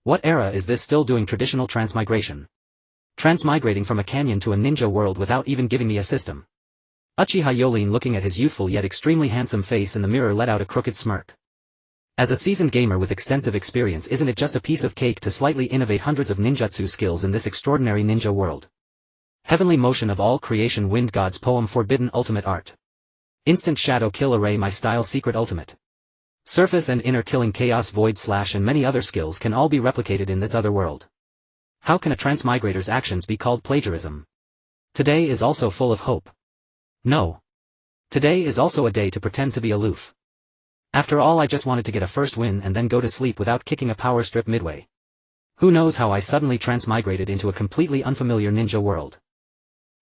What era is this still doing traditional transmigration? Transmigrating from a canyon to a ninja world without even giving me a system. Uchiha Yūrin, looking at his youthful yet extremely handsome face in the mirror, let out a crooked smirk. As a seasoned gamer with extensive experience, isn't it just a piece of cake to slightly innovate hundreds of ninjutsu skills in this extraordinary ninja world? Heavenly motion of all creation, wind god's poem, forbidden ultimate art. Instant shadow kill array, my style secret ultimate. Surface and inner killing, chaos void slash, and many other skills can all be replicated in this other world. How can a transmigrator's actions be called plagiarism? Today is also full of hope. No. Today is also a day to pretend to be aloof. After all, I just wanted to get a first win and then go to sleep without kicking a power strip midway. Who knows how I suddenly transmigrated into a completely unfamiliar ninja world.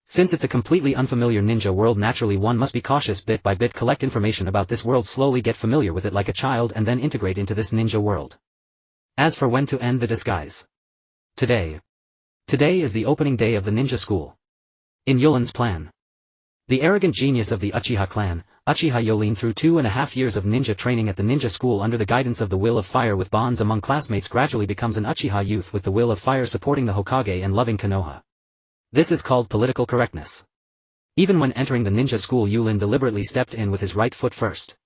Since it's a completely unfamiliar ninja world, naturally one must be cautious, bit by bit collect information about this world, slowly get familiar with it like a child, and then integrate into this ninja world. As for when to end the disguise. Today. Today is the opening day of the ninja school. In Yūrin's plan. The arrogant genius of the Uchiha clan, Uchiha Yūrin, through 2.5 years of ninja training at the ninja school under the guidance of the will of fire with bonds among classmates, gradually becomes an Uchiha youth with the will of fire supporting the Hokage and loving Konoha. This is called political correctness. Even when entering the ninja school, Yūrin deliberately stepped in with his right foot first.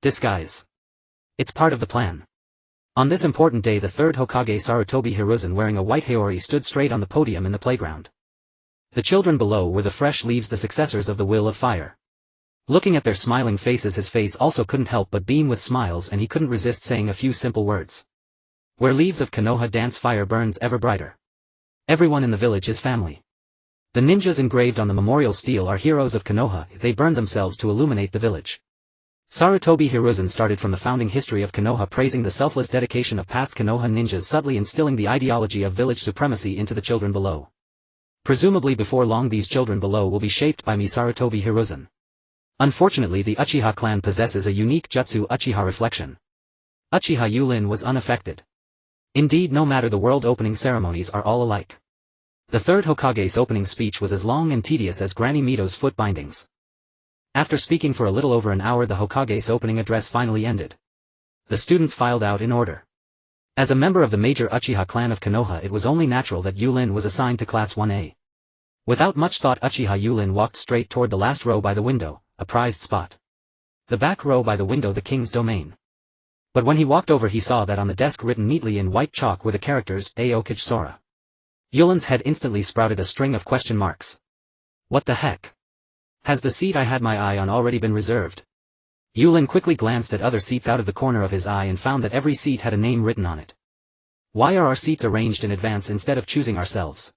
Disguise. It's part of the plan. On this important day, the third Hokage Sarutobi Hiruzen, wearing a white haori, stood straight on the podium in the playground. The children below were the fresh leaves, the successors of the will of fire. Looking at their smiling faces, his face also couldn't help but beam with smiles, and he couldn't resist saying a few simple words. Where leaves of Konoha dance, fire burns ever brighter. Everyone in the village is family. The ninjas engraved on the memorial stele are heroes of Konoha, they burned themselves to illuminate the village. Sarutobi Hiruzen started from the founding history of Konoha, praising the selfless dedication of past Konoha ninjas, subtly instilling the ideology of village supremacy into the children below. Presumably before long these children below will be shaped by me, Sarutobi Hiruzen. Unfortunately, the Uchiha clan possesses a unique jutsu, Uchiha reflection. Uchiha Yūrin was unaffected. Indeed, no matter, the world opening ceremonies are all alike. The third Hokage's opening speech was as long and tedious as Granny Mito's foot bindings. After speaking for a little over an hour, the Hokage's opening address finally ended. The students filed out in order. As a member of the major Uchiha clan of Konoha, it was only natural that Yūrin was assigned to Class 1A. Without much thought, Uchiha Yūrin walked straight toward the last row by the window, a prized spot. The back row by the window, the king's domain. But when he walked over, he saw that on the desk, written neatly in white chalk, were the characters Aokage Sora. Yūrin's head instantly sprouted a string of question marks. What the heck? Has the seat I had my eye on already been reserved? Yūrin quickly glanced at other seats out of the corner of his eye and found that every seat had a name written on it. Why are our seats arranged in advance instead of choosing ourselves?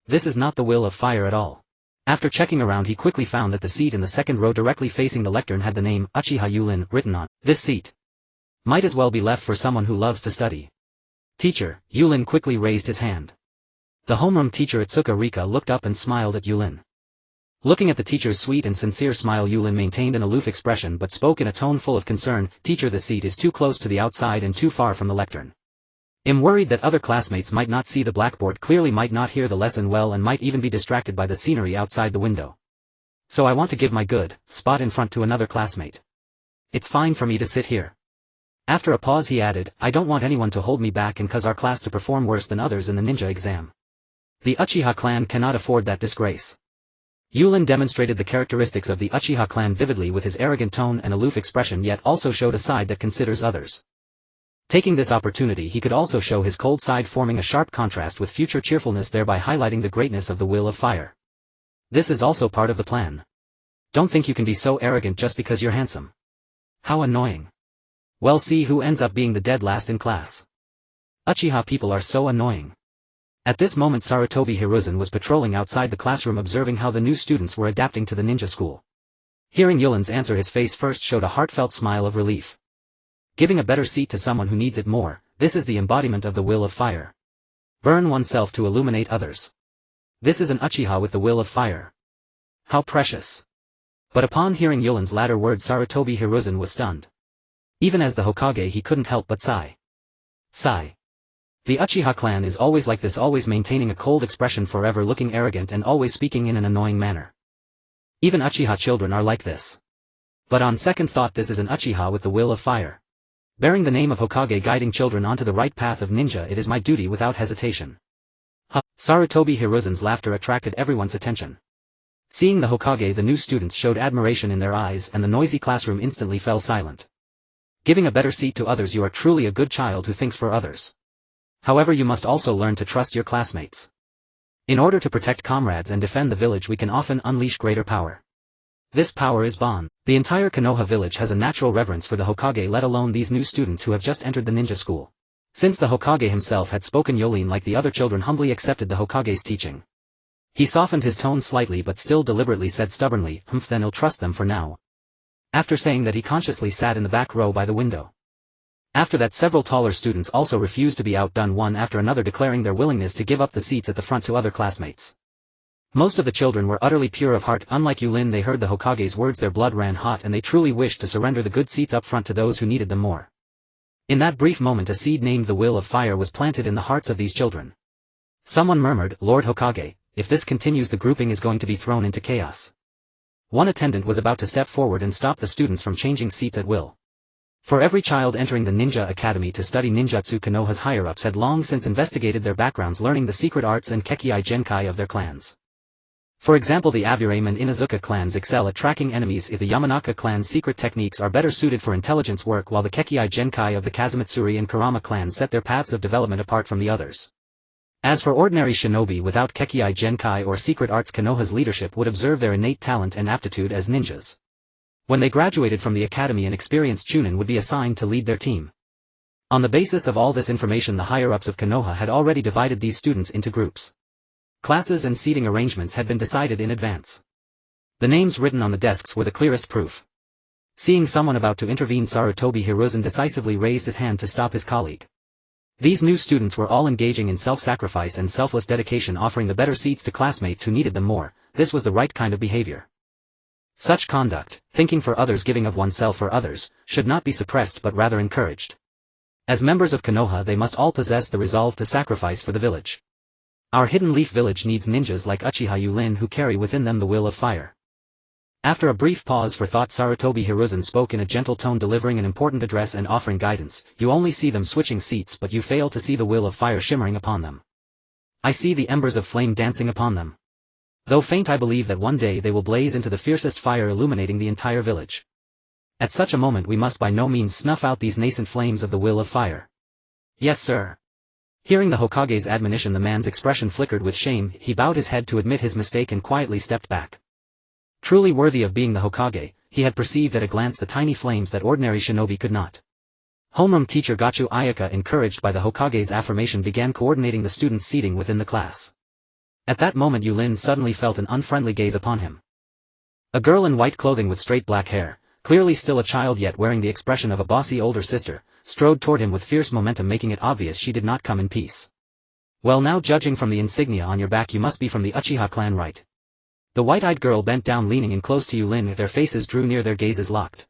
This is not the will of fire at all. After checking around, he quickly found that the seat in the second row directly facing the lectern had the name Uchiha Yūrin written on. This seat might as well be left for someone who loves to study. Teacher, Yūrin quickly raised his hand. The homeroom teacher Itsuka Rika looked up and smiled at Yūrin. Looking at the teacher's sweet and sincere smile, Yūrin maintained an aloof expression but spoke in a tone full of concern. Teacher, the seat is too close to the outside and too far from the lectern. I'm worried that other classmates might not see the blackboard clearly, might not hear the lesson well, and might even be distracted by the scenery outside the window. So I want to give my good spot in front to another classmate. It's fine for me to sit here. After a pause he added, I don't want anyone to hold me back and cause our class to perform worse than others in the ninja exam. The Uchiha clan cannot afford that disgrace. Yūrin demonstrated the characteristics of the Uchiha clan vividly with his arrogant tone and aloof expression, yet also showed a side that considers others. Taking this opportunity, he could also show his cold side, forming a sharp contrast with future cheerfulness, thereby highlighting the greatness of the will of fire. This is also part of the plan. Don't think you can be so arrogant just because you're handsome. How annoying. Well, see who ends up being the dead last in class. Uchiha people are so annoying. At this moment Sarutobi Hiruzen was patrolling outside the classroom, observing how the new students were adapting to the ninja school. Hearing Yūrin's answer, his face first showed a heartfelt smile of relief. Giving a better seat to someone who needs it more, this is the embodiment of the will of fire. Burn oneself to illuminate others. This is an Uchiha with the will of fire. How precious. But upon hearing Yūrin's latter words, Sarutobi Hiruzen was stunned. Even as the Hokage, he couldn't help but sigh. Sigh. The Uchiha clan is always like this, always maintaining a cold expression, forever looking arrogant, and always speaking in an annoying manner. Even Uchiha children are like this. But on second thought, this is an Uchiha with the will of fire. Bearing the name of Hokage guiding children onto the right path of ninja, it is my duty without hesitation. Sarutobi Hiruzen's laughter attracted everyone's attention. Seeing the Hokage, the new students showed admiration in their eyes and the noisy classroom instantly fell silent. Giving a better seat to others, you are truly a good child who thinks for others. However, you must also learn to trust your classmates. In order to protect comrades and defend the village, we can often unleash greater power. This power is Bon. The entire Konoha village has a natural reverence for the Hokage, let alone these new students who have just entered the ninja school. Since the Hokage himself had spoken, Yūrin, like the other children, humbly accepted the Hokage's teaching. He softened his tone slightly but still deliberately said stubbornly, then I'll trust them for now. After saying that, he consciously sat in the back row by the window. After that, several taller students also refused to be outdone, one after another declaring their willingness to give up the seats at the front to other classmates. Most of the children were utterly pure of heart. Unlike Yūrin, they heard the Hokage's words, their blood ran hot, and they truly wished to surrender the good seats up front to those who needed them more. In that brief moment, a seed named the Will of Fire was planted in the hearts of these children. Someone murmured, "Lord Hokage, if this continues, the grouping is going to be thrown into chaos." One attendant was about to step forward and stop the students from changing seats at will. For every child entering the ninja academy to study ninjutsu, Konoha's higher-ups had long since investigated their backgrounds, learning the secret arts and Kekkai Genkai of their clans. For example, the Aburame and Inazuka clans excel at tracking enemies. The Yamanaka clan's secret techniques are better suited for intelligence work, while the Kekkai Genkai of the Kazumitsuri and Kurama clans set their paths of development apart from the others. As for ordinary shinobi without Kekkai Genkai or secret arts, Konoha's leadership would observe their innate talent and aptitude as ninjas. When they graduated from the academy, an experienced chunin would be assigned to lead their team. On the basis of all this information, the higher-ups of Konoha had already divided these students into groups. Classes and seating arrangements had been decided in advance. The names written on the desks were the clearest proof. Seeing someone about to intervene, Sarutobi Hiruzen decisively raised his hand to stop his colleague. These new students were all engaging in self-sacrifice and selfless dedication, offering the better seats to classmates who needed them more. This was the right kind of behavior. Such conduct, thinking for others, giving of oneself for others, should not be suppressed but rather encouraged. As members of Konoha, they must all possess the resolve to sacrifice for the village. Our Hidden Leaf village needs ninjas like Uchiha Yūrin who carry within them the will of fire. After a brief pause for thought, Sarutobi Hiruzen spoke in a gentle tone, delivering an important address and offering guidance. You only see them switching seats, but you fail to see the will of fire shimmering upon them. I see the embers of flame dancing upon them. Though faint, I believe that one day they will blaze into the fiercest fire, illuminating the entire village. At such a moment, we must by no means snuff out these nascent flames of the will of fire. Yes, sir. Hearing the Hokage's admonition, the man's expression flickered with shame. He bowed his head to admit his mistake and quietly stepped back. Truly worthy of being the Hokage, he had perceived at a glance the tiny flames that ordinary shinobi could not. Homeroom teacher Gachu Ayaka, encouraged by the Hokage's affirmation, began coordinating the students' seating within the class. At that moment, Yūrin suddenly felt an unfriendly gaze upon him. A girl in white clothing with straight black hair, clearly still a child yet wearing the expression of a bossy older sister, strode toward him with fierce momentum, making it obvious she did not come in peace. Well, now, judging from the insignia on your back, you must be from the Uchiha clan, right? The white-eyed girl bent down, leaning in close to Yūrin. Their faces drew near, their gazes locked.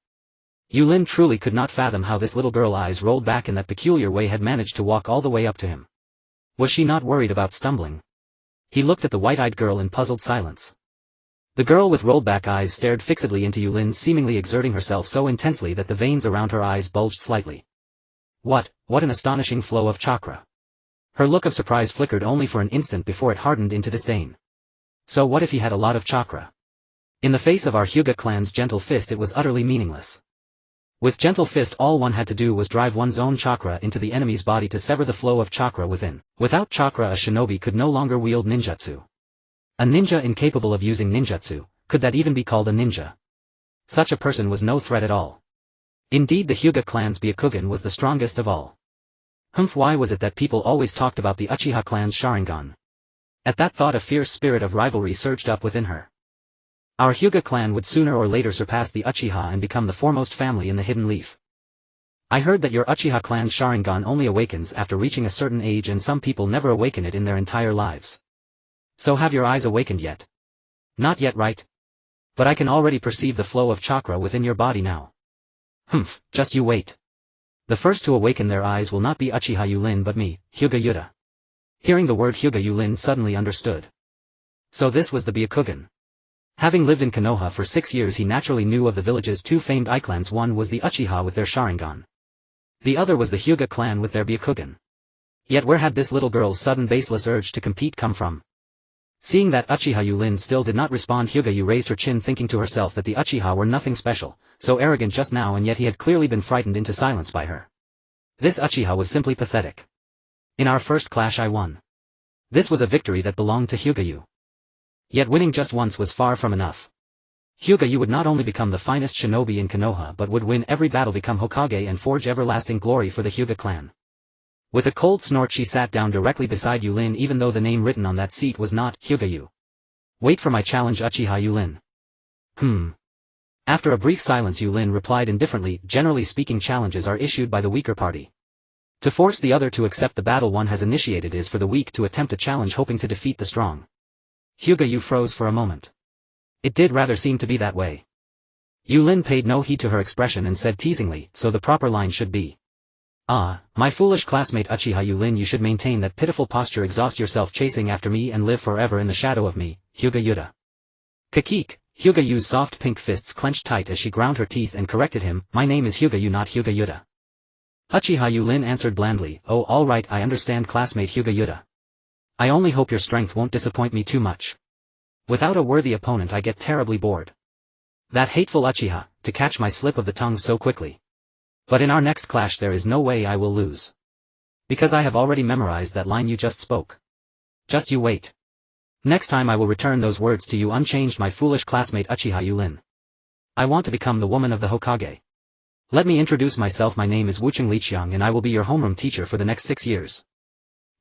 Yūrin truly could not fathom how this little girl's eyes rolled back in that peculiar way had managed to walk all the way up to him. Was she not worried about stumbling? He looked at the white-eyed girl in puzzled silence. The girl with rolled-back eyes stared fixedly into Yūrin, seemingly exerting herself so intensely that the veins around her eyes bulged slightly. What an astonishing flow of chakra! Her look of surprise flickered only for an instant before it hardened into disdain. So what if he had a lot of chakra? In the face of our Hyūga clan's gentle fist, it was utterly meaningless. With gentle fist, all one had to do was drive one's own chakra into the enemy's body to sever the flow of chakra within. Without chakra, a shinobi could no longer wield ninjutsu. A ninja incapable of using ninjutsu, could that even be called a ninja? Such a person was no threat at all. Indeed, the Hyūga clan's Byakugan was the strongest of all. Why was it that people always talked about the Uchiha clan's Sharingan? At that thought, a fierce spirit of rivalry surged up within her. Our Hyūga clan would sooner or later surpass the Uchiha and become the foremost family in the Hidden Leaf. I heard that your Uchiha clan's Sharingan only awakens after reaching a certain age, and some people never awaken it in their entire lives. So have your eyes awakened yet? Not yet, right? But I can already perceive the flow of chakra within your body now. Just you wait. The first to awaken their eyes will not be Uchiha Yūrin but me, Hyūga Yuta. Hearing the word Hyūga, Yūrin suddenly understood. So this was the Byakugan. Having lived in Konoha for 6 years, he naturally knew of the village's two famed iclans. One was the Uchiha with their Sharingan. The other was the Hyūga clan with their Byakugan. Yet where had this little girl's sudden baseless urge to compete come from? Seeing that Uchiha Yūrin still did not respond, Hyūga Yu raised her chin, thinking to herself that the Uchiha were nothing special, so arrogant just now, and yet he had clearly been frightened into silence by her. This Uchiha was simply pathetic. In our first clash I won. This was a victory that belonged to Hyūga Yu. Yet winning just once was far from enough. Hyūga Yu would not only become the finest shinobi in Konoha but would win every battle, become Hokage, and forge everlasting glory for the Hyūga clan. With a cold snort she sat down directly beside Yūrin, even though the name written on that seat was not Hyūga Yu. Wait for my challenge, Uchiha Yūrin. After a brief silence, Yūrin replied indifferently, generally speaking, challenges are issued by the weaker party. To force the other to accept the battle one has initiated is for the weak to attempt a challenge hoping to defeat the strong. Hyūga Yu froze for a moment. It did rather seem to be that way. Yūrin paid no heed to her expression and said teasingly, so the proper line should be, "Ah, my foolish classmate Uchiha Yūrin, you should maintain that pitiful posture, exhaust yourself chasing after me and live forever in the shadow of me, Hyūga Yuta." Kakik, Hyūga Yu's soft pink fists clenched tight as she ground her teeth and corrected him, "My name is Hyūga Yu, not Hyūga Yuta." Uchiha Yūrin answered blandly, "Oh, all right, I understand, classmate Hyūga Yuta. I only hope your strength won't disappoint me too much. Without a worthy opponent I get terribly bored. That hateful Uchiha, to catch my slip of the tongue so quickly. But in our next clash there is no way I will lose. Because I have already memorized that line you just spoke. Just you wait. Next time I will return those words to you unchanged, my foolish classmate Uchiha Yūrin. I want to become the woman of the Hokage. Let me introduce myself, my name is Wucheng Liqiang and I will be your homeroom teacher for the next 6 years.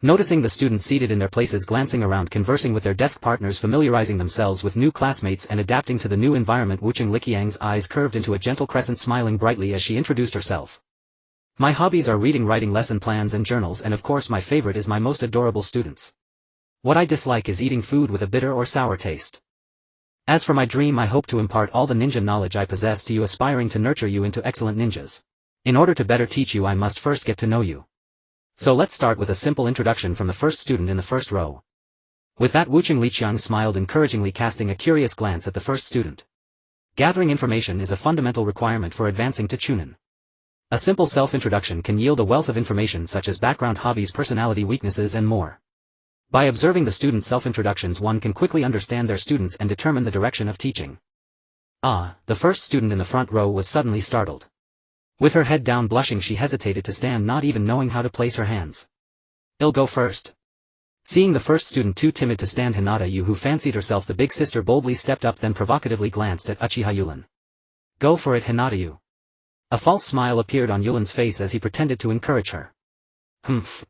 Noticing the students seated in their places, glancing around, conversing with their desk partners, familiarizing themselves with new classmates and adapting to the new environment, Wucheng Liqiang's eyes curved into a gentle crescent, smiling brightly as she introduced herself. My hobbies are reading, writing lesson plans and journals, and of course my favorite is my most adorable students. What I dislike is eating food with a bitter or sour taste. As for my dream, I hope to impart all the ninja knowledge I possess to you, aspiring to nurture you into excellent ninjas. In order to better teach you I must first get to know you. So let's start with a simple introduction from the first student in the first row." With that, Wucheng Liqiang smiled encouragingly, casting a curious glance at the first student. Gathering information is a fundamental requirement for advancing to Chunin. A simple self-introduction can yield a wealth of information such as background, hobbies, personality, weaknesses and more. By observing the students' self-introductions one can quickly understand their students and determine the direction of teaching. The first student in the front row was suddenly startled. With her head down, blushing, she hesitated to stand, not even knowing how to place her hands. "I'll go first." Seeing the first student too timid to stand, Hinata Yu, who fancied herself the big sister, boldly stepped up, then provocatively glanced at Uchiha Yūrin. "Go for it, Hinata Yu." A false smile appeared on Yulin's face as he pretended to encourage her. "Humph."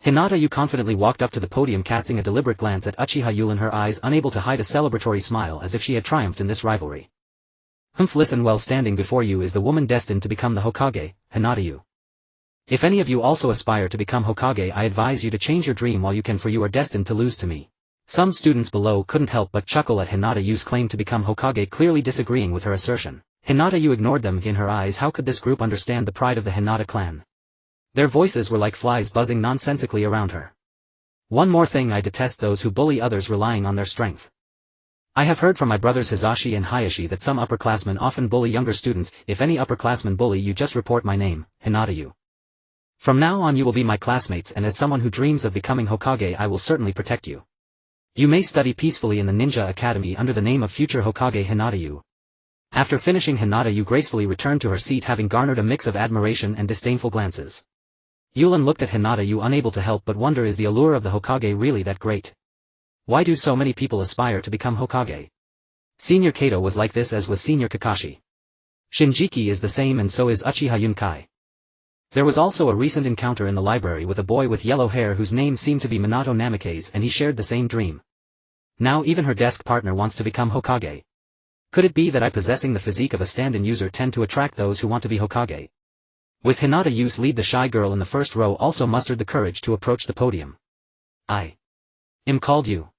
Hinata Yu confidently walked up to the podium, casting a deliberate glance at Uchiha Yūrin, her eyes unable to hide a celebratory smile as if she had triumphed in this rivalry. Listen well, standing before you is the woman destined to become the Hokage, Hinata Yu. If any of you also aspire to become Hokage, I advise you to change your dream while you can, for you are destined to lose to me. Some students below couldn't help but chuckle at Hinata Yu's claim to become Hokage, clearly disagreeing with her assertion. Hinata Yu ignored them. In her eyes, how could this group understand the pride of the Hinata clan? Their voices were like flies buzzing nonsensically around her. "One more thing, I detest those who bully others relying on their strength. I have heard from my brothers Hizashi and Hayashi that some upperclassmen often bully younger students. If any upperclassmen bully you, just report my name, Hinata Yu. From now on you will be my classmates, and as someone who dreams of becoming Hokage I will certainly protect you. You may study peacefully in the Ninja Academy under the name of future Hokage Hinata Yu." After finishing, Hinata Yu gracefully returned to her seat, having garnered a mix of admiration and disdainful glances. Yūrin looked at Hinata Yu, unable to help but wonder, is the allure of the Hokage really that great? Why do so many people aspire to become Hokage? Senior Kato was like this, as was Senior Kakashi. Shinjiki is the same, and so is Uchiha Yunkai. There was also a recent encounter in the library with a boy with yellow hair whose name seemed to be Minato Namikaze, and he shared the same dream. Now even her desk partner wants to become Hokage. Could it be that I, possessing the physique of a stand-in user, tend to attract those who want to be Hokage? With Hinata Yu's lead, the shy girl in the first row also mustered the courage to approach the podium. "I am called you."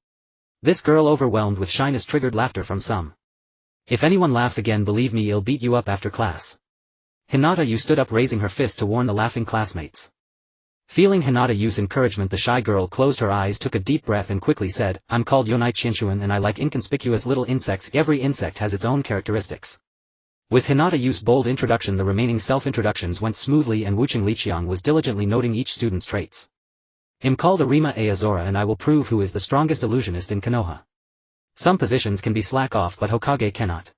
This girl, overwhelmed with shyness, triggered laughter from some. "If anyone laughs again, believe me, I'll beat you up after class." Hinata Yu stood up, raising her fist to warn the laughing classmates. Feeling Hinata Yu's encouragement, the shy girl closed her eyes, took a deep breath and quickly said, "I'm called Yonai Chinshuan and I like inconspicuous little insects. Every insect has its own characteristics. With Hinata Yu's bold introduction, the remaining self-introductions went smoothly, and Wucheng Liqiang was diligently noting each student's traits. I'm called Arima Aozora, and I will prove who is the strongest illusionist in Konoha. Some positions can be slack off, but Hokage cannot.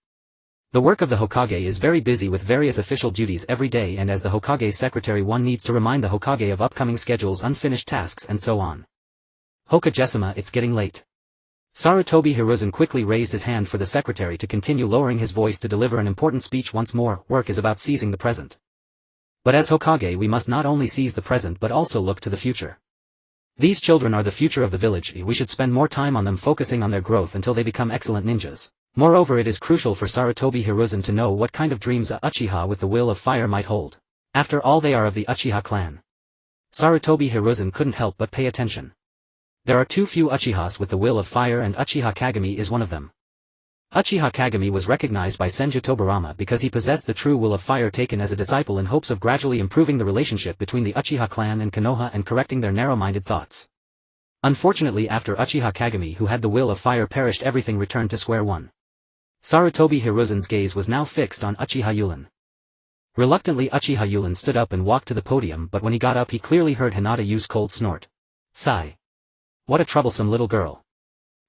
The work of the Hokage is very busy with various official duties every day, and as the Hokage's secretary, one needs to remind the Hokage of upcoming schedules, unfinished tasks, and so on. Hokage-sama, it's getting late. Sarutobi Hiruzen quickly raised his hand for the secretary to continue, lowering his voice to deliver an important speech once more. Work is about seizing the present. But as Hokage, we must not only seize the present but also look to the future. These children are the future of the village. We should spend more time on them, focusing on their growth until they become excellent ninjas. Moreover, it is crucial for Sarutobi Hiruzen to know what kind of dreams a Uchiha with the will of fire might hold. After all, they are of the Uchiha clan. Sarutobi Hiruzen couldn't help but pay attention. There are too few Uchihas with the will of fire, and Uchiha Kagami is one of them. Uchiha Kagami was recognized by Senju Tobirama because he possessed the true will of fire, taken as a disciple in hopes of gradually improving the relationship between the Uchiha clan and Konoha and correcting their narrow-minded thoughts. Unfortunately, after Uchiha Kagami, who had the will of fire, perished, everything returned to square one. Sarutobi Hiruzen's gaze was now fixed on Uchiha Yūrin. Reluctantly, Uchiha Yūrin stood up and walked to the podium, but when he got up he clearly heard Hinata Yu's cold snort. Sigh. What a troublesome little girl.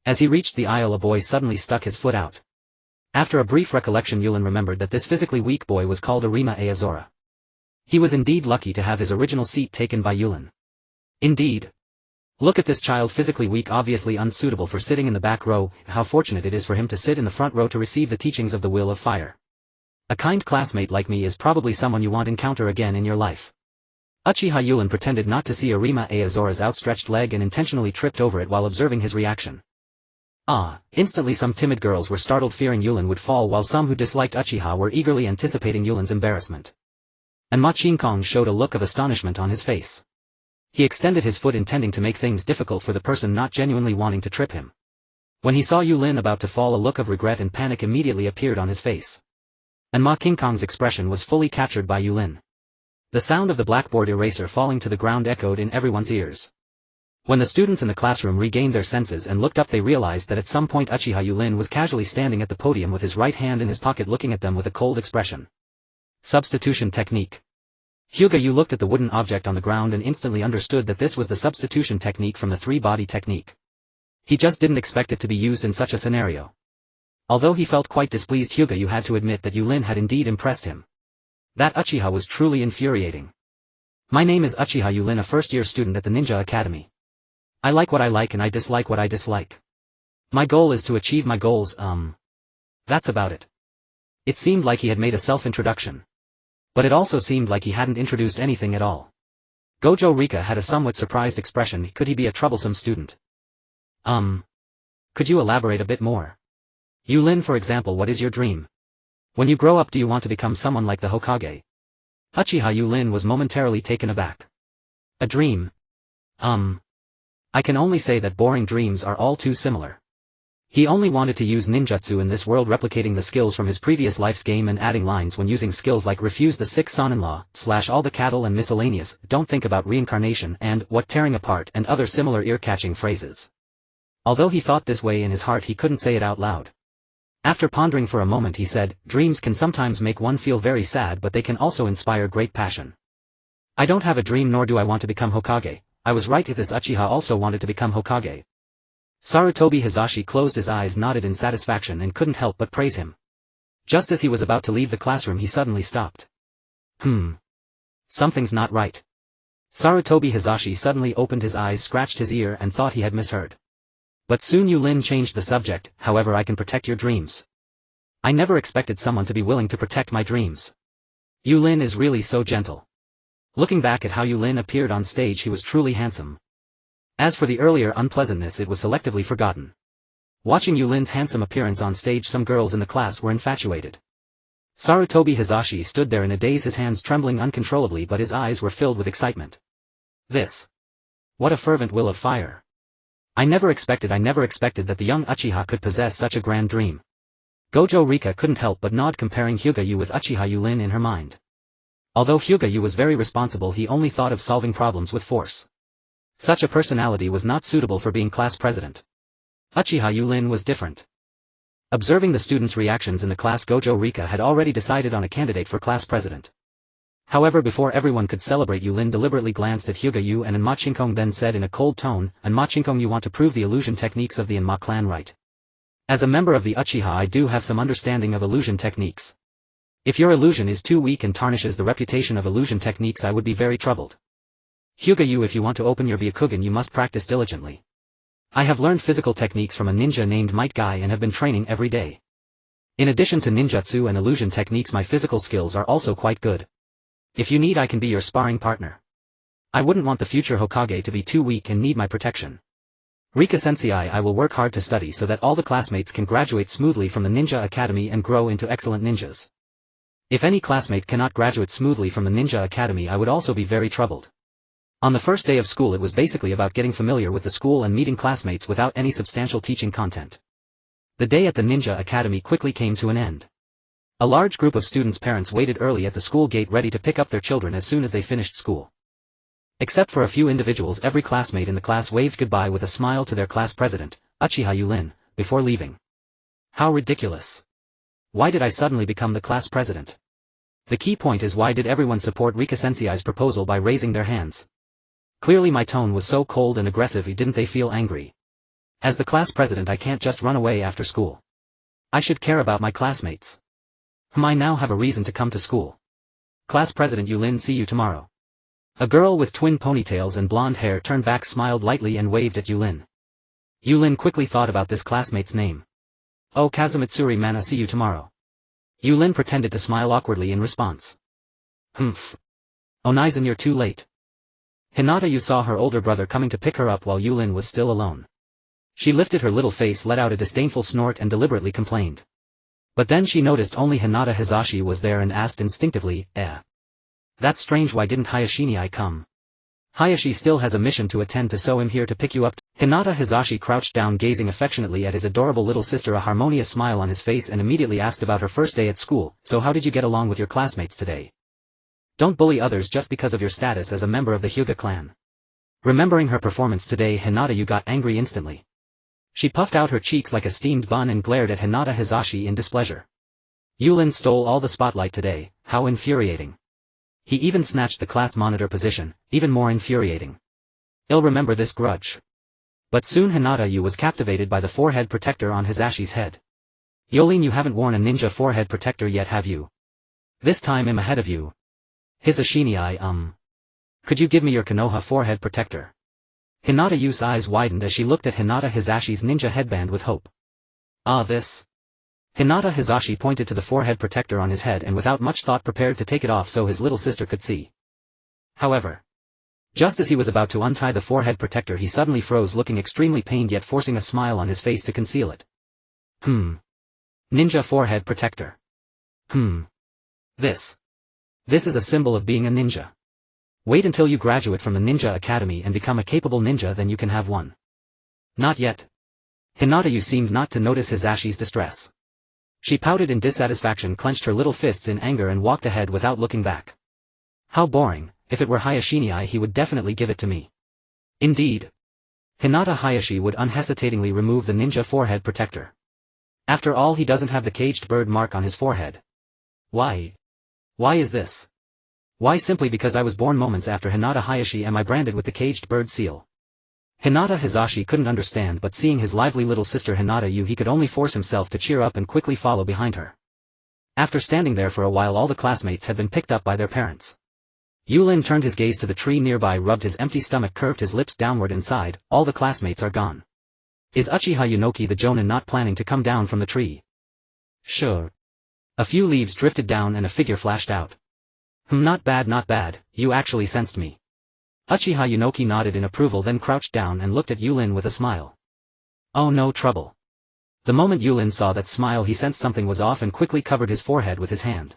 As he reached the aisle, a boy suddenly stuck his foot out. After a brief recollection, Yūrin remembered that this physically weak boy was called Arima Aozora. He was indeed lucky to have his original seat taken by Yūrin. Indeed. Look at this child, physically weak, obviously unsuitable for sitting in the back row. How fortunate it is for him to sit in the front row to receive the teachings of the will of fire. A kind classmate like me is probably someone you won't encounter again in your life. Uchiha Yūrin pretended not to see Arima Aozora's outstretched leg and intentionally tripped over it while observing his reaction. Instantly some timid girls were startled, fearing Yūrin would fall, while some who disliked Uchiha were eagerly anticipating Yulin's embarrassment. And Ma Qingkong showed a look of astonishment on his face. He extended his foot, intending to make things difficult for the person not genuinely wanting to trip him. When he saw Yūrin about to fall, a look of regret and panic immediately appeared on his face. And Ma Qingkong's expression was fully captured by Yūrin. The sound of the blackboard eraser falling to the ground echoed in everyone's ears. When the students in the classroom regained their senses and looked up, they realized that at some point Uchiha Yūrin was casually standing at the podium with his right hand in his pocket, looking at them with a cold expression. Substitution technique. Hyūga Yu looked at the wooden object on the ground and instantly understood that this was the substitution technique from the three-body technique. He just didn't expect it to be used in such a scenario. Although he felt quite displeased, Hyūga Yu had to admit that Yūrin had indeed impressed him. That Uchiha was truly infuriating. My name is Uchiha Yūrin, a first-year student at the Ninja Academy. I like what I like and I dislike what I dislike. My goal is to achieve my goals, That's about it. It seemed like he had made a self-introduction. But it also seemed like he hadn't introduced anything at all. Gojo Rika had a somewhat surprised expression. Could he be a troublesome student? Could you elaborate a bit more? Yūrin, for example, what is your dream? When you grow up, do you want to become someone like the Hokage? Uchiha Yūrin was momentarily taken aback. A dream? I can only say that boring dreams are all too similar. He only wanted to use ninjutsu in this world, replicating the skills from his previous life's game and adding lines when using skills like refuse the 6 son-in-law, slash all the cattle and miscellaneous, don't think about reincarnation and what tearing apart and other similar ear-catching phrases. Although he thought this way in his heart, he couldn't say it out loud. After pondering for a moment, he said, dreams can sometimes make one feel very sad, but they can also inspire great passion. I don't have a dream, nor do I want to become Hokage. I was right if this Uchiha also wanted to become Hokage. Sarutobi Hizashi closed his eyes, nodded in satisfaction, and couldn't help but praise him. Just as he was about to leave the classroom, he suddenly stopped. Something's not right. Sarutobi Hizashi suddenly opened his eyes, scratched his ear, and thought he had misheard. But soon Yūrin changed the subject. However, I can protect your dreams. I never expected someone to be willing to protect my dreams. Yūrin is really so gentle. Looking back at how Yūrin appeared on stage, he was truly handsome. As for the earlier unpleasantness, it was selectively forgotten. Watching Yulin's handsome appearance on stage, some girls in the class were infatuated. Sarutobi Hizashi stood there in a daze, his hands trembling uncontrollably, but his eyes were filled with excitement. This. What a fervent will of fire. I never expected that the young Uchiha could possess such a grand dream. Gojo Rika couldn't help but nod, comparing Hyūga Yu with Uchiha Yūrin in her mind. Although Hyūga Yu was very responsible, he only thought of solving problems with force. Such a personality was not suitable for being class president. Uchiha Yūrin was different. Observing the students' reactions in the class, Gojo Rika had already decided on a candidate for class president. However, before everyone could celebrate, Yūrin deliberately glanced at Hyūga Yu and Enma, then said in a cold tone, "Enma, you want to prove the illusion techniques of the Enma clan, right? As a member of the Uchiha, I do have some understanding of illusion techniques. If your illusion is too weak and tarnishes the reputation of illusion techniques, I would be very troubled. Hyūga Yu, if you want to open your Byakugan, you must practice diligently. I have learned physical techniques from a ninja named Might Guy and have been training every day. In addition to ninjutsu and illusion techniques, my physical skills are also quite good. If you need, I can be your sparring partner. I wouldn't want the future Hokage to be too weak and need my protection. Rika-sensei, I will work hard to study so that all the classmates can graduate smoothly from the ninja academy and grow into excellent ninjas. If any classmate cannot graduate smoothly from the ninja academy, I would also be very troubled." On the first day of school, it was basically about getting familiar with the school and meeting classmates without any substantial teaching content. The day at the ninja academy quickly came to an end. A large group of students' parents waited early at the school gate ready to pick up their children as soon as they finished school. Except for a few individuals, every classmate in the class waved goodbye with a smile to their class president, Uchiha Yūrin, before leaving. How ridiculous. Why did I suddenly become the class president? The key point is, why did everyone support Rika-sensei's proposal by raising their hands? Clearly my tone was so cold and aggressive, didn't they feel angry? As the class president, I can't just run away after school. I should care about my classmates. I now have a reason to come to school. Class President Yūrin, see you tomorrow. A girl with twin ponytails and blonde hair turned back, smiled lightly and waved at Yūrin. Yūrin quickly thought about this classmate's name. Oh, Kazumitsuri Mana, see you tomorrow. Yūrin pretended to smile awkwardly in response. Humph. Onizen, you're too late. Hinata Yu saw her older brother coming to pick her up while Yūrin was still alone. She lifted her little face, let out a disdainful snort and deliberately complained. But then she noticed only Hyūga Hizashi was there and asked instinctively, That's strange, why didn't Hayashini come? Hayashi still has a mission to attend to, so I'm here to pick you up. Hyūga Hizashi crouched down, gazing affectionately at his adorable little sister, a harmonious smile on his face, and immediately asked about her first day at school. So how did you get along with your classmates today? Don't bully others just because of your status as a member of the Hyūga clan. Remembering her performance today, Hinata Yu got angry instantly. She puffed out her cheeks like a steamed bun and glared at Hyūga Hizashi in displeasure. Yūrin stole all the spotlight today, how infuriating. He even snatched the class monitor position, even more infuriating. I'll remember this grudge. But soon Hinata Yu was captivated by the forehead protector on Hizashi's head. Yūrin, you haven't worn a ninja forehead protector yet, have you? This time I'm ahead of you. Hizashini, could you give me your Konoha forehead protector? Hinata Yu's eyes widened as she looked at Hyūga Hizashi's ninja headband with hope. Ah, this. Hyūga Hizashi pointed to the forehead protector on his head and without much thought prepared to take it off so his little sister could see. However, just as he was about to untie the forehead protector, he suddenly froze, looking extremely pained yet forcing a smile on his face to conceal it. Ninja forehead protector. This is a symbol of being a ninja. Wait until you graduate from the Ninja Academy and become a capable ninja, then you can have one. Not yet. Hinata Yu seemed not to notice Hizashi's distress. She pouted in dissatisfaction, clenched her little fists in anger and walked ahead without looking back. How boring. If it were Hayashini, he would definitely give it to me. Indeed. Hinata Hayashi would unhesitatingly remove the ninja forehead protector. After all, he doesn't have the caged bird mark on his forehead. Why? Why is this? Why? Simply because I was born moments after Hinata Hayashi am I branded with the caged bird seal. Hinata Hizashi couldn't understand, but seeing his lively little sister Hinata Yu, he could only force himself to cheer up and quickly follow behind her. After standing there for a while, all the classmates had been picked up by their parents. Yūrin turned his gaze to the tree nearby, rubbed his empty stomach, curved his lips downward and sighed. All the classmates are gone. Is Uchiha Yunoki the Jonin not planning to come down from the tree? Sure. A few leaves drifted down and a figure flashed out. Not bad, not bad, you actually sensed me. Uchiha Yunoki nodded in approval, then crouched down and looked at Yūrin with a smile. Oh, no trouble. The moment Yūrin saw that smile, he sensed something was off and quickly covered his forehead with his hand.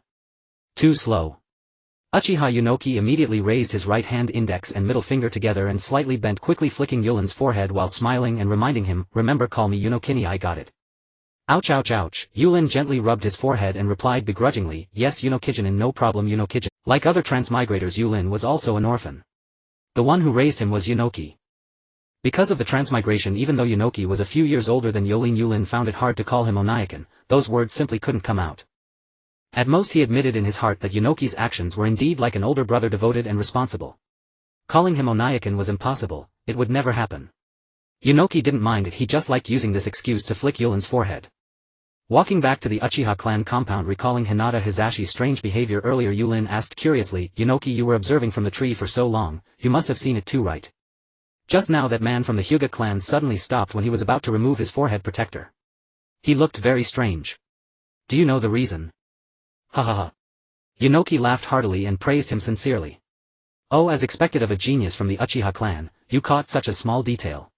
Too slow. Uchiha Yunoki immediately raised his right hand index and middle finger together and slightly bent, quickly flicking Yulin's forehead while smiling and reminding him, remember, call me Yunokini, I got it. Ouch, ouch, ouch. Yūrin gently rubbed his forehead and replied begrudgingly, yes Yunokijinin, no problem Yunokijin. Like other transmigrators, Yūrin was also an orphan. The one who raised him was Yunoki. Because of the transmigration, even though Yunoki was a few years older than Yūrin found it hard to call him Onaikan, those words simply couldn't come out. At most he admitted in his heart that Yunoki's actions were indeed like an older brother, devoted and responsible. Calling him Onaikan was impossible, it would never happen. Yunoki didn't mind it, he just liked using this excuse to flick Yulin's forehead. Walking back to the Uchiha clan compound, recalling Hyūga Hizashi's strange behavior earlier, Yūrin asked curiously, "Yunoki, you were observing from the tree for so long, you must have seen it too, right?" Just now that man from the Hyūga clan suddenly stopped when he was about to remove his forehead protector. He looked very strange. "Do you know the reason?" "Ha ha ha." Yunoki laughed heartily and praised him sincerely. "Oh, as expected of a genius from the Uchiha clan, you caught such a small detail.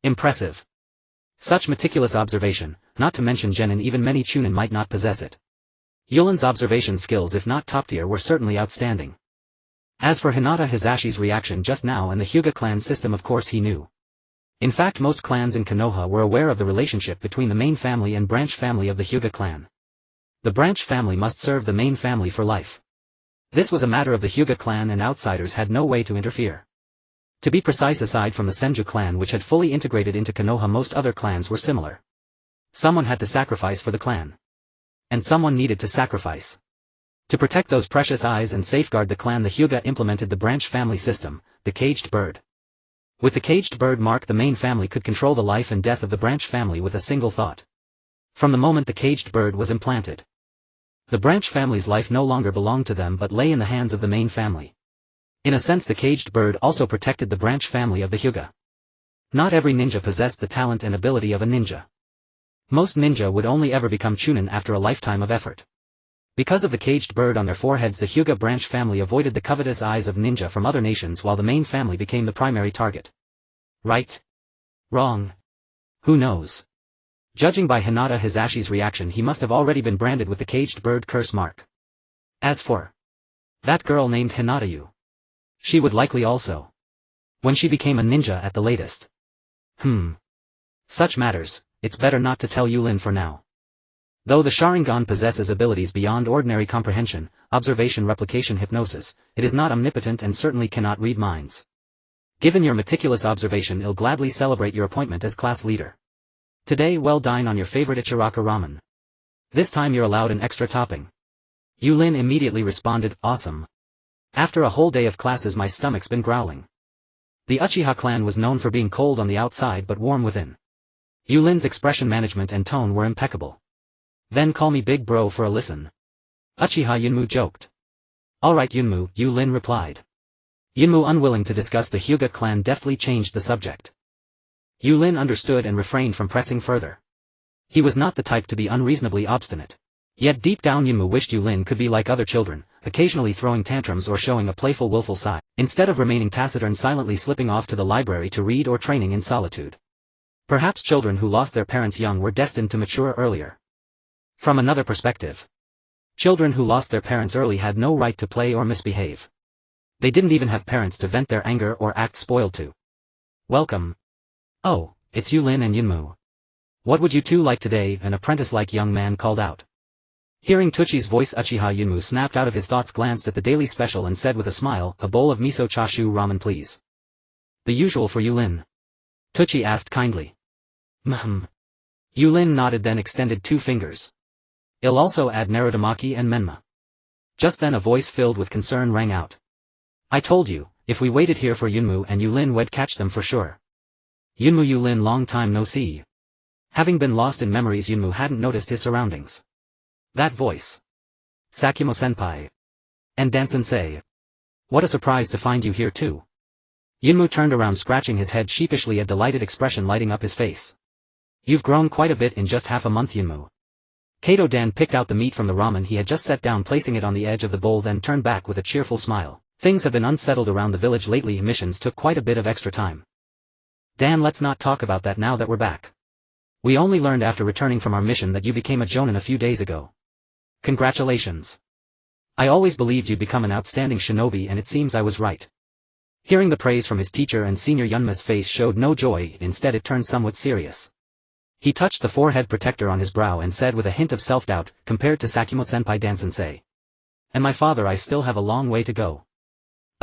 Impressive. Such meticulous observation, not to mention Genin, even many Chunin might not possess it." Yulin's observation skills, if not top tier, were certainly outstanding. As for Hyūga Hizashi's reaction just now and the Hyūga clan system, of course he knew. In fact, most clans in Konoha were aware of the relationship between the main family and branch family of the Hyūga clan. The branch family must serve the main family for life. This was a matter of the Hyūga clan, and outsiders had no way to interfere. To be precise, aside from the Senju clan, which had fully integrated into Konoha, most other clans were similar. Someone had to sacrifice for the clan. And someone needed to sacrifice. To protect those precious eyes and safeguard the clan, the Hyūga implemented the branch family system, the caged bird. With the caged bird mark, the main family could control the life and death of the branch family with a single thought. From the moment the caged bird was implanted, the branch family's life no longer belonged to them but lay in the hands of the main family. In a sense, the caged bird also protected the branch family of the Hyūga. Not every ninja possessed the talent and ability of a ninja. Most ninja would only ever become Chunin after a lifetime of effort. Because of the caged bird on their foreheads, the Hyūga branch family avoided the covetous eyes of ninja from other nations, while the main family became the primary target. Right? Wrong? Who knows? Judging by Hyūga Hizashi's reaction, he must have already been branded with the caged bird curse mark. As for that girl named Hinata, she would likely also. When she became a ninja at the latest. Such matters, it's better not to tell Yūrin for now. Though the Sharingan possesses abilities beyond ordinary comprehension, observation, replication, hypnosis, it is not omnipotent and certainly cannot read minds. Given your meticulous observation, I'll gladly celebrate your appointment as class leader. Today we'll dine on your favorite Ichiraka ramen. This time you're allowed an extra topping. Yūrin immediately responded, "Awesome. After a whole day of classes, my stomach's been growling." The Uchiha clan was known for being cold on the outside but warm within. Yūrin's expression management and tone were impeccable. "Then call me big bro for a listen." Uchiha Yunmu joked. "Alright Yunmu," Yūrin replied. Yunmu, unwilling to discuss the Hyūga clan, deftly changed the subject. Yūrin understood and refrained from pressing further. He was not the type to be unreasonably obstinate. Yet deep down Yunmu wished Yūrin could be like other children, occasionally throwing tantrums or showing a playful, willful side, instead of remaining taciturn, silently slipping off to the library to read or training in solitude. Perhaps children who lost their parents young were destined to mature earlier. From another perspective, children who lost their parents early had no right to play or misbehave. They didn't even have parents to vent their anger or act spoiled to. "Welcome. Oh, it's Yūrin and Yunmu. What would you two like today?" an apprentice-like young man called out. Hearing Tuchi's voice, Uchiha Yunmu snapped out of his thoughts, glanced at the daily special and said with a smile, "A bowl of miso chashu ramen please." "The usual for Yūrin?" Tuchi asked kindly. Yūrin nodded, then extended 2 fingers. "I'll also add narutomaki and menma." Just then a voice filled with concern rang out. "I told you, if we waited here for Yunmu and Yūrin, we'd catch them for sure." Yunmu, Yūrin, long time no see. Having been lost in memories, Yunmu hadn't noticed his surroundings. That voice. Sakumo-senpai. And Dan-sensei. What a surprise to find you here too. Yunmu turned around, scratching his head sheepishly, a delighted expression lighting up his face. "You've grown quite a bit in just half a month, Yunmu." Kato Dan picked out the meat from the ramen he had just set down, placing it on the edge of the bowl, then turned back with a cheerful smile. "Things have been unsettled around the village lately. Missions took quite a bit of extra time." "Dan, let's not talk about that now that we're back. We only learned after returning from our mission that you became a jonin a few days ago. Congratulations. I always believed you'd become an outstanding shinobi, and it seems I was right." Hearing the praise from his teacher and senior, Yunma's face showed no joy, instead it turned somewhat serious. He touched the forehead protector on his brow and said with a hint of self-doubt, "Compared to Sakumo-senpai, Dan-sensei. And my father, I still have a long way to go."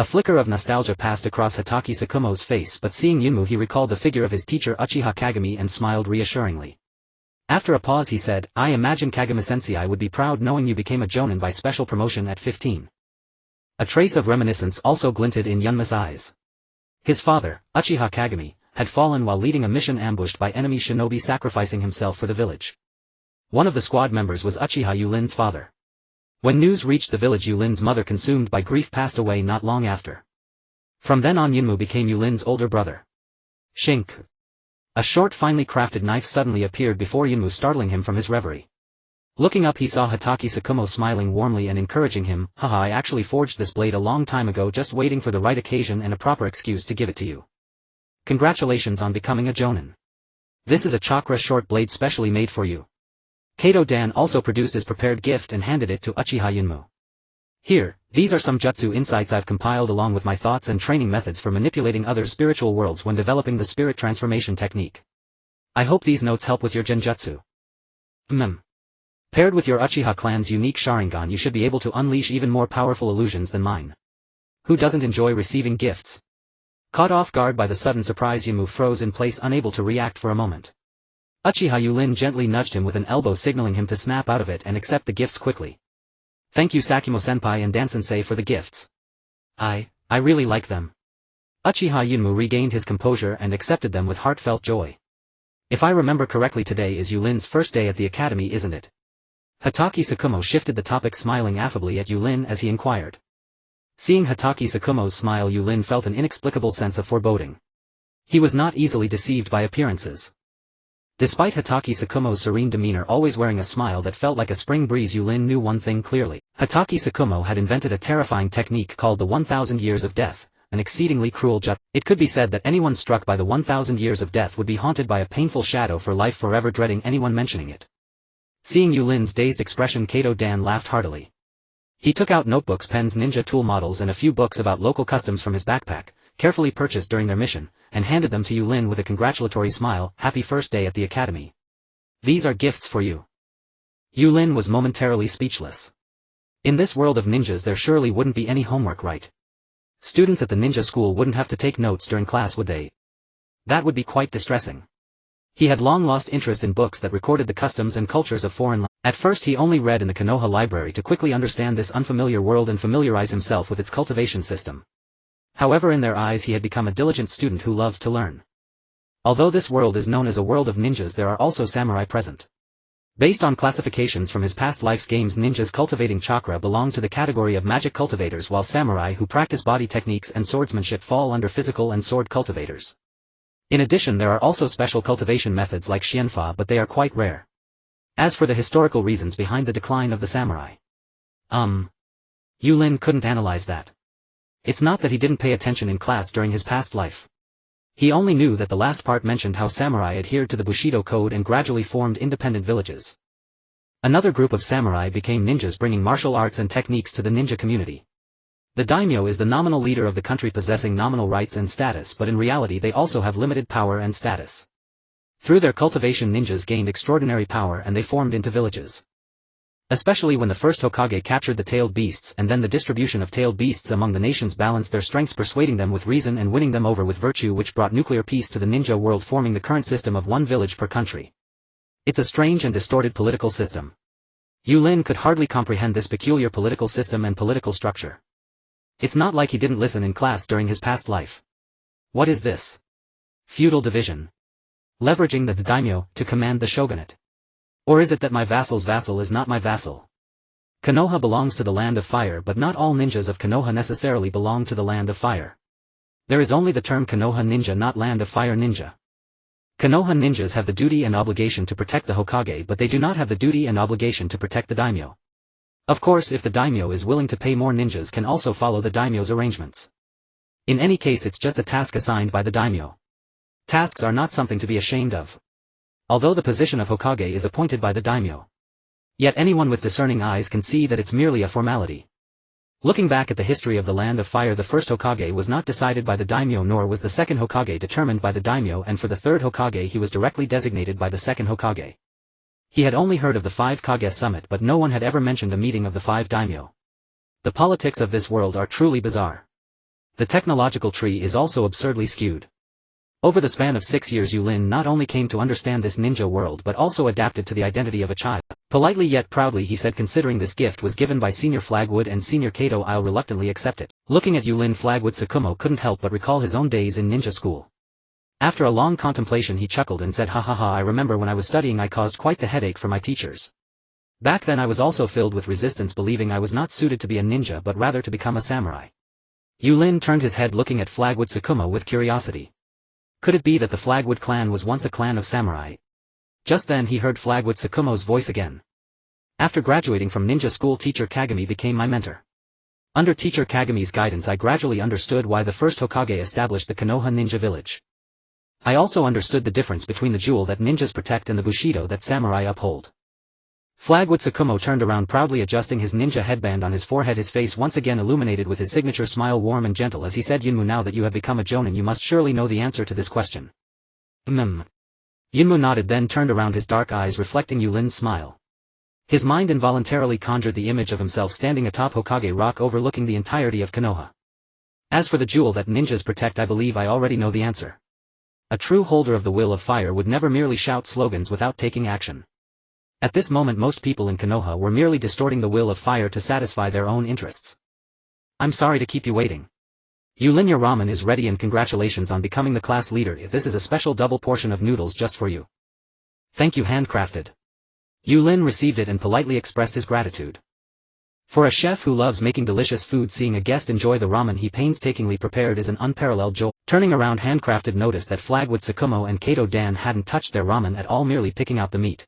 A flicker of nostalgia passed across Hatake Tsukumo's face, but seeing Yunmu he recalled the figure of his teacher Uchiha Kagami and smiled reassuringly. After a pause he said, I imagine Kagami-sensei would be proud knowing you became a jonin by special promotion at 15. A trace of reminiscence also glinted in Yunmu's eyes. His father, Uchiha Kagami, had fallen while leading a mission ambushed by enemy shinobi, sacrificing himself for the village. One of the squad members was Uchiha Yūrin's father. When news reached the village, Yūrin's mother, consumed by grief, passed away not long after. From then on Yunmu became Yūrin's older brother. Shink. A short finely crafted knife suddenly appeared before Yunmu, startling him from his reverie. Looking up he saw Hatake Tsukumo smiling warmly and encouraging him, haha, I actually forged this blade a long time ago, just waiting for the right occasion and a proper excuse to give it to you. Congratulations on becoming a jonin. This is a chakra short blade specially made for you. Kato-dan also produced his prepared gift and handed it to Uchiha Yunmu. Here, these are some jutsu insights I've compiled along with my thoughts and training methods for manipulating other spiritual worlds when developing the spirit transformation technique. I hope these notes help with your genjutsu. Paired with your Uchiha clan's unique Sharingan, you should be able to unleash even more powerful illusions than mine. Who doesn't enjoy receiving gifts? Caught off guard by the sudden surprise, Yunmu froze in place, unable to react for a moment. Uchiha Yūrin gently nudged him with an elbow, signaling him to snap out of it and accept the gifts quickly. Thank you Sakimo-senpai and Dan-sensei for the gifts. I really like them. Uchiha Yunmu regained his composure and accepted them with heartfelt joy. If I remember correctly, today is Yūrin's first day at the academy, isn't it? Hatake Tsukumo shifted the topic, smiling affably at Yūrin as he inquired. Seeing Hatake Tsukumo's smile, Yūrin felt an inexplicable sense of foreboding. He was not easily deceived by appearances. Despite Hatake Tsukumo's serene demeanor, always wearing a smile that felt like a spring breeze, Yūrin knew one thing clearly. Hatake Tsukumo had invented a terrifying technique called the 1,000 Years of Death, an exceedingly cruel jutsu. It could be said that anyone struck by the 1,000 Years of Death would be haunted by a painful shadow for life, forever dreading anyone mentioning it. Seeing Yūrin's dazed expression, Kato-dan laughed heartily. He took out notebooks, pens, ninja tool models and a few books about local customs from his backpack, carefully purchased during their mission, and handed them to Yūrin with a congratulatory smile. Happy first day at the academy. These are gifts for you. Yūrin was momentarily speechless. In this world of ninjas there surely wouldn't be any homework, right? Students at the ninja school wouldn't have to take notes during class, would they? That would be quite distressing. He had long lost interest in books that recorded the customs and cultures of foreign lands. At first he only read in the Konoha library to quickly understand this unfamiliar world and familiarize himself with its cultivation system. However, in their eyes he had become a diligent student who loved to learn. Although this world is known as a world of ninjas, there are also samurai present. Based on classifications from his past life's games, ninjas cultivating chakra belong to the category of magic cultivators, while samurai who practice body techniques and swordsmanship fall under physical and sword cultivators. In addition, there are also special cultivation methods like shienfa, but they are quite rare. As for the historical reasons behind the decline of the samurai, Yūrin couldn't analyze that. It's not that he didn't pay attention in class during his past life. He only knew that the last part mentioned how samurai adhered to the Bushido code and gradually formed independent villages. Another group of samurai became ninjas, bringing martial arts and techniques to the ninja community. The daimyo is the nominal leader of the country, possessing nominal rights and status, but in reality they also have limited power and status. Through their cultivation, ninjas gained extraordinary power and they formed into villages. Especially when the first Hokage captured the tailed beasts, and then the distribution of tailed beasts among the nations balanced their strengths, persuading them with reason and winning them over with virtue, which brought nuclear peace to the ninja world, forming the current system of one village per country. It's a strange and distorted political system. Yūrin could hardly comprehend this peculiar political system and political structure. It's not like he didn't listen in class during his past life. What is this? Feudal division. Leveraging the daimyo to command the shogunate. Or is it that my vassal's vassal is not my vassal? Konoha belongs to the land of fire, but not all ninjas of Konoha necessarily belong to the land of fire. There is only the term Konoha ninja, not land of fire ninja. Konoha ninjas have the duty and obligation to protect the Hokage, but they do not have the duty and obligation to protect the daimyo. Of course, if the daimyo is willing to pay more, ninjas can also follow the daimyo's arrangements. In any case, it's just a task assigned by the daimyo. Tasks are not something to be ashamed of. Although the position of Hokage is appointed by the daimyo. Yet anyone with discerning eyes can see that it's merely a formality. Looking back at the history of the Land of Fire, the first Hokage was not decided by the daimyo, nor was the second Hokage determined by the daimyo, and for the third Hokage he was directly designated by the second Hokage. He had only heard of the Five Kage Summit, but no one had ever mentioned a meeting of the five daimyo. The politics of this world are truly bizarre. The technological tree is also absurdly skewed. Over the span of 6 years Yūrin not only came to understand this ninja world but also adapted to the identity of a child. Politely yet proudly he said, considering this gift was given by Senior Flagwood and Senior Kato, I'll reluctantly accept it. Looking at Yūrin, Flagwood Tsukumo couldn't help but recall his own days in ninja school. After a long contemplation he chuckled and said, ha ha ha, I remember when I was studying I caused quite the headache for my teachers. Back then I was also filled with resistance, believing I was not suited to be a ninja but rather to become a samurai. Yūrin turned his head looking at Flagwood Tsukumo with curiosity. Could it be that the Flagwood clan was once a clan of samurai? Just then he heard Flagwood Tsukumo's voice again. After graduating from ninja school, Teacher Kagami became my mentor. Under Teacher Kagami's guidance I gradually understood why the first Hokage established the Konoha ninja village. I also understood the difference between the jewel that ninjas protect and the bushido that samurai uphold. Flagwood Tsukumo turned around proudly, adjusting his ninja headband on his forehead, his face once again illuminated with his signature smile, warm and gentle, as he said, Yunmu, now that you have become a jonin you must surely know the answer to this question. Yunmu nodded, then turned around, his dark eyes reflecting Yulin's smile. His mind involuntarily conjured the image of himself standing atop Hokage Rock overlooking the entirety of Konoha. As for the jewel that ninjas protect, I believe I already know the answer. A true holder of the will of fire would never merely shout slogans without taking action. At this moment most people in Konoha were merely distorting the will of fire to satisfy their own interests. I'm sorry to keep you waiting. Yūrin, your ramen is ready, and congratulations on becoming the class leader. This is a special double portion of noodles just for you. Thank you, handcrafted. Yūrin received it and politely expressed his gratitude. For a chef who loves making delicious food, seeing a guest enjoy the ramen he painstakingly prepared is an unparalleled joy. Turning around, handcrafted noticed that Flagwood Tsukumo and Kato Dan hadn't touched their ramen at all, merely picking out the meat.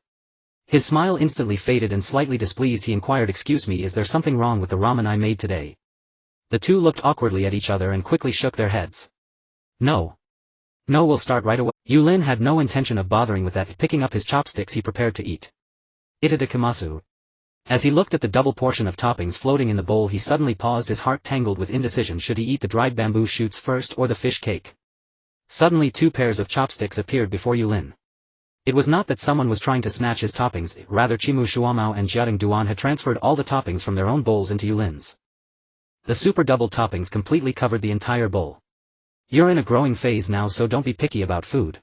His smile instantly faded and slightly displeased he inquired, excuse me, is there something wrong with the ramen I made today? The two looked awkwardly at each other and quickly shook their heads. No, we'll start right away. Yūrin had no intention of bothering with that. Picking up his chopsticks he prepared to eat. Itadakimasu. As he looked at the double portion of toppings floating in the bowl he suddenly paused, his heart tangled with indecision. Should he eat the dried bamboo shoots first or the fish cake? Suddenly 2 pairs of chopsticks appeared before Yūrin. It was not that someone was trying to snatch his toppings, rather Chimu Shuamao and Jiating Duan had transferred all the toppings from their own bowls into Yulin's. The super double toppings completely covered the entire bowl. You're in a growing phase now, so don't be picky about food.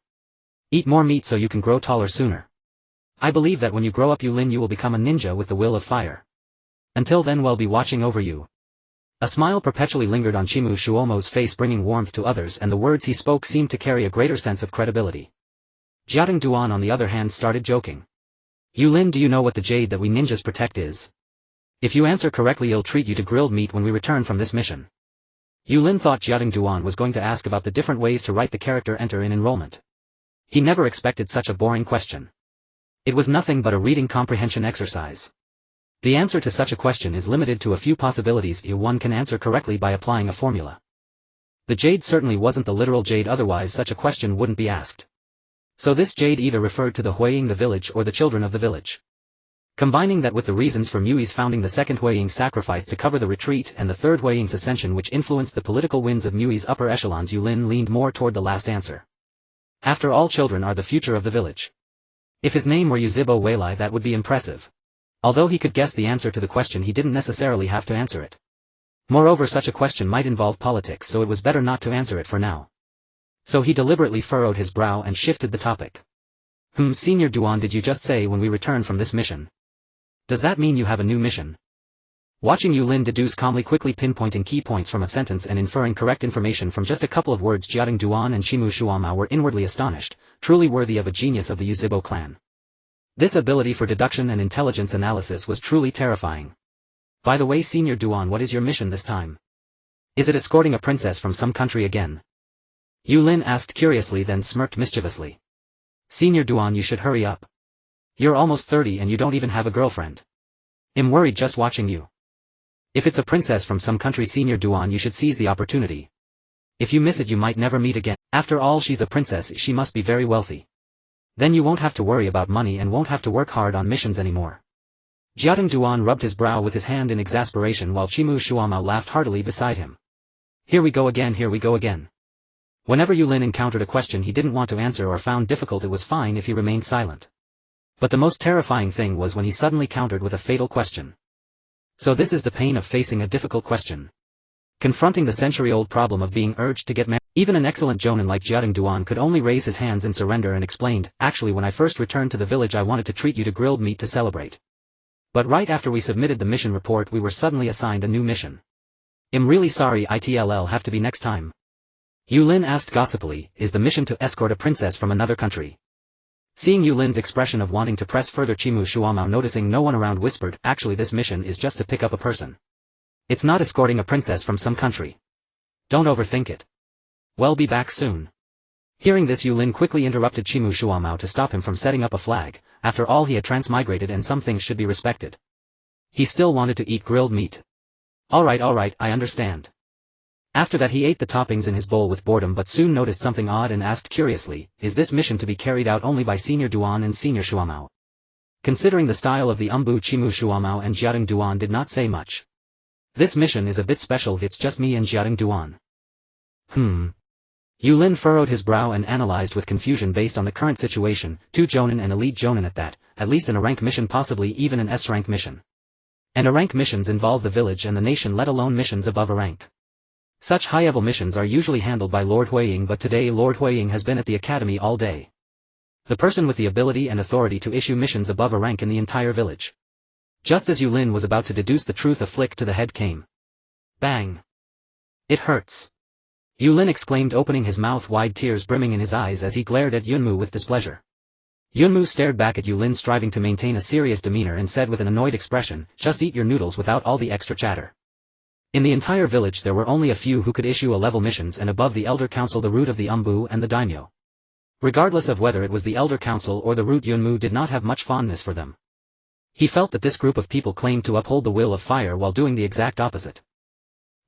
Eat more meat so you can grow taller sooner. I believe that when you grow up, Yūrin, you will become a ninja with the will of fire. Until then we'll be watching over you. A smile perpetually lingered on Chimu Shuomo's face, bringing warmth to others, and the words he spoke seemed to carry a greater sense of credibility. Jiating Duan on the other hand started joking. Yūrin, do you know what the jade that we ninjas protect is? If you answer correctly I'll treat you to grilled meat when we return from this mission. Yūrin thought Jiating Duan was going to ask about the different ways to write the character enter in enrollment. He never expected such a boring question. It was nothing but a reading comprehension exercise. The answer to such a question is limited to a few possibilities. One can answer correctly by applying a formula. The jade certainly wasn't the literal jade, otherwise such a question wouldn't be asked. So this jade either referred to the Huiying the village or the children of the village. Combining that with the reasons for Mui's founding the second Huiying sacrifice to cover the retreat and the third Huiying's ascension which influenced the political winds of Mui's upper echelons, Yūrin leaned more toward the last answer. After all, children are the future of the village. If his name were Yuzhibo Weilai, that would be impressive. Although he could guess the answer to the question, he didn't necessarily have to answer it. Moreover, such a question might involve politics, so it was better not to answer it for now. So he deliberately furrowed his brow and shifted the topic. Senior Duan, did you just say when we return from this mission? Does that mean you have a new mission? Watching Yūrin deduce calmly, quickly pinpointing key points from a sentence and inferring correct information from just a couple of words, Jiating Duan and Chimu Shuamao were inwardly astonished, truly worthy of a genius of the Yuzhibo clan. This ability for deduction and intelligence analysis was truly terrifying. By the way, Senior Duan, what is your mission this time? Is it escorting a princess from some country again? Yūrin asked curiously, then smirked mischievously. Senior Duan, you should hurry up. You're almost 30 and you don't even have a girlfriend. I'm worried just watching you. If it's a princess from some country, Senior Duan, you should seize the opportunity. If you miss it you might never meet again. After all, she's a princess, she must be very wealthy. Then you won't have to worry about money and won't have to work hard on missions anymore. Jiating Duan rubbed his brow with his hand in exasperation while Chimu Shuamao laughed heartily beside him. Here we go again, here we go again. Whenever Yūrin encountered a question he didn't want to answer or found difficult, it was fine if he remained silent. But the most terrifying thing was when he suddenly countered with a fatal question. So this is the pain of facing a difficult question. Confronting the century-old problem of being urged to get married, even an excellent jonin like Jiading Duan could only raise his hands in surrender and explained, actually when I first returned to the village I wanted to treat you to grilled meat to celebrate. But right after we submitted the mission report we were suddenly assigned a new mission. I'm really sorry it'll have to be next time. Yulin asked gossipily, is the mission to escort a princess from another country? Seeing Yulin's expression of wanting to press further, Chimu Shuamao noticing no one around whispered, actually this mission is just to pick up a person. It's not escorting a princess from some country. Don't overthink it. We'll be back soon. Hearing this, Yulin quickly interrupted Chimu Shuamao to stop him from setting up a flag. After all, he had transmigrated and some things should be respected. He still wanted to eat grilled meat. Alright, I understand. After that he ate the toppings in his bowl with boredom but soon noticed something odd and asked curiously, is this mission to be carried out only by Senior Duan and Senior Shuamao? Considering the style of the Umbu, Chimu Shuamao and Jiading Duan did not say much. This mission is a bit special, it's just me and Jiading Duan. Yulin furrowed his brow and analyzed with confusion based on the current situation, 2 jonin and elite jonin at that, at least in a rank mission, possibly even an S-rank mission. And A-rank missions involve the village and the nation, let alone missions above a rank. Such high-level missions are usually handled by Lord Huiying, but today Lord Huiying has been at the academy all day. The person with the ability and authority to issue missions above a rank in the entire village. Just as Yulin was about to deduce the truth, a flick to the head came. Bang! It hurts. Yulin exclaimed, opening his mouth wide, tears brimming in his eyes as he glared at Yunmu with displeasure. Yunmu stared back at Yulin, striving to maintain a serious demeanor, and said with an annoyed expression, just eat your noodles without all the extra chatter. In the entire village there were only a few who could issue A-level missions, and above the Elder Council the root of the Umbu and the Daimyo. Regardless of whether it was the Elder Council or the root, Yunmu did not have much fondness for them. He felt that this group of people claimed to uphold the will of fire while doing the exact opposite.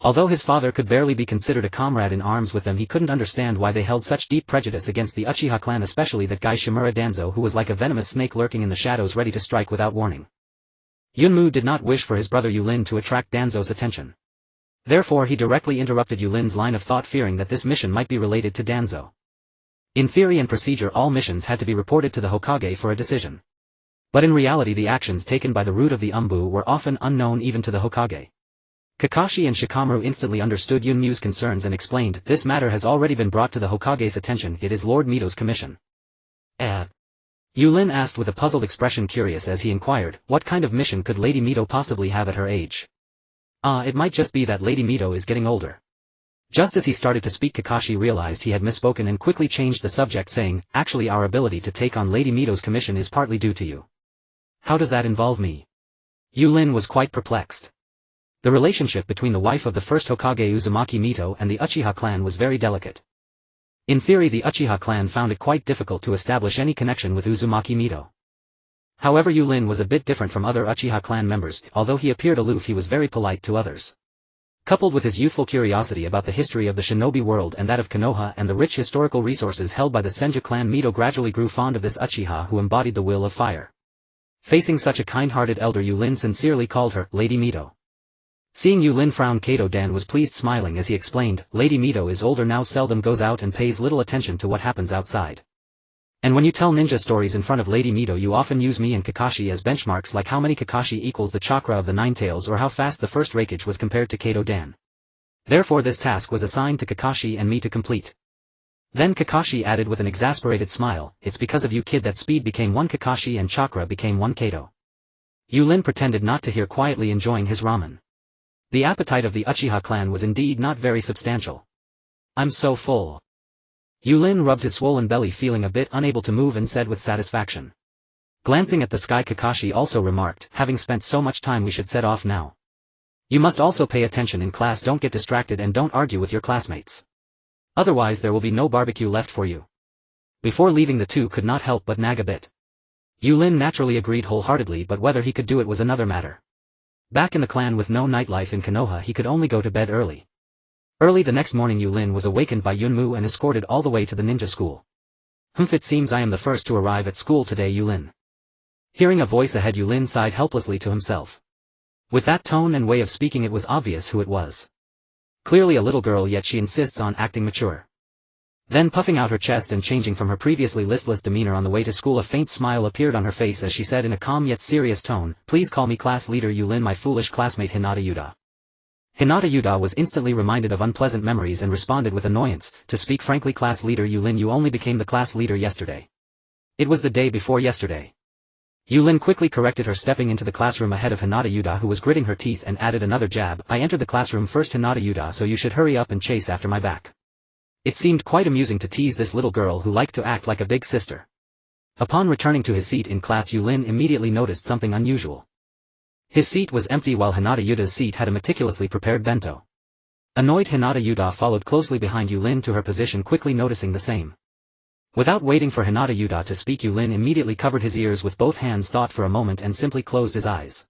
Although his father could barely be considered a comrade in arms with them, he couldn't understand why they held such deep prejudice against the Uchiha clan, especially that guy Shimura Danzo, who was like a venomous snake lurking in the shadows ready to strike without warning. Yunmu did not wish for his brother Yulin to attract Danzo's attention. Therefore he directly interrupted Yulin's line of thought, fearing that this mission might be related to Danzo. In theory and procedure all missions had to be reported to the Hokage for a decision. But in reality the actions taken by the root of the Umbu were often unknown even to the Hokage. Kakashi and Shikamaru instantly understood Yunmu's concerns and explained, this matter has already been brought to the Hokage's attention, it is Lord Mito's commission. Yulin asked with a puzzled expression, curious as he inquired, what kind of mission could Lady Mito possibly have at her age? It might just be that Lady Mito is getting older. Just as he started to speak, Kakashi realized he had misspoken and quickly changed the subject, saying, actually our ability to take on Lady Mito's commission is partly due to you. How does that involve me? Yulin was quite perplexed. The relationship between the wife of the first Hokage Uzumaki Mito and the Uchiha clan was very delicate. In theory the Uchiha clan found it quite difficult to establish any connection with Uzumaki Mito. However, Yulin was a bit different from other Uchiha clan members. Although he appeared aloof, he was very polite to others. Coupled with his youthful curiosity about the history of the shinobi world and that of Konoha and the rich historical resources held by the Senju clan, Mito gradually grew fond of this Uchiha who embodied the will of fire. Facing such a kind-hearted elder, Yulin sincerely called her Lady Mito. Seeing Yulin frown, Kato-dan was pleased, smiling as he explained, Lady Mito is older now, seldom goes out and pays little attention to what happens outside. And when you tell ninja stories in front of Lady Mito you often use me and Kakashi as benchmarks, like how many Kakashi equals the chakra of the Nine Tails or how fast the first Raikage was compared to Kato-dan. Therefore this task was assigned to Kakashi and me to complete. Then Kakashi added with an exasperated smile, it's because of you kid that speed became 1 Kakashi and chakra became 1 Kato. Yulin pretended not to hear, quietly enjoying his ramen. The appetite of the Uchiha clan was indeed not very substantial. I'm so full. Yulin rubbed his swollen belly, feeling a bit unable to move, and said with satisfaction. Glancing at the sky, Kakashi also remarked, having spent so much time, we should set off now. You must also pay attention in class, don't get distracted and don't argue with your classmates. Otherwise there will be no barbecue left for you. Before leaving the two could not help but nag a bit. Yulin naturally agreed wholeheartedly, but whether he could do it was another matter. Back in the clan with no nightlife in Konoha, he could only go to bed early. Early the next morning Yulin was awakened by Yunmu and escorted all the way to the ninja school. It seems I am the first to arrive at school today, Yulin. Hearing a voice ahead, Yulin sighed helplessly to himself. With that tone and way of speaking it was obvious who it was. Clearly a little girl, yet she insists on acting mature. Then puffing out her chest and changing from her previously listless demeanor on the way to school, a faint smile appeared on her face as she said in a calm yet serious tone, please call me class leader Yulin, my foolish classmate Hinata Yuta. Hinata Yuda was instantly reminded of unpleasant memories and responded with annoyance, "To speak frankly, class leader Yulin, you only became the class leader yesterday. It was the day before yesterday." Yulin quickly corrected her, stepping into the classroom ahead of Hinata Yuda, who was gritting her teeth, and added another jab. "I entered the classroom first, Hinata Yuda, so you should hurry up and chase after my back." It seemed quite amusing to tease this little girl who liked to act like a big sister. Upon returning to his seat in class, Yulin immediately noticed something unusual. His seat was empty while Hinata Yuda's seat had a meticulously prepared bento. Annoyed, Hinata Yuda followed closely behind Yulin to her position, quickly noticing the same. Without waiting for Hinata Yuda to speak, Yulin immediately covered his ears with both hands, thought for a moment, and simply closed his eyes.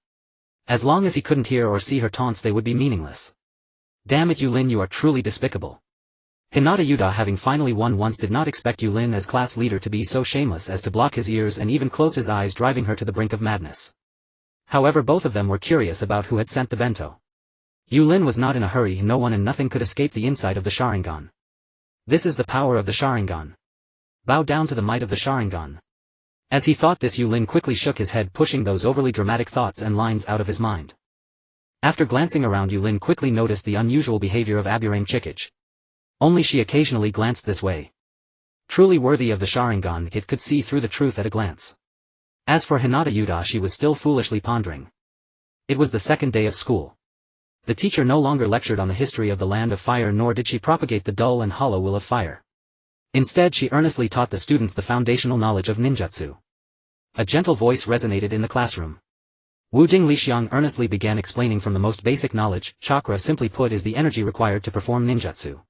As long as he couldn't hear or see her taunts, they would be meaningless. "Damn it, Yulin, you are truly despicable." Hinata Yuda, having finally won once, did not expect Yulin as class leader to be so shameless as to block his ears and even close his eyes, driving her to the brink of madness. However, both of them were curious about who had sent the bento. Yulin was not in a hurry. No one and nothing could escape the insight of the Sharingan. This is the power of the Sharingan. Bow down to the might of the Sharingan. As he thought this, Yulin quickly shook his head, pushing those overly dramatic thoughts and lines out of his mind. After glancing around, Yulin quickly noticed the unusual behavior of Aburame Chikage. Only she occasionally glanced this way. Truly worthy of the Sharingan, it could see through the truth at a glance. As for Hinata Yuda, she was still foolishly pondering. It was the second day of school. The teacher no longer lectured on the history of the land of fire, nor did she propagate the dull and hollow will of fire. Instead, she earnestly taught the students the foundational knowledge of ninjutsu. A gentle voice resonated in the classroom. Wu Dinglixiang earnestly began explaining from the most basic knowledge. Chakra, simply put, is the energy required to perform ninjutsu.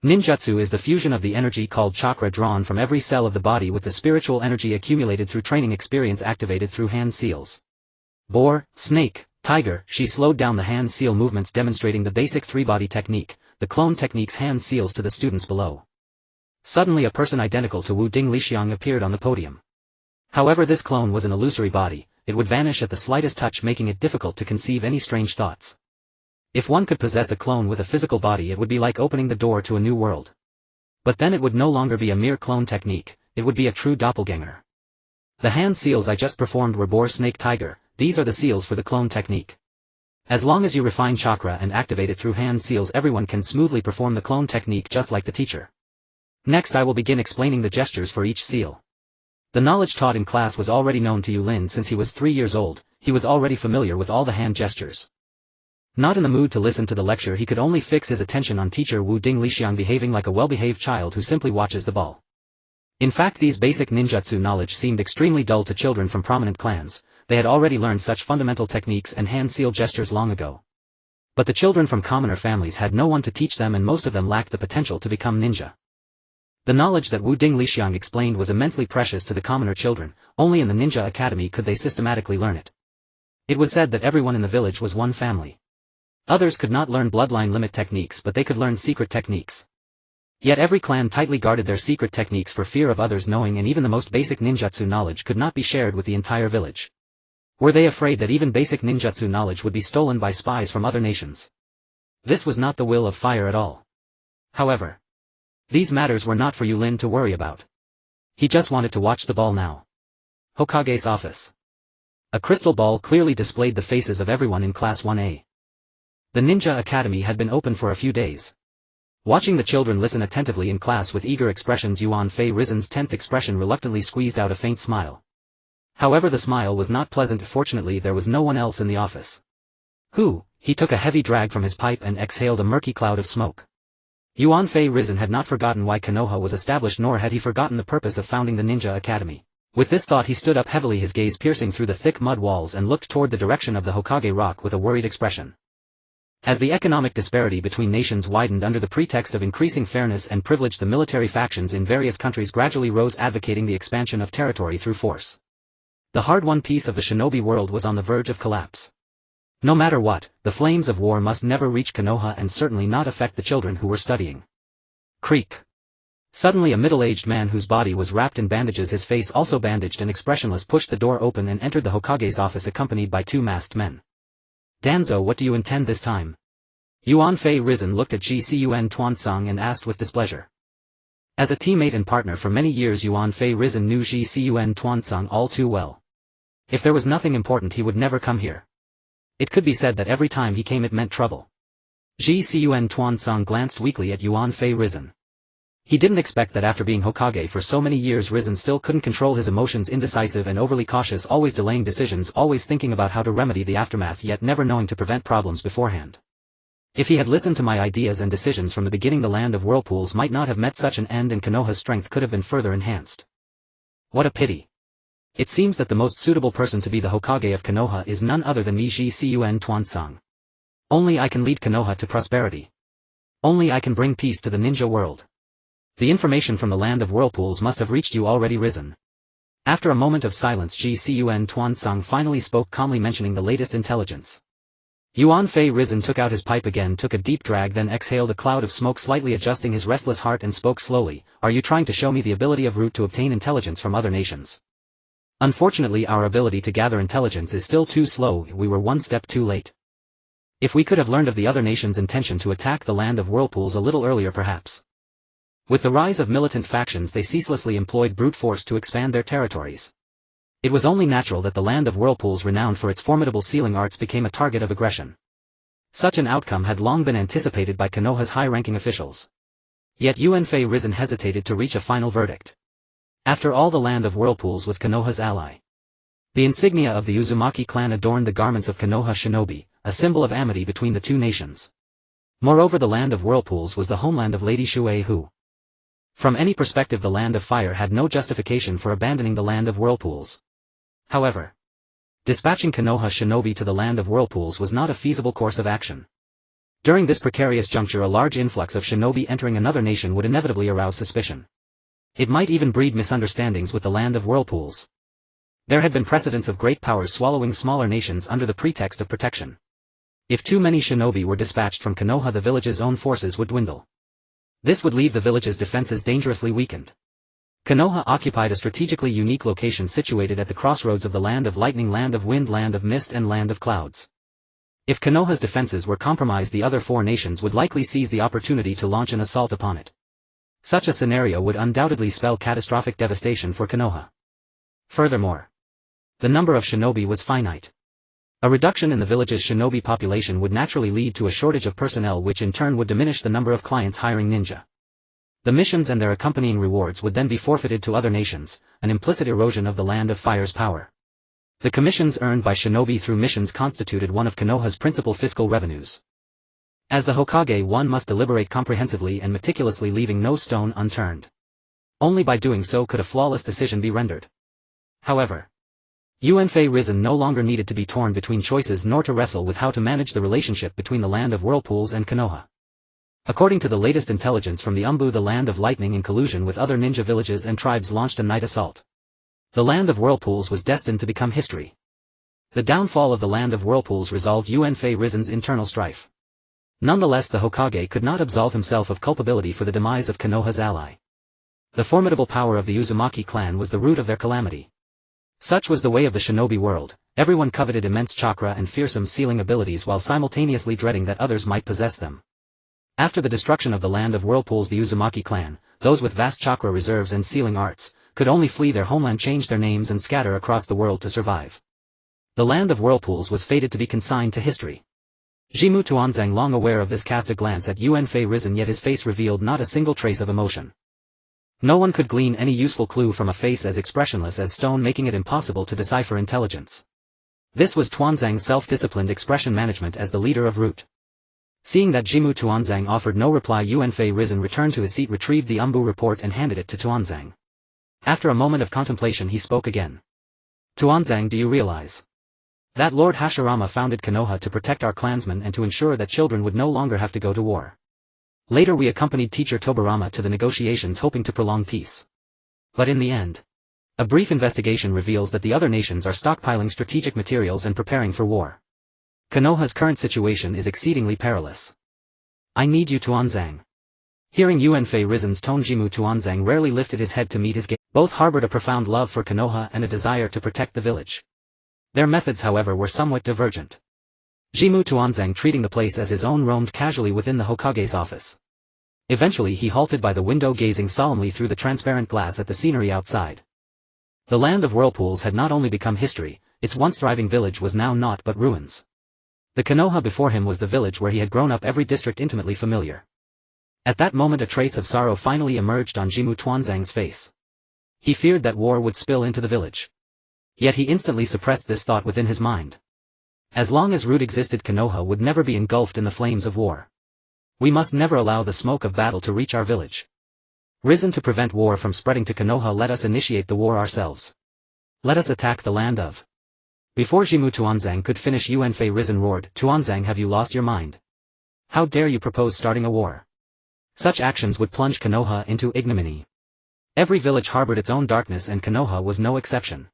Ninjutsu is the fusion of the energy called chakra drawn from every cell of the body with the spiritual energy accumulated through training experience activated through hand seals. Boar, snake, tiger. She slowed down the hand seal movements, demonstrating the basic three-body technique, the clone technique's hand seals, to the students below. Suddenly a person identical to Wu Dinglixiang appeared on the podium. However, this clone was an illusory body. It would vanish at the slightest touch, making it difficult to conceive any strange thoughts. If one could possess a clone with a physical body, it would be like opening the door to a new world. But then it would no longer be a mere clone technique, it would be a true doppelganger. The hand seals I just performed were boar, snake, tiger. These are the seals for the clone technique. As long as you refine chakra and activate it through hand seals, everyone can smoothly perform the clone technique just like the teacher. Next, I will begin explaining the gestures for each seal. The knowledge taught in class was already known to Yulin since he was 3 years old. He was already familiar with all the hand gestures. Not in the mood to listen to the lecture, he could only fix his attention on teacher Wu Dinglixiang, behaving like a well-behaved child who simply watches the ball. In fact, these basic ninjutsu knowledge seemed extremely dull to children from prominent clans. They had already learned such fundamental techniques and hand seal gestures long ago. But the children from commoner families had no one to teach them, and most of them lacked the potential to become ninja. The knowledge that Wu Dinglixiang explained was immensely precious to the commoner children. Only in the ninja academy could they systematically learn it. It was said that everyone in the village was one family. Others could not learn bloodline limit techniques, but they could learn secret techniques. Yet every clan tightly guarded their secret techniques for fear of others knowing, and even the most basic ninjutsu knowledge could not be shared with the entire village. Were they afraid that even basic ninjutsu knowledge would be stolen by spies from other nations? This was not the will of fire at all. However, these matters were not for Yulin to worry about. He just wanted to watch the ball now. Hokage's office. A crystal ball clearly displayed the faces of everyone in Class 1A. The Ninja Academy had been open for a few days. Watching the children listen attentively in class with eager expressions, Yuan Fei Rizen's tense expression reluctantly squeezed out a faint smile. However, the smile was not pleasant. Fortunately, there was no one else in the office. He took a heavy drag from his pipe and exhaled a murky cloud of smoke. Yuan Fei Rizen had not forgotten why Konoha was established, nor had he forgotten the purpose of founding the Ninja Academy. With this thought, he stood up heavily, his gaze piercing through the thick mud walls, and looked toward the direction of the Hokage Rock with a worried expression. As the economic disparity between nations widened under the pretext of increasing fairness and privilege, the military factions in various countries gradually rose, advocating the expansion of territory through force. The hard-won peace of the shinobi world was on the verge of collapse. No matter what, the flames of war must never reach Konoha, and certainly not affect the children who were studying. Creak. Suddenly a middle-aged man whose body was wrapped in bandages, his face also bandaged and expressionless, pushed the door open and entered the Hokage's office accompanied by 2 masked men. Danzo, what do you intend this time? Yuan Fei Rizen looked at Ji Cun Tuansang and asked with displeasure. As a teammate and partner for many years, Yuan Fei Rizen knew Ji Cun Tuansang all too well. If there was nothing important, he would never come here. It could be said that every time he came it meant trouble. Ji Cun Tuansang glanced weakly at Yuan Fei Risen. He didn't expect that after being Hokage for so many years Risen still couldn't control his emotions, indecisive and overly cautious, always delaying decisions, always thinking about how to remedy the aftermath yet never knowing to prevent problems beforehand. If he had listened to my ideas and decisions from the beginning, the land of whirlpools might not have met such an end and Konoha's strength could have been further enhanced. What a pity. It seems that the most suitable person to be the Hokage of Konoha is none other than me, Ji Cun Tuansang. Only I can lead Konoha to prosperity. Only I can bring peace to the ninja world. The information from the land of whirlpools must have reached you already, Risen. After a moment of silence, Ji Cun Tuansang finally spoke calmly, mentioning the latest intelligence. Yuan Fei Risen took out his pipe again, took a deep drag, then exhaled a cloud of smoke, slightly adjusting his restless heart, and spoke slowly. Are you trying to show me the ability of Root to obtain intelligence from other nations? Unfortunately, our ability to gather intelligence is still too slow. We were one step too late. If we could have learned of the other nation's intention to attack the land of whirlpools a little earlier, perhaps. With the rise of militant factions, they ceaselessly employed brute force to expand their territories. It was only natural that the land of whirlpools, renowned for its formidable sealing arts, became a target of aggression. Such an outcome had long been anticipated by Konoha's high-ranking officials. Yet Yuan Fei Risen hesitated to reach a final verdict. After all, the land of whirlpools was Konoha's ally. The insignia of the Uzumaki clan adorned the garments of Konoha shinobi, a symbol of amity between the two nations. Moreover, the land of whirlpools was the homeland of Lady Shuei, who, from any perspective, the land of fire had no justification for abandoning the land of whirlpools. However, dispatching Konoha shinobi to the land of whirlpools was not a feasible course of action. During this precarious juncture, a large influx of shinobi entering another nation would inevitably arouse suspicion. It might even breed misunderstandings with the land of whirlpools. There had been precedents of great powers swallowing smaller nations under the pretext of protection. If too many shinobi were dispatched from Konoha, the village's own forces would dwindle. This would leave the village's defenses dangerously weakened. Konoha occupied a strategically unique location situated at the crossroads of the land of lightning, land of wind, land of mist, and land of clouds. If Konoha's defenses were compromised, the other four nations would likely seize the opportunity to launch an assault upon it. Such a scenario would undoubtedly spell catastrophic devastation for Konoha. Furthermore, the number of shinobi was finite. A reduction in the village's shinobi population would naturally lead to a shortage of personnel, which in turn would diminish the number of clients hiring ninja. The missions and their accompanying rewards would then be forfeited to other nations, an implicit erosion of the land of fire's power. The commissions earned by shinobi through missions constituted one of Konoha's principal fiscal revenues. As the Hokage, one must deliberate comprehensively and meticulously, leaving no stone unturned. Only by doing so could a flawless decision be rendered. However, Yuan Fei Risen no longer needed to be torn between choices nor to wrestle with how to manage the relationship between the land of whirlpools and Konoha. According to the latest intelligence from the Umbu, the land of lightning, in collusion with other ninja villages and tribes, launched a night assault. The land of whirlpools was destined to become history. The downfall of the land of whirlpools resolved Yuan Fei Risen's internal strife. Nonetheless, the Hokage could not absolve himself of culpability for the demise of Konoha's ally. The formidable power of the Uzumaki clan was the root of their calamity. Such was the way of the shinobi world. Everyone coveted immense chakra and fearsome sealing abilities while simultaneously dreading that others might possess them. After the destruction of the land of whirlpools, the Uzumaki clan, those with vast chakra reserves and sealing arts, could only flee their homeland, change their names, and scatter across the world to survive. The land of whirlpools was fated to be consigned to history. Jimmu Tuanzang, long aware of this, cast a glance at Yuan Fei Risen, yet his face revealed not a single trace of emotion. No one could glean any useful clue from a face as expressionless as stone, making it impossible to decipher intelligence. This was Tuanzang's self-disciplined expression management as the leader of Root. Seeing that Jimmu Tuanzang offered no reply, Yuan Fei Risen returned to his seat, retrieved the Umbu report, and handed it to Tuanzang. After a moment of contemplation, he spoke again. Tuanzang, do you realize that Lord Hashirama founded Konoha to protect our clansmen and to ensure that children would no longer have to go to war? Later we accompanied teacher Tobarama to the negotiations, hoping to prolong peace. But in the end, a brief investigation reveals that the other nations are stockpiling strategic materials and preparing for war. Konoha's current situation is exceedingly perilous. I need you, Tuanzang. Hearing Yuan Fei Risen's tone, Jimmu Tuanzang rarely lifted his head to meet his gaze. Both harbored a profound love for Konoha and a desire to protect the village. Their methods, however, were somewhat divergent. Jimmu Tuanzang, treating the place as his own, roamed casually within the Hokage's office. Eventually he halted by the window, gazing solemnly through the transparent glass at the scenery outside. The land of whirlpools had not only become history, its once thriving village was now naught but ruins. The Konoha before him was the village where he had grown up, every district intimately familiar. At that moment a trace of sorrow finally emerged on Jimmu Tuanzang's face. He feared that war would spill into the village. Yet he instantly suppressed this thought within his mind. As long as root existed, Konoha would never be engulfed in the flames of war. We must never allow the smoke of battle to reach our village. Risen to prevent war from spreading to Konoha, let us initiate the war ourselves. Let us attack the land of. Before Jimmu Tuanzang could finish, Yuanfei Risen roared, "Tuanzang, have you lost your mind? How dare you propose starting a war? Such actions would plunge Konoha into ignominy." Every village harbored its own darkness, and Konoha was no exception.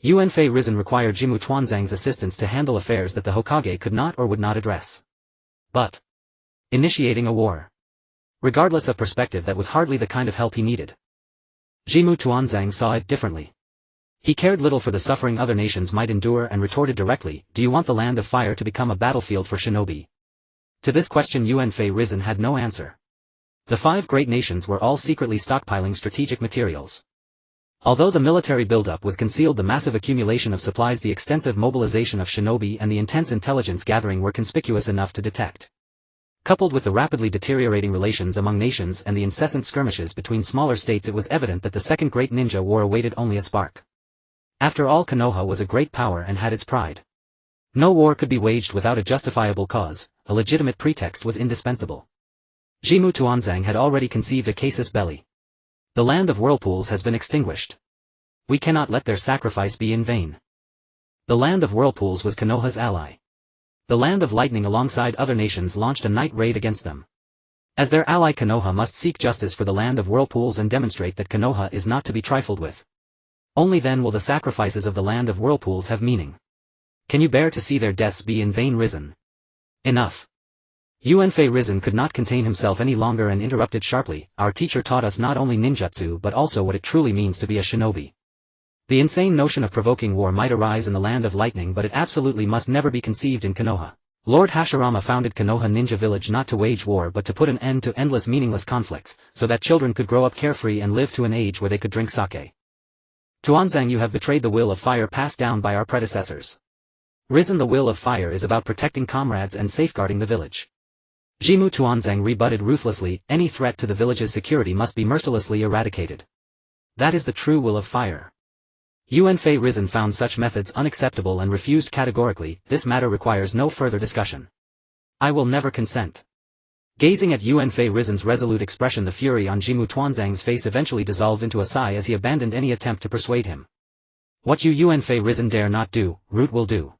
Yuanfei Risen required Jimmu Tuanzang's assistance to handle affairs that the Hokage could not or would not address. But initiating a war, regardless of perspective, that was hardly the kind of help he needed. Jimmu Tuanzang saw it differently. He cared little for the suffering other nations might endure and retorted directly, "Do you want the land of fire to become a battlefield for shinobi?" To this question Yuanfei Risen had no answer. The 5 great nations were all secretly stockpiling strategic materials. Although the military buildup was concealed, the massive accumulation of supplies, the extensive mobilization of shinobi, and the intense intelligence gathering were conspicuous enough to detect. Coupled with the rapidly deteriorating relations among nations and the incessant skirmishes between smaller states, it was evident that the Second Great Ninja War awaited only a spark. After all, Konoha was a great power and had its pride. No war could be waged without a justifiable cause, a legitimate pretext was indispensable. Jimmu Tuanzang had already conceived a casus belli. The land of whirlpools has been extinguished. We cannot let their sacrifice be in vain. The land of whirlpools was Konoha's ally. The land of lightning alongside other nations launched a night raid against them. As their ally, Konoha must seek justice for the land of whirlpools and demonstrate that Konoha is not to be trifled with. Only then will the sacrifices of the land of whirlpools have meaning. Can you bear to see their deaths be in vain? Risen. Enough. Yuanfei Risen could not contain himself any longer and interrupted sharply, "Our teacher taught us not only ninjutsu but also what it truly means to be a shinobi. The insane notion of provoking war might arise in the land of lightning, but it absolutely must never be conceived in Konoha. Lord Hashirama founded Konoha Ninja Village not to wage war but to put an end to endless meaningless conflicts, so that children could grow up carefree and live to an age where they could drink sake. Tuanzang, you have betrayed the will of fire passed down by our predecessors. Risen, the will of fire is about protecting comrades and safeguarding the village." Jimmu Tuanzang rebutted ruthlessly, "Any threat to the village's security must be mercilessly eradicated. That is the true will of fire." Yuanfei Risen found such methods unacceptable and refused categorically, "This matter requires no further discussion. I will never consent." Gazing at Yuanfei Risen's resolute expression, the fury on Jimmu Tuanzang's face eventually dissolved into a sigh as he abandoned any attempt to persuade him. "What you Yuanfei Risen dare not do, Root will do.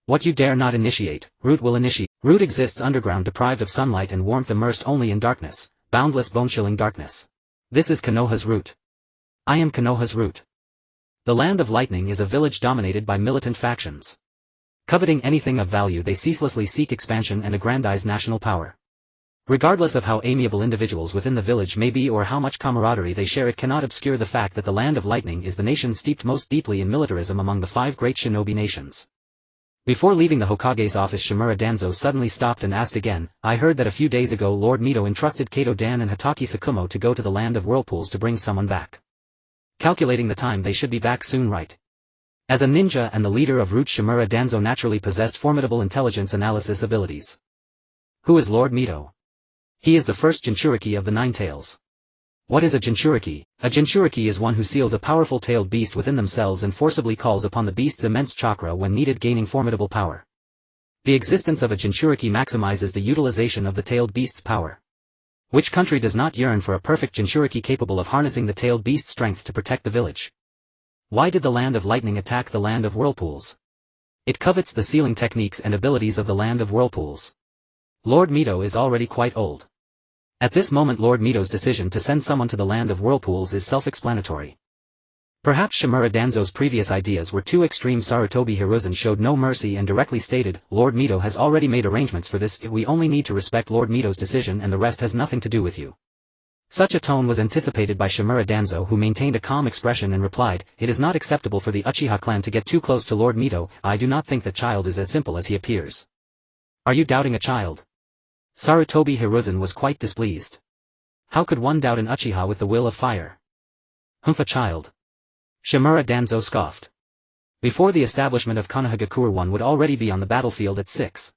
What you dare not initiate, Root will initiate." Root exists underground, deprived of sunlight and warmth, immersed only in darkness, boundless bone-chilling darkness. This is Konoha's Root. I am Konoha's Root. The land of lightning is a village dominated by militant factions. Coveting anything of value, they ceaselessly seek expansion and aggrandize national power. Regardless of how amiable individuals within the village may be or how much camaraderie they share, it cannot obscure the fact that the land of lightning is the nation steeped most deeply in militarism among the 5 great shinobi nations. Before leaving the Hokage's office, Shimura Danzo suddenly stopped and asked again, "I heard that a few days ago Lord Mito entrusted Kato Dan and Hataki Sakumo to go to the land of whirlpools to bring someone back. Calculating the time, they should be back soon, right?" As a ninja and the leader of Root, Shimura Danzo naturally possessed formidable intelligence analysis abilities. Who is Lord Mito? He is the first Jinchuriki of the 9 tails. What is a Jinchuriki? A Jinchuriki is one who seals a powerful tailed beast within themselves and forcibly calls upon the beast's immense chakra when needed, gaining formidable power. The existence of a Jinchuriki maximizes the utilization of the tailed beast's power. Which country does not yearn for a perfect Jinchuriki capable of harnessing the tailed beast's strength to protect the village? Why did the land of lightning attack the land of whirlpools? It covets the sealing techniques and abilities of the land of whirlpools. Lord Mito is already quite old. At this moment, Lord Mito's decision to send someone to the land of whirlpools is self-explanatory. Perhaps Shimura Danzo's previous ideas were too extreme. Sarutobi Hiruzen showed no mercy and directly stated, "Lord Mito has already made arrangements for this. We only need to respect Lord Mito's decision and the rest has nothing to do with you." Such a tone was anticipated by Shimura Danzo, who maintained a calm expression and replied, "It is not acceptable for the Uchiha clan to get too close to Lord Mito. I do not think the child is as simple as he appears." "Are you doubting a child?" Sarutobi Hiruzen was quite displeased. How could one doubt an Uchiha with the will of fire? "Humph, a child." Shimura Danzo scoffed. Before the establishment of Konohagakure, one would already be on the battlefield at 6.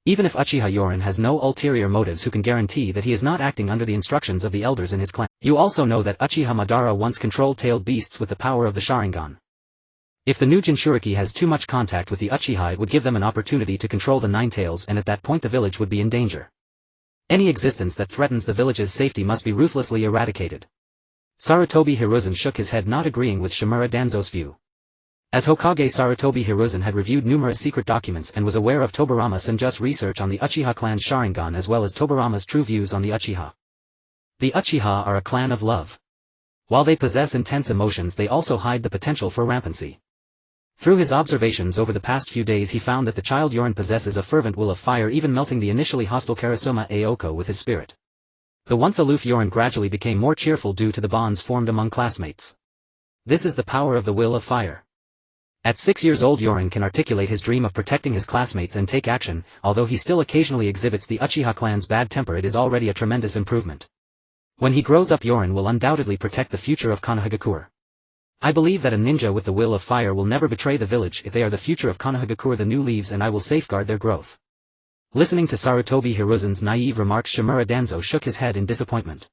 Even if Uchiha Yūrin has no ulterior motives, who can guarantee that he is not acting under the instructions of the elders in his clan? You also know that Uchiha Madara once controlled tailed beasts with the power of the Sharingan. If the new Jinchuriki has too much contact with the Uchiha, it would give them an opportunity to control the Nine Tails, and at that point the village would be in danger. Any existence that threatens the village's safety must be ruthlessly eradicated. Sarutobi Hiruzen shook his head, not agreeing with Shimura Danzo's view. As Hokage, Sarutobi Hiruzen had reviewed numerous secret documents and was aware of Tobirama Senju's research on the Uchiha clan's Sharingan as well as Tobirama's true views on the Uchiha. The Uchiha are a clan of love. While they possess intense emotions, they also hide the potential for rampancy. Through his observations over the past few days, he found that the child Yūrin possesses a fervent will of fire, even melting the initially hostile Karasuma Aoko with his spirit. The once aloof Yūrin gradually became more cheerful due to the bonds formed among classmates. This is the power of the will of fire. At 6 years old, Yūrin can articulate his dream of protecting his classmates and take action. Although he still occasionally exhibits the Uchiha clan's bad temper, it is already a tremendous improvement. When he grows up, Yūrin will undoubtedly protect the future of Konohagakure. I believe that a ninja with the will of fire will never betray the village if they are the future of Konohagakure, the new leaves, and I will safeguard their growth. Listening to Sarutobi Hiruzen's naive remarks, Shimura Danzo shook his head in disappointment.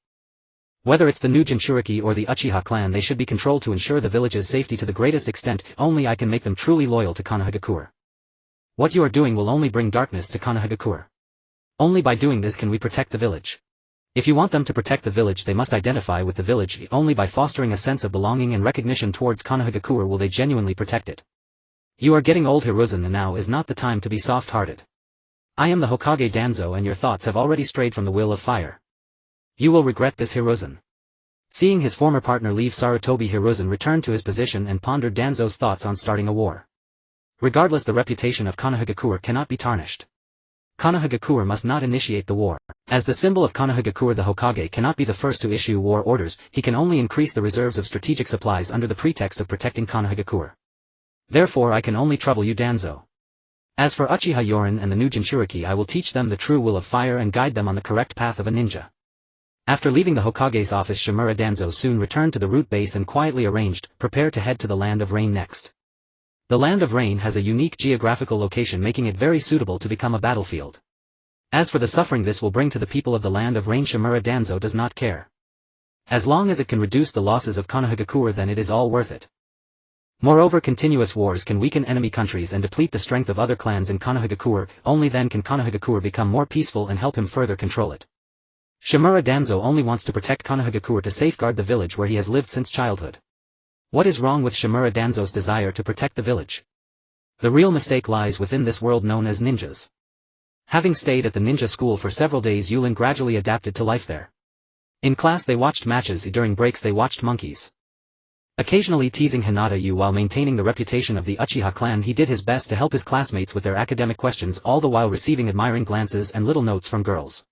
Whether it's the new Jinchuriki or the Uchiha clan, they should be controlled to ensure the village's safety to the greatest extent. Only I can make them truly loyal to Konohagakure. What you are doing will only bring darkness to Konohagakure. Only by doing this can we protect the village. If you want them to protect the village, they must identify with the village. Only by fostering a sense of belonging and recognition towards Konohagakure will they genuinely protect it. You are getting old, Hiruzen, and now is not the time to be soft-hearted. I am the Hokage Danzo, and your thoughts have already strayed from the will of fire. You will regret this, Hiruzen. Seeing his former partner leave, Sarutobi Hiruzen returned to his position and pondered Danzo's thoughts on starting a war. Regardless, the reputation of Konohagakure cannot be tarnished. Konohagakure must not initiate the war. As the symbol of Konohagakure, the Hokage cannot be the first to issue war orders. He can only increase the reserves of strategic supplies under the pretext of protecting Konohagakure. Therefore I can only trouble you, Danzo. As for Uchiha Yūrin and the new Jinchuriki, I will teach them the true will of fire and guide them on the correct path of a ninja. After leaving the Hokage's office, Shimura Danzo soon returned to the root base and quietly arranged, prepare to head to the Land of Rain next. The Land of Rain has a unique geographical location, making it very suitable to become a battlefield. As for the suffering this will bring to the people of the Land of Rain, Shimura Danzo does not care. As long as it can reduce the losses of Konohagakure, then it is all worth it. Moreover, continuous wars can weaken enemy countries and deplete the strength of other clans in Konohagakure. Only then can Konohagakure become more peaceful and help him further control it. Shimura Danzo only wants to protect Konohagakure to safeguard the village where he has lived since childhood. What is wrong with Shimura Danzo's desire to protect the village? The real mistake lies within this world known as ninjas. Having stayed at the ninja school for several days, Yūrin gradually adapted to life there. In class they watched matches, during breaks they watched monkeys. Occasionally teasing Hinata Yu while maintaining the reputation of the Uchiha clan, he did his best to help his classmates with their academic questions, all the while receiving admiring glances and little notes from girls.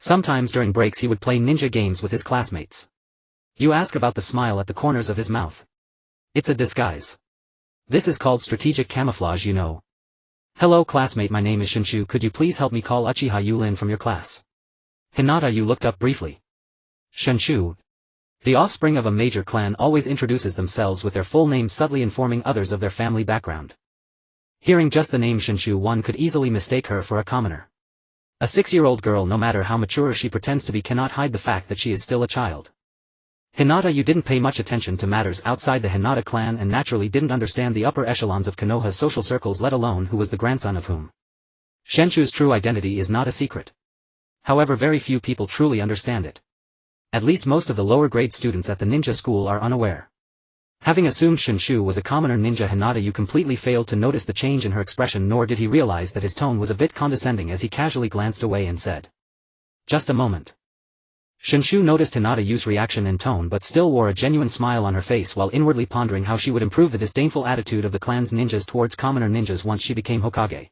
Sometimes during breaks he would play ninja games with his classmates. You ask about the smile at the corners of his mouth. It's a disguise. This is called strategic camouflage, you know. Hello classmate, my name is Shinshu, could you please help me call Uchiha Yūrin from your class? Hinata Yu looked up briefly. Shinshu. The offspring of a major clan always introduces themselves with their full name, subtly informing others of their family background. Hearing just the name Shinshu, one could easily mistake her for a commoner. A 6-year-old girl, no matter how mature she pretends to be, cannot hide the fact that she is still a child. Hinata Yu didn't pay much attention to matters outside the Hinata clan and naturally didn't understand the upper echelons of Konoha's social circles, let alone who was the grandson of whom. Shinshu's true identity is not a secret. However, very few people truly understand it. At least most of the lower grade students at the ninja school are unaware. Having assumed Shinshu was a commoner ninja, Hinata Yu completely failed to notice the change in her expression, nor did he realize that his tone was a bit condescending as he casually glanced away and said, "Just a moment." Shinshu noticed Hinata Yu's reaction and tone but still wore a genuine smile on her face while inwardly pondering how she would improve the disdainful attitude of the clan's ninjas towards commoner ninjas once she became Hokage.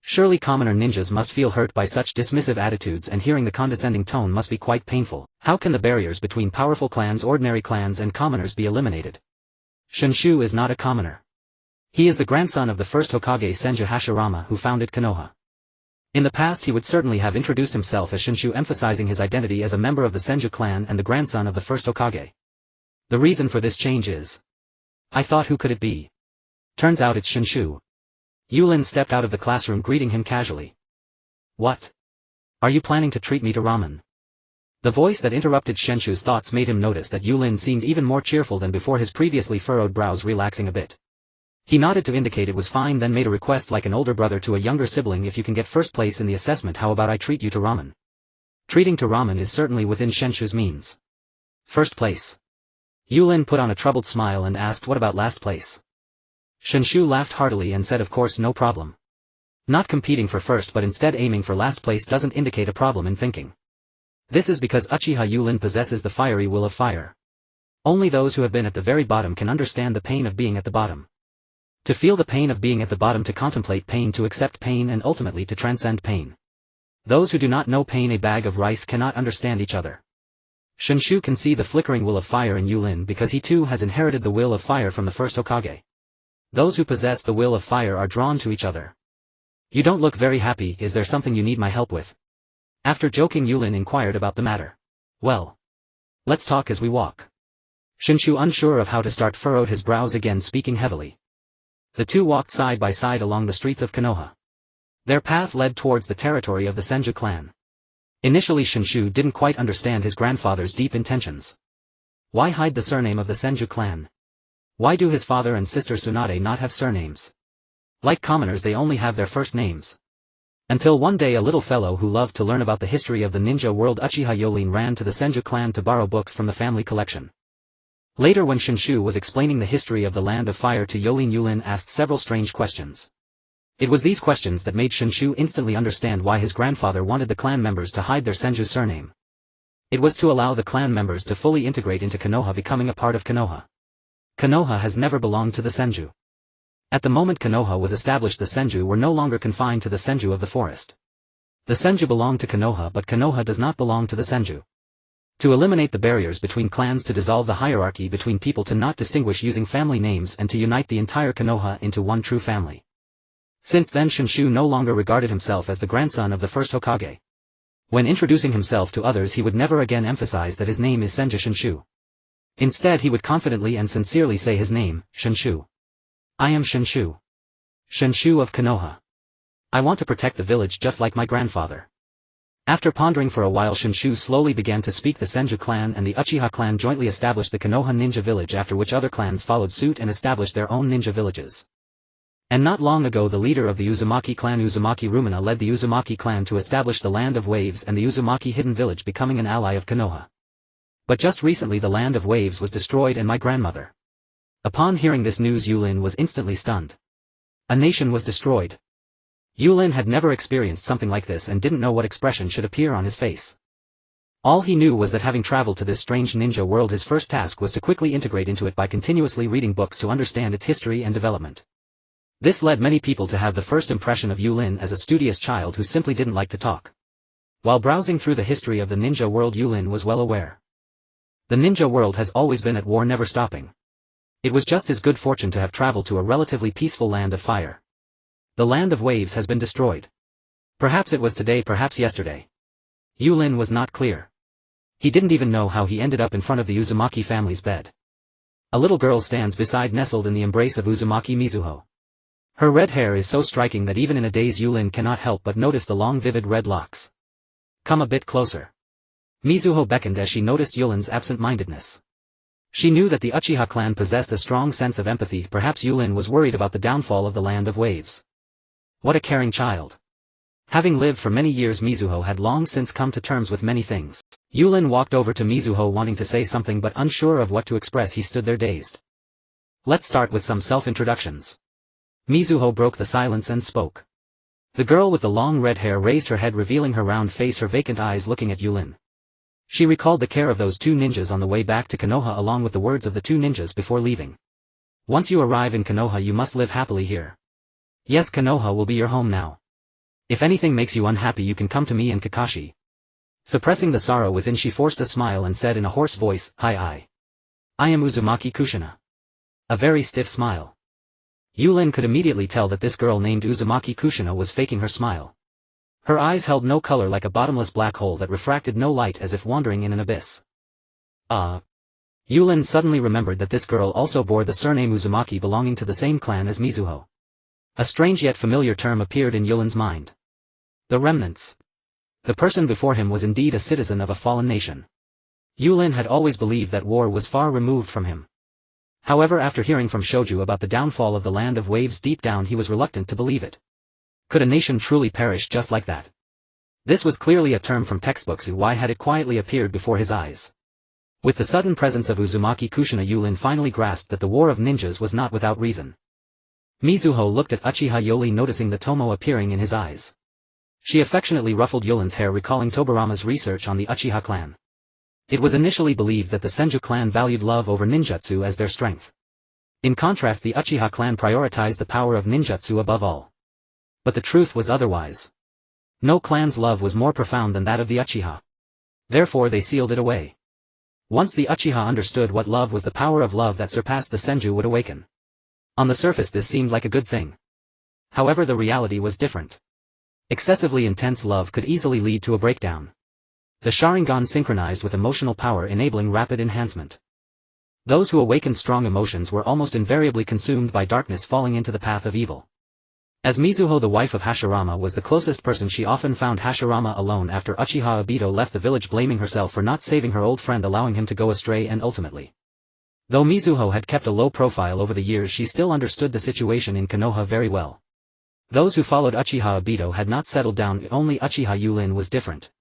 Surely commoner ninjas must feel hurt by such dismissive attitudes, and hearing the condescending tone must be quite painful. How can the barriers between powerful clans, ordinary clans, and commoners be eliminated? Shinshu is not a commoner. He is the grandson of the first Hokage Senju Hashirama, who founded Konoha. In the past he would certainly have introduced himself as Shinshu, emphasizing his identity as a member of the Senju clan and the grandson of the first Hokage. The reason for this change is... I thought, who could it be? Turns out it's Shinshu. Yūrin stepped out of the classroom greeting him casually. What? Are you planning to treat me to ramen? The voice that interrupted Shinshu's thoughts made him notice that Yūrin seemed even more cheerful than before, his previously furrowed brows relaxing a bit. He nodded to indicate it was fine, then made a request like an older brother to a younger sibling. If you can get first place in the assessment, how about I treat you to ramen? Treating to ramen is certainly within Shinshu's means. First place. Yūrin put on a troubled smile and asked, what about last place? Shinshu laughed heartily and said, of course, no problem. Not competing for first but instead aiming for last place doesn't indicate a problem in thinking. This is because Uchiha Yūrin possesses the fiery will of fire. Only those who have been at the very bottom can understand the pain of being at the bottom. To feel the pain of being at the bottom, to contemplate pain, to accept pain, and ultimately to transcend pain. Those who do not know pain, a bag of rice, cannot understand each other. Shinshu can see the flickering will of fire in Yūrin because he too has inherited the will of fire from the first Hokage. Those who possess the will of fire are drawn to each other. You don't look very happy, is there something you need my help with? After joking, Yūrin inquired about the matter. Well, let's talk as we walk. Shinshu, unsure of how to start, furrowed his brows again, speaking heavily. The two walked side by side along the streets of Konoha. Their path led towards the territory of the Senju clan. Initially Shinshu didn't quite understand his grandfather's deep intentions. Why hide the surname of the Senju clan? Why do his father and sister Tsunade not have surnames? Like commoners, they only have their first names. Until one day a little fellow who loved to learn about the history of the ninja world, Uchiha Yūrin, ran to the Senju clan to borrow books from the family collection. Later, when Shinshu was explaining the history of the Land of Fire to Yūrin asked several strange questions. It was these questions that made Shinshu instantly understand why his grandfather wanted the clan members to hide their Senju surname. It was to allow the clan members to fully integrate into Konoha, becoming a part of Konoha. Konoha has never belonged to the Senju. At the moment Konoha was established, the Senju were no longer confined to the Senju of the forest. The Senju belonged to Konoha, but Konoha does not belong to the Senju. To eliminate the barriers between clans, to dissolve the hierarchy between people, to not distinguish using family names, and to unite the entire Konoha into one true family. Since then Shinshu no longer regarded himself as the grandson of the first Hokage. When introducing himself to others, he would never again emphasize that his name is Senju Shinshu. Instead he would confidently and sincerely say his name, Shinshu. I am Shinshu. Shinshu of Konoha. I want to protect the village just like my grandfather. After pondering for a while, Shinshu slowly began to speak. The Senju clan and the Uchiha clan jointly established the Konoha ninja village, after which other clans followed suit and established their own ninja villages. And not long ago the leader of the Uzumaki clan, Uzumaki Rumina, led the Uzumaki clan to establish the Land of Waves and the Uzumaki Hidden Village, becoming an ally of Konoha. But just recently the Land of Waves was destroyed and my grandmother. Upon hearing this news, Yūrin was instantly stunned. A nation was destroyed. Yūrin had never experienced something like this and didn't know what expression should appear on his face. All he knew was that having traveled to this strange ninja world, his first task was to quickly integrate into it by continuously reading books to understand its history and development. This led many people to have the first impression of Yūrin as a studious child who simply didn't like to talk. While browsing through the history of the ninja world, Yūrin was well aware. The ninja world has always been at war, never stopping. It was just his good fortune to have traveled to a relatively peaceful land of fire. The Land of Waves has been destroyed. Perhaps it was today, perhaps yesterday. Yūrin was not clear. He didn't even know how he ended up in front of the Uzumaki family's bed. A little girl stands beside, nestled in the embrace of Uzumaki Mizuho. Her red hair is so striking that even in a daze Yūrin cannot help but notice the long vivid red locks. Come a bit closer. Mizuho beckoned as she noticed Yūrin's absent-mindedness. She knew that the Uchiha clan possessed a strong sense of empathy. Perhaps Yūrin was worried about the downfall of the Land of Waves. What a caring child. Having lived for many years, Mizuho had long since come to terms with many things. Yūrin walked over to Mizuho wanting to say something, but unsure of what to express, he stood there dazed. Let's start with some self-introductions. Mizuho broke the silence and spoke. The girl with the long red hair raised her head, revealing her round face, her vacant eyes looking at Yūrin. She recalled the care of those two ninjas on the way back to Konoha, along with the words of the two ninjas before leaving. Once you arrive in Konoha, you must live happily here. Yes, Konoha will be your home now. If anything makes you unhappy, you can come to me and Kakashi. Suppressing the sorrow within, she forced a smile and said in a hoarse voice, Hi. I am Uzumaki Kushina. A very stiff smile. Yūrin could immediately tell that this girl named Uzumaki Kushina was faking her smile. Her eyes held no color, like a bottomless black hole that refracted no light, as if wandering in an abyss. Yūrin suddenly remembered that this girl also bore the surname Uzumaki, belonging to the same clan as Mizuho. A strange yet familiar term appeared in Yulin's mind. The remnants. The person before him was indeed a citizen of a fallen nation. Yūrin had always believed that war was far removed from him. However, after hearing from Shoju about the downfall of the land of waves, deep down he was reluctant to believe it. Could a nation truly perish just like that? This was clearly a term from textbooks. Why had it quietly appeared before his eyes? With the sudden presence of Uzumaki Kushina, Yūrin finally grasped that the war of ninjas was not without reason. Mizuho looked at Uchiha Yūrin, noticing the tomo appearing in his eyes. She affectionately ruffled Yulin's hair, recalling Tobarama's research on the Uchiha clan. It was initially believed that the Senju clan valued love over ninjutsu as their strength. In contrast, the Uchiha clan prioritized the power of ninjutsu above all. But the truth was otherwise. No clan's love was more profound than that of the Uchiha. Therefore they sealed it away. Once the Uchiha understood what love was, the power of love that surpassed the Senju would awaken. On the surface this seemed like a good thing. However, the reality was different. Excessively intense love could easily lead to a breakdown. The Sharingan synchronized with emotional power, enabling rapid enhancement. Those who awakened strong emotions were almost invariably consumed by darkness, falling into the path of evil. As Mizuho, the wife of Hashirama, was the closest person, she often found Hashirama alone after Uchiha Obito left the village, blaming herself for not saving her old friend, allowing him to go astray, and ultimately. Though Mizuho had kept a low profile over the years, she still understood the situation in Konoha very well. Those who followed Uchiha Obito had not settled down, only Uchiha Yūrin was different.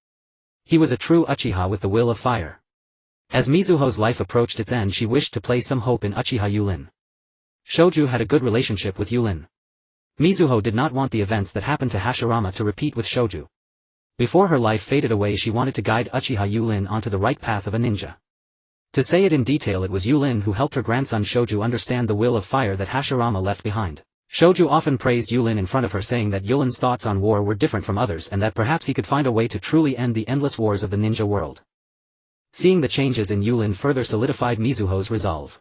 He was a true Uchiha with the will of fire. As Mizuho's life approached its end, she wished to place some hope in Uchiha Yūrin. Shoju had a good relationship with Yūrin. Mizuho did not want the events that happened to Hashirama to repeat with Shoju. Before her life faded away, she wanted to guide Uchiha Yūrin onto the right path of a ninja. To say it in detail, it was Yūrin who helped her grandson Shoju understand the will of fire that Hashirama left behind. Shoju often praised Yūrin in front of her, saying that Yulin's thoughts on war were different from others and that perhaps he could find a way to truly end the endless wars of the ninja world. Seeing the changes in Yūrin further solidified Mizuho's resolve.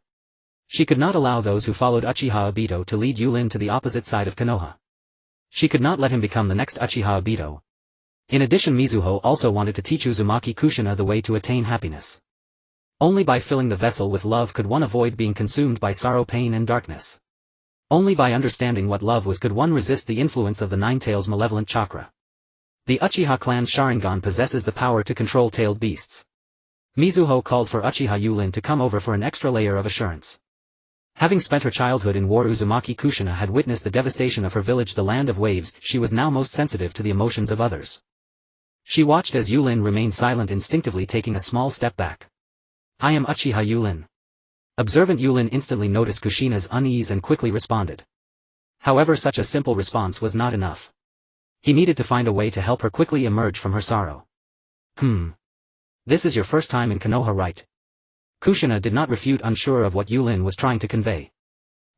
She could not allow those who followed Uchiha Obito to lead Yūrin to the opposite side of Konoha. She could not let him become the next Uchiha Obito. In addition, Mizuho also wanted to teach Uzumaki Kushina the way to attain happiness. Only by filling the vessel with love could one avoid being consumed by sorrow, pain, and darkness. Only by understanding what love was could one resist the influence of the Nine-Tails malevolent chakra. The Uchiha clan's Sharingan possesses the power to control tailed beasts. Mizuho called for Uchiha Yūrin to come over for an extra layer of assurance. Having spent her childhood in war, Uzumaki Kushina had witnessed the devastation of her village, the land of waves. She was now most sensitive to the emotions of others. She watched as Yūrin remained silent, instinctively taking a small step back. "I am Uchiha Yūrin." Observant Yūrin instantly noticed Kushina's unease and quickly responded. However, such a simple response was not enough. He needed to find a way to help her quickly emerge from her sorrow. This is your first time in Konoha, right?" Kushina did not refute, unsure of what Yūrin was trying to convey.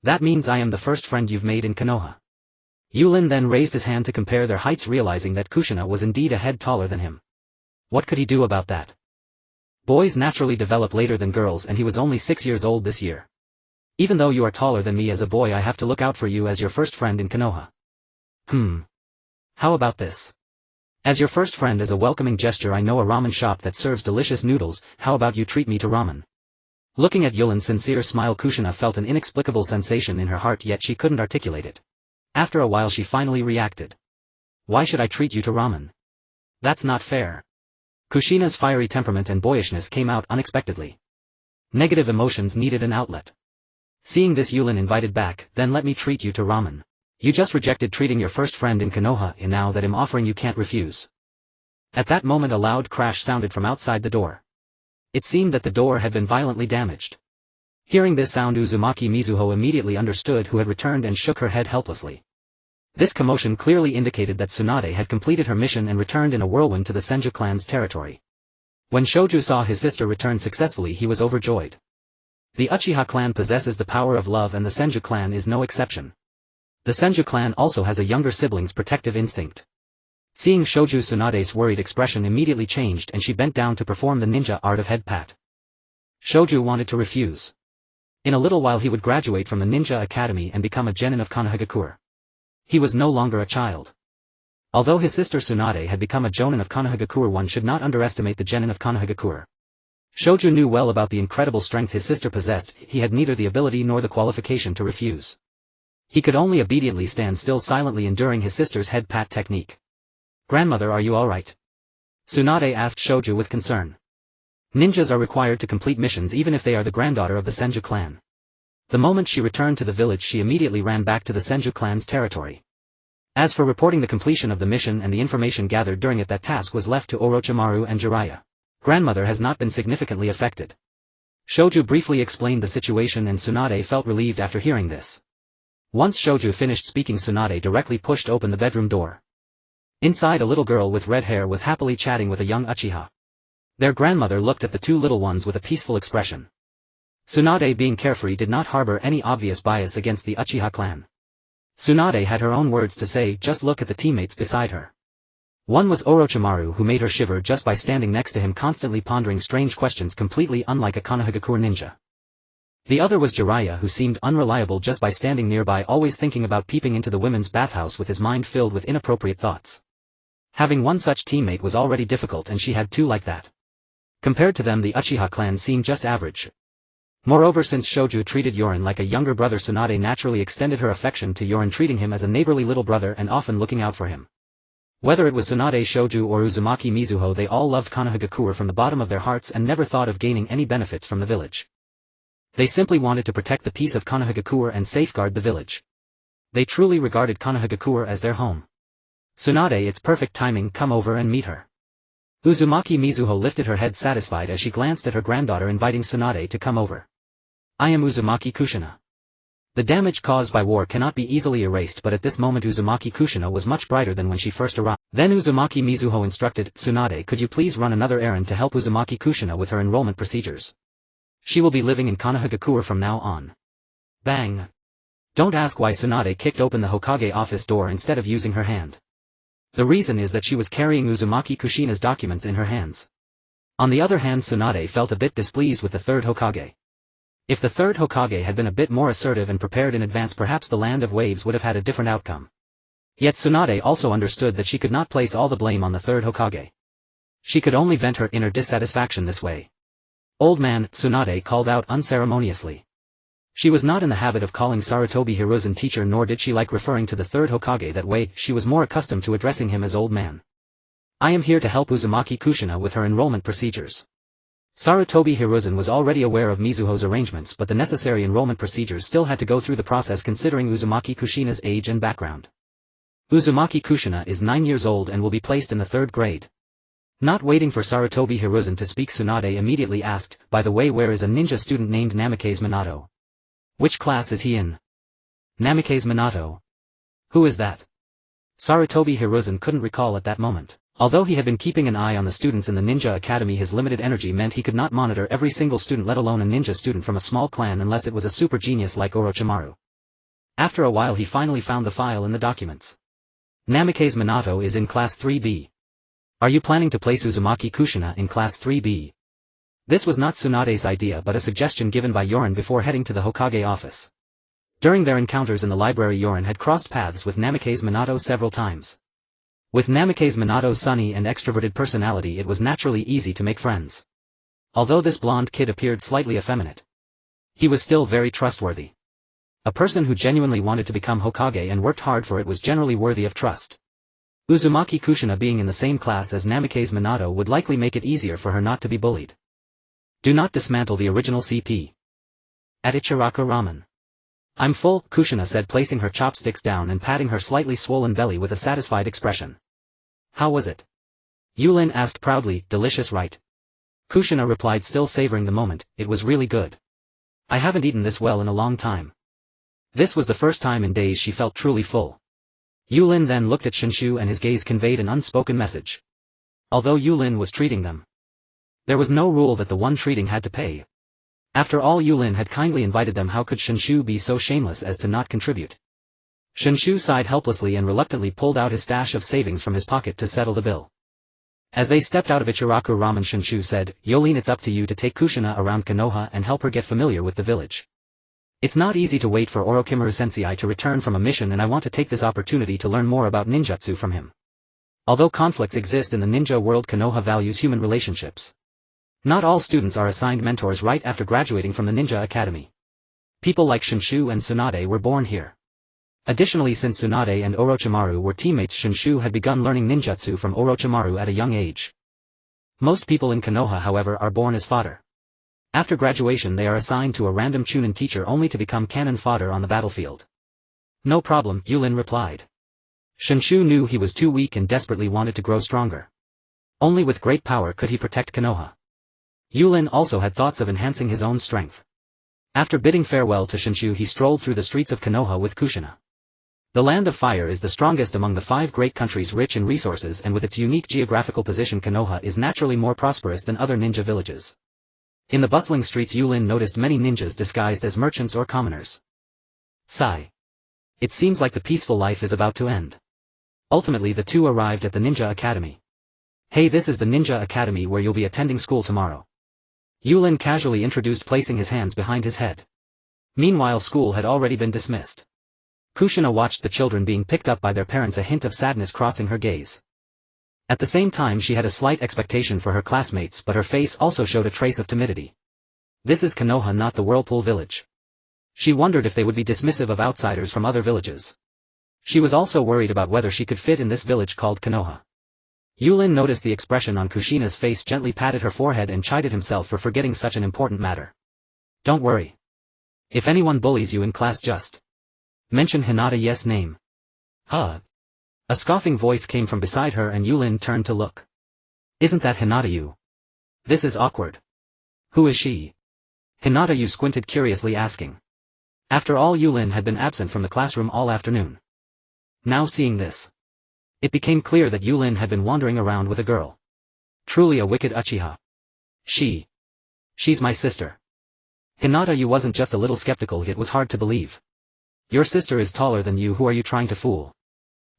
"That means I am the first friend you've made in Konoha." Yūrin then raised his hand to compare their heights, realizing that Kushina was indeed a head taller than him. What could he do about that? Boys naturally develop later than girls, and he was only 6 years old this year. "Even though you are taller than me as a boy, I have to look out for you as your first friend in Konoha." How about this? As your first friend, as a welcoming gesture, I know a ramen shop that serves delicious noodles. How about you treat me to ramen? Looking at Yulin's sincere smile, Kushina felt an inexplicable sensation in her heart, yet she couldn't articulate it. After a while she finally reacted. "Why should I treat you to ramen? That's not fair." Kushina's fiery temperament and boyishness came out unexpectedly. Negative emotions needed an outlet. Seeing this, Yūrin invited back, "Then let me treat you to ramen. You just rejected treating your first friend in Konoha, and now that I'm offering you can't refuse." At that moment a loud crash sounded from outside the door. It seemed that the door had been violently damaged. Hearing this sound, Uzumaki Mizuho immediately understood who had returned and shook her head helplessly. This commotion clearly indicated that Tsunade had completed her mission and returned in a whirlwind to the Senju clan's territory. When Shoju saw his sister return successfully, he was overjoyed. The Uchiha clan possesses the power of love, and the Senju clan is no exception. The Senju clan also has a younger sibling's protective instinct. Seeing Shoju, Tsunade's worried expression immediately changed, and she bent down to perform the ninja art of head pat. Shoju wanted to refuse. In a little while he would graduate from the ninja academy and become a genin of Konohagakure. He was no longer a child. Although his sister Tsunade had become a jonin of Konohagakure, one should not underestimate the genin of Konohagakure. Shoju knew well about the incredible strength his sister possessed, he had neither the ability nor the qualification to refuse. He could only obediently stand still silently enduring his sister's head pat technique. "Grandmother, are you alright?" Tsunade asked Shoju with concern. Ninjas are required to complete missions even if they are the granddaughter of the Senju clan. The moment she returned to the village she immediately ran back to the Senju clan's territory. As for reporting the completion of the mission and the information gathered during it, that task was left to Orochimaru and Jiraiya. Grandmother has not been significantly affected. Shoju briefly explained the situation and Tsunade felt relieved after hearing this. Once Shoju finished speaking, Tsunade directly pushed open the bedroom door. Inside, a little girl with red hair was happily chatting with a young Uchiha. Their grandmother looked at the two little ones with a peaceful expression. Tsunade, being carefree, did not harbor any obvious bias against the Uchiha clan. Tsunade had her own words to say, just look at the teammates beside her. One was Orochimaru, who made her shiver just by standing next to him, constantly pondering strange questions completely unlike a Konohagakure ninja. The other was Jiraiya, who seemed unreliable just by standing nearby, always thinking about peeping into the women's bathhouse with his mind filled with inappropriate thoughts. Having one such teammate was already difficult, and she had two like that. Compared to them, the Uchiha clan seemed just average. Moreover, since Shoju treated Yūrin like a younger brother, Tsunade naturally extended her affection to Yūrin, treating him as a neighborly little brother and often looking out for him. Whether it was Tsunade, Shoju, or Uzumaki Mizuho, they all loved Konohagakure from the bottom of their hearts and never thought of gaining any benefits from the village. They simply wanted to protect the peace of Konohagakure and safeguard the village. They truly regarded Konohagakure as their home. "Tsunade, it's perfect timing, come over and meet her." Uzumaki Mizuho lifted her head satisfied as she glanced at her granddaughter, inviting Tsunade to come over. "I am Uzumaki Kushina. The damage caused by war cannot be easily erased," but at this moment Uzumaki Kushina was much brighter than when she first arrived. Then Uzumaki Mizuho instructed, "Tsunade, could you please run another errand to help Uzumaki Kushina with her enrollment procedures? She will be living in Konohagakure from now on." Bang! Don't ask why Tsunade kicked open the Hokage office door instead of using her hand. The reason is that she was carrying Uzumaki Kushina's documents in her hands. On the other hand, Tsunade felt a bit displeased with the Third Hokage. If the Third Hokage had been a bit more assertive and prepared in advance, perhaps the Land of Waves would have had a different outcome. Yet Tsunade also understood that she could not place all the blame on the Third Hokage. She could only vent her inner dissatisfaction this way. "Old man," Tsunade called out unceremoniously. She was not in the habit of calling Sarutobi Hiruzen teacher, nor did she like referring to the Third Hokage that way. She was more accustomed to addressing him as old man. "I am here to help Uzumaki Kushina with her enrollment procedures." Sarutobi Hiruzen was already aware of Mizuho's arrangements, but the necessary enrollment procedures still had to go through the process considering Uzumaki Kushina's age and background. Uzumaki Kushina is 9 years old and will be placed in the 3rd grade. Not waiting for Sarutobi Hiruzen to speak, Tsunade immediately asked, "By the way, where is a ninja student named Namikaze Minato? Which class is he in?" "Namikaze Minato? Who is that?" Sarutobi Hiruzen couldn't recall at that moment. Although he had been keeping an eye on the students in the ninja academy, his limited energy meant he could not monitor every single student, let alone a ninja student from a small clan, unless it was a super genius like Orochimaru. After a while he finally found the file in the documents. "Namikaze Minato is in class 3B. Are you planning to place Uzumaki Kushina in class 3B? This was not Tsunade's idea but a suggestion given by Yūrin before heading to the Hokage office. During their encounters in the library, Yūrin had crossed paths with Namikaze Minato several times. With Namikaze Minato's sunny and extroverted personality, it was naturally easy to make friends. Although this blonde kid appeared slightly effeminate, he was still very trustworthy. A person who genuinely wanted to become Hokage and worked hard for it was generally worthy of trust. Uzumaki Kushina being in the same class as Namikaze Minato would likely make it easier for her not to be bullied. Do not dismantle the original CP. At Ichiraku Ramen. "I'm full," Kushina said, placing her chopsticks down and patting her slightly swollen belly with a satisfied expression. "How was it?" Yūrin asked proudly. "Delicious, right?" Kushina replied, still savoring the moment, "It was really good. I haven't eaten this well in a long time." This was the first time in days she felt truly full. Yūrin then looked at Shinshu and his gaze conveyed an unspoken message. Although Yūrin was treating them, there was no rule that the one treating had to pay. After all, Yūrin had kindly invited them, how could Shinshu be so shameless as to not contribute? Shinshu sighed helplessly and reluctantly pulled out his stash of savings from his pocket to settle the bill. As they stepped out of Ichiraku Ramen, Shinshu said, "Yūrin, it's up to you to take Kushina around Konoha and help her get familiar with the village. It's not easy to wait for Orochimaru Sensei to return from a mission, and I want to take this opportunity to learn more about ninjutsu from him. Although conflicts exist in the ninja world, Konoha values human relationships. Not all students are assigned mentors right after graduating from the Ninja Academy. People like Shinshu and Tsunade were born here. Additionally, since Tsunade and Orochimaru were teammates, Shinshu had begun learning ninjutsu from Orochimaru at a young age. Most people in Konoha, however, are born as fodder. After graduation they are assigned to a random Chunin teacher only to become cannon fodder on the battlefield. No problem, Yūrin replied. Shinshu knew he was too weak and desperately wanted to grow stronger. Only with great power could he protect Konoha. Yūrin also had thoughts of enhancing his own strength. After bidding farewell to Shinshu, he strolled through the streets of Konoha with Kushina. The Land of Fire is the strongest among the 5 great countries, rich in resources, and with its unique geographical position Konoha is naturally more prosperous than other ninja villages. In the bustling streets Yūrin noticed many ninjas disguised as merchants or commoners. Sigh. It seems like the peaceful life is about to end. Ultimately the two arrived at the Ninja Academy. Hey, this is the Ninja Academy where you'll be attending school tomorrow. Yūrin casually introduced, placing his hands behind his head. Meanwhile school had already been dismissed. Kushina watched the children being picked up by their parents, a hint of sadness crossing her gaze. At the same time she had a slight expectation for her classmates, but her face also showed a trace of timidity. This is Konoha, not the Whirlpool village. She wondered if they would be dismissive of outsiders from other villages. She was also worried about whether she could fit in this village called Konoha. Yūrin noticed the expression on Kushina's face, gently patted her forehead and chided himself for forgetting such an important matter. Don't worry. If anyone bullies you in class, just mention Hinata's name. Huh? A scoffing voice came from beside her and Yūrin turned to look. Isn't that Hinata? This is awkward. Who is she? Hinata squinted curiously, asking. After all, Yūrin had been absent from the classroom all afternoon. Now seeing this, it became clear that Yūrin had been wandering around with a girl. Truly a wicked Uchiha. She's my sister. Hinata wasn't just a little skeptical, it was hard to believe. Your sister is taller than you, who are you trying to fool?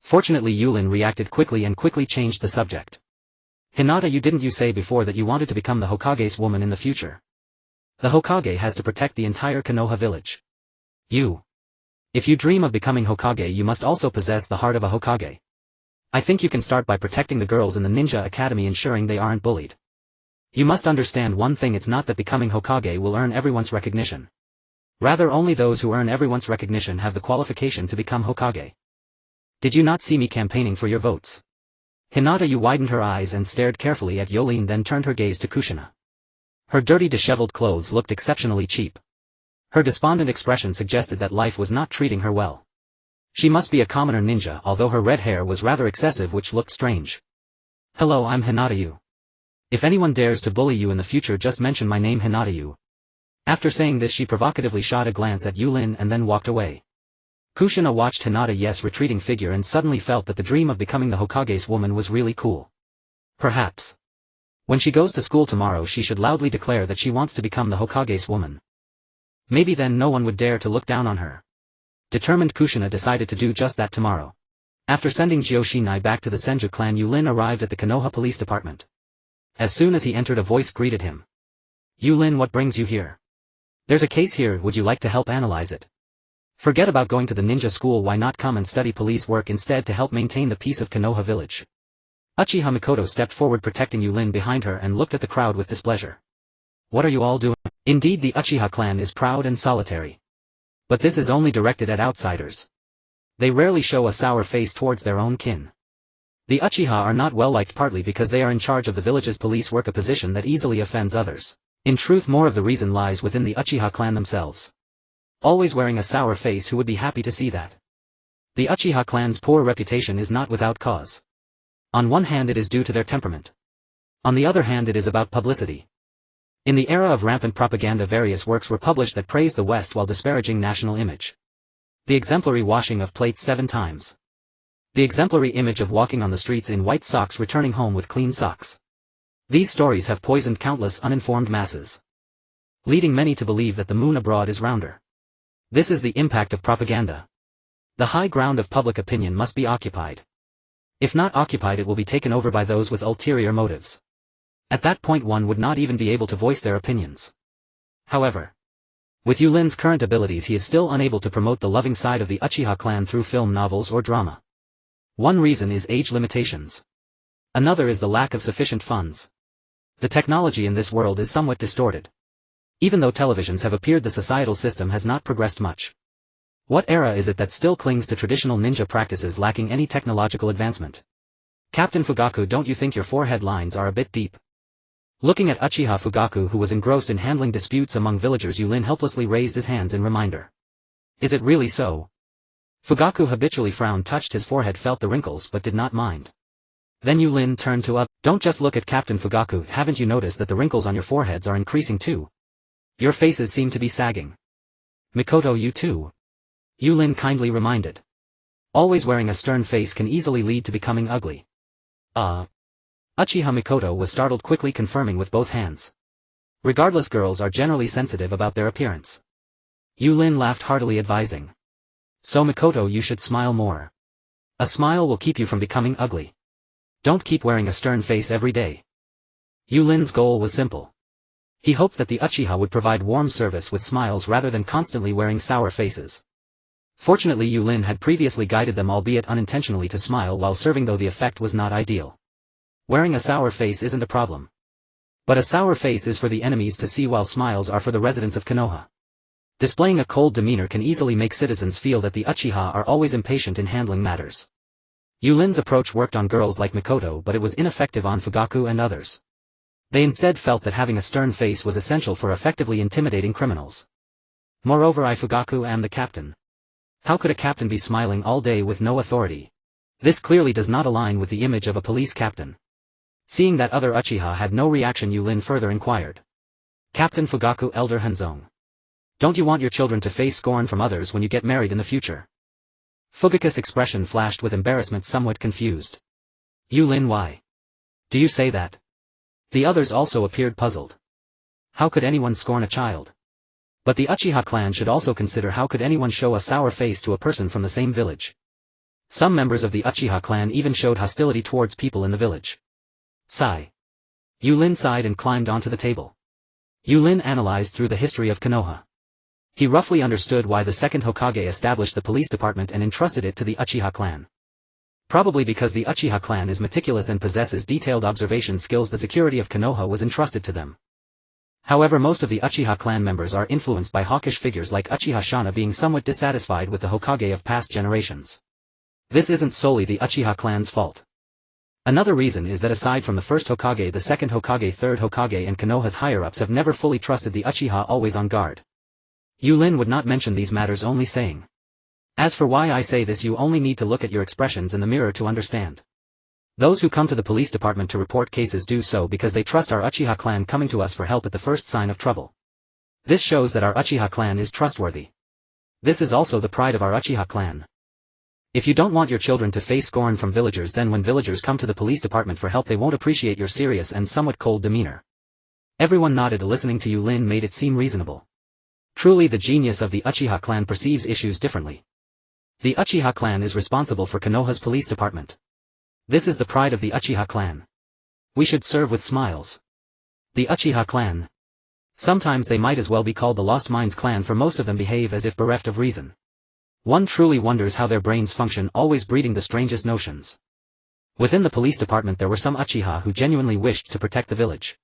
Fortunately Yūrin reacted quickly and quickly changed the subject. Hinata, didn't you say before that you wanted to become the Hokage's woman in the future? The Hokage has to protect the entire Konoha village. If you dream of becoming Hokage, you must also possess the heart of a Hokage. I think you can start by protecting the girls in the Ninja Academy, ensuring they aren't bullied. You must understand one thing, it's not that becoming Hokage will earn everyone's recognition. Rather, only those who earn everyone's recognition have the qualification to become Hokage. Did you not see me campaigning for your votes? Hinata widened her eyes and stared carefully at Yūrin, then turned her gaze to Kushina. Her dirty, disheveled clothes looked exceptionally cheap. Her despondent expression suggested that life was not treating her well. She must be a commoner ninja, although her red hair was rather excessive, which looked strange. Hello, I'm Hinata. If anyone dares to bully you in the future, just mention my name, Hinata. After saying this, she provocatively shot a glance at Yūrin and then walked away. Kushina watched Hinata's retreating figure and suddenly felt that the dream of becoming the Hokage's woman was really cool. Perhaps, when she goes to school tomorrow, she should loudly declare that she wants to become the Hokage's woman. Maybe then no one would dare to look down on her. Determined, Kushina decided to do just that tomorrow. After sending Jyoshinai back to the Senju clan, Yūrin arrived at the Konoha police department. As soon as he entered, a voice greeted him. Yūrin, what brings you here? There's a case here, would you like to help analyze it? Forget about going to the ninja school, why not come and study police work instead to help maintain the peace of Konoha village? Uchiha Mikoto stepped forward, protecting Yūrin behind her, and looked at the crowd with displeasure. What are you all doing? Indeed, the Uchiha clan is proud and solitary. But this is only directed at outsiders. They rarely show a sour face towards their own kin. The Uchiha are not well liked, partly because they are in charge of the village's police work, a position that easily offends others. In truth, more of the reason lies within the Uchiha clan themselves. Always wearing a sour face, who would be happy to see that? The Uchiha clan's poor reputation is not without cause. On one hand, it is due to their temperament. On the other hand, it is about publicity. In the era of rampant propaganda, various works were published that praised the West while disparaging national image. The exemplary washing of plates 7 times. The exemplary image of walking on the streets in white socks, returning home with clean socks. These stories have poisoned countless uninformed masses, leading many to believe that the moon abroad is rounder. This is the impact of propaganda. The high ground of public opinion must be occupied. If not occupied, it will be taken over by those with ulterior motives. At that point, one would not even be able to voice their opinions. However, with Yūrin's current abilities, he is still unable to promote the loving side of the Uchiha clan through film, novels, or drama. One reason is age limitations. Another is the lack of sufficient funds. The technology in this world is somewhat distorted. Even though televisions have appeared, the societal system has not progressed much. What era is it that still clings to traditional ninja practices lacking any technological advancement? Captain Fugaku, don't you think your forehead lines are a bit deep? Looking at Uchiha Fugaku, who was engrossed in handling disputes among villagers, Yūrin helplessly raised his hands in reminder. Is it really so? Fugaku habitually frowned, touched his forehead, felt the wrinkles but did not mind. Then Yūrin turned to Don't just look at Captain Fugaku, haven't you noticed that the wrinkles on your foreheads are increasing too? Your faces seem to be sagging. Mikoto, you too. Yūrin kindly reminded. Always wearing a stern face can easily lead to becoming ugly. Uchiha Mikoto was startled, quickly confirming with both hands. Regardless, girls are generally sensitive about their appearance. Yūrin laughed heartily, advising. So Mikoto, you should smile more. A smile will keep you from becoming ugly. Don't keep wearing a stern face every day. Yūrin's goal was simple. He hoped that the Uchiha would provide warm service with smiles rather than constantly wearing sour faces. Fortunately, Yūrin had previously guided them, albeit unintentionally, to smile while serving, though the effect was not ideal. Wearing a sour face isn't a problem. But a sour face is for the enemies to see, while smiles are for the residents of Konoha. Displaying a cold demeanor can easily make citizens feel that the Uchiha are always impatient in handling matters. Yūrin's approach worked on girls like Mikoto, but it was ineffective on Fugaku and others. They instead felt that having a stern face was essential for effectively intimidating criminals. Moreover, I, Fugaku, am the captain. How could a captain be smiling all day with no authority? This clearly does not align with the image of a police captain. Seeing that other Uchiha had no reaction, Yūrin further inquired. Captain Fugaku, Elder Hanzong. Don't you want your children to face scorn from others when you get married in the future? Fugaku's expression flashed with embarrassment, somewhat confused. Yūrin, why? Do you say that? The others also appeared puzzled. How could anyone scorn a child? But the Uchiha clan should also consider, how could anyone show a sour face to a person from the same village? Some members of the Uchiha clan even showed hostility towards people in the village. Sigh. Yūrin sighed and climbed onto the table. Yūrin analyzed through the history of Konoha. He roughly understood why the second Hokage established the police department and entrusted it to the Uchiha clan. Probably because the Uchiha clan is meticulous and possesses detailed observation skills, the security of Konoha was entrusted to them. However, most of the Uchiha clan members are influenced by hawkish figures like Uchiha Shana, being somewhat dissatisfied with the Hokage of past generations. This isn't solely the Uchiha clan's fault. Another reason is that aside from the first Hokage, the second Hokage, third Hokage and Konoha's higher-ups have never fully trusted the Uchiha, always on guard. Yūrin would not mention these matters, only saying. As for why I say this, you only need to look at your expressions in the mirror to understand. Those who come to the police department to report cases do so because they trust our Uchiha clan coming to us for help at the first sign of trouble. This shows that our Uchiha clan is trustworthy. This is also the pride of our Uchiha clan. If you don't want your children to face scorn from villagers, then when villagers come to the police department for help, they won't appreciate your serious and somewhat cold demeanor. Everyone nodded. Listening to Yūrin made it seem reasonable. Truly, the genius of the Uchiha clan perceives issues differently. The Uchiha clan is responsible for Konoha's police department. This is the pride of the Uchiha clan. We should serve with smiles. The Uchiha clan. Sometimes they might as well be called the Lost Minds clan, for most of them behave as if bereft of reason. One truly wonders how their brains function, always breeding the strangest notions. Within the police department there were some Uchiha who genuinely wished to protect the village.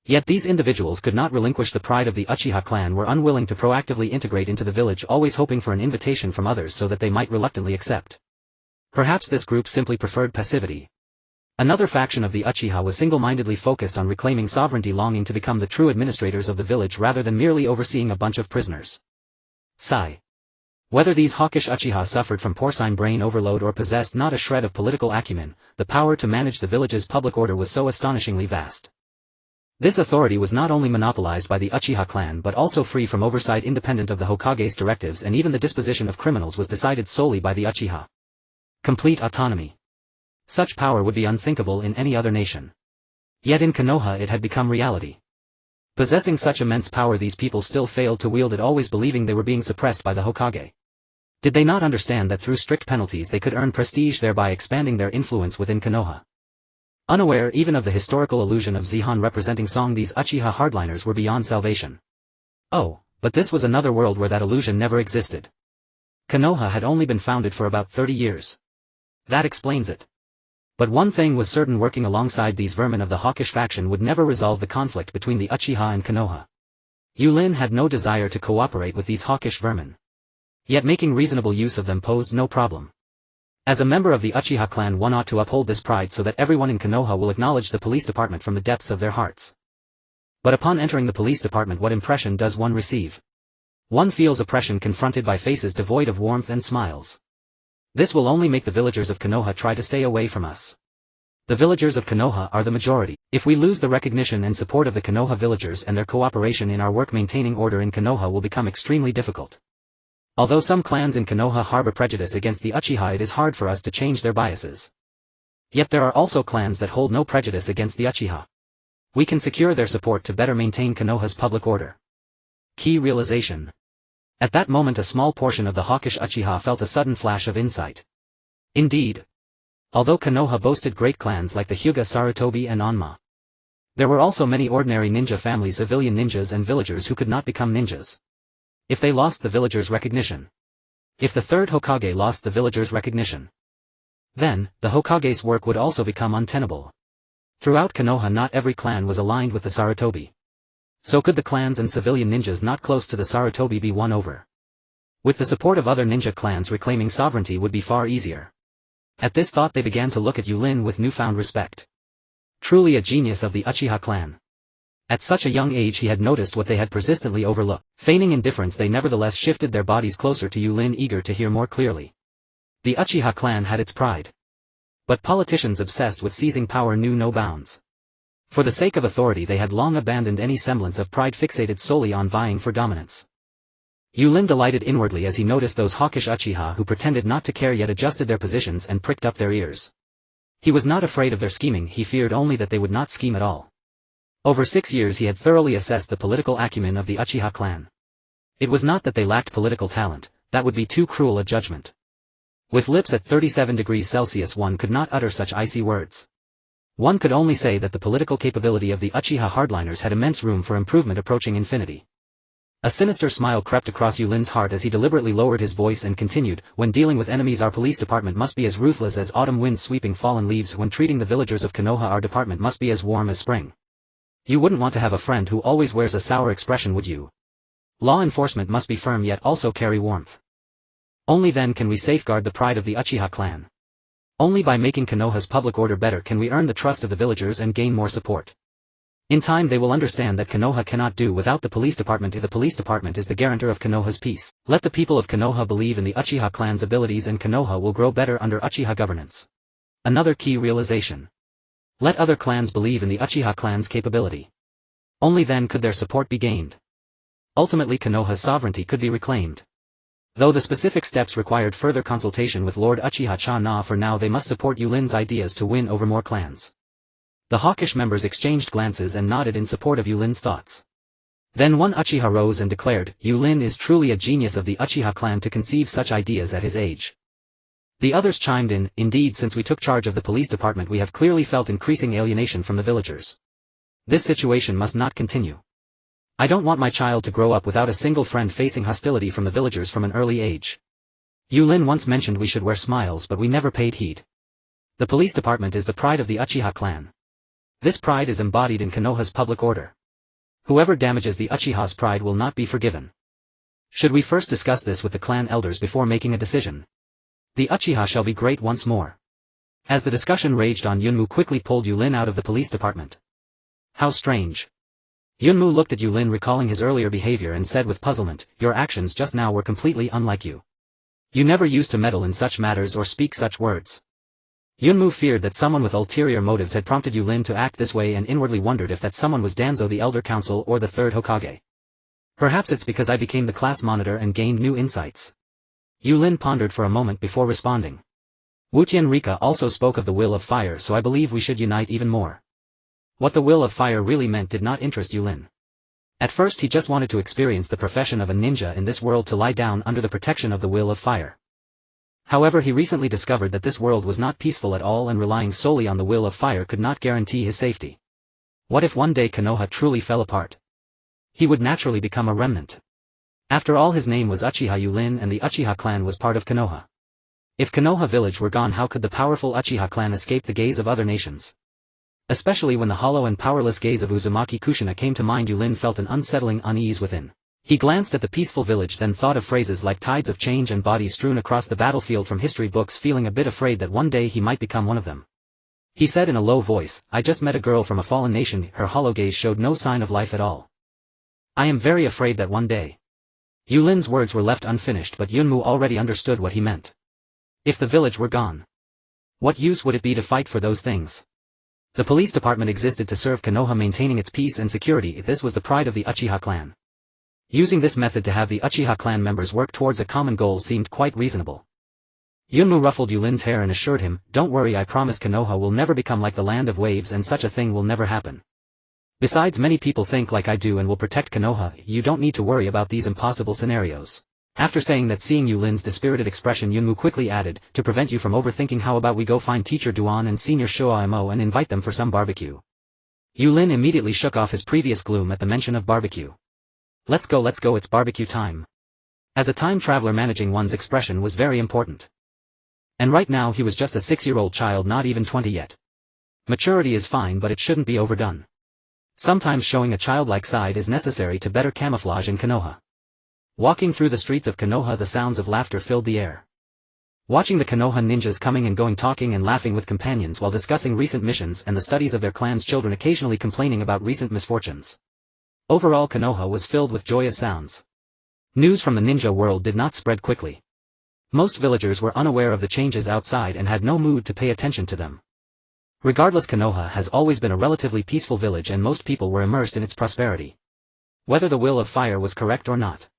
Yet these individuals could not relinquish the pride of the Uchiha clan, were unwilling to proactively integrate into the village, always hoping for an invitation from others so that they might reluctantly accept. Perhaps this group simply preferred passivity. Another faction of the Uchiha was single-mindedly focused on reclaiming sovereignty, longing to become the true administrators of the village rather than merely overseeing a bunch of prisoners. Sigh. Whether these hawkish Uchiha suffered from porcine brain overload or possessed not a shred of political acumen, the power to manage the village's public order was so astonishingly vast. This authority was not only monopolized by the Uchiha clan but also free from oversight, independent of the Hokage's directives, and even the disposition of criminals was decided solely by the Uchiha. Complete autonomy. Such power would be unthinkable in any other nation. Yet in Konoha it had become reality. Possessing such immense power, these people still failed to wield it, always believing they were being suppressed by the Hokage. Did they not understand that through strict penalties they could earn prestige, thereby expanding their influence within Konoha? Unaware even of the historical illusion of Zehan representing Song, these Uchiha hardliners were beyond salvation. Oh, but this was another world where that illusion never existed. Konoha had only been founded for about 30 years. That explains it. But one thing was certain: working alongside these vermin of the hawkish faction would never resolve the conflict between the Uchiha and Konoha. Yūrin had no desire to cooperate with these hawkish vermin. Yet making reasonable use of them posed no problem. As a member of the Uchiha clan, one ought to uphold this pride so that everyone in Konoha will acknowledge the police department from the depths of their hearts. But upon entering the police department, what impression does one receive? One feels oppression confronted by faces devoid of warmth and smiles. This will only make the villagers of Konoha try to stay away from us. The villagers of Konoha are the majority. If we lose the recognition and support of the Konoha villagers and their cooperation in our work, maintaining order in Konoha will become extremely difficult. Although some clans in Konoha harbor prejudice against the Uchiha, it is hard for us to change their biases. Yet there are also clans that hold no prejudice against the Uchiha. We can secure their support to better maintain Konoha's public order. Key realization. At that moment a small portion of the hawkish Uchiha felt a sudden flash of insight. Indeed. Although Konoha boasted great clans like the Hyūga, Sarutobi and Onma, there were also many ordinary ninja families, civilian ninjas and villagers who could not become ninjas. If they lost the villagers' recognition. If the third Hokage lost the villagers' recognition, then, the Hokage's work would also become untenable. Throughout Konoha not every clan was aligned with the Sarutobi. So could the clans and civilian ninjas not close to the Sarutobi be won over? With the support of other ninja clans, reclaiming sovereignty would be far easier. At this thought they began to look at Yūrin with newfound respect. Truly a genius of the Uchiha clan. At such a young age he had noticed what they had persistently overlooked. Feigning indifference, they nevertheless shifted their bodies closer to Yūrin, eager to hear more clearly. The Uchiha clan had its pride. But politicians obsessed with seizing power knew no bounds. For the sake of authority they had long abandoned any semblance of pride, fixated solely on vying for dominance. Yūrin delighted inwardly as he noticed those hawkish Uchiha who pretended not to care yet adjusted their positions and pricked up their ears. He was not afraid of their scheming, he feared only that they would not scheme at all. Over 6 years he had thoroughly assessed the political acumen of the Uchiha clan. It was not that they lacked political talent, that would be too cruel a judgment. With lips at 37 degrees Celsius one could not utter such icy words. One could only say that the political capability of the Uchiha hardliners had immense room for improvement, approaching infinity. A sinister smile crept across Yulin's heart as he deliberately lowered his voice and continued, "When dealing with enemies our police department must be as ruthless as autumn winds sweeping fallen leaves. When treating the villagers of Konoha our department must be as warm as spring. You wouldn't want to have a friend who always wears a sour expression, would you? Law enforcement must be firm yet also carry warmth. Only then can we safeguard the pride of the Uchiha clan. Only by making Konoha's public order better can we earn the trust of the villagers and gain more support. In time they will understand that Konoha cannot do without the police department. The police department is the guarantor of Konoha's peace. Let the people of Konoha believe in the Uchiha clan's abilities and Konoha will grow better under Uchiha governance." Another key realization. Let other clans believe in the Uchiha clan's capability. Only then could their support be gained. Ultimately Konoha's sovereignty could be reclaimed. Though the specific steps required further consultation with Lord Uchiha Cha-na, for now they must support Yulin's ideas to win over more clans. The hawkish members exchanged glances and nodded in support of Yulin's thoughts. Then one Uchiha rose and declared, "Yūrin is truly a genius of the Uchiha clan to conceive such ideas at his age." The others chimed in, "Indeed, since we took charge of the police department we have clearly felt increasing alienation from the villagers. This situation must not continue. I don't want my child to grow up without a single friend, facing hostility from the villagers from an early age. Yūrin once mentioned we should wear smiles, but we never paid heed. The police department is the pride of the Uchiha clan. This pride is embodied in Konoha's public order. Whoever damages the Uchiha's pride will not be forgiven. Should we first discuss this with the clan elders before making a decision? The Uchiha shall be great once more." As the discussion raged on, Yunmu quickly pulled Yūrin out of the police department. "How strange." Yunmu looked at Yūrin, recalling his earlier behavior, and said with puzzlement, "Your actions just now were completely unlike you. You never used to meddle in such matters or speak such words." Yunmu feared that someone with ulterior motives had prompted Yūrin to act this way and inwardly wondered if that someone was Danzo the Elder Council or the Third Hokage. "Perhaps it's because I became the class monitor and gained new insights." Yūrin pondered for a moment before responding. "Wutian Rika also spoke of the will of fire, so I believe we should unite even more." What the will of fire really meant did not interest Yūrin. At first he just wanted to experience the profession of a ninja in this world, to lie down under the protection of the will of fire. However, he recently discovered that this world was not peaceful at all, and relying solely on the will of fire could not guarantee his safety. What if one day Konoha truly fell apart? He would naturally become a remnant. After all, his name was Uchiha Yūrin and the Uchiha clan was part of Konoha. If Konoha village were gone, how could the powerful Uchiha clan escape the gaze of other nations? Especially when the hollow and powerless gaze of Uzumaki Kushina came to mind, Yulin felt an unsettling unease within. He glanced at the peaceful village, then thought of phrases like tides of change and bodies strewn across the battlefield from history books, feeling a bit afraid that one day he might become one of them. He said in a low voice, "I just met a girl from a fallen nation." Her hollow gaze showed no sign of life at all. "I am very afraid that one day." Yulin's words were left unfinished, but Yunmu already understood what he meant. If the village were gone, what use would it be to fight for those things? The police department existed to serve Konoha, maintaining its peace and security. This was the pride of the Uchiha clan. Using this method to have the Uchiha clan members work towards a common goal seemed quite reasonable. Yunmu ruffled Yulin's hair and assured him, "Don't worry, I promise Konoha will never become like the land of waves, and such a thing will never happen. Besides, many people think like I do and will protect Konoha. You don't need to worry about these impossible scenarios." After saying that, seeing Yulin's dispirited expression, Yunmu quickly added, "To prevent you from overthinking, how about we go find Teacher Duan and Senior Shoamo and invite them for some barbecue?" Yulin immediately shook off his previous gloom at the mention of barbecue. Let's go, it's barbecue time." As a time traveler, managing one's expression was very important. And right now he was just a 6-year-old child, not even 20 yet. Maturity is fine, but it shouldn't be overdone. Sometimes showing a childlike side is necessary to better camouflage in Konoha. Walking through the streets of Konoha, the sounds of laughter filled the air. Watching the Konoha ninjas coming and going, talking and laughing with companions while discussing recent missions and the studies of their clan's children, occasionally complaining about recent misfortunes. Overall, Konoha was filled with joyous sounds. News from the ninja world did not spread quickly. Most villagers were unaware of the changes outside and had no mood to pay attention to them. Regardless, Konoha has always been a relatively peaceful village and most people were immersed in its prosperity. Whether the will of fire was correct or not.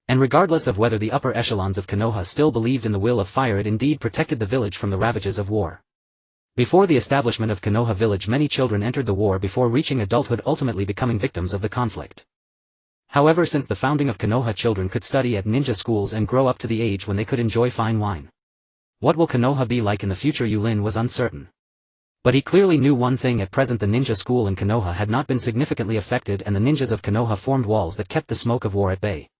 And regardless of whether the upper echelons of Konoha still believed in the will of fire, it indeed protected the village from the ravages of war. Before the establishment of Konoha village, many children entered the war before reaching adulthood, ultimately becoming victims of the conflict. However, since the founding of Konoha, children could study at ninja schools and grow up to the age when they could enjoy fine wine. What will Konoha be like in the future? Yulin was uncertain. But he clearly knew one thing: at present the ninja school in Konoha had not been significantly affected, and the ninjas of Konoha formed walls that kept the smoke of war at bay.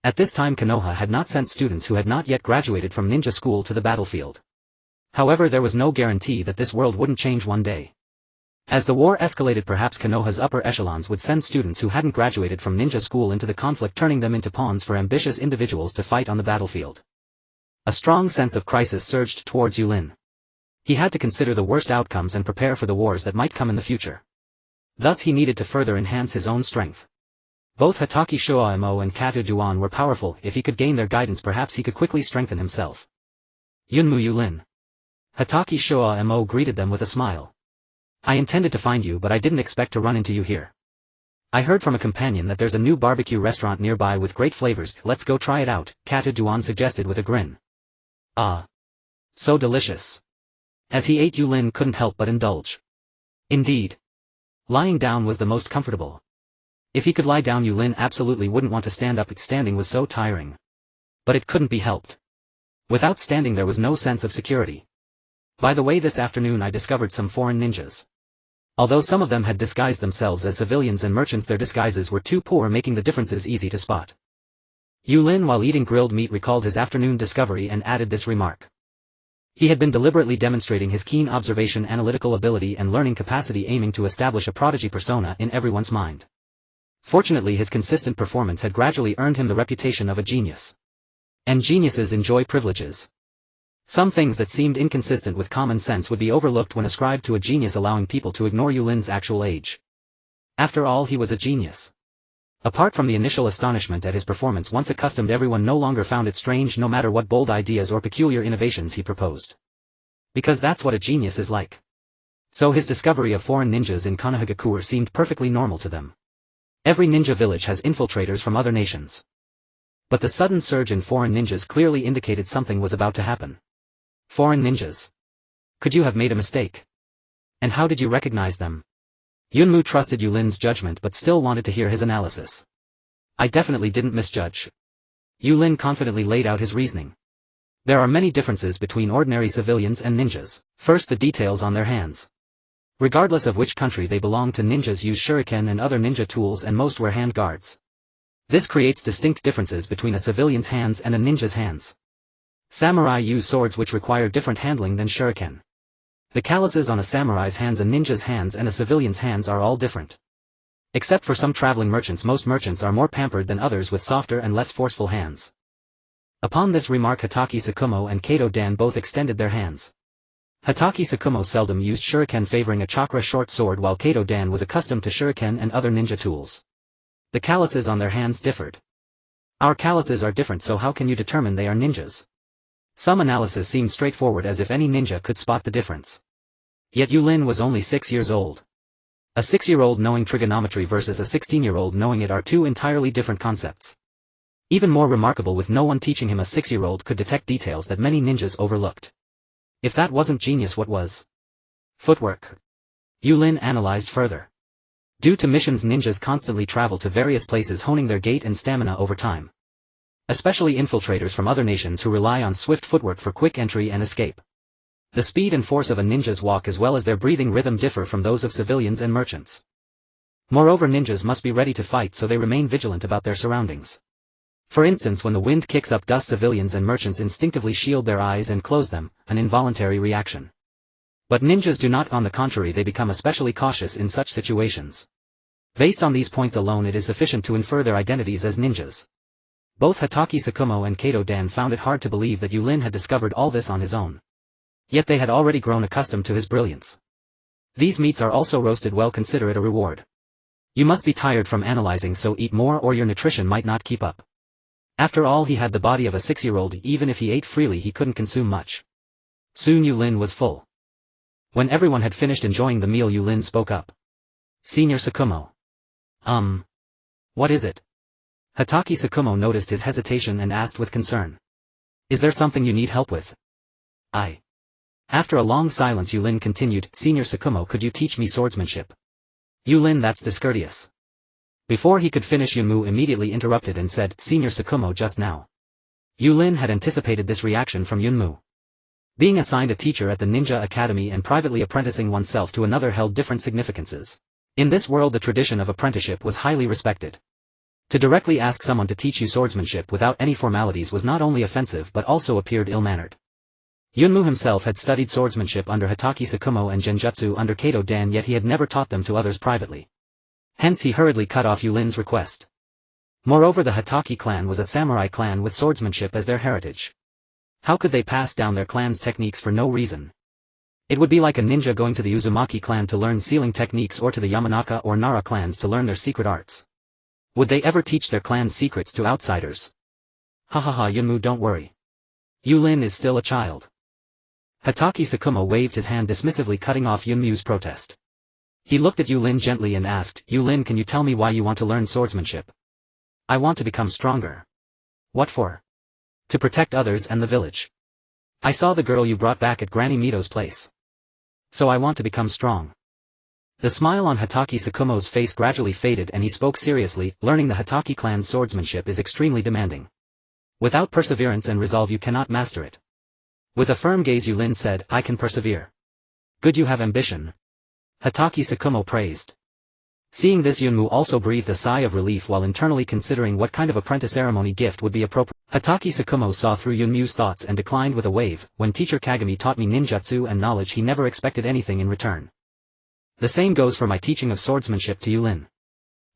At this time, Konoha had not sent students who had not yet graduated from ninja school to the battlefield. However, there was no guarantee that this world wouldn't change one day. As the war escalated, perhaps Konoha's upper echelons would send students who hadn't graduated from ninja school into the conflict, turning them into pawns for ambitious individuals to fight on the battlefield. A strong sense of crisis surged towards Yulin. He had to consider the worst outcomes and prepare for the wars that might come in the future. Thus he needed to further enhance his own strength. Both Hatake Shoamo and Kato Duan were powerful. If he could gain their guidance, perhaps he could quickly strengthen himself. Yunmu, Yulin. Hatake Shoamo greeted them with a smile. "I intended to find you, but I didn't expect to run into you here. I heard from a companion that there's a new barbecue restaurant nearby with great flavors. Let's go try it out," Kato Duan suggested with a grin. "Ah. So delicious." As he ate, Yulin couldn't help but indulge. Indeed. Lying down was the most comfortable. If he could lie down, Yulin absolutely wouldn't want to stand up. Standing was so tiring. But it couldn't be helped. Without standing, there was no sense of security. By the way, this afternoon I discovered some foreign ninjas. Although some of them had disguised themselves as civilians and merchants, their disguises were too poor, making the differences easy to spot. Yulin, while eating grilled meat, recalled his afternoon discovery and added this remark. He had been deliberately demonstrating his keen observation, analytical ability and learning capacity, aiming to establish a prodigy persona in everyone's mind. Fortunately, his consistent performance had gradually earned him the reputation of a genius. And geniuses enjoy privileges. Some things that seemed inconsistent with common sense would be overlooked when ascribed to a genius, allowing people to ignore Yulin's actual age. After all, he was a genius. Apart from the initial astonishment at his performance, once accustomed, everyone no longer found it strange, no matter what bold ideas or peculiar innovations he proposed. Because that's what a genius is like. So his discovery of foreign ninjas in Konohagakure seemed perfectly normal to them. Every ninja village has infiltrators from other nations. But the sudden surge in foreign ninjas clearly indicated something was about to happen. Foreign ninjas. Could you have made a mistake? And how did you recognize them? Yunmu trusted Yulin's judgment but still wanted to hear his analysis. I definitely didn't misjudge. Yulin confidently laid out his reasoning. There are many differences between ordinary civilians and ninjas. First, the details on their hands. Regardless of which country they belong to, ninjas use shuriken and other ninja tools, and most wear hand guards. This creates distinct differences between a civilian's hands and a ninja's hands. Samurai use swords which require different handling than shuriken. The calluses on a samurai's hands, a ninja's hands and a civilian's hands are all different. Except for some traveling merchants, most merchants are more pampered than others with softer and less forceful hands. Upon this remark, Hatake Tsukumo and Kato Dan both extended their hands. Hatake Tsukumo seldom used shuriken, favoring a chakra short sword, while Kato Dan was accustomed to shuriken and other ninja tools. The calluses on their hands differed. Our calluses are different, so how can you determine they are ninjas? Some analysis seemed straightforward, as if any ninja could spot the difference. Yet Yūrin was only 6 years old. A 6-year-old knowing trigonometry versus a 16-year-old knowing it are two entirely different concepts. Even more remarkable, with no one teaching him, a 6-year-old could detect details that many ninjas overlooked. If that wasn't genius, what was? Footwork. Yūrin analyzed further. Due to missions, ninjas constantly travel to various places, honing their gait and stamina over time. Especially infiltrators from other nations who rely on swift footwork for quick entry and escape. The speed and force of a ninja's walk as well as their breathing rhythm differ from those of civilians and merchants. Moreover, ninjas must be ready to fight, so they remain vigilant about their surroundings. For instance, when the wind kicks up dust, civilians and merchants instinctively shield their eyes and close them, an involuntary reaction. But ninjas do not; on the contrary, they become especially cautious in such situations. Based on these points alone, it is sufficient to infer their identities as ninjas. Both Hatake Tsukumo and Kato Dan found it hard to believe that Yūrin had discovered all this on his own. Yet they had already grown accustomed to his brilliance. These meats are also roasted well, consider it a reward. You must be tired from analyzing, so eat more or your nutrition might not keep up. After all, he had the body of a 6-year-old, even if he ate freely he couldn't consume much. Soon Yūrin was full. When everyone had finished enjoying the meal, Yūrin spoke up. Senior Tsukumo. What is it? Hatake Tsukumo noticed his hesitation and asked with concern. Is there something you need help with? After a long silence, Yūrin continued, Senior Tsukumo, could you teach me swordsmanship? Yūrin, that's discourteous. Before he could finish, Yunmu immediately interrupted and said, Senior Tsukumo, just now. Yūrin had anticipated this reaction from Yunmu. Being assigned a teacher at the Ninja Academy and privately apprenticing oneself to another held different significances. In this world, the tradition of apprenticeship was highly respected. To directly ask someone to teach you swordsmanship without any formalities was not only offensive but also appeared ill-mannered. Yunmu himself had studied swordsmanship under Hatake Tsukumo and genjutsu under Kato Dan, yet he had never taught them to others privately. Hence he hurriedly cut off Yūrin's request. Moreover, the Hatake clan was a samurai clan with swordsmanship as their heritage. How could they pass down their clan's techniques for no reason? It would be like a ninja going to the Uzumaki clan to learn sealing techniques or to the Yamanaka or Nara clans to learn their secret arts. Would they ever teach their clan's secrets to outsiders? Yunmu, don't worry. Yūrin is still a child. Hatake Tsukumo waved his hand dismissively, cutting off Yunmu's protest. He looked at Yūrin gently and asked, Yūrin, can you tell me why you want to learn swordsmanship? I want to become stronger. What for? To protect others and the village. I saw the girl you brought back at Granny Mito's place. So I want to become strong. The smile on Hatake Tsukumo's face gradually faded and he spoke seriously, learning the Hatake clan's swordsmanship is extremely demanding. Without perseverance and resolve you cannot master it. With a firm gaze, Yūrin said, I can persevere. Good, you have ambition. Hatake Tsukumo praised. Seeing this, Yunmu also breathed a sigh of relief while internally considering what kind of apprentice ceremony gift would be appropriate. Hatake Tsukumo saw through Yunmu's thoughts and declined with a wave, when teacher Kagami taught me ninjutsu and knowledge, he never expected anything in return. The same goes for my teaching of swordsmanship to Yūrin.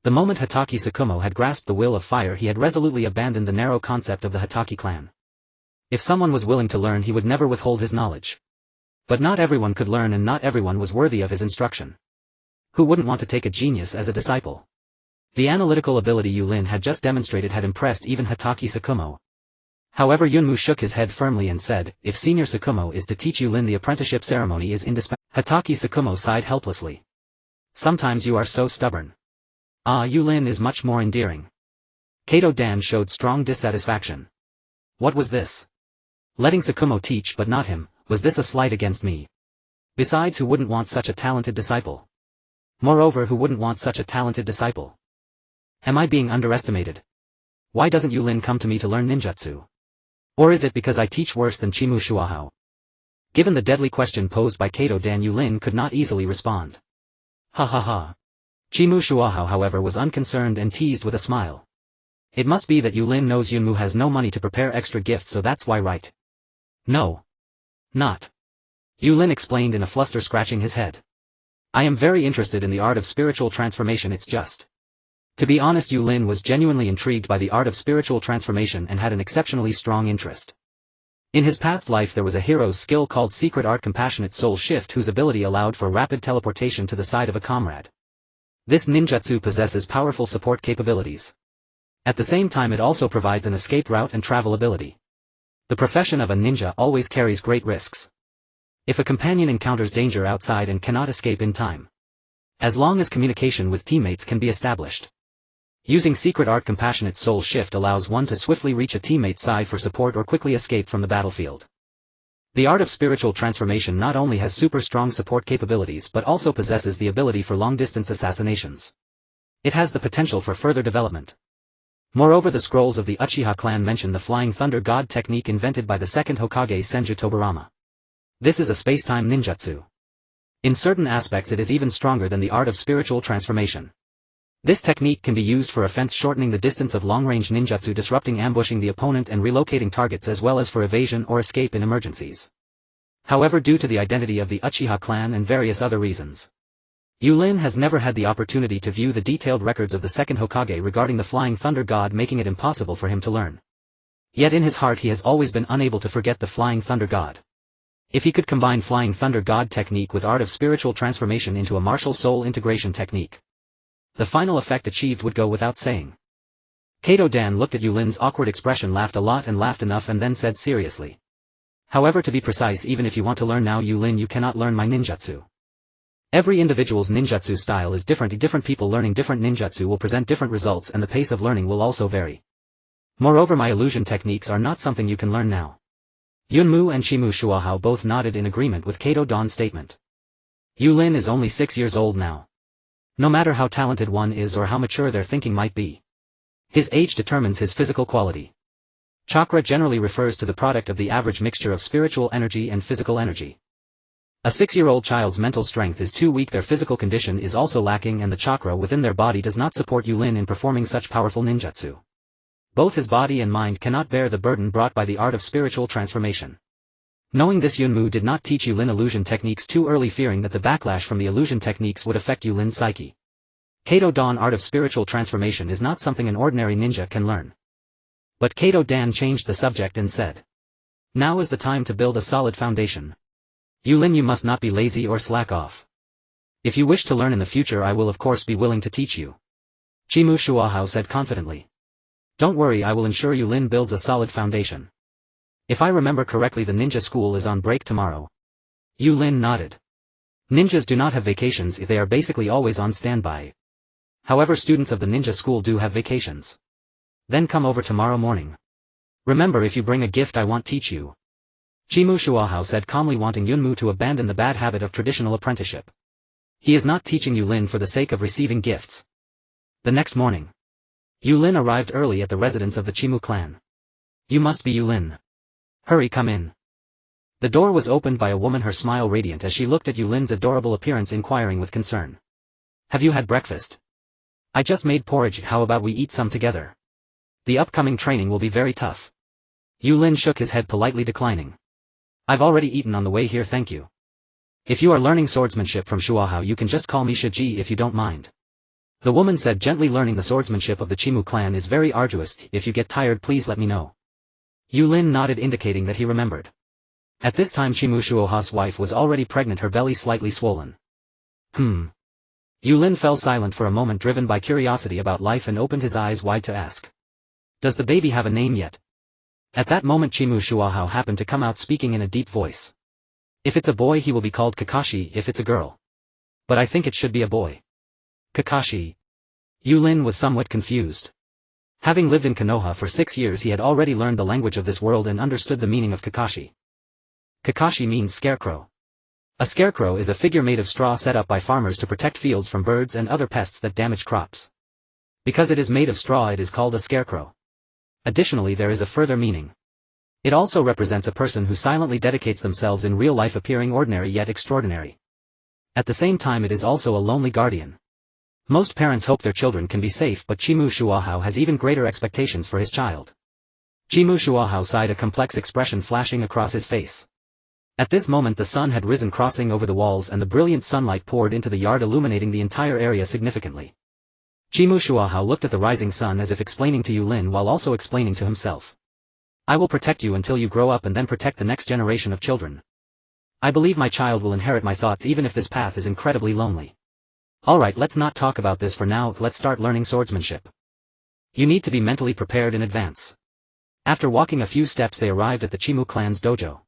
The moment Hatake Tsukumo had grasped the will of fire, he had resolutely abandoned the narrow concept of the Hatake clan. If someone was willing to learn, he would never withhold his knowledge. But not everyone could learn and not everyone was worthy of his instruction. Who wouldn't want to take a genius as a disciple? The analytical ability Yūrin had just demonstrated had impressed even Hatake Tsukumo. However, Yunmu shook his head firmly and said, if Senior Tsukumo is to teach Yūrin, the apprenticeship ceremony is indispensable. Hatake Tsukumo sighed helplessly. Sometimes you are so stubborn. Yūrin is much more endearing. Kato Dan showed strong dissatisfaction. What was this? Letting Tsukumo teach but not him, was this a slight against me? Besides, who wouldn't want such a talented disciple? Moreover, who wouldn't want such a talented disciple? Am I being underestimated? Why doesn't Yūrin come to me to learn ninjutsu? Or is it because I teach worse than Chimu Shuahao? Given the deadly question posed by Kato Dan, Yūrin could not easily respond. Chimu Shuahao, however, was unconcerned and teased with a smile. It must be that Yūrin knows Yunmu has no money to prepare extra gifts, so that's why, right? No. Not. Yūrin explained in a fluster, scratching his head. I am very interested in the art of spiritual transformation, it's just. To be honest, Yūrin was genuinely intrigued by the art of spiritual transformation and had an exceptionally strong interest. In his past life there was a hero's skill called Secret Art Compassionate Soul Shift, whose ability allowed for rapid teleportation to the side of a comrade. This ninjutsu possesses powerful support capabilities. At the same time it also provides an escape route and travel ability. The profession of a ninja always carries great risks. If a companion encounters danger outside and cannot escape in time, as long as communication with teammates can be established, using Secret Art Compassionate Soul Shift allows one to swiftly reach a teammate's side for support or quickly escape from the battlefield. The art of spiritual transformation not only has super strong support capabilities but also possesses the ability for long-distance assassinations. It has the potential for further development. Moreover, the scrolls of the Uchiha clan mention the Flying Thunder God technique invented by the second Hokage Senju Tobirama. This is a space-time ninjutsu. In certain aspects it is even stronger than the art of spiritual transformation. This technique can be used for offense, shortening the distance of long-range ninjutsu, disrupting, ambushing the opponent and relocating targets, as well as for evasion or escape in emergencies. However, due to the identity of the Uchiha clan and various other reasons, Yūrin has never had the opportunity to view the detailed records of the second Hokage regarding the Flying Thunder God, making it impossible for him to learn. Yet in his heart he has always been unable to forget the Flying Thunder God. If he could combine Flying Thunder God technique with art of spiritual transformation into a martial soul integration technique, the final effect achieved would go without saying. Kato Dan looked at Yulin's awkward expression, laughed a lot and laughed enough, and then said seriously. However, to be precise, even if you want to learn now, Yūrin, you cannot learn my ninjutsu. Every individual's ninjutsu style is different. Different people learning different ninjutsu will present different results, and the pace of learning will also vary. Moreover, my illusion techniques are not something you can learn now. Yunmu and Shimu Shuahao both nodded in agreement with Kato Dan's statement. Yūrin is only 6 years old now. No matter how talented one is or how mature their thinking might be, his age determines his physical quality. Chakra generally refers to the product of the average mixture of spiritual energy and physical energy. A 6-year-old child's mental strength is too weak, their physical condition is also lacking, and the chakra within their body does not support Yūrin in performing such powerful ninjutsu. Both his body and mind cannot bear the burden brought by the art of spiritual transformation. Knowing this, Yunmu did not teach Yūrin illusion techniques too early, fearing that the backlash from the illusion techniques would affect Yulin's psyche. Kato Dan art of spiritual transformation is not something an ordinary ninja can learn. But Kato Dan changed the subject and said, now is the time to build a solid foundation. Yūrin, you must not be lazy or slack off. If you wish to learn in the future, I will of course be willing to teach you. Shimu Shuahao said confidently. Don't worry, I will ensure Yūrin builds a solid foundation. If I remember correctly, the ninja school is on break tomorrow. Yūrin nodded. Ninjas do not have vacations, they are basically always on standby. However, students of the ninja school do have vacations. Then come over tomorrow morning. Remember, if you bring a gift I won't teach you. Shimu Shuahao said calmly, wanting Yunmu to abandon the bad habit of traditional apprenticeship. He is not teaching Yūrin for the sake of receiving gifts. The next morning, Yūrin arrived early at the residence of the Chimu clan. You must be Yūrin. Hurry, come in. The door was opened by a woman, her smile radiant as she looked at Yulin's adorable appearance, inquiring with concern. Have you had breakfast? I just made porridge, how about we eat some together? The upcoming training will be very tough. Yūrin shook his head, politely declining. I've already eaten on the way here, thank you. If you are learning swordsmanship from Shuahao, you can just call me Shiji if you don't mind. The woman said gently. Learning the swordsmanship of the Chimu clan is very arduous, if you get tired please let me know. Yūrin nodded, indicating that he remembered. At this time Chimu Shuoha's wife was already pregnant, her belly slightly swollen. Yūrin fell silent for a moment, driven by curiosity about life, and opened his eyes wide to ask. Does the baby have a name yet? At that moment Chimu Shuahao happened to come out, speaking in a deep voice. If it's a boy he will be called Kakashi, if it's a girl. But I think it should be a boy. Kakashi. Yūrin was somewhat confused. Having lived in Konoha for 6 years, he had already learned the language of this world and understood the meaning of Kakashi. Kakashi means scarecrow. A scarecrow is a figure made of straw set up by farmers to protect fields from birds and other pests that damage crops. Because it is made of straw, it is called a scarecrow. Additionally, there is a further meaning. It also represents a person who silently dedicates themselves in real life, appearing ordinary yet extraordinary. At the same time, it is also a lonely guardian. Most parents hope their children can be safe, but Chimu Shuahao has even greater expectations for his child. Chimushuahao sighed, a complex expression flashing across his face. At this moment the sun had risen, crossing over the walls, and the brilliant sunlight poured into the yard, illuminating the entire area significantly. Chimushuahao looked at the rising sun as if explaining to Yulin while also explaining to himself. I will protect you until you grow up and then protect the next generation of children. I believe my child will inherit my thoughts even if this path is incredibly lonely. Alright, let's not talk about this for now, let's start learning swordsmanship. You need to be mentally prepared in advance. After walking a few steps they arrived at the Chimu clan's dojo.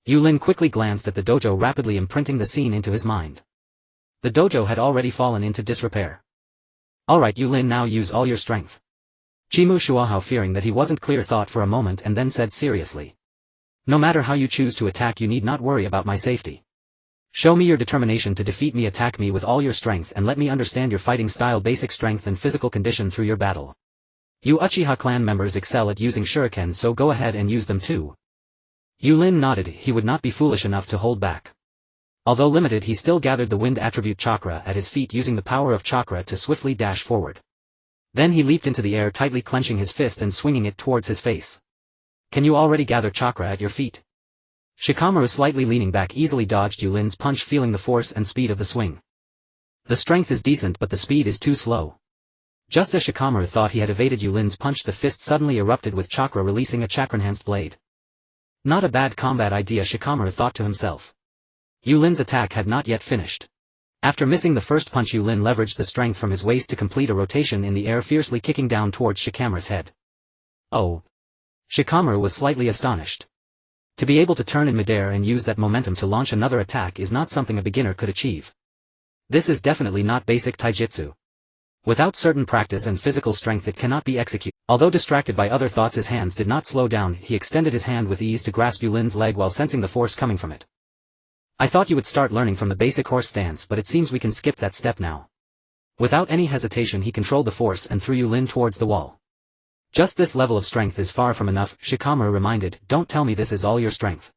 Yulin quickly glanced at the dojo, rapidly imprinting the scene into his mind. The dojo had already fallen into disrepair. Alright Yulin, now use all your strength. Chimushuahao, fearing that he wasn't clear, thought for a moment and then said seriously. No matter how you choose to attack, you need not worry about my safety. Show me your determination to defeat me, attack me with all your strength and let me understand your fighting style, basic strength and physical condition through your battle. You Uchiha clan members excel at using shurikens, so go ahead and use them too. Yulin nodded. He would not be foolish enough to hold back. Although limited, he still gathered the wind attribute chakra at his feet, using the power of chakra to swiftly dash forward. Then he leaped into the air, tightly clenching his fist and swinging it towards his face. Can you already gather chakra at your feet? Shikamaru, slightly leaning back, easily dodged Yulin's punch, feeling the force and speed of the swing. The strength is decent but the speed is too slow. Just as Shikamaru thought he had evaded Yulin's punch, the fist suddenly erupted with chakra, releasing a chakra-enhanced blade. Not a bad combat idea, Shikamaru thought to himself. Yulin's attack had not yet finished. After missing the first punch, Yulin leveraged the strength from his waist to complete a rotation in the air, fiercely kicking down towards Shikamaru's head. Oh! Shikamaru was slightly astonished. To be able to turn in midair and use that momentum to launch another attack is not something a beginner could achieve. This is definitely not basic taijutsu. Without certain practice and physical strength it cannot be executed. Although distracted by other thoughts, his hands did not slow down. He extended his hand with ease to grasp Yulin's leg while sensing the force coming from it. I thought you would start learning from the basic horse stance, but it seems we can skip that step now. Without any hesitation he controlled the force and threw Yulin towards the wall. Just this level of strength is far from enough, Shikamaru reminded. Don't tell me this is all your strength.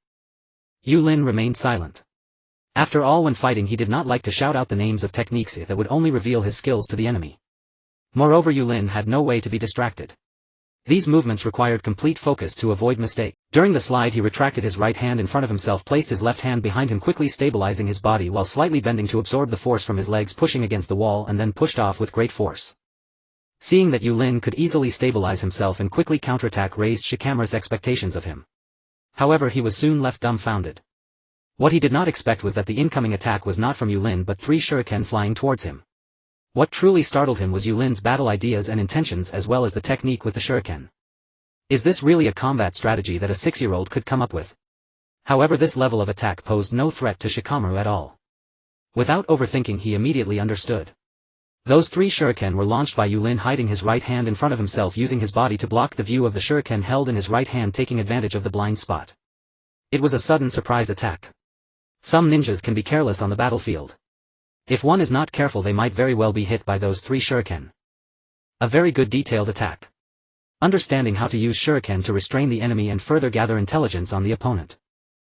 Yulin remained silent. After all, when fighting he did not like to shout out the names of techniques that would only reveal his skills to the enemy. Moreover, Yulin had no way to be distracted. These movements required complete focus to avoid mistake. During the slide he retracted his right hand in front of himself, placed his left hand behind him, quickly stabilizing his body while slightly bending to absorb the force from his legs, pushing against the wall, and then pushed off with great force. Seeing that Yulin could easily stabilize himself and quickly counterattack raised Shikamaru's expectations of him. However, he was soon left dumbfounded. What he did not expect was that the incoming attack was not from Yulin but 3 shuriken flying towards him. What truly startled him was Yulin's battle ideas and intentions, as well as the technique with the shuriken. Is this really a combat strategy that a 6-year-old could come up with? However, this level of attack posed no threat to Shikamaru at all. Without overthinking, he immediately understood. Those 3 shuriken were launched by Yulin, hiding his right hand in front of himself, using his body to block the view of the shuriken held in his right hand, taking advantage of the blind spot. It was a sudden surprise attack. Some ninjas can be careless on the battlefield. If one is not careful, they might very well be hit by those 3 shuriken. A very good detailed attack. Understanding how to use shuriken to restrain the enemy and further gather intelligence on the opponent.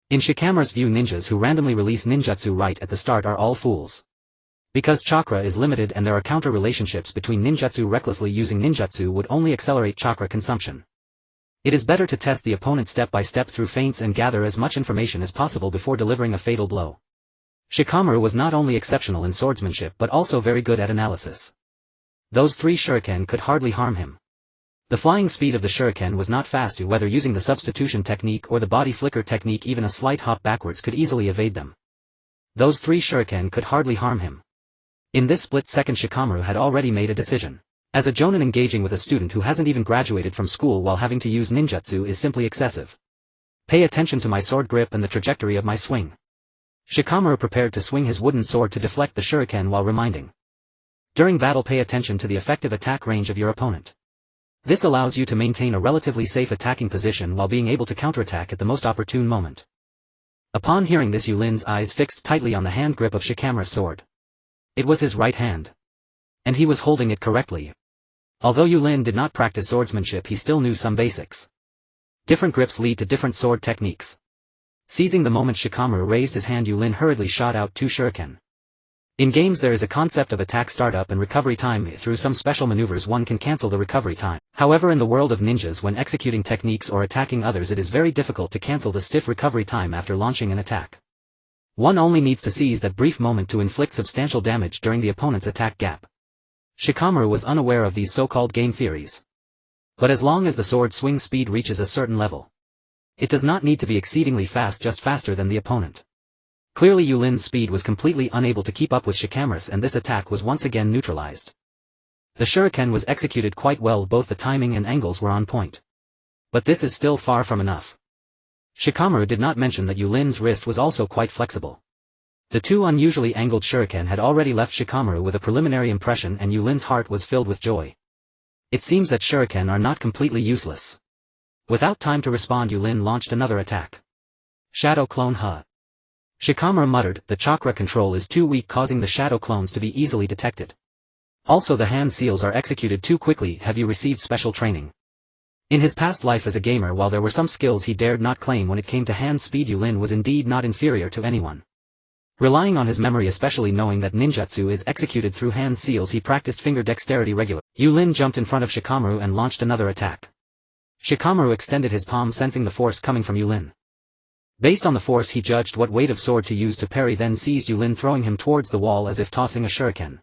In Shikamaru's view, ninjas who randomly release ninjutsu right at the start are all fools. Because chakra is limited and there are counter relationships between ninjutsu, recklessly using ninjutsu would only accelerate chakra consumption. It is better to test the opponent step by step through feints and gather as much information as possible before delivering a fatal blow. Shikamaru was not only exceptional in swordsmanship but also very good at analysis. Those 3 shuriken could hardly harm him. The flying speed of the shuriken was not fast, whether using the substitution technique or the body flicker technique, even a slight hop backwards could easily evade them. Those 3 shuriken could hardly harm him. In this split second Shikamaru had already made a decision. As a jonin, engaging with a student who hasn't even graduated from school while having to use ninjutsu is simply excessive. Pay attention to my sword grip and the trajectory of my swing. Shikamaru prepared to swing his wooden sword to deflect the shuriken while reminding. During battle, pay attention to the effective attack range of your opponent. This allows you to maintain a relatively safe attacking position while being able to counterattack at the most opportune moment. Upon hearing this, Yulin's eyes fixed tightly on the hand grip of Shikamaru's sword. It was his right hand. And he was holding it correctly. Although Yulin did not practice swordsmanship, he still knew some basics. Different grips lead to different sword techniques. Seizing the moment Shikamaru raised his hand, Yulin hurriedly shot out 2 shuriken. In games there is a concept of attack startup and recovery time. Through some special maneuvers one can cancel the recovery time. However, in the world of ninjas, when executing techniques or attacking others, it is very difficult to cancel the stiff recovery time after launching an attack. One only needs to seize that brief moment to inflict substantial damage during the opponent's attack gap. Shikamaru was unaware of these so-called game theories. But as long as the sword swing speed reaches a certain level, it does not need to be exceedingly fast, just faster than the opponent. Clearly Yūrin's speed was completely unable to keep up with Shikamaru's, and this attack was once again neutralized. The shuriken was executed quite well, both the timing and angles were on point. But this is still far from enough. Shikamaru did not mention that Yūrin's wrist was also quite flexible. The two unusually angled shuriken had already left Shikamaru with a preliminary impression, and Yūrin's heart was filled with joy. It seems that shuriken are not completely useless. Without time to respond, Yūrin launched another attack. Shadow Clone Ha. Shikamaru muttered, the chakra control is too weak, causing the shadow clones to be easily detected. Also the hand seals are executed too quickly. Have you received special training? In his past life as a gamer, while there were some skills he dared not claim, when it came to hand speed Yūrin was indeed not inferior to anyone. Relying on his memory, especially knowing that ninjutsu is executed through hand seals, he practiced finger dexterity regularly. Yūrin jumped in front of Shikamaru and launched another attack. Shikamaru extended his palm, sensing the force coming from Yūrin. Based on the force he judged what weight of sword to use to parry, then seized Yūrin, throwing him towards the wall as if tossing a shuriken.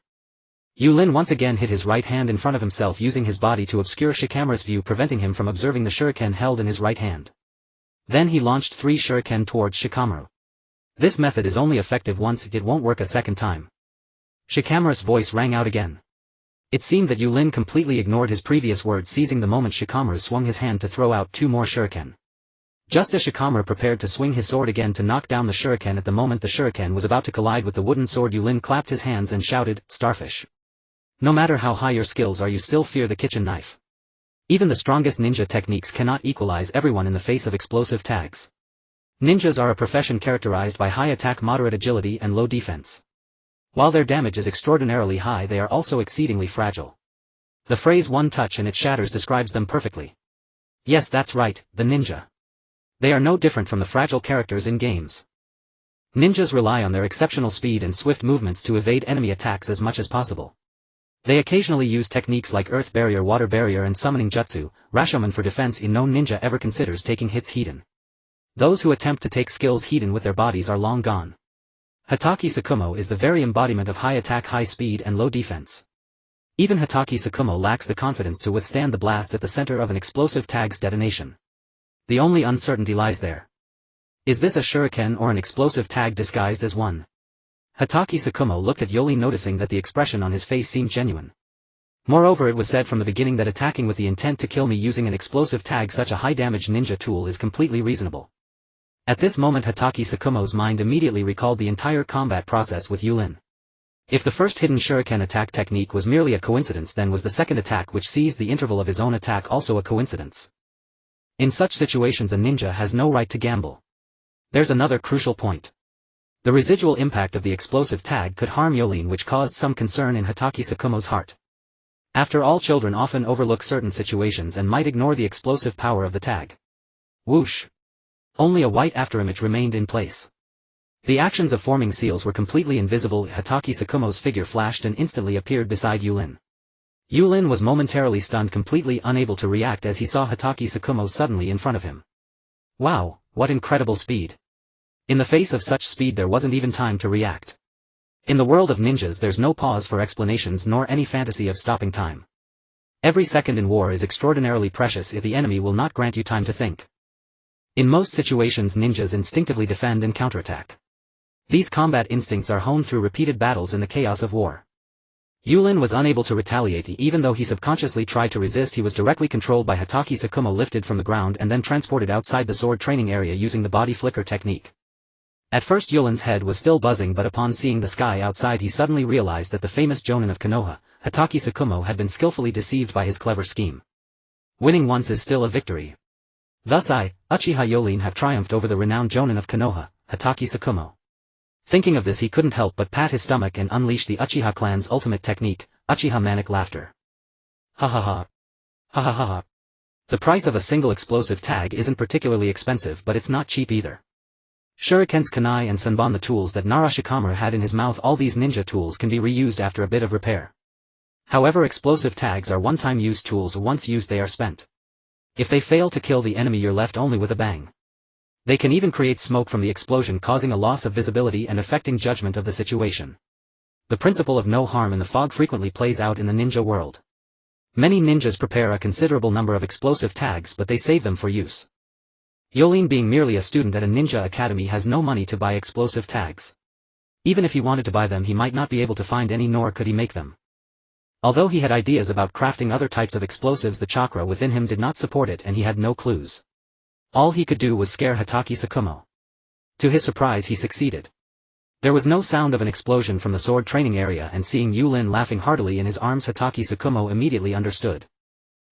Yūrin once again hit his right hand in front of himself, using his body to obscure Shikamaru's view, preventing him from observing the shuriken held in his right hand. Then he launched 3 shuriken towards Shikamaru. This method is only effective once, it won't work a second time. Shikamaru's voice rang out again. It seemed that Yūrin completely ignored his previous words, seizing the moment Shikamaru swung his hand to throw out 2 more shuriken. Just as Shikamaru prepared to swing his sword again to knock down the shuriken, at the moment the shuriken was about to collide with the wooden sword, Yūrin clapped his hands and shouted, Starfish. No matter how high your skills are, you still fear the kitchen knife. Even the strongest ninja techniques cannot equalize everyone in the face of explosive tags. Ninjas are a profession characterized by high attack, moderate agility, and low defense. While their damage is extraordinarily high, they are also exceedingly fragile. The phrase one touch and it shatters describes them perfectly. Yes, that's right, the ninja. They are no different from the fragile characters in games. Ninjas rely on their exceptional speed and swift movements to evade enemy attacks as much as possible. They occasionally use techniques like earth barrier, water barrier, and summoning jutsu, Rashomon for defense. No ninja ever considers taking hits hidden. Those who attempt to take skills hidden with their bodies are long gone. Hatake Tsukumo is the very embodiment of high attack, high speed, and low defense. Even Hatake Tsukumo lacks the confidence to withstand the blast at the center of an explosive tag's detonation. The only uncertainty lies there. Is this a shuriken or an explosive tag disguised as one? Hatake Tsukumo looked at Yoli, noticing that the expression on his face seemed genuine. Moreover, it was said from the beginning that attacking with the intent to kill me using an explosive tag, such a high-damage ninja tool, is completely reasonable. At this moment Hatake Tsukumo's mind immediately recalled the entire combat process with Yūrin. If the first hidden shuriken attack technique was merely a coincidence, then was the second attack, which seized the interval of his own attack, also a coincidence. In such situations a ninja has no right to gamble. There's another crucial point. The residual impact of the explosive tag could harm Yūrin, which caused some concern in Hatake Tsukumo's heart. After all, children often overlook certain situations and might ignore the explosive power of the tag. Whoosh! Only a white afterimage remained in place. The actions of forming seals were completely invisible. Hatake Tsukumo's figure flashed and instantly appeared beside Yūrin. Yūrin was momentarily stunned, completely unable to react as he saw Hatake Tsukumo suddenly in front of him. Wow, what incredible speed! In the face of such speed there wasn't even time to react. In the world of ninjas there's no pause for explanations nor any fantasy of stopping time. Every second in war is extraordinarily precious if the enemy will not grant you time to think. In most situations ninjas instinctively defend and counterattack. These combat instincts are honed through repeated battles in the chaos of war. Yūrin was unable to retaliate. Even though he subconsciously tried to resist, he was directly controlled by Hatake Tsukumo, lifted from the ground and then transported outside the sword training area using the body flicker technique. At first Yūrin's head was still buzzing, but upon seeing the sky outside he suddenly realized that the famous Jonin of Konoha, Hatake Tsukumo, had been skillfully deceived by his clever scheme. Winning once is still a victory. Thus I, Uchiha Yūrin, have triumphed over the renowned Jonin of Konoha, Hatake Tsukumo. Thinking of this, he couldn't help but pat his stomach and unleash the Uchiha clan's ultimate technique, Uchiha manic laughter. Ha ha ha. Ha ha ha ha. The price of a single explosive tag isn't particularly expensive, but it's not cheap either. Shurikens, kunai and senbon, the tools that Narashikamaru had in his mouth. All these ninja tools can be reused after a bit of repair. However, explosive tags are one-time use tools. Once used they are spent. If they fail to kill the enemy, you're left only with a bang. They can even create smoke from the explosion, causing a loss of visibility and affecting judgment of the situation. The principle of no harm in the fog frequently plays out in the ninja world. Many ninjas prepare a considerable number of explosive tags, but they save them for use. Yūrin, being merely a student at a ninja academy, has no money to buy explosive tags. Even if he wanted to buy them, he might not be able to find any, nor could he make them. Although he had ideas about crafting other types of explosives, the chakra within him did not support it and he had no clues. All he could do was scare Hatake Tsukumo. To his surprise, he succeeded. There was no sound of an explosion from the sword training area, and seeing Yūrin laughing heartily in his arms, Hatake Tsukumo immediately understood.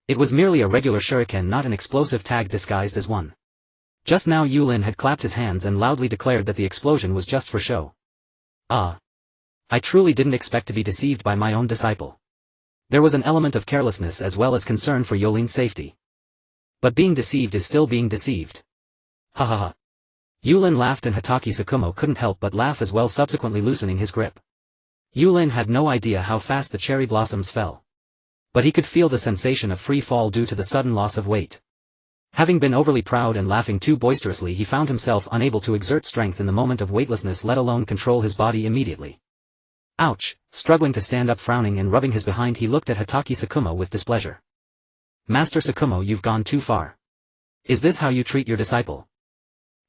It was merely a regular shuriken, not an explosive tag disguised as one. Just now Yūrin had clapped his hands and loudly declared that the explosion was just for show. Ah! I truly didn't expect to be deceived by my own disciple. There was an element of carelessness as well as concern for Yūrin's safety. But being deceived is still being deceived. Ha ha ha. Yūrin laughed and Hatake Tsukumo couldn't help but laugh as well, subsequently loosening his grip. Yūrin had no idea how fast the cherry blossoms fell. But he could feel the sensation of free fall due to the sudden loss of weight. Having been overly proud and laughing too boisterously, he found himself unable to exert strength in the moment of weightlessness, let alone control his body immediately. Ouch! Struggling to stand up, frowning and rubbing his behind, he looked at Hatake Tsukumo with displeasure. Master Tsukumo, you've gone too far. Is this how you treat your disciple?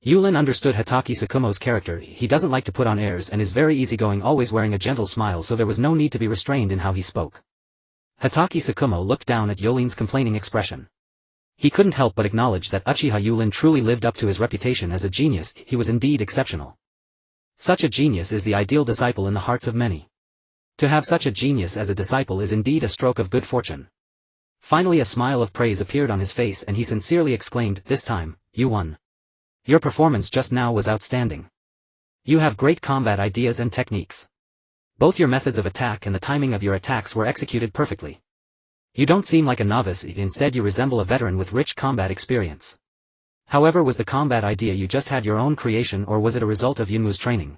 Yūrin understood Hatake Tsukumo's character. He doesn't like to put on airs and is very easygoing, always wearing a gentle smile, so there was no need to be restrained in how he spoke. Hatake Tsukumo looked down at Yūrin's complaining expression. He couldn't help but acknowledge that Uchiha Yūrin truly lived up to his reputation as a genius. He was indeed exceptional. Such a genius is the ideal disciple in the hearts of many. To have such a genius as a disciple is indeed a stroke of good fortune. Finally a smile of praise appeared on his face and he sincerely exclaimed, "This time, you won. Your performance just now was outstanding. You have great combat ideas and techniques. Both your methods of attack and the timing of your attacks were executed perfectly. You don't seem like a novice, instead you resemble a veteran with rich combat experience. However, was the combat idea you just had your own creation, or was it a result of Yunmu's training?"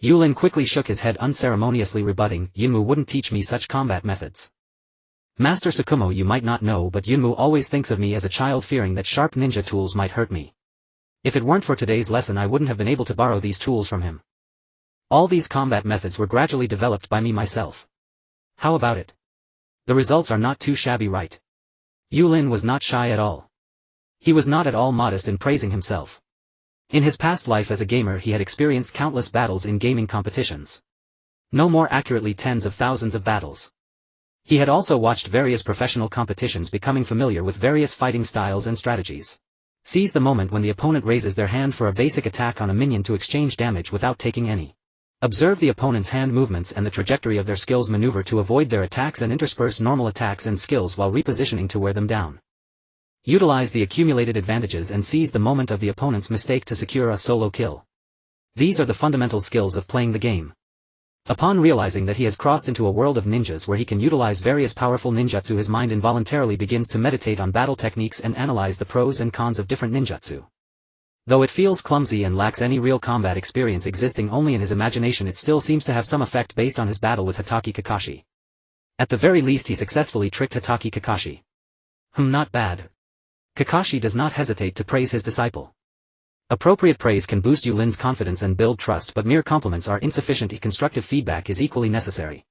Yūrin quickly shook his head, unceremoniously rebutting, "Yunmu wouldn't teach me such combat methods. Master Tsukumo, you might not know, but Yunmu always thinks of me as a child, fearing that sharp ninja tools might hurt me. If it weren't for today's lesson, I wouldn't have been able to borrow these tools from him. All these combat methods were gradually developed by me myself. How about it? The results are not too shabby, right?" Yūrin was not shy at all. He was not at all modest in praising himself. In his past life as a gamer, he had experienced countless battles in gaming competitions. No, more accurately, tens of thousands of battles. He had also watched various professional competitions, becoming familiar with various fighting styles and strategies. Seize the moment when the opponent raises their hand for a basic attack on a minion to exchange damage without taking any. Observe the opponent's hand movements and the trajectory of their skills, maneuver to avoid their attacks and intersperse normal attacks and skills while repositioning to wear them down. Utilize the accumulated advantages and seize the moment of the opponent's mistake to secure a solo kill. These are the fundamental skills of playing the game. Upon realizing that he has crossed into a world of ninjas where he can utilize various powerful ninjutsu, his mind involuntarily begins to meditate on battle techniques and analyze the pros and cons of different ninjutsu. Though it feels clumsy and lacks any real combat experience, existing only in his imagination, it still seems to have some effect based on his battle with Hatake Kakashi. At the very least, he successfully tricked Hatake Kakashi. Not bad. Kakashi does not hesitate to praise his disciple. Appropriate praise can boost Yūrin's confidence and build trust, but mere compliments are insufficient. Constructive feedback is equally necessary.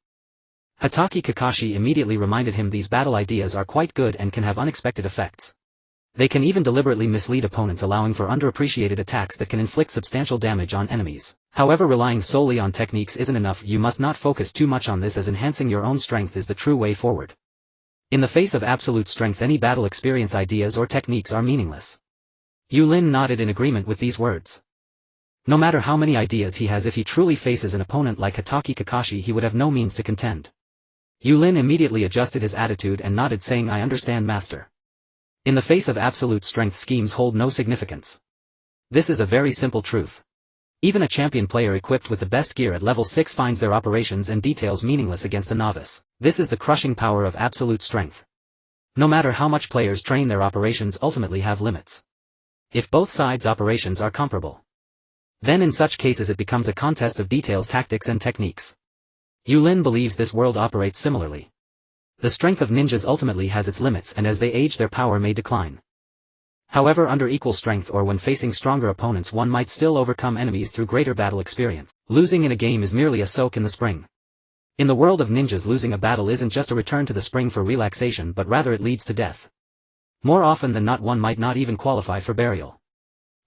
Hatake Kakashi immediately reminded him these battle ideas are quite good and can have unexpected effects. They can even deliberately mislead opponents, allowing for underappreciated attacks that can inflict substantial damage on enemies. However, relying solely on techniques isn't enough. You must not focus too much on this, as enhancing your own strength is the true way forward. In the face of absolute strength, any battle experience ideas or techniques are meaningless. Yūrin nodded in agreement with these words. No matter how many ideas he has, if he truly faces an opponent like Hatake Kakashi, he would have no means to contend. Yūrin immediately adjusted his attitude and nodded, saying, "I understand, master. In the face of absolute strength, schemes hold no significance. This is a very simple truth. Even a champion player equipped with the best gear at level 6 finds their operations and details meaningless against a novice. This is the crushing power of absolute strength. No matter how much players train, their operations ultimately have limits. If both sides' operations are comparable, Then in such cases it becomes a contest of details, tactics and techniques. Yūrin believes this world operates similarly. The strength of ninjas ultimately has its limits, and as they age their power may decline. However, under equal strength or when facing stronger opponents, one might still overcome enemies through greater battle experience. Losing in a game is merely a soak in the spring. In the world of ninjas, losing a battle isn't just a return to the spring for relaxation, but rather it leads to death. More often than not, one might not even qualify for burial.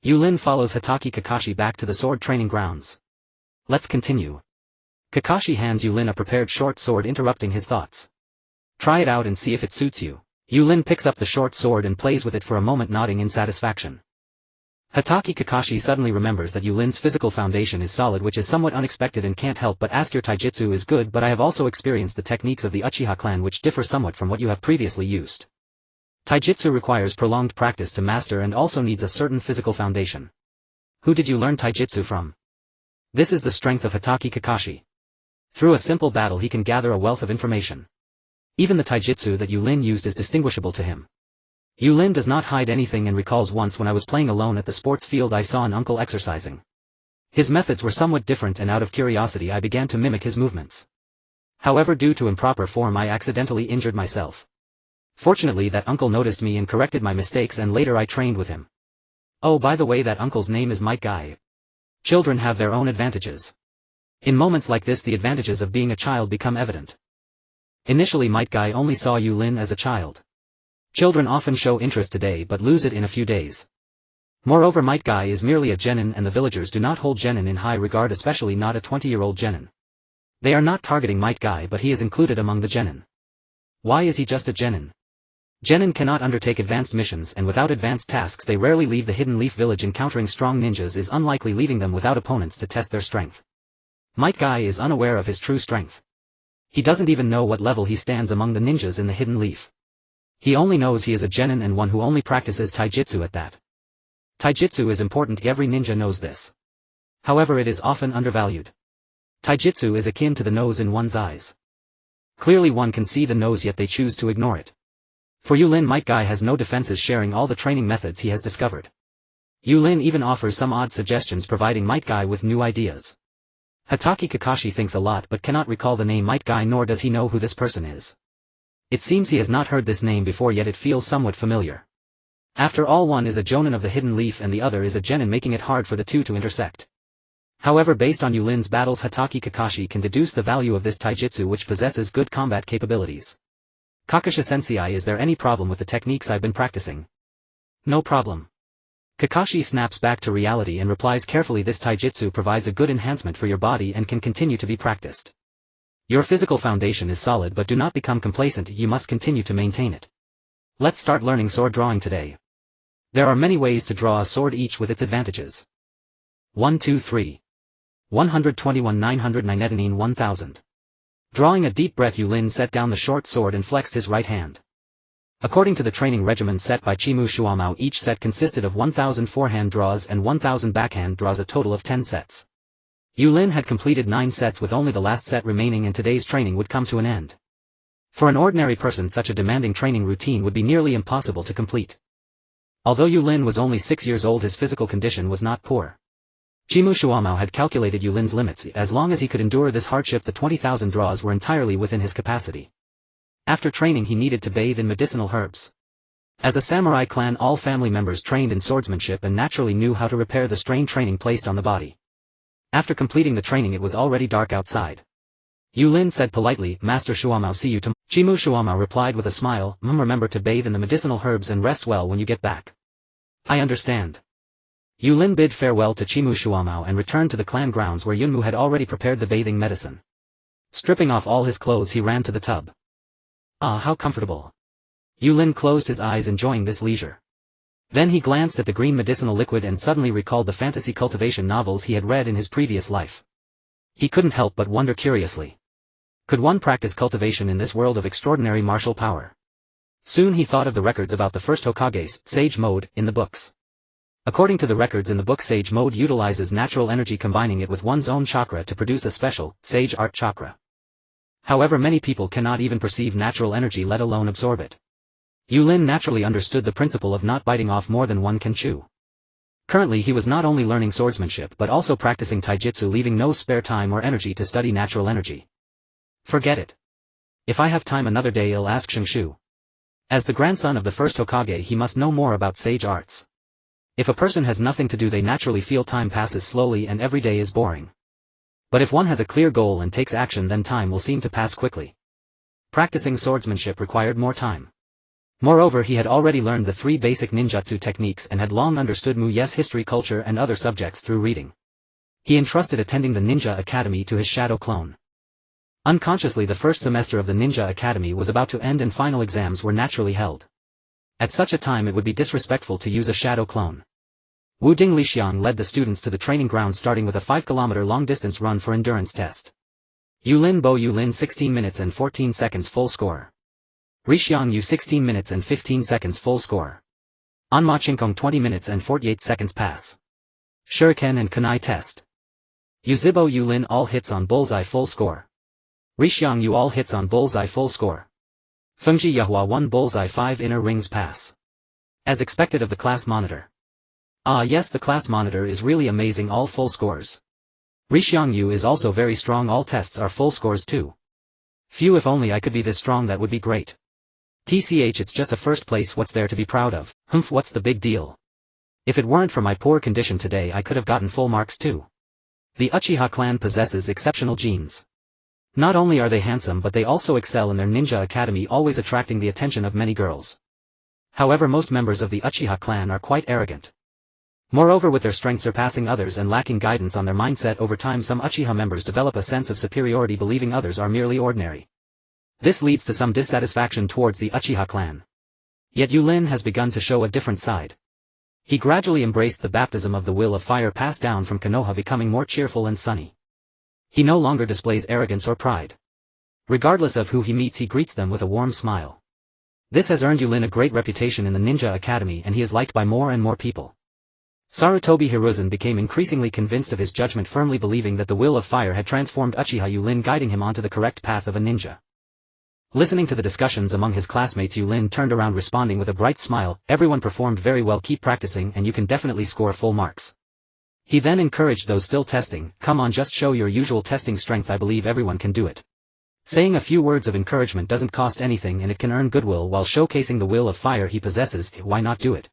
Yūrin follows Hitaki Kakashi back to the sword training grounds. Let's continue. Kakashi hands Yūrin a prepared short sword, interrupting his thoughts. Try it out and see if it suits you. Yūrin picks up the short sword and plays with it for a moment, nodding in satisfaction. Hitaki Kakashi suddenly remembers that Yūrin's physical foundation is solid, which is somewhat unexpected, and can't help but ask, your taijutsu is good, but I have also experienced the techniques of the Uchiha clan which differ somewhat from what you have previously used. Taijutsu requires prolonged practice to master and also needs a certain physical foundation. Who did you learn taijutsu from? This is the strength of Hitaki Kakashi. Through a simple battle he can gather a wealth of information. Even the taijutsu that Yūrin used is distinguishable to him. Yūrin does not hide anything and recalls, once when I was playing alone at the sports field I saw an uncle exercising. His methods were somewhat different and out of curiosity I began to mimic his movements. However, due to improper form I accidentally injured myself. Fortunately that uncle noticed me and corrected my mistakes, and later I trained with him. Oh, by the way, that uncle's name is Might Guy. Children have their own advantages. In moments like this the advantages of being a child become evident. Initially Might Guy only saw Yūrin as a child. Children often show interest today but lose it in a few days. Moreover, Might Guy is merely a genin, and the villagers do not hold genin in high regard, especially not a 20-year-old genin. They are not targeting Might Guy, but he is included among the genin. Why is he just a genin? Genin cannot undertake advanced missions, and without advanced tasks they rarely leave the Hidden Leaf village. Encountering strong ninjas is unlikely, leaving them without opponents to test their strength. Might Guy is unaware of his true strength. He doesn't even know what level he stands among the ninjas in the Hidden Leaf. He only knows he is a genin and one who only practices taijutsu at that. Taijutsu is important, every ninja knows this. However, it is often undervalued. Taijutsu is akin to the nose in one's eyes. Clearly one can see the nose, yet they choose to ignore it. For Yūrin, Might Guy has no defenses, sharing all the training methods he has discovered. Yūrin even offers some odd suggestions, providing Might Guy with new ideas. Hitaki Kakashi thinks a lot but cannot recall the name Might Guy, nor does he know who this person is. It seems he has not heard this name before, yet it feels somewhat familiar. After all, one is a jonin of the Hidden Leaf and the other is a genin, making it hard for the two to intersect. However, based on Yūrin's battles, Hitaki Kakashi can deduce the value of this taijutsu, which possesses good combat capabilities. Kakashi-sensei, is there any problem with the techniques I've been practicing? No problem. Kakashi snaps back to reality and replies carefully, this taijutsu provides a good enhancement for your body and can continue to be practiced. Your physical foundation is solid, but do not become complacent, you must continue to maintain it. Let's start learning sword drawing today. There are many ways to draw a sword, each with its advantages. 1, 2, 3. 121 909 1000. Drawing a deep breath, Yūrin set down the short sword and flexed his right hand. According to the training regimen set by Chimu Shuamao, each set consisted of 1000 forehand draws and 1000 backhand draws, a total of 10 sets. Yūrin had completed 9 sets with only the last set remaining, and today's training would come to an end. For an ordinary person, such a demanding training routine would be nearly impossible to complete. Although Yūrin was only 6 years old, his physical condition was not poor. Chimu Shuamao had calculated Yulin's limits. As long as he could endure this hardship, the 20,000 draws were entirely within his capacity. After training he needed to bathe in medicinal herbs. As a samurai clan, all family members trained in swordsmanship and naturally knew how to repair the strain training placed on the body. After completing the training it was already dark outside. Yūrin said politely, Master Shuamao, see you tomorrow. Chimu Shuamao replied with a smile, remember to bathe in the medicinal herbs and rest well when you get back. I understand. Yūrin bid farewell to Chimu Shuamao and returned to the clan grounds, where Yunmu had already prepared the bathing medicine. Stripping off all his clothes he ran to the tub. Ah, how comfortable. Yūrin closed his eyes, enjoying this leisure. Then he glanced at the green medicinal liquid and suddenly recalled the fantasy cultivation novels he had read in his previous life. He couldn't help but wonder curiously. Could one practice cultivation in this world of extraordinary martial power? Soon he thought of the records about the first Hokage's Sage Mode in the books. According to the records in the book, Sage Mode utilizes natural energy, combining it with one's own chakra to produce a special, Sage Art Chakra. However, many people cannot even perceive natural energy, let alone absorb it. Yūrin naturally understood the principle of not biting off more than one can chew. Currently he was not only learning swordsmanship but also practicing taijutsu, leaving no spare time or energy to study natural energy. Forget it. If I have time another day, I'll ask Shingshu. As the grandson of the first Hokage, he must know more about sage arts. If a person has nothing to do, they naturally feel time passes slowly and every day is boring. But if one has a clear goal and takes action, then time will seem to pass quickly. Practicing swordsmanship required more time. Moreover, he had already learned the 3 basic ninjutsu techniques and had long understood Muye's history, culture and other subjects through reading. He entrusted attending the Ninja Academy to his shadow clone. Unconsciously, the first semester of the Ninja Academy was about to end and final exams were naturally held. At such a time it would be disrespectful to use a shadow clone. Wu Ding Lixiang led the students to the training ground, starting with a 5-kilometer long-distance run for endurance test. Yulin Bo Yulin 16 minutes and 14 seconds full score. Rixiang Yu 16 minutes and 15 seconds full score. Anma Chinkong 20 minutes and 48 seconds pass. Shuriken and Kunai test. Yuzibo Yulin all hits on bullseye full score. Rixiang Yu all hits on bullseye full score. Fengji Yahua 1 bullseye 5 inner rings pass. As expected of the class monitor. Ah yes, the class monitor is really amazing, all full scores. Rixiang Yu is also very strong, all tests are full scores too. Phew, if only I could be this strong, that would be great. TCH, it's just a first place, what's there to be proud of? Humph, what's the big deal? If it weren't for my poor condition today, I could have gotten full marks too. The Uchiha clan possesses exceptional genes. Not only are they handsome, but they also excel in their ninja academy, always attracting the attention of many girls. However, most members of the Uchiha clan are quite arrogant. Moreover, with their strength surpassing others and lacking guidance on their mindset, over time some Uchiha members develop a sense of superiority, believing others are merely ordinary. This leads to some dissatisfaction towards the Uchiha clan. Yet Yulin has begun to show a different side. He gradually embraced the baptism of the will of fire passed down from Konoha, becoming more cheerful and sunny. He no longer displays arrogance or pride. Regardless of who he meets, he greets them with a warm smile. This has earned Yulin a great reputation in the Ninja Academy, and he is liked by more and more people. Sarutobi Hiruzen became increasingly convinced of his judgment, firmly believing that the will of fire had transformed Uchiha Yulin, guiding him onto the correct path of a ninja. Listening to the discussions among his classmates, Yulin turned around, responding with a bright smile, "Everyone performed very well, keep practicing and you can definitely score full marks." He then encouraged those still testing, "Come on, just show your usual testing strength, I believe everyone can do it." Saying a few words of encouragement doesn't cost anything and it can earn goodwill while showcasing the will of fire he possesses. Why not do it?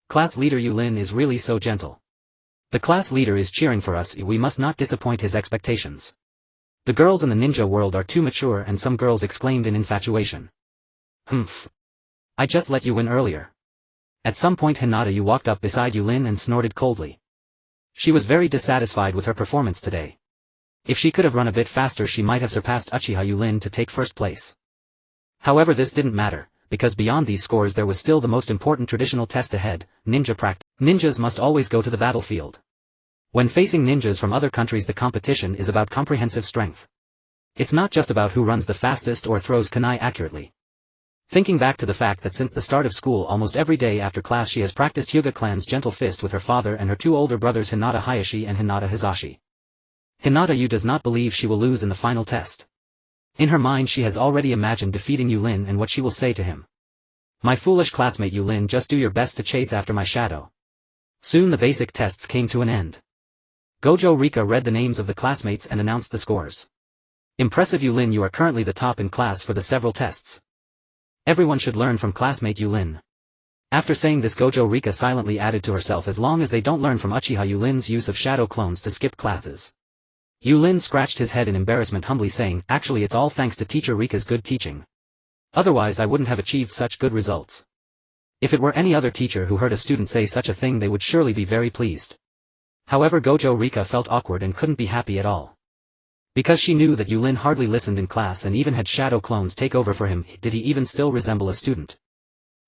Class leader Yulin is really so gentle. The class leader is cheering for us, we must not disappoint his expectations. The girls in the ninja world are too mature, and some girls exclaimed in infatuation. Humph. I just let you win earlier. At some point Hinata Yu walked up beside Yulin and snorted coldly. She was very dissatisfied with her performance today. If she could have run a bit faster, she might have surpassed Uchiha Yulin to take first place. However, this didn't matter, because beyond these scores there was still the most important traditional test ahead, ninja practice. Ninjas must always go to the battlefield. When facing ninjas from other countries, the competition is about comprehensive strength. It's not just about who runs the fastest or throws kunai accurately. Thinking back to the fact that since the start of school, almost every day after class she has practiced Hyūga clan's gentle fist with her father and her 2 older brothers Hinata Hayashi and Hinata Hizashi. Hinata Yu does not believe she will lose in the final test. In her mind she has already imagined defeating Yulin and what she will say to him. "My foolish classmate Yulin, just do your best to chase after my shadow." Soon the basic tests came to an end. Gojo Rika read the names of the classmates and announced the scores. "Impressive Yulin, you are currently the top in class for the several tests. Everyone should learn from classmate Yulin." After saying this, Gojo Rika silently added to herself, "As long as they don't learn from Uchiha Yulin's use of shadow clones to skip classes." Yulin scratched his head in embarrassment, humbly saying, "Actually it's all thanks to teacher Rika's good teaching. Otherwise I wouldn't have achieved such good results." If it were any other teacher who heard a student say such a thing, they would surely be very pleased. However, Gojo Rika felt awkward and couldn't be happy at all. Because she knew that Yulin hardly listened in class and even had shadow clones take over for him, did he even still resemble a student?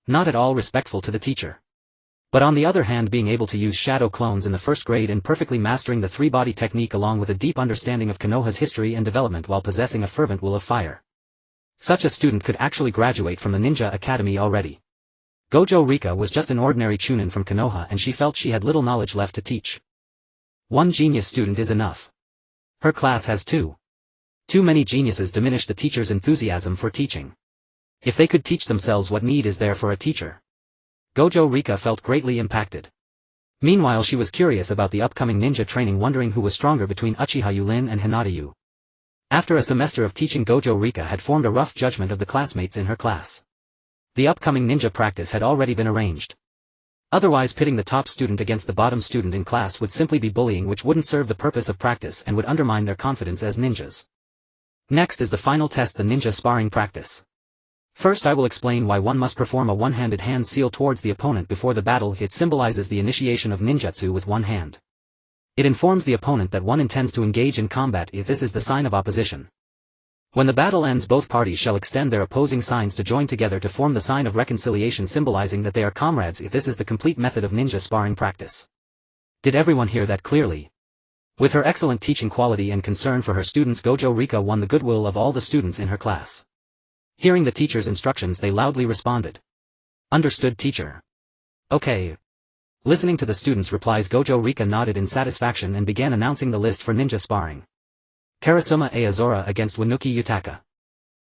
Not at all respectful to the teacher. But on the other hand, being able to use shadow clones in the first grade and perfectly mastering the 3-body technique along with a deep understanding of Konoha's history and development while possessing a fervent will of fire. Such a student could actually graduate from the Ninja Academy already. Gojo Rika was just an ordinary chunin from Konoha and she felt she had little knowledge left to teach. One genius student is enough. Her class has 2. Too many geniuses diminish the teacher's enthusiasm for teaching. If they could teach themselves, what need is there for a teacher? Gojo Rika felt greatly impacted. Meanwhile she was curious about the upcoming ninja training, wondering who was stronger between Uchiha Yūrin and Hinata Yu. After a semester of teaching, Gojo Rika had formed a rough judgment of the classmates in her class. The upcoming ninja practice had already been arranged. Otherwise pitting the top student against the bottom student in class would simply be bullying, which wouldn't serve the purpose of practice and would undermine their confidence as ninjas. Next is the final test, the ninja sparring practice. First I will explain why one must perform a one-handed hand seal towards the opponent before the battle. It symbolizes the initiation of ninjutsu with one hand. It informs the opponent that one intends to engage in combat if this is the sign of opposition. When the battle ends, both parties shall extend their opposing signs to join together to form the sign of reconciliation, symbolizing that they are comrades. If this is the complete method of ninja sparring practice. Did everyone hear that clearly? With her excellent teaching quality and concern for her students, Gojo Rika won the goodwill of all the students in her class. Hearing the teacher's instructions, they loudly responded. Understood, teacher. Okay. Listening to the students' replies, Gojo Rika nodded in satisfaction and began announcing the list for ninja sparring. Karasuma Aozora against Wanuki Yutaka.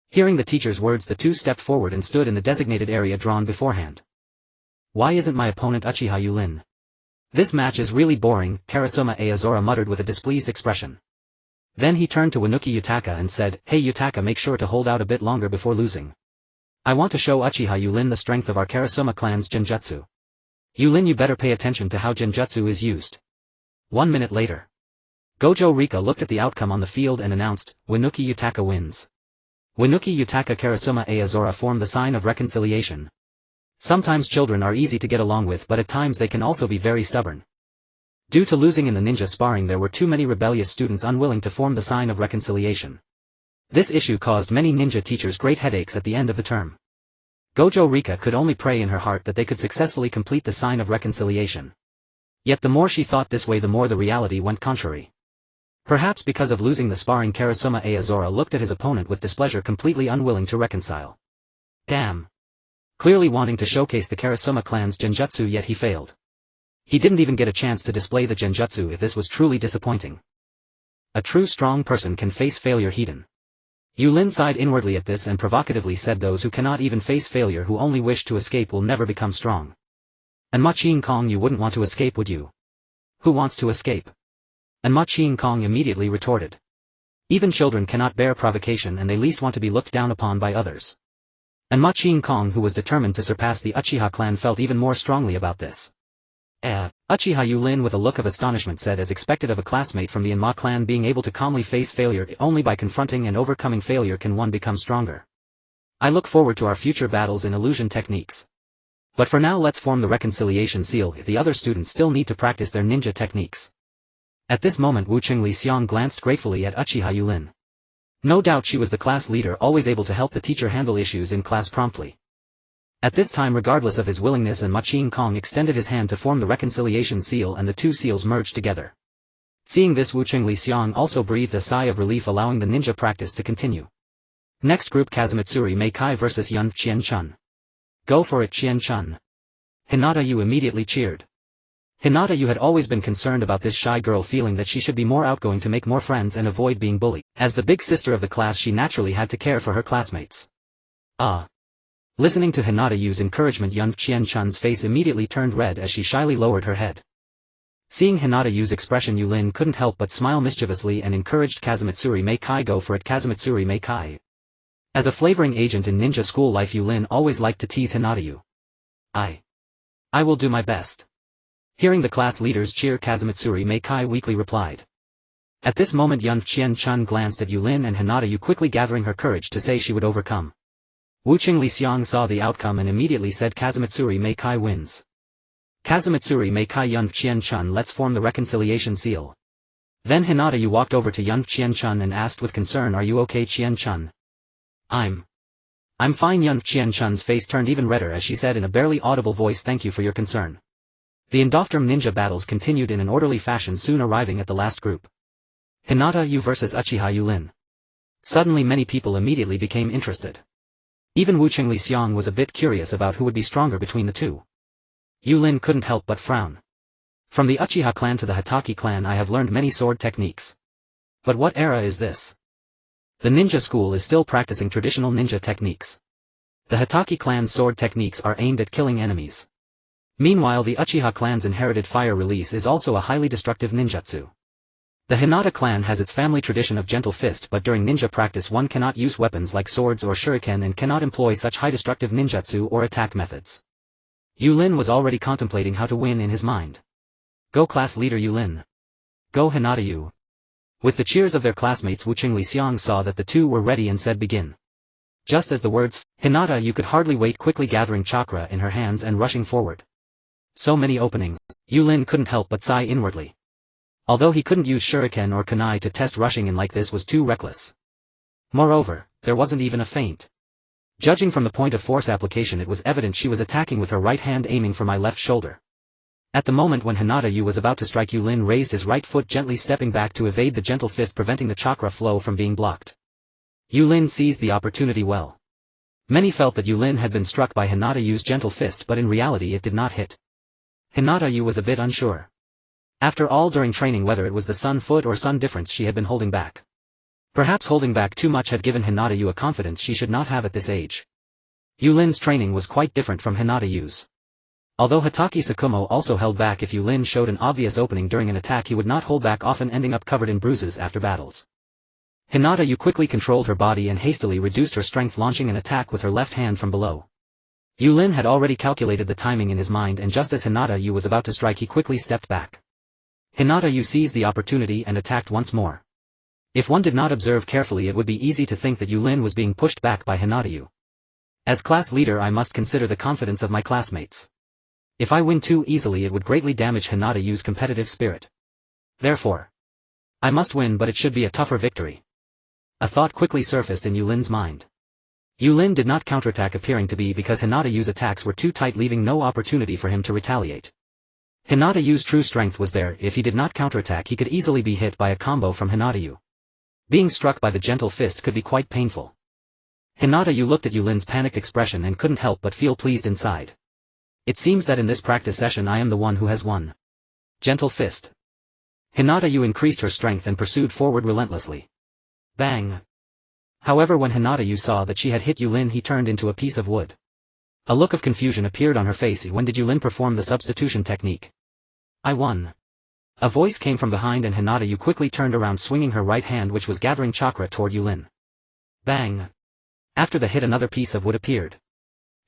Hearing the teacher's words, the two stepped forward and stood in the designated area drawn beforehand. Why isn't my opponent Uchiha Yūrin? This match is really boring, Karasuma Aozora muttered with a displeased expression. Then he turned to Wanuki Yutaka and said, Hey Yutaka, make sure to hold out a bit longer before losing. I want to show Uchiha Yūrin the strength of our Karasuma clan's genjutsu. Yūrin, you better pay attention to how genjutsu is used. 1 minute later. Gojo Rika looked at the outcome on the field and announced, Wanuki Yutaka wins. Wanuki Yutaka Karasuma Aozora formed the sign of reconciliation. Sometimes children are easy to get along with, but at times they can also be very stubborn. Due to losing in the ninja sparring, there were too many rebellious students unwilling to form the sign of reconciliation. This issue caused many ninja teachers great headaches at the end of the term. Gojo Rika could only pray in her heart that they could successfully complete the sign of reconciliation. Yet the more she thought this way, the more the reality went contrary. Perhaps because of losing the sparring, Karasuma Aozora looked at his opponent with displeasure, completely unwilling to reconcile. Damn. Clearly wanting to showcase the Karasuma clan's genjutsu, yet he failed. He didn't even get a chance to display the genjutsu. If this was truly disappointing. A true strong person can face failure, Hiden. Yūrin sighed inwardly at this and provocatively said, those who cannot even face failure, who only wish to escape, will never become strong. And Machin Kong, you wouldn't want to escape, would you? Who wants to escape? And Machin Kong immediately retorted. Even children cannot bear provocation, and they least want to be looked down upon by others. And Machin Kong, who was determined to surpass the Uchiha clan, felt even more strongly about this. Uchiha Yūrin, with a look of astonishment, said, as expected of a classmate from the Inma clan, being able to calmly face failure. Only by confronting and overcoming failure can one become stronger. I look forward to our future battles in illusion techniques. But for now, let's form the reconciliation seal. The other students still need to practice their ninja techniques. At this moment, Wucheng Lixiang glanced gratefully at Uchiha Yūrin. No doubt she was the class leader, always able to help the teacher handle issues in class promptly. At this time, regardless of his willingness, and Machin Kong extended his hand to form the reconciliation seal, and the two seals merged together. Seeing this, Wucheng Lixiang also breathed a sigh of relief, allowing the ninja practice to continue. Next group, Kazumitsuri Meikai vs Yun Chien Chun. Go for it, Chien Chun. Hinata Yu immediately cheered. Hinata Yu had always been concerned about this shy girl, feeling that she should be more outgoing to make more friends and avoid being bullied. As the big sister of the class, she naturally had to care for her classmates. Listening to Hinata Yu's encouragement, Yun Chien Chun's face immediately turned red as she shyly lowered her head. Seeing Hinata Yu's expression, Yūrin couldn't help but smile mischievously and encouraged Kazumitsuri Meikai. Go for it, Kazumitsuri Meikai. As a flavoring agent in ninja school life, Yūrin always liked to tease Hinata Yu. I will do my best. Hearing the class leaders cheer, Kazumitsuri Meikai weakly replied. At this moment, Yun Chien Chun glanced at Yūrin and Hinata Yu, quickly gathering her courage to say she would overcome. Wucheng Lixiang saw the outcome and immediately said, Kazumitsuri Meikai wins. Kazumitsuri Meikai, Yun Chien Chun, let's form the reconciliation seal. Then Hinata Yu walked over to Yun Chien Chun and asked with concern, are you okay, Chien Chun? I'm fine. Yun Chien Chun's face turned even redder as she said in a barely audible voice, thank you for your concern. The Indofdrom ninja battles continued in an orderly fashion, soon arriving at the last group. Hinata Yu vs Uchiha Yūrin. Suddenly many people immediately became interested. Even Wucheng Lixiang was a bit curious about who would be stronger between the two. Yūrin couldn't help but frown. From the Uchiha clan to the Hitaki clan, I have learned many sword techniques. But what era is this? The ninja school is still practicing traditional ninja techniques. The Hitaki clan's sword techniques are aimed at killing enemies. Meanwhile, the Uchiha clan's inherited fire release is also a highly destructive ninjutsu. The Hinata clan has its family tradition of gentle fist, but during ninja practice one cannot use weapons like swords or shuriken and cannot employ such high destructive ninjutsu or attack methods. Yūrin was already contemplating how to win in his mind. Go class leader Yūrin. Go Hinata Yu. With the cheers of their classmates, Wuching Lixiang saw that the two were ready and said begin. Just as the words, Hinata Yu could hardly wait, quickly gathering chakra in her hands and rushing forward. So many openings, Yūrin couldn't help but sigh inwardly. Although he couldn't use shuriken or kunai to test rushing in like this was too reckless. Moreover, there wasn't even a feint. Judging from the point of force application, it was evident she was attacking with her right hand, aiming for my left shoulder. At the moment when Hinata Yu was about to strike, Yūrin raised his right foot, gently stepping back to evade the gentle fist, preventing the chakra flow from being blocked. Yūrin seized the opportunity well. Many felt that Yūrin had been struck by Hinata Yu's gentle fist, but in reality it did not hit. Hinata Yu was a bit unsure. After all, during training, whether it was the sun foot or sun difference, she had been holding back. Perhaps holding back too much had given Hinata Yu a confidence she should not have at this age. Yūrin's training was quite different from Hinata Yu's. Although Hatake Sakumo also held back, if Yūrin showed an obvious opening during an attack he would not hold back, often ending up covered in bruises after battles. Hinata Yu quickly controlled her body and hastily reduced her strength, launching an attack with her left hand from below. Yūrin had already calculated the timing in his mind, and just as Hinata Yu was about to strike he quickly stepped back. Hinata Yu seized the opportunity and attacked once more. If one did not observe carefully, it would be easy to think that Yūrin was being pushed back by Hinata Yu. As class leader, I must consider the confidence of my classmates. If I win too easily, it would greatly damage Hinata Yu's competitive spirit. Therefore, I must win, but it should be a tougher victory. A thought quickly surfaced in Yūrin's mind. Yūrin did not counterattack, appearing to be because Hinata Yu's attacks were too tight, leaving no opportunity for him to retaliate. Hinata Yu's true strength was there. If he did not counterattack, he could easily be hit by a combo from Hinata Yu. Being struck by the gentle fist could be quite painful. Hinata Yu looked at Yūrin's panicked expression and couldn't help but feel pleased inside. It seems that in this practice session I am the one who has won. Gentle fist. Hinata Yu increased her strength and pursued forward relentlessly. Bang. However, when Hinata Yu saw that she had hit Yūrin, he turned into a piece of wood. A look of confusion appeared on her face. When did Yūrin perform the substitution technique? I won. A voice came from behind, and Hinata Yu quickly turned around, swinging her right hand, which was gathering chakra, toward Yūrin. Bang. After the hit, another piece of wood appeared.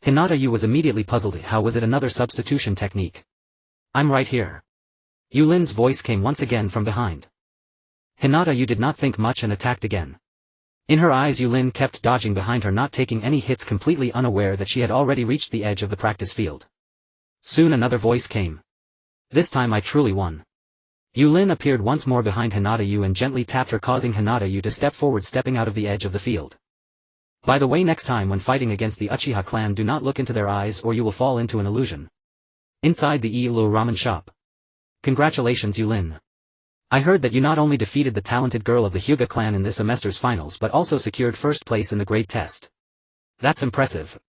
Hinata Yu was immediately puzzled. How was it another substitution technique? I'm right here. Yūrin's voice came once again from behind. Hinata Yu did not think much and attacked again. In her eyes, Yūrin kept dodging behind her, not taking any hits, completely unaware that she had already reached the edge of the practice field. Soon another voice came. This time I truly won. Yūrin appeared once more behind Hinata Yu and gently tapped her, causing Hinata Yu to step forward, stepping out of the edge of the field. By the way, next time when fighting against the Uchiha clan, do not look into their eyes or you will fall into an illusion. Inside the Ilu ramen shop. Congratulations, Yūrin. I heard that you not only defeated the talented girl of the Hyūga clan in this semester's finals but also secured first place in the grade test. That's impressive.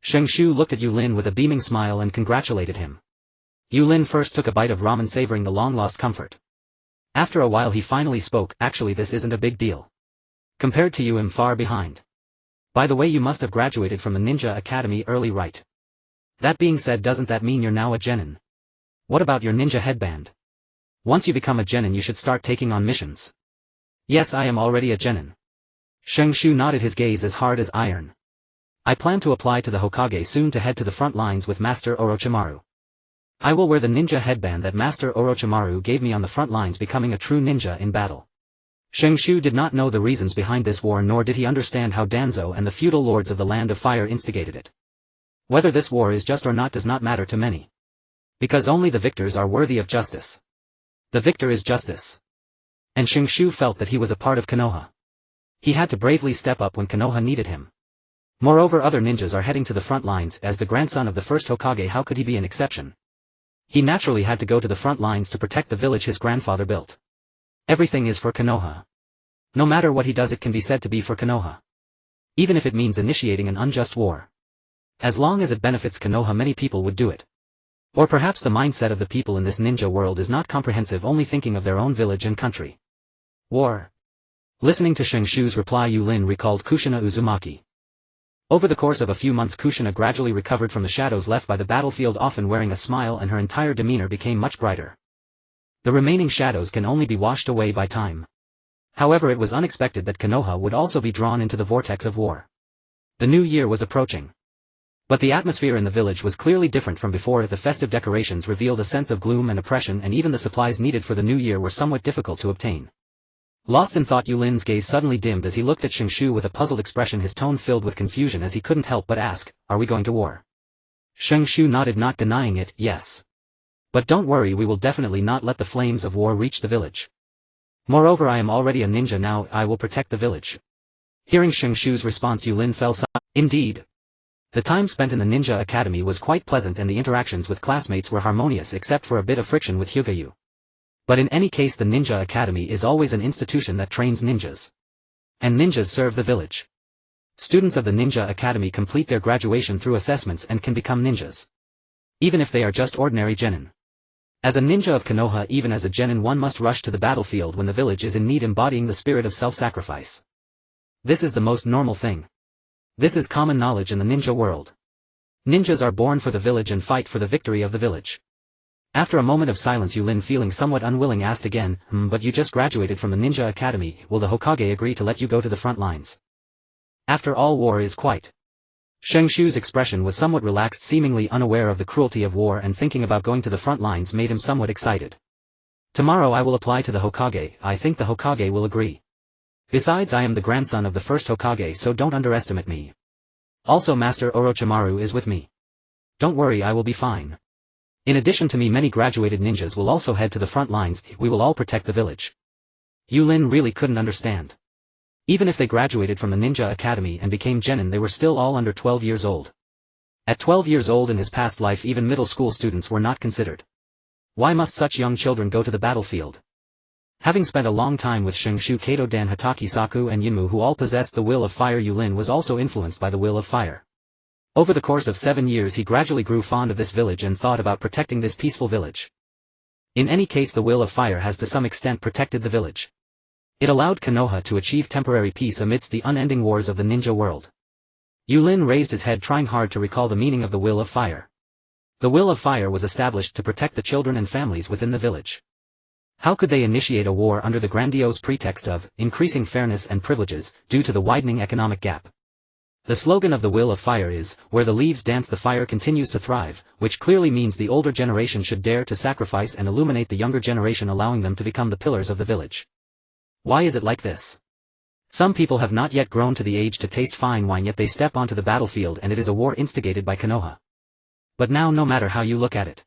Shengshu looked at Yūrin with a beaming smile and congratulated him. Yūrin first took a bite of ramen, savoring the long-lost comfort. After a while he finally spoke. Actually, this isn't a big deal. Compared to you, I'm far behind. By the way, you must have graduated from the Ninja Academy early, right? That being said, doesn't that mean you're now a genin? What about your ninja headband? Once you become a genin you should start taking on missions. Yes, I am already a genin. Shengshu nodded, his gaze as hard as iron. I plan to apply to the Hokage soon to head to the front lines with Master Orochimaru. I will wear the ninja headband that Master Orochimaru gave me on the front lines, becoming a true ninja in battle. Shengshu did not know the reasons behind this war, nor did he understand how Danzo and the feudal lords of the Land of Fire instigated it. Whether this war is just or not does not matter to many. Because only the victors are worthy of justice. The victor is justice. And Shengshu felt that he was a part of Konoha. He had to bravely step up when Konoha needed him. Moreover, other ninjas are heading to the front lines. As the grandson of the first Hokage, how could he be an exception? He naturally had to go to the front lines to protect the village his grandfather built. Everything is for Konoha. No matter what he does, it can be said to be for Konoha. Even if it means initiating an unjust war. As long as it benefits Konoha, many people would do it. Or perhaps the mindset of the people in this ninja world is not comprehensive, only thinking of their own village and country. War. Listening to Shengshu's reply, Yūrin recalled Kushina Uzumaki. Over the course of a few months Kushina gradually recovered from the shadows left by the battlefield, often wearing a smile, and her entire demeanor became much brighter. The remaining shadows can only be washed away by time. However, it was unexpected that Konoha would also be drawn into the vortex of war. The new year was approaching. But the atmosphere in the village was clearly different from before. The festive decorations revealed a sense of gloom and oppression, and even the supplies needed for the new year were somewhat difficult to obtain. Lost in thought, Yulin's gaze suddenly dimmed as he looked at Shingshu with a puzzled expression, his tone filled with confusion as he couldn't help but ask, "Are we going to war?" Shingshu nodded, not denying it. "Yes. But don't worry, we will definitely not let the flames of war reach the village. Moreover, I am already a ninja now, I will protect the village." Hearing Shingshu's response, Yulin fell silent. Indeed. The time spent in the ninja academy was quite pleasant and the interactions with classmates were harmonious except for a bit of friction with Hyūga. But in any case, the ninja academy is always an institution that trains ninjas. And ninjas serve the village. Students of the ninja academy complete their graduation through assessments and can become ninjas. Even if they are just ordinary genin. As a ninja of Konoha, even as a genin, one must rush to the battlefield when the village is in need, embodying the spirit of self-sacrifice. This is the most normal thing. This is common knowledge in the ninja world. Ninjas are born for the village and fight for the victory of the village. After a moment of silence, Yulin, feeling somewhat unwilling, asked again, "But you just graduated from the ninja academy, will the Hokage agree to let you go to the front lines? After all, war is quite..." Shingshu's expression was somewhat relaxed, seemingly unaware of the cruelty of war, and thinking about going to the front lines made him somewhat excited. "Tomorrow I will apply to the Hokage, I think the Hokage will agree. Besides, I am the grandson of the first Hokage, so don't underestimate me. Also, Master Orochimaru is with me. Don't worry, I will be fine. In addition to me, many graduated ninjas will also head to the front lines, we will all protect the village." Yulin really couldn't understand. Even if they graduated from the ninja academy and became genin, they were still all under 12 years old. At 12 years old in his past life, even middle school students were not considered. Why must such young children go to the battlefield? Having spent a long time with Shingshu, Kato, Dan, Hataki, Saku and Yinmu, who all possessed the will of fire, Yulin was also influenced by the will of fire. Over the course of 7 years he gradually grew fond of this village and thought about protecting this peaceful village. In any case, the will of fire has to some extent protected the village. It allowed Konoha to achieve temporary peace amidst the unending wars of the ninja world. Yulin raised his head, trying hard to recall the meaning of the will of fire. The will of fire was established to protect the children and families within the village. How could they initiate a war under the grandiose pretext of increasing fairness and privileges due to the widening economic gap? The slogan of the will of fire is, "Where the leaves dance the fire continues to thrive," which clearly means the older generation should dare to sacrifice and illuminate the younger generation, allowing them to become the pillars of the village. Why is it like this? Some people have not yet grown to the age to taste fine wine, yet they step onto the battlefield, and it is a war instigated by Konoha. But now, no matter how you look at it,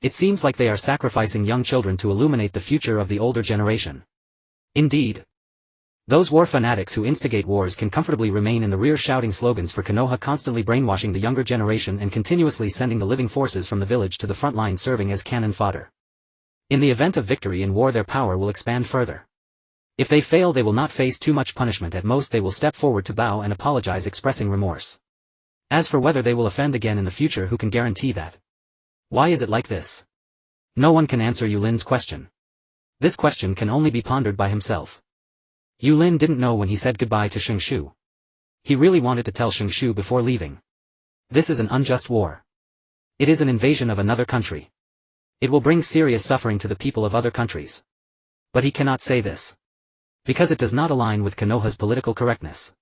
it seems like they are sacrificing young children to illuminate the future of the older generation. Indeed. Those war fanatics who instigate wars can comfortably remain in the rear, shouting slogans for Konoha, constantly brainwashing the younger generation and continuously sending the living forces from the village to the front line, serving as cannon fodder. In the event of victory in war, their power will expand further. If they fail, they will not face too much punishment. At most, they will step forward to bow and apologize, expressing remorse. As for whether they will offend again in the future, who can guarantee that? Why is it like this? No one can answer Yulin's question. This question can only be pondered by himself. Yulin didn't know when he said goodbye to Shingshu. He really wanted to tell Shingshu before leaving. This is an unjust war. It is an invasion of another country. It will bring serious suffering to the people of other countries. But he cannot say this. Because it does not align with Konoha's political correctness.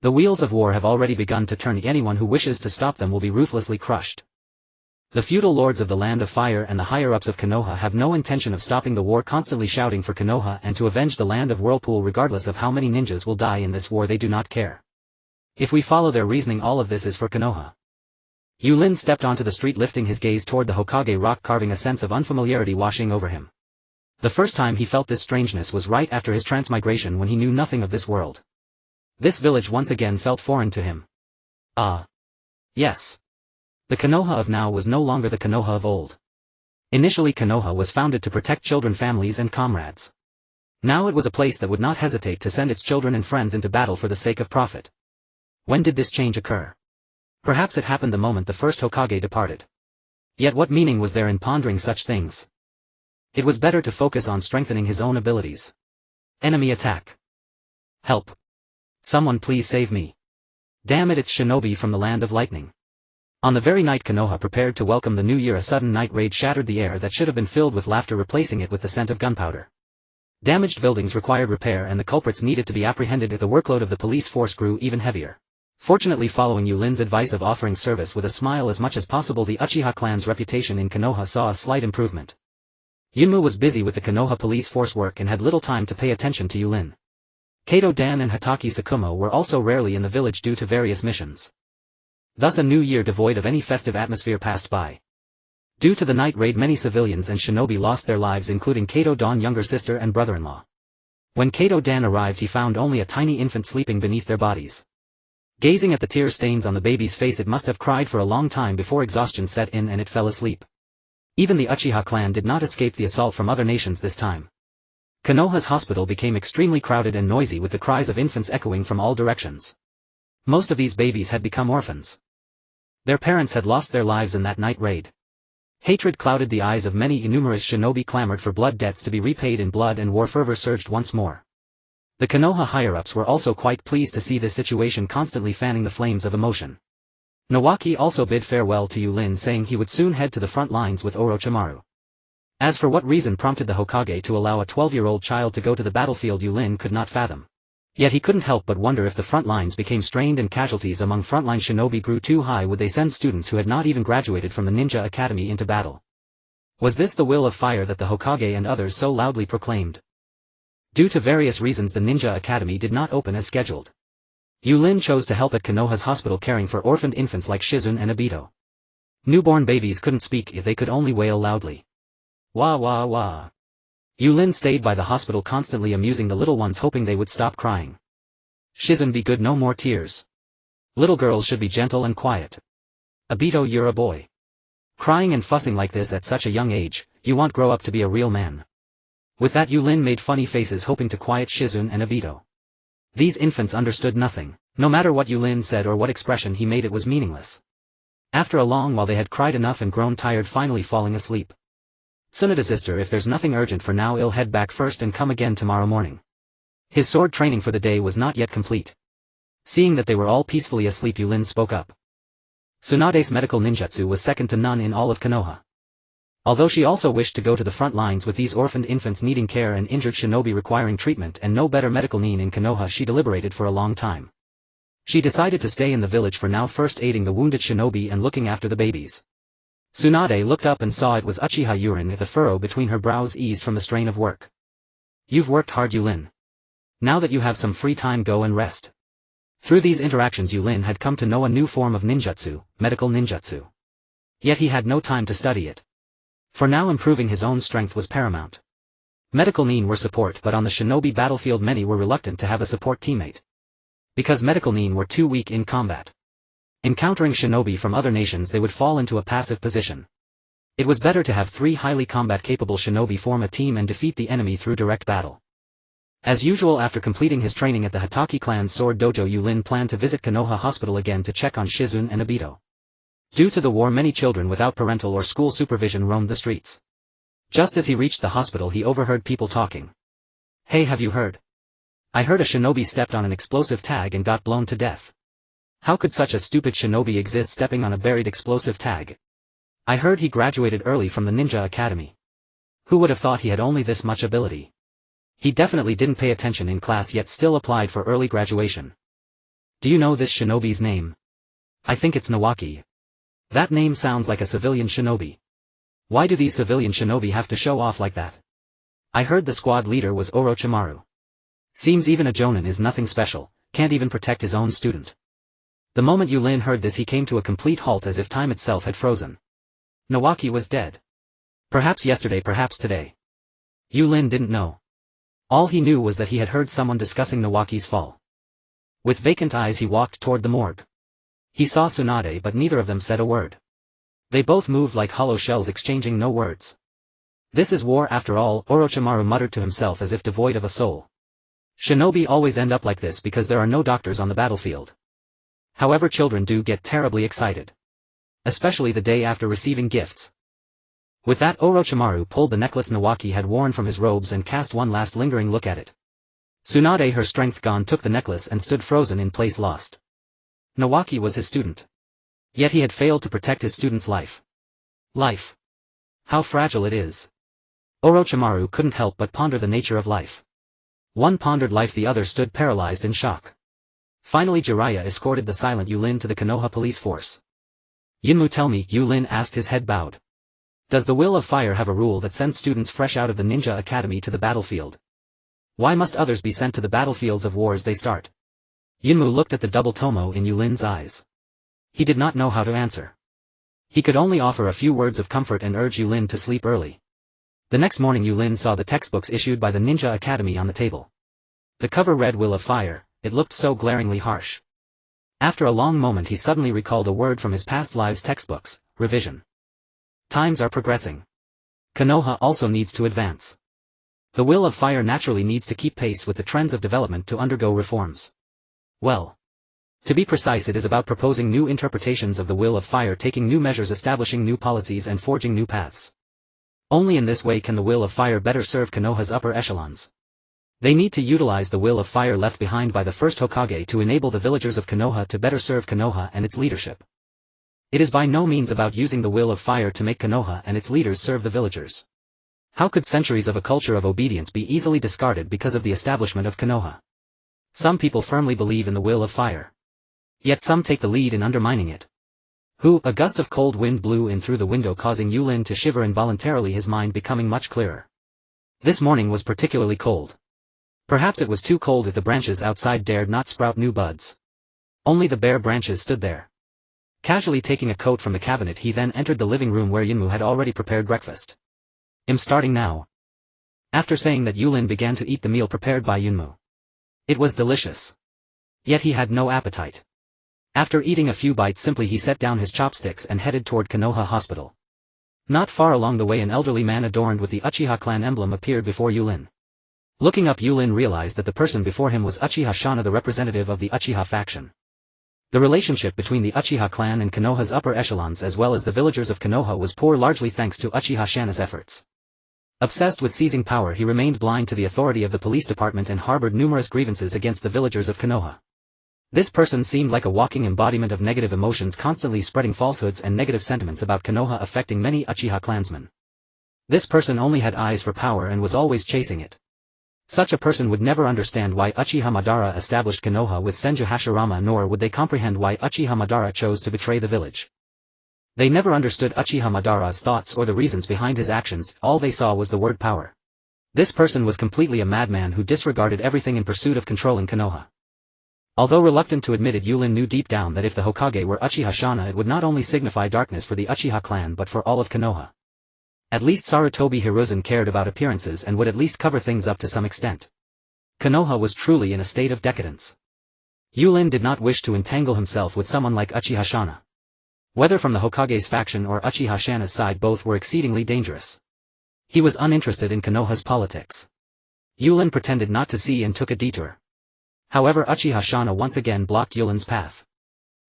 The wheels of war have already begun to turn. Anyone who wishes to stop them will be ruthlessly crushed. The feudal lords of the Land of Fire and the higher-ups of Konoha have no intention of stopping the war, constantly shouting for Konoha and to avenge the Land of Whirlpool. Regardless of how many ninjas will die in this war, they do not care. If we follow their reasoning, all of this is for Konoha. Yulin stepped onto the street, lifting his gaze toward the Hokage rock carving, a sense of unfamiliarity washing over him. The first time he felt this strangeness was right after his transmigration, when he knew nothing of this world. This village once again felt foreign to him. Ah. Yes. The Konoha of now was no longer the Konoha of old. Initially, Konoha was founded to protect children, families and comrades. Now it was a place that would not hesitate to send its children and friends into battle for the sake of profit. When did this change occur? Perhaps it happened the moment the first Hokage departed. Yet what meaning was there in pondering such things? It was better to focus on strengthening his own abilities. Enemy attack. Help. Someone please save me. Damn it, it's shinobi from the land of lightning. On the very night Konoha prepared to welcome the new year, a sudden night raid shattered the air that should have been filled with laughter, replacing it with the scent of gunpowder. Damaged buildings required repair and the culprits needed to be apprehended. The workload of the police force grew even heavier. Fortunately, following Yulin's advice of offering service with a smile as much as possible, the Uchiha clan's reputation in Konoha saw a slight improvement. Yunmu was busy with the Konoha police force work and had little time to pay attention to Yulin. Kato Dan and Hatake Sakumo were also rarely in the village due to various missions. Thus a new year devoid of any festive atmosphere passed by. Due to the night raid, many civilians and shinobi lost their lives, including Kato Dan's younger sister and brother-in-law. When Kato Dan arrived, he found only a tiny infant sleeping beneath their bodies. Gazing at the tear stains on the baby's face, it must have cried for a long time before exhaustion set in and it fell asleep. Even the Uchiha clan did not escape the assault from other nations this time. Konoha's hospital became extremely crowded and noisy, with the cries of infants echoing from all directions. Most of these babies had become orphans. Their parents had lost their lives in that night raid. Hatred clouded the eyes of many. Numerous shinobi clamored for blood debts to be repaid in blood, and war fervor surged once more. The Konoha higher-ups were also quite pleased to see this situation, constantly fanning the flames of emotion. Nawaki also bid farewell to Yulin, saying he would soon head to the front lines with Orochimaru. As for what reason prompted the Hokage to allow a 12-year-old child to go to the battlefield, Yulin could not fathom. Yet he couldn't help but wonder, if the front lines became strained and casualties among frontline shinobi grew too high, would they send students who had not even graduated from the ninja academy into battle? Was this the will of fire that the Hokage and others so loudly proclaimed? Due to various reasons, the ninja academy did not open as scheduled. Yulin chose to help at Konoha's hospital, caring for orphaned infants like Shizune and Obito. Newborn babies couldn't speak if they could only wail loudly. Wah wah wah. Yulin stayed by the hospital, constantly amusing the little ones, hoping they would stop crying. Shizune, be good, no more tears. Little girls should be gentle and quiet. Obito, you're a boy. Crying and fussing like this at such a young age, you won't grow up to be a real man. With that, Yulin made funny faces, hoping to quiet Shizune and Obito. These infants understood nothing. No matter what Yulin said or what expression he made, it was meaningless. After a long while they had cried enough and grown tired, finally falling asleep. Tsunade, sister, if there's nothing urgent for now, I'll head back first and come again tomorrow morning. His sword training for the day was not yet complete. Seeing that they were all peacefully asleep, Yulin spoke up. Tsunade's medical ninjutsu was second to none in all of Konoha. Although she also wished to go to the front lines with these orphaned infants needing care and injured shinobi requiring treatment, and no better medical nin in Konoha, she deliberated for a long time. She decided to stay in the village for now, first aiding the wounded shinobi and looking after the babies. Tsunade looked up and saw it was Uchiha Yūrin. The furrow between her brows eased from the strain of work. You've worked hard, Yulin. Now that you have some free time, go and rest. Through these interactions, Yulin had come to know a new form of ninjutsu, medical ninjutsu. Yet he had no time to study it. For now, improving his own strength was paramount. Medical nin were support, but on the shinobi battlefield many were reluctant to have a support teammate. Because medical nin were too weak in combat. Encountering shinobi from other nations, they would fall into a passive position. It was better to have 3 highly combat-capable shinobi form a team and defeat the enemy through direct battle. As usual, after completing his training at the Hatake clan's sword dojo, Yulin planned to visit Konoha Hospital again to check on Shizune and Obito. Due to the war, many children without parental or school supervision roamed the streets. Just as he reached the hospital, he overheard people talking. Hey, have you heard? I heard a shinobi stepped on an explosive tag and got blown to death. How could such a stupid shinobi exist, stepping on a buried explosive tag? I heard he graduated early from the ninja academy. Who would have thought he had only this much ability? He definitely didn't pay attention in class, yet still applied for early graduation. Do you know this shinobi's name? I think it's Nawaki. That name sounds like a civilian shinobi. Why do these civilian shinobi have to show off like that? I heard the squad leader was Orochimaru. Seems even a jonin is nothing special, can't even protect his own student. The moment Yulin heard this, he came to a complete halt, as if time itself had frozen. Nawaki was dead. Perhaps yesterday, perhaps today. Yulin didn't know. All he knew was that he had heard someone discussing Nawaki's fall. With vacant eyes he walked toward the morgue. He saw Tsunade, but neither of them said a word. They both moved like hollow shells, exchanging no words. This is war after all, Orochimaru muttered to himself as if devoid of a soul. Shinobi always end up like this because there are no doctors on the battlefield. However, children do get terribly excited. Especially the day after receiving gifts. With that, Orochimaru pulled the necklace Nawaki had worn from his robes and cast one last lingering look at it. Tsunade, her strength gone, took the necklace and stood frozen in place, lost. Nawaki was his student. Yet he had failed to protect his student's life. Life. How fragile it is. Orochimaru couldn't help but ponder the nature of life. One pondered life, the other stood paralyzed in shock. Finally Jiraiya escorted the silent Yūrin to the Konoha police force. Yunmu, tell me, Yūrin asked, his head bowed. Does the Will of Fire have a rule that sends students fresh out of the ninja academy to the battlefield? Why must others be sent to the battlefields of wars they start? Yunmu looked at the double tomo in Yulin's eyes. He did not know how to answer. He could only offer a few words of comfort and urge Yūrin to sleep early. The next morning Yūrin saw the textbooks issued by the Ninja Academy on the table. The cover read Will of Fire. It looked so glaringly harsh. After a long moment he suddenly recalled a word from his past lives textbooks: revision. Times are progressing. Konoha also needs to advance. The Will of Fire naturally needs to keep pace with the trends of development to undergo reforms. Well, to be precise, it is about proposing new interpretations of the Will of Fire, taking new measures, establishing new policies and forging new paths. Only in this way can the Will of Fire better serve Konoha's upper echelons. They need to utilize the Will of Fire left behind by the first Hokage to enable the villagers of Konoha to better serve Konoha and its leadership. It is by no means about using the Will of Fire to make Konoha and its leaders serve the villagers. How could centuries of a culture of obedience be easily discarded because of the establishment of Konoha? Some people firmly believe in the Will of Fire. Yet some take the lead in undermining it. A gust of cold wind blew in through the window, causing Yūrin to shiver involuntarily, his mind becoming much clearer. This morning was particularly cold. Perhaps it was too cold if the branches outside dared not sprout new buds. Only the bare branches stood there. Casually taking a coat from the cabinet, he then entered the living room where Yunmu had already prepared breakfast. "I'm starting now." After saying that, Yūrin began to eat the meal prepared by Yunmu. It was delicious. Yet he had no appetite. After eating a few bites simply, he set down his chopsticks and headed toward Konoha Hospital. Not far along the way an elderly man adorned with the Uchiha clan emblem appeared before Yūrin. Looking up, Yūrin realized that the person before him was Uchiha Shana, the representative of the Uchiha faction. The relationship between the Uchiha clan and Konoha's upper echelons as well as the villagers of Konoha was poor, largely thanks to Uchiha Shana's efforts. Obsessed with seizing power, he remained blind to the authority of the police department and harbored numerous grievances against the villagers of Konoha. This person seemed like a walking embodiment of negative emotions, constantly spreading falsehoods and negative sentiments about Konoha, affecting many Uchiha clansmen. This person only had eyes for power and was always chasing it. Such a person would never understand why Uchiha Madara established Konoha with Senju Hashirama, nor would they comprehend why Uchiha Madara chose to betray the village. They never understood Uchiha Madara's thoughts or the reasons behind his actions, all they saw was the word power. This person was completely a madman who disregarded everything in pursuit of controlling Konoha. Although reluctant to admit it, Yūrin knew deep down that if the Hokage were Uchiha Shana, it would not only signify darkness for the Uchiha clan but for all of Konoha. At least Sarutobi Hiruzen cared about appearances and would at least cover things up to some extent. Konoha was truly in a state of decadence. Yūrin did not wish to entangle himself with someone like Uchiha Shana. Whether from the Hokage's faction or Uchiha Shana's side, both were exceedingly dangerous. He was uninterested in Konoha's politics. Yūrin pretended not to see and took a detour. However, Uchiha Shana once again blocked Yulin's path.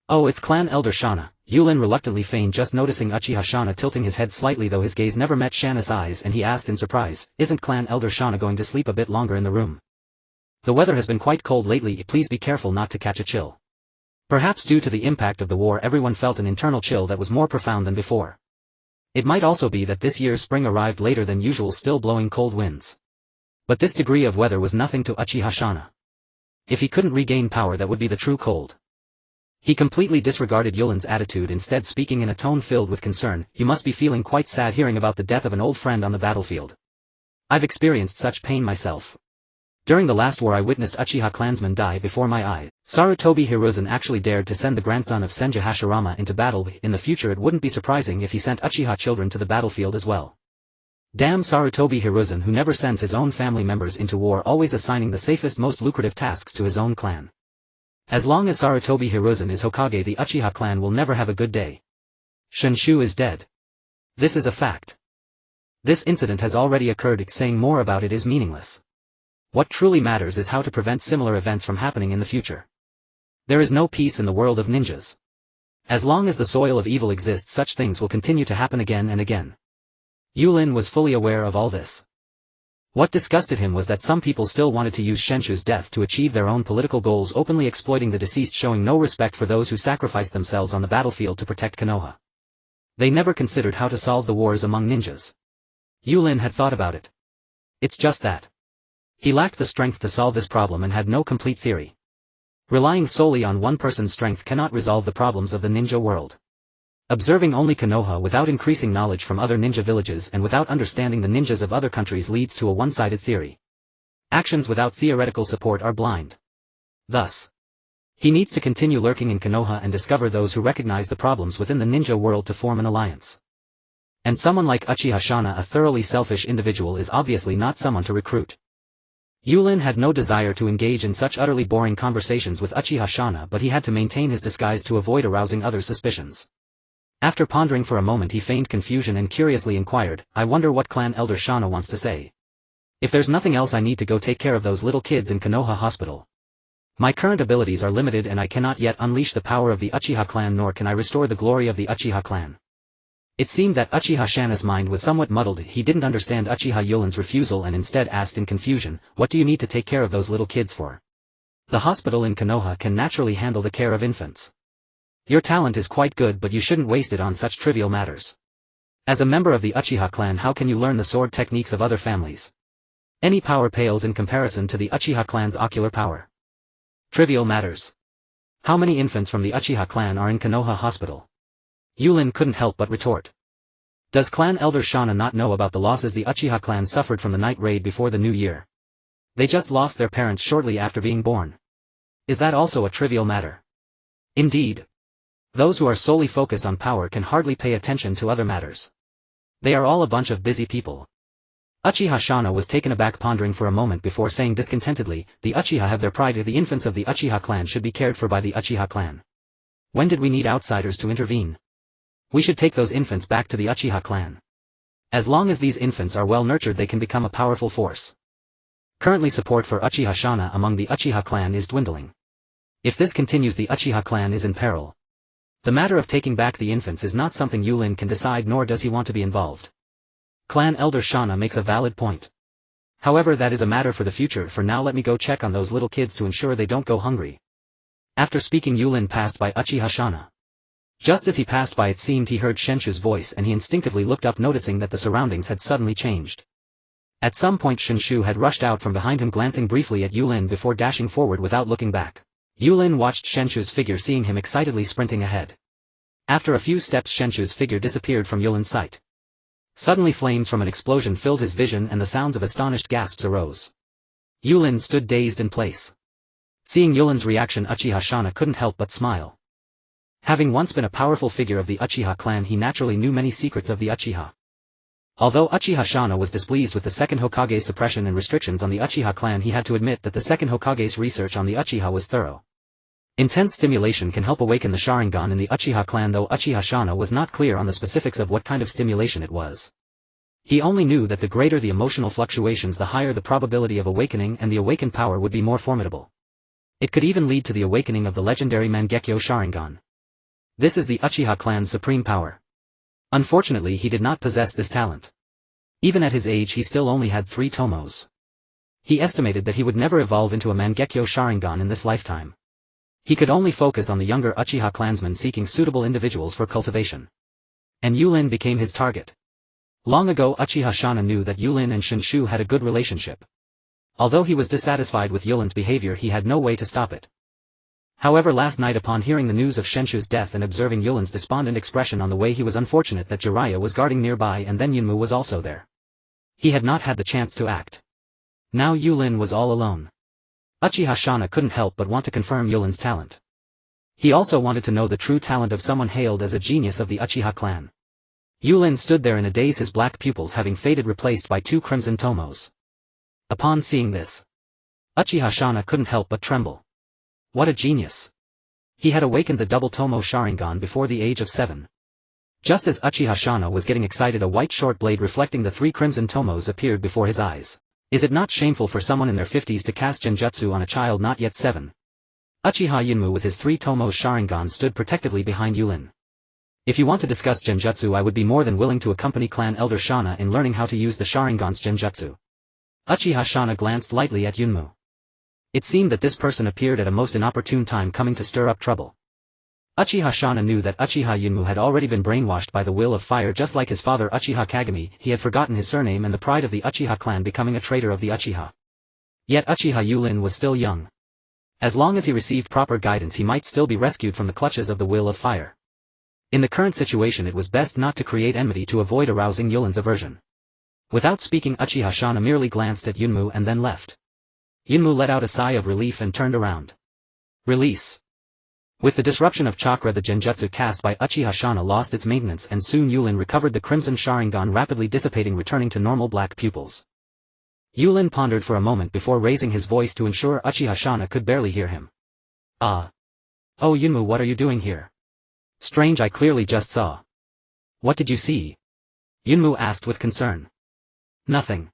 "Oh, it's Clan Elder Shana," Yūrin reluctantly feigned, just noticing Uchiha Shana tilting his head slightly, though his gaze never met Shana's eyes, and he asked in surprise, "Isn't Clan Elder Shana going to sleep a bit longer in the room? The weather has been quite cold lately, please be careful not to catch a chill." Perhaps due to the impact of the war, everyone felt an internal chill that was more profound than before. It might also be that this year's spring arrived later than usual, still blowing cold winds. But this degree of weather was nothing to Uchiha Shana. If he couldn't regain power, that would be the true cold. He completely disregarded Yulin's attitude, instead speaking in a tone filled with concern, "You must be feeling quite sad hearing about the death of an old friend on the battlefield. I've experienced such pain myself. During the last war I witnessed Uchiha clansmen die before my eyes. Sarutobi Hiruzen actually dared to send the grandson of Senju Hashirama into battle. In the future it wouldn't be surprising if he sent Uchiha children to the battlefield as well. Damn Sarutobi Hiruzen, who never sends his own family members into war, always assigning the safest, most lucrative tasks to his own clan. As long as Sarutobi Hiruzen is Hokage, the Uchiha clan will never have a good day. Shunshu is dead. This is a fact. This incident has already occurred, saying more about it is meaningless. What truly matters is how to prevent similar events from happening in the future. There is no peace in the world of ninjas. As long as the soil of evil exists, such things will continue to happen again and again. Yūrin was fully aware of all this. What disgusted him was that some people still wanted to use Shenchu's death to achieve their own political goals, openly exploiting the deceased, showing no respect for those who sacrificed themselves on the battlefield to protect Konoha. They never considered how to solve the wars among ninjas. Yūrin had thought about it. It's just that he lacked the strength to solve this problem and had no complete theory. Relying solely on one person's strength cannot resolve the problems of the ninja world. Observing only Konoha without increasing knowledge from other ninja villages and without understanding the ninjas of other countries leads to a one-sided theory. Actions without theoretical support are blind. Thus, he needs to continue lurking in Konoha and discover those who recognize the problems within the ninja world to form an alliance. And someone like Uchiha Shana, a thoroughly selfish individual, is obviously not someone to recruit. Yūrin had no desire to engage in such utterly boring conversations with Uchiha Shana, but he had to maintain his disguise to avoid arousing others' suspicions. After pondering for a moment, he feigned confusion and curiously inquired, "I wonder what Clan Elder Shana wants to say. If there's nothing else, I need to go take care of those little kids in Konoha Hospital. My current abilities are limited and I cannot yet unleash the power of the Uchiha clan, nor can I restore the glory of the Uchiha clan." It seemed that Uchiha Shana's mind was somewhat muddled. He didn't understand Uchiha Yūrin's refusal and instead asked in confusion, "What do you need to take care of those little kids for? The hospital in Konoha can naturally handle the care of infants. Your talent is quite good, but you shouldn't waste it on such trivial matters. As a member of the Uchiha clan, how can you learn the sword techniques of other families? Any power pales in comparison to the Uchiha clan's ocular power. Trivial matters. How many infants from the Uchiha clan are in Konoha Hospital?" Yūrin couldn't help but retort. Does Clan Elder Shana not know about the losses the Uchiha clan suffered from the night raid before the new year? They just lost their parents shortly after being born. Is that also a trivial matter? Indeed. Those who are solely focused on power can hardly pay attention to other matters. They are all a bunch of busy people. Uchiha Shana was taken aback, pondering for a moment before saying discontentedly, "The Uchiha have their pride. The infants of the Uchiha clan should be cared for by the Uchiha clan. When did we need outsiders to intervene? We should take those infants back to the Uchiha clan. As long as these infants are well nurtured, they can become a powerful force. Currently, support for Uchiha Shana among the Uchiha clan is dwindling. If this continues, the Uchiha clan is in peril. The matter of taking back the infants is not something Yūrin can decide, nor does he want to be involved. Clan Elder Shana makes a valid point. However, that is a matter for the future. For now, let me go check on those little kids to ensure they don't go hungry." After speaking, Yūrin passed by Uchiha Shana. Just as he passed by, it seemed he heard Shenchu's voice, and he instinctively looked up, noticing that the surroundings had suddenly changed. At some point, Shenchu had rushed out from behind him, glancing briefly at Yūrin before dashing forward without looking back. Yūrin watched Shenchu's figure, seeing him excitedly sprinting ahead. After a few steps, Shenchu's figure disappeared from Yūrin's sight. Suddenly, flames from an explosion filled his vision and the sounds of astonished gasps arose. Yūrin stood dazed in place. Seeing Yūrin's reaction, Uchiha Shana couldn't help but smile. Having once been a powerful figure of the Uchiha clan, he naturally knew many secrets of the Uchiha. Although Uchiha Shana was displeased with the second Hokage's suppression and restrictions on the Uchiha clan, he had to admit that the second Hokage's research on the Uchiha was thorough. Intense stimulation can help awaken the Sharingan in the Uchiha clan, though Uchiha Shana was not clear on the specifics of what kind of stimulation it was. He only knew that the greater the emotional fluctuations, the higher the probability of awakening, and the awakened power would be more formidable. It could even lead to the awakening of the legendary Mangekyo Sharingan. This is the Uchiha clan's supreme power. Unfortunately, he did not possess this talent. Even at his age, he still only had 3 tomos. He estimated that he would never evolve into a Mangekyo Sharingan in this lifetime. He could only focus on the younger Uchiha clansmen, seeking suitable individuals for cultivation. And Yūrin became his target. Long ago, Uchiha Shana knew that Yūrin and Shenchu had a good relationship. Although he was dissatisfied with Yūrin's behavior, he had no way to stop it. However, last night, upon hearing the news of Shenchu's death and observing Yūrin's despondent expression on the way, he was unfortunate that Jiraiya was guarding nearby and then Yunmu was also there. He had not had the chance to act. Now Yūrin was all alone. Uchiha Shana couldn't help but want to confirm Yūrin's talent. He also wanted to know the true talent of someone hailed as a genius of the Uchiha clan. Yūrin stood there in a daze, his black pupils having faded, replaced by 2 crimson tomos. Upon seeing this, Uchiha Shana couldn't help but tremble. What a genius! He had awakened the double tomo Sharingan before the age of 7. Just as Uchiha Shana was getting excited, a white short blade reflecting the 3 crimson tomos appeared before his eyes. Is it not shameful for someone in their 50s to cast genjutsu on a child not yet 7? Uchiha Yunmu with his 3 tomos Sharingan stood protectively behind Yūrin. If you want to discuss genjutsu, I would be more than willing to accompany Clan Elder Shana in learning how to use the Sharingan's genjutsu. Uchiha Shana glanced lightly at Yunmu. It seemed that this person appeared at a most inopportune time, coming to stir up trouble. Uchiha Shana knew that Uchiha Yunmu had already been brainwashed by the will of fire, just like his father Uchiha Kagami. He had forgotten his surname and the pride of the Uchiha clan, becoming a traitor of the Uchiha. Yet Uchiha Yūrin was still young. As long as he received proper guidance, he might still be rescued from the clutches of the will of fire. In the current situation, it was best not to create enmity to avoid arousing Yulin's aversion. Without speaking, Uchiha Shana merely glanced at Yunmu and then left. Yunmu let out a sigh of relief and turned around. Release. With the disruption of chakra, the genjutsu cast by Uchiha Shana lost its maintenance, and soon Yulin recovered the crimson Sharingan, rapidly dissipating, returning to normal black pupils. Yulin pondered for a moment before raising his voice to ensure Uchiha Shana could barely hear him. Ah. Oh Yunmu, what are you doing here? Strange, I clearly just saw. What did you see? Yunmu asked with concern. Nothing.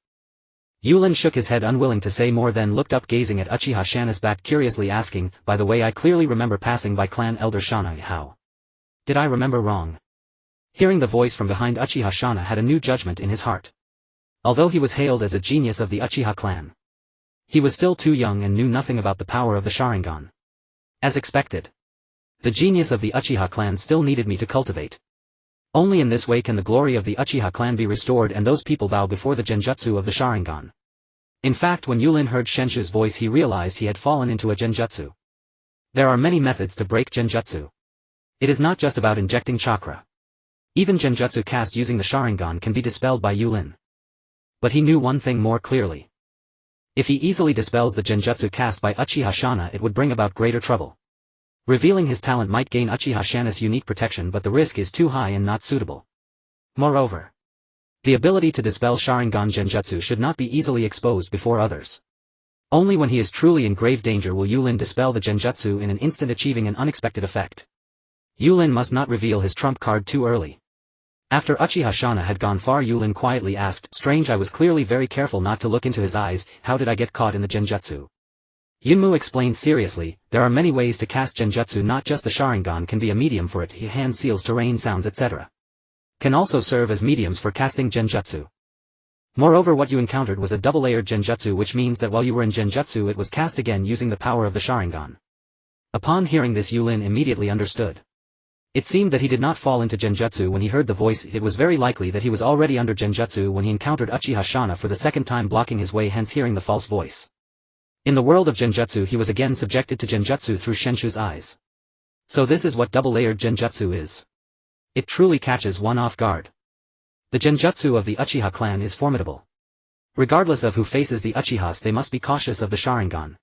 Yulin shook his head, unwilling to say more, then looked up, gazing at Uchiha Shana's back curiously, asking, by the way, I clearly remember passing by Clan Elder Shana. How? Did I remember wrong? Hearing the voice from behind, Uchiha Shana had a new judgment in his heart. Although he was hailed as a genius of the Uchiha clan, he was still too young and knew nothing about the power of the Sharingan. As expected, the genius of the Uchiha clan still needed me to cultivate. Only in this way can the glory of the Uchiha clan be restored and those people bow before the genjutsu of the Sharingan. In fact, when Yulin heard Shenshu's voice, he realized he had fallen into a genjutsu. There are many methods to break genjutsu. It is not just about injecting chakra. Even genjutsu cast using the Sharingan can be dispelled by Yulin. But he knew one thing more clearly. If he easily dispels the genjutsu cast by Uchiha Shana, it would bring about greater trouble. Revealing his talent might gain Uchiha Shana's unique protection, but the risk is too high and not suitable. Moreover, the ability to dispel Sharingan genjutsu should not be easily exposed before others. Only when he is truly in grave danger will Yulin dispel the genjutsu in an instant, achieving an unexpected effect. Yulin must not reveal his trump card too early. After Uchiha Shana had gone far, Yulin quietly asked, strange, I was clearly very careful not to look into his eyes. How did I get caught in the genjutsu? Yunmu explained seriously, there are many ways to cast genjutsu, not just the Sharingan can be a medium for it. Hand seals, terrain sounds, etc. can also serve as mediums for casting genjutsu. Moreover, what you encountered was a double-layered genjutsu, which means that while you were in genjutsu it was cast again using the power of the Sharingan. Upon hearing this, Yulin immediately understood. It seemed that he did not fall into genjutsu when he heard the voice. It was very likely that he was already under genjutsu when he encountered Uchiha Shana for the second time, blocking his way, hence hearing the false voice. In the world of genjutsu, he was again subjected to genjutsu through Shenshu's eyes. So this is what double-layered genjutsu is. It truly catches one off guard. The genjutsu of the Uchiha clan is formidable. Regardless of who faces the Uchihas, they must be cautious of the Sharingan.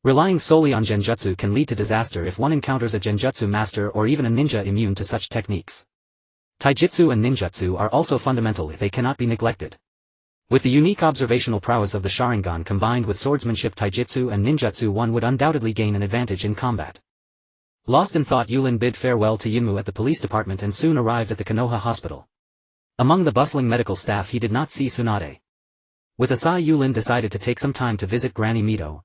Relying solely on genjutsu can lead to disaster if one encounters a genjutsu master or even a ninja immune to such techniques. Taijutsu and ninjutsu are also fundamental, they cannot be neglected. With the unique observational prowess of the Sharingan combined with swordsmanship, taijutsu and ninjutsu, one would undoubtedly gain an advantage in combat. Lost in thought, Yulin bid farewell to Yunmu at the police department and soon arrived at the Konoha hospital. Among the bustling medical staff he did not see Tsunade. With a sigh, Yulin decided to take some time to visit Granny Mito.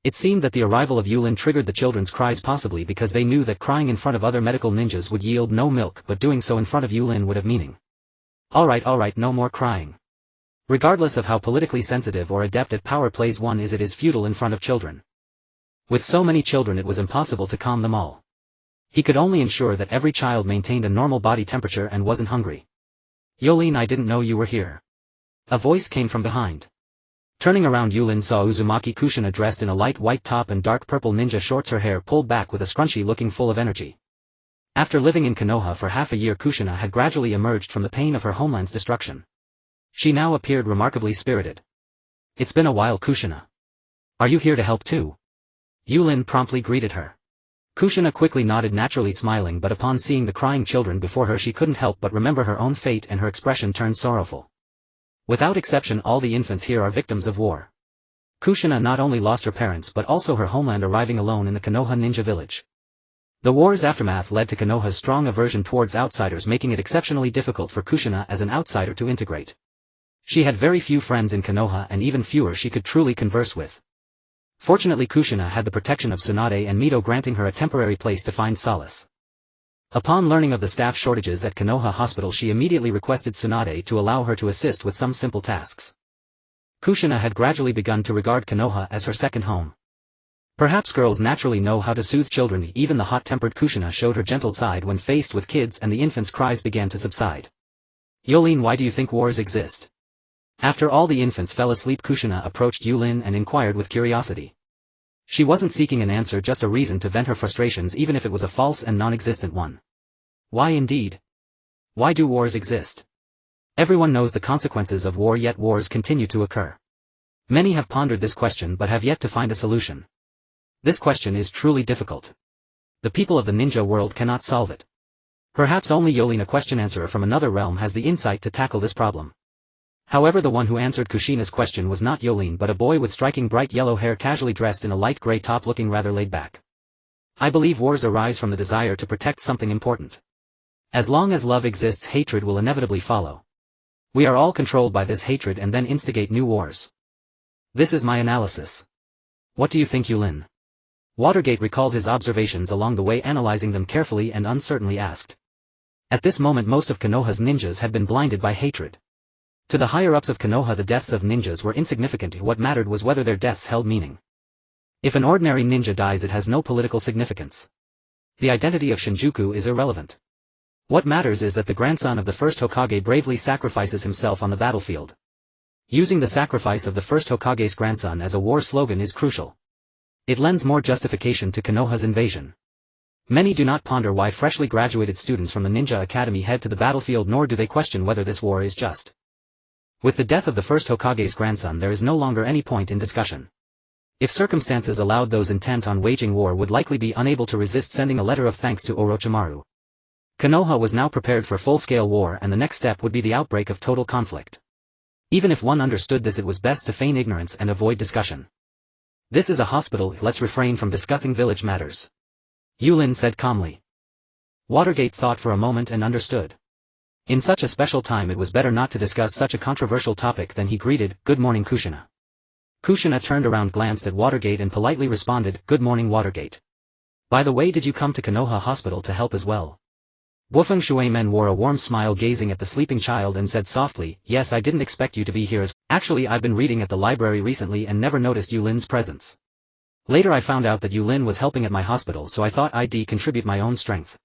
It seemed that the arrival of Yulin triggered the children's cries, possibly because they knew that crying in front of other medical ninjas would yield no milk, but doing so in front of Yulin would have meaning. Alright, no more crying. Regardless of how politically sensitive or adept at power plays one is, it is futile in front of children. With so many children, it was impossible to calm them all. He could only ensure that every child maintained a normal body temperature and wasn't hungry. Yulin, I didn't know you were here. A voice came from behind. Turning around, Yulin saw Uzumaki Kushina dressed in a light white top and dark purple ninja shorts, her hair pulled back with a scrunchie, looking full of energy. After living in Konoha for half a year, Kushina had gradually emerged from the pain of her homeland's destruction. She now appeared remarkably spirited. It's been a while, Kushina. Are you here to help too? Yulin promptly greeted her. Kushina quickly nodded, naturally smiling, but upon seeing the crying children before her she couldn't help but remember her own fate and her expression turned sorrowful. Without exception, all the infants here are victims of war. Kushina not only lost her parents but also her homeland, arriving alone in the Konoha ninja village. The war's aftermath led to Konoha's strong aversion towards outsiders, making it exceptionally difficult for Kushina as an outsider to integrate. She had very few friends in Konoha and even fewer she could truly converse with. Fortunately, Kushina had the protection of Tsunade and Mito, granting her a temporary place to find solace. Upon learning of the staff shortages at Konoha Hospital, she immediately requested Tsunade to allow her to assist with some simple tasks. Kushina had gradually begun to regard Konoha as her second home. Perhaps girls naturally know how to soothe children. Even the hot-tempered Kushina showed her gentle side when faced with kids, and the infants' cries began to subside. Yūrin, why do you think wars exist? After all the infants fell asleep, Kushina approached Yūrin and inquired with curiosity. She wasn't seeking an answer, just a reason to vent her frustrations, even if it was a false and non-existent one. Why indeed? Why do wars exist? Everyone knows the consequences of war, yet wars continue to occur. Many have pondered this question but have yet to find a solution. This question is truly difficult. The people of the ninja world cannot solve it. Perhaps only Yūrin, a question answerer from another realm, has the insight to tackle this problem. However, the one who answered Kushina's question was not Yūrin but a boy with striking bright yellow hair, casually dressed in a light gray top, looking rather laid back. I believe wars arise from the desire to protect something important. As long as love exists, hatred will inevitably follow. We are all controlled by this hatred and then instigate new wars. This is my analysis. What do you think, Yūrin? Watergate recalled his observations along the way, analyzing them carefully and uncertainly asked. At this moment most of Konoha's ninjas had been blinded by hatred. To the higher-ups of Konoha the deaths of ninjas were insignificant. What mattered was whether their deaths held meaning. If an ordinary ninja dies, it has no political significance. The identity of Shinjuku is irrelevant. What matters is that the grandson of the first Hokage bravely sacrifices himself on the battlefield. Using the sacrifice of the first Hokage's grandson as a war slogan is crucial. It lends more justification to Konoha's invasion. Many do not ponder why freshly graduated students from the Ninja Academy head to the battlefield, nor do they question whether this war is just. With the death of the first Hokage's grandson, there is no longer any point in discussion. If circumstances allowed, those intent on waging war would likely be unable to resist sending a letter of thanks to Orochimaru. Konoha was now prepared for full-scale war, and the next step would be the outbreak of total conflict. Even if one understood this, it was best to feign ignorance and avoid discussion. This is a hospital, let's refrain from discussing village matters. Yūrin said calmly. Watergate thought for a moment and understood. In such a special time it was better not to discuss such a controversial topic. Then he greeted, "Good morning, Kushina." Kushina turned around, glanced at Watergate and politely responded, "Good morning, Watergate. By the way, did you come to Konoha Hospital to help as well?" Bufeng Shuemen wore a warm smile, gazing at the sleeping child, and said softly, "Yes, I didn't expect you to be here. Actually, I've been reading at the library recently and never noticed Yūrin's presence. Later I found out that Yūrin was helping at my hospital, so I thought I'd contribute my own strength."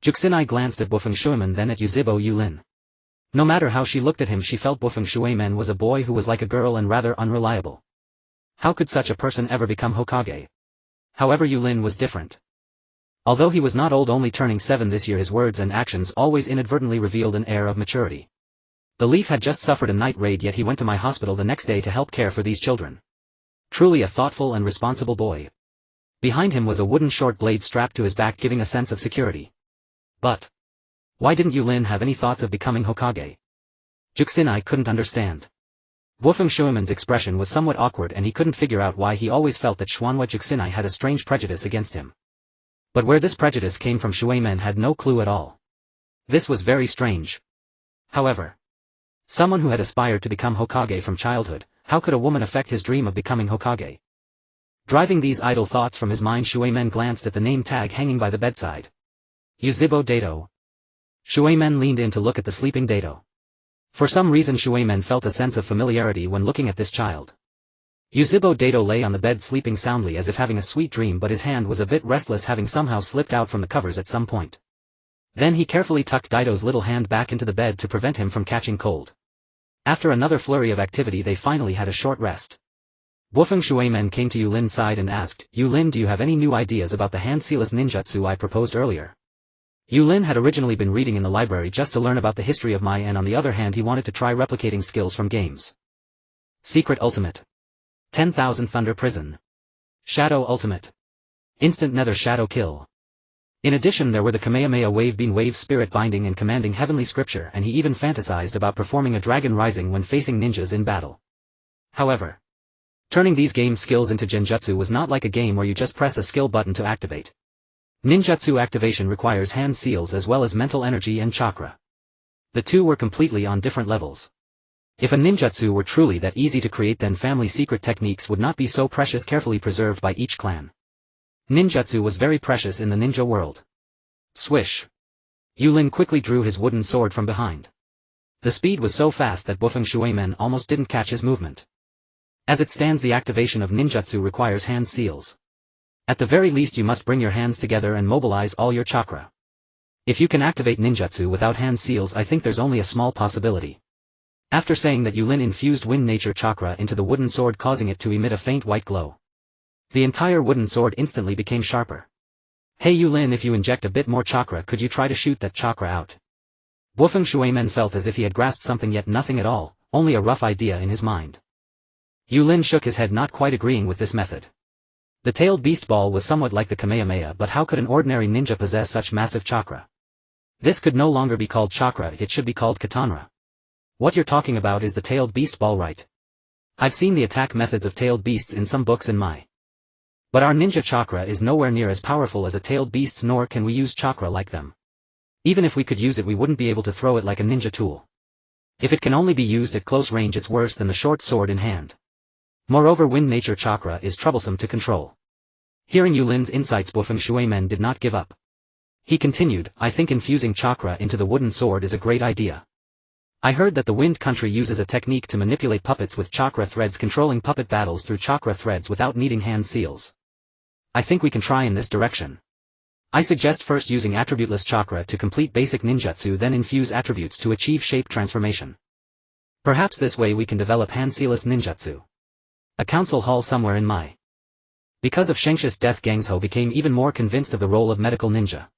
Juxinai glanced at Bufeng Shuemen, then at Yuzhibo Yūrin. No matter how she looked at him, she felt Bufeng Shuemen was a boy who was like a girl and rather unreliable. How could such a person ever become Hokage? However, Yūrin was different. Although he was not old, only turning 7 this year, his words and actions always inadvertently revealed an air of maturity. The Leaf had just suffered a night raid, yet he went to my hospital the next day to help care for these children. Truly a thoughtful and responsible boy. Behind him was a wooden short blade strapped to his back, giving a sense of security. But why didn't Yūrin have any thoughts of becoming Hokage? Juxinai couldn't understand. Bufeng Shuemen's expression was somewhat awkward, and he couldn't figure out why he always felt that Xuanhua Juxinai had a strange prejudice against him. But where this prejudice came from, Shuemen had no clue at all. This was very strange. However, someone who had aspired to become Hokage from childhood, how could a woman affect his dream of becoming Hokage? Driving these idle thoughts from his mind, Shuemen glanced at the name tag hanging by the bedside. Yuzhibo Dato. Shuemen leaned in to look at the sleeping Dato. For some reason Shuemen felt a sense of familiarity when looking at this child. Yuzhibo Dato lay on the bed sleeping soundly as if having a sweet dream, but his hand was a bit restless, having somehow slipped out from the covers at some point. Then he carefully tucked Dato's little hand back into the bed to prevent him from catching cold. After another flurry of activity, they finally had a short rest. Bufeng Shuemen came to Yūrin's side and asked, "Yūrin, do you have any new ideas about the hand-sealess ninjutsu I proposed earlier?" Yūrin had originally been reading in the library just to learn about the history of Mai, and on the other hand he wanted to try replicating skills from games. Secret Ultimate. 10,000 Thunder Prison. Shadow Ultimate. Instant Nether Shadow Kill. In addition, there were the Kamehameha Wave Beam Wave Spirit Binding and Commanding Heavenly Scripture, and he even fantasized about performing a Dragon Rising when facing ninjas in battle. However, turning these game skills into genjutsu was not like a game where you just press a skill button to activate. Ninjutsu activation requires hand seals as well as mental energy and chakra. The two were completely on different levels. If a ninjutsu were truly that easy to create, then family secret techniques would not be so precious, carefully preserved by each clan. Ninjutsu was very precious in the ninja world. Swish. Yūrin quickly drew his wooden sword from behind. The speed was so fast that Bufeng Shuemen almost didn't catch his movement. As it stands, the activation of ninjutsu requires hand seals. At the very least you must bring your hands together and mobilize all your chakra. If you can activate ninjutsu without hand seals, I think there's only a small possibility. After saying that, Yūrin infused wind nature chakra into the wooden sword, causing it to emit a faint white glow. The entire wooden sword instantly became sharper. Hey Yūrin, if you inject a bit more chakra, could you try to shoot that chakra out? Bofeng Shuimen felt as if he had grasped something, yet nothing at all, only a rough idea in his mind. Yūrin shook his head, not quite agreeing with this method. The tailed beast ball was somewhat like the Kamehameha, but how could an ordinary ninja possess such massive chakra? This could no longer be called chakra, it should be called katana. What you're talking about is the tailed beast ball, right? I've seen the attack methods of tailed beasts in some books in my. But our ninja chakra is nowhere near as powerful as a tailed beast's, nor can we use chakra like them. Even if we could use it, we wouldn't be able to throw it like a ninja tool. If it can only be used at close range, it's worse than the short sword in hand. Moreover, wind nature chakra is troublesome to control. Hearing Yulin's insights, Bofeng Shuimen did not give up. He continued, I think infusing chakra into the wooden sword is a great idea. I heard that the Wind Country uses a technique to manipulate puppets with chakra threads, controlling puppet battles through chakra threads without needing hand seals. I think we can try in this direction. I suggest first using attributeless chakra to complete basic ninjutsu, then infuse attributes to achieve shape transformation. Perhaps this way we can develop hand sealless ninjutsu. A council hall somewhere in Mai. Because of Shengshi's death, Gangzhou became even more convinced of the role of medical ninja.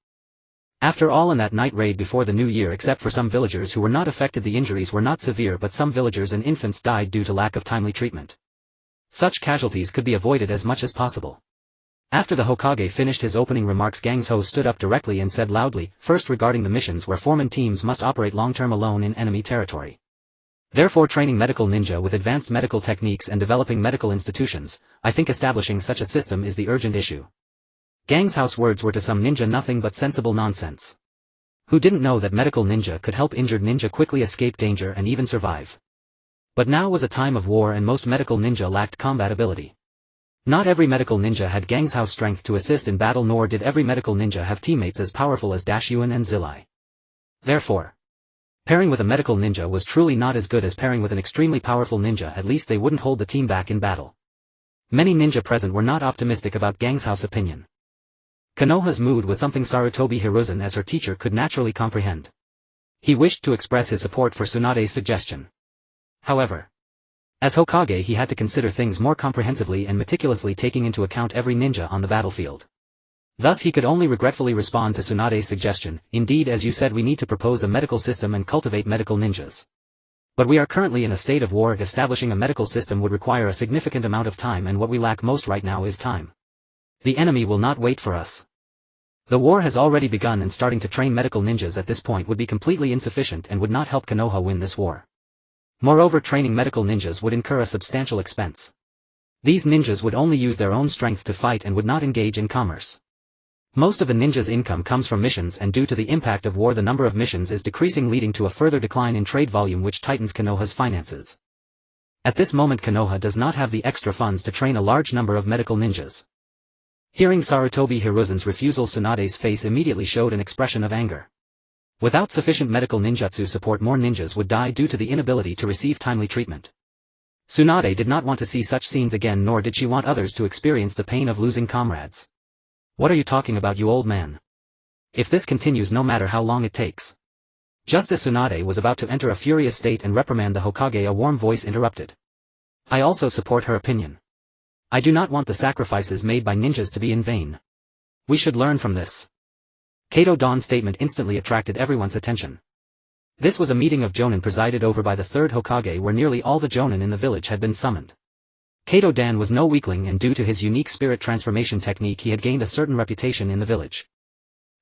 After all, in that night raid before the new year, except for some villagers who were not affected, the injuries were not severe, but some villagers and infants died due to lack of timely treatment. Such casualties could be avoided as much as possible. After the Hokage finished his opening remarks, Gangzhou stood up directly and said loudly, first, regarding the missions where foreman teams must operate long-term alone in enemy territory. Therefore, training medical ninja with advanced medical techniques and developing medical institutions, I think establishing such a system is the urgent issue. Gangzhou's words were to some ninja nothing but sensible nonsense. Who didn't know that medical ninja could help injured ninja quickly escape danger and even survive? But now was a time of war and most medical ninja lacked combat ability. Not every medical ninja had Gangzhou's strength to assist in battle, nor did every medical ninja have teammates as powerful as Dashyuan and Zilai. Therefore, pairing with a medical ninja was truly not as good as pairing with an extremely powerful ninja. At least they wouldn't hold the team back in battle. Many ninja present were not optimistic about Gangzhou's opinion. Konoha's mood was something Sarutobi Hiruzen as her teacher could naturally comprehend. He wished to express his support for Tsunade's suggestion. However, as Hokage he had to consider things more comprehensively and meticulously, taking into account every ninja on the battlefield. Thus he could only regretfully respond to Tsunade's suggestion, indeed, as you said, we need to propose a medical system and cultivate medical ninjas. But we are currently in a state of war. Establishing a medical system would require a significant amount of time, and what we lack most right now is time. The enemy will not wait for us. The war has already begun, and starting to train medical ninjas at this point would be completely insufficient and would not help Konoha win this war. Moreover, training medical ninjas would incur a substantial expense. These ninjas would only use their own strength to fight and would not engage in commerce. Most of the ninjas' income comes from missions, and due to the impact of war the number of missions is decreasing, leading to a further decline in trade volume, which tightens Konoha's finances. At this moment Konoha does not have the extra funds to train a large number of medical ninjas. Hearing Sarutobi Hiruzen's refusal, Tsunade's face immediately showed an expression of anger. Without sufficient medical ninjutsu support, more ninjas would die due to the inability to receive timely treatment. Tsunade did not want to see such scenes again, nor did she want others to experience the pain of losing comrades. What are you talking about, you old man? If this continues, no matter how long it takes. Just as Tsunade was about to enter a furious state and reprimand the Hokage, a warm voice interrupted. I also support her opinion. I do not want the sacrifices made by ninjas to be in vain. We should learn from this. Kato Dan's statement instantly attracted everyone's attention. This was a meeting of Jonin presided over by the Third Hokage, where nearly all the Jonin in the village had been summoned. Kato Dan was no weakling, and due to his unique spirit transformation technique he had gained a certain reputation in the village.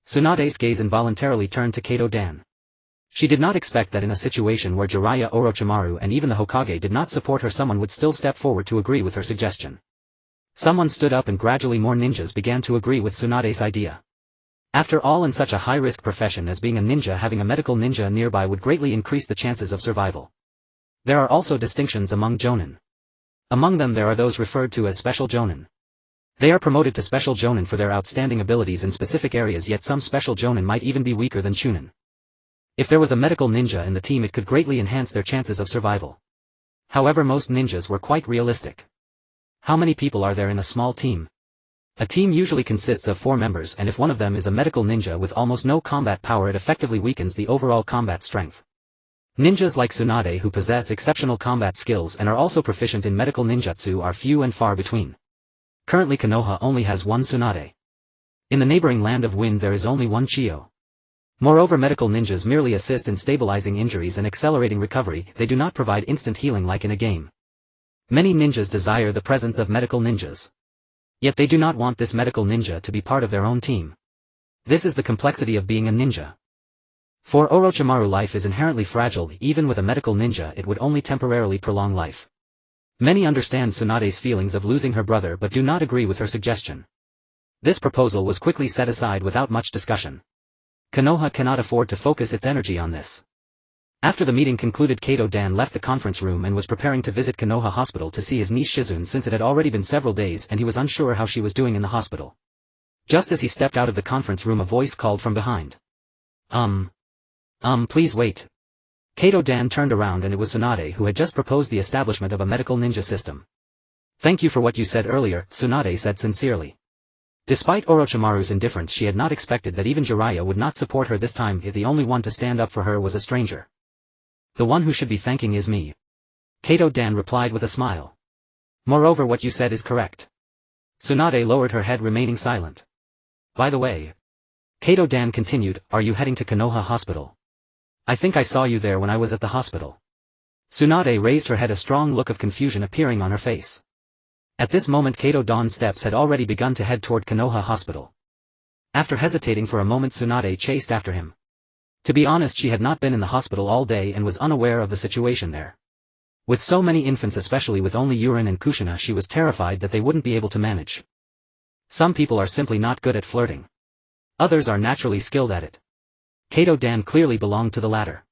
Tsunade's gaze involuntarily turned to Kato Dan. She did not expect that in a situation where Jiraiya, Orochimaru and even the Hokage did not support her, someone would still step forward to agree with her suggestion. Someone stood up, and gradually more ninjas began to agree with Tsunade's idea. After all, in such a high-risk profession as being a ninja, having a medical ninja nearby would greatly increase the chances of survival. There are also distinctions among Jonin. Among them there are those referred to as special Jonin. They are promoted to special Jonin for their outstanding abilities in specific areas, yet some special Jonin might even be weaker than Chunin. If there was a medical ninja in the team, it could greatly enhance their chances of survival. However, most ninjas were quite realistic. How many people are there in a small team? A team usually consists of 4 members, and if one of them is a medical ninja with almost no combat power, it effectively weakens the overall combat strength. Ninjas like Tsunade who possess exceptional combat skills and are also proficient in medical ninjutsu are few and far between. Currently Konoha only has 1 Tsunade. In the neighboring land of Wind there is only 1 Chiyo. Moreover, medical ninjas merely assist in stabilizing injuries and accelerating recovery, they do not provide instant healing like in a game. Many ninjas desire the presence of medical ninjas. Yet they do not want this medical ninja to be part of their own team. This is the complexity of being a ninja. For Orochimaru, life is inherently fragile. Even with a medical ninja it would only temporarily prolong life. Many understand Tsunade's feelings of losing her brother but do not agree with her suggestion. This proposal was quickly set aside without much discussion. Konoha cannot afford to focus its energy on this. After the meeting concluded, Kato Dan left the conference room and was preparing to visit Konoha Hospital to see his niece Shizune, since it had already been several days and he was unsure how she was doing in the hospital. Just as he stepped out of the conference room, a voice called from behind. Please wait. Kato Dan turned around and it was Tsunade, who had just proposed the establishment of a medical ninja system. Thank you for what you said earlier, Tsunade said sincerely. Despite Orochimaru's indifference, she had not expected that even Jiraiya would not support her this time. The only one to stand up for her was a stranger. The one who should be thanking is me. Kato Dan replied with a smile. Moreover, what you said is correct. Tsunade lowered her head, remaining silent. By the way, Kato Dan continued, are you heading to Konoha Hospital? I think I saw you there when I was at the hospital. Tsunade raised her head, a strong look of confusion appearing on her face. At this moment Kato Dan's steps had already begun to head toward Konoha Hospital. After hesitating for a moment, Tsunade chased after him. To be honest, she had not been in the hospital all day and was unaware of the situation there. With so many infants, especially with only Yūrin and Kushina, she was terrified that they wouldn't be able to manage. Some people are simply not good at flirting. Others are naturally skilled at it. Kato Dan clearly belonged to the latter.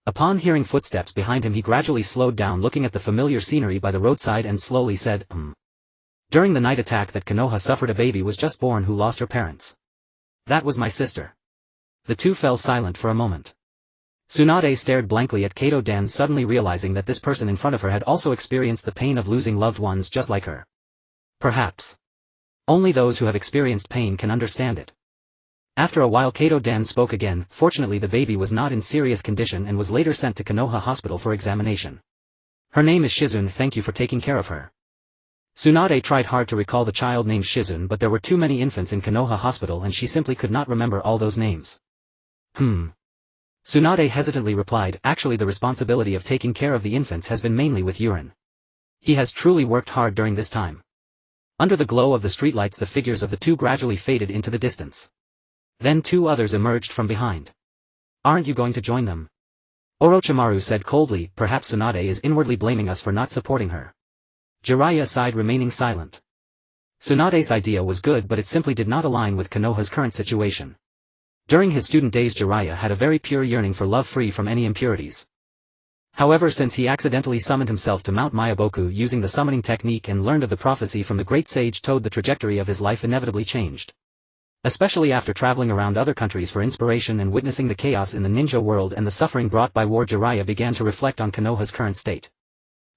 Upon hearing footsteps behind him, he gradually slowed down, looking at the familiar scenery by the roadside, and slowly said, During the night attack that Konoha suffered, a baby was just born who lost her parents. That was my sister. The two fell silent for a moment. Tsunade stared blankly at Kato Dan, suddenly realizing that this person in front of her had also experienced the pain of losing loved ones just like her. Perhaps only those who have experienced pain can understand it. After a while Kato Dan spoke again. Fortunately the baby was not in serious condition and was later sent to Konoha Hospital for examination. Her name is Shizune, thank you for taking care of her. Tsunade tried hard to recall the child named Shizune, but there were too many infants in Konoha Hospital and she simply could not remember all those names. Tsunade hesitantly replied, actually the responsibility of taking care of the infants has been mainly with Yūrin. He has truly worked hard during this time. Under the glow of the streetlights the figures of the two gradually faded into the distance. Then 2 others emerged from behind. Aren't you going to join them? Orochimaru said coldly. Perhaps Tsunade is inwardly blaming us for not supporting her. Jiraiya sighed, remaining silent. Tsunade's idea was good, but it simply did not align with Konoha's current situation. During his student days Jiraiya had a very pure yearning for love, free from any impurities. However, since he accidentally summoned himself to Mount Myaboku using the summoning technique and learned of the prophecy from the great sage Toad, the trajectory of his life inevitably changed. Especially after traveling around other countries for inspiration and witnessing the chaos in the ninja world and the suffering brought by war, Jiraiya began to reflect on Konoha's current state.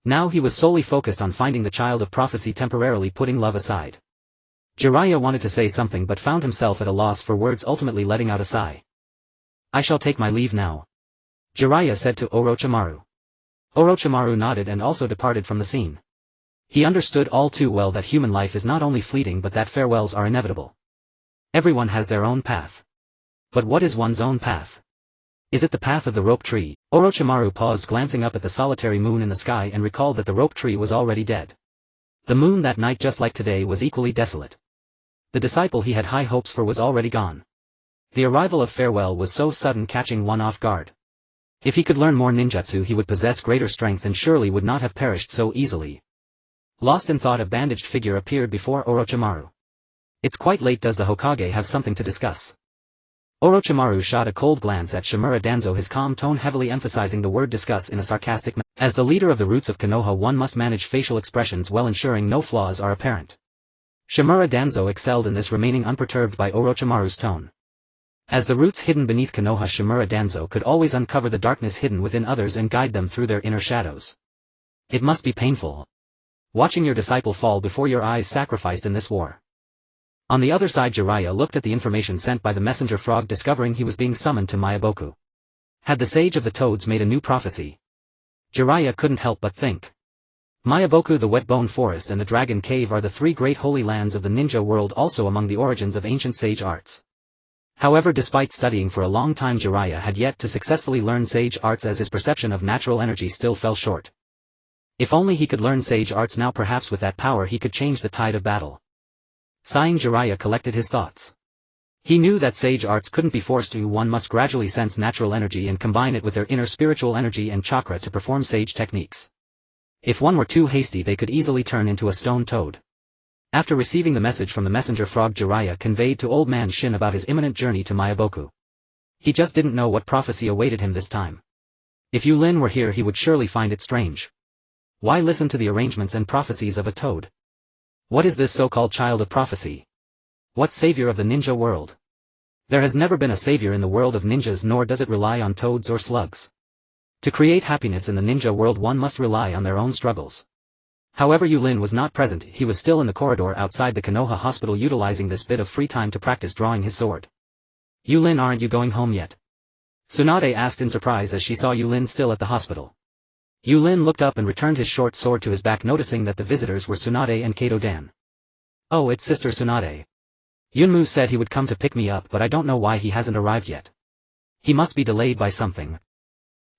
Now he was solely focused on finding the child of prophecy, temporarily putting love aside. Jiraiya wanted to say something but found himself at a loss for words, ultimately letting out a sigh. I shall take my leave now, Jiraiya said to Orochimaru. Orochimaru nodded and also departed from the scene. He understood all too well that human life is not only fleeting but that farewells are inevitable. Everyone has their own path. But what is one's own path? Is it the path of the rope tree? Orochimaru paused, glancing up at the solitary moon in the sky, and recalled that the rope tree was already dead. The moon that night, just like today, was equally desolate. The disciple he had high hopes for was already gone. The arrival of farewell was so sudden, catching one off guard. If he could learn more ninjutsu he would possess greater strength and surely would not have perished so easily. Lost in thought, a bandaged figure appeared before Orochimaru. It's quite late, does the Hokage have something to discuss? Orochimaru shot a cold glance at Shimura Danzo, his calm tone heavily emphasizing the word discuss in a sarcastic manner. As the leader of the roots of Konoha, one must manage facial expressions while ensuring no flaws are apparent. Shimura Danzo excelled in this, remaining unperturbed by Orochimaru's tone. As the roots hidden beneath Konoha, Shimura Danzo could always uncover the darkness hidden within others and guide them through their inner shadows. It must be painful. Watching your disciple fall before your eyes sacrificed in this war. On the other side, Jiraiya looked at the information sent by the messenger frog, discovering he was being summoned to Myaboku. Had the Sage of the Toads made a new prophecy? Jiraiya couldn't help but think. Myaboku, the Wet Bone Forest, and the Dragon Cave are the three great holy lands of the ninja world, also among the origins of ancient sage arts. However, despite studying for a long time, Jiraiya had yet to successfully learn sage arts, as his perception of natural energy still fell short. If only he could learn sage arts now, perhaps with that power he could change the tide of battle. Sighing, Jiraiya collected his thoughts. He knew that sage arts couldn't be forced to. One must gradually sense natural energy and combine it with their inner spiritual energy and chakra to perform sage techniques. If one were too hasty, they could easily turn into a stone toad. After receiving the message from the messenger frog, Jiraiya conveyed to Old Man Shin about his imminent journey to Myaboku. He just didn't know what prophecy awaited him this time. If Yūrin were here, he would surely find it strange. Why listen to the arrangements and prophecies of a toad? What is this so-called child of prophecy? What savior of the ninja world? There has never been a savior in the world of ninjas, nor does it rely on toads or slugs. To create happiness in the ninja world, one must rely on their own struggles. However, Yūrin was not present. He was still in the corridor outside the Konoha hospital, utilizing this bit of free time to practice drawing his sword. Yūrin, aren't you going home yet? Tsunade asked in surprise as she saw Yūrin still at the hospital. Yūrin looked up and returned his short sword to his back, noticing that the visitors were Tsunade and Kato-dan. Oh, it's Sister Tsunade. Yunmu said he would come to pick me up, but I don't know why he hasn't arrived yet. He must be delayed by something.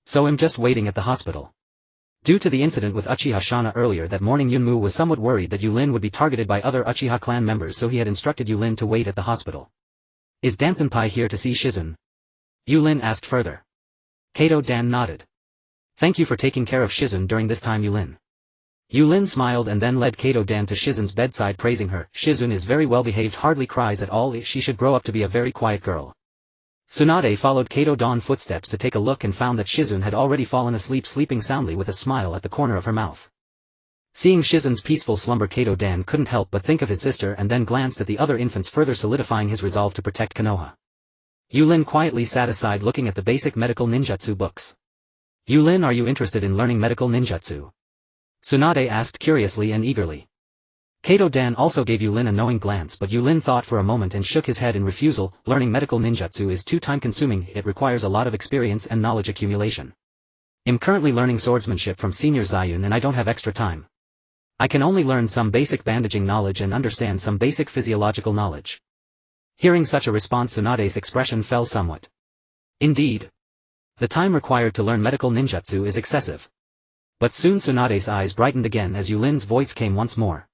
So I'm just waiting at the hospital. Due to the incident with Uchiha Shana earlier that morning, Yunmu was somewhat worried that Yūrin would be targeted by other Uchiha clan members, so he had instructed Yūrin to wait at the hospital. Is Dansenpai here to see Shizun? Yūrin asked further. Kato-dan nodded. Thank you for taking care of Shizun during this time, Yūrin. Yūrin smiled and then led Kato-dan to Shizun's bedside, praising her. Shizun is very well behaved, hardly cries at all. She should grow up to be a very quiet girl. Tsunade followed Kato-dan's footsteps to take a look and found that Shizun had already fallen asleep, sleeping soundly with a smile at the corner of her mouth. Seeing Shizun's peaceful slumber, Kato-dan couldn't help but think of his sister and then glanced at the other infants, further solidifying his resolve to protect Konoha. Yūrin quietly sat aside, looking at the basic medical ninjutsu books. Yūrin, are you interested in learning medical ninjutsu? Tsunade asked curiously and eagerly. Kato-dan also gave Yūrin a knowing glance, but Yūrin thought for a moment and shook his head in refusal. Learning medical ninjutsu is too time-consuming. It requires a lot of experience and knowledge accumulation. I'm currently learning swordsmanship from Senior Zayun and I don't have extra time. I can only learn some basic bandaging knowledge and understand some basic physiological knowledge. Hearing such a response, Tsunade's expression fell somewhat. Indeed. The time required to learn medical ninjutsu is excessive. But soon Tsunade's eyes brightened again as Yulin's voice came once more.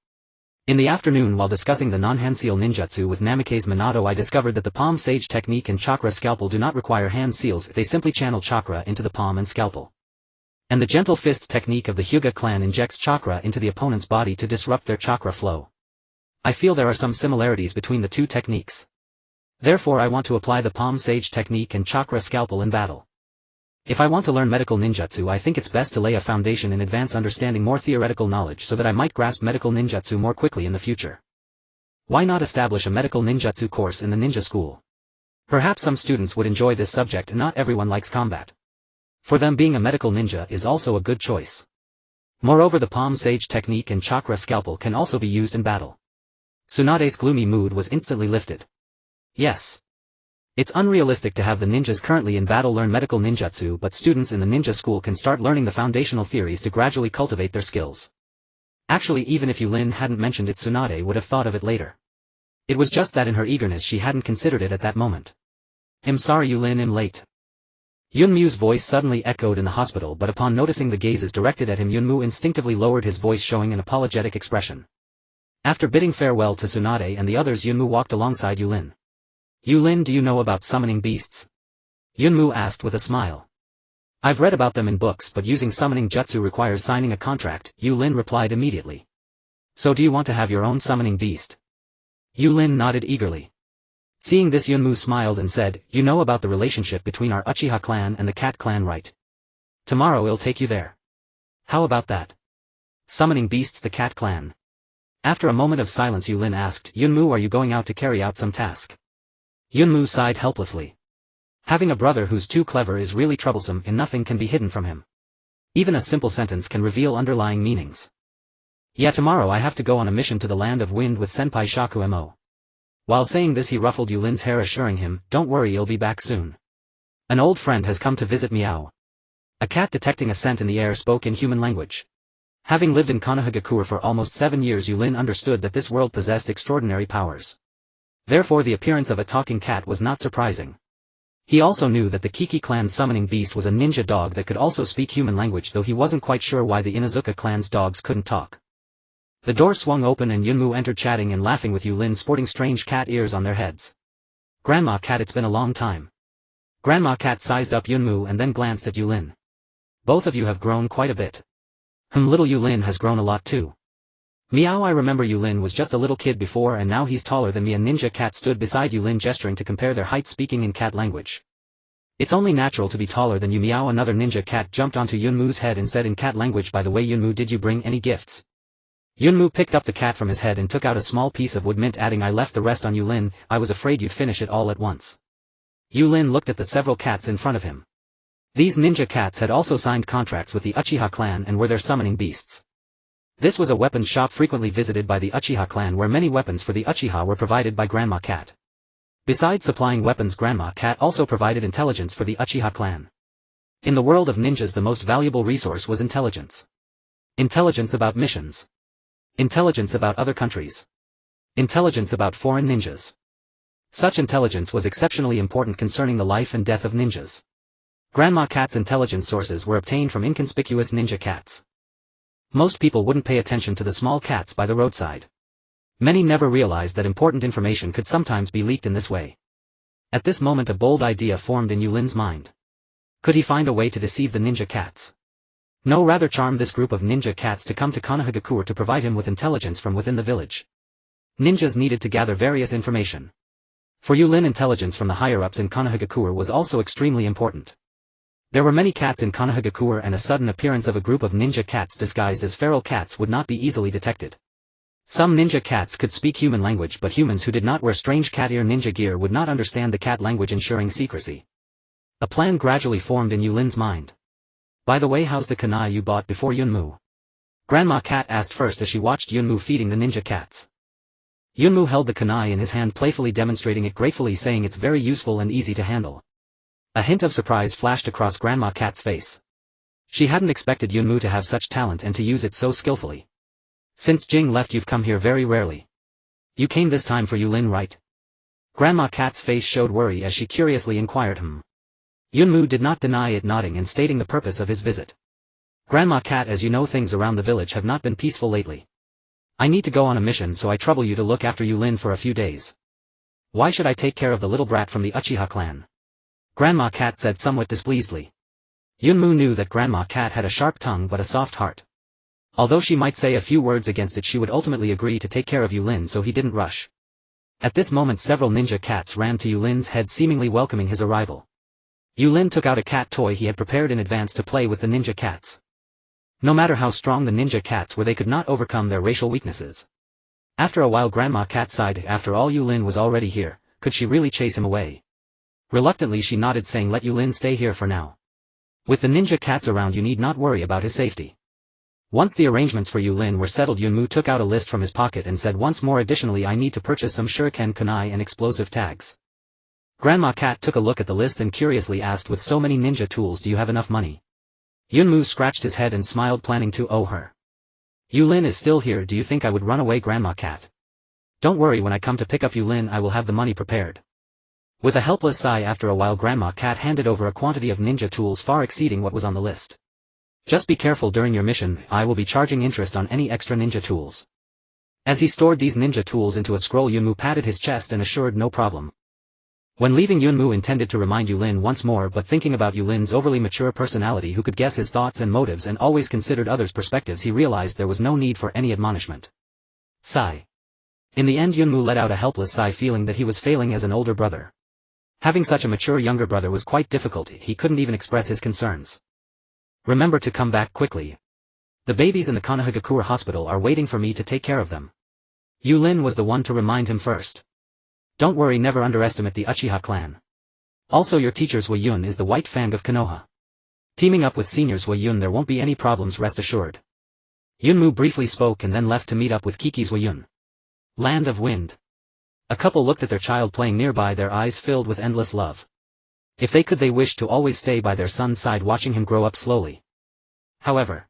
In the afternoon, while discussing the non-hand-seal ninjutsu with Namikaze Minato, I discovered that the palm sage technique and chakra scalpel do not require hand seals, they simply channel chakra into the palm and scalpel. And the gentle fist technique of the Hyūga clan injects chakra into the opponent's body to disrupt their chakra flow. I feel there are some similarities between the two techniques. Therefore I want to apply the palm sage technique and chakra scalpel in battle. If I want to learn medical ninjutsu, I think it's best to lay a foundation in advance, understanding more theoretical knowledge so that I might grasp medical ninjutsu more quickly in the future. Why not establish a medical ninjutsu course in the ninja school? Perhaps some students would enjoy this subject. Not everyone likes combat. For them, being a medical ninja is also a good choice. Moreover, the palm sage technique and chakra scalpel can also be used in battle. Tsunade's gloomy mood was instantly lifted. Yes. It's unrealistic to have the ninjas currently in battle learn medical ninjutsu, but students in the ninja school can start learning the foundational theories to gradually cultivate their skills. Actually, even if Yūrin hadn't mentioned it, Tsunade would have thought of it later. It was just that in her eagerness she hadn't considered it at that moment. I'm sorry Yūrin, I'm late. Yunmu's voice suddenly echoed in the hospital, but upon noticing the gazes directed at him, Yunmu instinctively lowered his voice, showing an apologetic expression. After bidding farewell to Tsunade and the others, Yunmu walked alongside Yūrin. Yūrin, do you know about summoning beasts? Yunmu asked with a smile. I've read about them in books, but using summoning jutsu requires signing a contract, Yūrin replied immediately. So do you want to have your own summoning beast? Yūrin nodded eagerly. Seeing this, Yunmu smiled and said, you know about the relationship between our Uchiha clan and the Cat clan, right? Tomorrow I'll take you there. How about that? Summoning beasts, the Cat clan. After a moment of silence, Yūrin asked, Yunmu, are you going out to carry out some task? Yunmu sighed helplessly. Having a brother who's too clever is really troublesome, and nothing can be hidden from him. Even a simple sentence can reveal underlying meanings. Yeah, tomorrow I have to go on a mission to the land of wind with Senpai Shakumo. While saying this he ruffled Yulin's hair, assuring him, don't worry, you'll be back soon. An old friend has come to visit Meow. A cat detecting a scent in the air spoke in human language. Having lived in Konohagakure for almost 7 years, Yulin understood that this world possessed extraordinary powers. Therefore the appearance of a talking cat was not surprising. He also knew that the Kiki clan's summoning beast was a ninja dog that could also speak human language, though he wasn't quite sure why the Inuzuka clan's dogs couldn't talk. The door swung open and Yunmu entered, chatting and laughing with Yulin, sporting strange cat ears on their heads. Grandma Cat, it's been a long time. Grandma Cat sized up Yunmu and then glanced at Yulin. Both of you have grown quite a bit. Little Yulin has grown a lot too. Meow, I remember Yulin was just a little kid before and now he's taller than me. A ninja cat stood beside Yulin, gesturing to compare their height, speaking in cat language. It's only natural to be taller than you, Meow. Another ninja cat jumped onto Yunmu's head and said in cat language, by the way Yunmu, did you bring any gifts? Yunmu picked up the cat from his head and took out a small piece of wood mint, adding, I left the rest on Yulin, I was afraid you'd finish it all at once. Yulin looked at the several cats in front of him. These ninja cats had also signed contracts with the Uchiha clan and were their summoning beasts. This was a weapons shop frequently visited by the Uchiha clan, where many weapons for the Uchiha were provided by Grandma Cat. Besides supplying weapons, Grandma Cat also provided intelligence for the Uchiha clan. In the world of ninjas, the most valuable resource was intelligence. Intelligence about missions. Intelligence about other countries. Intelligence about foreign ninjas. Such intelligence was exceptionally important concerning the life and death of ninjas. Grandma Cat's intelligence sources were obtained from inconspicuous ninja cats. Most people wouldn't pay attention to the small cats by the roadside. Many never realized that important information could sometimes be leaked in this way. At this moment a bold idea formed in Yulin's mind. Could he find a way to deceive the ninja cats? No, rather charm this group of ninja cats to come to Konohagakure to provide him with intelligence from within the village. Ninjas needed to gather various information. For Yulin, intelligence from the higher-ups in Konohagakure was also extremely important. There were many cats in Konohagakure and a sudden appearance of a group of ninja cats disguised as feral cats would not be easily detected. Some ninja cats could speak human language, but humans who did not wear strange cat ear ninja gear would not understand the cat language, ensuring secrecy. A plan gradually formed in Yulin's mind. By the way, how's the kunai you bought before, Yunmu? Grandma Cat asked first as she watched Yunmu feeding the ninja cats. Yunmu held the kunai in his hand, playfully demonstrating it gratefully, saying it's very useful and easy to handle. A hint of surprise flashed across Grandma Cat's face. She hadn't expected Yunmu to have such talent and to use it so skillfully. Since Jing left, you've come here very rarely. You came this time for Yulin, right? Grandma Cat's face showed worry as she curiously inquired. Yunmu did not deny it, nodding and stating the purpose of his visit. Grandma Cat, as you know, things around the village have not been peaceful lately. I need to go on a mission, so I trouble you to look after Yulin for a few days. Why should I take care of the little brat from the Uchiha clan? Grandma Cat said somewhat displeasedly. Yunmu knew that Grandma Cat had a sharp tongue but a soft heart. Although she might say a few words against it, she would ultimately agree to take care of Yulin, so he didn't rush. At this moment several ninja cats ran to Yulin's head, seemingly welcoming his arrival. Yulin took out a cat toy he had prepared in advance to play with the ninja cats. No matter how strong the ninja cats were, they could not overcome their racial weaknesses. After a while Grandma Cat sighed. After all, Yulin was already here, could she really chase him away? Reluctantly she nodded, saying, let Yulin stay here for now. With the ninja cats around, you need not worry about his safety. Once the arrangements for Yulin were settled, Yunmu took out a list from his pocket and said once more, additionally I need to purchase some shuriken, kunai and explosive tags. Grandma Cat took a look at the list and curiously asked, with so many ninja tools, do you have enough money? Yunmu scratched his head and smiled, planning to owe her. Yulin is still here, do you think I would run away, Grandma Cat? Don't worry, when I come to pick up Yulin I will have the money prepared. With a helpless sigh, after a while Grandma Cat handed over a quantity of ninja tools far exceeding what was on the list. Just be careful during your mission, I will be charging interest on any extra ninja tools. As he stored these ninja tools into a scroll, Yunmu patted his chest and assured no problem. When leaving, Yunmu intended to remind Yulin once more, but thinking about Yulin's overly mature personality, who could guess his thoughts and motives and always considered others' perspectives, he realized there was no need for any admonishment. Sigh. In the end Yunmu let out a helpless sigh, feeling that he was failing as an older brother. Having such a mature younger brother was quite difficult, he couldn't even express his concerns. Remember to come back quickly. The babies in the Konohagakure hospital are waiting for me to take care of them. Yulin was the one to remind him first. Don't worry, never underestimate the Uchiha clan. Also, your teacher's Yun is the white fang of Konoha. Teaming up with seniors Wayun, there won't be any problems, rest assured. Yunmu briefly spoke and then left to meet up with Kiki's Wayun. Land of Wind. A couple looked at their child playing nearby, their eyes filled with endless love. If they could, they wished to always stay by their son's side, watching him grow up slowly. However,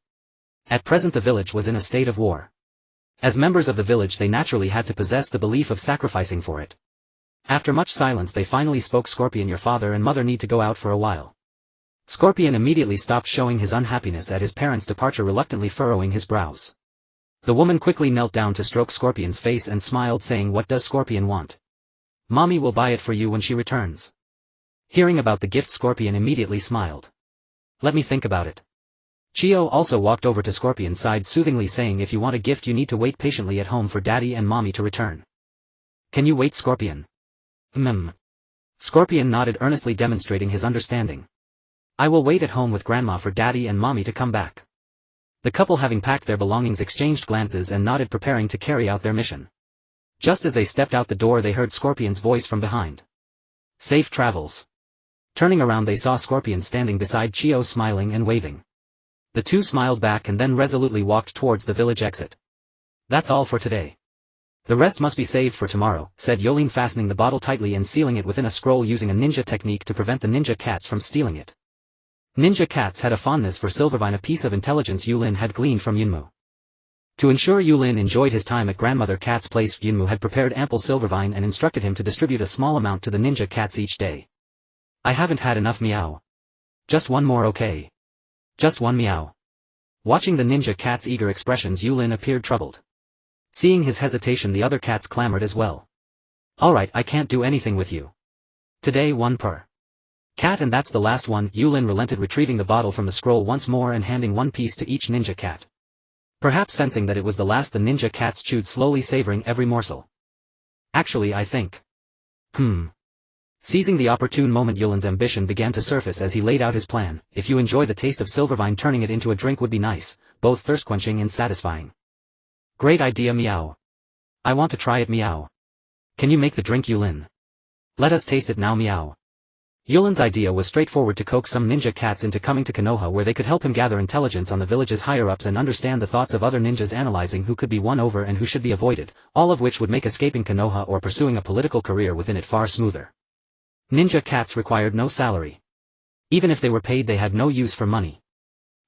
at present the village was in a state of war. As members of the village, they naturally had to possess the belief of sacrificing for it. After much silence, they finally spoke. Scorpion, your father and mother need to go out for a while. Scorpion immediately stopped showing his unhappiness at his parents' departure, reluctantly furrowing his brows. The woman quickly knelt down to stroke Scorpion's face and smiled, saying, "What does Scorpion want? Mommy will buy it for you when she returns." Hearing about the gift, Scorpion immediately smiled. "Let me think about it." Chio also walked over to Scorpion's side, soothingly saying, "If you want a gift, you need to wait patiently at home for Daddy and Mommy to return." "Can you wait, Scorpion?" Scorpion nodded earnestly, demonstrating his understanding. "I will wait at home with Grandma for Daddy and Mommy to come back." The couple, having packed their belongings, exchanged glances and nodded, preparing to carry out their mission. Just as they stepped out the door, they heard Scorpion's voice from behind. "Safe travels." Turning around, they saw Scorpion standing beside Chio, smiling and waving. The two smiled back and then resolutely walked towards the village exit. "That's all for today. The rest must be saved for tomorrow," said Yūrin, fastening the bottle tightly and sealing it within a scroll, using a ninja technique to prevent the ninja cats from stealing it. Ninja cats had a fondness for Silvervine, a piece of intelligence Yūrin had gleaned from Yunmu. To ensure Yūrin enjoyed his time at Grandmother Cat's place, Yunmu had prepared ample Silvervine and instructed him to distribute a small amount to the ninja cats each day. "I haven't had enough, meow. Just one more, okay? Just one, meow." Watching the ninja cat's eager expressions, Yūrin appeared troubled. Seeing his hesitation, the other cats clamored as well. "Alright, I can't do anything with you. Today, one per cat, and that's the last one." Yūrin relented, retrieving the bottle from the scroll once more and handing one piece to each ninja cat. Perhaps sensing that it was the last, the ninja cats chewed slowly, savoring every morsel. "Actually, I think. Seizing the opportune moment, Yulin's ambition began to surface as he laid out his plan. "If you enjoy the taste of Silvervine, turning it into a drink would be nice, both thirst-quenching and satisfying." "Great idea, meow. I want to try it, meow. Can you make the drink, Yūrin? Let us taste it now, meow." Yulin's idea was straightforward: to coax some ninja cats into coming to Konoha, where they could help him gather intelligence on the village's higher-ups and understand the thoughts of other ninjas, analyzing who could be won over and who should be avoided, all of which would make escaping Konoha or pursuing a political career within it far smoother. Ninja cats required no salary. Even if they were paid, they had no use for money.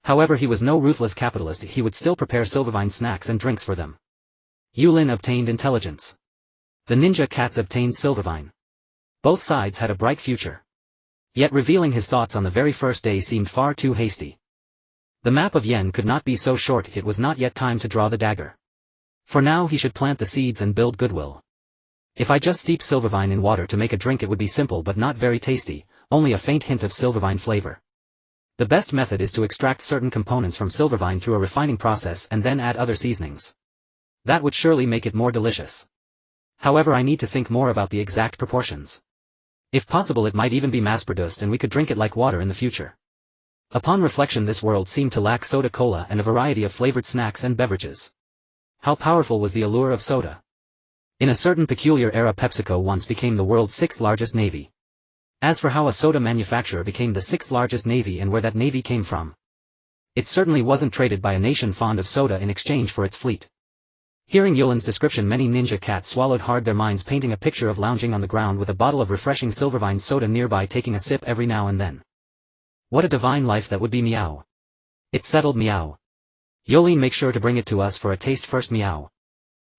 However, he was no ruthless capitalist. He would still prepare Silvervine snacks and drinks for them. Yūrin obtained intelligence. The ninja cats obtained Silvervine. Both sides had a bright future. Yet revealing his thoughts on the very first day seemed far too hasty. The map of Yen could not be so short. It was not yet time to draw the dagger. For now he should plant the seeds and build goodwill. "If I just steep Silvervine in water to make a drink, it would be simple but not very tasty, only a faint hint of Silvervine flavor. The best method is to extract certain components from Silvervine through a refining process and then add other seasonings. That would surely make it more delicious. However, I need to think more about the exact proportions. If possible, it might even be mass-produced and we could drink it like water in the future." Upon reflection, this world seemed to lack soda-cola and a variety of flavored snacks and beverages. How powerful was the allure of soda! In a certain peculiar era, PepsiCo once became the world's 6th largest navy. As for how a soda manufacturer became the 6th largest navy and where that navy came from, it certainly wasn't traded by a nation fond of soda in exchange for its fleet. Hearing Yulin's description, many ninja cats swallowed hard, their minds painting a picture of lounging on the ground with a bottle of refreshing Silvervine soda nearby, taking a sip every now and then. What a divine life that would be, meow. It's settled, meow. Yūrin, make sure to bring it to us for a taste first, meow.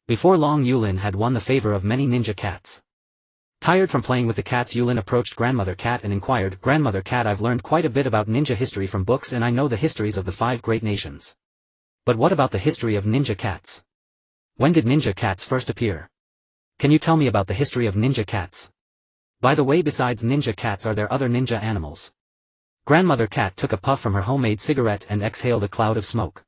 Before long, Yūrin had won the favor of many ninja cats. Tired from playing with the cats, Yūrin approached Grandmother Cat and inquired, "Grandmother Cat, I've learned quite a bit about ninja history from books and I know the histories of the 5 great nations. But what about the history of ninja cats? When did ninja cats first appear? Can you tell me about the history of ninja cats? By the way, besides ninja cats, are there other ninja animals?" Grandmother Cat took a puff from her homemade cigarette and exhaled a cloud of smoke.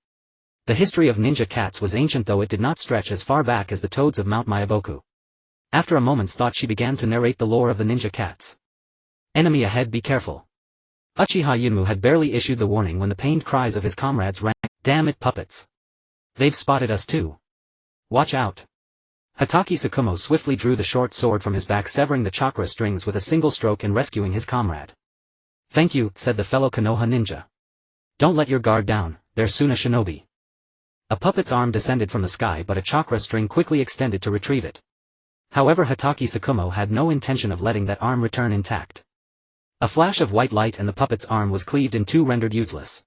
The history of ninja cats was ancient, though it did not stretch as far back as the toads of Mount Myaboku. After a moment's thought, she began to narrate the lore of the ninja cats. "Enemy ahead, be careful." Uchiha Yūrin had barely issued the warning when the pained cries of his comrades rang. "Damn it, puppets. They've spotted us too. Watch out." Hatake Tsukumo swiftly drew the short sword from his back, severing the chakra strings with a single stroke and rescuing his comrade. "Thank you," said the fellow Konoha ninja. Don't let your guard down, they're Suna shinobi. A puppet's arm descended from the sky but a chakra string quickly extended to retrieve it. However, Hatake Tsukumo had no intention of letting that arm return intact. A flash of white light and the puppet's arm was cleaved in two, rendered useless.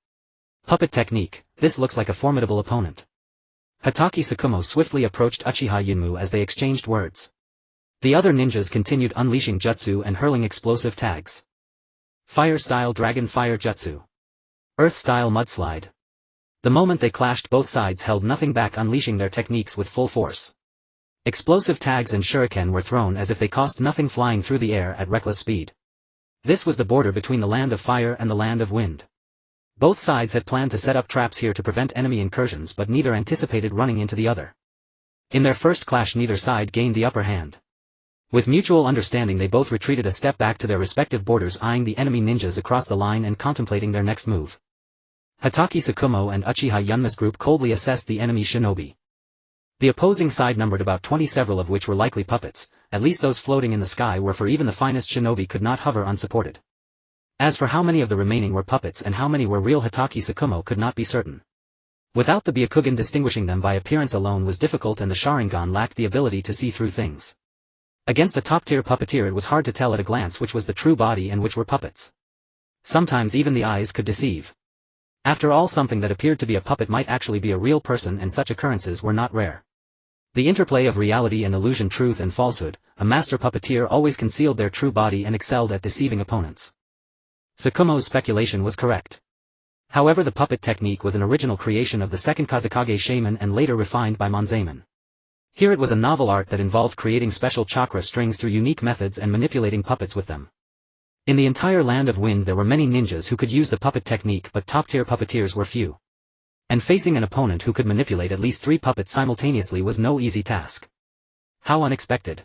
Puppet technique, this looks like a formidable opponent. Hatake Tsukumo swiftly approached Uchiha Yūrin as they exchanged words. The other ninjas continued unleashing jutsu and hurling explosive tags. Fire-style dragon fire jutsu. Earth-style mudslide. The moment they clashed, both sides held nothing back, unleashing their techniques with full force. Explosive tags and shuriken were thrown as if they cost nothing, flying through the air at reckless speed. This was the border between the land of fire and the land of wind. Both sides had planned to set up traps here to prevent enemy incursions, but neither anticipated running into the other. In their first clash, neither side gained the upper hand. With mutual understanding, they both retreated a step back to their respective borders, eyeing the enemy ninjas across the line and contemplating their next move. Hatake Tsukumo and Uchiha Yūrin's group coldly assessed the enemy shinobi. The opposing side numbered about 20, several of which were likely puppets. At least those floating in the sky were, for even the finest shinobi could not hover unsupported. As for how many of the remaining were puppets and how many were real, Hatake Tsukumo could not be certain. Without the Byakugan, distinguishing them by appearance alone was difficult, and the Sharingan lacked the ability to see through things. Against a top-tier puppeteer, it was hard to tell at a glance which was the true body and which were puppets. Sometimes even the eyes could deceive. After all, something that appeared to be a puppet might actually be a real person, and such occurrences were not rare. The interplay of reality and illusion, truth and falsehood, a master puppeteer always concealed their true body and excelled at deceiving opponents. Tsukumo's speculation was correct. However, the puppet technique was an original creation of the second Kazekage shaman and later refined by Monzaemon. Here it was a novel art that involved creating special chakra strings through unique methods and manipulating puppets with them. In the entire land of wind there were many ninjas who could use the puppet technique, but top-tier puppeteers were few. And facing an opponent who could manipulate at least 3 puppets simultaneously was no easy task. How unexpected.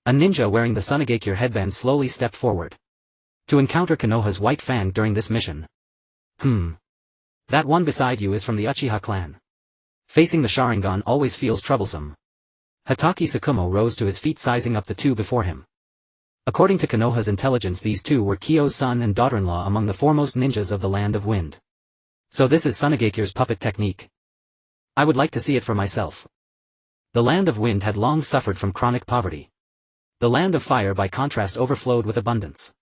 A ninja wearing the Sunagakure headband slowly stepped forward. To encounter Konoha's white fang during this mission. That one beside you is from the Uchiha clan. Facing the Sharingan always feels troublesome. Hatake Tsukumo rose to his feet, sizing up the two before him. According to Konoha's intelligence, these two were Kyo's son and daughter-in-law among the foremost ninjas of the land of wind. So this is Sunagakure's puppet technique. I would like to see it for myself. The land of wind had long suffered from chronic poverty. The land of fire, by contrast, overflowed with abundance.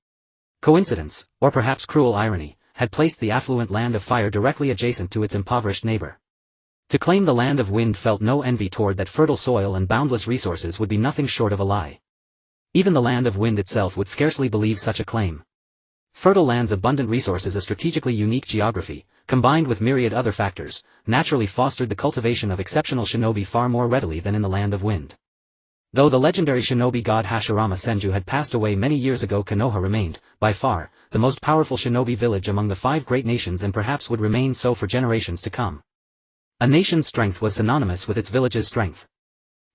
Coincidence, or perhaps cruel irony, had placed the affluent land of fire directly adjacent to its impoverished neighbor. To claim the land of wind felt no envy toward that fertile soil and boundless resources would be nothing short of a lie. Even the land of wind itself would scarcely believe such a claim. Fertile land's abundant resources, a strategically unique geography, combined with myriad other factors, naturally fostered the cultivation of exceptional shinobi far more readily than in the land of wind. Though the legendary shinobi god Hashirama Senju had passed away many years ago, Konoha remained, by far, the most powerful shinobi village among the 5 great nations, and perhaps would remain so for generations to come. A nation's strength was synonymous with its village's strength.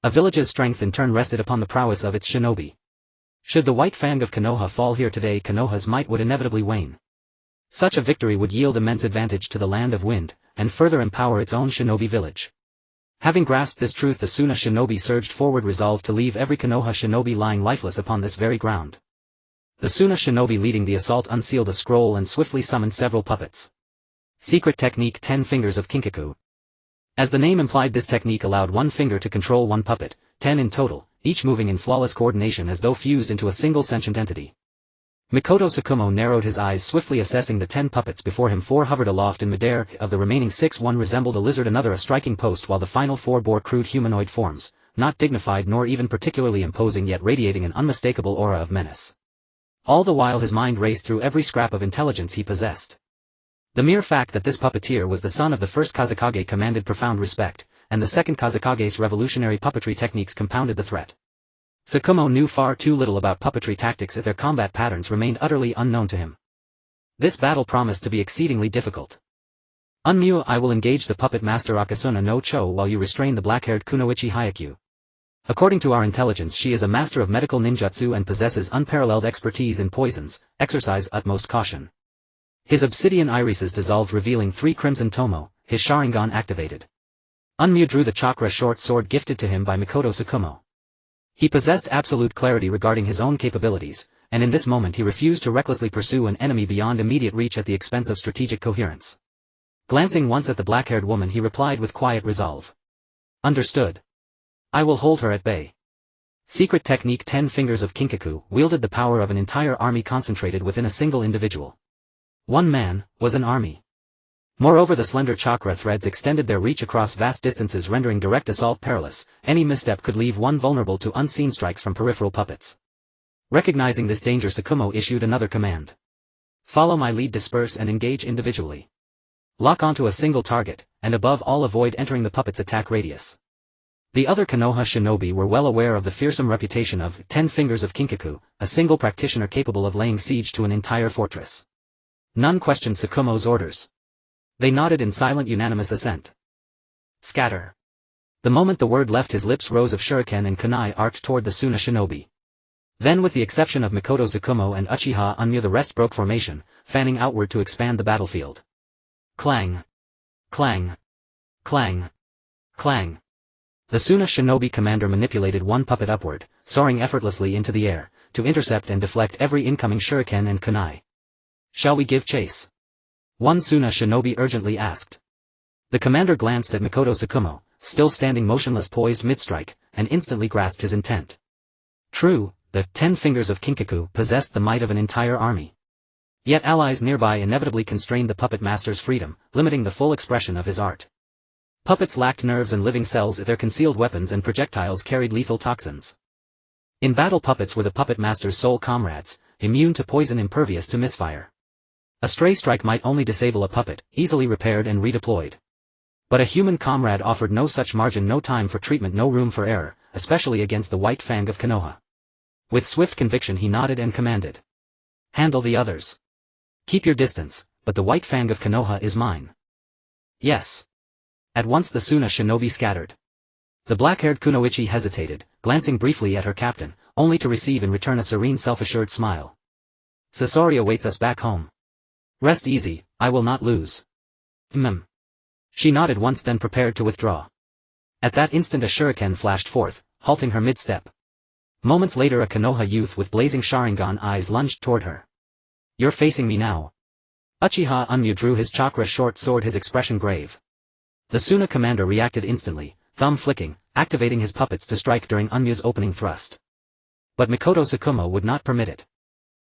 A village's strength in turn rested upon the prowess of its shinobi. Should the white fang of Konoha fall here today, Konoha's might would inevitably wane. Such a victory would yield immense advantage to the land of wind, and further empower its own shinobi village. Having grasped this truth, the Suna shinobi surged forward, resolved to leave every Konoha shinobi lying lifeless upon this very ground. The Suna shinobi leading the assault unsealed a scroll and swiftly summoned several puppets. Secret technique: 10 fingers of Kinkaku. As the name implied, this technique allowed one finger to control one puppet, 10 in total, each moving in flawless coordination as though fused into a single sentient entity. Mikoto Tsukumo narrowed his eyes, swiftly assessing the 10 puppets before him. 4 hovered aloft in midair. Of the remaining 6, one resembled a lizard, another a striking post, while the final 4 bore crude humanoid forms, not dignified nor even particularly imposing, yet radiating an unmistakable aura of menace. All the while his mind raced through every scrap of intelligence he possessed. The mere fact that this puppeteer was the son of the first Kazekage commanded profound respect, and the second Kazekage's revolutionary puppetry techniques compounded the threat. Tsukumo knew far too little about puppetry tactics, if their combat patterns remained utterly unknown to him. This battle promised to be exceedingly difficult. Unmute, I will engage the puppet master Akasuna no Cho while you restrain the black-haired Kunoichi Hyaku. According to our intelligence, she is a master of medical ninjutsu and possesses unparalleled expertise in poisons. Exercise utmost caution. His obsidian irises dissolved, revealing 3 crimson tomo, his Sharingan activated. Unmute drew the chakra short sword gifted to him by Mikoto Tsukumo. He possessed absolute clarity regarding his own capabilities, and in this moment he refused to recklessly pursue an enemy beyond immediate reach at the expense of strategic coherence. Glancing once at the black-haired woman he replied with quiet resolve. Understood. I will hold her at bay. Secret technique 10 Fingers of Kinkaku wielded the power of an entire army concentrated within a single individual. One man was an army. Moreover, the slender chakra threads extended their reach across vast distances, rendering direct assault perilous. Any misstep could leave one vulnerable to unseen strikes from peripheral puppets. Recognizing this danger, Tsukumo issued another command. Follow my lead, disperse and engage individually. Lock onto a single target, and above all avoid entering the puppet's attack radius. The other Konoha shinobi were well aware of the fearsome reputation of 10 Fingers of Kinkaku, a single practitioner capable of laying siege to an entire fortress. None questioned Tsukumo's orders. They nodded in silent unanimous assent. Scatter. The moment the word left his lips, rows of shuriken and kunai arced toward the Suna shinobi. Then, with the exception of Mikoto Tsukumo and Uchiha Unmyu, the rest broke formation, fanning outward to expand the battlefield. Clang. Clang. Clang. Clang. The Suna shinobi commander manipulated one puppet upward, soaring effortlessly into the air, to intercept and deflect every incoming shuriken and kunai. Shall we give chase? One Suna shinobi urgently asked. The commander glanced at Mikoto Tsukumo, still standing motionless poised mid-strike, and instantly grasped his intent. True, the 10 Fingers of Kinkaku possessed the might of an entire army. Yet allies nearby inevitably constrained the puppet master's freedom, limiting the full expression of his art. Puppets lacked nerves and living cells, their concealed weapons and projectiles carried lethal toxins. In battle, puppets were the puppet master's sole comrades, immune to poison, impervious to misfire. A stray strike might only disable a puppet, easily repaired and redeployed. But a human comrade offered no such margin, no time for treatment, no room for error, especially against the White Fang of Konoha. With swift conviction he nodded and commanded. Handle the others. Keep your distance, but the White Fang of Konoha is mine. Yes. At once the Suna shinobi scattered. The black-haired kunoichi hesitated, glancing briefly at her captain, only to receive in return a serene self-assured smile. Sasori awaits us back home. Rest easy, I will not lose. She nodded once, then prepared to withdraw. At that instant a shuriken flashed forth, halting her mid-step. Moments later a Konoha youth with blazing Sharingan eyes lunged toward her. You're facing me now. Uchiha Unmyu drew his chakra short sword, his expression grave. The Suna commander reacted instantly, thumb flicking, activating his puppets to strike during Unmyu's opening thrust. But Mikoto Tsukumo would not permit it.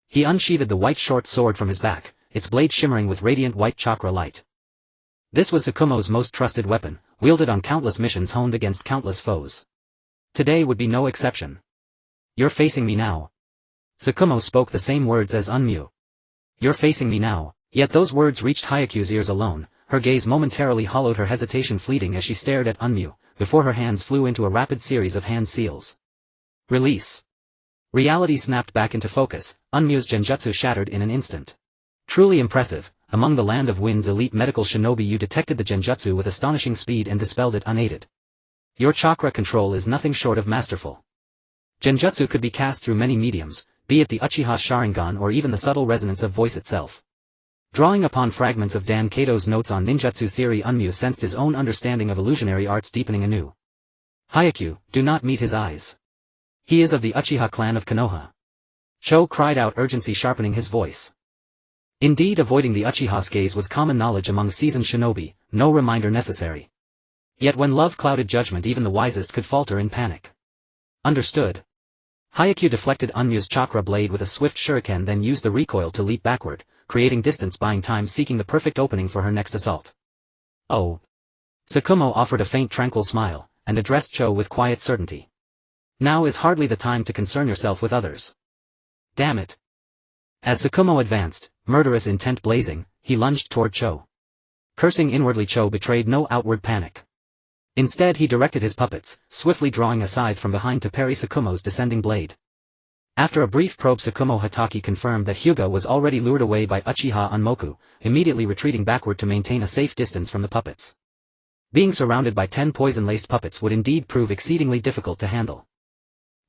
He unsheathed the white short sword from his back, its blade shimmering with radiant white chakra light. This was Tsukumo's most trusted weapon, wielded on countless missions, honed against countless foes. Today would be no exception. You're facing me now. Tsukumo spoke the same words as Unmyu. You're facing me now, yet those words reached Hyaku's ears alone. Her gaze momentarily hollowed, her hesitation fleeting as she stared at Unmyu, before her hands flew into a rapid series of hand seals. Release. Reality snapped back into focus, Unmyu's genjutsu shattered in an instant. Truly impressive, among the Land of Wind's elite medical shinobi you detected the genjutsu with astonishing speed and dispelled it unaided. Your chakra control is nothing short of masterful. Genjutsu could be cast through many mediums, be it the Uchiha Sharingan or even the subtle resonance of voice itself. Drawing upon fragments of Dan Kato's notes on ninjutsu theory, Unmyu sensed his own understanding of illusionary arts deepening anew. Hyaku, do not meet his eyes. He is of the Uchiha clan of Konoha. Cho cried out, urgency sharpening his voice. Indeed, avoiding the Uchiha's gaze was common knowledge among seasoned shinobi, no reminder necessary. Yet when love clouded judgment, even the wisest could falter in panic. Understood. Hyaku deflected Unmyu's chakra blade with a swift shuriken, then used the recoil to leap backward, creating distance, buying time, seeking the perfect opening for her next assault. Oh. Tsukumo offered a faint tranquil smile, and addressed Cho with quiet certainty. Now is hardly the time to concern yourself with others. Damn it. As Tsukumo advanced, murderous intent blazing, he lunged toward Cho. Cursing inwardly, Cho betrayed no outward panic. Instead he directed his puppets, swiftly drawing a scythe from behind to parry Tsukumo's descending blade. After a brief probe, Tsukumo Hatake confirmed that Hyūga was already lured away by Uchiha Unmoku, immediately retreating backward to maintain a safe distance from the puppets. Being surrounded by 10 poison-laced puppets would indeed prove exceedingly difficult to handle.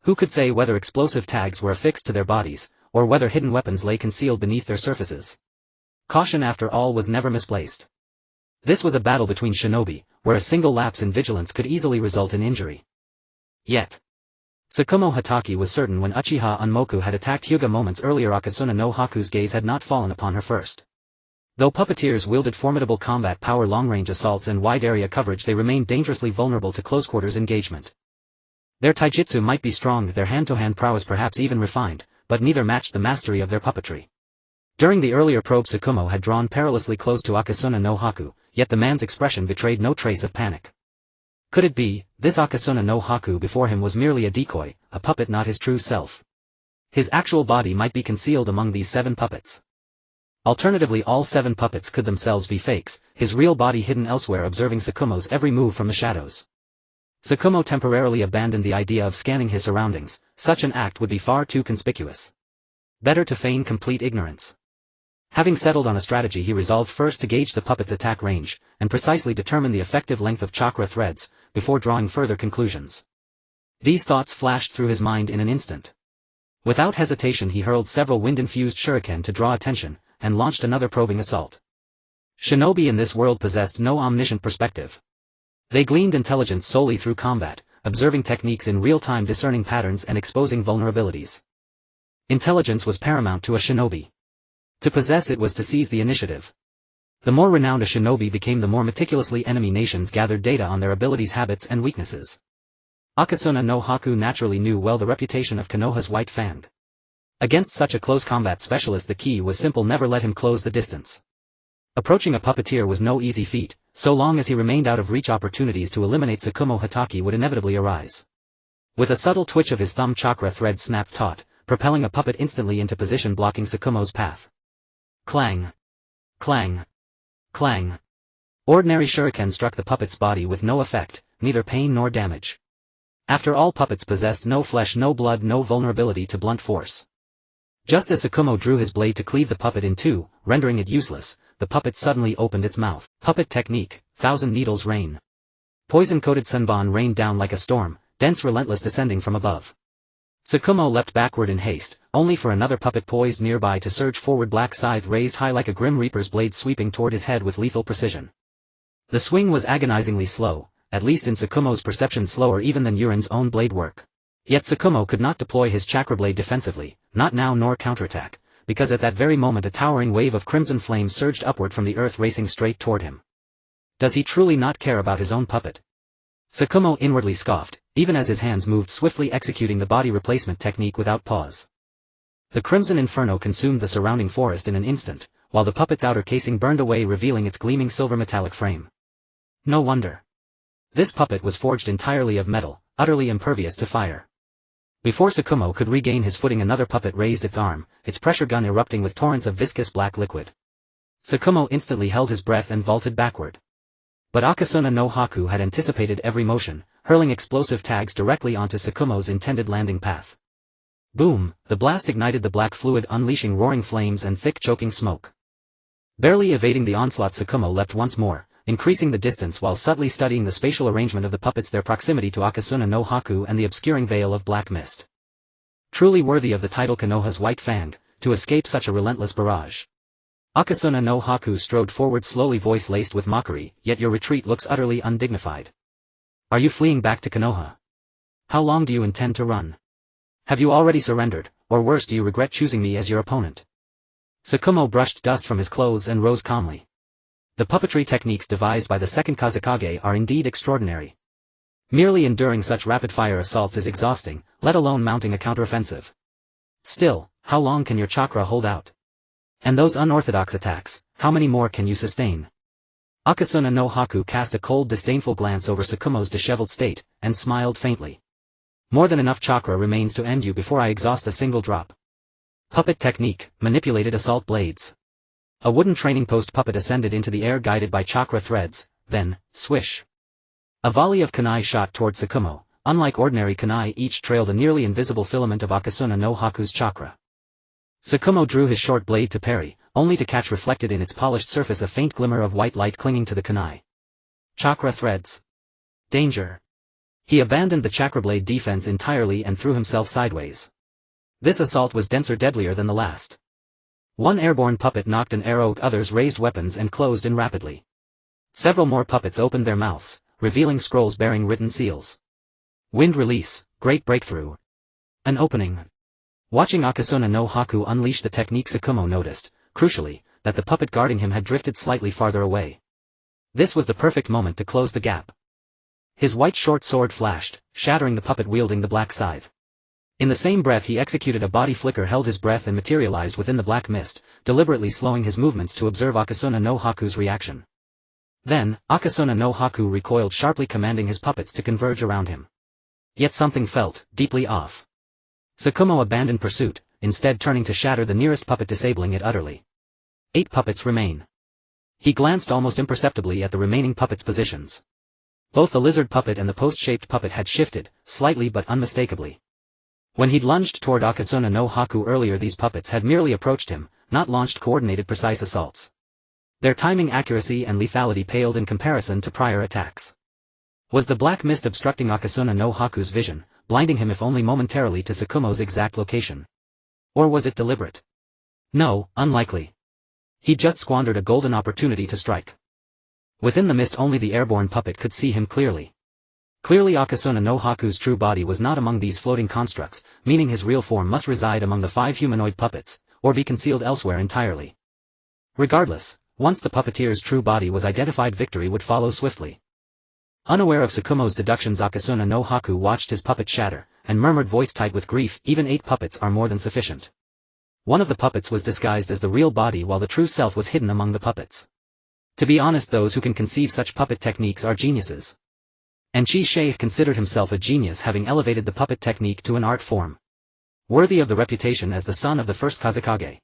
Who could say whether explosive tags were affixed to their bodies, or whether hidden weapons lay concealed beneath their surfaces? Caution after all was never misplaced. This was a battle between shinobi, where a single lapse in vigilance could easily result in injury. Yet, Tsukumo Hatake was certain when Uchiha Unmoku had attacked Hyūga moments earlier, Akasuna no Haku's gaze had not fallen upon her first. Though puppeteers wielded formidable combat power, long-range assaults and wide area coverage, they remained dangerously vulnerable to close-quarters engagement. Their taijutsu might be strong, their hand-to-hand prowess perhaps even refined, but neither matched the mastery of their puppetry. During the earlier probe, Tsukumo had drawn perilously close to Akasuna no Haku, yet the man's expression betrayed no trace of panic. Could it be, this Akasuna no Haku before him was merely a decoy, a puppet, not his true self? His actual body might be concealed among these 7 puppets. Alternatively, all 7 puppets could themselves be fakes, his real body hidden elsewhere, observing Tsukumo's every move from the shadows. Tsukumo temporarily abandoned the idea of scanning his surroundings, such an act would be far too conspicuous. Better to feign complete ignorance. Having settled on a strategy, he resolved first to gauge the puppet's attack range, and precisely determine the effective length of chakra threads, before drawing further conclusions. These thoughts flashed through his mind in an instant. Without hesitation he hurled several wind-infused shuriken to draw attention, and launched another probing assault. Shinobi in this world possessed no omniscient perspective. They gleaned intelligence solely through combat, observing techniques in real time, discerning patterns and exposing vulnerabilities. Intelligence was paramount to a shinobi. To possess it was to seize the initiative. The more renowned a shinobi became, the more meticulously enemy nations gathered data on their abilities, habits and weaknesses. Akasuna no Haku naturally knew well the reputation of Konoha's White Fang. Against such a close combat specialist the key was simple: never let him close the distance. Approaching a puppeteer was no easy feat, so long as he remained out of reach. Opportunities to eliminate Tsukumo Hatake would inevitably arise. With a subtle twitch of his thumb, chakra thread snapped taut, propelling a puppet instantly into position, blocking Tsukumo's path. Clang! Clang! Clang! Ordinary shuriken struck the puppet's body with no effect, neither pain nor damage. After all, puppets possessed no flesh, no blood, no vulnerability to blunt force. Just as Tsukumo drew his blade to cleave the puppet in two, rendering it useless, the puppet suddenly opened its mouth. Puppet technique, Thousand Needles Rain. Poison-coated sunban rained down like a storm, dense, relentless, descending from above. Tsukumo leapt backward in haste, only for another puppet poised nearby to surge forward, black scythe raised high like a grim reaper's blade, sweeping toward his head with lethal precision. The swing was agonizingly slow, at least in Tsukumo's perception slower even than Yūrin's own blade work. Yet Tsukumo could not deploy his chakra blade defensively, not now nor counterattack, because at that very moment a towering wave of crimson flame surged upward from the earth, racing straight toward him. Does he truly not care about his own puppet? Tsukumo inwardly scoffed, even as his hands moved swiftly, executing the body replacement technique without pause. The crimson inferno consumed the surrounding forest in an instant, while the puppet's outer casing burned away, revealing its gleaming silver metallic frame. No wonder. This puppet was forged entirely of metal, utterly impervious to fire. Before Tsukumo could regain his footing, another puppet raised its arm, its pressure gun erupting with torrents of viscous black liquid. Tsukumo instantly held his breath and vaulted backward. But Akasuna no Haku had anticipated every motion, hurling explosive tags directly onto Tsukumo's intended landing path. Boom! The blast ignited the black fluid, unleashing roaring flames and thick choking smoke. Barely evading the onslaught, Tsukumo leapt once more, increasing the distance while subtly studying the spatial arrangement of the puppets, their proximity to Akasuna no Haku and the obscuring veil of black mist. Truly worthy of the title Konoha's White Fang, to escape such a relentless barrage. Akasuna no Haku strode forward slowly, voice laced with mockery, yet your retreat looks utterly undignified. Are you fleeing back to Konoha? How long do you intend to run? Have you already surrendered, or worse, do you regret choosing me as your opponent? Tsukumo brushed dust from his clothes and rose calmly. The puppetry techniques devised by the second Kazekage are indeed extraordinary. Merely enduring such rapid-fire assaults is exhausting, let alone mounting a counteroffensive. Still, how long can your chakra hold out? And those unorthodox attacks, how many more can you sustain? Akasuna no Haku cast a cold, disdainful glance over Tsukumo's disheveled state, and smiled faintly. More than enough chakra remains to end you before I exhaust a single drop. Puppet technique, manipulated assault blades. A wooden training post puppet ascended into the air, guided by chakra threads, then, swish. A volley of kunai shot toward Tsukumo. Unlike ordinary kunai, each trailed a nearly invisible filament of Akasuna no Haku's chakra. Tsukumo drew his short blade to parry, only to catch reflected in its polished surface a faint glimmer of white light clinging to the kunai. Chakra threads. Danger. He abandoned the chakra blade defense entirely and threw himself sideways. This assault was denser, deadlier than the last. One airborne puppet knocked an arrow, others raised weapons and closed in rapidly. Several more puppets opened their mouths, revealing scrolls bearing written seals. Wind release, great breakthrough. An opening. Watching Akasuna no Haku unleash the technique, Tsukumo noticed, crucially, that the puppet guarding him had drifted slightly farther away. This was the perfect moment to close the gap. His white short sword flashed, shattering the puppet wielding the black scythe. In the same breath he executed a body flicker, held his breath and materialized within the black mist, deliberately slowing his movements to observe Akasuna no Haku's reaction. Then, Akasuna no Haku recoiled sharply, commanding his puppets to converge around him. Yet something felt deeply off. Tsukumo abandoned pursuit, instead turning to shatter the nearest puppet, disabling it utterly. 8 puppets remain. He glanced almost imperceptibly at the remaining puppets' positions. Both the lizard puppet and the post-shaped puppet had shifted, slightly but unmistakably. When he'd lunged toward Akasuna no Haku earlier, these puppets had merely approached him, not launched coordinated precise assaults. Their timing accuracy and lethality paled in comparison to prior attacks. Was the black mist obstructing Akasuna no Haku's vision, blinding him if only momentarily to Tsukumo's exact location? Or was it deliberate? No, unlikely. He'd just squandered a golden opportunity to strike. Within the mist only the airborne puppet could see him clearly. Clearly Akasuna no Haku's true body was not among these floating constructs, meaning his real form must reside among the 5 humanoid puppets, or be concealed elsewhere entirely. Regardless, once the puppeteer's true body was identified, victory would follow swiftly. Unaware of Tsukumo's deductions, Akasuna no Haku watched his puppet shatter, and murmured, voice tight with grief, even 8 puppets are more than sufficient. One of the puppets was disguised as the real body while the true self was hidden among the puppets. To be honest, those who can conceive such puppet techniques are geniuses. And Chi-Sheikh considered himself a genius, having elevated the puppet technique to an art form worthy of the reputation as the son of the first Kazekage.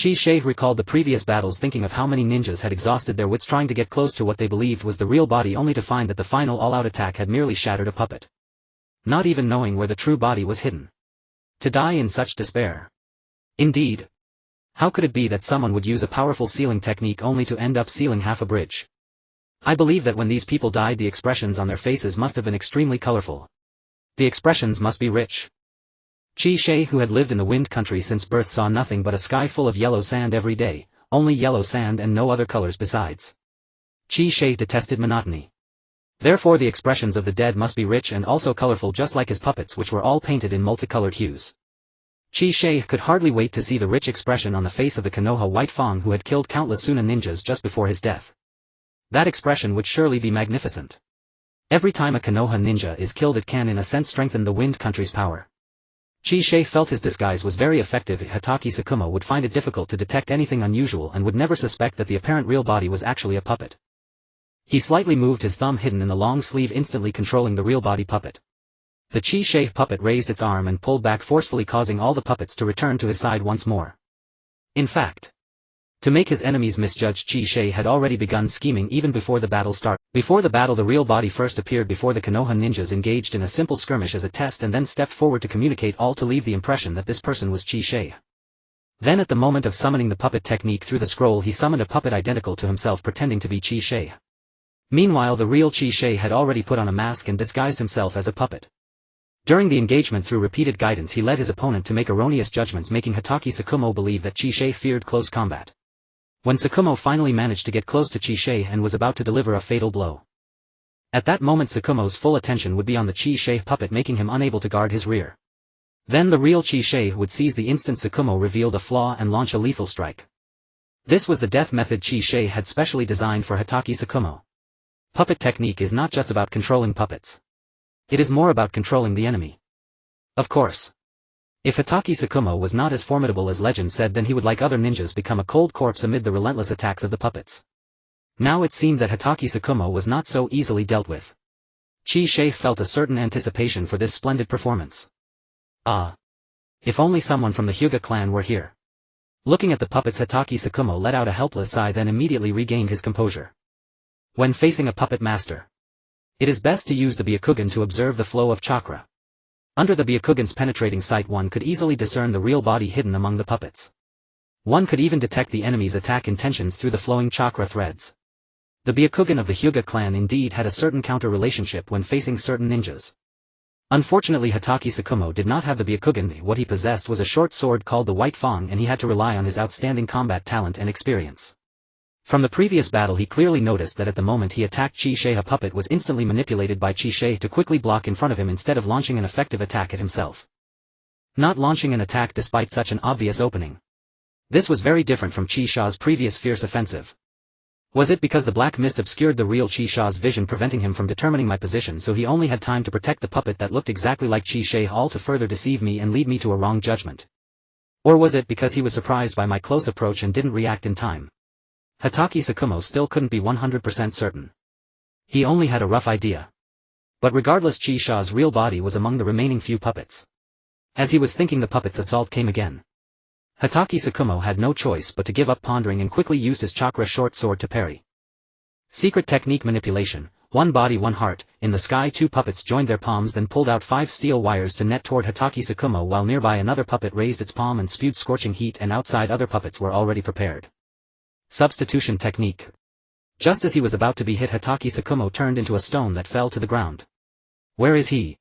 Chi-Sheikh recalled the previous battles, thinking of how many ninjas had exhausted their wits trying to get close to what they believed was the real body, only to find that the final all-out attack had merely shattered a puppet. Not even knowing where the true body was hidden. To die in such despair. Indeed. How could it be that someone would use a powerful sealing technique only to end up sealing half a bridge? I believe that when these people died, the expressions on their faces must have been extremely colorful. The expressions must be rich. Chi-Sheikh, who had lived in the wind country since birth, saw nothing but a sky full of yellow sand every day, only yellow sand and no other colors besides. Chi-Sheikh detested monotony. Therefore the expressions of the dead must be rich and also colorful, just like his puppets, which were all painted in multicolored hues. Chi-Sheikh could hardly wait to see the rich expression on the face of the Konoha White Fang, who had killed countless Suna ninjas just before his death. That expression would surely be magnificent. Every time a Konoha ninja is killed, it can in a sense strengthen the wind country's power. Chi-Sheikh felt his disguise was very effective. Hatake Tsukumo would find it difficult to detect anything unusual and would never suspect that the apparent real body was actually a puppet. He slightly moved his thumb, hidden in the long sleeve, instantly controlling the real body puppet. The Chi-Sheikh puppet raised its arm and pulled back forcefully, causing all the puppets to return to his side once more. In fact, to make his enemies misjudge, Chi-Sheikh had already begun scheming even before the battle started. Before the battle, the real body first appeared before the Konoha ninjas engaged in a simple skirmish as a test, and then stepped forward to communicate all to leave the impression that this person was Chi-Sheikh. Then at the moment of summoning the puppet technique through the scroll, he summoned a puppet identical to himself, pretending to be Chi-Sheikh. Meanwhile, the real Chi-Sheikh had already put on a mask and disguised himself as a puppet. During the engagement, through repeated guidance, he led his opponent to make erroneous judgments, making Hatake Tsukumo believe that Chi-Sheikh feared close combat. When Tsukumo finally managed to get close to Chi-Sheikh and was about to deliver a fatal blow. At that moment Tsukumo's full attention would be on the Chi-Sheikh puppet, making him unable to guard his rear. Then the real Chi-Sheikh would seize the instant Tsukumo revealed a flaw and launch a lethal strike. This was the death method Chi-Sheikh had specially designed for Hatake Tsukumo. Puppet technique is not just about controlling puppets. It is more about controlling the enemy. Of course. If Hatake Tsukumo was not as formidable as legend said, then he would, like other ninjas, become a cold corpse amid the relentless attacks of the puppets. Now it seemed that Hatake Tsukumo was not so easily dealt with. Chi-Sheikh felt a certain anticipation for this splendid performance. Ah! If only someone from the Hyūga clan were here. Looking at the puppets, Hatake Tsukumo let out a helpless sigh, then immediately regained his composure. When facing a puppet master, it is best to use the Byakugan to observe the flow of chakra. Under the Byakugan's penetrating sight, one could easily discern the real body hidden among the puppets. One could even detect the enemy's attack intentions through the flowing chakra threads. The Byakugan of the Hyūga clan indeed had a certain counter-relationship when facing certain ninjas. Unfortunately, Hatake Tsukumo did not have the Byakugan. What he possessed was a short sword called the White Fang, and he had to rely on his outstanding combat talent and experience. From the previous battle, he clearly noticed that at the moment he attacked Chi-Sheikh, a puppet was instantly manipulated by Chi-Sheikh to quickly block in front of him instead of launching an effective attack at himself. Not launching an attack despite such an obvious opening. This was very different from Uchiha's previous fierce offensive. Was it because the black mist obscured the real Uchiha's vision, preventing him from determining my position, so he only had time to protect the puppet that looked exactly like Uchiha, all to further deceive me and lead me to a wrong judgment? Or was it because he was surprised by my close approach and didn't react in time? Hatake Tsukumo still couldn't be 100% certain. He only had a rough idea. But regardless, Uchiha's real body was among the remaining few puppets. As he was thinking, the puppet's assault came again. Hatake Tsukumo had no choice but to give up pondering and quickly used his chakra short sword to parry. Secret technique manipulation, one body one heart. In the sky, two puppets joined their palms, then pulled out 5 steel wires to net toward Hatake Tsukumo, while nearby another puppet raised its palm and spewed scorching heat, and outside other puppets were already prepared. Substitution technique. Just as he was about to be hit, Hatake Tsukumo turned into a stone that fell to the ground. Where is he?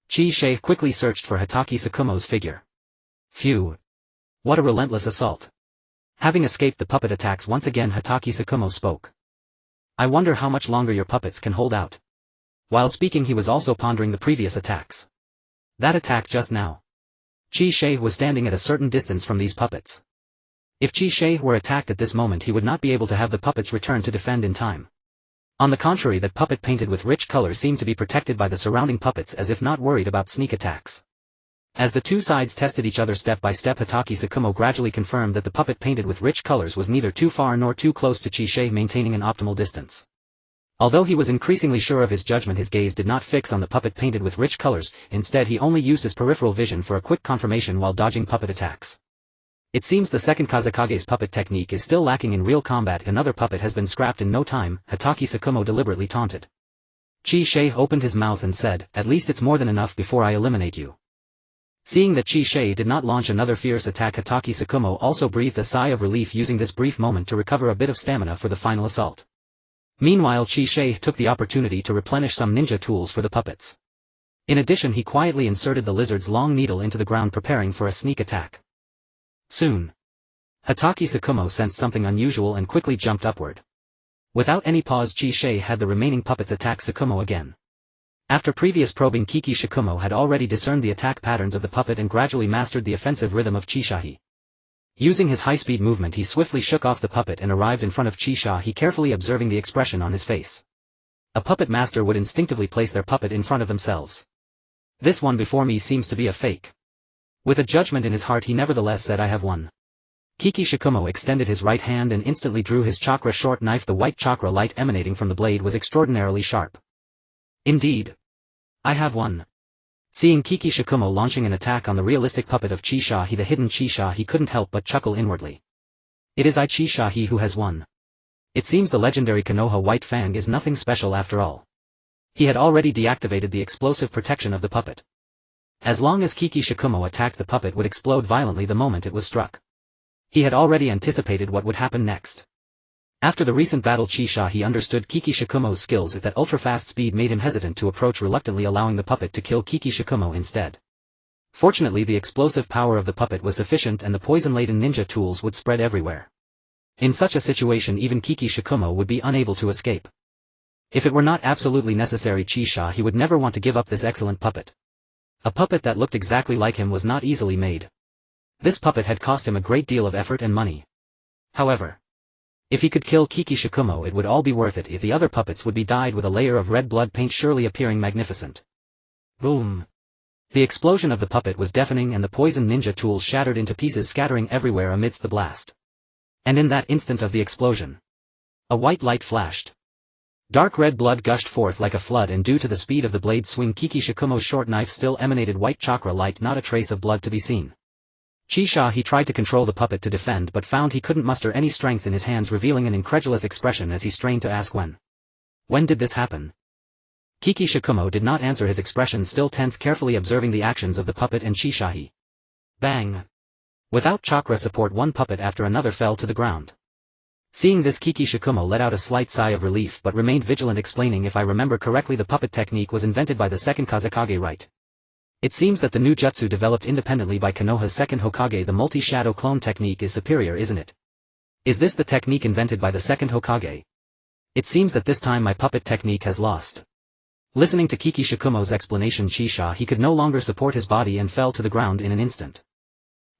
Uchiha quickly searched for Hatake Tsukumo's figure. Phew. What a relentless assault. Having escaped the puppet attacks once again, Hatake Tsukumo spoke. I wonder how much longer your puppets can hold out. While speaking, he was also pondering the previous attacks. That attack just now. Uchiha was standing at a certain distance from these puppets. If Uchiha were attacked at this moment, he would not be able to have the puppets return to defend in time. On the contrary, that puppet painted with rich colors seemed to be protected by the surrounding puppets, as if not worried about sneak attacks. As the two sides tested each other step by step, Hatake Tsukumo gradually confirmed that the puppet painted with rich colors was neither too far nor too close to Uchiha, maintaining an optimal distance. Although he was increasingly sure of his judgment, his gaze did not fix on the puppet painted with rich colors. Instead, he only used his peripheral vision for a quick confirmation while dodging puppet attacks. It seems the second Kazekage's puppet technique is still lacking in real combat. Another puppet has been scrapped in no time, Hatake Tsukumo deliberately taunted. Uchiha opened his mouth and said, "At least it's more than enough before I eliminate you." Seeing that Uchiha did not launch another fierce attack, Hatake Tsukumo also breathed a sigh of relief, using this brief moment to recover a bit of stamina for the final assault. Meanwhile, Uchiha took the opportunity to replenish some ninja tools for the puppets. In addition, he quietly inserted the lizard's long needle into the ground, preparing for a sneak attack. Soon, Hatake Tsukumo sensed something unusual and quickly jumped upward. Without any pause, Uchiha had the remaining puppets attack Tsukumo again. After previous probing, Tsukumo had already discerned the attack patterns of the puppet and gradually mastered the offensive rhythm of Uchiha. Using his high-speed movement, he swiftly shook off the puppet and arrived in front of Uchiha, carefully observing the expression on his face. A puppet master would instinctively place their puppet in front of themselves. This one before me seems to be a fake. With a judgment in his heart, he nevertheless said, "I have won." Tsukumo extended his right hand and instantly drew his chakra short knife. The white chakra light emanating from the blade was extraordinarily sharp. Indeed. I have won. Seeing Tsukumo launching an attack on the realistic puppet of Uchiha, the hidden Uchiha, he couldn't help but chuckle inwardly. It is Uchiha who has won. It seems the legendary Konoha White Fang is nothing special after all. He had already deactivated the explosive protection of the puppet. As long as Tsukumo attacked, the puppet would explode violently the moment it was struck. He had already anticipated what would happen next. After the recent battle, Uchiha understood Tsukumo's skills. That ultra-fast speed made him hesitant to approach, reluctantly allowing the puppet to kill Tsukumo instead. Fortunately, the explosive power of the puppet was sufficient and the poison-laden ninja tools would spread everywhere. In such a situation, even Tsukumo would be unable to escape. If it were not absolutely necessary, Uchiha would never want to give up this excellent puppet. A puppet that looked exactly like him was not easily made. This puppet had cost him a great deal of effort and money. However, if he could kill Tsukumo, it would all be worth it. If the other puppets would be dyed with a layer of red blood paint, surely appearing magnificent. Boom! The explosion of the puppet was deafening and the poison ninja tools shattered into pieces, scattering everywhere amidst the blast. And in that instant of the explosion, a white light flashed. Dark red blood gushed forth like a flood, and due to the speed of the blade swing, Tsukumo's short knife still emanated white chakra light, not a trace of blood to be seen. Uchiha tried to control the puppet to defend, but found he couldn't muster any strength in his hands, revealing an incredulous expression as he strained to ask when. When did this happen? Tsukumo did not answer, his expression still tense, carefully observing the actions of the puppet and Uchiha. Bang! Without chakra support, one puppet after another fell to the ground. Seeing this, Tsukumo let out a slight sigh of relief but remained vigilant, explaining, "If I remember correctly, the puppet technique was invented by the second Kazekage, right? It seems that the new jutsu developed independently by Konoha's second Hokage, the multi-shadow clone technique, is superior, isn't it? Is this the technique invented by the second Hokage? It seems that this time my puppet technique has lost." Listening to Tsukumo's explanation, Uchiha could no longer support his body and fell to the ground in an instant.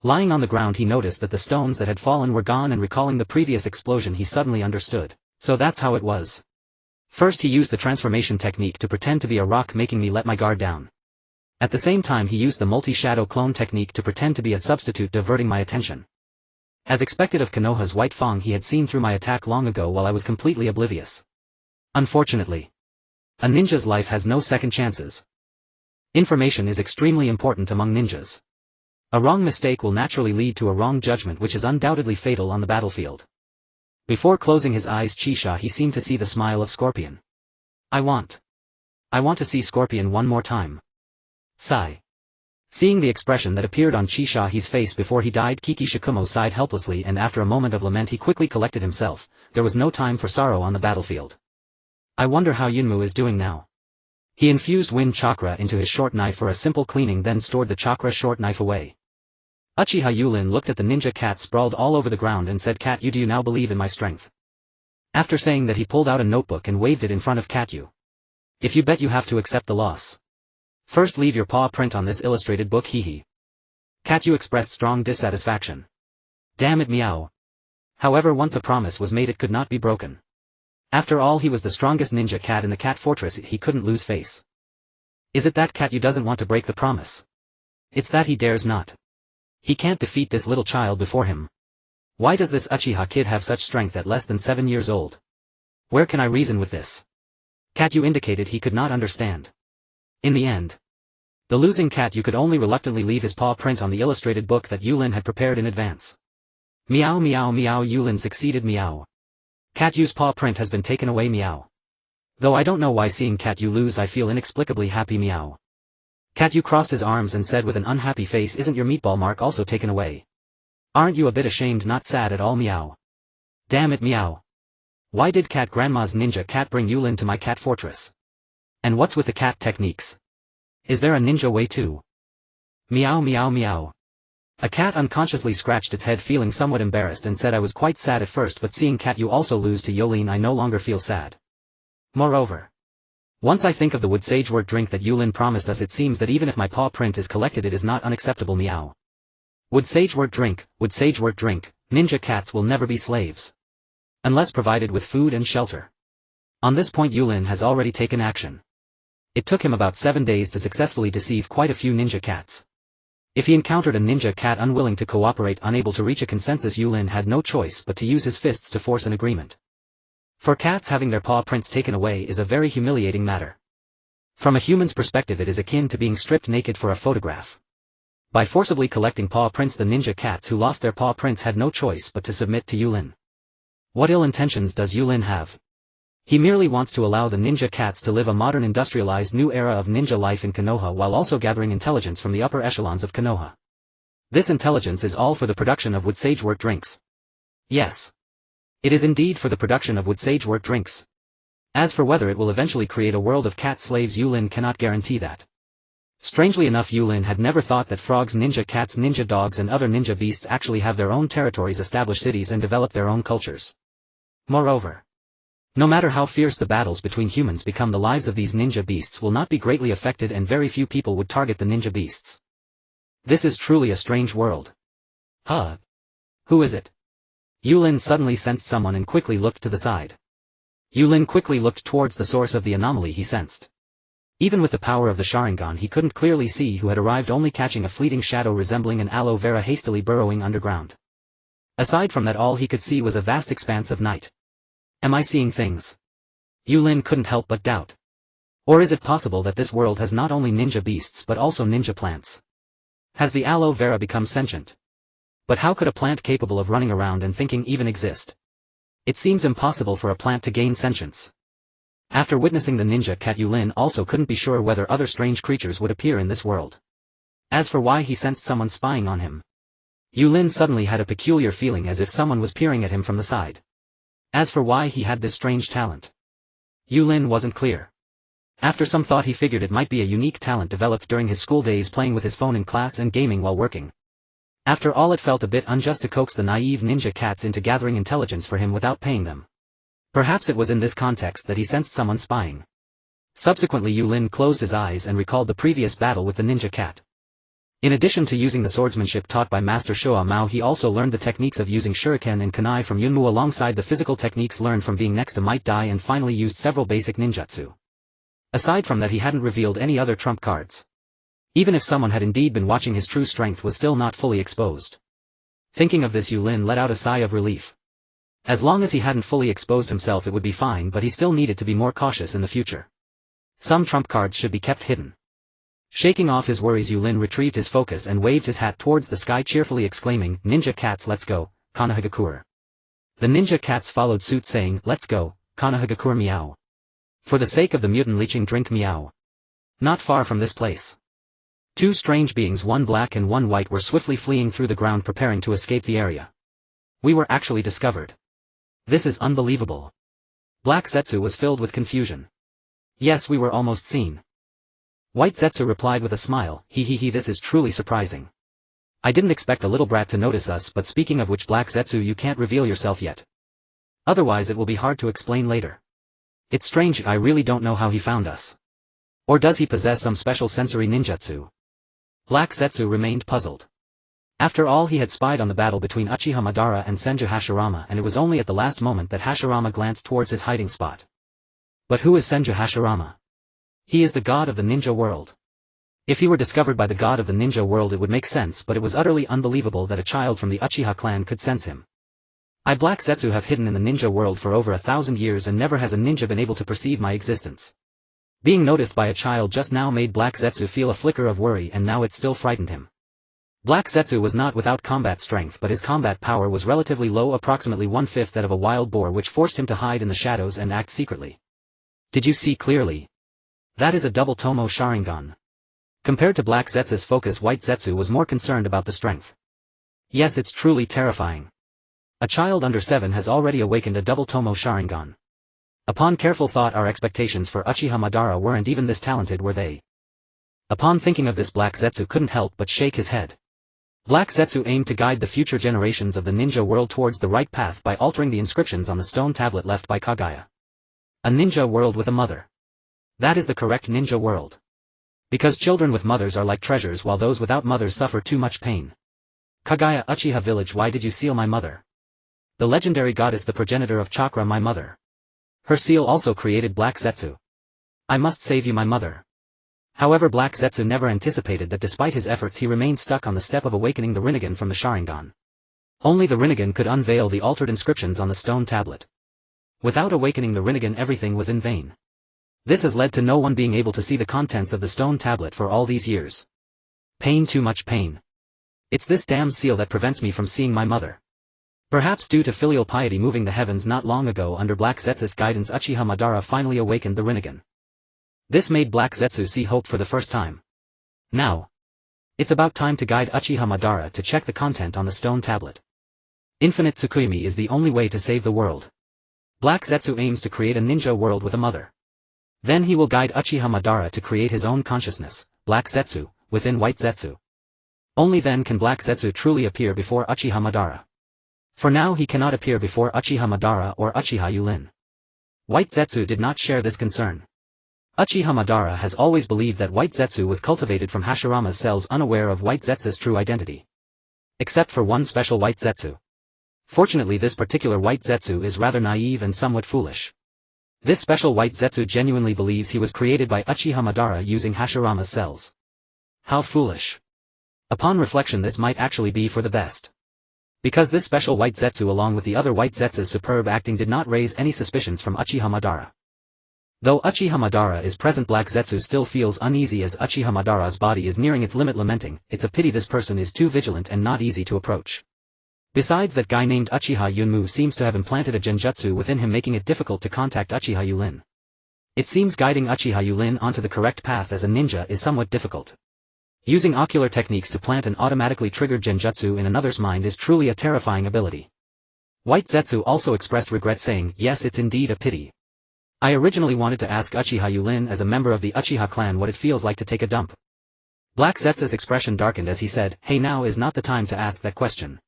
Lying on the ground he noticed that the stones that had fallen were gone, and recalling the previous explosion he suddenly understood. So that's how it was. First he used the transformation technique to pretend to be a rock, making me let my guard down. At the same time he used the multi-shadow clone technique to pretend to be a substitute, diverting my attention. As expected of Konoha's white fang, he had seen through my attack long ago while I was completely oblivious. Unfortunately, a ninja's life has no second chances. Information is extremely important among ninjas. A wrong mistake will naturally lead to a wrong judgment, which is undoubtedly fatal on the battlefield. Before closing his eyes, Chisha, he seemed to see the smile of Scorpion. I want to see Scorpion one more time. Sigh. Seeing the expression that appeared on Chisha's face before he died, Kiki Shikumo sighed helplessly, and after a moment of lament he quickly collected himself. There was no time for sorrow on the battlefield. I wonder how Yunmu is doing now. He infused wind chakra into his short knife for a simple cleaning, then stored the chakra short knife away. Uchiha Yūrin looked at the ninja cat sprawled all over the ground and said, "Cat, do you now believe in my strength?" After saying that he pulled out a notebook and waved it in front of Katyu. "If you bet, you have to accept the loss. First leave your paw print on this illustrated book, hehe." Katyu expressed strong dissatisfaction. Damn it, meow. However, once a promise was made, it could not be broken. After all, he was the strongest ninja cat in the cat fortress, he couldn't lose face. Is it that Katyu doesn't want to break the promise? It's that he dares not. He can't defeat this little child before him. Why does this Uchiha kid have such strength at less than 7 years old? Where can I reason with this? Katyu indicated he could not understand. In the end, the losing Katyu could only reluctantly leave his paw print on the illustrated book that Yūrin had prepared in advance. Meow meow meow. Yūrin succeeded. Meow. Katyu's paw print has been taken away. Meow. Though I don't know why seeing Katyu lose I feel inexplicably happy. Meow. Katyu crossed his arms and said with an unhappy face, "Isn't your meatball mark also taken away? Aren't you a bit ashamed, not sad at all?" Meow. Damn it, meow. Why did Cat Grandma's ninja cat bring Yūrin to my cat fortress? And what's with the cat techniques? Is there a ninja way too? Meow meow meow. A cat unconsciously scratched its head, feeling somewhat embarrassed, and said, "I was quite sad at first, but seeing Katyu also lose to Yūrin I no longer feel sad. Moreover, once I think of the wood sagewort drink that Yūrin promised us, it seems that even if my paw print is collected it is not unacceptable." Meow. Wood sagewort drink, ninja cats will never be slaves. Unless provided with food and shelter. On this point Yūrin has already taken action. It took him about 7 days to successfully deceive quite a few ninja cats. If he encountered a ninja cat unwilling to cooperate, unable to reach a consensus, Yūrin had no choice but to use his fists to force an agreement. For cats, having their paw prints taken away is a very humiliating matter. From a human's perspective it is akin to being stripped naked for a photograph. By forcibly collecting paw prints, the ninja cats who lost their paw prints had no choice but to submit to Yūrin. What ill intentions does Yūrin have? He merely wants to allow the ninja cats to live a modern industrialized new era of ninja life in Konoha while also gathering intelligence from the upper echelons of Konoha. This intelligence is all for the production of wood sagewort drinks. Yes. It is indeed for the production of wood sagewort drinks. As for whether it will eventually create a world of cat slaves, Yūrin cannot guarantee that. Strangely enough, Yūrin had never thought that frogs, ninja cats, ninja dogs and other ninja beasts actually have their own territories, establish cities and develop their own cultures. Moreover, no matter how fierce the battles between humans become, the lives of these ninja beasts will not be greatly affected, and very few people would target the ninja beasts. This is truly a strange world. Huh? Who is it? Yūrin suddenly sensed someone and quickly looked to the side. Yūrin quickly looked towards the source of the anomaly he sensed. Even with the power of the Sharingan he couldn't clearly see who had arrived, only catching a fleeting shadow resembling an aloe vera hastily burrowing underground. Aside from that, all he could see was a vast expanse of night. Am I seeing things? Yūrin couldn't help but doubt. Or is it possible that this world has not only ninja beasts but also ninja plants? Has the aloe vera become sentient? But how could a plant capable of running around and thinking even exist? It seems impossible for a plant to gain sentience. After witnessing the ninja cat, Yūrin also couldn't be sure whether other strange creatures would appear in this world. As for why he sensed someone spying on him, Yūrin suddenly had a peculiar feeling as if someone was peering at him from the side. As for why he had this strange talent, Yūrin wasn't clear. After some thought he figured it might be a unique talent developed during his school days, playing with his phone in class and gaming while working. After all, it felt a bit unjust to coax the naive ninja cats into gathering intelligence for him without paying them. Perhaps it was in this context that he sensed someone spying. Subsequently Yūrin closed his eyes and recalled the previous battle with the ninja cat. In addition to using the swordsmanship taught by Master Showa Mao, he also learned the techniques of using shuriken and kunai from Yunmu alongside the physical techniques learned from being next to Might Dai, and finally used several basic ninjutsu. Aside from that, he hadn't revealed any other trump cards. Even if someone had indeed been watching, his true strength was still not fully exposed. Thinking of this, Yulin let out a sigh of relief. As long as he hadn't fully exposed himself, it would be fine, but he still needed to be more cautious in the future. Some trump cards should be kept hidden. Shaking off his worries, Yulin retrieved his focus and waved his hat towards the sky, cheerfully exclaiming, "Ninja cats, let's go, Konohagakure." The ninja cats followed suit, saying, "Let's go, Konohagakure, meow. For the sake of the mutant leeching, drink, meow." Not far from this place, two strange beings, one black and one white, were swiftly fleeing through the ground, preparing to escape the area. "We were actually discovered. This is unbelievable." Black Zetsu was filled with confusion. "Yes, we were almost seen." White Zetsu replied with a smile, "He, this is truly surprising. I didn't expect a little brat to notice us, but speaking of which, Black Zetsu, you can't reveal yourself yet. Otherwise it will be hard to explain later. It's strange, I really don't know how he found us. Or does he possess some special sensory ninjutsu?" Black Zetsu remained puzzled. After all, he had spied on the battle between Uchiha Madara and Senju Hashirama, and it was only at the last moment that Hashirama glanced towards his hiding spot. But who is Senju Hashirama? He is the god of the ninja world. If he were discovered by the god of the ninja world, it would make sense, but it was utterly unbelievable that a child from the Uchiha clan could sense him. I, Black Zetsu, have hidden in the ninja world for over 1,000 years, and never has a ninja been able to perceive my existence. Being noticed by a child just now made Black Zetsu feel a flicker of worry, and now it still frightened him. Black Zetsu was not without combat strength, but his combat power was relatively low, approximately 1/5 that of a wild boar, which forced him to hide in the shadows and act secretly. "Did you see clearly? That is a double Tomo Sharingan." Compared to Black Zetsu's focus, White Zetsu was more concerned about the strength. "Yes, it's truly terrifying. A child under 7 has already awakened a double Tomo Sharingan. Upon careful thought, our expectations for Uchiha Madara weren't even this talented, were they?" Upon thinking of this, Black Zetsu couldn't help but shake his head. Black Zetsu aimed to guide the future generations of the ninja world towards the right path by altering the inscriptions on the stone tablet left by Kagaya. A ninja world with a mother. That is the correct ninja world. Because children with mothers are like treasures, while those without mothers suffer too much pain. Kagaya, Uchiha village, why did you seal my mother? The legendary goddess, the progenitor of chakra, my mother. Her seal also created Black Zetsu. I must save you, my mother. However, Black Zetsu never anticipated that despite his efforts he remained stuck on the step of awakening the Rinnegan from the Sharingan. Only the Rinnegan could unveil the altered inscriptions on the stone tablet. Without awakening the Rinnegan, everything was in vain. This has led to no one being able to see the contents of the stone tablet for all these years. Pain, too much pain. It's this damn seal that prevents me from seeing my mother. Perhaps due to filial piety moving the heavens not long ago under Black Zetsu's guidance, Uchiha Madara finally awakened the Rinnegan. This made Black Zetsu see hope for the first time. Now, it's about time to guide Uchiha Madara to check the content on the stone tablet. Infinite Tsukuyomi is the only way to save the world. Black Zetsu aims to create a ninja world with a mother. Then he will guide Uchiha Madara to create his own consciousness, Black Zetsu, within White Zetsu. Only then can Black Zetsu truly appear before Uchiha Madara. For now he cannot appear before Uchiha Madara or Uchiha Yūrin. White Zetsu did not share this concern. Uchiha Madara has always believed that White Zetsu was cultivated from Hashirama's cells, unaware of White Zetsu's true identity. Except for one special White Zetsu. Fortunately, this particular White Zetsu is rather naive and somewhat foolish. This special White Zetsu genuinely believes he was created by Uchiha Madara using Hashirama's cells. How foolish. Upon reflection, this might actually be for the best. Because this special White Zetsu, along with the other White Zetsu's superb acting, did not raise any suspicions from Uchiha Madara. Though Uchiha Madara is present, Black Zetsu still feels uneasy as Uchiha Madara's body is nearing its limit, lamenting, "It's a pity this person is too vigilant and not easy to approach." Besides, that guy named Uchiha Yunmu seems to have implanted a genjutsu within him, making it difficult to contact Uchiha Yūrin. It seems guiding Uchiha Yūrin onto the correct path as a ninja is somewhat difficult. Using ocular techniques to plant an automatically triggered genjutsu in another's mind is truly a terrifying ability. White Zetsu also expressed regret, saying, "Yes, it's indeed a pity. I originally wanted to ask Uchiha Yūrin as a member of the Uchiha clan what it feels like to take a dump." Black Zetsu's expression darkened as he said, "Hey, now is not the time to ask that question."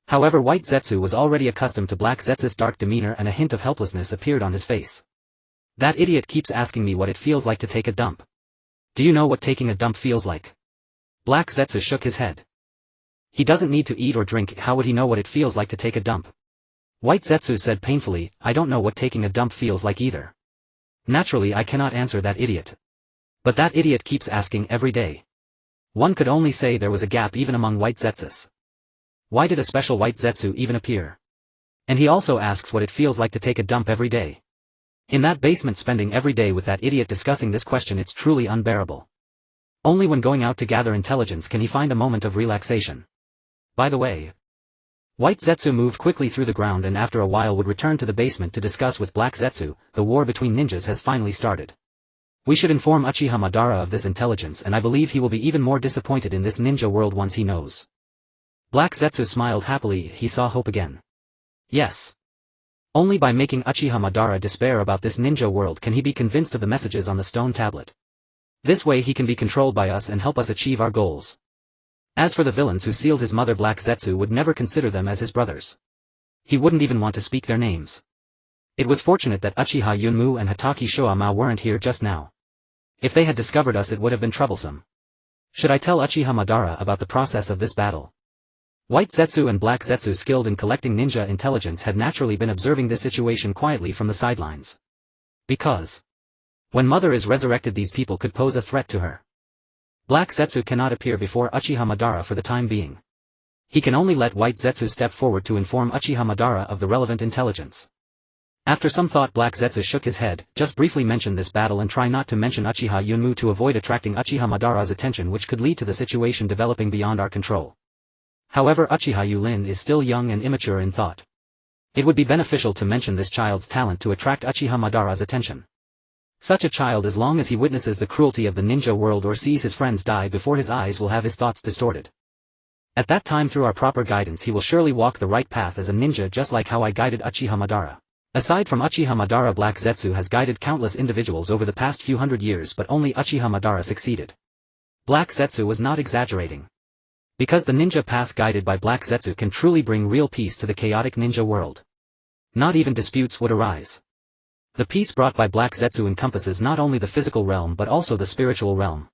However, White Zetsu was already accustomed to Black Zetsu's dark demeanor, and a hint of helplessness appeared on his face. "That idiot keeps asking me what it feels like to take a dump. Do you know what taking a dump feels like?" Black Zetsu shook his head. He doesn't need to eat or drink, how would he know what it feels like to take a dump? White Zetsu said painfully, I don't know what taking a dump feels like either. Naturally I cannot answer that idiot. But that idiot keeps asking every day. One could only say there was a gap even among white Zetsus. Why did a special white Zetsu even appear? And he also asks what it feels like to take a dump every day. In that basement spending every day with that idiot discussing this question, it's truly unbearable. Only when going out to gather intelligence can he find a moment of relaxation. By the way, White Zetsu moved quickly through the ground and after a while would return to the basement to discuss with Black Zetsu, the war between ninjas has finally started. We should inform Uchiha Madara of this intelligence and I believe he will be even more disappointed in this ninja world once he knows. Black Zetsu smiled happily, he saw hope again. Yes. Only by making Uchiha Madara despair about this ninja world can he be convinced of the messages on the stone tablet. This way he can be controlled by us and help us achieve our goals. As for the villains who sealed his mother, Black Zetsu would never consider them as his brothers. He wouldn't even want to speak their names. It was fortunate that Uchiha Yunmu and Hatake Shoama weren't here just now. If they had discovered us it would have been troublesome. Should I tell Uchiha Madara about the process of this battle? White Zetsu and Black Zetsu, skilled in collecting ninja intelligence, had naturally been observing this situation quietly from the sidelines. Because when Mother is resurrected these people could pose a threat to her. Black Zetsu cannot appear before Uchiha Madara for the time being. He can only let White Zetsu step forward to inform Uchiha Madara of the relevant intelligence. After some thought Black Zetsu shook his head, just briefly mention this battle and try not to mention Uchiha Yunmu to avoid attracting Uchiha Madara's attention, which could lead to the situation developing beyond our control. However, Uchiha Yūrin is still young and immature in thought. It would be beneficial to mention this child's talent to attract Uchiha Madara's attention. Such a child, as long as he witnesses the cruelty of the ninja world or sees his friends die before his eyes, will have his thoughts distorted. At that time, through our proper guidance, he will surely walk the right path as a ninja, just like how I guided Uchiha Madara. Aside from Uchiha Madara, Black Zetsu has guided countless individuals over the past few hundred years, but only Uchiha Madara succeeded. Black Zetsu was not exaggerating. Because the ninja path guided by Black Zetsu can truly bring real peace to the chaotic ninja world. Not even disputes would arise. The peace brought by Black Zetsu encompasses not only the physical realm but also the spiritual realm.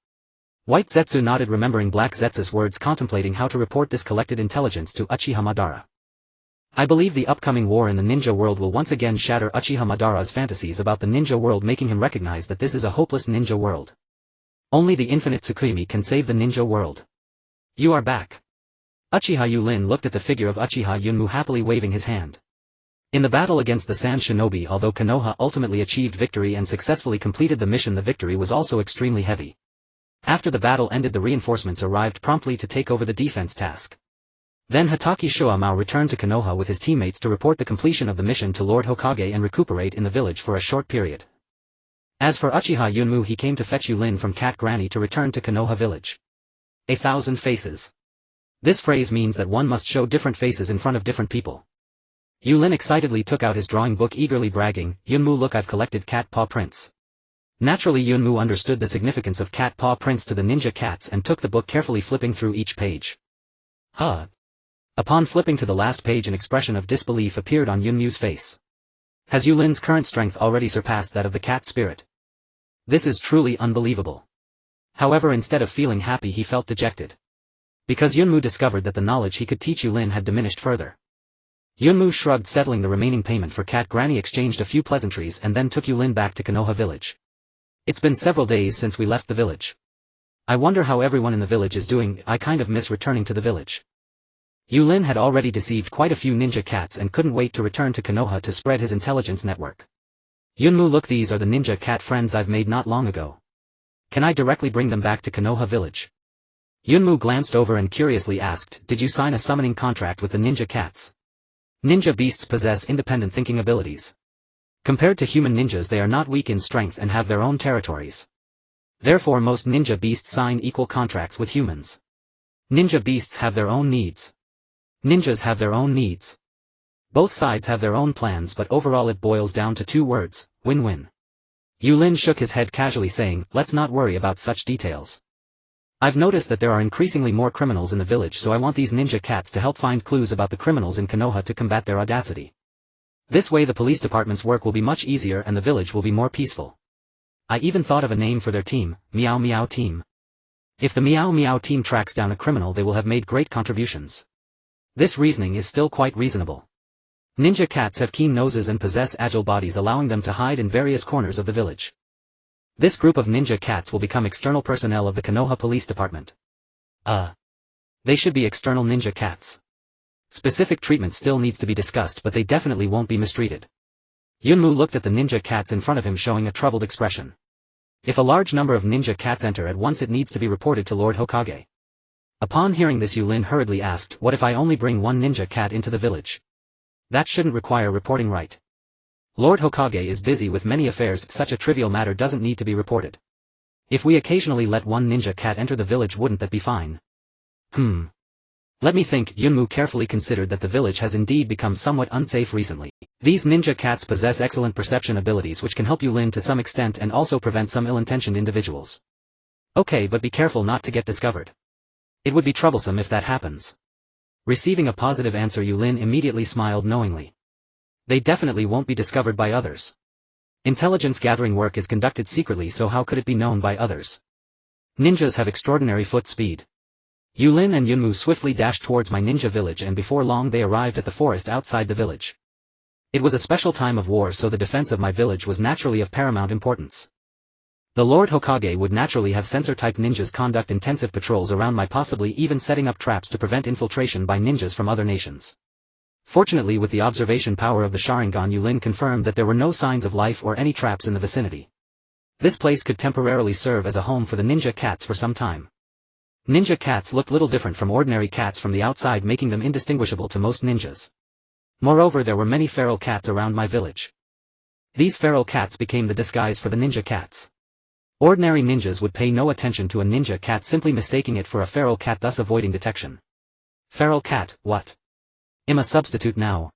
White Zetsu nodded, remembering Black Zetsu's words, contemplating how to report this collected intelligence to Uchiha Madara. I believe the upcoming war in the ninja world will once again shatter Uchiha Madara's fantasies about the ninja world, making him recognize that this is a hopeless ninja world. Only the infinite Tsukuyumi can save the ninja world. You are back. Uchiha Yūrin looked at the figure of Uchiha Yunmu happily waving his hand. In the battle against the Sand Shinobi, although Konoha ultimately achieved victory and successfully completed the mission, the victory was also extremely heavy. After the battle ended, the reinforcements arrived promptly to take over the defense task. Then Hatake Shoama returned to Konoha with his teammates to report the completion of the mission to Lord Hokage and recuperate in the village for a short period. As for Uchiha Yunmu, he came to fetch Yūrin from Cat Granny to return to Konoha village. 1,000 faces. This phrase means that one must show different faces in front of different people. Yūrin excitedly took out his drawing book, eagerly bragging, Yunmu, look, I've collected cat paw prints. Naturally, Yunmu understood the significance of cat paw prints to the ninja cats and took the book, carefully flipping through each page. Huh. Upon flipping to the last page, an expression of disbelief appeared on Yunmu's face. Has Yulin's current strength already surpassed that of the cat spirit? This is truly unbelievable. However, instead of feeling happy, he felt dejected. Because Yunmu discovered that the knowledge he could teach Yūrin had diminished further. Yunmu shrugged, settling the remaining payment for Cat Granny, exchanged a few pleasantries and then took Yūrin back to Konoha village. It's been several days since we left the village. I wonder how everyone in the village is doing. I kind of miss returning to the village. Yūrin had already deceived quite a few ninja cats and couldn't wait to return to Konoha to spread his intelligence network. Yunmu, look, these are the ninja cat friends I've made not long ago. Can I directly bring them back to Konoha village? Yunmu glanced over and curiously asked, did you sign a summoning contract with the ninja cats? Ninja beasts possess independent thinking abilities. Compared to human ninjas, they are not weak in strength and have their own territories. Therefore, most ninja beasts sign equal contracts with humans. Ninja beasts have their own needs. Ninjas have their own needs. Both sides have their own plans, but overall it boils down to two words: win-win. Yūrin shook his head casually, saying, let's not worry about such details. I've noticed that there are increasingly more criminals in the village, so I want these ninja cats to help find clues about the criminals in Konoha to combat their audacity. This way the police department's work will be much easier and the village will be more peaceful. I even thought of a name for their team, Meow Meow Team. If the Meow Meow team tracks down a criminal, they will have made great contributions. This reasoning is still quite reasonable. Ninja cats have keen noses and possess agile bodies, allowing them to hide in various corners of the village. This group of ninja cats will become external personnel of the Konoha Police Department. They should be external ninja cats. Specific treatment still needs to be discussed, but they definitely won't be mistreated. Yunmu looked at the ninja cats in front of him, showing a troubled expression. If a large number of ninja cats enter at once, it needs to be reported to Lord Hokage. Upon hearing this, Yulin hurriedly asked, "What if I only bring one ninja cat into the village? That shouldn't require reporting, right? Lord Hokage is busy with many affairs, such a trivial matter doesn't need to be reported. If we occasionally let one ninja cat enter the village, wouldn't that be fine?" Let me think. Yunmu carefully considered that the village has indeed become somewhat unsafe recently. These ninja cats possess excellent perception abilities which can help Yulin to some extent and also prevent some ill-intentioned individuals. Okay, but be careful not to get discovered. It would be troublesome if that happens. Receiving a positive answer, Yulin immediately smiled knowingly. They definitely won't be discovered by others. Intelligence gathering work is conducted secretly, so how could it be known by others? Ninjas have extraordinary foot speed. Yulin and Yunmu swiftly dashed towards my ninja village, and before long they arrived at the forest outside the village. It was a special time of war, so the defense of my village was naturally of paramount importance. The Lord Hokage would naturally have sensor-type ninjas conduct intensive patrols around my, possibly even setting up traps to prevent infiltration by ninjas from other nations. Fortunately, with the observation power of the Sharingan, Yulin confirmed that there were no signs of life or any traps in the vicinity. This place could temporarily serve as a home for the ninja cats for some time. Ninja cats looked little different from ordinary cats from the outside, making them indistinguishable to most ninjas. Moreover, there were many feral cats around my village. These feral cats became the disguise for the ninja cats. Ordinary ninjas would pay no attention to a ninja cat, simply mistaking it for a feral cat, thus avoiding detection. Feral cat, what? Am a substitute now?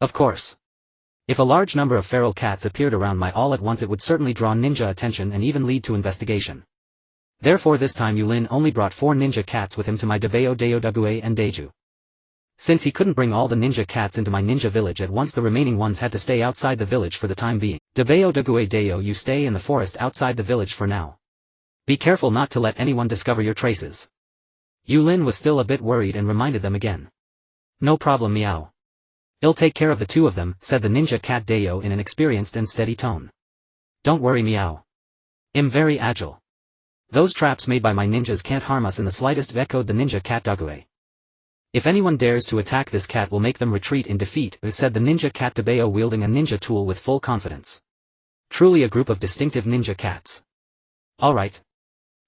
Of course. If a large number of feral cats appeared around my all at once, it would certainly draw ninja attention and even lead to investigation. Therefore this time Yulin only brought 4 ninja cats with him to my Debeo Deodague and Deiju. Since he couldn't bring all the ninja cats into my ninja village at once, the remaining ones had to stay outside the village for the time being. Debeo Dague Deo, you stay in the forest outside the village for now. Be careful not to let anyone discover your traces. Yulin was still a bit worried and reminded them again. No problem, Meow. I'll take care of the 2 of them, said the ninja cat Deo in an experienced and steady tone. Don't worry, Meow. I'm very agile. Those traps made by my ninjas can't harm us in the slightest, echoed the ninja cat Dague. If anyone dares to attack this cat, will make them retreat in defeat, said the ninja cat Debeo, wielding a ninja tool with full confidence. Truly a group of distinctive ninja cats. Alright.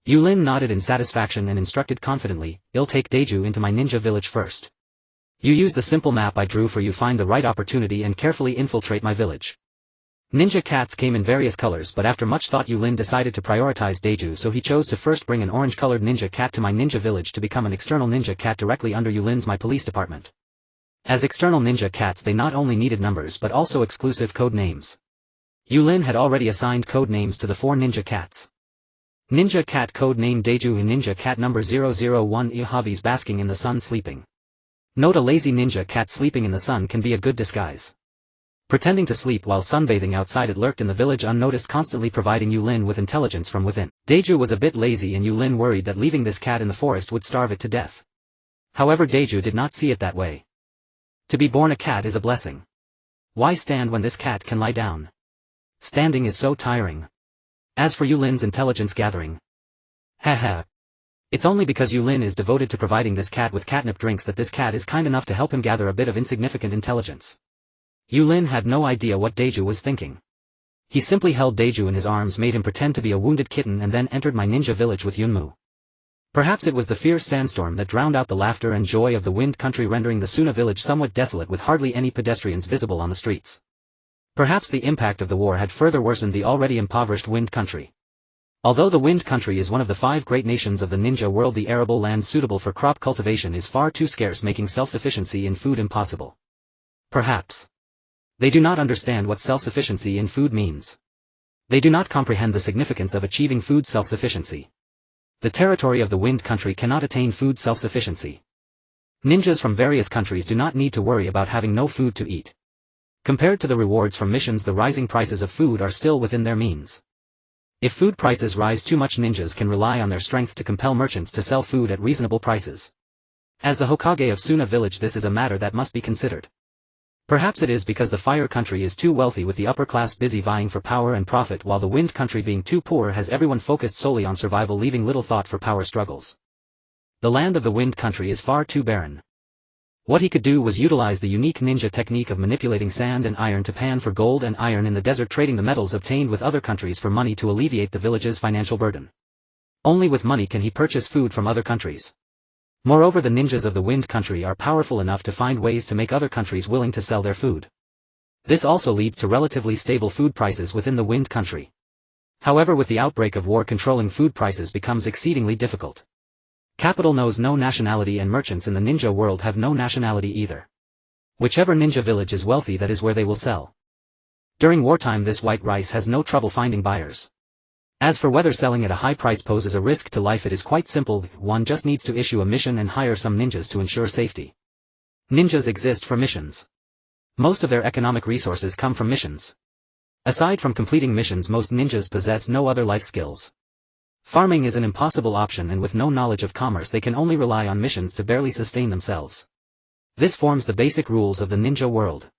Yulin nodded in satisfaction and instructed confidently, I'll take Deiju into my ninja village first. You use the simple map I drew for you, find the right opportunity and carefully infiltrate my village. Ninja cats came in various colors, but after much thought Yulin decided to prioritize Deiju, so he chose to first bring an orange-colored ninja cat to my ninja village to become an external ninja cat directly under Yulin's my police department. As external ninja cats, they not only needed numbers but also exclusive code names. Yulin had already assigned code names to the 4 ninja cats. Ninja cat code name Deiju and ninja cat number 001 hobbies basking in the sun, sleeping. Note: a lazy ninja cat sleeping in the sun can be a good disguise. Pretending to sleep while sunbathing outside, it lurked in the village unnoticed, constantly providing Yulin with intelligence from within. Deiju was a bit lazy and Yulin worried that leaving this cat in the forest would starve it to death. However, Deiju did not see it that way. To be born a cat is a blessing. Why stand when this cat can lie down? Standing is so tiring. As for Yulin's intelligence gathering, haha. It's only because Yulin is devoted to providing this cat with catnip drinks that this cat is kind enough to help him gather a bit of insignificant intelligence. Yulin had no idea what Deiju was thinking. He simply held Deiju in his arms, made him pretend to be a wounded kitten, and then entered my ninja village with Yunmu. Perhaps it was the fierce sandstorm that drowned out the laughter and joy of the wind country, rendering the Suna village somewhat desolate with hardly any pedestrians visible on the streets. Perhaps the impact of the war had further worsened the already impoverished wind country. Although the wind country is one of the 5 great nations of the ninja world, the arable land suitable for crop cultivation is far too scarce, making self-sufficiency in food impossible. Perhaps they do not understand what self-sufficiency in food means. They do not comprehend the significance of achieving food self-sufficiency. The territory of the wind country cannot attain food self-sufficiency. Ninjas from various countries do not need to worry about having no food to eat. Compared to the rewards from missions, the rising prices of food are still within their means. If food prices rise too much, ninjas can rely on their strength to compel merchants to sell food at reasonable prices. As the Hokage of Suna village, this is a matter that must be considered. Perhaps it is because the fire country is too wealthy, with the upper class busy vying for power and profit, while the wind country, being too poor, has everyone focused solely on survival, leaving little thought for power struggles. The land of the wind country is far too barren. What he could do was utilize the unique ninja technique of manipulating sand and iron to pan for gold and iron in the desert, trading the metals obtained with other countries for money to alleviate the village's financial burden. Only with money can he purchase food from other countries. Moreover, the ninjas of the wind country are powerful enough to find ways to make other countries willing to sell their food. This also leads to relatively stable food prices within the wind country. However, with the outbreak of war, controlling food prices becomes exceedingly difficult. Capital knows no nationality, and merchants in the ninja world have no nationality either. Whichever ninja village is wealthy, that is where they will sell. During wartime, this white rice has no trouble finding buyers. As for whether selling at a high price poses a risk to life, it is quite simple. One just needs to issue a mission and hire some ninjas to ensure safety. Ninjas exist for missions. Most of their economic resources come from missions. Aside from completing missions, most ninjas possess no other life skills. Farming is an impossible option, and with no knowledge of commerce, they can only rely on missions to barely sustain themselves. This forms the basic rules of the ninja world.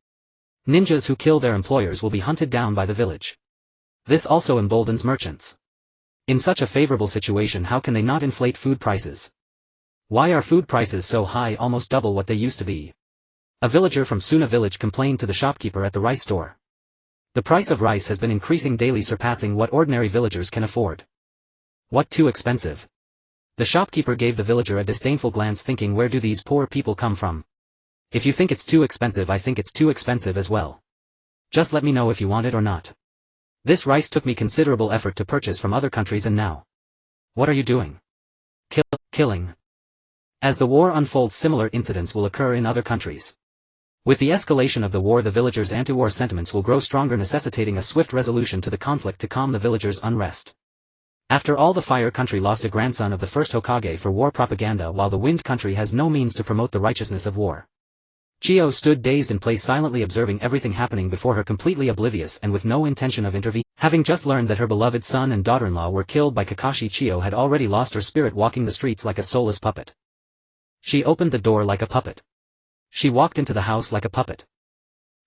Ninjas who kill their employers will be hunted down by the village. This also emboldens merchants. In such a favorable situation, how can they not inflate food prices? Why are food prices so high, almost double what they used to be? A villager from Suna village complained to the shopkeeper at the rice store. The price of rice has been increasing daily, surpassing what ordinary villagers can afford. What, too expensive? The shopkeeper gave the villager a disdainful glance, thinking, where do these poor people come from? If you think it's too expensive, I think it's too expensive as well. Just let me know if you want it or not. This rice took me considerable effort to purchase from other countries, and now. What are you doing? Killing. As the war unfolds, similar incidents will occur in other countries. With the escalation of the war, the villagers' anti-war sentiments will grow stronger, necessitating a swift resolution to the conflict to calm the villagers' unrest. After all, the fire country lost a grandson of the first Hokage for war propaganda, while the wind country has no means to promote the righteousness of war. Chiyo stood dazed in place, silently observing everything happening before her, completely oblivious and with no intention of intervening. Having just learned that her beloved son and daughter-in-law were killed by Kakashi, Chiyo had already lost her spirit, walking the streets like a soulless puppet. She opened the door like a puppet. She walked into the house like a puppet.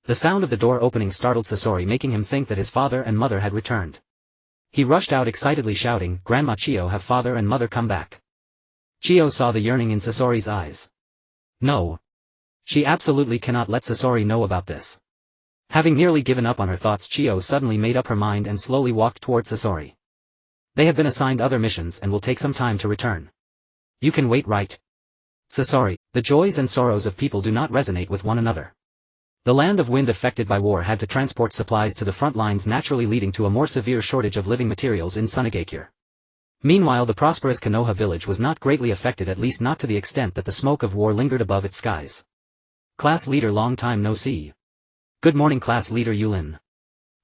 The sound of the door opening startled Sasori, making him think that his father and mother had returned. He rushed out excitedly, shouting, "Grandma Chiyo, have father and mother come back?" Chiyo saw the yearning in Sasori's eyes. No. She absolutely cannot let Sasori know about this. Having nearly given up on her thoughts, Chiyo suddenly made up her mind and slowly walked towards Sasori. They have been assigned other missions and will take some time to return. You can wait, right? Sasori, the joys and sorrows of people do not resonate with one another. The land of wind affected by war had to transport supplies to the front lines, naturally leading to a more severe shortage of living materials in Sunagakure. Meanwhile, the prosperous Konoha village was not greatly affected, at least not to the extent that the smoke of war lingered above its skies. Class leader, long time no see. Good morning, class leader Yūrin.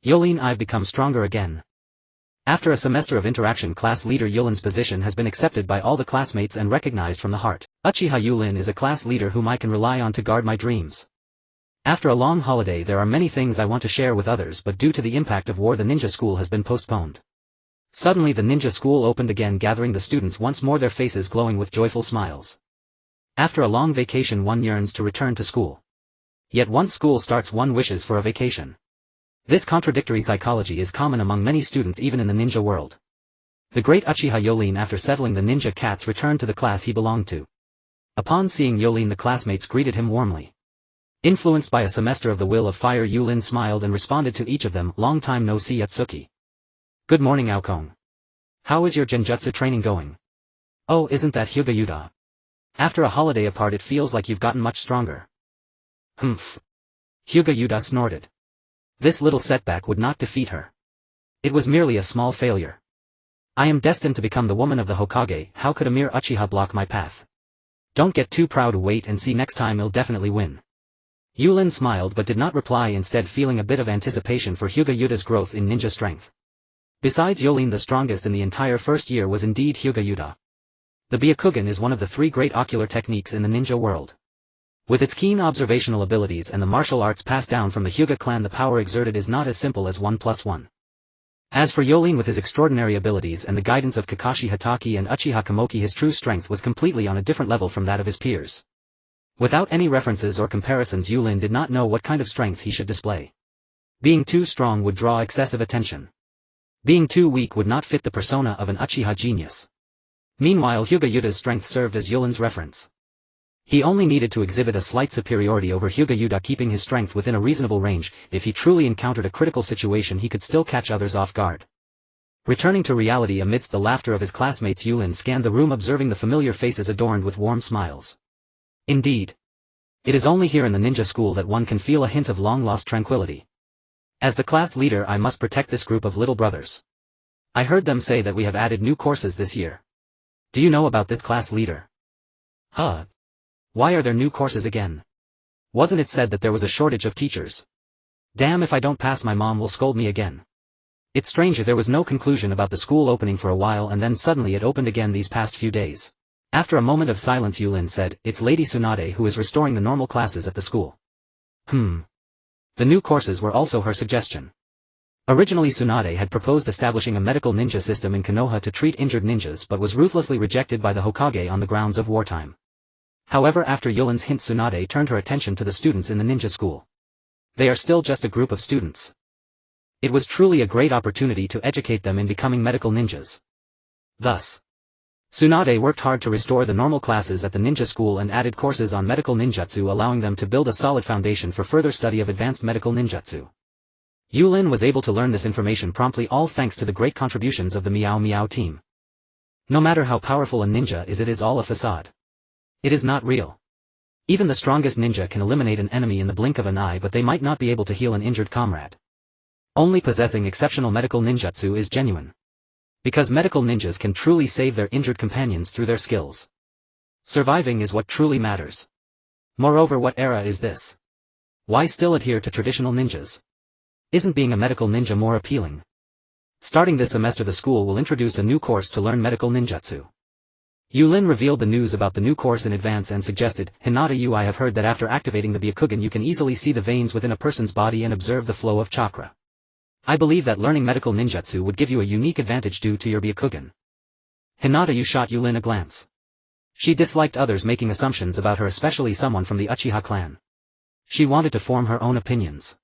Yūrin, I've become stronger again. After a semester of interaction, class leader Yūrin's position has been accepted by all the classmates and recognized from the heart. Uchiha Yūrin is a class leader whom I can rely on to guard my dreams. After a long holiday, there are many things I want to share with others, but due to the impact of war, the ninja school has been postponed. Suddenly the ninja school opened again, gathering the students once more, their faces glowing with joyful smiles. After a long vacation, one yearns to return to school. Yet once school starts, one wishes for a vacation. This contradictory psychology is common among many students, even in the ninja world. The great Uchiha Yūrin, after settling the ninja cats, returned to the class he belonged to. Upon seeing Yūrin, the classmates greeted him warmly. Influenced by a semester of the will of fire, Yūrin smiled and responded to each of them, "Long time no see, Yatsuki." "Good morning, Aokong. How is your genjutsu training going?" "Oh, isn't that Hyūga Yuda? After a holiday apart, it feels like you've gotten much stronger." "Humph." Hyūga Yuda snorted. This little setback would not defeat her. It was merely a small failure. "I am destined to become the woman of the Hokage. How could a mere Uchiha block my path? Don't get too proud. Wait and see, next time I'll definitely win." Yūrin smiled but did not reply, instead feeling a bit of anticipation for Hyūga Yuda's growth in ninja strength. Besides Yūrin, the strongest in the entire first year was indeed Hyūga Yuda. The Byakugan is one of the three great ocular techniques in the ninja world. With its keen observational abilities and the martial arts passed down from the Hyūga clan, the power exerted is not as simple as 1+1. As for Yūrin with his extraordinary abilities and the guidance of Kakashi Hatake and Uchiha Komoki, his true strength was completely on a different level from that of his peers. Without any references or comparisons, Yūrin did not know what kind of strength he should display. Being too strong would draw excessive attention. Being too weak would not fit the persona of an Uchiha genius. Meanwhile, Hyūga Yuta's strength served as Yūrin's reference. He only needed to exhibit a slight superiority over Hyūga Yuta, keeping his strength within a reasonable range. If he truly encountered a critical situation, he could still catch others off guard. Returning to reality amidst the laughter of his classmates, Yūrin scanned the room, observing the familiar faces adorned with warm smiles. Indeed. It is only here in the ninja school that one can feel a hint of long-lost tranquility. As the class leader, I must protect this group of little brothers. I heard them say that we have added new courses this year. Do you know about this, class leader? Huh? Why are there new courses again? Wasn't it said that there was a shortage of teachers? Damn, if I don't pass, my mom will scold me again. It's strange, there was no conclusion about the school opening for a while, and then suddenly it opened again these past few days. After a moment of silence, Yūrin said, "It's Lady Tsunade who is restoring the normal classes at the school." The new courses were also her suggestion. Originally, Tsunade had proposed establishing a medical ninja system in Konoha to treat injured ninjas, but was ruthlessly rejected by the Hokage on the grounds of wartime. However, after Yūrin's hint, Tsunade turned her attention to the students in the ninja school. They are still just a group of students. It was truly a great opportunity to educate them in becoming medical ninjas. Thus, Tsunade worked hard to restore the normal classes at the ninja school and added courses on medical ninjutsu, allowing them to build a solid foundation for further study of advanced medical ninjutsu. Yūrin was able to learn this information promptly, all thanks to the great contributions of the Meow Meow team. No matter how powerful a ninja is, it is all a facade. It is not real. Even the strongest ninja can eliminate an enemy in the blink of an eye, but they might not be able to heal an injured comrade. Only possessing exceptional medical ninjutsu is genuine. Because medical ninjas can truly save their injured companions through their skills. Surviving is what truly matters. Moreover, what era is this? Why still adhere to traditional ninjas? Isn't being a medical ninja more appealing? Starting this semester, the school will introduce a new course to learn medical ninjutsu. Yūrin revealed the news about the new course in advance and suggested, "Hinata, I have heard that after activating the Byakugan you can easily see the veins within a person's body and observe the flow of chakra. I believe that learning medical ninjutsu would give you a unique advantage due to your Byakugan." Hinata shot Yūrin a glance. She disliked others making assumptions about her, especially someone from the Uchiha clan. She wanted to form her own opinions.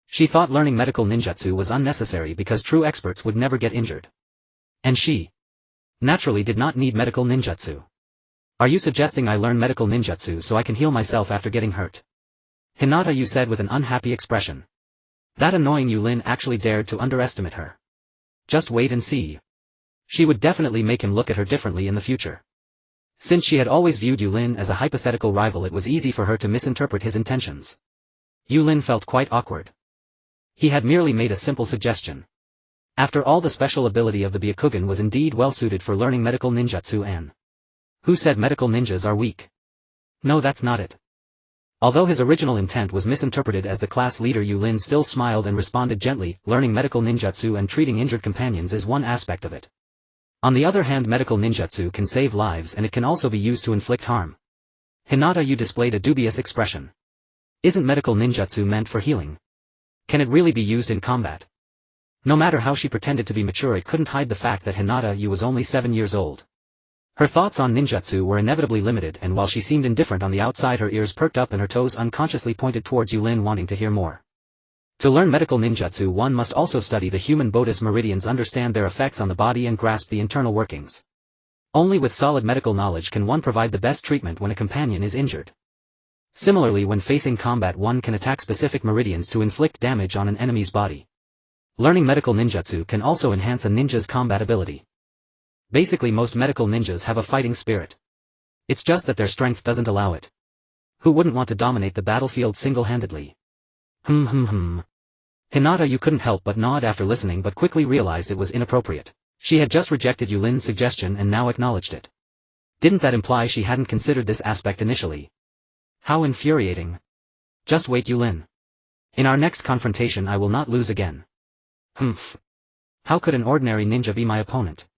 She thought learning medical ninjutsu was unnecessary because true experts would never get injured. And she naturally did not need medical ninjutsu. "Are you suggesting I learn medical ninjutsu so I can heal myself after getting hurt?" Hinata said with an unhappy expression. That annoying Yūrin actually dared to underestimate her. Just wait and see. She would definitely make him look at her differently in the future. Since she had always viewed Yūrin as a hypothetical rival, it was easy for her to misinterpret his intentions. Yūrin felt quite awkward. He had merely made a simple suggestion. After all, the special ability of the Byakugan was indeed well suited for learning medical ninjutsu, and who said medical ninjas are weak? No, that's not it. Although his original intent was misinterpreted as the class leader, Yūrin still smiled and responded gently, "Learning medical ninjutsu and treating injured companions is one aspect of it. On the other hand, medical ninjutsu can save lives and it can also be used to inflict harm." Hinata displayed a dubious expression. Isn't medical ninjutsu meant for healing? Can it really be used in combat? No matter how she pretended to be mature, it couldn't hide the fact that Hinata was only 7 years old. Her thoughts on ninjutsu were inevitably limited, and while she seemed indifferent on the outside, her ears perked up and her toes unconsciously pointed towards Yūrin, wanting to hear more. To learn medical ninjutsu, one must also study the human bodhis meridians, understand their effects on the body and grasp the internal workings. Only with solid medical knowledge can one provide the best treatment when a companion is injured. Similarly, when facing combat, one can attack specific meridians to inflict damage on an enemy's body. Learning medical ninjutsu can also enhance a ninja's combat ability. Basically, most medical ninjas have a fighting spirit. It's just that their strength doesn't allow it. Who wouldn't want to dominate the battlefield single-handedly? Hinata couldn't help but nod after listening, but quickly realized it was inappropriate. She had just rejected Yūrin's suggestion and now acknowledged it. Didn't that imply she hadn't considered this aspect initially? How infuriating. Just wait, Yūrin. In our next confrontation I will not lose again. How could an ordinary ninja be my opponent?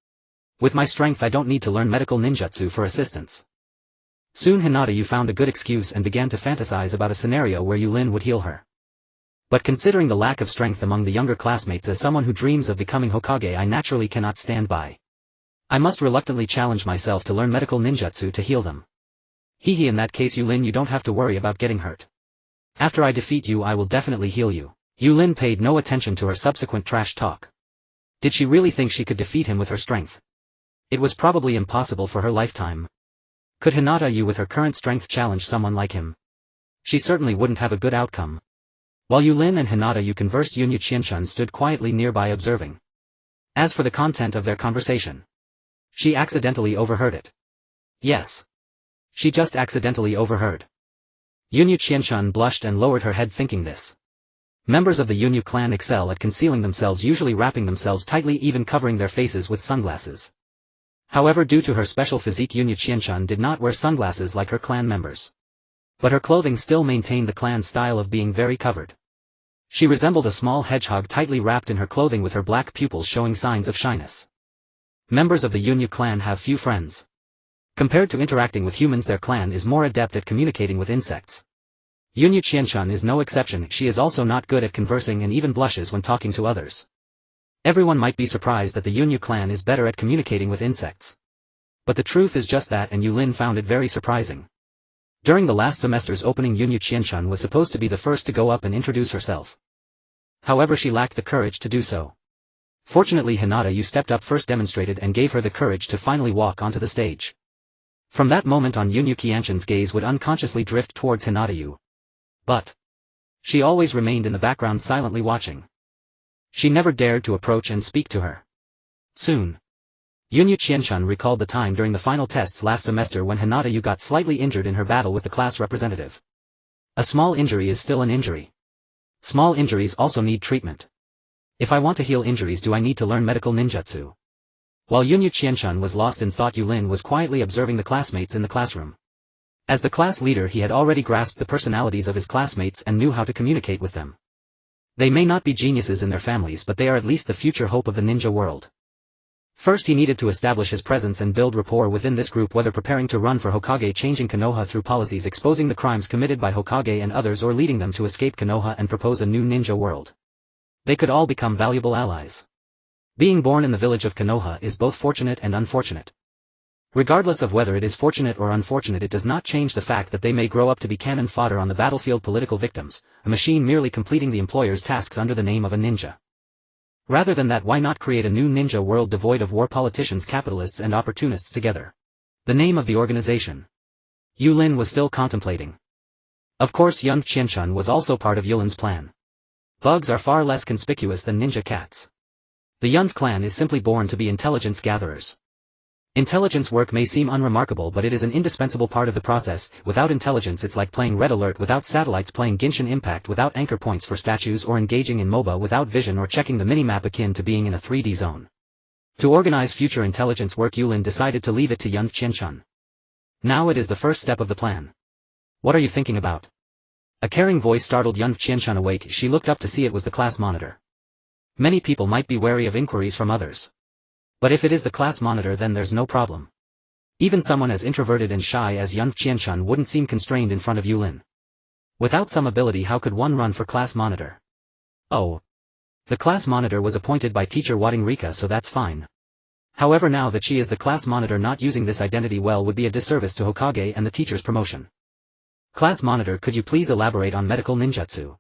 With my strength I don't need to learn medical ninjutsu for assistance. Soon Hinata found a good excuse and began to fantasize about a scenario where Yūrin would heal her. But considering the lack of strength among the younger classmates as someone who dreams of becoming Hokage, I naturally cannot stand by. I must reluctantly challenge myself to learn medical ninjutsu to heal them. Hehe, in that case Yūrin, you don't have to worry about getting hurt. After I defeat you I will definitely heal you. Yūrin paid no attention to her subsequent trash talk. Did she really think she could defeat him with her strength? It was probably impossible for her lifetime. Could Hinata Yu with her current strength challenge someone like him? She certainly wouldn't have a good outcome. While Yūrin and Hinata Yu conversed, Yunya Qianshun stood quietly nearby observing. As for the content of their conversation, she accidentally overheard it. Yes. She just accidentally overheard. Yunya Qianshun blushed and lowered her head thinking this. Members of the Yunyu clan excel at concealing themselves, usually wrapping themselves tightly, even covering their faces with sunglasses. However, due to her special physique, Yunya Qianshun did not wear sunglasses like her clan members. But her clothing still maintained the clan's style of being very covered. She resembled a small hedgehog tightly wrapped in her clothing with her black pupils showing signs of shyness. Members of the Yunyu clan have few friends. Compared to interacting with humans, their clan is more adept at communicating with insects. Yunya Qianshun is no exception. She is also not good at conversing and even blushes when talking to others. Everyone might be surprised that the Yunyu clan is better at communicating with insects. But the truth is just that, and Yūrin found it very surprising. During the last semester's opening, Yunya Qianshun was supposed to be the first to go up and introduce herself. However, she lacked the courage to do so. Fortunately, Hinata Yu stepped up first, demonstrated, and gave her the courage to finally walk onto the stage. From that moment on, Yunya Qianshun's gaze would unconsciously drift towards Hinata Yu. But she always remained in the background, silently watching. She never dared to approach and speak to her. Soon, Yunya Qianshun recalled the time during the final tests last semester when Hinata Yu got slightly injured in her battle with the class representative. A small injury is still an injury. Small injuries also need treatment. If I want to heal injuries, do I need to learn medical ninjutsu? While Yunya Qianshun was lost in thought, Yūrin was quietly observing the classmates in the classroom. As the class leader, he had already grasped the personalities of his classmates and knew how to communicate with them. They may not be geniuses in their families, but they are at least the future hope of the ninja world. First, he needed to establish his presence and build rapport within this group, whether preparing to run for Hokage, changing Konoha through policies, exposing the crimes committed by Hokage and others, or leading them to escape Konoha and propose a new ninja world. They could all become valuable allies. Being born in the village of Konoha is both fortunate and unfortunate. Regardless of whether it is fortunate or unfortunate, it does not change the fact that they may grow up to be cannon fodder on the battlefield, political victims, a machine merely completing the employer's tasks under the name of a ninja. Rather than that, why not create a new ninja world devoid of war, politicians, capitalists and opportunists together? The name of the organization. Yūrin was still contemplating. Of course, Yunya Qianshun was also part of Yūrin's plan. Bugs are far less conspicuous than ninja cats. The Yunya clan is simply born to be intelligence gatherers. Intelligence work may seem unremarkable, but it is an indispensable part of the process. Without intelligence, it's like playing Red Alert without satellites, playing Genshin Impact without anchor points for statues, or engaging in MOBA without vision, or checking the minimap, akin to being in a 3D zone. To organize future intelligence work, Yūrin decided to leave it to Yunya Qianshun. Now it is the first step of the plan. What are you thinking about? A caring voice startled Yunya Qianshun awake. She looked up to see it was the class monitor. Many people might be wary of inquiries from others. But if it is the class monitor, then there's no problem. Even someone as introverted and shy as Yunya Qianshun wouldn't seem constrained in front of Yūrin. Without some ability, how could one run for class monitor? Oh. The class monitor was appointed by teacher Wading Rika, so that's fine. However, now that she is the class monitor, not using this identity well would be a disservice to Hokage and the teacher's promotion. Class monitor, could you please elaborate on medical ninjutsu?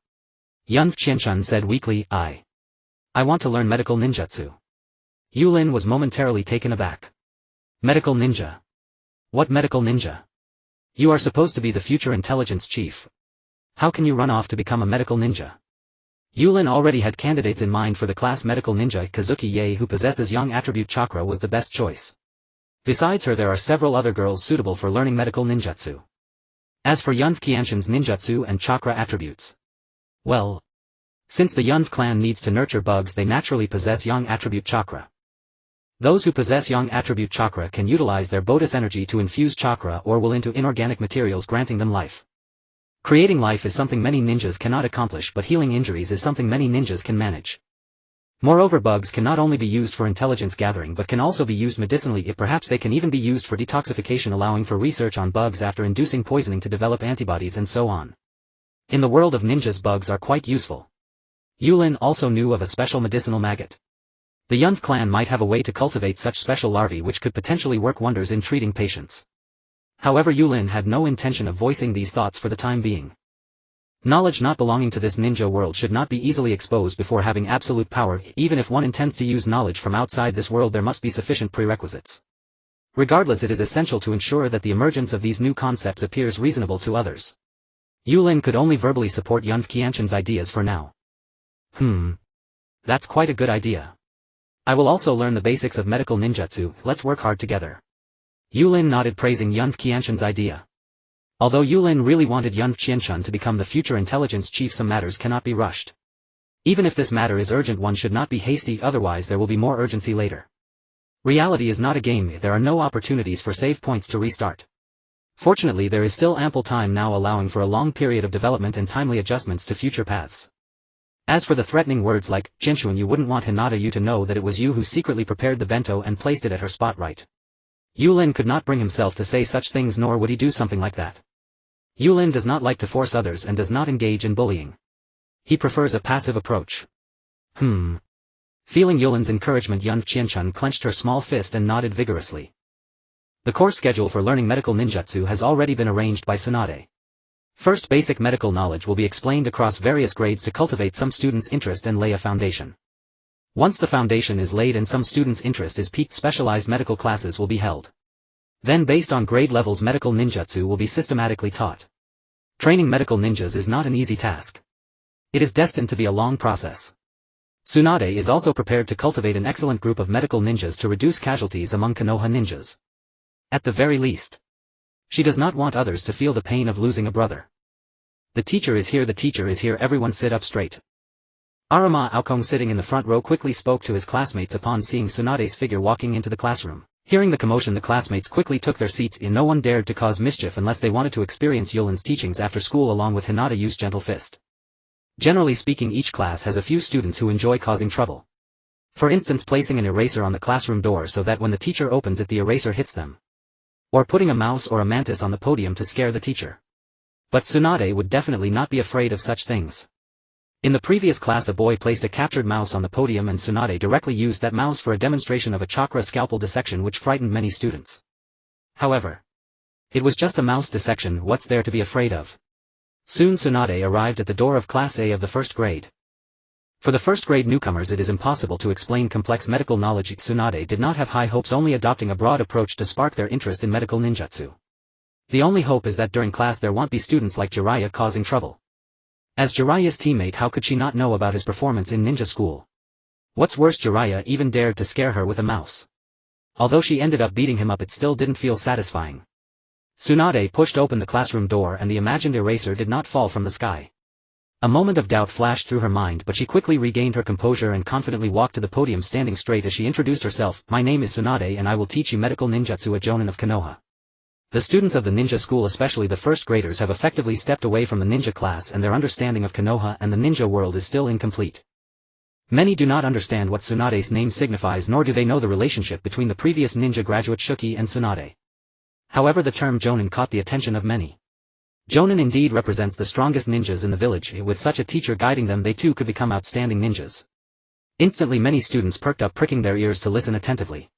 Yunya Qianshun said weakly. I want to learn medical ninjutsu. Yūrin was momentarily taken aback. Medical ninja? What medical ninja? You are supposed to be the future intelligence chief. How can you run off to become a medical ninja? Yūrin already had candidates in mind for the class. Medical ninja Kazuki Yae, who possesses Yang attribute chakra, was the best choice. Besides her, there are several other girls suitable for learning medical ninjutsu. As for Yunya Qianshun's ninjutsu and chakra attributes, well, since the Yunya clan needs to nurture bugs, they naturally possess Yang attribute chakra. Those who possess Yang attribute chakra can utilize their bodhis energy to infuse chakra or will into inorganic materials, granting them life. Creating life is something many ninjas cannot accomplish, but healing injuries is something many ninjas can manage. Moreover, bugs can not only be used for intelligence gathering but can also be used medicinally. Perhaps they can even be used for detoxification, allowing for research on bugs after inducing poisoning to develop antibodies and so on. In the world of ninjas, bugs are quite useful. Yūrin also knew of a special medicinal maggot. The Yunf clan might have a way to cultivate such special larvae which could potentially work wonders in treating patients. However, Yūrin had no intention of voicing these thoughts for the time being. Knowledge not belonging to this ninja world should not be easily exposed before having absolute power. Even if one intends to use knowledge from outside this world, there must be sufficient prerequisites. Regardless, it is essential to ensure that the emergence of these new concepts appears reasonable to others. Yūrin could only verbally support Yunf Qianshan's ideas for now. That's quite a good idea. I will also learn the basics of medical ninjutsu. Let's work hard together. Yūrin nodded, praising Yunf Qianshan's idea. Although Yūrin really wanted Yunf Qianshan to become the future intelligence chief, some matters cannot be rushed. Even if this matter is urgent, one should not be hasty, otherwise there will be more urgency later. Reality is not a game. There are no opportunities for save points to restart. Fortunately, there is still ample time now, allowing for a long period of development and timely adjustments to future paths. As for the threatening words like, Jinshuan, you wouldn't want Hinata Yu to know that it was you who secretly prepared the bento and placed it at her spot, right? Yūrin could not bring himself to say such things, nor would he do something like that. Yūrin does not like to force others and does not engage in bullying. He prefers a passive approach. Feeling Yūrin's encouragement, Yunf Qianshan clenched her small fist and nodded vigorously. The course schedule for learning medical ninjutsu has already been arranged by Tsunade. First, basic medical knowledge will be explained across various grades to cultivate some students' interest and lay a foundation. Once the foundation is laid and some students' interest is piqued, specialized medical classes will be held. Then, based on grade levels, medical ninjutsu will be systematically taught. Training medical ninjas is not an easy task. It is destined to be a long process. Tsunade is also prepared to cultivate an excellent group of medical ninjas to reduce casualties among Konoha ninjas. At the very least, she does not want others to feel the pain of losing a brother. The teacher is here, the teacher is here, everyone sit up straight. Arama Aokong, sitting in the front row, quickly spoke to his classmates upon seeing Tsunade's figure walking into the classroom. Hearing the commotion, the classmates quickly took their seats, and no one dared to cause mischief unless they wanted to experience Yūrin's teachings after school along with Hinata Yu's gentle fist. Generally speaking, each class has a few students who enjoy causing trouble. For instance, placing an eraser on the classroom door so that when the teacher opens it the eraser hits them. Or putting a mouse or a mantis on the podium to scare the teacher. But Tsunade would definitely not be afraid of such things. In the previous class, a boy placed a captured mouse on the podium and Tsunade directly used that mouse for a demonstration of a chakra scalpel dissection, which frightened many students. However, it was just a mouse dissection, what's there to be afraid of? Soon Tsunade arrived at the door of Class A of the first grade. For the first grade newcomers it is impossible to explain complex medical knowledge. Tsunade did not have high hopes, only adopting a broad approach to spark their interest in medical ninjutsu. The only hope is that during class there won't be students like Jiraiya causing trouble. As Jiraiya's teammate, how could she not know about his performance in ninja school? What's worse, Jiraiya even dared to scare her with a mouse. Although she ended up beating him up, it still didn't feel satisfying. Tsunade pushed open the classroom door and the imagined eraser did not fall from the sky. A moment of doubt flashed through her mind, but she quickly regained her composure and confidently walked to the podium, standing straight as she introduced herself. My name is Tsunade and I will teach you medical ninjutsu, a jonin of Konoha. The students of the ninja school, especially the first graders, have effectively stepped away from the ninja class and their understanding of Konoha and the ninja world is still incomplete. Many do not understand what Tsunade's name signifies, nor do they know the relationship between the previous ninja graduate Shuki and Tsunade. However, the term jonin caught the attention of many. Jonin indeed represents the strongest ninjas in the village. With such a teacher guiding them, they too could become outstanding ninjas. Instantly many students perked up, pricking their ears to listen attentively.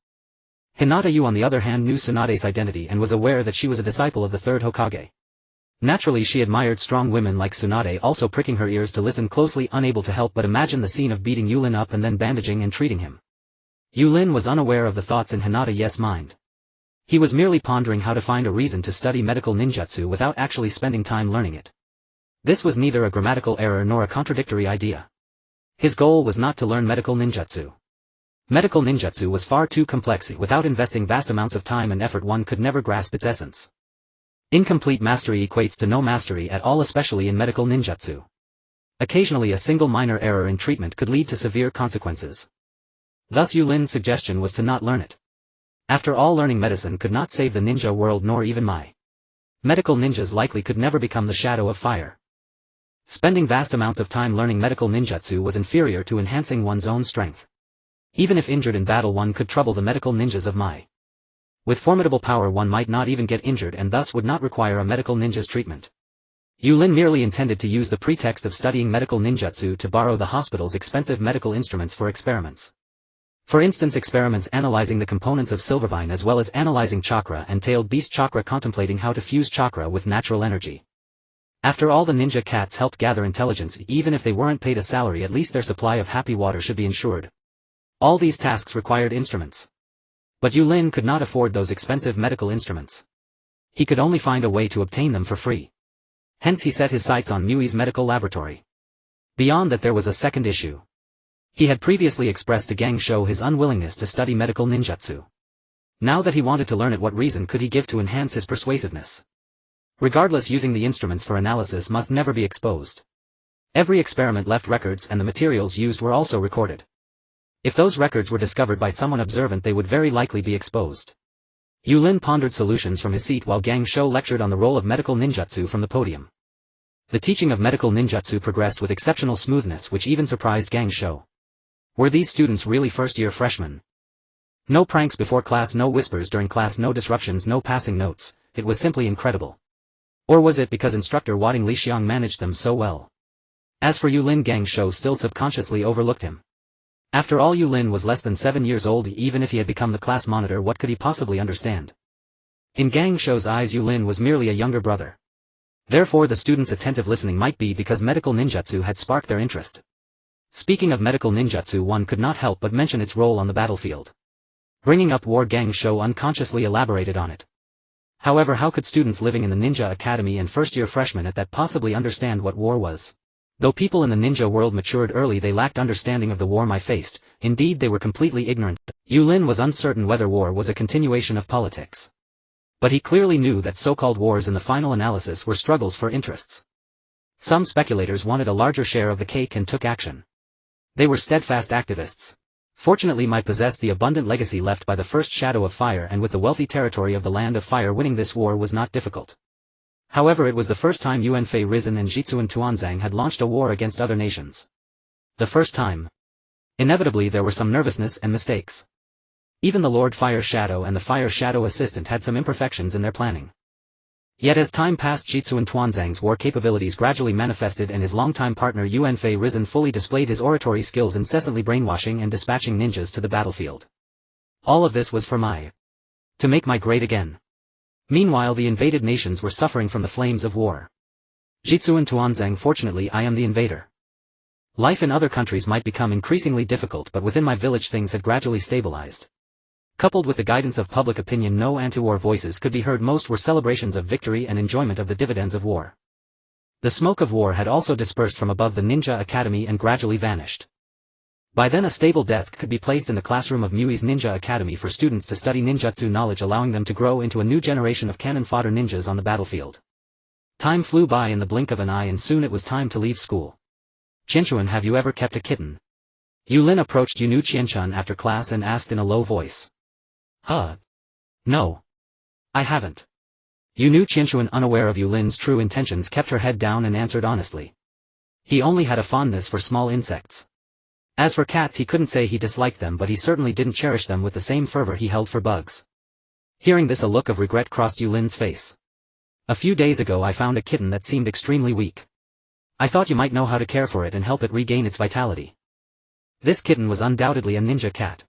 Hinata Yu on the other hand knew Tsunade's identity and was aware that she was a disciple of the Third Hokage. Naturally she admired strong women like Tsunade, also pricking her ears to listen closely, unable to help but imagine the scene of beating Yūrin up and then bandaging and treating him. Yūrin was unaware of the thoughts in Hinata Yu's mind. He was merely pondering how to find a reason to study medical ninjutsu without actually spending time learning it. This was neither a grammatical error nor a contradictory idea. His goal was not to learn medical ninjutsu. Medical ninjutsu was far too complex. Without investing vast amounts of time and effort, one could never grasp its essence. Incomplete mastery equates to no mastery at all, especially in medical ninjutsu. Occasionally a single minor error in treatment could lead to severe consequences. Thus Yūrin's suggestion was to not learn it. After all, learning medicine could not save the ninja world, nor even my medical ninjas likely could never become the shadow of fire. Spending vast amounts of time learning medical ninjutsu was inferior to enhancing one's own strength. Even if injured in battle, one could trouble the medical ninjas of Mai. With formidable power one might not even get injured and thus would not require a medical ninja's treatment. Yūrin merely intended to use the pretext of studying medical ninjutsu to borrow the hospital's expensive medical instruments for experiments. For instance, experiments analyzing the components of Silvervine as well as analyzing chakra and tailed beast chakra, contemplating how to fuse chakra with natural energy. After all, the ninja cats helped gather intelligence. Even if they weren't paid a salary, at least their supply of happy water should be ensured. All these tasks required instruments. But Yūrin could not afford those expensive medical instruments. He could only find a way to obtain them for free. Hence he set his sights on Mui's medical laboratory. Beyond that, there was a second issue. He had previously expressed to Gang Shou his unwillingness to study medical ninjutsu. Now that he wanted to learn it, what reason could he give to enhance his persuasiveness? Regardless, using the instruments for analysis must never be exposed. Every experiment left records, and the materials used were also recorded. If those records were discovered by someone observant, they would very likely be exposed. Yūrin pondered solutions from his seat while Gang Shou lectured on the role of medical ninjutsu from the podium. The teaching of medical ninjutsu progressed with exceptional smoothness, which even surprised Gang Shou. Were these students really first-year freshmen? No pranks before class, no whispers during class, no disruptions, no passing notes. It was simply incredible. Or was it because instructor Wading Lixiang managed them so well? As for Yūrin, Gang Shou still subconsciously overlooked him. After all, Yūrin was less than 7 years old. Even if he had become the class monitor, what could he possibly understand? In Gang Shou's eyes, Yūrin was merely a younger brother. Therefore, the students' attentive listening might be because medical ninjutsu had sparked their interest. Speaking of medical ninjutsu, one could not help but mention its role on the battlefield. Bringing up war, Gang Shou unconsciously elaborated on it. However, how could students living in the ninja academy and first-year freshmen at that possibly understand what war was? Though people in the ninja world matured early, they lacked understanding of the war I faced. Indeed, they were completely ignorant. Yūrin was uncertain whether war was a continuation of politics. But he clearly knew that so-called wars in the final analysis were struggles for interests. Some speculators wanted a larger share of the cake and took action. They were steadfast activists. Fortunately, I possessed the abundant legacy left by the first Shadow of Fire, and with the wealthy territory of the Land of Fire, winning this war was not difficult. However, it was the first time Yuanfei Risen and Jitsuan Tuanzang had launched a war against other nations. The first time. Inevitably, there were some nervousness and mistakes. Even the Lord Fire Shadow and the Fire Shadow Assistant had some imperfections in their planning. Yet as time passed, Jitsuan Tuanzang's war capabilities gradually manifested, and his longtime partner Yuanfei Risen fully displayed his oratory skills, incessantly brainwashing and dispatching ninjas to the battlefield. All of this was for to make great again. Meanwhile, the invaded nations were suffering from the flames of war. Jitsuan Tuanzang, fortunately, I am the invader. Life in other countries might become increasingly difficult, but within my village things had gradually stabilized. Coupled with the guidance of public opinion, no anti-war voices could be heard. Most were celebrations of victory and enjoyment of the dividends of war. The smoke of war had also dispersed from above the ninja academy and gradually vanished. By then, a stable desk could be placed in the classroom of Mui's Ninja Academy for students to study ninjutsu knowledge, allowing them to grow into a new generation of cannon fodder ninjas on the battlefield. Time flew by in the blink of an eye, and soon it was time to leave school. "Qianchuan, have you ever kept a kitten?" Yūrin approached Yunu Qianchun after class and asked in a low voice. No. I haven't." Yunu Qianchuan, unaware of Yulin's true intentions, kept her head down and answered honestly. He only had a fondness for small insects. As for cats, he couldn't say he disliked them, but he certainly didn't cherish them with the same fervor he held for bugs. Hearing this, a look of regret crossed Yulin's face. "A few days ago I found a kitten that seemed extremely weak. I thought you might know how to care for it and help it regain its vitality." This kitten was undoubtedly a ninja cat.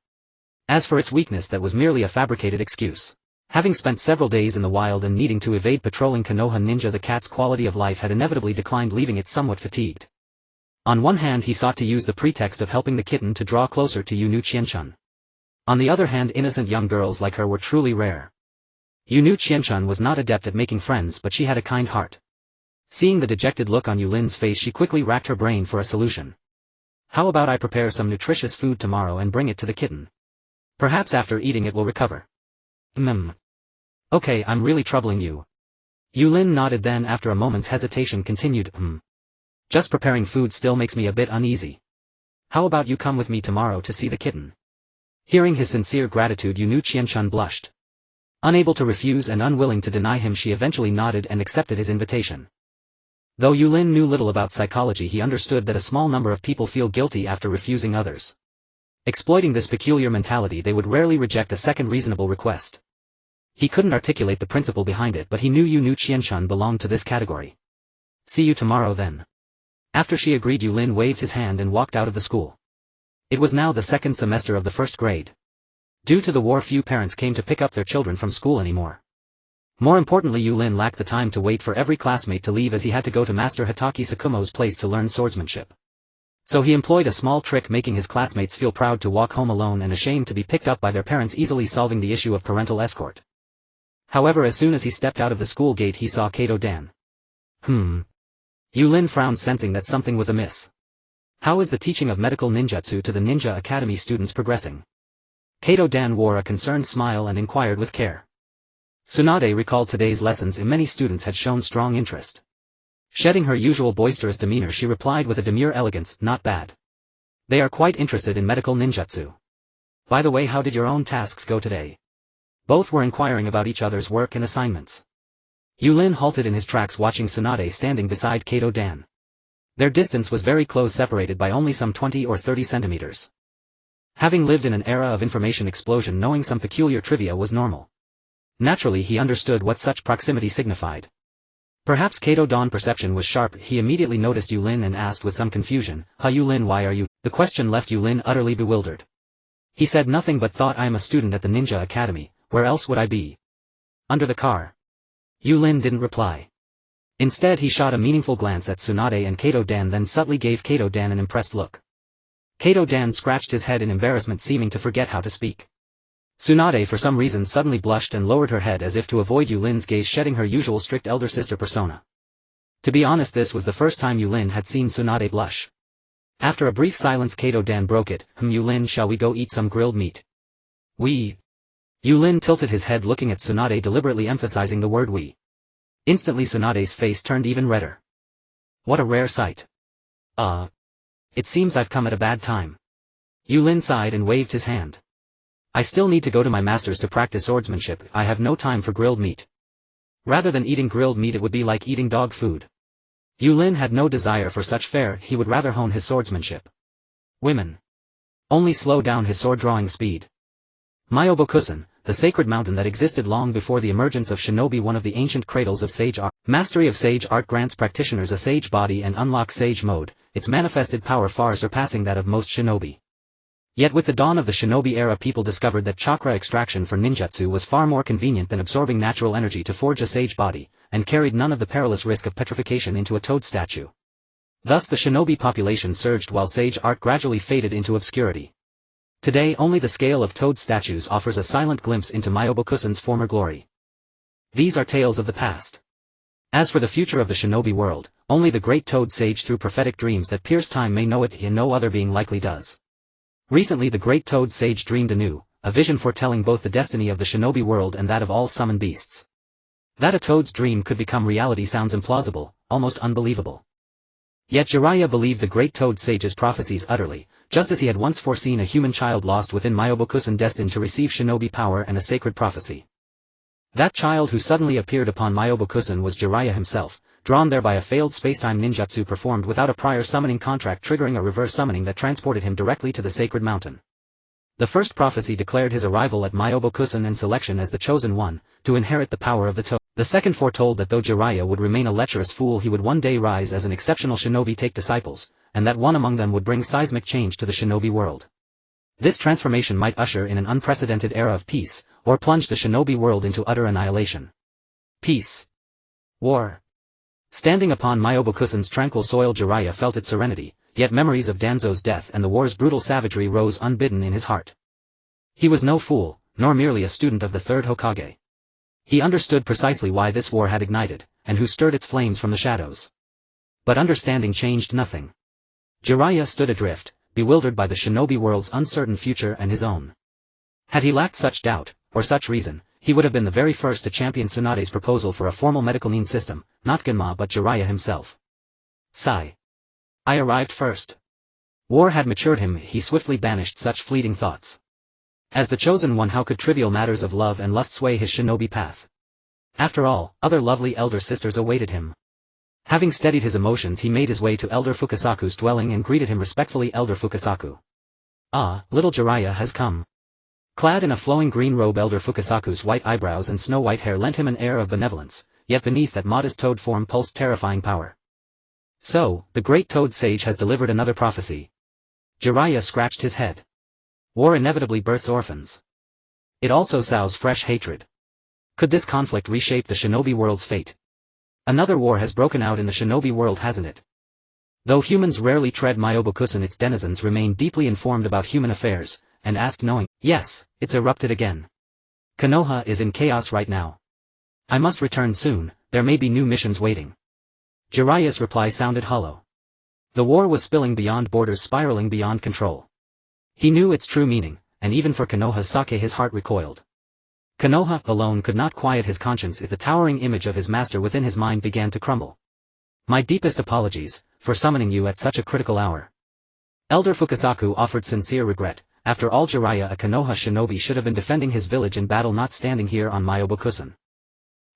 As for its weakness, that was merely a fabricated excuse. Having spent several days in the wild and needing to evade patrolling Konoha ninja, the cat's quality of life had inevitably declined, leaving it somewhat fatigued. On one hand, he sought to use the pretext of helping the kitten to draw closer to Yunu Qianchun. On the other hand, innocent young girls like her were truly rare. Yunu Qianchun was not adept at making friends, but she had a kind heart. Seeing the dejected look on Yulin's face, she quickly racked her brain for a solution. "How about I prepare some nutritious food tomorrow and bring it to the kitten? Perhaps after eating it will recover." "Okay, I'm really troubling you." Yūrin nodded, then after a moment's hesitation continued, "Just preparing food still makes me a bit uneasy. How about you come with me tomorrow to see the kitten?" Hearing his sincere gratitude, Yunu Qianchun blushed. Unable to refuse and unwilling to deny him, she eventually nodded and accepted his invitation. Though Yūrin knew little about psychology, he understood that a small number of people feel guilty after refusing others. Exploiting this peculiar mentality, they would rarely reject a second reasonable request. He couldn't articulate the principle behind it, but he knew Yunu Qianchun belonged to this category. See you tomorrow then. After she agreed, Yūrin waved his hand and walked out of the school. It was now the second semester of the first grade. Due to the war, few parents came to pick up their children from school anymore. More importantly, Yūrin lacked the time to wait for every classmate to leave, as he had to go to Master Hitaki Tsukumo's place to learn swordsmanship. So he employed a small trick, making his classmates feel proud to walk home alone and ashamed to be picked up by their parents, easily solving the issue of parental escort. However, as soon as he stepped out of the school gate, he saw Kato-dan. Yūrin frowned, sensing that something was amiss. How is the teaching of medical ninjutsu to the Ninja Academy students progressing? Kato-dan wore a concerned smile and inquired with care. Tsunade recalled today's lessons, and many students had shown strong interest. Shedding her usual boisterous demeanor, she replied with a demure elegance, "Not bad. They are quite interested in medical ninjutsu. By the way, how did your own tasks go today?" Both were inquiring about each other's work and assignments. Yūrin halted in his tracks, watching Tsunade standing beside Kato-dan. Their distance was very close, separated by only some 20 or 30 centimeters. Having lived in an era of information explosion, knowing some peculiar trivia was normal. Naturally, he understood what such proximity signified. Perhaps Kato-dan's perception was sharp. He immediately noticed Yūrin and asked with some confusion, Yūrin, why are you? The question left Yūrin utterly bewildered. He said nothing but thought, I am a student at the Ninja Academy, where else would I be? Under the car. Yūrin didn't reply. Instead, he shot a meaningful glance at Tsunade and Kato-dan, then subtly gave Kato-dan an impressed look. Kato-dan scratched his head in embarrassment, seeming to forget how to speak. Tsunade for some reason suddenly blushed and lowered her head as if to avoid Yulin's gaze, shedding her usual strict elder sister persona. To be honest, this was the first time Yūrin had seen Tsunade blush. After a brief silence, Kato-dan broke it. Yūrin, shall we go eat some grilled meat? We. Yūrin tilted his head, looking at Tsunade, deliberately emphasizing the word we. Instantly Tsunade's face turned even redder. What a rare sight. It seems I've come at a bad time. Yūrin sighed and waved his hand. I still need to go to my master's to practice swordsmanship. I have no time for grilled meat. Rather than eating grilled meat, it would be like eating dog food. Yūrin had no desire for such fare. He would rather hone his swordsmanship. Women. Only slow down his sword-drawing speed. Myobokusen, the sacred mountain that existed long before the emergence of shinobi, one of the ancient cradles of sage art. Mastery of sage art grants practitioners a sage body and unlocks sage mode, its manifested power far surpassing that of most shinobi. Yet with the dawn of the shinobi era, people discovered that chakra extraction for ninjutsu was far more convenient than absorbing natural energy to forge a sage body, and carried none of the perilous risk of petrification into a toad statue. Thus the shinobi population surged while sage art gradually faded into obscurity. Today only the scale of toad statues offers a silent glimpse into Myobokusen's former glory. These are tales of the past. As for the future of the shinobi world, only the great toad sage through prophetic dreams that pierce time may know it, and no other being likely does. Recently the great toad sage dreamed anew, a vision foretelling both the destiny of the shinobi world and that of all summoned beasts. That a toad's dream could become reality sounds implausible, almost unbelievable. Yet Jiraiya believed the great toad sage's prophecies utterly, just as he had once foreseen a human child lost within Myobokusen destined to receive shinobi power and a sacred prophecy. That child who suddenly appeared upon Myobokusen was Jiraiya himself, drawn there by a failed spacetime ninjutsu performed without a prior summoning contract, triggering a reverse summoning that transported him directly to the sacred mountain. The first prophecy declared his arrival at Myobokusen and selection as the chosen one, to inherit the power of the toad. The second foretold that though Jiraiya would remain a lecherous fool, he would one day rise as an exceptional shinobi, take disciples, and that one among them would bring seismic change to the shinobi world. This transformation might usher in an unprecedented era of peace, or plunge the shinobi world into utter annihilation. Peace. War. Standing upon Myobokusen's tranquil soil, Jiraiya felt its serenity, yet memories of Danzo's death and the war's brutal savagery rose unbidden in his heart. He was no fool, nor merely a student of the Third Hokage. He understood precisely why this war had ignited, and who stirred its flames from the shadows. But understanding changed nothing. Jiraiya stood adrift, bewildered by the shinobi world's uncertain future and his own. Had he lacked such doubt, or such reason, he would have been the very first to champion Tsunade's proposal for a formal medical nin system, not Genma but Jiraiya himself. Sigh. I arrived first. War had matured him, he swiftly banished such fleeting thoughts. As the chosen one, how could trivial matters of love and lust sway his shinobi path? After all, other lovely elder sisters awaited him. Having steadied his emotions, he made his way to Elder Fukasaku's dwelling and greeted him respectfully. Elder Fukasaku. Ah, little Jiraiya has come. Clad in a flowing green robe, Elder Fukasaku's white eyebrows and snow-white hair lent him an air of benevolence, yet beneath that modest toad form pulsed terrifying power. So, the great toad sage has delivered another prophecy. Jiraiya scratched his head. War inevitably births orphans. It also sows fresh hatred. Could this conflict reshape the shinobi world's fate? Another war has broken out in the shinobi world, hasn't it? Though humans rarely tread Myobokusen, its denizens remain deeply informed about human affairs, and ask knowing, yes, it's erupted again. Konoha is in chaos right now. I must return soon, there may be new missions waiting. Jiraiya's reply sounded hollow. The war was spilling beyond borders, spiraling beyond control. He knew its true meaning, and even for Konoha's sake his heart recoiled. Konoha alone could not quiet his conscience if the towering image of his master within his mind began to crumble. My deepest apologies, for summoning you at such a critical hour. Elder Fukasaku offered sincere regret. After all, Jiraiya, a Konoha shinobi, should have been defending his village in battle, not standing here on Myobokusen.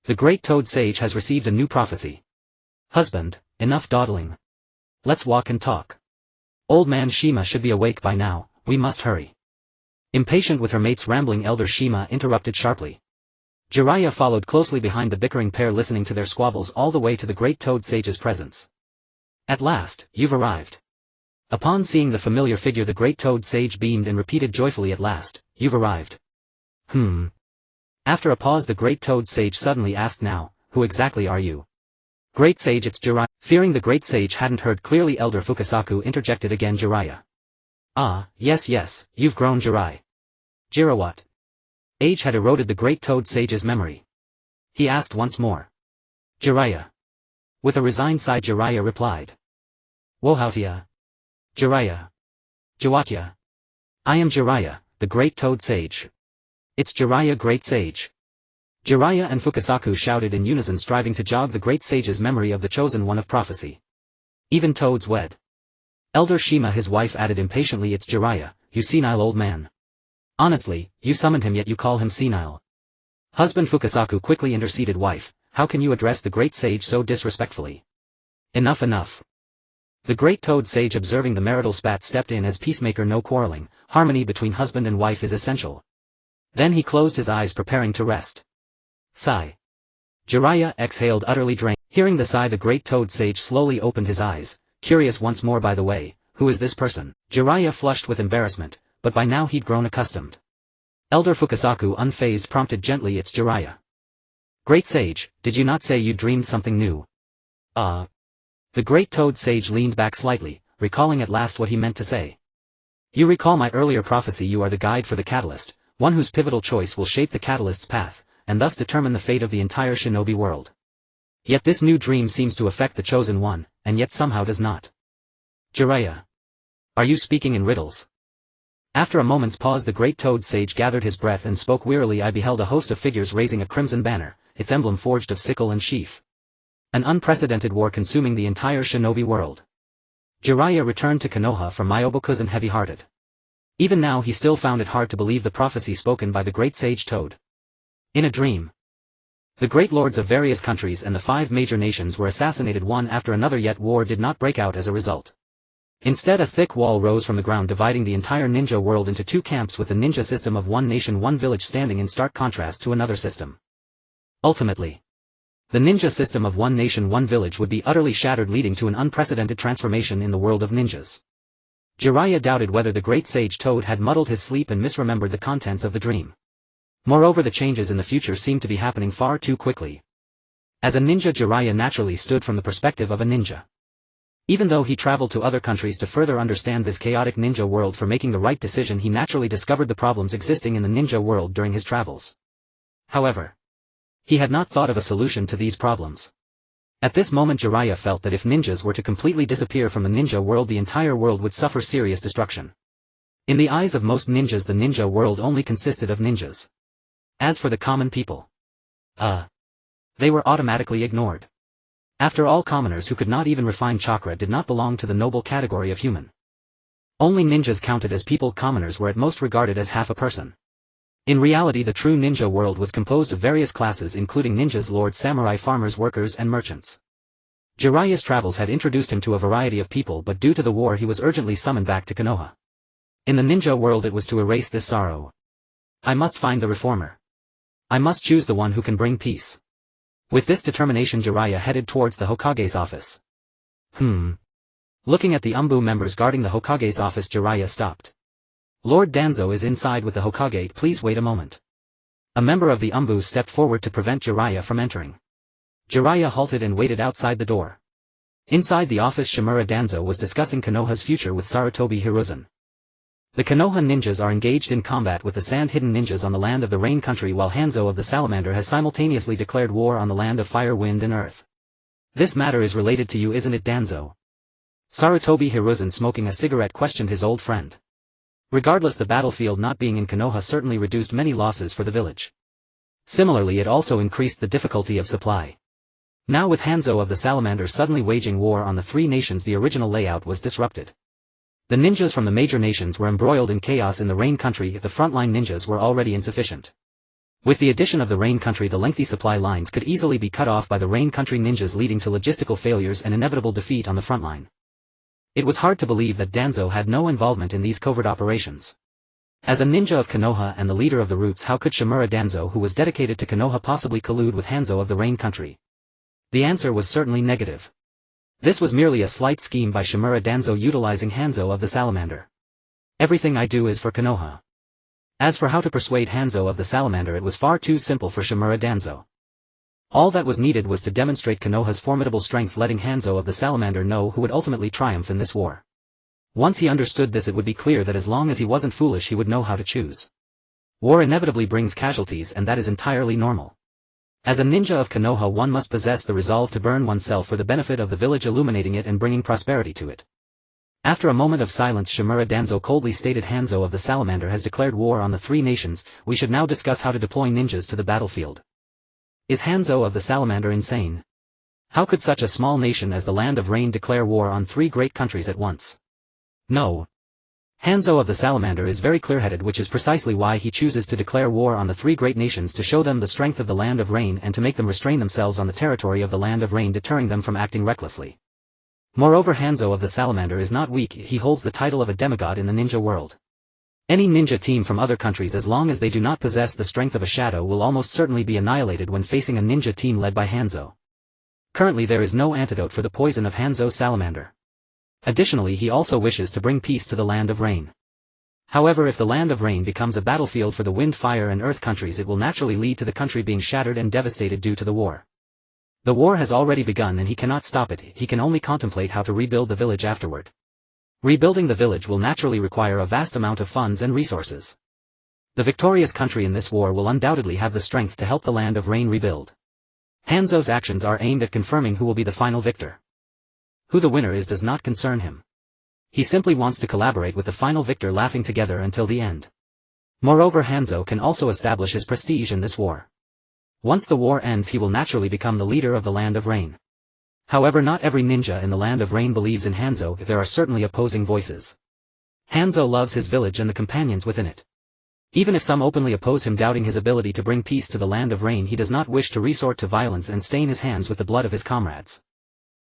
The great toad sage has received a new prophecy. Husband, enough dawdling. Let's walk and talk. Old man Shima should be awake by now, we must hurry. Impatient with her mate's rambling, Elder Shima interrupted sharply. Jiraiya followed closely behind the bickering pair, listening to their squabbles all the way to the great toad sage's presence. At last, you've arrived. Upon seeing the familiar figure, the great toad sage beamed and repeated joyfully, at last, you've arrived. After a pause, the great toad sage suddenly asked, now, who exactly are you? Great sage, it's Jiraiya. Fearing the great sage hadn't heard clearly, Elder Fukasaku interjected again, Jiraiya. Ah, yes, you've grown, Jiraiya. Jira, what? Age had eroded the great toad sage's memory. He asked once more. Jiraiya. With a resigned sigh, Jiraiya replied. Wohautia. Jiraiya. Jawatya. I am Jiraiya, the great toad sage. It's Jiraiya, great sage. Jiraiya and Fukasaku shouted in unison, striving to jog the great sage's memory of the chosen one of prophecy. Even toads wed. Elder Shima, his wife, added impatiently, it's Jiraiya, you senile old man. Honestly, you summoned him yet you call him senile. Husband Fukasaku quickly interceded, wife, how can you address the great sage so disrespectfully? Enough. The great toad sage, observing the marital spat, stepped in as peacemaker. No quarreling, harmony between husband and wife is essential. Then he closed his eyes, preparing to rest. Sigh. Jiraiya exhaled, utterly drained. Hearing the sigh, the great toad sage slowly opened his eyes, curious once more. By the way, who is this person? Jiraiya flushed with embarrassment, but by now he'd grown accustomed. Elder Fukasaku, unfazed, prompted gently, it's Jiraiya. Great sage, did you not say you dreamed something new? The great toad sage leaned back slightly, recalling at last what he meant to say. You recall my earlier prophecy. You are the guide for the catalyst, one whose pivotal choice will shape the catalyst's path, and thus determine the fate of the entire shinobi world. Yet this new dream seems to affect the chosen one, and yet somehow does not. Jiraiya. Are you speaking in riddles? After a moment's pause, the great toad sage gathered his breath and spoke wearily. I beheld a host of figures raising a crimson banner, its emblem forged of sickle and sheaf. An unprecedented war consuming the entire shinobi world. Jiraiya returned to Konoha from Myobokusen heavy-hearted. Even now he still found it hard to believe the prophecy spoken by the great sage toad. In a dream. The great lords of various countries and the 5 major nations were assassinated one after another, yet war did not break out as a result. Instead, a thick wall rose from the ground, dividing the entire ninja world into 2 camps, with the ninja system of one nation, one village standing in stark contrast to another system. Ultimately, the ninja system of one nation, one village would be utterly shattered, leading to an unprecedented transformation in the world of ninjas. Jiraiya doubted whether the great sage toad had muddled his sleep and misremembered the contents of the dream. Moreover, the changes in the future seemed to be happening far too quickly. As a ninja, Jiraiya naturally stood from the perspective of a ninja. Even though he traveled to other countries to further understand this chaotic ninja world for making the right decision, he naturally discovered the problems existing in the ninja world during his travels. However, he had not thought of a solution to these problems. At this moment, Jiraiya felt that if ninjas were to completely disappear from the ninja world, the entire world would suffer serious destruction. In the eyes of most ninjas, the ninja world only consisted of ninjas. As for the common people, they were automatically ignored. After all, commoners who could not even refine chakra did not belong to the noble category of human. Only ninjas counted as people. Commoners were at most regarded as half a person. In reality, the true ninja world was composed of various classes, including ninjas, lords, samurai, farmers, workers, and merchants. Jiraiya's travels had introduced him to a variety of people, but due to the war he was urgently summoned back to Konoha. In the ninja world it was to erase this sorrow. I must find the reformer. I must choose the one who can bring peace. With this determination, Jiraiya headed towards the Hokage's office. Looking at the members guarding the Hokage's office, Jiraiya stopped. Lord Danzo is inside with the Hokage, please wait a moment. A member of the stepped forward to prevent Jiraiya from entering. Jiraiya halted and waited outside the door. Inside the office, Shimura Danzo was discussing Konoha's future with Sarutobi Hiruzen. The Konoha ninjas are engaged in combat with the sand-hidden ninjas on the land of the Rain Country, while Hanzo of the Salamander has simultaneously declared war on the land of Fire, Wind and Earth. This matter is related to you, isn't it, Danzo? Sarutobi Hiruzen, smoking a cigarette, questioned his old friend. Regardless, the battlefield not being in Konoha certainly reduced many losses for the village. Similarly, it also increased the difficulty of supply. Now with Hanzo of the Salamander suddenly waging war on the three nations, the original layout was disrupted. The ninjas from the major nations were embroiled in chaos in the Rain Country. The frontline ninjas were already insufficient. With the addition of the Rain Country, the lengthy supply lines could easily be cut off by the Rain Country ninjas, leading to logistical failures and inevitable defeat on the frontline. It was hard to believe that Danzo had no involvement in these covert operations. As a ninja of Konoha and the leader of the Roots, how could Shimura Danzo, who was dedicated to Konoha, possibly collude with Hanzo of the Rain Country? The answer was certainly negative. This was merely a slight scheme by Shimura Danzo utilizing Hanzo of the Salamander. Everything I do is for Konoha. As for how to persuade Hanzo of the Salamander, it was far too simple for Shimura Danzo. All that was needed was to demonstrate Konoha's formidable strength, letting Hanzo of the Salamander know who would ultimately triumph in this war. Once he understood this, it would be clear that as long as he wasn't foolish, he would know how to choose. War inevitably brings casualties, and that is entirely normal. As a ninja of Konoha, one must possess the resolve to burn oneself for the benefit of the village, illuminating it and bringing prosperity to it. After a moment of silence, Shimura Danzo coldly stated, Hanzo of the Salamander has declared war on the three nations. We should now discuss how to deploy ninjas to the battlefield. Is Hanzo of the Salamander insane? How could such a small nation as the Land of Rain declare war on three great countries at once? No. Hanzo of the Salamander is very clear-headed, which is precisely why he chooses to declare war on the three great nations, to show them the strength of the Land of Rain and to make them restrain themselves on the territory of the Land of Rain, deterring them from acting recklessly. Moreover, Hanzo of the Salamander is not weak, he holds the title of a demigod in the ninja world. Any ninja team from other countries, as long as they do not possess the strength of a shadow, will almost certainly be annihilated when facing a ninja team led by Hanzo. Currently there is no antidote for the poison of Hanzo's salamander. Additionally, he also wishes to bring peace to the Land of Rain. However, if the Land of Rain becomes a battlefield for the Wind, Fire and Earth countries, it will naturally lead to the country being shattered and devastated due to the war. The war has already begun and he cannot stop it, he can only contemplate how to rebuild the village afterward. Rebuilding the village will naturally require a vast amount of funds and resources. The victorious country in this war will undoubtedly have the strength to help the Land of Rain rebuild. Hanzo's actions are aimed at confirming who will be the final victor. Who the winner is does not concern him. He simply wants to collaborate with the final victor, laughing together until the end. Moreover, Hanzo can also establish his prestige in this war. Once the war ends, he will naturally become the leader of the Land of Rain. However, not every ninja in the Land of Rain believes in Hanzo. There are certainly opposing voices. Hanzo loves his village and the companions within it. Even if some openly oppose him, doubting his ability to bring peace to the Land of Rain, he does not wish to resort to violence and stain his hands with the blood of his comrades.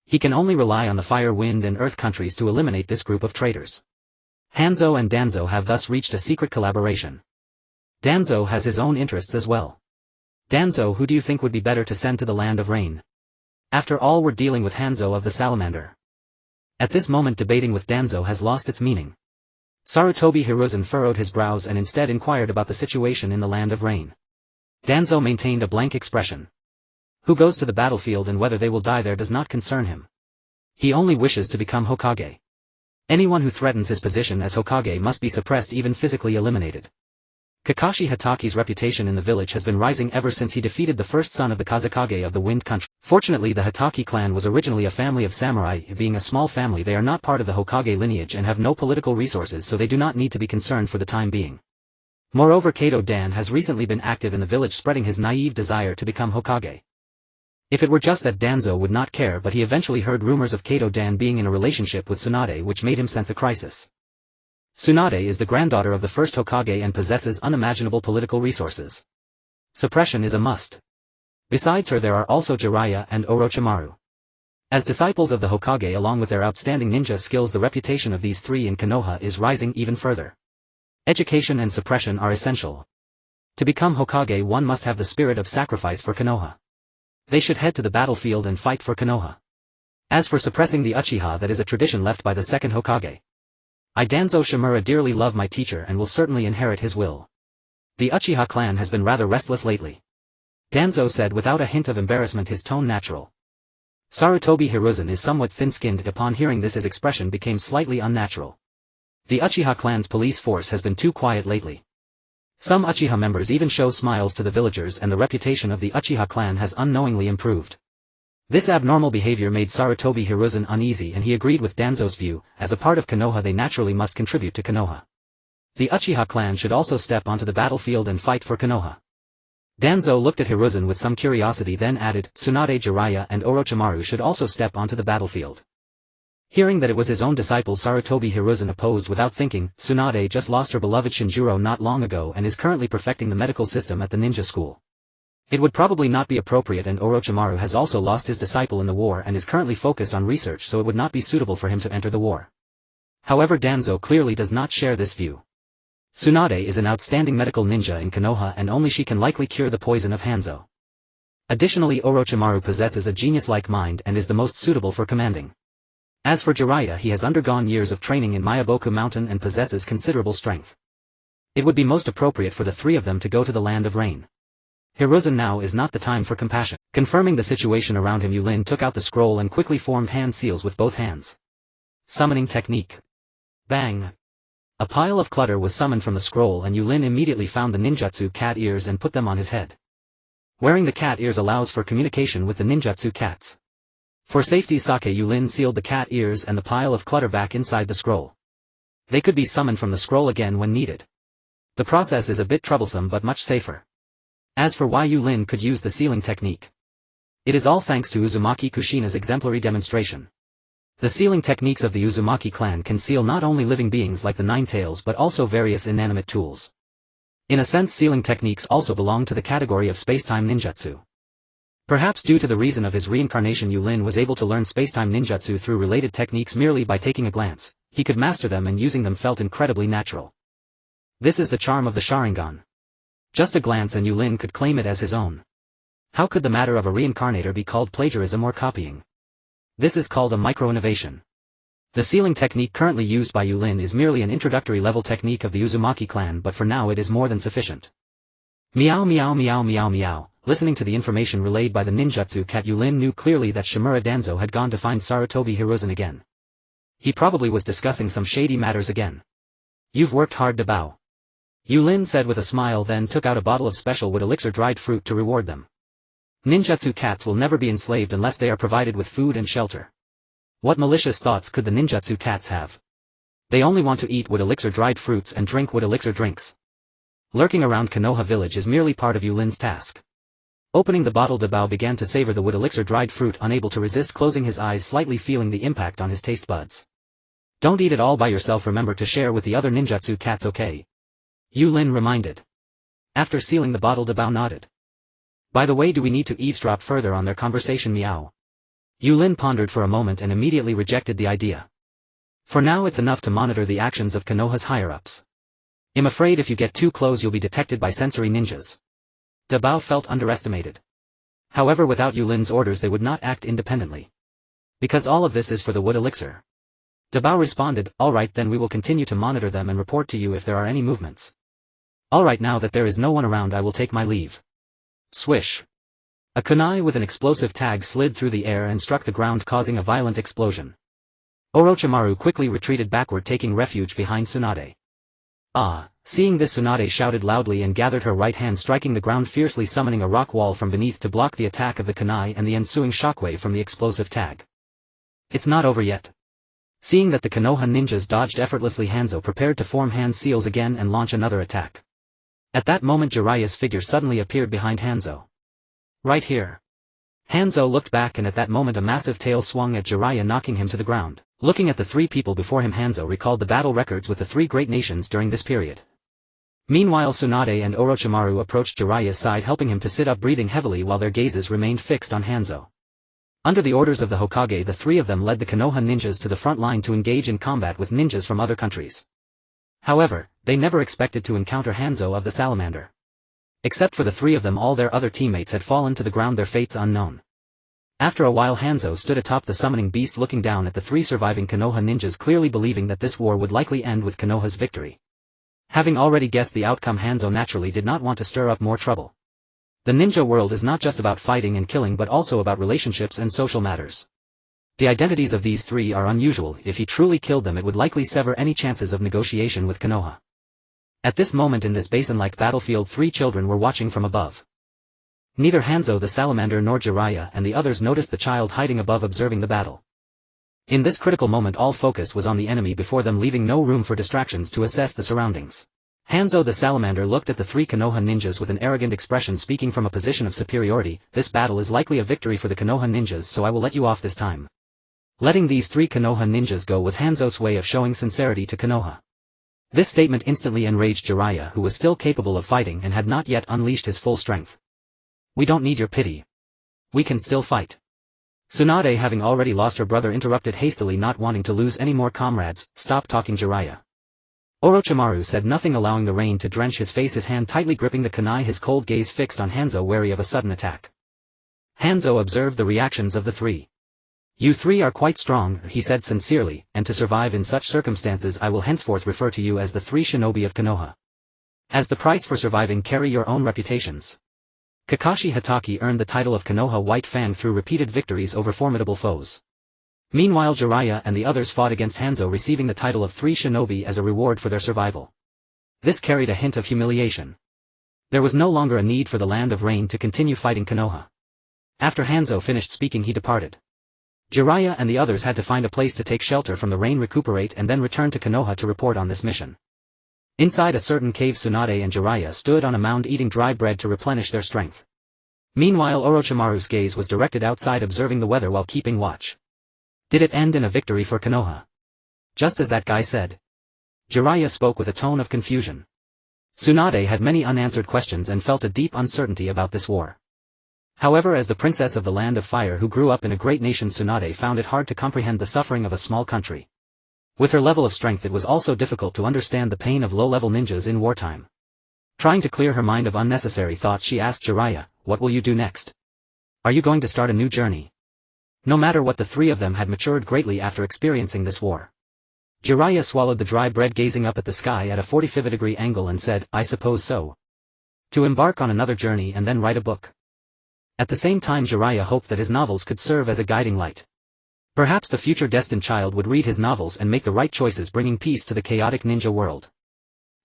He can only rely on the Fire, Wind and Earth countries to eliminate this group of traitors. Hanzo and Danzo have thus reached a secret collaboration. Danzo has his own interests as well. Danzo, who do you think would be better to send to the Land of Rain? After all, we're dealing with Hanzo of the Salamander. At this moment, debating with Danzo has lost its meaning. Sarutobi Hiruzen furrowed his brows and instead inquired about the situation in the Land of Rain. Danzo maintained a blank expression. Who goes to the battlefield and whether they will die there does not concern him. He only wishes to become Hokage. Anyone who threatens his position as Hokage must be suppressed, even physically eliminated. Kakashi Hataki's reputation in the village has been rising ever since he defeated the first son of the Kazekage of the Wind Country. Fortunately, the Hataki clan was originally a family of samurai. Being a small family, they are not part of the Hokage lineage and have no political resources, so they do not need to be concerned for the time being. Moreover, Kato Dan has recently been active in the village, spreading his naive desire to become Hokage. If it were just that, Danzo would not care, but he eventually heard rumors of Kato Dan being in a relationship with Tsunade, which made him sense a crisis. Tsunade is the granddaughter of the first Hokage and possesses unimaginable political resources. Suppression is a must. Besides her, there are also Jiraiya and Orochimaru. As disciples of the Hokage, along with their outstanding ninja skills, the reputation of these three in Konoha is rising even further. Education and suppression are essential. To become Hokage, one must have the spirit of sacrifice for Konoha. They should head to the battlefield and fight for Konoha. As for suppressing the Uchiha, that is a tradition left by the second Hokage. I Danzo Shimura dearly love my teacher and will certainly inherit his will. The Uchiha clan has been rather restless lately. Danzo said without a hint of embarrassment, his tone natural. Sarutobi Hiruzen is somewhat thin-skinned. Upon hearing this, his expression became slightly unnatural. The Uchiha clan's police force has been too quiet lately. Some Uchiha members even show smiles to the villagers, and the reputation of the Uchiha clan has unknowingly improved. This abnormal behavior made Sarutobi Hiruzen uneasy, and he agreed with Danzo's view. As a part of Konoha, they naturally must contribute to Konoha. The Uchiha clan should also step onto the battlefield and fight for Konoha. Danzo looked at Hiruzen with some curiosity, then added, Tsunade, Jiraiya and Orochimaru should also step onto the battlefield. Hearing that it was his own disciple, Sarutobi Hiruzen opposed without thinking. Tsunade just lost her beloved Shinjuro not long ago and is currently perfecting the medical system at the ninja school. It would probably not be appropriate, and Orochimaru has also lost his disciple in the war and is currently focused on research, so it would not be suitable for him to enter the war. However, Danzo clearly does not share this view. Tsunade is an outstanding medical ninja in Konoha, and only she can likely cure the poison of Hanzo. Additionally, Orochimaru possesses a genius-like mind and is the most suitable for commanding. As for Jiraiya, he has undergone years of training in Mayaboku Mountain and possesses considerable strength. It would be most appropriate for the three of them to go to the land of rain. Hiruzen, now is not the time for compassion. Confirming the situation around him, Yulin took out the scroll and quickly formed hand seals with both hands. Summoning technique. Bang! A pile of clutter was summoned from the scroll, and Yulin immediately found the ninjutsu cat ears and put them on his head. Wearing the cat ears allows for communication with the ninjutsu cats. For safety's sake, Yulin sealed the cat ears and the pile of clutter back inside the scroll. They could be summoned from the scroll again when needed. The process is a bit troublesome but much safer. As for why Yulin could use the sealing technique, it is all thanks to Uzumaki Kushina's exemplary demonstration. The sealing techniques of the Uzumaki clan can seal not only living beings like the Nine Tails but also various inanimate tools. In a sense, sealing techniques also belong to the category of spacetime ninjutsu. Perhaps due to the reason of his reincarnation, Yulin was able to learn spacetime ninjutsu through related techniques merely by taking a glance. He could master them, and using them felt incredibly natural. This is the charm of the Sharingan. Just a glance and Yulin could claim it as his own. How could the matter of a reincarnator be called plagiarism or copying? This is called a micro-innovation. The sealing technique currently used by Yulin is merely an introductory level technique of the Uzumaki clan, but for now it is more than sufficient. Meow meow meow meow meow. Listening to the information relayed by the ninjutsu cat, Yulin knew clearly that Shimura Danzo had gone to find Sarutobi Hiruzen again. He probably was discussing some shady matters again. You've worked hard, Dabao. Yulin said with a smile, then took out a bottle of special wood elixir dried fruit to reward them. Ninjutsu cats will never be enslaved unless they are provided with food and shelter. What malicious thoughts could the ninjutsu cats have? They only want to eat wood elixir dried fruits and drink wood elixir drinks. Lurking around Konoha village is merely part of Yulin's task. Opening the bottle, Dabao began to savor the wood elixir dried fruit, unable to resist closing his eyes slightly, feeling the impact on his taste buds. Don't eat it all by yourself, remember to share with the other ninjutsu cats, okay? Yulin reminded. After sealing the bottle, Dabao nodded. By the way, do we need to eavesdrop further on their conversation? Meow. Yulin pondered for a moment and immediately rejected the idea. For now it's enough to monitor the actions of Konoha's higher-ups. I'm afraid if you get too close you'll be detected by sensory ninjas. Dabao felt underestimated. However, without Yulin's orders they would not act independently. Because all of this is for the wood elixir. Dabao responded, alright then, we will continue to monitor them and report to you if there are any movements. Alright, now that there is no one around I will take my leave. Swish. A kunai with an explosive tag slid through the air and struck the ground, causing a violent explosion. Orochimaru quickly retreated backward, taking refuge behind Tsunade. Ah! Seeing this, Tsunade shouted loudly and gathered her right hand, striking the ground fiercely, summoning a rock wall from beneath to block the attack of the kunai and the ensuing shockwave from the explosive tag. It's not over yet. Seeing that the Konoha ninjas dodged effortlessly, Hanzo prepared to form hand seals again and launch another attack. At that moment, Jiraiya's figure suddenly appeared behind Hanzo. Right here. Hanzo looked back, and at that moment a massive tail swung at Jiraiya, knocking him to the ground. Looking at the three people before him, Hanzo recalled the battle records with the three great nations during this period. Meanwhile, Tsunade and Orochimaru approached Jiraiya's side, helping him to sit up, breathing heavily while their gazes remained fixed on Hanzo. Under the orders of the Hokage, the three of them led the Konoha ninjas to the front line to engage in combat with ninjas from other countries. However, they never expected to encounter Hanzo of the Salamander. Except for the three of them, all their other teammates had fallen to the ground, their fates unknown. After a while Hanzo stood atop the summoning beast looking down at the 3 surviving Konoha ninjas, clearly believing that this war would likely end with Konoha's victory. Having already guessed the outcome, Hanzo naturally did not want to stir up more trouble. The ninja world is not just about fighting and killing but also about relationships and social matters. The identities of these 3 are unusual. If he truly killed them, it would likely sever any chances of negotiation with Konoha. At this moment in this basin-like battlefield, 3 children were watching from above. Neither Hanzo the salamander nor Jiraiya and the others noticed the child hiding above observing the battle. In this critical moment all focus was on the enemy before them, leaving no room for distractions to assess the surroundings. Hanzo the salamander looked at the 3 Konoha ninjas with an arrogant expression, speaking from a position of superiority. This battle is likely a victory for the Konoha ninjas, so I will let you off this time. Letting these 3 Konoha ninjas go was Hanzo's way of showing sincerity to Konoha. This statement instantly enraged Jiraiya, who was still capable of fighting and had not yet unleashed his full strength. We don't need your pity. We can still fight. Tsunade, having already lost her brother, interrupted hastily, not wanting to lose any more comrades. Stop talking, Jiraiya. Orochimaru said nothing, allowing the rain to drench his face, his hand tightly gripping the kunai, his cold gaze fixed on Hanzo, wary of a sudden attack. Hanzo observed the reactions of the 3. You 3 are quite strong, he said sincerely, and to survive in such circumstances I will henceforth refer to you as the 3 shinobi of Konoha. As the price for surviving, carry your own reputations. Kakashi Hatake earned the title of Konoha White Fang through repeated victories over formidable foes. Meanwhile Jiraiya and the others fought against Hanzo, receiving the title of 3 shinobi as a reward for their survival. This carried a hint of humiliation. There was no longer a need for the Land of Rain to continue fighting Konoha. After Hanzo finished speaking, he departed. Jiraiya and the others had to find a place to take shelter from the rain, recuperate, and then return to Konoha to report on this mission. Inside a certain cave, Tsunade and Jiraiya stood on a mound eating dry bread to replenish their strength. Meanwhile Orochimaru's gaze was directed outside, observing the weather while keeping watch. Did it end in a victory for Konoha? Just as that guy said. Jiraiya spoke with a tone of confusion. Tsunade had many unanswered questions and felt a deep uncertainty about this war. However, as the princess of the Land of Fire who grew up in a great nation, Tsunade found it hard to comprehend the suffering of a small country. With her level of strength, it was also difficult to understand the pain of low-level ninjas in wartime. Trying to clear her mind of unnecessary thoughts, she asked Jiraiya, what will you do next? Are you going to start a new journey? No matter what, the 3 of them had matured greatly after experiencing this war. Jiraiya swallowed the dry bread, gazing up at the sky at a 45-degree angle, and said, I suppose so. To embark on another journey and then write a book. At the same time, Jiraiya hoped that his novels could serve as a guiding light. Perhaps the future destined child would read his novels and make the right choices, bringing peace to the chaotic ninja world.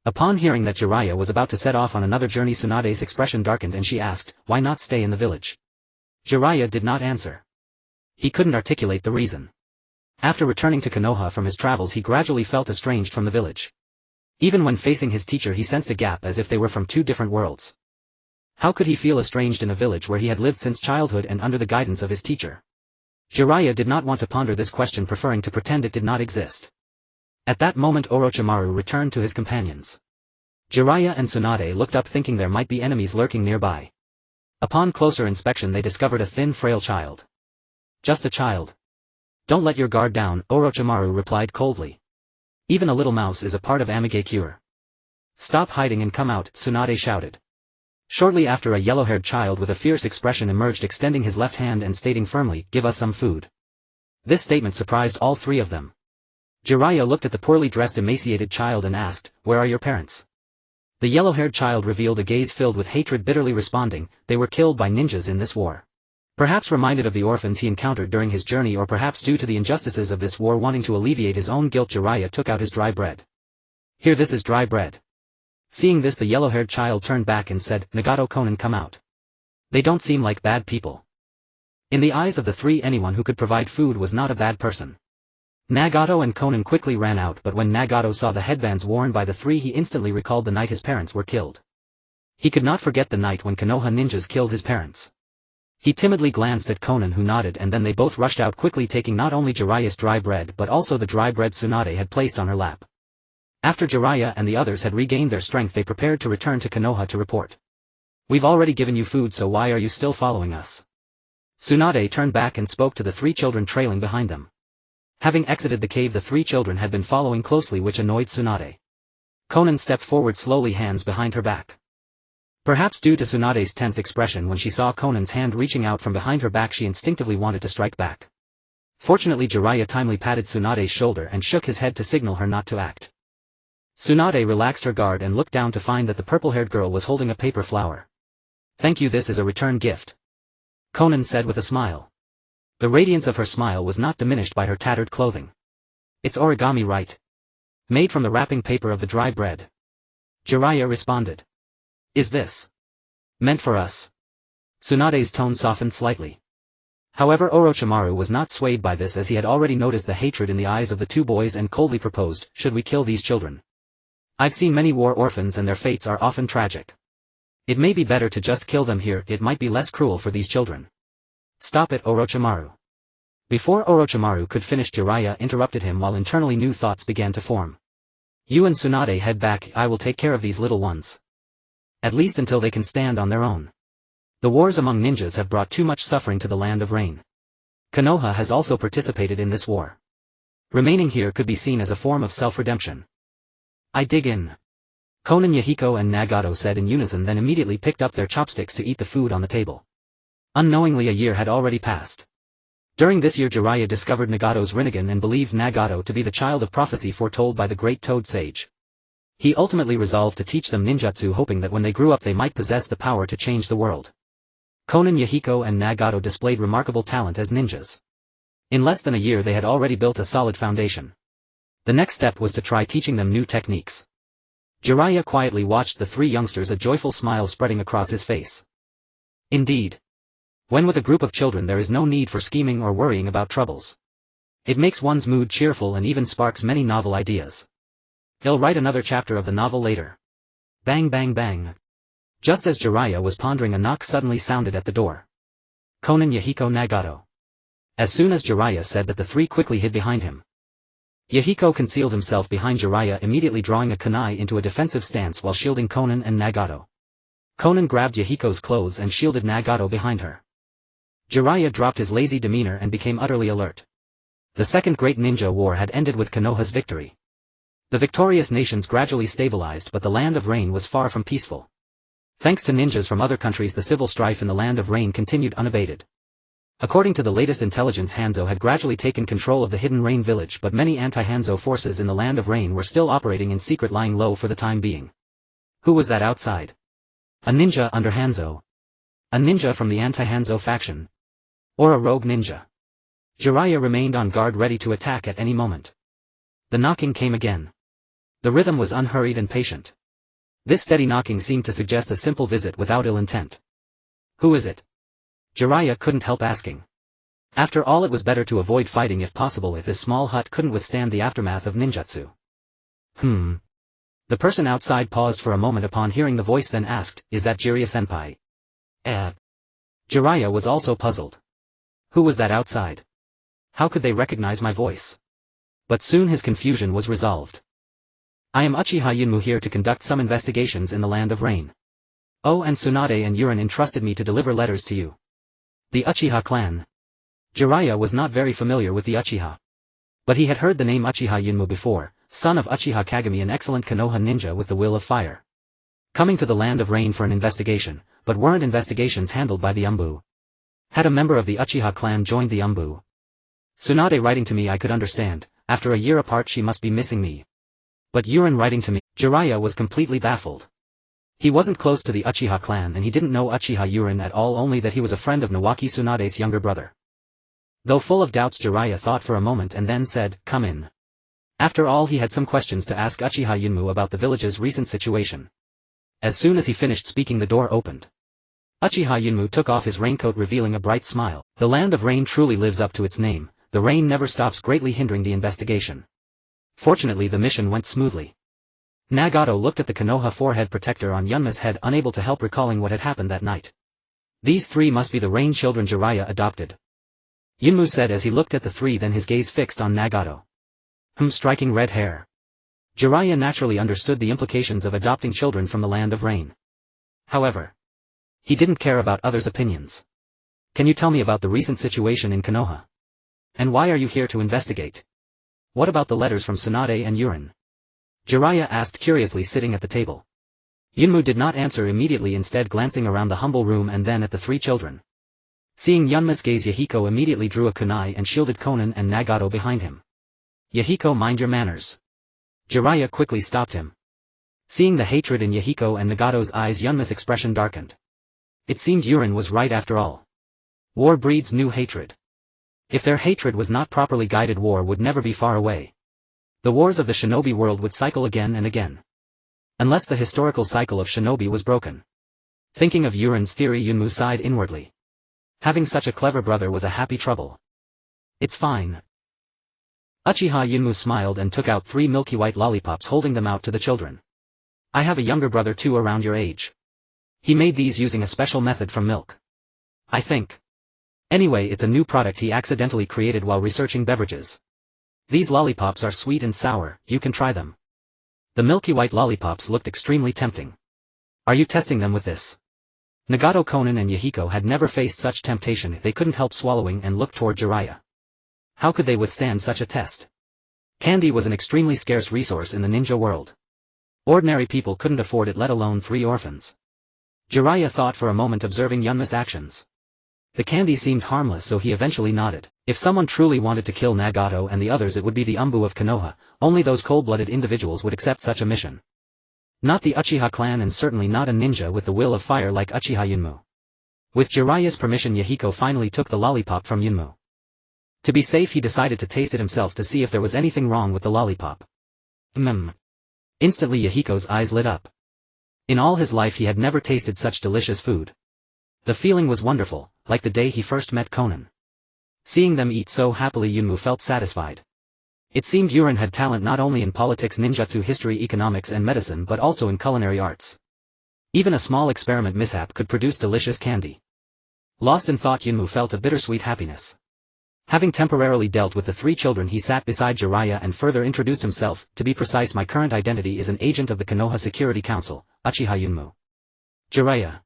Upon hearing that Jiraiya was about to set off on another journey, Tsunade's expression darkened and she asked, why not stay in the village? Jiraiya did not answer. He couldn't articulate the reason. After returning to Konoha from his travels, he gradually felt estranged from the village. Even when facing his teacher, he sensed a gap, as if they were from 2 different worlds. How could he feel estranged in a village where he had lived since childhood and under the guidance of his teacher? Jiraiya did not want to ponder this question, preferring to pretend it did not exist. At that moment Orochimaru returned to his companions. Jiraiya and Tsunade looked up, thinking there might be enemies lurking nearby. Upon closer inspection they discovered a thin, frail child. Just a child. Don't let your guard down, Orochimaru replied coldly. Even a little mouse is a part of Amigakure. Stop hiding and come out, Tsunade shouted. Shortly after, a yellow-haired child with a fierce expression emerged, extending his left hand and stating firmly, give us some food. This statement surprised all 3 of them. Jiraiya looked at the poorly dressed, emaciated child and asked, where are your parents? The yellow-haired child revealed a gaze filled with hatred, bitterly responding, they were killed by ninjas in this war. Perhaps reminded of the orphans he encountered during his journey, or perhaps due to the injustices of this war, wanting to alleviate his own guilt, Jiraiya took out his dry bread. Here, this is dry bread. Seeing this, the yellow-haired child turned back and said, Nagato, Konan, come out. They don't seem like bad people. In the eyes of the 3, anyone who could provide food was not a bad person. Nagato and Konan quickly ran out, but when Nagato saw the headbands worn by the 3, he instantly recalled the night his parents were killed. He could not forget the night when Konoha ninjas killed his parents. He timidly glanced at Konan, who nodded, and then they both rushed out quickly, taking not only Jiraiya's dry bread but also the dry bread Tsunade had placed on her lap. After Jiraiya and the others had regained their strength, they prepared to return to Konoha to report. We've already given you food, so why are you still following us? Tsunade turned back and spoke to the 3 children trailing behind them. Having exited the cave, the 3 children had been following closely, which annoyed Tsunade. Konan stepped forward slowly, hands behind her back. Perhaps due to Tsunade's tense expression when she saw Conan's hand reaching out from behind her back, she instinctively wanted to strike back. Fortunately, Jiraiya timely patted Tsunade's shoulder and shook his head to signal her not to act. Tsunade relaxed her guard and looked down to find that the purple-haired girl was holding a paper flower. "Thank you, this is a return gift," Conan said with a smile. The radiance of her smile was not diminished by her tattered clothing. "It's origami, right? Made from the wrapping paper of the dry bread." Jiraiya responded. "Is this meant for us?" Tsunade's tone softened slightly. However, Orochimaru was not swayed by this, as he had already noticed the hatred in the eyes of the two boys and coldly proposed, "Should we kill these children? I've seen many war orphans and their fates are often tragic. It may be better to just kill them here, it might be less cruel for these children." "Stop it, Orochimaru." Before Orochimaru could finish, Jiraiya interrupted him while internally new thoughts began to form. "You and Tsunade head back, I will take care of these little ones. At least until they can stand on their own. The wars among ninjas have brought too much suffering to the Land of Rain. Konoha has also participated in this war. Remaining here could be seen as a form of self-redemption." "I dig in," Konan, Yahiko and Nagato said in unison, then immediately picked up their chopsticks to eat the food on the table. Unknowingly, a year had already passed. During this year, Jiraiya discovered Nagato's Rinnegan and believed Nagato to be the child of prophecy foretold by the great Toad Sage. He ultimately resolved to teach them ninjutsu, hoping that when they grew up they might possess the power to change the world. Konan, Yahiko and Nagato displayed remarkable talent as ninjas. In less than a year they had already built a solid foundation. The next step was to try teaching them new techniques. Jiraiya quietly watched the three youngsters, a joyful smile spreading across his face. Indeed. When with a group of children there is no need for scheming or worrying about troubles. It makes one's mood cheerful and even sparks many novel ideas. He'll write another chapter of the novel later. Bang bang bang. Just as Jiraiya was pondering, a knock suddenly sounded at the door. Konan, Yahiko, Nagato. As soon as Jiraiya said that, the three quickly hid behind him. Yahiko concealed himself behind Jiraiya, immediately drawing a kunai into a defensive stance while shielding Konan and Nagato. Konan grabbed Yahiko's clothes and shielded Nagato behind her. Jiraiya dropped his lazy demeanor and became utterly alert. The Second Great Ninja War had ended with Konoha's victory. The victorious nations gradually stabilized, but the Land of Rain was far from peaceful. Thanks to ninjas from other countries, the civil strife in the Land of Rain continued unabated. According to the latest intelligence, Hanzo had gradually taken control of the hidden Rain village, but many anti-Hanzo forces in the Land of Rain were still operating in secret, lying low for the time being. Who was that outside? A ninja under Hanzo? A ninja from the anti-Hanzo faction? Or a rogue ninja? Jiraiya remained on guard, ready to attack at any moment. The knocking came again. The rhythm was unhurried and patient. This steady knocking seemed to suggest a simple visit without ill intent. Who is it? Jiraiya couldn't help asking. After all, it was better to avoid fighting if possible, if this small hut couldn't withstand the aftermath of ninjutsu. The person outside paused for a moment upon hearing the voice, then asked, "Is that Jiraiya-senpai?" Jiraiya was also puzzled. Who was that outside? How could they recognize my voice? But soon his confusion was resolved. "I am Uchiha Yūrin, here to conduct some investigations in the Land of Rain. Oh, and Tsunade and Yūrin entrusted me to deliver letters to you." The Uchiha clan. Jiraiya was not very familiar with the Uchiha. But he had heard the name Uchiha Yūrin before, son of Uchiha Kagami, an excellent Konoha ninja with the will of fire. Coming to the Land of Rain for an investigation, but weren't investigations handled by the Umbu? Had a member of the Uchiha clan joined the Umbu? Tsunade writing to me I could understand, after a year apart she must be missing me. But Yūrin writing to me? Jiraiya was completely baffled. He wasn't close to the Uchiha clan and he didn't know Uchiha Yūrin at all, only that he was a friend of Nawaki Tsunade's younger brother. Though full of doubts, Jiraiya thought for a moment and then said, "Come in." After all, he had some questions to ask Uchiha Yūrin about the village's recent situation. As soon as he finished speaking, the door opened. Uchiha Yūrin took off his raincoat, revealing a bright smile. The Land of Rain truly lives up to its name. The rain never stops, greatly hindering the investigation. Fortunately, the mission went smoothly. Nagato looked at the Konoha forehead protector on Yunma's head, unable to help recalling what had happened that night. These three must be the Rain children Jiraiya adopted. Yunmu said as he looked at the three, then his gaze fixed on Nagato. Striking red hair. Jiraiya naturally understood the implications of adopting children from the Land of Rain. However, he didn't care about others' opinions. "Can you tell me about the recent situation in Konoha? And why are you here to investigate? What about the letters from Tsunade and Yūrin?" Jiraiya asked curiously, sitting at the table. Yunmu did not answer immediately, instead glancing around the humble room and then at the three children. Seeing Yunmu's gaze, Yahiko immediately drew a kunai and shielded Konan and Nagato behind him. Yahiko, mind your manners. Jiraiya quickly stopped him. Seeing the hatred in Yahiko and Nagato's eyes, Yunmu's expression darkened. It seemed Yūrin was right after all. War breeds new hatred. If their hatred was not properly guided, war would never be far away. The wars of the shinobi world would cycle again and again. Unless the historical cycle of shinobi was broken. Thinking of Yurin's theory, Yunmu sighed inwardly. Having such a clever brother was a happy trouble. It's fine. Uchiha Yunmu smiled and took out 3 milky white lollipops, holding them out to the children. I have a younger brother too, around your age. He made these using a special method from milk. I think. Anyway, it's a new product he accidentally created while researching beverages. These lollipops are sweet and sour, you can try them. The milky white lollipops looked extremely tempting. Are you testing them with this? Nagato, Konan and Yahiko had never faced such temptation. They couldn't help swallowing and looked toward Jiraiya. How could they withstand such a test? Candy was an extremely scarce resource in the ninja world. Ordinary people couldn't afford it, let alone 3 orphans. Jiraiya thought for a moment, observing Yunmu's actions. The candy seemed harmless, so he eventually nodded. If someone truly wanted to kill Nagato and the others, it would be the Umbu of Konoha. Only those cold-blooded individuals would accept such a mission. Not the Uchiha clan, and certainly not a ninja with the will of fire like Uchiha Yunmu. With Jiraiya's permission, Yahiko finally took the lollipop from Yunmu. To be safe, he decided to taste it himself to see if there was anything wrong with the lollipop. Instantly Yahiko's eyes lit up. In all his life he had never tasted such delicious food. The feeling was wonderful, like the day he first met Konan. Seeing them eat so happily, Yunmu felt satisfied. It seemed Yūrin had talent not only in politics, ninjutsu, history, economics and medicine, but also in culinary arts. Even a small experiment mishap could produce delicious candy. Lost in thought, Yunmu felt a bittersweet happiness. Having temporarily dealt with the 3 children, he sat beside Jiraiya and further introduced himself. To be precise, my current identity is an agent of the Konoha Security Council, Uchiha Yunmu. Jiraiya.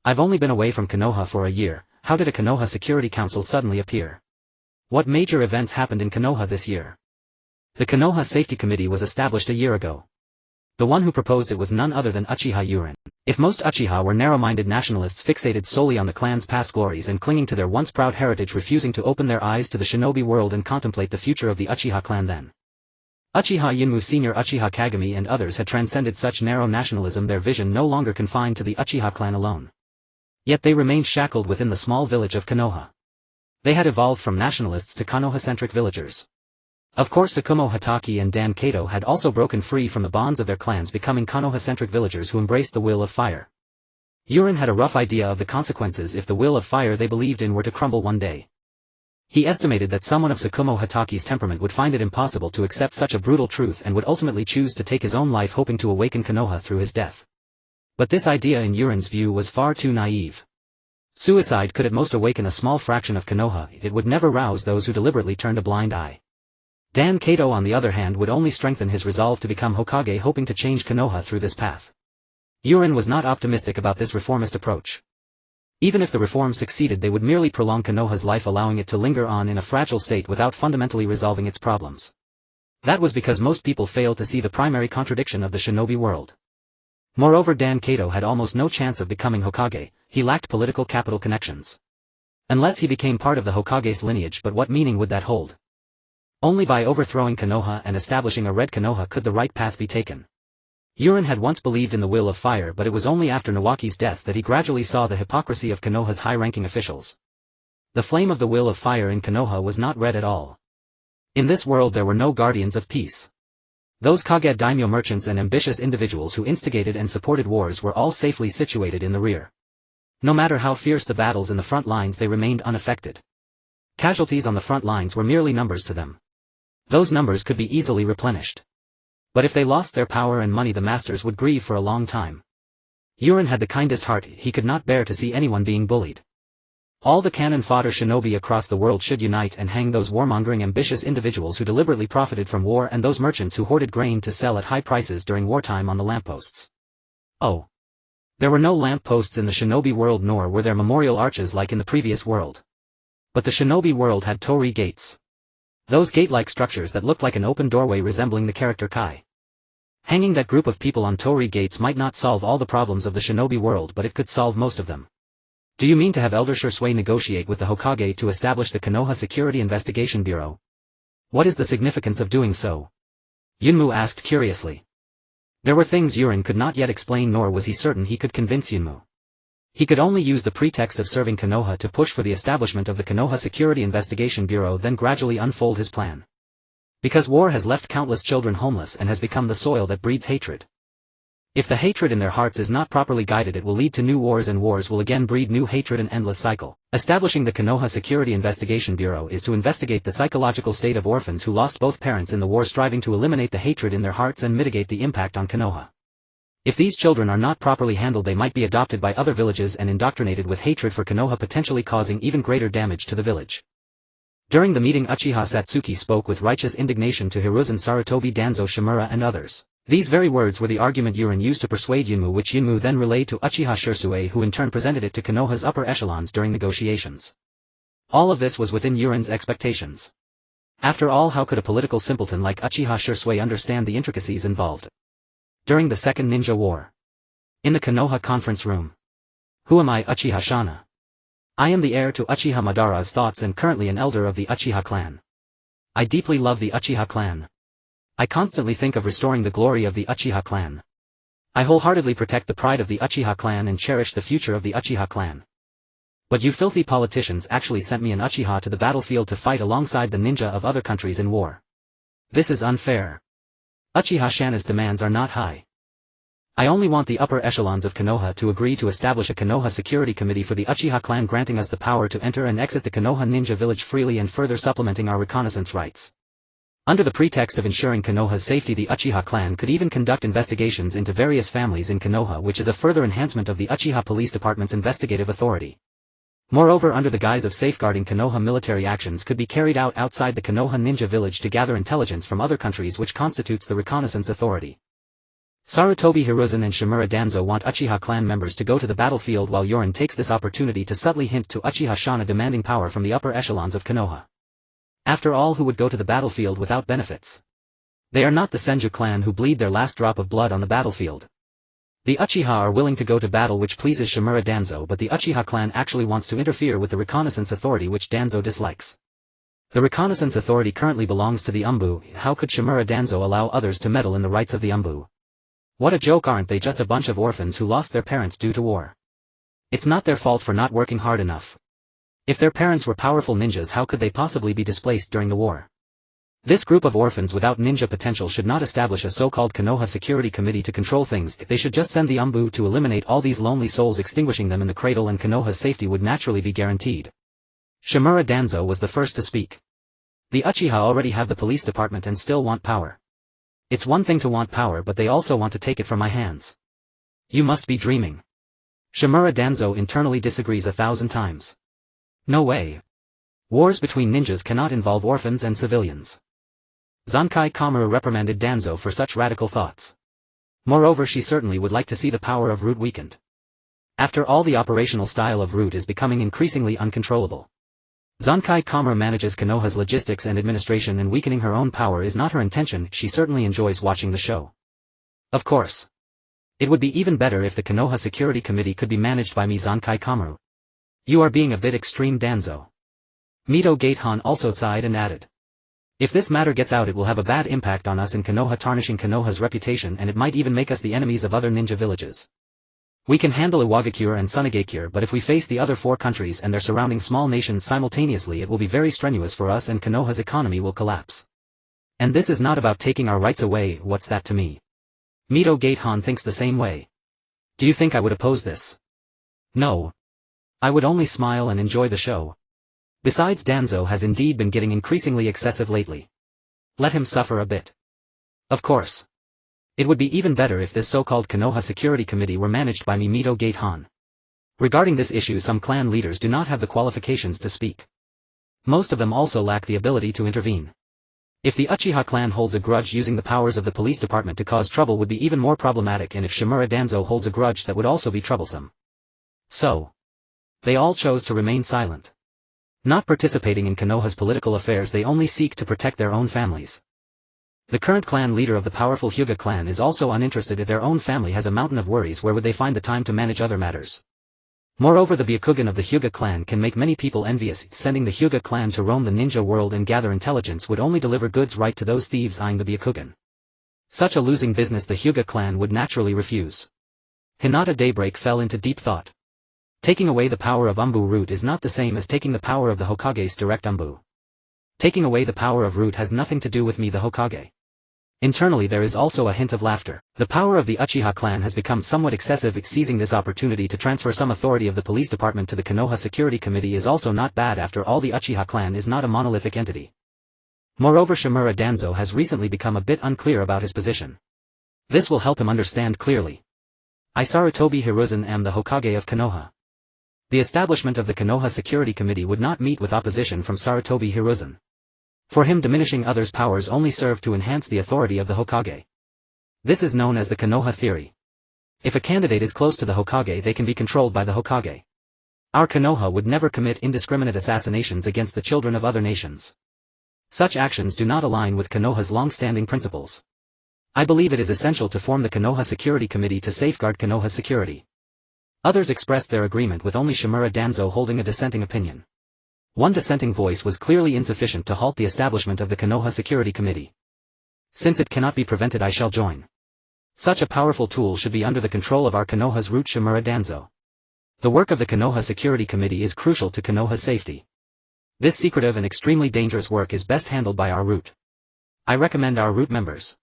I've only been away from Konoha for a year. How did a Konoha Security Council suddenly appear? What major events happened in Konoha this year? The Konoha Safety Committee was established a year ago. The one who proposed it was none other than Uchiha Yūrin. If most Uchiha were narrow-minded nationalists fixated solely on the clan's past glories and clinging to their once proud heritage, refusing to open their eyes to the shinobi world and contemplate the future of the Uchiha clan, then Uchiha Yunmu, Senior Uchiha Kagami and others had transcended such narrow nationalism, their vision no longer confined to the Uchiha clan alone. Yet they remained shackled within the small village of Konoha. They had evolved from nationalists to Konoha-centric villagers. Of course, Tsukumo Hatake and Dan Kato had also broken free from the bonds of their clans, becoming Konoha-centric villagers who embraced the will of fire. Yūrin had a rough idea of the consequences if the will of fire they believed in were to crumble one day. He estimated that someone of Tsukumo Hatake's temperament would find it impossible to accept such a brutal truth and would ultimately choose to take his own life, hoping to awaken Konoha through his death. But this idea, in Yurin's view, was far too naive. Suicide could at most awaken a small fraction of Konoha, it would never rouse those who deliberately turned a blind eye. Dan Kato, on the other hand, would only strengthen his resolve to become Hokage, hoping to change Konoha through this path. Yūrin was not optimistic about this reformist approach. Even if the reforms succeeded, they would merely prolong Konoha's life, allowing it to linger on in a fragile state without fundamentally resolving its problems. That was because most people failed to see the primary contradiction of the shinobi world. Moreover, Dan Kato had almost no chance of becoming Hokage. He lacked political capital connections. Unless he became part of the Hokage's lineage, but what meaning would that hold? Only by overthrowing Konoha and establishing a Red Konoha could the right path be taken. Yūrin had once believed in the will of fire, but it was only after Nawaki's death that he gradually saw the hypocrisy of Konoha's high-ranking officials. The flame of the will of fire in Konoha was not red at all. In this world there were no guardians of peace. Those Kage daimyo merchants and ambitious individuals who instigated and supported wars were all safely situated in the rear. No matter how fierce the battles in the front lines, they remained unaffected. Casualties on the front lines were merely numbers to them. Those numbers could be easily replenished. But if they lost their power and money, the masters would grieve for a long time. Yūrin had the kindest heart, he could not bear to see anyone being bullied. All the cannon fodder shinobi across the world should unite and hang those warmongering ambitious individuals who deliberately profited from war and those merchants who hoarded grain to sell at high prices during wartime on the lampposts. Oh. There were no lampposts in the shinobi world, nor were there memorial arches like in the previous world. But the shinobi world had torii gates. Those gate-like structures that looked like an open doorway resembling the character Kai. Hanging that group of people on Torii gates might not solve all the problems of the shinobi world, but it could solve most of them. Do you mean to have Elder Shursui negotiate with the Hokage to establish the Konoha Security Investigation Bureau? What is the significance of doing so? Yunmu asked curiously. There were things Yūrin could not yet explain, nor was he certain he could convince Yunmu. He could only use the pretext of serving Konoha to push for the establishment of the Konoha Security Investigation Bureau, then gradually unfold his plan. Because war has left countless children homeless and has become the soil that breeds hatred. If the hatred in their hearts is not properly guided, it will lead to new wars, and wars will again breed new hatred, an endless cycle. Establishing the Konoha Security Investigation Bureau is to investigate the psychological state of orphans who lost both parents in the war, striving to eliminate the hatred in their hearts and mitigate the impact on Konoha. If these children are not properly handled, they might be adopted by other villages and indoctrinated with hatred for Konoha, potentially causing even greater damage to the village. During the meeting, Uchiha Satsuki spoke with righteous indignation to Hiruzen, Sarutobi, Danzo, Shimura and others. These very words were the argument Yūrin used to persuade Yunmu, which Yunmu then relayed to Uchiha Shursui, who in turn presented it to Konoha's upper echelons during negotiations. All of this was within Yurin's expectations. After all, how could a political simpleton like Uchiha Shursui understand the intricacies involved? During the Second Ninja War. In the Konoha conference room. Who am I? Uchiha Shana. I am the heir to Uchiha Madara's thoughts and currently an elder of the Uchiha clan. I deeply love the Uchiha clan. I constantly think of restoring the glory of the Uchiha clan. I wholeheartedly protect the pride of the Uchiha clan and cherish the future of the Uchiha clan. But you filthy politicians actually sent me, an Uchiha, to the battlefield to fight alongside the ninja of other countries in war. This is unfair. Uchiha Shana's demands are not high. I only want the upper echelons of Konoha to agree to establish a Konoha Security Committee for the Uchiha clan, granting us the power to enter and exit the Konoha ninja village freely and further supplementing our reconnaissance rights. Under the pretext of ensuring Konoha's safety, the Uchiha clan could even conduct investigations into various families in Konoha, which is a further enhancement of the Uchiha Police Department's investigative authority. Moreover, under the guise of safeguarding Konoha, military actions could be carried out outside the Konoha ninja village to gather intelligence from other countries, which constitutes the reconnaissance authority. Sarutobi, Hiruzen and Shimura Danzo want Uchiha clan members to go to the battlefield, while Yūrin takes this opportunity to subtly hint to Uchiha Shana, demanding power from the upper echelons of Konoha. After all, who would go to the battlefield without benefits? They are not the Senju clan who bleed their last drop of blood on the battlefield. The Uchiha are willing to go to battle, which pleases Shimura Danzo, but the Uchiha clan actually wants to interfere with the reconnaissance authority, which Danzo dislikes. The reconnaissance authority currently belongs to the Umbu. How could Shimura Danzo allow others to meddle in the rights of the Umbu? What a joke, aren't they just a bunch of orphans who lost their parents due to war? It's not their fault for not working hard enough. If their parents were powerful ninjas, how could they possibly be displaced during the war? This group of orphans without ninja potential should not establish a so-called Konoha Security Committee to control things. They should just send the Umbu to eliminate all these lonely souls, extinguishing them in the cradle, and Konoha's safety would naturally be guaranteed. Shimura Danzo was the first to speak. The Uchiha already have the police department and still want power. It's one thing to want power, but they also want to take it from my hands. You must be dreaming. Shimura Danzo internally disagrees 1,000 times. No way. Wars between ninjas cannot involve orphans and civilians. Zankai Kamaru reprimanded Danzo for such radical thoughts. Moreover, she certainly would like to see the power of Root weakened. After all, the operational style of Root is becoming increasingly uncontrollable. Zankai Kamaru manages Konoha's logistics and administration, and weakening her own power is not her intention. She certainly enjoys watching the show. Of course. It would be even better if the Konoha Security Committee could be managed by me, Zankai Kamaru. You are being a bit extreme, Danzo. Mito Gatehan also sighed and added. If this matter gets out, it will have a bad impact on us in Konoha, tarnishing Konoha's reputation, and it might even make us the enemies of other ninja villages. We can handle Iwagakure and Sunagakure, but if we face the other 4 countries and their surrounding small nations simultaneously, it will be very strenuous for us and Konoha's economy will collapse. And this is not about taking our rights away. What's that to me? Mito Gatehan thinks the same way. Do you think I would oppose this? No. I would only smile and enjoy the show. Besides, Danzo has indeed been getting increasingly excessive lately. Let him suffer a bit. Of course. It would be even better if this so-called Konoha Security Committee were managed by me, Mito Gatehan. Regarding this issue, some clan leaders do not have the qualifications to speak. Most of them also lack the ability to intervene. If the Uchiha clan holds a grudge, using the powers of the police department to cause trouble would be even more problematic, and if Shimura Danzo holds a grudge, that would also be troublesome. So, they all chose to remain silent. Not participating in Konoha's political affairs, they only seek to protect their own families. The current clan leader of the powerful Hyūga clan is also uninterested if their own family has a mountain of worries. Where would they find the time to manage other matters? Moreover, the Byakugan of the Hyūga clan can make many people envious. Sending the Hyūga clan to roam the ninja world and gather intelligence would only deliver goods right to those thieves eyeing the Byakugan. Such a losing business the Hyūga clan would naturally refuse. Hinata Daybreak fell into deep thought. Taking away the power of Umbu Root is not the same as taking the power of the Hokage's direct Umbu. Taking away the power of Root has nothing to do with me, the Hokage. Internally there is also a hint of laughter. The power of the Uchiha clan has become somewhat excessive. Seizing this opportunity to transfer some authority of the police department to the Konoha Security Committee is also not bad. After all, the Uchiha clan is not a monolithic entity. Moreover, Shimura Danzo has recently become a bit unclear about his position. This will help him understand clearly. I, Sarutobi Hiruzen, am the Hokage of Konoha. The establishment of the Konoha Security Committee would not meet with opposition from Sarutobi Hiruzen. For him, diminishing others' powers only serve to enhance the authority of the Hokage. This is known as the Konoha theory. If a candidate is close to the Hokage, they can be controlled by the Hokage. Our Konoha would never commit indiscriminate assassinations against the children of other nations. Such actions do not align with Konoha's long-standing principles. I believe it is essential to form the Konoha Security Committee to safeguard Konoha's security. Others expressed their agreement, with only Shimura Danzo holding a dissenting opinion. One dissenting voice was clearly insufficient to halt the establishment of the Konoha Security Committee. Since it cannot be prevented, I shall join. Such a powerful tool should be under the control of our Konoha's root, Shimura Danzo. The work of the Konoha Security Committee is crucial to Konoha's safety. This secretive and extremely dangerous work is best handled by our root. I recommend our root members.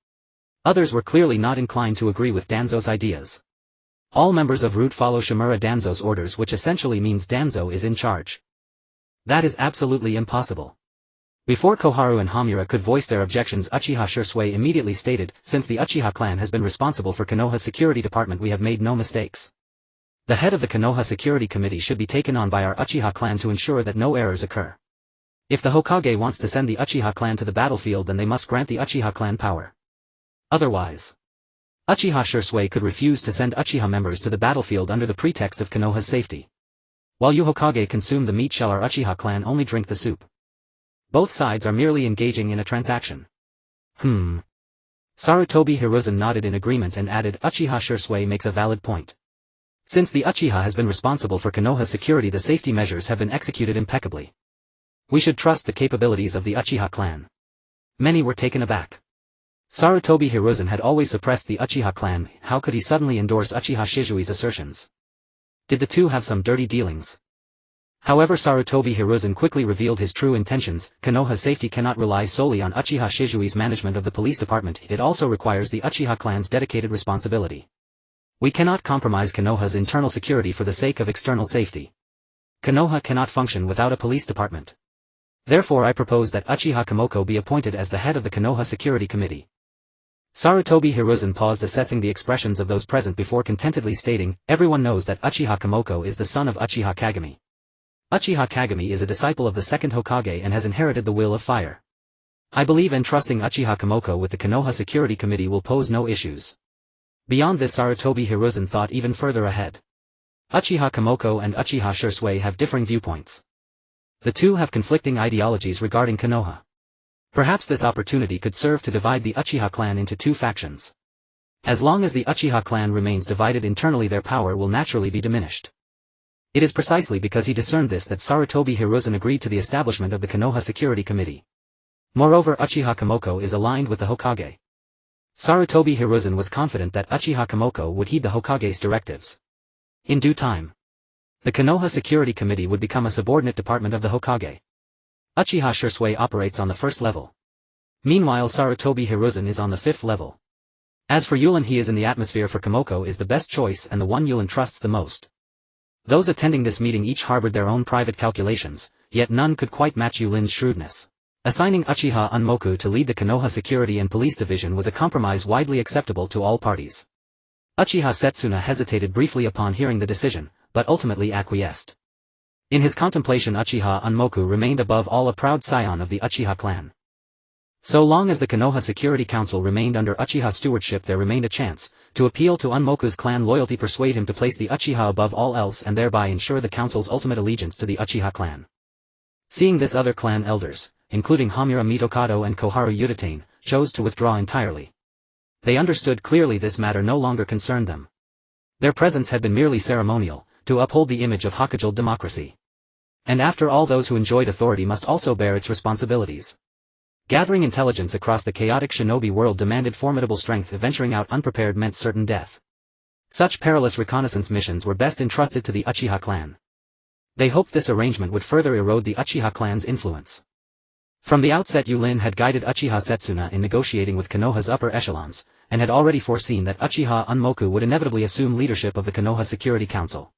Others were clearly not inclined to agree with Danzo's ideas. All members of root follow Shimura Danzo's orders, which essentially means Danzo is in charge. That is absolutely impossible. Before Koharu and Hamura could voice their objections, Uchiha Shursui immediately stated, since the Uchiha clan has been responsible for Konoha's security department, we have made no mistakes. The head of the Konoha Security Committee should be taken on by our Uchiha clan to ensure that no errors occur. If the Hokage wants to send the Uchiha clan to the battlefield, then they must grant the Uchiha clan power. Otherwise, Uchiha Shursui could refuse to send Uchiha members to the battlefield under the pretext of Konoha's safety. While you Hokage consume the meat shell, our Uchiha clan only drink the soup. Both sides are merely engaging in a transaction. Sarutobi Hiruzen nodded in agreement and added, Uchiha Shursui makes a valid point. Since the Uchiha has been responsible for Konoha security, the safety measures have been executed impeccably. We should trust the capabilities of the Uchiha clan. Many were taken aback. Sarutobi Hiruzen had always suppressed the Uchiha clan. How could he suddenly endorse Uchiha Shizui's assertions? Did the two have some dirty dealings? However, Sarutobi Hiruzen quickly revealed his true intentions. Konoha's safety cannot rely solely on Uchiha Shizui's management of the police department, it also requires the Uchiha clan's dedicated responsibility. We cannot compromise Konoha's internal security for the sake of external safety. Konoha cannot function without a police department. Therefore I propose that Uchiha Kamoko be appointed as the head of the Konoha Security Committee. Sarutobi Hiruzen paused, assessing the expressions of those present before contentedly stating, everyone knows that Uchiha Kamoko is the son of Uchiha Kagami. Uchiha Kagami is a disciple of the second Hokage and has inherited the will of fire. I believe entrusting Uchiha Kamoko with the Konoha Security Committee will pose no issues. Beyond this, Sarutobi Hiruzen thought even further ahead. Uchiha Kamoko and Uchiha Shursui have differing viewpoints. The two have conflicting ideologies regarding Konoha. Perhaps this opportunity could serve to divide the Uchiha clan into two factions. As long as the Uchiha clan remains divided internally, their power will naturally be diminished. It is precisely because he discerned this that Sarutobi Hiruzen agreed to the establishment of the Konoha Security Committee. Moreover, Uchiha Kamoko is aligned with the Hokage. Sarutobi Hiruzen was confident that Uchiha Kamoko would heed the Hokage's directives. In due time, the Konoha Security Committee would become a subordinate department of the Hokage. Uchiha Shursui operates on the first level. Meanwhile, Sarutobi Hiruzen is on the 5th level. As for Yūrin, he is in the atmosphere for Kamoko is the best choice and the one Yūrin trusts the most. Those attending this meeting each harbored their own private calculations, yet none could quite match Yūrin's shrewdness. Assigning Uchiha Unmoku to lead the Konoha Security and Police Division was a compromise widely acceptable to all parties. Uchiha Setsuna hesitated briefly upon hearing the decision, but ultimately acquiesced. In his contemplation, Uchiha Unmoku remained above all a proud scion of the Uchiha clan. So long as the Konoha Security Council remained under Uchiha stewardship, there remained a chance to appeal to Unmoku's clan loyalty, persuade him to place the Uchiha above all else, and thereby ensure the council's ultimate allegiance to the Uchiha clan. Seeing this, other clan elders, including Hamura Mitokado and Koharu Udatain, chose to withdraw entirely. They understood clearly this matter no longer concerned them. Their presence had been merely ceremonial, to uphold the image of Hokage democracy. And after all, those who enjoyed authority must also bear its responsibilities. Gathering intelligence across the chaotic shinobi world demanded formidable strength. Venturing out unprepared meant certain death. Such perilous reconnaissance missions were best entrusted to the Uchiha clan. They hoped this arrangement would further erode the Uchiha clan's influence. From the outset, Yūrin had guided Uchiha Setsuna in negotiating with Konoha's upper echelons, and had already foreseen that Uchiha Unmoku would inevitably assume leadership of the Konoha Security Council.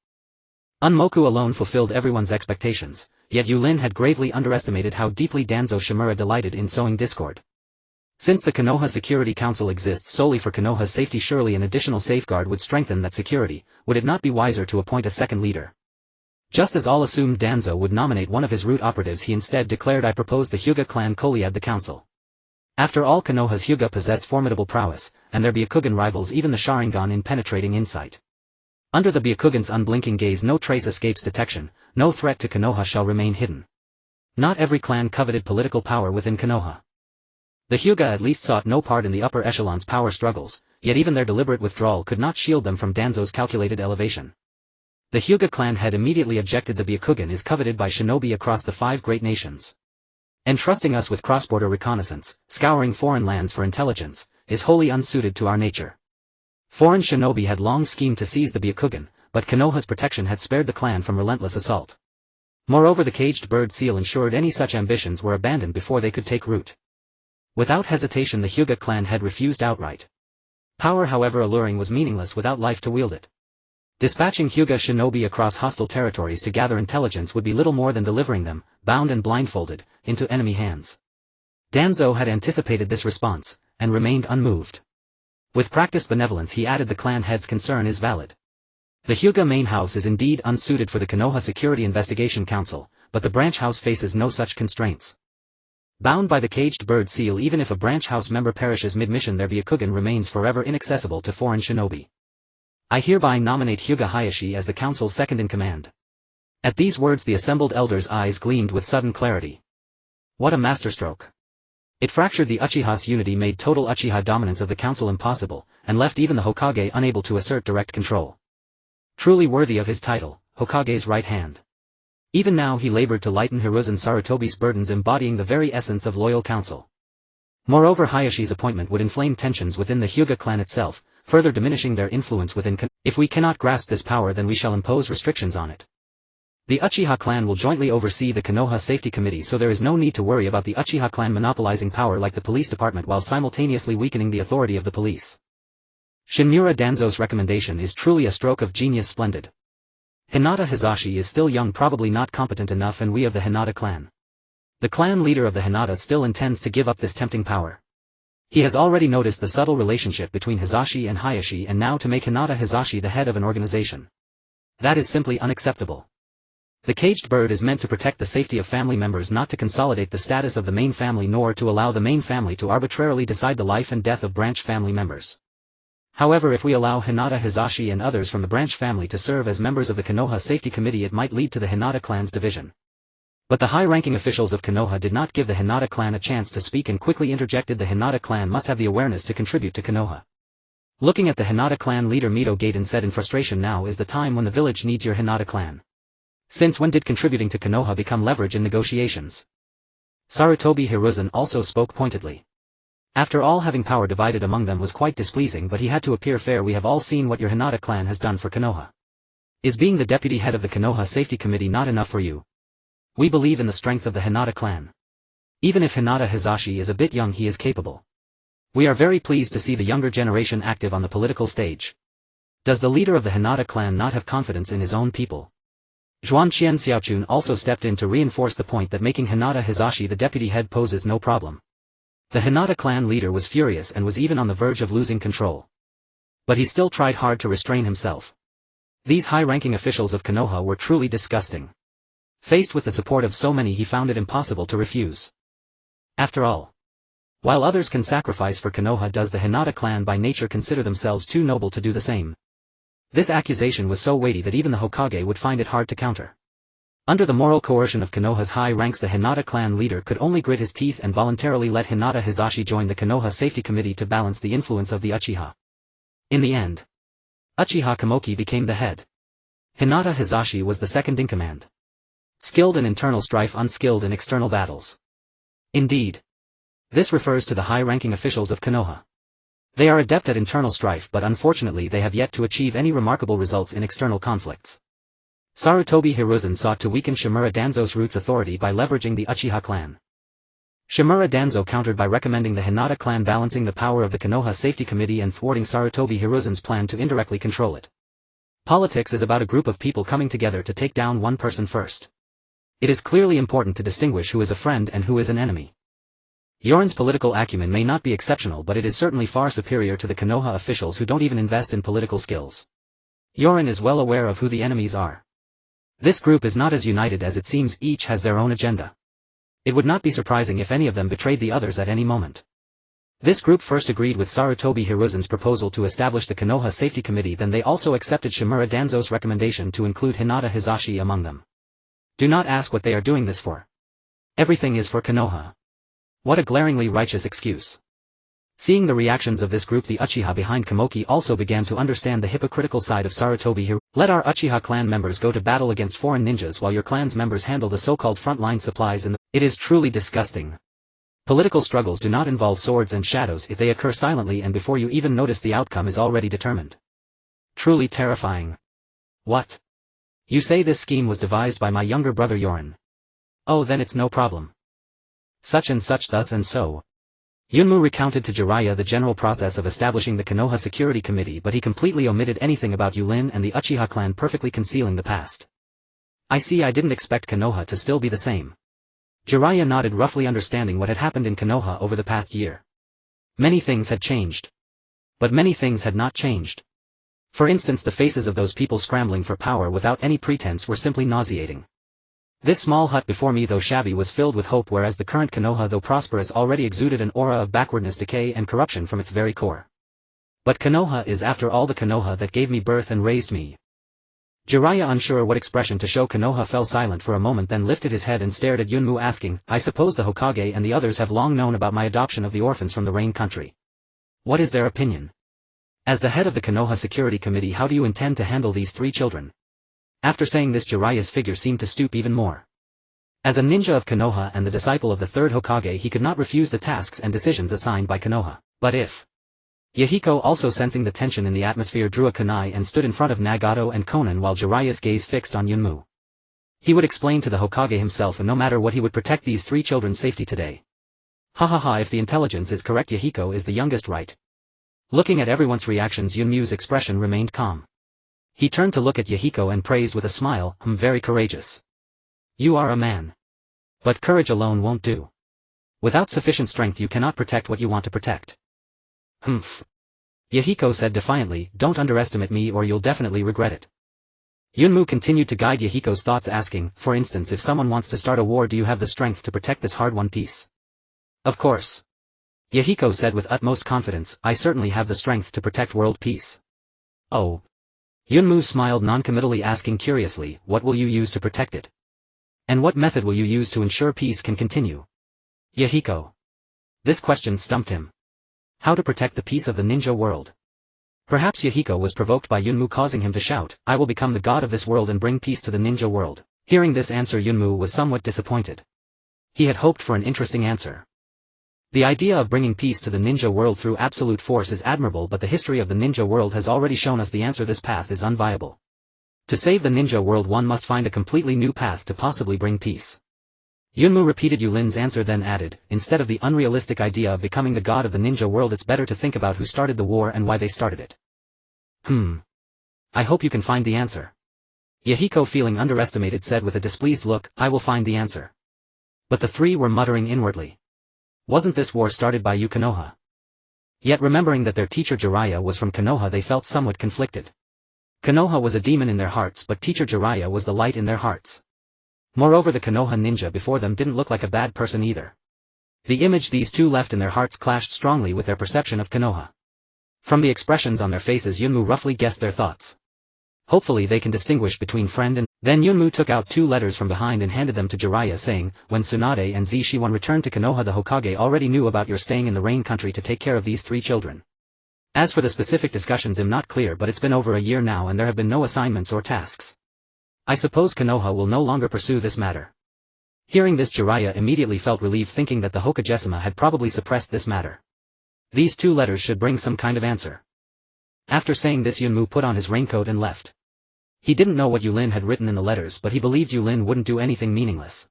Unmoku alone fulfilled everyone's expectations, yet Yūrin had gravely underestimated how deeply Danzo Shimura delighted in sowing discord. Since the Konoha Security Council exists solely for Konoha's safety, surely an additional safeguard would strengthen that security. Would it not be wiser to appoint a second leader? Just as all assumed Danzo would nominate one of his root operatives, he instead declared, "I propose the Hyūga clan Koliad the council." After all, Konoha's Hyūga possess formidable prowess, and their Byakugan rivals even the Sharingan in penetrating insight. Under the Byakugan's unblinking gaze no trace escapes detection, no threat to Konoha shall remain hidden. Not every clan coveted political power within Konoha. The Hyūga at least sought no part in the upper echelon's power struggles, yet even their deliberate withdrawal could not shield them from Danzo's calculated elevation. The Hyūga clan had immediately objected. The Byakugan is coveted by shinobi across the 5 great nations. Entrusting us with cross-border reconnaissance, scouring foreign lands for intelligence, is wholly unsuited to our nature. Foreign shinobi had long schemed to seize the Byakugan, but Konoha's protection had spared the clan from relentless assault. Moreover, the caged bird seal ensured any such ambitions were abandoned before they could take root. Without hesitation, the Hyūga clan had refused outright. Power, however alluring, was meaningless without life to wield it. Dispatching Hyūga shinobi across hostile territories to gather intelligence would be little more than delivering them, bound and blindfolded, into enemy hands. Danzo had anticipated this response, and remained unmoved. With practiced benevolence he added, "The clan head's concern is valid. The Hyūga main house is indeed unsuited for the Konoha Security Investigation Council, but the branch house faces no such constraints. Bound by the caged bird seal, even if a branch house member perishes mid-mission, their Byakugan remains forever inaccessible to foreign shinobi. I hereby nominate Hyūga Hizashi as the council's second-in-command." At these words the assembled elders' eyes gleamed with sudden clarity. What a masterstroke! It fractured the Uchiha's unity, made total Uchiha dominance of the council impossible, and left even the Hokage unable to assert direct control. Truly worthy of his title, Hokage's right hand. Even now he labored to lighten Hiruzen Sarutobi's burdens, embodying the very essence of loyal counsel. Moreover, Hayashi's appointment would inflame tensions within the Hyūga clan itself, further diminishing their influence within Konoha. If we cannot grasp this power, then we shall impose restrictions on it. The Uchiha clan will jointly oversee the Konoha Safety Committee, so there is no need to worry about the Uchiha clan monopolizing power like the police department while simultaneously weakening the authority of the police. Shinmura Danzo's recommendation is truly a stroke of genius, splendid. Hinata Hizashi is still young, probably not competent enough, and we of the Hinata clan. The clan leader of the Hinata still intends to give up this tempting power. He has already noticed the subtle relationship between Hizashi and Hayashi, and now to make Hinata Hizashi the head of an organization. That is simply unacceptable. The caged bird is meant to protect the safety of family members, not to consolidate the status of the main family, nor to allow the main family to arbitrarily decide the life and death of branch family members. However, if we allow Hinata Hizashi and others from the branch family to serve as members of the Konoha Safety Committee, it might lead to the Hinata clan's division. But the high-ranking officials of Konoha did not give the Hinata clan a chance to speak and quickly interjected. The Hinata clan must have the awareness to contribute to Konoha. Looking at the Hinata clan leader, Mito Gaiden said in frustration, "Now is the time when the village needs your Hinata clan. Since when did contributing to Konoha become leverage in negotiations?" Sarutobi Hiruzen also spoke pointedly. After all, having power divided among them was quite displeasing, but he had to appear fair. "We have all seen what your Hinata clan has done for Konoha. Is being the deputy head of the Konoha Safety Committee not enough for you? We believe in the strength of the Hinata clan. Even if Hinata Hizashi is a bit young, he is capable. We are very pleased to see the younger generation active on the political stage. Does the leader of the Hinata clan not have confidence in his own people?" Zhuanqian Xiaochun also stepped in to reinforce the point that making Hinata Hizashi the deputy head poses no problem. The Hinata clan leader was furious and was even on the verge of losing control. But he still tried hard to restrain himself. These high-ranking officials of Konoha were truly disgusting. Faced with the support of so many, he found it impossible to refuse. After all, while others can sacrifice for Konoha, does the Hinata clan by nature consider themselves too noble to do the same? This accusation was so weighty that even the Hokage would find it hard to counter. Under the moral coercion of Konoha's high ranks, the Hinata clan leader could only grit his teeth and voluntarily let Hinata Hizashi join the Konoha Safety Committee to balance the influence of the Uchiha. In the end, Uchiha Komoki became the head. Hinata Hizashi was the second in command. Skilled in internal strife, unskilled in external battles. Indeed. This refers to the high-ranking officials of Konoha. They are adept at internal strife, but unfortunately they have yet to achieve any remarkable results in external conflicts. Sarutobi Hiruzen sought to weaken Shimura Danzo's roots authority by leveraging the Uchiha clan. Shimura Danzo countered by recommending the Hinata clan balancing the power of the Konoha Safety Committee and thwarting Sarutobi Hiruzen's plan to indirectly control it. Politics is about a group of people coming together to take down one person first. It is clearly important to distinguish who is a friend and who is an enemy. Yūrin's political acumen may not be exceptional, but it is certainly far superior to the Konoha officials who don't even invest in political skills. Yūrin is well aware of who the enemies are. This group is not as united as it seems, each has their own agenda. It would not be surprising if any of them betrayed the others at any moment. This group first agreed with Sarutobi Hiruzen's proposal to establish the Konoha Safety Committee, then they also accepted Shimura Danzo's recommendation to include Hinata Hizashi among them. Do not ask what they are doing this for. Everything is for Konoha. What a glaringly righteous excuse. Seeing the reactions of this group, the Uchiha behind Komoki also began to understand the hypocritical side of Sarutobi Hiruzen. Let our Uchiha clan members go to battle against foreign ninjas while your clan's members handle the so-called frontline supplies and it is truly disgusting. Political struggles do not involve swords and shadows if they occur silently and before you even notice the outcome is already determined. Truly terrifying. What? You say this scheme was devised by my younger brother Yūrin. Oh, then it's no problem. Such and such, thus and so. Yunmu recounted to Jiraiya the general process of establishing the Konoha Security Committee, but he completely omitted anything about Yūrin and the Uchiha clan, perfectly concealing the past. I see, I didn't expect Konoha to still be the same. Jiraiya nodded, roughly understanding what had happened in Konoha over the past year. Many things had changed. But many things had not changed. For instance, the faces of those people scrambling for power without any pretense were simply nauseating. This small hut before me, though shabby, was filled with hope, whereas the current Konoha, though prosperous, already exuded an aura of backwardness, decay and corruption from its very core. But Konoha is after all the Konoha that gave me birth and raised me. Jiraiya, unsure what expression to show Konoha, fell silent for a moment, then lifted his head and stared at Yunmu, asking, I suppose the Hokage and the others have long known about my adoption of the orphans from the Rain Country. What is their opinion? As the head of the Konoha Security Committee, how do you intend to handle these 3 children? After saying this, Jiraiya's figure seemed to stoop even more. As a ninja of Konoha and the disciple of the Third Hokage, he could not refuse the tasks and decisions assigned by Konoha. But if... Yahiko, also sensing the tension in the atmosphere, drew a kunai and stood in front of Nagato and Konan while Jiraiya's gaze fixed on Yunmu. He would explain to the Hokage himself, and no matter what, he would protect these 3 children's safety today. Ha ha ha, if the intelligence is correct, Yahiko is the youngest, right? Looking at everyone's reactions, Yunmu's expression remained calm. He turned to look at Yahiko and praised with a smile, very courageous. You are a man. But courage alone won't do. Without sufficient strength you cannot protect what you want to protect. Humph. Yahiko said defiantly, don't underestimate me or you'll definitely regret it. Yunmu continued to guide Yahiko's thoughts, asking, for instance, if someone wants to start a war, do you have the strength to protect this hard-won peace? Of course. Yahiko said with utmost confidence, I certainly have the strength to protect world peace. Oh. Yunmu smiled noncommittally, asking curiously, what will you use to protect it? And what method will you use to ensure peace can continue? Yahiko. This question stumped him. How to protect the peace of the ninja world? Perhaps Yahiko was provoked by Yunmu, causing him to shout, I will become the god of this world and bring peace to the ninja world. Hearing this answer, Yunmu was somewhat disappointed. He had hoped for an interesting answer. The idea of bringing peace to the ninja world through absolute force is admirable, but the history of the ninja world has already shown us the answer. This path is unviable. To save the ninja world, one must find a completely new path to possibly bring peace. Yunmu repeated Yulin's answer, then added, instead of the unrealistic idea of becoming the god of the ninja world, it's better to think about who started the war and why they started it. I hope you can find the answer. Yahiko, feeling underestimated, said with a displeased look, I will find the answer. But the 3 were muttering inwardly. Wasn't this war started by you, Konoha? Yet remembering that their teacher Jiraiya was from Konoha, they felt somewhat conflicted. Konoha was a demon in their hearts, but teacher Jiraiya was the light in their hearts. Moreover, the Konoha ninja before them didn't look like a bad person either. The image these 2 left in their hearts clashed strongly with their perception of Konoha. From the expressions on their faces, Yunmu roughly guessed their thoughts. Hopefully they can distinguish between friend and... Then Yunmu took out 2 letters from behind and handed them to Jiraiya saying, when Tsunade and Zishiwan returned to Konoha, the Hokage already knew about your staying in the rain country to take care of these 3 children. As for the specific discussions, I'm not clear, but it's been over a year now and there have been no assignments or tasks. I suppose Konoha will no longer pursue this matter. Hearing this, Jiraiya immediately felt relieved, thinking that the Hokagesima had probably suppressed this matter. These 2 letters should bring some kind of answer. After saying this, Yunmu put on his raincoat and left. He didn't know what Yulin had written in the letters, but he believed Yulin wouldn't do anything meaningless.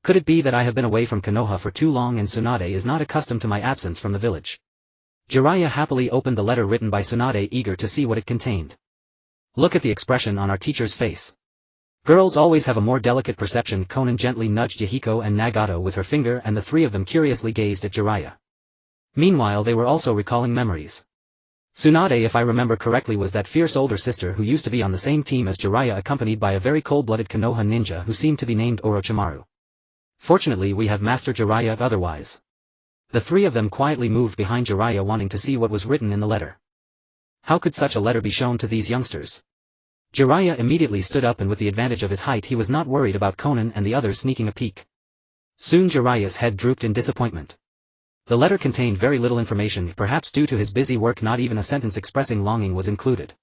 Could it be that I have been away from Konoha for too long and Tsunade is not accustomed to my absence from the village? Jiraiya happily opened the letter written by Tsunade, eager to see what it contained. Look at the expression on our teacher's face. Girls always have a more delicate perception. Konan gently nudged Yahiko and Nagato with her finger, and the 3 of them curiously gazed at Jiraiya. Meanwhile they were also recalling memories. Tsunade, if I remember correctly, was that fierce older sister who used to be on the same team as Jiraiya, accompanied by a very cold-blooded Konoha ninja who seemed to be named Orochimaru. Fortunately we have Master Jiraiya otherwise. The 3 of them quietly moved behind Jiraiya, wanting to see what was written in the letter. How could such a letter be shown to these youngsters? Jiraiya immediately stood up, and with the advantage of his height he was not worried about Konan and the others sneaking a peek. Soon Jiraiya's head drooped in disappointment. The letter contained very little information, perhaps due to his busy work. Not even a sentence expressing longing was included.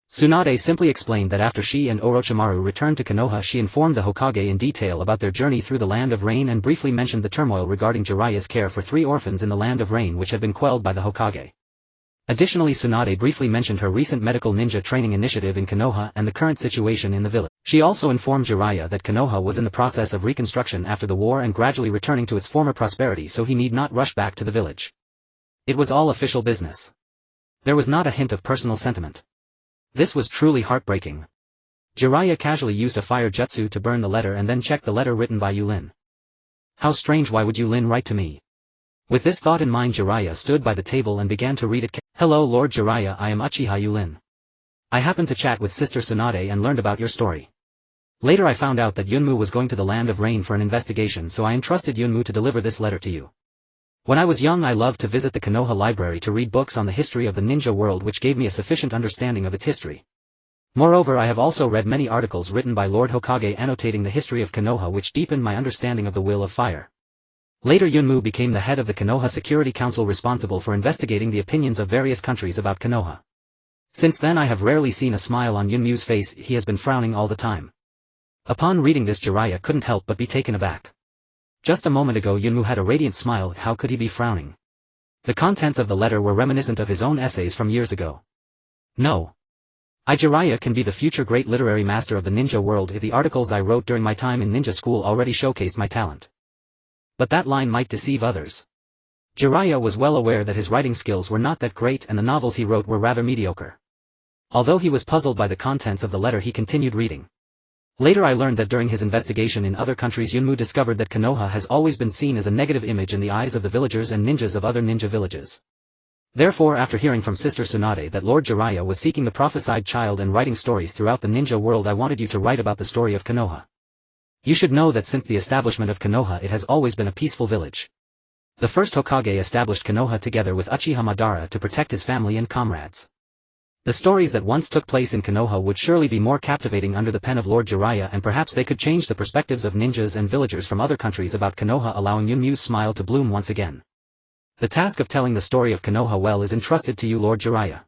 Tsunade simply explained that after she and Orochimaru returned to Konoha, she informed the Hokage in detail about their journey through the Land of Rain and briefly mentioned the turmoil regarding Jiraiya's care for 3 orphans in the Land of Rain, which had been quelled by the Hokage. Additionally, Tsunade briefly mentioned her recent medical ninja training initiative in Konoha and the current situation in the village. She also informed Jiraiya that Konoha was in the process of reconstruction after the war and gradually returning to its former prosperity, so he need not rush back to the village. It was all official business. There was not a hint of personal sentiment. This was truly heartbreaking. Jiraiya casually used a fire jutsu to burn the letter and then checked the letter written by Yulin. How strange, why would Yulin write to me? With this thought in mind, Jiraiya stood by the table and began to read it. Hello Lord Jiraiya, I am Uchiha Yūrin. I happened to chat with Sister Tsunade and learned about your story. Later I found out that Yunmu was going to the Land of Rain for an investigation, so I entrusted Yunmu to deliver this letter to you. When I was young I loved to visit the Konoha library to read books on the history of the ninja world, which gave me a sufficient understanding of its history. Moreover, I have also read many articles written by Lord Hokage annotating the history of Konoha, which deepened my understanding of the will of fire. Later Yunmu became the head of the Konoha Security Council, responsible for investigating the opinions of various countries about Konoha. Since then I have rarely seen a smile on Yunmu's face, he has been frowning all the time. Upon reading this, Jiraiya couldn't help but be taken aback. Just a moment ago Yunmu had a radiant smile, how could he be frowning? The contents of the letter were reminiscent of his own essays from years ago. No. I, Jiraiya, can be the future great literary master of the ninja world if the articles I wrote during my time in ninja school already showcased my talent. But that line might deceive others. Jiraiya was well aware that his writing skills were not that great and the novels he wrote were rather mediocre. Although he was puzzled by the contents of the letter, he continued reading. Later I learned that during his investigation in other countries, Yunmu discovered that Konoha has always been seen as a negative image in the eyes of the villagers and ninjas of other ninja villages. Therefore, after hearing from Sister Tsunade that Lord Jiraiya was seeking the prophesied child and writing stories throughout the ninja world, I wanted you to write about the story of Konoha. You should know that since the establishment of Konoha it has always been a peaceful village. The first Hokage established Konoha together with Uchiha Madara to protect his family and comrades. The stories that once took place in Konoha would surely be more captivating under the pen of Lord Jiraiya, and perhaps they could change the perspectives of ninjas and villagers from other countries about Konoha, allowing Yunmu's smile to bloom once again. The task of telling the story of Konoha well is entrusted to you, Lord Jiraiya.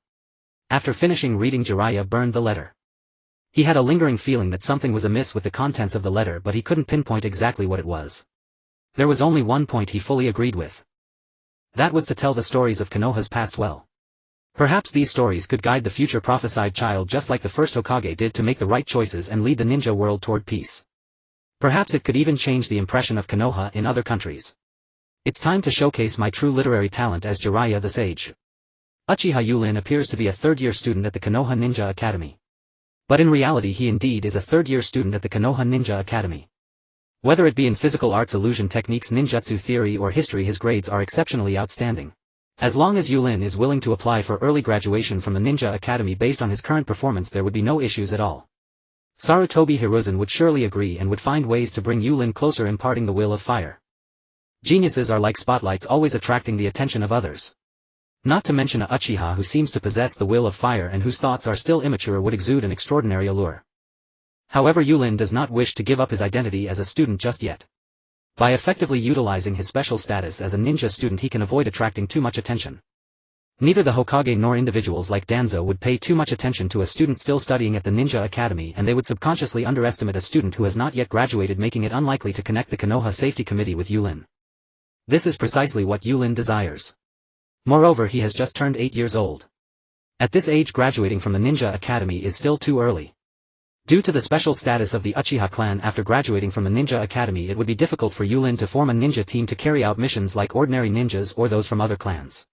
After finishing reading, Jiraiya burned the letter. He had a lingering feeling that something was amiss with the contents of the letter, but he couldn't pinpoint exactly what it was. There was only one point he fully agreed with. That was to tell the stories of Konoha's past well. Perhaps these stories could guide the future prophesied child, just like the first Hokage did, to make the right choices and lead the ninja world toward peace. Perhaps it could even change the impression of Konoha in other countries. It's time to showcase my true literary talent as Jiraiya the Sage. Uchiha Yūrin appears to be a third-year student at the Konoha Ninja Academy. But in reality he indeed is a third-year student at the Konoha Ninja Academy. Whether it be in physical arts, illusion techniques, ninjutsu theory or history, his grades are exceptionally outstanding. As long as Yūrin is willing to apply for early graduation from the Ninja Academy based on his current performance, there would be no issues at all. Sarutobi Hiruzen would surely agree and would find ways to bring Yūrin closer, imparting the will of fire. Geniuses are like spotlights, always attracting the attention of others. Not to mention a Uchiha who seems to possess the will of fire and whose thoughts are still immature would exude an extraordinary allure. However, Yūrin does not wish to give up his identity as a student just yet. By effectively utilizing his special status as a ninja student he can avoid attracting too much attention. Neither the Hokage nor individuals like Danzo would pay too much attention to a student still studying at the Ninja Academy, and they would subconsciously underestimate a student who has not yet graduated, making it unlikely to connect the Konoha Safety Committee with Yūrin. This is precisely what Yūrin desires. Moreover, he has just turned 8 years old. At this age, graduating from the Ninja Academy is still too early. Due to the special status of the Uchiha clan after graduating from the Ninja Academy, it would be difficult for Yūrin to form a ninja team to carry out missions like ordinary ninjas or those from other clans.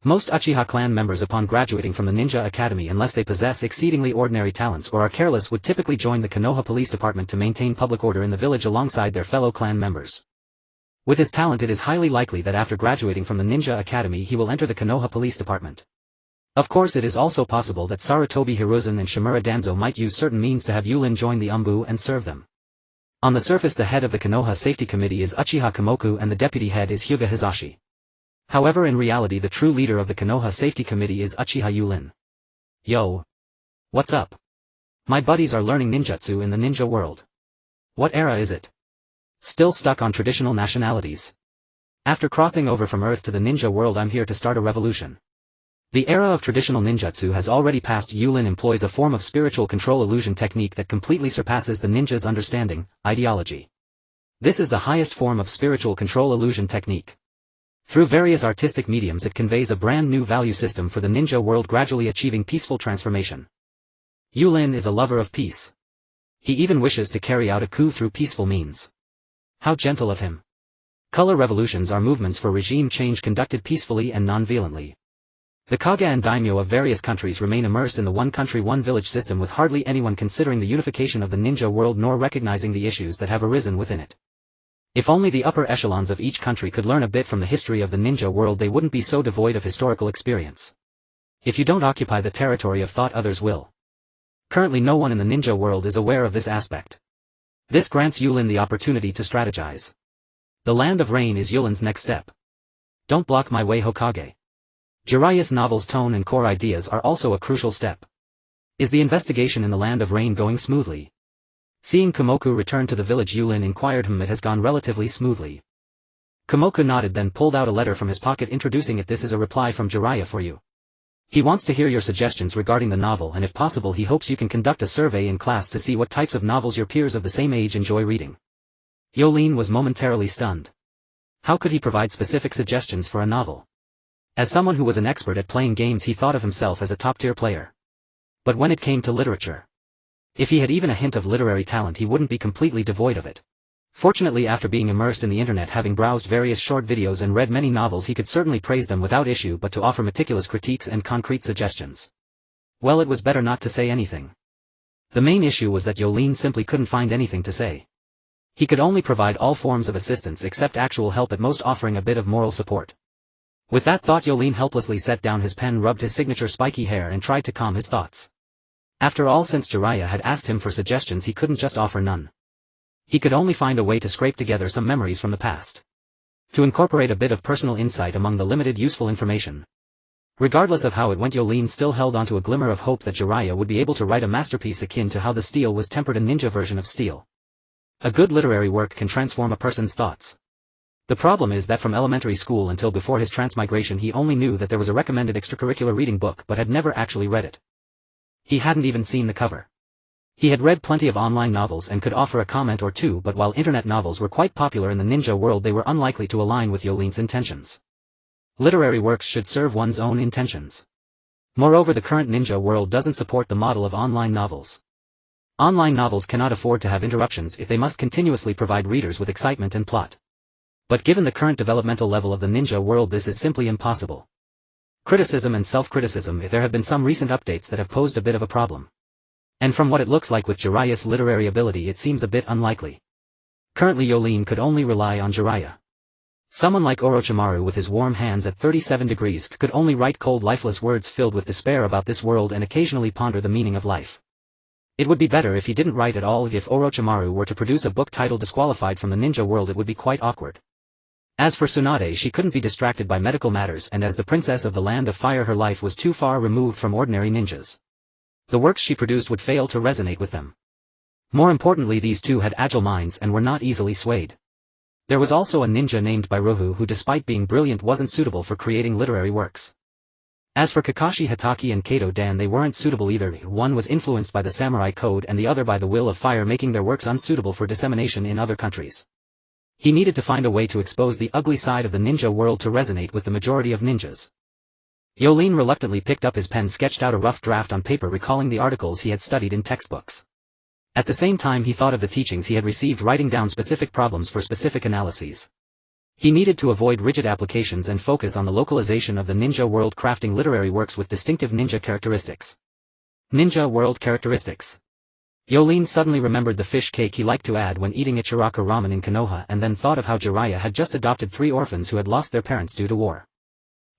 Most Uchiha clan members upon graduating from the Ninja Academy, unless they possess exceedingly ordinary talents or are careless, would typically join the Konoha Police Department to maintain public order in the village alongside their fellow clan members. With his talent, it is highly likely that after graduating from the Ninja Academy he will enter the Konoha Police Department. Of course, it is also possible that Sarutobi Hiruzen and Shimura Danzo might use certain means to have Yūrin join the Umbu and serve them. On the surface, the head of the Konoha Safety Committee is Uchiha Kimoku and the deputy head is Hyūga Hizashi. However, in reality the true leader of the Konoha Safety Committee is Uchiha Yūrin. Yo! What's up? My buddies are learning ninjutsu in the ninja world. What era is it? Still stuck on traditional nationalities. After crossing over from Earth to the ninja world, I'm here to start a revolution. The era of traditional ninjutsu has already passed. Yūrin employs a form of spiritual control illusion technique that completely surpasses the ninja's understanding, ideology. This is the highest form of spiritual control illusion technique. Through various artistic mediums it conveys a brand new value system for the ninja world, gradually achieving peaceful transformation. Yūrin is a lover of peace. He even wishes to carry out a coup through peaceful means. How gentle of him. Color revolutions are movements for regime change conducted peacefully and non-violently. The Kage and daimyo of various countries remain immersed in the one country one village system, with hardly anyone considering the unification of the ninja world nor recognizing the issues that have arisen within it. If only the upper echelons of each country could learn a bit from the history of the ninja world, they wouldn't be so devoid of historical experience. If you don't occupy the territory of thought, others will. Currently no one in the ninja world is aware of this aspect. This grants Yūrin the opportunity to strategize. The Land of Rain is Yūrin's next step. Don't block my way, Hokage. Jiraiya's novel's tone and core ideas are also a crucial step. Is the investigation in the Land of Rain going smoothly? Seeing Kimoku return to the village, Yūrin inquired him. It has gone relatively smoothly. Kimoku nodded, then pulled out a letter from his pocket introducing it. This is a reply from Jiraiya for you. He wants to hear your suggestions regarding the novel, and if possible he hopes you can conduct a survey in class to see what types of novels your peers of the same age enjoy reading. Yūrin was momentarily stunned. How could he provide specific suggestions for a novel? As someone who was an expert at playing games, he thought of himself as a top-tier player. But when it came to literature, if he had even a hint of literary talent, he wouldn't be completely devoid of it. Fortunately, after being immersed in the internet, having browsed various short videos and read many novels, he could certainly praise them without issue, but to offer meticulous critiques and concrete suggestions, well, it was better not to say anything. The main issue was that Yūrin simply couldn't find anything to say. He could only provide all forms of assistance except actual help, at most offering a bit of moral support. With that thought, Yūrin helplessly set down his pen, rubbed his signature spiky hair and tried to calm his thoughts. After all, since Jiraiya had asked him for suggestions, he couldn't just offer none. He could only find a way to scrape together some memories from the past, to incorporate a bit of personal insight among the limited useful information. Regardless of how it went, Yūrin still held onto a glimmer of hope that Jiraiya would be able to write a masterpiece akin to how the steel was tempered, a ninja version of steel. A good literary work can transform a person's thoughts. The problem is that from elementary school until before his transmigration he only knew that there was a recommended extracurricular reading book but had never actually read it. He hadn't even seen the cover. He had read plenty of online novels and could offer a comment or two, but while internet novels were quite popular in the ninja world, they were unlikely to align with Yūrin's intentions. Literary works should serve one's own intentions. Moreover, the current ninja world doesn't support the model of online novels. Online novels cannot afford to have interruptions if they must continuously provide readers with excitement and plot. But given the current developmental level of the ninja world, this is simply impossible. Criticism and self-criticism. There have been some recent updates that have posed a bit of a problem. And from what it looks like with Jiraiya's literary ability, it seems a bit unlikely. Currently Yūrin could only rely on Jiraiya. Someone like Orochimaru with his warm hands at 37 degrees could only write cold, lifeless words filled with despair about this world and occasionally ponder the meaning of life. It would be better if he didn't write at all. If Orochimaru were to produce a book titled Disqualified from the Ninja World, it would be quite awkward. As for Tsunade, she couldn't be distracted by medical matters, and as the princess of the Land of Fire her life was too far removed from ordinary ninjas. The works she produced would fail to resonate with them. More importantly, these two had agile minds and were not easily swayed. There was also a ninja named Bairohu who, despite being brilliant, wasn't suitable for creating literary works. As for Kakashi Hatake and Kato Dan, they weren't suitable either. One was influenced by the samurai code and the other by the will of fire, making their works unsuitable for dissemination in other countries. He needed to find a way to expose the ugly side of the ninja world to resonate with the majority of ninjas. Yōrin reluctantly picked up his pen, sketched out a rough draft on paper, recalling the articles he had studied in textbooks. At the same time, he thought of the teachings he had received, writing down specific problems for specific analyses. He needed to avoid rigid applications and focus on the localization of the ninja world, crafting literary works with distinctive ninja characteristics. Ninja world characteristics. Yōrin suddenly remembered the fish cake he liked to add when eating Ichiraka ramen in Konoha, and then thought of how Jiraiya had just adopted 3 orphans who had lost their parents due to war.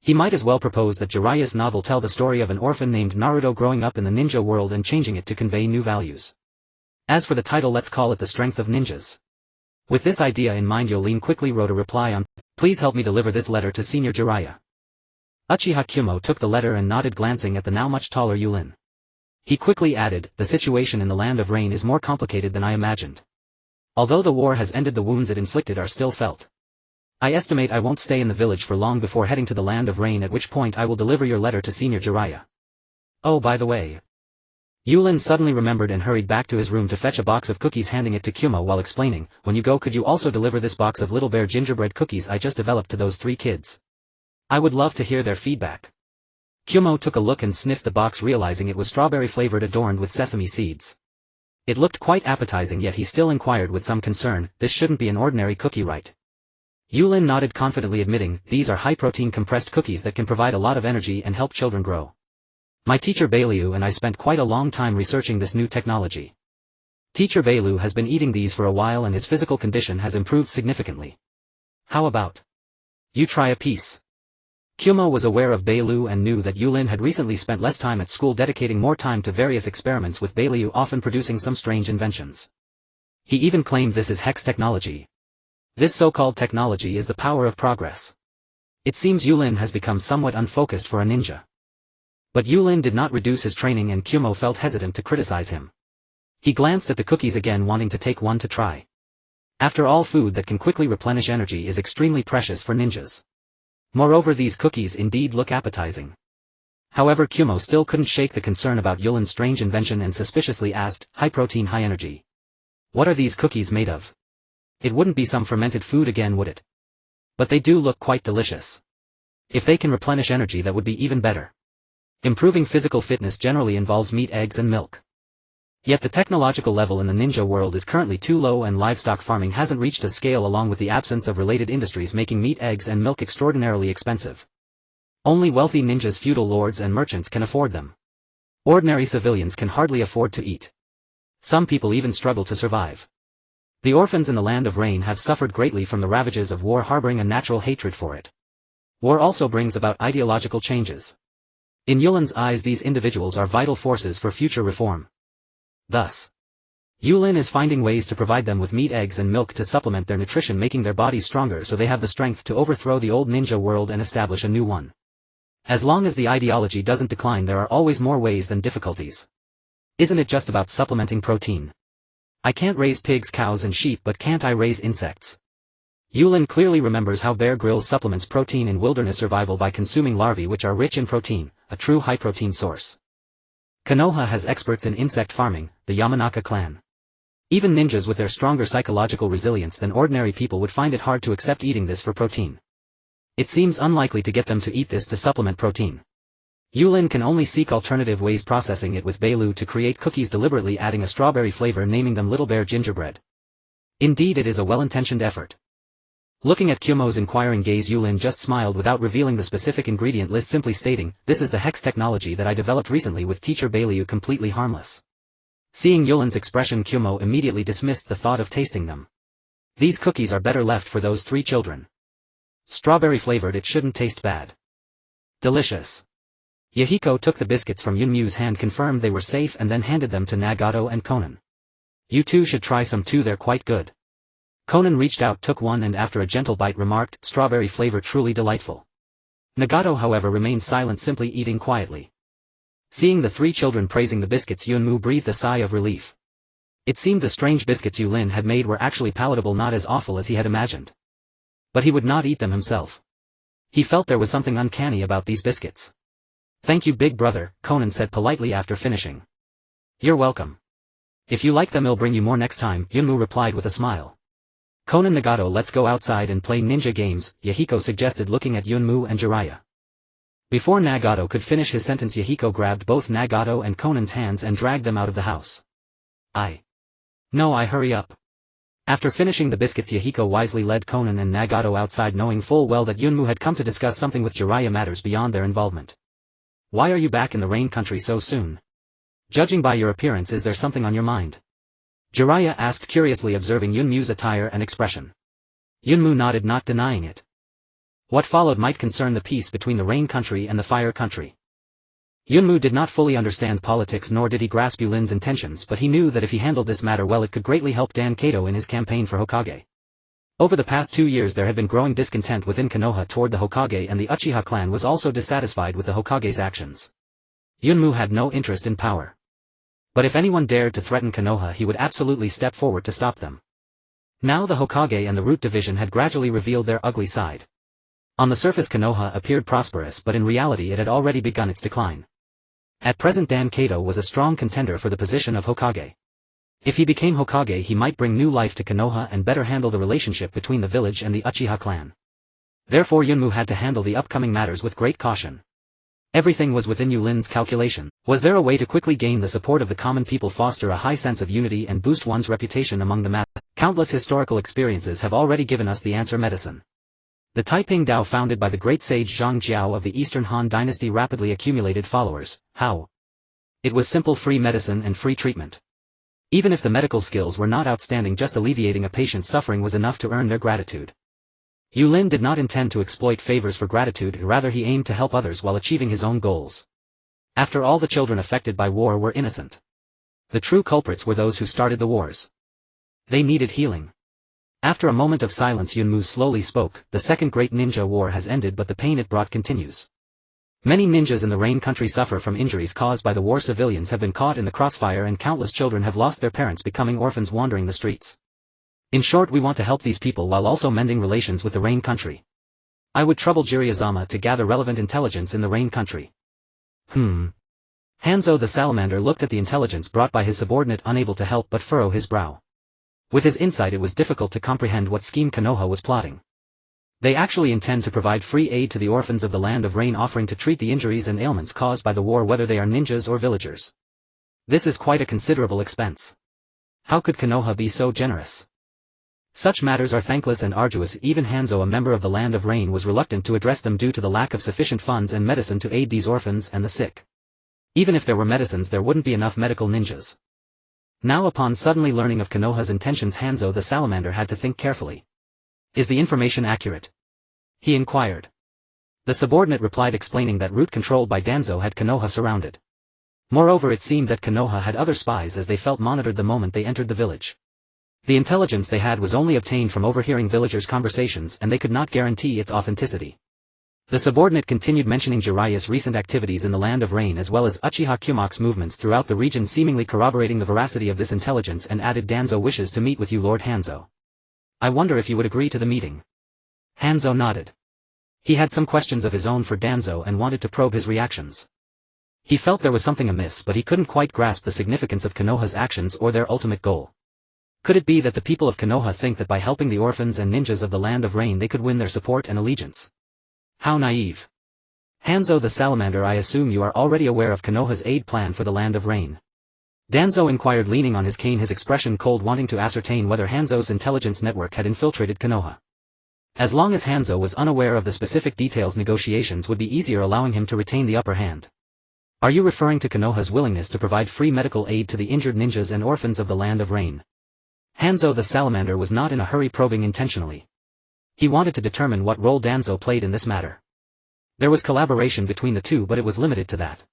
He might as well propose that Jiraiya's novel tell the story of an orphan named Naruto growing up in the ninja world and changing it to convey new values. As for the title, let's call it The Strength of Ninjas. With this idea in mind, Yōrin quickly wrote a reply on, "Please help me deliver this letter to Senior Jiraiya." Uchiha Kumo took the letter and nodded, glancing at the now much taller Yūrin. He quickly added, "The situation in the Land of Rain is more complicated than I imagined. Although the war has ended, the wounds it inflicted are still felt. I estimate I won't stay in the village for long before heading to the Land of Rain, at which point I will deliver your letter to Senior Jiraiya. Oh, by the way." Yūrin suddenly remembered and hurried back to his room to fetch a box of cookies, handing it to Kumo while explaining, "When you go, could you also deliver this box of Little Bear gingerbread cookies I just developed to those 3 kids? I would love to hear their feedback." Kumo took a look and sniffed the box, realizing it was strawberry flavored, adorned with sesame seeds. It looked quite appetizing, yet he still inquired with some concern, "This shouldn't be an ordinary cookie, right?" Yūrin nodded confidently, admitting, "These are high-protein compressed cookies that can provide a lot of energy and help children grow. My teacher Bailu and I spent quite a long time researching this new technology. Teacher Bailu has been eating these for a while and his physical condition has improved significantly. How about you try a piece?" Kumo was aware of Bailu and knew that Yūrin had recently spent less time at school, dedicating more time to various experiments with Bailu, often producing some strange inventions. He even claimed this is hex technology. This so-called technology is the power of progress. It seems Yūrin has become somewhat unfocused for a ninja. But Yūrin did not reduce his training, and Kumo felt hesitant to criticize him. He glanced at the cookies again, wanting to take one to try. After all, food that can quickly replenish energy is extremely precious for ninjas. Moreover, these cookies indeed look appetizing. However, Kumo still couldn't shake the concern about Yūrin's strange invention and suspiciously asked, "High protein, high energy. What are these cookies made of? It wouldn't be some fermented food again, would it? But they do look quite delicious. If they can replenish energy, that would be even better. Improving physical fitness generally involves meat, eggs and milk. Yet the technological level in the ninja world is currently too low, and livestock farming hasn't reached a scale, along with the absence of related industries, making meat, eggs and milk extraordinarily expensive. Only wealthy ninjas, feudal lords and merchants can afford them. Ordinary civilians can hardly afford to eat. Some people even struggle to survive. The orphans in the Land of Rain have suffered greatly from the ravages of war, harboring a natural hatred for it. War also brings about ideological changes. In Yūrin's eyes, these individuals are vital forces for future reform. Thus, Yūrin is finding ways to provide them with meat, eggs and milk to supplement their nutrition, making their bodies stronger so they have the strength to overthrow the old ninja world and establish a new one. As long as the ideology doesn't decline, there are always more ways than difficulties. Isn't it just about supplementing protein? I can't raise pigs, cows and sheep, but can't I raise insects? Yūrin clearly remembers how Bear Grylls supplements protein in wilderness survival by consuming larvae which are rich in protein, a true high-protein source. Konoha has experts in insect farming, the Yamanaka clan. Even ninjas with their stronger psychological resilience than ordinary people would find it hard to accept eating this for protein. It seems unlikely to get them to eat this to supplement protein. Yūrin can only seek alternative ways, processing it with Bailu to create cookies, deliberately adding a strawberry flavor, naming them Little Bear gingerbread. Indeed, it is a well-intentioned effort. Looking at Kumo's inquiring gaze, Yūrin just smiled without revealing the specific ingredient list, simply stating, "This is the hex technology that I developed recently with teacher Bailu, completely harmless." Seeing Yūrin's expression, Kumo immediately dismissed the thought of tasting them. These cookies are better left for those 3 children. Strawberry flavored, it shouldn't taste bad. Delicious. Yahiko took the biscuits from Yunmu's hand, confirmed they were safe, and then handed them to Nagato and Konan. "You two should try some too, they're quite good." Conan reached out, took one, and after a gentle bite remarked, "Strawberry flavor truly delightful." Nagato however remained silent, simply eating quietly. Seeing the three children praising the biscuits, Yunmu breathed a sigh of relief. It seemed the strange biscuits Yulin had made were actually palatable, not as awful as he had imagined. But he would not eat them himself. He felt there was something uncanny about these biscuits. "Thank you, big brother," Conan said politely after finishing. "You're welcome. If you like them, I'll bring you more next time," Yunmu replied with a smile. "Conan, Nagato, let's go outside and play ninja games," Yahiko suggested, looking at Yunmu and Jiraiya. Before Nagato could finish his sentence, Yahiko grabbed both Nagato and Conan's hands and dragged them out of the house. No, hurry up." After finishing the biscuits, Yahiko wisely led Conan and Nagato outside, knowing full well that Yunmu had come to discuss something with Jiraiya, matters beyond their involvement. "Why are you back in the rain country so soon? Judging by your appearance, is there something on your mind?" Jiraiya asked curiously, observing Yunmu's attire and expression. Yunmu nodded, not denying it. What followed might concern the peace between the rain country and the fire country. Yunmu did not fully understand politics, nor did he grasp Yulin's intentions, but he knew that if he handled this matter well, it could greatly help Dan Kato in his campaign for Hokage. Over the past 2 years there had been growing discontent within Konoha toward the Hokage, and the Uchiha clan was also dissatisfied with the Hokage's actions. Yunmu had no interest in power. But if anyone dared to threaten Konoha, he would absolutely step forward to stop them. Now the Hokage and the Root Division had gradually revealed their ugly side. On the surface Konoha appeared prosperous, but in reality it had already begun its decline. At present Dan Kato was a strong contender for the position of Hokage. If he became Hokage, he might bring new life to Konoha and better handle the relationship between the village and the Uchiha clan. Therefore Yunmu had to handle the upcoming matters with great caution. Everything was within Yulin's calculation. Was there a way to quickly gain the support of the common people, foster a high sense of unity, and boost one's reputation among the masses? Countless historical experiences have already given us the answer: medicine. The Taiping Dao, founded by the great sage Zhang Jiao of the Eastern Han dynasty, rapidly accumulated followers. How? It was simple: free medicine and free treatment. Even if the medical skills were not outstanding, just alleviating a patient's suffering was enough to earn their gratitude. Yulin did not intend to exploit favors for gratitude, rather he aimed to help others while achieving his own goals. After all, the children affected by war were innocent. The true culprits were those who started the wars. They needed healing. After a moment of silence, Yunmu slowly spoke. "The second great ninja war has ended, but the pain it brought continues. Many ninjas in the Rain country suffer from injuries caused by the war. Civilians have been caught in the crossfire, and countless children have lost their parents, becoming orphans wandering the streets. In short, we want to help these people while also mending relations with the Rain country. I would trouble Jiraiya to gather relevant intelligence in the Rain country." Hanzo the salamander looked at the intelligence brought by his subordinate, unable to help but furrow his brow. With his insight, it was difficult to comprehend what scheme Konoha was plotting. They actually intend to provide free aid to the orphans of the Land of Rain, offering to treat the injuries and ailments caused by the war, whether they are ninjas or villagers. This is quite a considerable expense. How could Konoha be so generous? Such matters are thankless and arduous. Even Hanzo, a member of the Land of Rain, was reluctant to address them due to the lack of sufficient funds and medicine to aid these orphans and the sick. Even if there were medicines, there wouldn't be enough medical ninjas. Now, upon suddenly learning of Konoha's intentions, Hanzo the salamander had to think carefully. "Is the information accurate?" he inquired. The subordinate replied, explaining that Root, controlled by Danzo, had Konoha surrounded. Moreover, it seemed that Konoha had other spies, as they felt monitored the moment they entered the village. The intelligence they had was only obtained from overhearing villagers' conversations, and they could not guarantee its authenticity. The subordinate continued, mentioning Jiraiya's recent activities in the Land of Rain as well as Uchiha Kumoku's movements throughout the region, seemingly corroborating the veracity of this intelligence, and added, "Danzo wishes to meet with you, Lord Hanzo. I wonder if you would agree to the meeting." Hanzo nodded. He had some questions of his own for Danzo and wanted to probe his reactions. He felt there was something amiss, but he couldn't quite grasp the significance of Konoha's actions or their ultimate goal. Could it be that the people of Konoha think that by helping the orphans and ninjas of the Land of Rain they could win their support and allegiance? How naive. Hanzo the salamander, I assume you are already aware of Konoha's aid plan for the Land of Rain? Danzo inquired, leaning on his cane, his expression cold, wanting to ascertain whether Hanzo's intelligence network had infiltrated Konoha. As long as Hanzo was unaware of the specific details, negotiations would be easier, allowing him to retain the upper hand. Are you referring to Konoha's willingness to provide free medical aid to the injured ninjas and orphans of the Land of Rain? Hanzo the salamander was not in a hurry, probing intentionally. He wanted to determine what role Danzo played in this matter. There was collaboration between the two, but it was limited to that.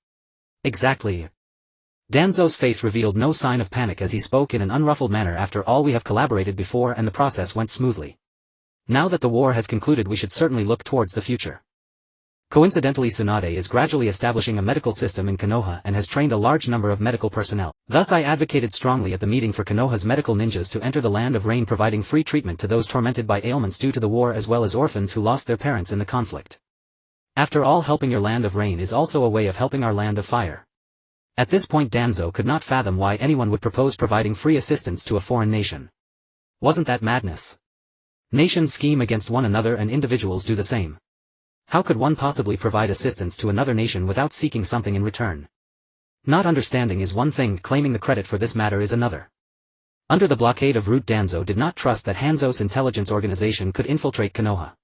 Exactly. Danzo's face revealed no sign of panic as he spoke in an unruffled manner. After all, we have collaborated before and the process went smoothly. Now that the war has concluded, we should certainly look towards the future. Coincidentally, Tsunade is gradually establishing a medical system in Konoha and has trained a large number of medical personnel. Thus I advocated strongly at the meeting for Konoha's medical ninjas to enter the Land of Rain, providing free treatment to those tormented by ailments due to the war as well as orphans who lost their parents in the conflict. After all, helping your Land of Rain is also a way of helping our Land of Fire. At this point Danzo could not fathom why anyone would propose providing free assistance to a foreign nation. Wasn't that madness? Nations scheme against one another and individuals do the same. How could one possibly provide assistance to another nation without seeking something in return? Not understanding is one thing, claiming the credit for this matter is another. Under the blockade of Root, Danzo did not trust that Hanzo's intelligence organization could infiltrate Konoha.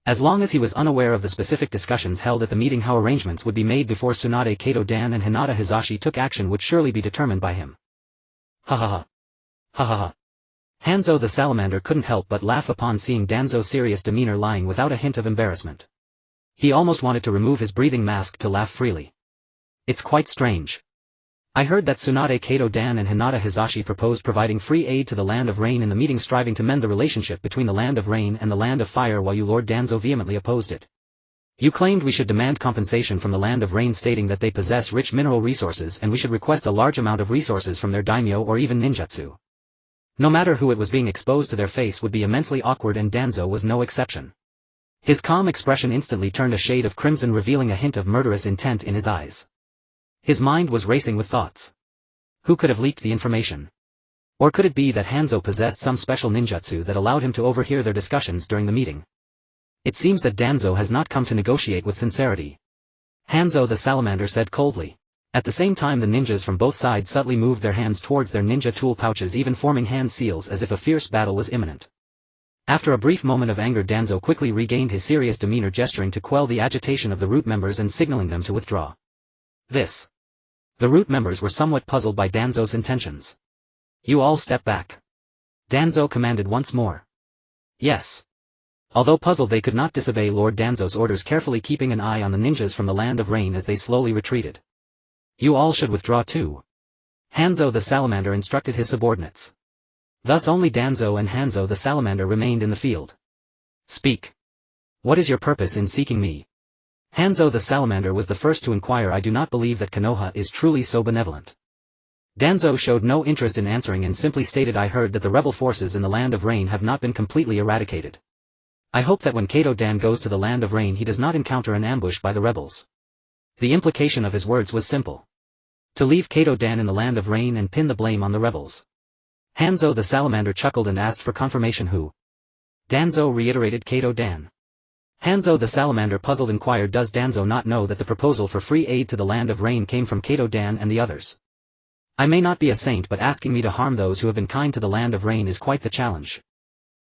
As long as he was unaware of the specific discussions held at the meeting, how arrangements would be made before Tsunade, Kato Dan and Hinata Hizashi took action would surely be determined by him. Ha ha ha. Ha ha ha. Hanzo the salamander couldn't help but laugh upon seeing Danzo's serious demeanor, lying without a hint of embarrassment. He almost wanted to remove his breathing mask to laugh freely. It's quite strange. I heard that Tsunade, Kato Dan and Hinata Hizashi proposed providing free aid to the Land of Rain in the meeting, striving to mend the relationship between the Land of Rain and the Land of Fire, while you, Lord Danzo, vehemently opposed it. You claimed we should demand compensation from the Land of Rain, stating that they possess rich mineral resources and we should request a large amount of resources from their daimyo or even ninjutsu. No matter who it was, being exposed to their face would be immensely awkward, and Danzo was no exception. His calm expression instantly turned a shade of crimson, revealing a hint of murderous intent in his eyes. His mind was racing with thoughts. Who could have leaked the information? Or could it be that Hanzo possessed some special ninjutsu that allowed him to overhear their discussions during the meeting? It seems that Danzo has not come to negotiate with sincerity. Hanzo the salamander said coldly. At the same time, the ninjas from both sides subtly moved their hands towards their ninja tool pouches, even forming hand seals as if a fierce battle was imminent. After a brief moment of anger, Danzo quickly regained his serious demeanor, gesturing to quell the agitation of the Root members and signaling them to withdraw. The Root members were somewhat puzzled by Danzo's intentions. You all step back. Danzo commanded once more. Yes. Although puzzled, they could not disobey Lord Danzo's orders, carefully keeping an eye on the ninjas from the Land of Rain as they slowly retreated. You all should withdraw too. Hanzo the salamander instructed his subordinates. Thus only Danzo and Hanzo the salamander remained in the field. Speak. What is your purpose in seeking me? Hanzo the salamander was the first to inquire. I do not believe that Konoha is truly so benevolent. Danzo showed no interest in answering and simply stated, I heard that the rebel forces in the Land of Rain have not been completely eradicated. I hope that when Kato Dan goes to the Land of Rain he does not encounter an ambush by the rebels. The implication of his words was simple. To leave Kato Dan in the Land of Rain and pin the blame on the rebels. Hanzo the salamander chuckled and asked for confirmation. Who? Danzo reiterated, Kato Dan. Hanzo the salamander, puzzled, inquired, does Danzo not know that the proposal for free aid to the Land of Rain came from Kato Dan and the others? I may not be a saint, but asking me to harm those who have been kind to the Land of Rain is quite the challenge.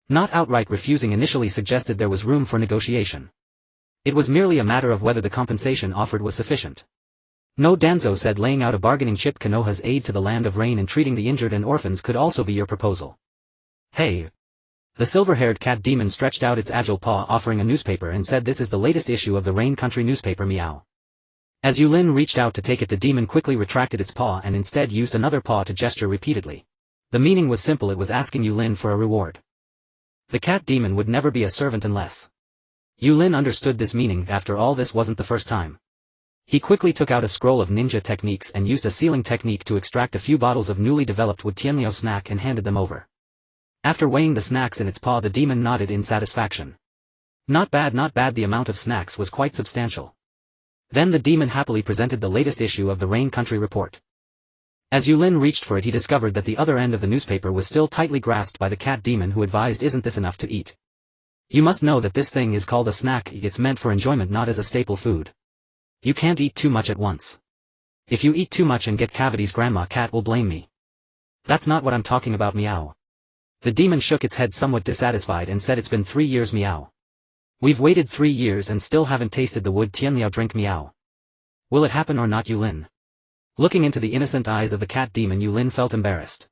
Not outright refusing initially suggested there was room for negotiation. It was merely a matter of whether the compensation offered was sufficient. No, Danzo said, laying out a bargaining chip. Konoha's aid to the Land of Rain and treating the injured and orphans could also be your proposal. Hey! The silver-haired cat demon stretched out its agile paw, offering a newspaper, and said, this is the latest issue of the Rain Country newspaper, meow. As Yūrin reached out to take it, the demon quickly retracted its paw and instead used another paw to gesture repeatedly. The meaning was simple, it was asking Yūrin for a reward. The cat demon would never be a servant unless. Yūrin understood this meaning. After all, this wasn't the first time. He quickly took out a scroll of ninja techniques and used a sealing technique to extract a few bottles of newly developed wood tianliao snack and handed them over. After weighing the snacks in its paw, the demon nodded in satisfaction. Not bad, not bad. The amount of snacks was quite substantial. Then the demon happily presented the latest issue of the Rain Country report. As Yūrin reached for it, he discovered that the other end of the newspaper was still tightly grasped by the cat demon, who advised, isn't this enough to eat? You must know that this thing is called a snack. It's meant for enjoyment, not as a staple food. You can't eat too much at once. If you eat too much and get cavities, Grandma Cat will blame me. That's not what I'm talking about, meow. The demon shook its head somewhat dissatisfied and said, it's been 3 years, meow. We've waited 3 years and still haven't tasted the wood tianliao drink, meow. Will it happen or not, Yūrin? Looking into the innocent eyes of the cat demon, Yūrin felt embarrassed.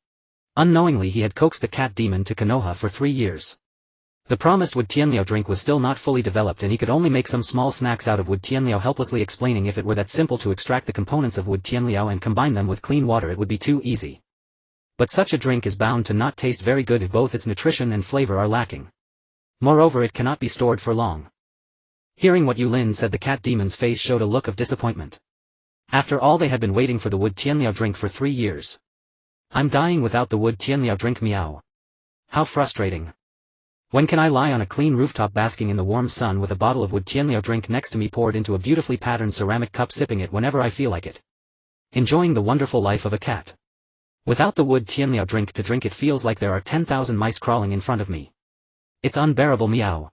Unknowingly he had coaxed the cat demon to Konoha for 3 years. The promised wood tianliao drink was still not fully developed and he could only make some small snacks out of wood tianliao, helplessly explaining if it were that simple to extract the components of wood tianliao and combine them with clean water it would be too easy. But such a drink is bound to not taste very good if both its nutrition and flavor are lacking. Moreover, it cannot be stored for long. Hearing what Yūrin said, the cat demon's face showed a look of disappointment. After all, they had been waiting for the wood tianliao drink for 3 years. I'm dying without the wood tianliao drink, meow. How frustrating. When can I lie on a clean rooftop basking in the warm sun with a bottle of wood tianliao drink next to me poured into a beautifully patterned ceramic cup, sipping it whenever I feel like it. Enjoying the wonderful life of a cat. Without the wood tianliao drink to drink, it feels like there are 10,000 mice crawling in front of me. It's unbearable, meow.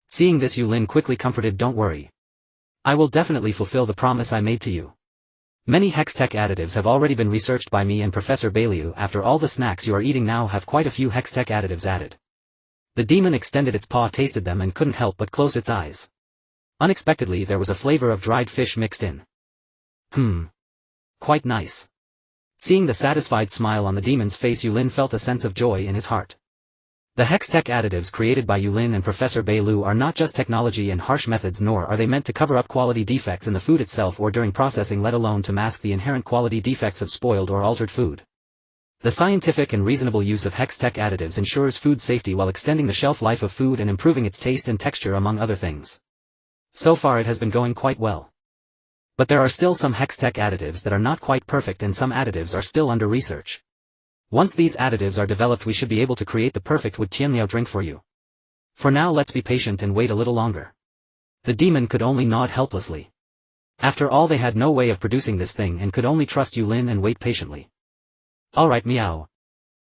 Seeing this, Yūrin quickly comforted, don't worry. I will definitely fulfill the promise I made to you. Many Hextech additives have already been researched by me and Professor Bailiu. After all, the snacks you are eating now have quite a few Hextech additives added. The demon extended its paw, tasted them, and couldn't help but close its eyes. Unexpectedly, there was a flavor of dried fish mixed in. Quite nice. Seeing the satisfied smile on the demon's face, Yūrin felt a sense of joy in his heart. The Hextech additives created by Yūrin and Professor Bailiu are not just technology and harsh methods, nor are they meant to cover up quality defects in the food itself or during processing, let alone to mask the inherent quality defects of spoiled or altered food. The scientific and reasonable use of Hextech additives ensures food safety while extending the shelf life of food and improving its taste and texture, among other things. So far it has been going quite well. But there are still some Hextech additives that are not quite perfect, and some additives are still under research. Once these additives are developed, we should be able to create the perfect wood tianliao drink for you. For now, let's be patient and wait a little longer. The demon could only nod helplessly. After all, they had no way of producing this thing and could only trust Yūrin and wait patiently. Alright, meow.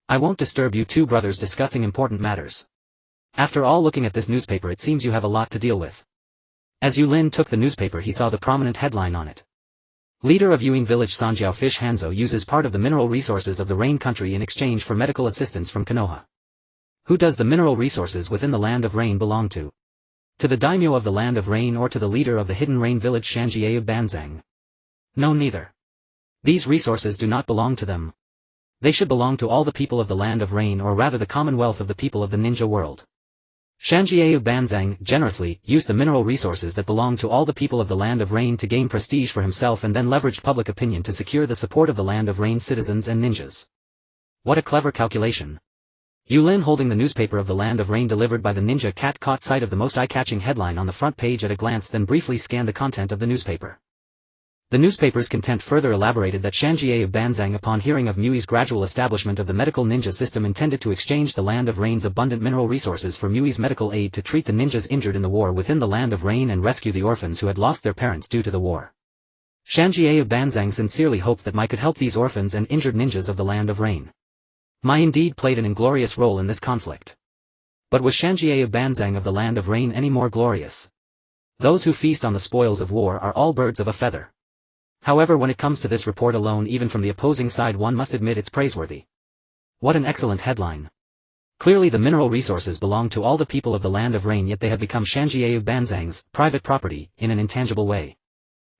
I won't disturb you two brothers discussing important matters. After all, looking at this newspaper, it seems you have a lot to deal with. As Yūrin took the newspaper, he saw the prominent headline on it. Leader of Yuin village Sanjiao Fish Hanzo uses part of the mineral resources of the Rain country in exchange for medical assistance from Konoha. Who does the mineral resources within the Land of Rain belong to? To the daimyo of the Land of Rain or to the leader of the hidden rain village Shanjiao Banzang? No, neither. These resources do not belong to them. They should belong to all the people of the Land of Rain, or rather the commonwealth of the people of the ninja world. Shanjiao Banzang generously used the mineral resources that belonged to all the people of the Land of Rain to gain prestige for himself, and then leveraged public opinion to secure the support of the Land of Rain citizens and ninjas. What a clever calculation. Yūrin, holding the newspaper of the Land of Rain delivered by the ninja cat, caught sight of the most eye-catching headline on the front page at a glance, then briefly scanned the content of the newspaper. The newspaper's content further elaborated that Shanjiao Banzang, upon hearing of Mui's gradual establishment of the medical ninja system, intended to exchange the Land of Rain's abundant mineral resources for Mui's medical aid to treat the ninjas injured in the war within the Land of Rain and rescue the orphans who had lost their parents due to the war. Shanjiao Banzang sincerely hoped that Mai could help these orphans and injured ninjas of the Land of Rain. Mai indeed played an inglorious role in this conflict. But was Shanjiao Banzang of the Land of Rain any more glorious? Those who feast on the spoils of war are all birds of a feather. However, when it comes to this report alone, even from the opposing side, one must admit it's praiseworthy. What an excellent headline. Clearly the mineral resources belong to all the people of the Land of Rain, yet they have become Shanjiao Banzang's private property in an intangible way.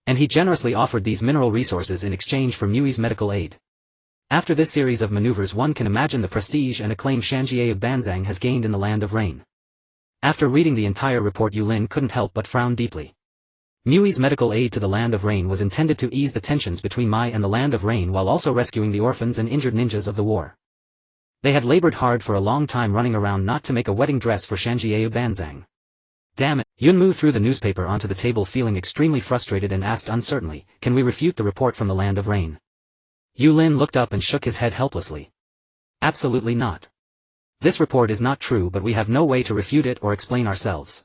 And he generously offered these mineral resources in exchange for Mui's medical aid. After this series of maneuvers, one can imagine the prestige and acclaim Shanjiao Banzang has gained in the Land of Rain. After reading the entire report, Yūrin couldn't help but frown deeply. Mui's medical aid to the Land of Rain was intended to ease the tensions between Mai and the Land of Rain while also rescuing the orphans and injured ninjas of the war. They had labored hard for a long time, running around not to make a wedding dress for Shanjiao Banzang. Damn it. Yunmu threw the newspaper onto the table, feeling extremely frustrated, and asked uncertainly, "Can we refute the report from the Land of Rain?" Yūrin looked up and shook his head helplessly. Absolutely not. This report is not true, but we have no way to refute it or explain ourselves.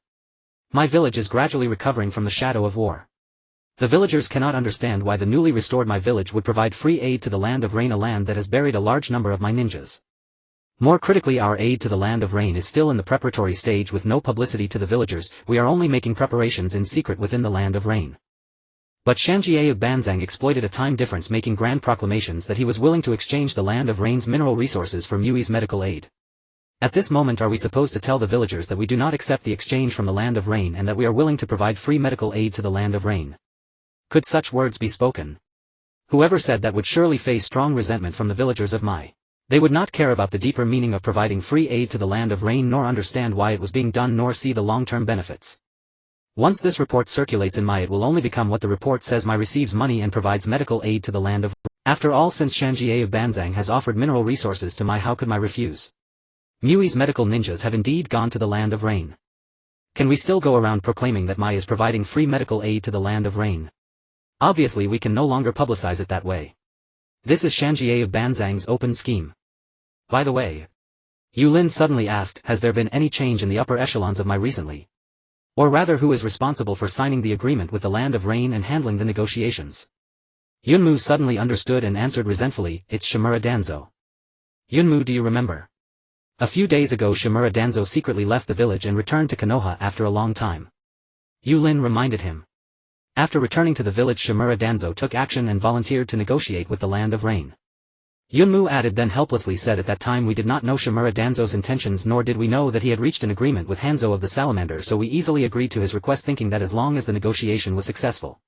My village is gradually recovering from the shadow of war. The villagers cannot understand why the newly restored my village would provide free aid to the Land of Rain, a land that has buried a large number of my ninjas. More critically, our aid to the Land of Rain is still in the preparatory stage with no publicity to the villagers. We are only making preparations in secret within the Land of Rain. But Shanjiao Banzang exploited a time difference, making grand proclamations that he was willing to exchange the Land of Rain's mineral resources for Mui's medical aid. At this moment, are we supposed to tell the villagers that we do not accept the exchange from the Land of Rain and that we are willing to provide free medical aid to the Land of Rain? Could such words be spoken? Whoever said that would surely face strong resentment from the villagers of Mai. They would not care about the deeper meaning of providing free aid to the land of rain, nor understand why it was being done, nor see the long-term benefits. Once this report circulates in my, it will only become what the report says. My receives money and provides medical aid to the land of. After all, since Shanjie of Banzang has offered mineral resources to my, how could my refuse? Mui's medical ninjas have indeed gone to the land of rain. Can we still go around proclaiming that Mai is providing free medical aid to the land of rain? Obviously we can no longer publicize it that way. This is Shanjie of Banzang's open scheme. By the way, Yulin suddenly asked, has there been any change in the upper echelons of Mai recently? Or rather, who is responsible for signing the agreement with the land of rain and handling the negotiations? Yunmu suddenly understood and answered resentfully, it's Shimura Danzo. Yunmu, do you remember? A few days ago Shimura Danzo secretly left the village and returned to Konoha after a long time. Yulin reminded him. After returning to the village, Shimura Danzo took action and volunteered to negotiate with the land of rain. Yunmu added, then helplessly said, at that time we did not know Shimura Danzo's intentions, nor did we know that he had reached an agreement with Hanzo of the Salamander, so we easily agreed to his request, thinking that as long as the negotiation was successful.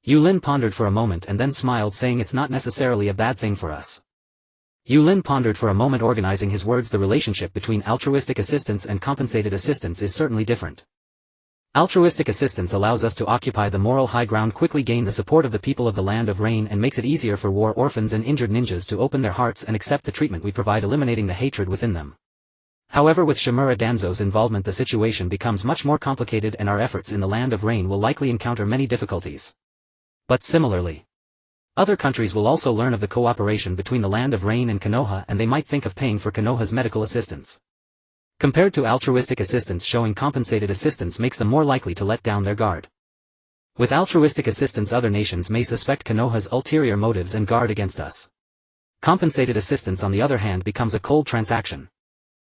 Yulin pondered for a moment and then smiled, saying it's not necessarily a bad thing for us. Yulin pondered for a moment, organizing his words. The relationship between altruistic assistance and compensated assistance is certainly different. Altruistic assistance allows us to occupy the moral high ground, quickly gain the support of the people of the land of rain, and makes it easier for war orphans and injured ninjas to open their hearts and accept the treatment we provide, eliminating the hatred within them. However, with Shimura Danzo's involvement the situation becomes much more complicated, and our efforts in the land of rain will likely encounter many difficulties. But similarly, other countries will also learn of the cooperation between the land of rain and Konoha, and they might think of paying for Konoha's medical assistance. Compared to altruistic assistance, showing compensated assistance makes them more likely to let down their guard. With altruistic assistance, other nations may suspect Konoha's ulterior motives and guard against us. Compensated assistance, on the other hand, becomes a cold transaction.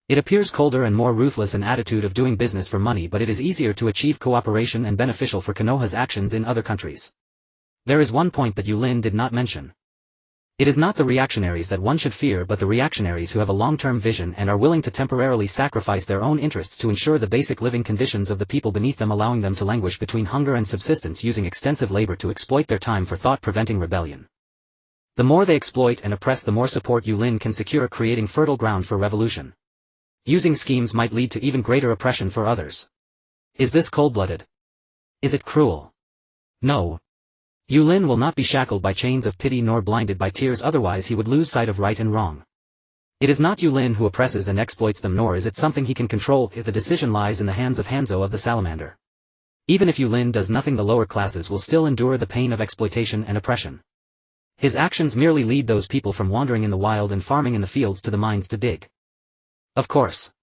It appears colder and more ruthless, an attitude of doing business for money, but it is easier to achieve cooperation and beneficial for Konoha's actions in other countries. There is one point that Yulin did not mention. It is not the reactionaries that one should fear, but the reactionaries who have a long-term vision and are willing to temporarily sacrifice their own interests to ensure the basic living conditions of the people beneath them, allowing them to languish between hunger and subsistence, using extensive labor to exploit their time for thought, preventing rebellion. The more they exploit and oppress, the more support Yulin can secure, creating fertile ground for revolution. Using schemes might lead to even greater oppression for others. Is this cold-blooded? Is it cruel? No. Yulin will not be shackled by chains of pity nor blinded by tears, otherwise he would lose sight of right and wrong. It is not Yulin who oppresses and exploits them, nor is it something he can control. The decision lies in the hands of Hanzo of the Salamander. Even if Yulin does nothing, the lower classes will still endure the pain of exploitation and oppression. His actions merely lead those people from wandering in the wild and farming in the fields to the mines to dig. Of course.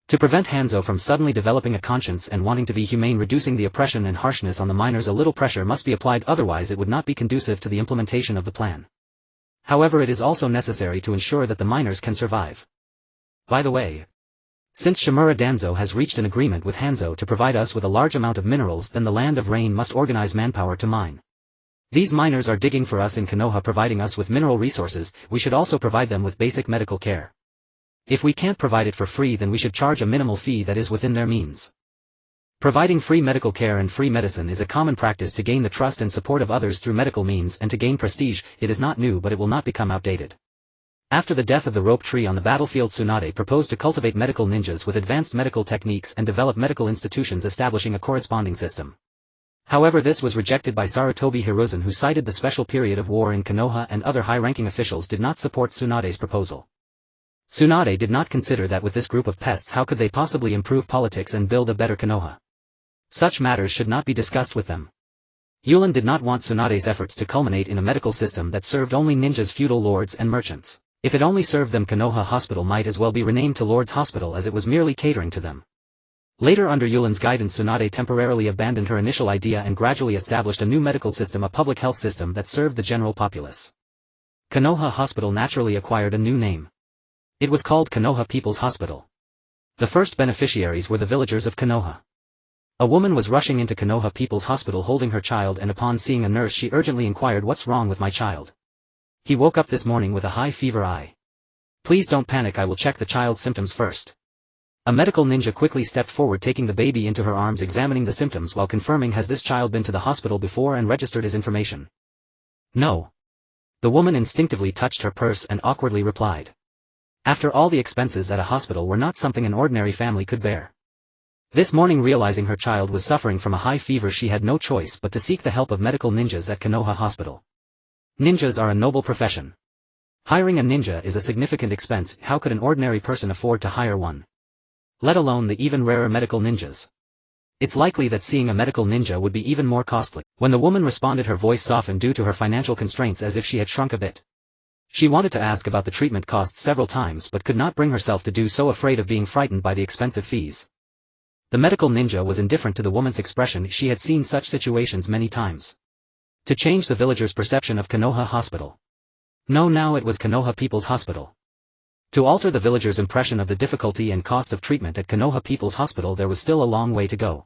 To prevent Hanzo from suddenly developing a conscience and wanting to be humane, reducing the oppression and harshness on the miners, a little pressure must be applied, otherwise it would not be conducive to the implementation of the plan. However, it is also necessary to ensure that the miners can survive. By the way, since Shimura Danzo has reached an agreement with Hanzo to provide us with a large amount of minerals, then the land of rain must organize manpower to mine. These miners are digging for us in Konoha, providing us with mineral resources. We should also provide them with basic medical care. If we can't provide it for free, then we should charge a minimal fee that is within their means. Providing free medical care and free medicine is a common practice to gain the trust and support of others through medical means and to gain prestige. It is not new, but it will not become outdated. After the death of the rope tree on the battlefield, Tsunade proposed to cultivate medical ninjas with advanced medical techniques and develop medical institutions, establishing a corresponding system. However, this was rejected by Sarutobi Hiruzen, who cited the special period of war in Konoha, and other high-ranking officials did not support Tsunade's proposal. Tsunade did not consider that with this group of pests, how could they possibly improve politics and build a better Konoha? Such matters should not be discussed with them. Yulin did not want Tsunade's efforts to culminate in a medical system that served only ninjas, feudal lords and merchants. If it only served them, Konoha Hospital might as well be renamed to Lord's Hospital, as it was merely catering to them. Later, under Yulin's guidance, Tsunade temporarily abandoned her initial idea and gradually established a new medical system, a public health system that served the general populace. Konoha Hospital naturally acquired a new name. It was called Konoha People's Hospital. The first beneficiaries were the villagers of Konoha. A woman was rushing into Konoha People's Hospital holding her child, and upon seeing a nurse she urgently inquired, "What's wrong with my child? He woke up this morning with a high fever. Please don't panic, I will check the child's symptoms first." A medical ninja quickly stepped forward, taking the baby into her arms, examining the symptoms while confirming, "Has this child been to the hospital before and registered his information?" "No." The woman instinctively touched her purse and awkwardly replied. After all, the expenses at a hospital were not something an ordinary family could bear. This morning, realizing her child was suffering from a high fever, she had no choice but to seek the help of medical ninjas at Konoha Hospital. Ninjas are a noble profession. Hiring a ninja is a significant expense. How could an ordinary person afford to hire one? Let alone the even rarer medical ninjas. It's likely that seeing a medical ninja would be even more costly. When the woman responded, her voice softened due to her financial constraints, as if she had shrunk a bit. She wanted to ask about the treatment costs several times but could not bring herself to do so, afraid of being frightened by the expensive fees. The medical ninja was indifferent to the woman's expression. She had seen such situations many times. To change the villagers' perception of Konoha Hospital. No, now it was Konoha People's Hospital. To alter the villagers' impression of the difficulty and cost of treatment at Konoha People's Hospital, there was still a long way to go.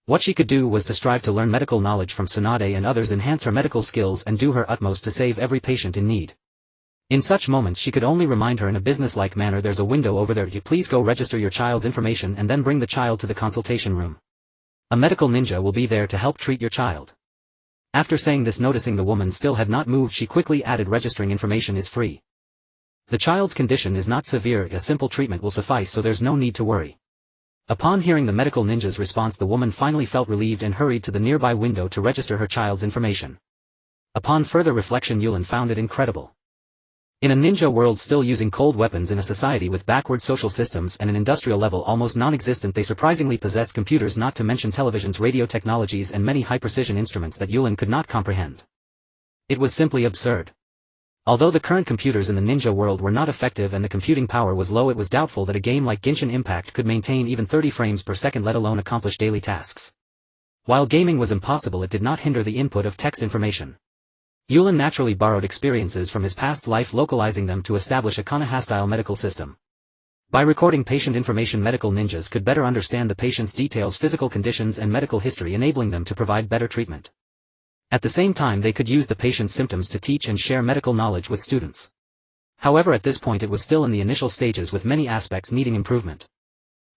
What she could do was to strive to learn medical knowledge from Tsunade and others, enhance her medical skills, and do her utmost to save every patient in need. In such moments she could only remind her in a businesslike manner, "There's a window over there. You please go register your child's information and then bring the child to the consultation room. A medical ninja will be there to help treat your child." After saying this, noticing the woman still had not moved, she quickly added, "Registering information is free. The child's condition is not severe, a simple treatment will suffice, so there's no need to worry." Upon hearing the medical ninja's response, the woman finally felt relieved and hurried to the nearby window to register her child's information. Upon further reflection, Yūrin found it incredible. In a ninja world still using cold weapons, in a society with backward social systems and an industrial level almost non-existent, they surprisingly possessed computers, not to mention televisions, radio technologies, and many high-precision instruments that Yūrin could not comprehend. It was simply absurd. Although the current computers in the ninja world were not effective and the computing power was low, it was doubtful that a game like Genshin Impact could maintain even 30 frames per second, let alone accomplish daily tasks. While gaming was impossible, it did not hinder the input of text information. Yūrin naturally borrowed experiences from his past life, localizing them to establish a Konoha-style medical system. By recording patient information, medical ninjas could better understand the patient's details, physical conditions, and medical history, enabling them to provide better treatment. At the same time, they could use the patient's symptoms to teach and share medical knowledge with students. However, at this point it was still in the initial stages, with many aspects needing improvement.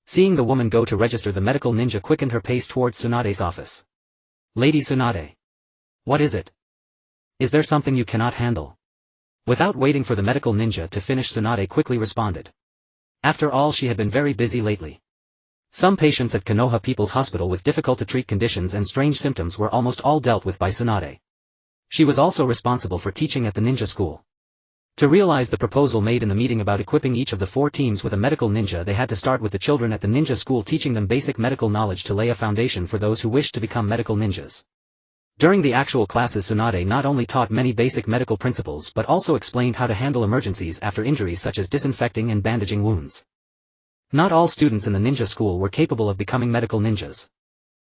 Seeing the woman go to register, the medical ninja quickened her pace towards Tsunade's office. "Lady Tsunade. What is it? Is there something you cannot handle?" Without waiting for the medical ninja to finish, Tsunade quickly responded. After all, she had been very busy lately. Some patients at Konoha People's Hospital with difficult-to-treat conditions and strange symptoms were almost all dealt with by Tsunade. She was also responsible for teaching at the ninja school. To realize the proposal made in the meeting about equipping each of the 4 teams with a medical ninja, they had to start with the children at the ninja school, teaching them basic medical knowledge to lay a foundation for those who wished to become medical ninjas. During the actual classes, Tsunade not only taught many basic medical principles but also explained how to handle emergencies after injuries, such as disinfecting and bandaging wounds. Not all students in the ninja school were capable of becoming medical ninjas.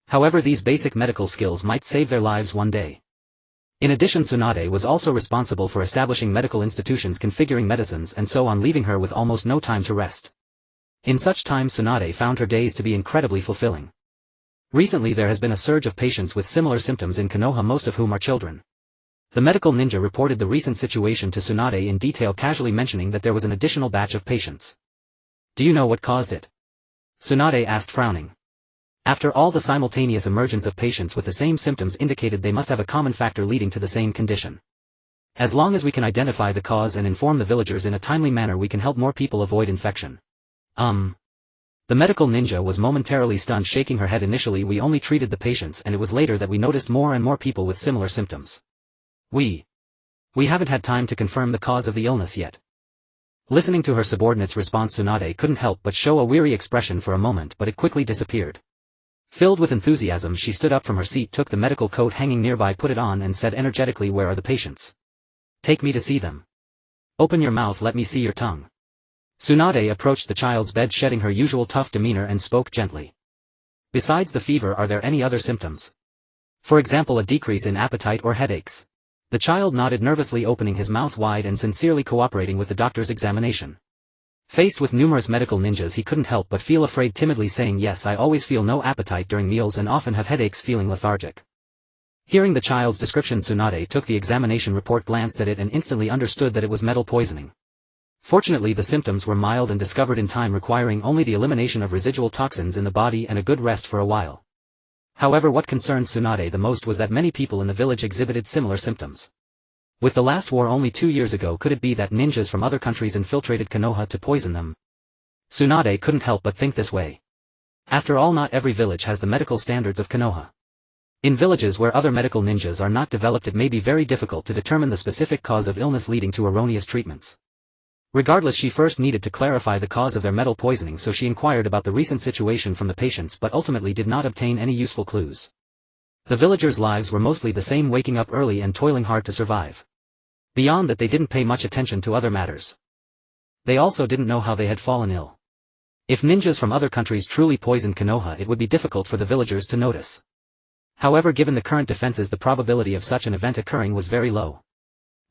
However, these basic medical skills might save their lives one day. In addition, Tsunade was also responsible for establishing medical institutions, configuring medicines, and so on, leaving her with almost no time to rest. In such time, Tsunade found her days to be incredibly fulfilling. Recently there has been a surge of patients with similar symptoms in Konoha, most of whom are children. The medical ninja reported the recent situation to Tsunade in detail, casually mentioning that there was an additional batch of patients. "Do you know what caused it?" Tsunade asked, frowning. After all, the simultaneous emergence of patients with the same symptoms indicated they must have a common factor leading to the same condition. As long as we can identify the cause and inform the villagers in a timely manner, we can help more people avoid infection. The medical ninja was momentarily stunned, shaking her head. "Initially we only treated the patients, and it was later that we noticed more and more people with similar symptoms. We haven't had time to confirm the cause of the illness yet." Listening to her subordinate's response, Tsunade couldn't help but show a weary expression for a moment, but it quickly disappeared. Filled with enthusiasm, she stood up from her seat, took the medical coat hanging nearby, put it on, and said energetically, "Where are the patients? Take me to see them. Open your mouth, let me see your tongue." Tsunade approached the child's bed, shedding her usual tough demeanor, and spoke gently. "Besides the fever, are there any other symptoms? For example, a decrease in appetite or headaches?" The child nodded nervously, opening his mouth wide and sincerely cooperating with the doctor's examination. Faced with numerous medical ninjas, he couldn't help but feel afraid, timidly saying, "Yes, I always feel no appetite during meals and often have headaches, feeling lethargic." Hearing the child's description, Tsunade took the examination report, glanced at it, and instantly understood that it was metal poisoning. Fortunately, the symptoms were mild and discovered in time, requiring only the elimination of residual toxins in the body and a good rest for a while. However, what concerned Tsunade the most was that many people in the village exhibited similar symptoms. With the last war only 2 years ago, could it be that ninjas from other countries infiltrated Konoha to poison them? Tsunade couldn't help but think this way. After all, not every village has the medical standards of Konoha. In villages where other medical ninjas are not developed, it may be very difficult to determine the specific cause of illness leading to erroneous treatments. Regardless, she first needed to clarify the cause of their metal poisoning, so she inquired about the recent situation from the patients but ultimately did not obtain any useful clues. The villagers' lives were mostly the same, waking up early and toiling hard to survive. Beyond that, they didn't pay much attention to other matters. They also didn't know how they had fallen ill. If ninjas from other countries truly poisoned Konoha, it would be difficult for the villagers to notice. However, given the current defenses, the probability of such an event occurring was very low.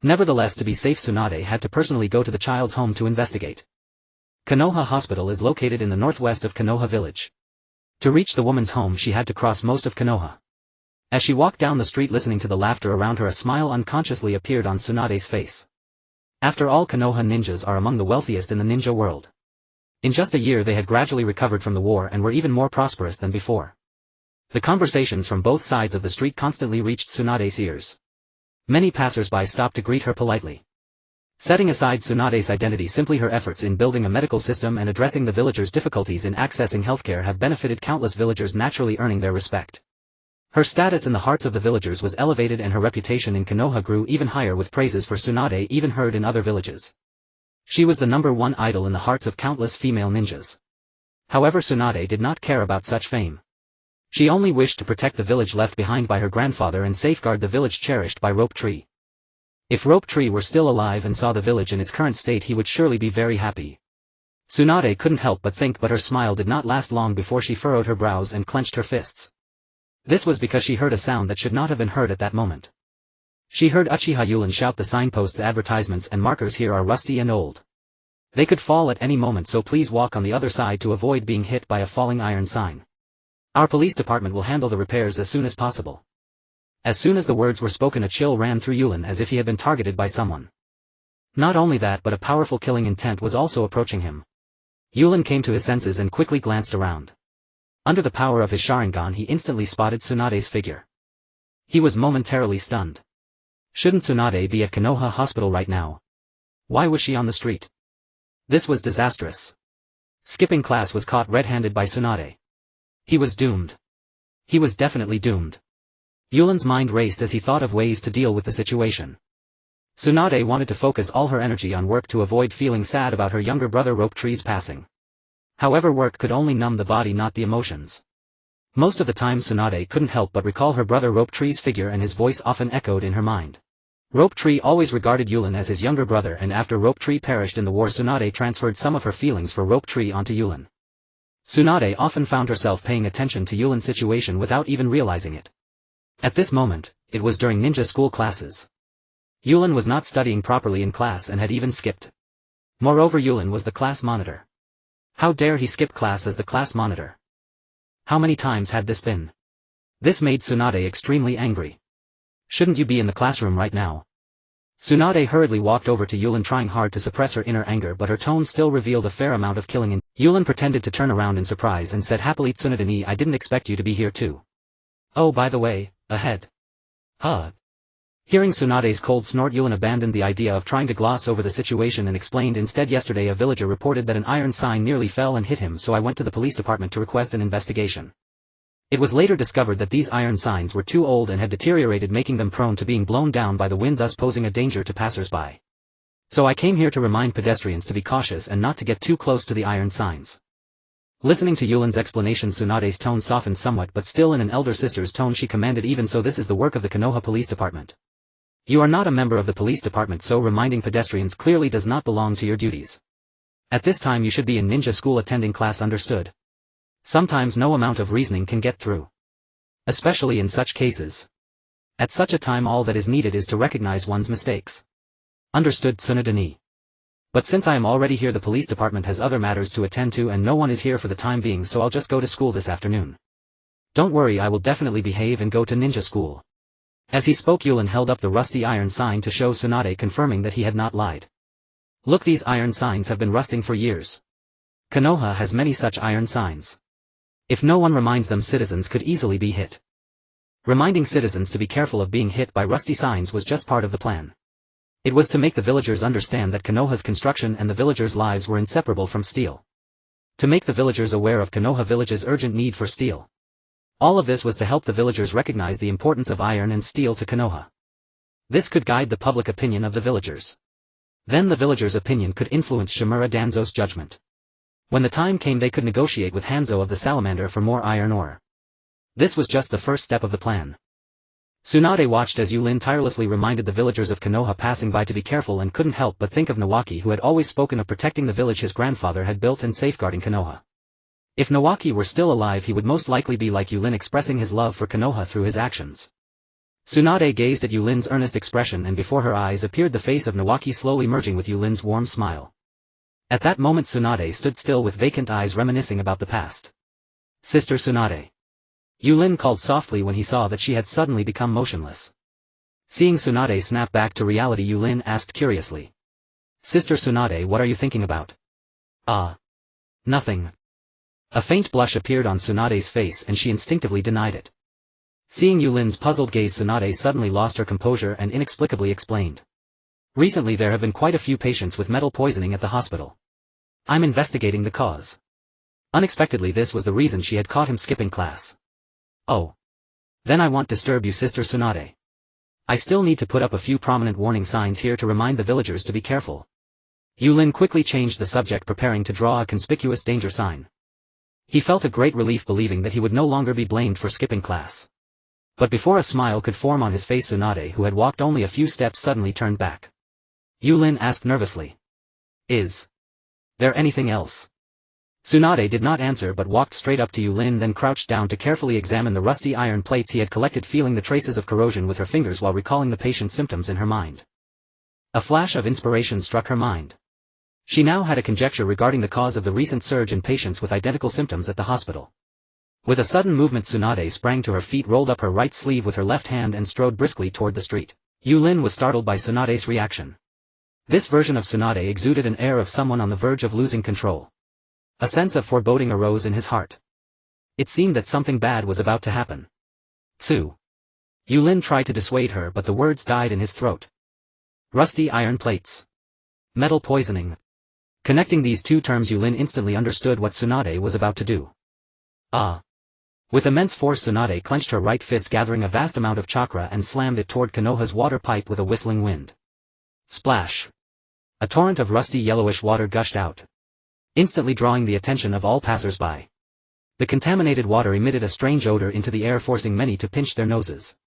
Nevertheless, to be safe, Tsunade had to personally go to the child's home to investigate. Konoha Hospital is located in the northwest of Konoha village. To reach the woman's home, she had to cross most of Konoha. As she walked down the street listening to the laughter around her, a smile unconsciously appeared on Tsunade's face. After all, Konoha ninjas are among the wealthiest in the ninja world. In just a year they had gradually recovered from the war and were even more prosperous than before. The conversations from both sides of the street constantly reached Tsunade's ears. Many passers-by stopped to greet her politely. Setting aside Tsunade's identity, simply her efforts in building a medical system and addressing the villagers' difficulties in accessing healthcare have benefited countless villagers, naturally earning their respect. Her status in the hearts of the villagers was elevated and her reputation in Konoha grew even higher, with praises for Tsunade even heard in other villages. She was the #1 idol in the hearts of countless female ninjas. However, Tsunade did not care about such fame. She only wished to protect the village left behind by her grandfather and safeguard the village cherished by Rope Tree. If Rope Tree were still alive and saw the village in its current state, he would surely be very happy. Tsunade couldn't help but think, but her smile did not last long before she furrowed her brows and clenched her fists. This was because she heard a sound that should not have been heard at that moment. She heard Uchiha Yūrin shout, "The signposts, advertisements and markers here are rusty and old. They could fall at any moment, so please walk on the other side to avoid being hit by a falling iron sign. Our police department will handle the repairs as soon as possible." As soon as the words were spoken, a chill ran through Yūrin as if he had been targeted by someone. Not only that, but a powerful killing intent was also approaching him. Yūrin came to his senses and quickly glanced around. Under the power of his Sharingan, he instantly spotted Tsunade's figure. He was momentarily stunned. Shouldn't Tsunade be at Konoha Hospital right now? Why was she on the street? This was disastrous. Skipping class was caught red-handed by Tsunade. He was doomed. He was definitely doomed. Yulin's mind raced as he thought of ways to deal with the situation. Tsunade wanted to focus all her energy on work to avoid feeling sad about her younger brother Rope Tree's passing. However, work could only numb the body, not the emotions. Most of the time Tsunade couldn't help but recall her brother Rope Tree's figure, and his voice often echoed in her mind. Rope Tree always regarded Yūrin as his younger brother, and after Rope Tree perished in the war, Tsunade transferred some of her feelings for Rope Tree onto Yūrin. Tsunade often found herself paying attention to Yulin's situation without even realizing it. At this moment, it was during ninja school classes. Yūrin was not studying properly in class and had even skipped. Moreover, Yūrin was the class monitor. How dare he skip class as the class monitor? How many times had this been? This made Tsunade extremely angry. Shouldn't you be in the classroom right now? Tsunade hurriedly walked over to Yūrin, trying hard to suppress her inner anger, but her tone still revealed a fair amount of killing. Yūrin pretended to turn around in surprise and said happily, "Tsunade, I didn't expect you to be here too. Oh, by the way, ahead." Huh. Hearing Tsunade's cold snort, Yūrin abandoned the idea of trying to gloss over the situation and explained instead, "Yesterday a villager reported that an iron sign nearly fell and hit him, so I went to the police department to request an investigation. It was later discovered that these iron signs were too old and had deteriorated, making them prone to being blown down by the wind, thus posing a danger to passers-by. So I came here to remind pedestrians to be cautious and not to get too close to the iron signs." Listening to Yulin's explanation, Tsunade's tone softened somewhat, but still in an elder sister's tone she commanded, "Even so, this is the work of the Konoha Police Department. You are not a member of the police department, so reminding pedestrians clearly does not belong to your duties. At this time you should be in ninja school attending class, understood? Sometimes no amount of reasoning can get through. Especially in such cases. At such a time all that is needed is to recognize one's mistakes. Understood, Tsunade? But since I am already here, the police department has other matters to attend to and no one is here for the time being, so I'll just go to school this afternoon. Don't worry, I will definitely behave and go to ninja school." As he spoke, Yūrin held up the rusty iron sign to show Tsunade, confirming that he had not lied. "Look, these iron signs have been rusting for years. Konoha has many such iron signs. If no one reminds them, citizens could easily be hit." Reminding citizens to be careful of being hit by rusty signs was just part of the plan. It was to make the villagers understand that Konoha's construction and the villagers' lives were inseparable from steel. To make the villagers aware of Konoha Village's urgent need for steel. All of this was to help the villagers recognize the importance of iron and steel to Konoha. This could guide the public opinion of the villagers. Then the villagers' opinion could influence Shimura Danzo's judgment. When the time came they could negotiate with Hanzo of the Salamander for more iron ore. This was just the first step of the plan. Tsunade watched as Yūrin tirelessly reminded the villagers of Konoha passing by to be careful and couldn't help but think of Nawaki, who had always spoken of protecting the village his grandfather had built and safeguarding Konoha. If Nawaki were still alive he would most likely be like Yūrin, expressing his love for Konoha through his actions. Tsunade gazed at Yulin's earnest expression, and before her eyes appeared the face of Nawaki slowly merging with Yulin's warm smile. At that moment Tsunade stood still with vacant eyes, reminiscing about the past. "Sister Tsunade." Yūrin called softly when he saw that she had suddenly become motionless. Seeing Tsunade snap back to reality, Yūrin asked curiously. "Sister Tsunade, what are you thinking about?" Nothing." A faint blush appeared on Tsunade's face and she instinctively denied it. Seeing Yulin's puzzled gaze, Tsunade suddenly lost her composure and inexplicably explained. "Recently there have been quite a few patients with metal poisoning at the hospital. I'm investigating the cause." Unexpectedly this was the reason she had caught him skipping class. "Oh. Then I won't disturb you, Sister Tsunade. I still need to put up a few prominent warning signs here to remind the villagers to be careful." Yūrin quickly changed the subject, preparing to draw a conspicuous danger sign. He felt a great relief believing that he would no longer be blamed for skipping class. But before a smile could form on his face, Tsunade, who had walked only a few steps, suddenly turned back. Yūrin asked nervously. "Is there anything else?" Tsunade did not answer but walked straight up to Yūrin, then crouched down to carefully examine the rusty iron plates he had collected, feeling the traces of corrosion with her fingers while recalling the patient's symptoms in her mind. A flash of inspiration struck her mind. She now had a conjecture regarding the cause of the recent surge in patients with identical symptoms at the hospital. With a sudden movement Tsunade sprang to her feet, rolled up her right sleeve with her left hand and strode briskly toward the street. Yūrin was startled by Tsunade's reaction. This version of Tsunade exuded an air of someone on the verge of losing control. A sense of foreboding arose in his heart. It seemed that something bad was about to happen. "Tsu." Yūrin tried to dissuade her but the words died in his throat. Rusty iron plates. Metal poisoning. Connecting these two terms, Yūrin instantly understood what Tsunade was about to do. With immense force Tsunade clenched her right fist, gathering a vast amount of chakra, and slammed it toward Konoha's water pipe with a whistling wind. Splash. A torrent of rusty yellowish water gushed out, instantly drawing the attention of all passers-by. The contaminated water emitted a strange odor into the air, forcing many to pinch their noses.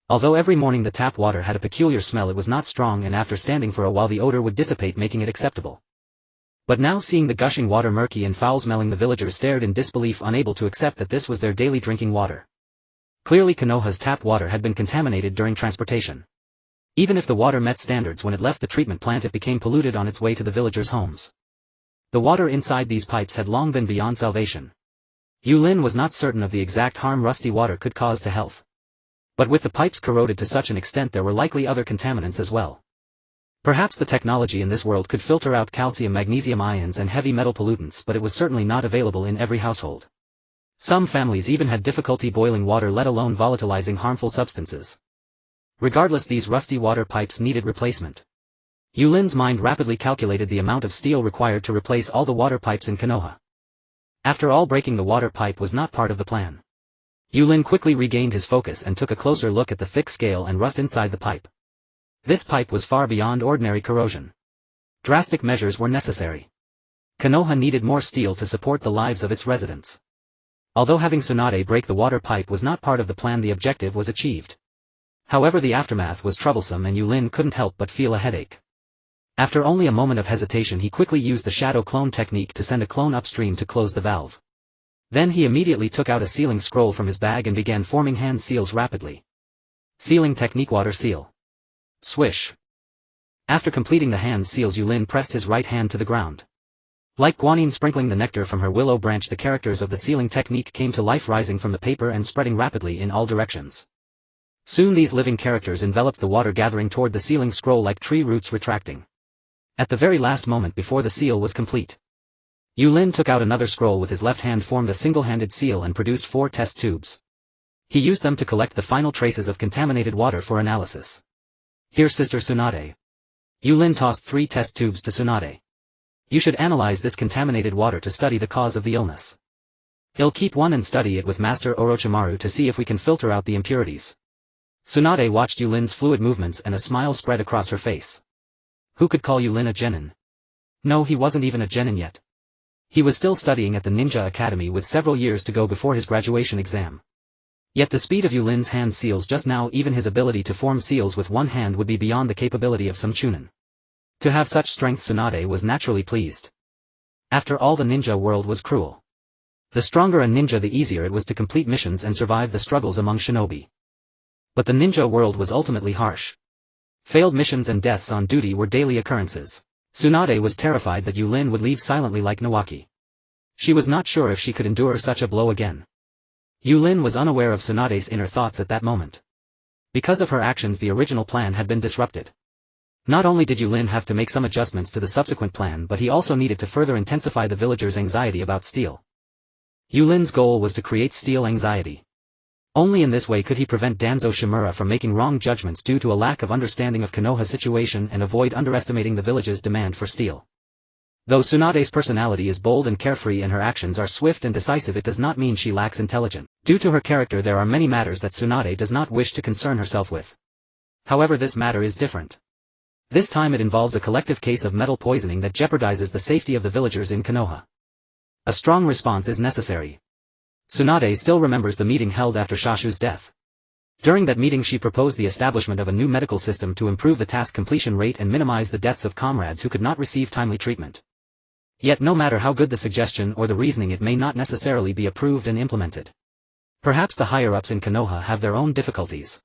Although every morning the tap water had a peculiar smell, it was not strong, and after standing for a while the odor would dissipate, making it acceptable. But now, seeing the gushing water murky and foul-smelling, the villagers stared in disbelief, unable to accept that this was their daily drinking water. Clearly Konoha's tap water had been contaminated during transportation. Even if the water met standards when it left the treatment plant, it became polluted on its way to the villagers' homes. The water inside these pipes had long been beyond salvation. Yūrin was not certain of the exact harm rusty water could cause to health. But with the pipes corroded to such an extent, there were likely other contaminants as well. Perhaps the technology in this world could filter out calcium, magnesium ions and heavy metal pollutants, but it was certainly not available in every household. Some families even had difficulty boiling water, let alone volatilizing harmful substances. Regardless, these rusty water pipes needed replacement. Yūrin's mind rapidly calculated the amount of steel required to replace all the water pipes in Konoha. After all, breaking the water pipe was not part of the plan. Yūrin quickly regained his focus and took a closer look at the thick scale and rust inside the pipe. This pipe was far beyond ordinary corrosion. Drastic measures were necessary. Konoha needed more steel to support the lives of its residents. Although having Tsunade break the water pipe was not part of the plan, the objective was achieved. However, the aftermath was troublesome and Yūrin couldn't help but feel a headache. After only a moment of hesitation, he quickly used the shadow clone technique to send a clone upstream to close the valve. Then he immediately took out a sealing scroll from his bag and began forming hand seals rapidly. Sealing technique: water seal. Swish. After completing the hand seals, Yūrin pressed his right hand to the ground. Like guanine sprinkling the nectar from her willow branch, the characters of the sealing technique came to life, rising from the paper and spreading rapidly in all directions. Soon these living characters enveloped the water, gathering toward the sealing scroll like tree roots retracting. At the very last moment before the seal was complete, Yūrin took out another scroll with his left hand, formed a single-handed seal and produced 4 test tubes. He used them to collect the final traces of contaminated water for analysis. "Here, Sister Tsunade. Yūrin tossed 3 test tubes to Tsunade. You should analyze this contaminated water to study the cause of the illness. I'll keep one and study it with Master Orochimaru to see if we can filter out the impurities. Tsunade watched Yulin's fluid movements and a smile spread across her face. Who could call Yūrin a genin? No, he wasn't even a genin yet. He was still studying at the Ninja Academy with several years to go before his graduation exam. Yet the speed of Yulin's hand seals just now, even his ability to form seals with one hand would be beyond the capability of some chunin. To have such strength, Tsunade was naturally pleased. After all, the ninja world was cruel. The stronger a ninja, the easier it was to complete missions and survive the struggles among shinobi. But the ninja world was ultimately harsh. Failed missions and deaths on duty were daily occurrences. Tsunade was terrified that Yūrin would leave silently like Nawaki. She was not sure if she could endure such a blow again. Yūrin was unaware of Tsunade's inner thoughts at that moment. Because of her actions, the original plan had been disrupted. Not only did Yūrin have to make some adjustments to the subsequent plan, but he also needed to further intensify the villagers' anxiety about steel. Yulin's goal was to create steel anxiety. Only in this way could he prevent Danzo Shimura from making wrong judgments due to a lack of understanding of Konoha's situation and avoid underestimating the village's demand for steel. Though Tsunade's personality is bold and carefree and her actions are swift and decisive, it does not mean she lacks intelligence. Due to her character, there are many matters that Tsunade does not wish to concern herself with. However, this matter is different. This time it involves a collective case of metal poisoning that jeopardizes the safety of the villagers in Konoha. A strong response is necessary. Tsunade still remembers the meeting held after Shashu's death. During that meeting, she proposed the establishment of a new medical system to improve the task completion rate and minimize the deaths of comrades who could not receive timely treatment. Yet no matter how good the suggestion or the reasoning, it may not necessarily be approved and implemented. Perhaps the higher-ups in Konoha have their own difficulties.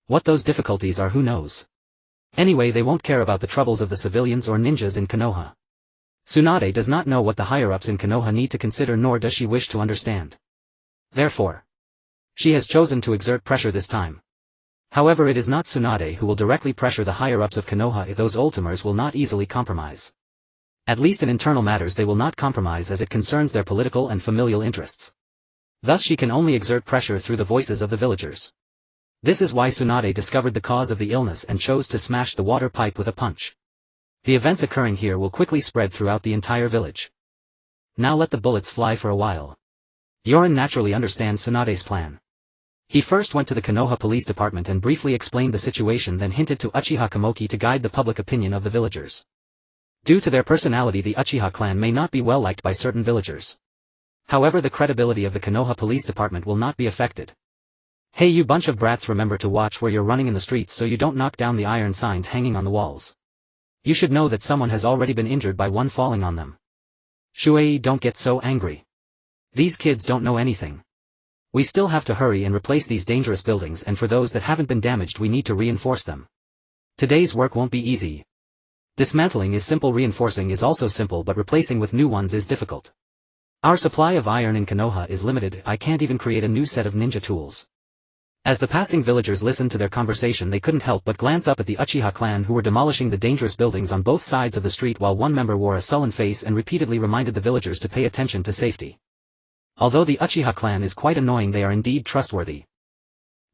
What those difficulties are, who knows? Anyway, they won't care about the troubles of the civilians or ninjas in Konoha. Tsunade does not know what the higher-ups in Konoha need to consider, nor does she wish to understand. Therefore, she has chosen to exert pressure this time. However, it is not Tsunade who will directly pressure the higher-ups of Konoha, if those ultimers will not easily compromise. At least in internal matters they will not compromise, as it concerns their political and familial interests. Thus she can only exert pressure through the voices of the villagers. This is why Tsunade discovered the cause of the illness and chose to smash the water pipe with a punch. The events occurring here will quickly spread throughout the entire village. Now let the bullets fly for a while. Yūrin naturally understands Tsunade's plan. He first went to the Konoha police department and briefly explained the situation, then hinted to Uchiha Kamoki to guide the public opinion of the villagers. Due to their personality, the Uchiha clan may not be well liked by certain villagers. However, the credibility of the Konoha police department will not be affected. Hey, you bunch of brats, remember to watch where you're running in the streets so you don't knock down the iron signs hanging on the walls. You should know that someone has already been injured by one falling on them. Shuei, don't get so angry. These kids don't know anything. We still have to hurry and replace these dangerous buildings, and for those that haven't been damaged we need to reinforce them. Today's work won't be easy. Dismantling is simple, reinforcing is also simple, but replacing with new ones is difficult. Our supply of iron in Konoha is limited. I can't even create a new set of ninja tools. As the passing villagers listened to their conversation, they couldn't help but glance up at the Uchiha clan, who were demolishing the dangerous buildings on both sides of the street, while one member wore a sullen face and repeatedly reminded the villagers to pay attention to safety. Although the Uchiha clan is quite annoying, they are indeed trustworthy.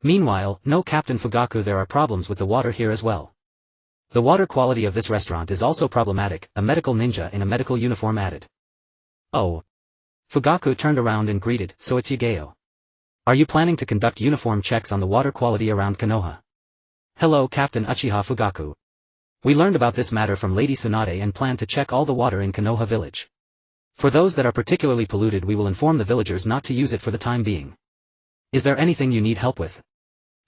Meanwhile, no Captain Fugaku, there are problems with the water here as well. The water quality of this restaurant is also problematic, a medical ninja in a medical uniform added. Oh. Fugaku turned around and greeted, so it's Yugeo. Are you planning to conduct uniform checks on the water quality around Konoha? Hello, Captain Uchiha Fugaku. We learned about this matter from Lady Tsunade and plan to check all the water in Konoha village. For those that are particularly polluted, we will inform the villagers not to use it for the time being. Is there anything you need help with?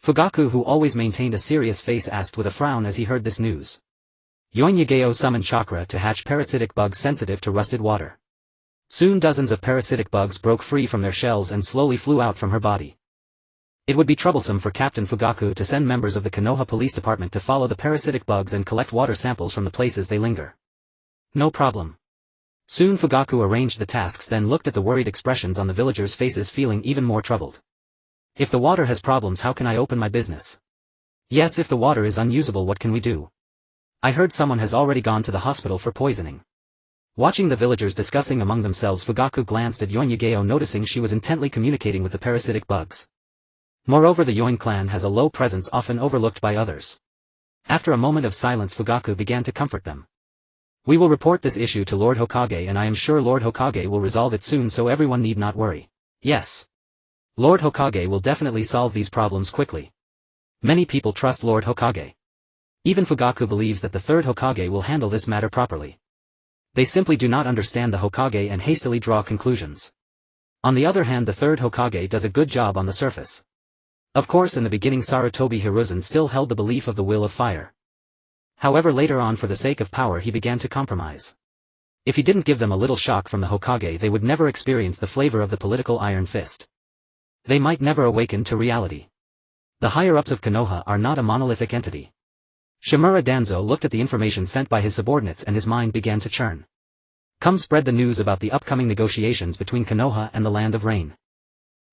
Fugaku, who always maintained a serious face, asked with a frown as he heard this news. Yugeo summoned chakra to hatch parasitic bugs sensitive to rusted water. Soon dozens of parasitic bugs broke free from their shells and slowly flew out from her body. It would be troublesome for Captain Fugaku to send members of the Konoha police department to follow the parasitic bugs and collect water samples from the places they linger. No problem. Soon Fugaku arranged the tasks, then looked at the worried expressions on the villagers' faces, feeling even more troubled. If the water has problems, how can I open my business? Yes, if the water is unusable, what can we do? I heard someone has already gone to the hospital for poisoning. Watching the villagers discussing among themselves, Fugaku glanced at Yugeo, noticing she was intently communicating with the parasitic bugs. Moreover, the Yūrin clan has a low presence, often overlooked by others. After a moment of silence, Fugaku began to comfort them. We will report this issue to Lord Hokage, and I am sure Lord Hokage will resolve it soon, so everyone need not worry. Yes. Lord Hokage will definitely solve these problems quickly. Many people trust Lord Hokage. Even Fugaku believes that the Third Hokage will handle this matter properly. They simply do not understand the Hokage and hastily draw conclusions. On the other hand, the Third Hokage does a good job on the surface. Of course, in the beginning Sarutobi Hiruzen still held the belief of the will of fire. However, later on, for the sake of power, he began to compromise. If he didn't give them a little shock from the Hokage, they would never experience the flavor of the political iron fist. They might never awaken to reality. The higher-ups of Konoha are not a monolithic entity. Shimura Danzo looked at the information sent by his subordinates and his mind began to churn. Come spread the news about the upcoming negotiations between Konoha and the Land of Rain.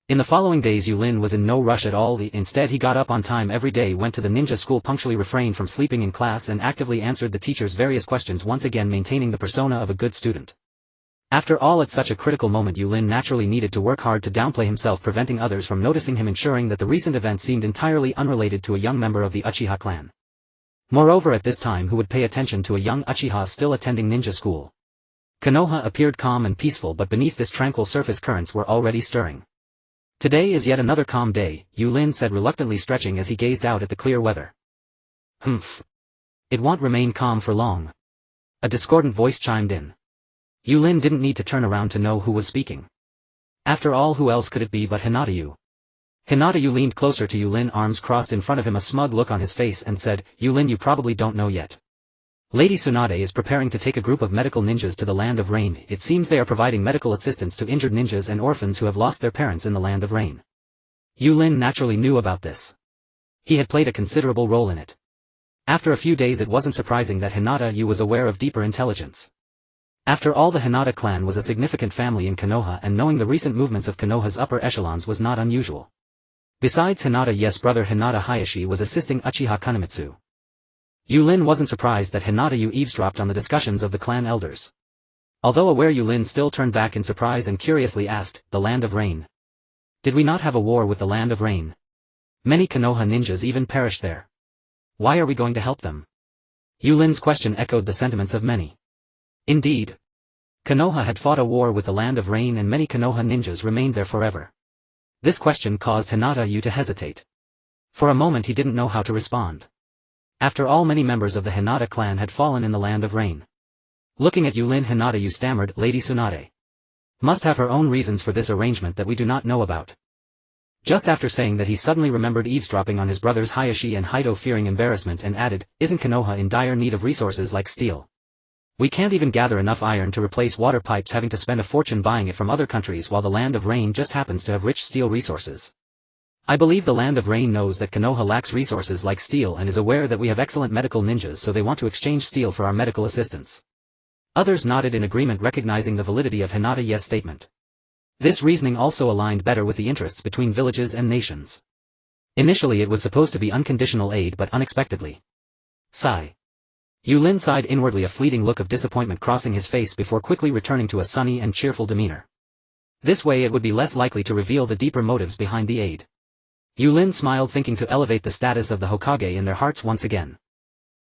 In the following days, Yulin was in no rush at all. Instead, he got up on time every day, went to the ninja school punctually, refrained from sleeping in class, and actively answered the teacher's various questions, once again maintaining the persona of a good student. After all, at such a critical moment, Yulin naturally needed to work hard to downplay himself, preventing others from noticing him, ensuring that the recent event seemed entirely unrelated to a young member of the Uchiha clan. Moreover, at this time, who would pay attention to a young Uchiha still attending ninja school? Konoha appeared calm and peaceful, but beneath this tranquil surface currents were already stirring. Today is yet another calm day, Yulin said reluctantly, stretching as he gazed out at the clear weather. Humph. It won't remain calm for long. A discordant voice chimed in. Yulin didn't need to turn around to know who was speaking. After all, who else could it be but Hinata-Yu? Hinata-Yu leaned closer to Yulin, arms crossed in front of him, a smug look on his face, and said, Yulin, you probably don't know yet. Lady Tsunade is preparing to take a group of medical ninjas to the Land of Rain. It seems they are providing medical assistance to injured ninjas and orphans who have lost their parents in the Land of Rain. Yulin naturally knew about this. He had played a considerable role in it. After a few days, it wasn't surprising that Hinata-Yu was aware of deeper intelligence. After all, the Hinata clan was a significant family in Konoha, and knowing the recent movements of Konoha's upper echelons was not unusual. Besides Hinata-Yu's brother Hinata Hayashi was assisting Uchiha Kunimitsu. Yulin wasn't surprised that Hinata-Yu eavesdropped on the discussions of the clan elders. Although aware, Yulin still turned back in surprise and curiously asked, the Land of Rain? Did we not have a war with the Land of Rain? Many Konoha ninjas even perished there. Why are we going to help them? Yulin's question echoed the sentiments of many. Indeed. Konoha had fought a war with the Land of Rain, and many Konoha ninjas remained there forever. This question caused Hinata-Yu to hesitate. For a moment he didn't know how to respond. After all, many members of the Hinata clan had fallen in the Land of Rain. Looking at Yulin, Hinata-Yu stammered, Lady Tsunade must have her own reasons for this arrangement that we do not know about. Just after saying that, he suddenly remembered eavesdropping on his brothers Hayashi and Haito, fearing embarrassment, and added, isn't Konoha in dire need of resources like steel? We can't even gather enough iron to replace water pipes, having to spend a fortune buying it from other countries, while the Land of Rain just happens to have rich steel resources. I believe the Land of Rain knows that Konoha lacks resources like steel and is aware that we have excellent medical ninjas, so they want to exchange steel for our medical assistance. Others nodded in agreement, recognizing the validity of Hinata-Yu's statement. This reasoning also aligned better with the interests between villages and nations. Initially it was supposed to be unconditional aid, but unexpectedly. Sigh. Yulin sighed inwardly, a fleeting look of disappointment crossing his face before quickly returning to a sunny and cheerful demeanor. This way it would be less likely to reveal the deeper motives behind the aid. Yulin smiled, thinking to elevate the status of the Hokage in their hearts once again.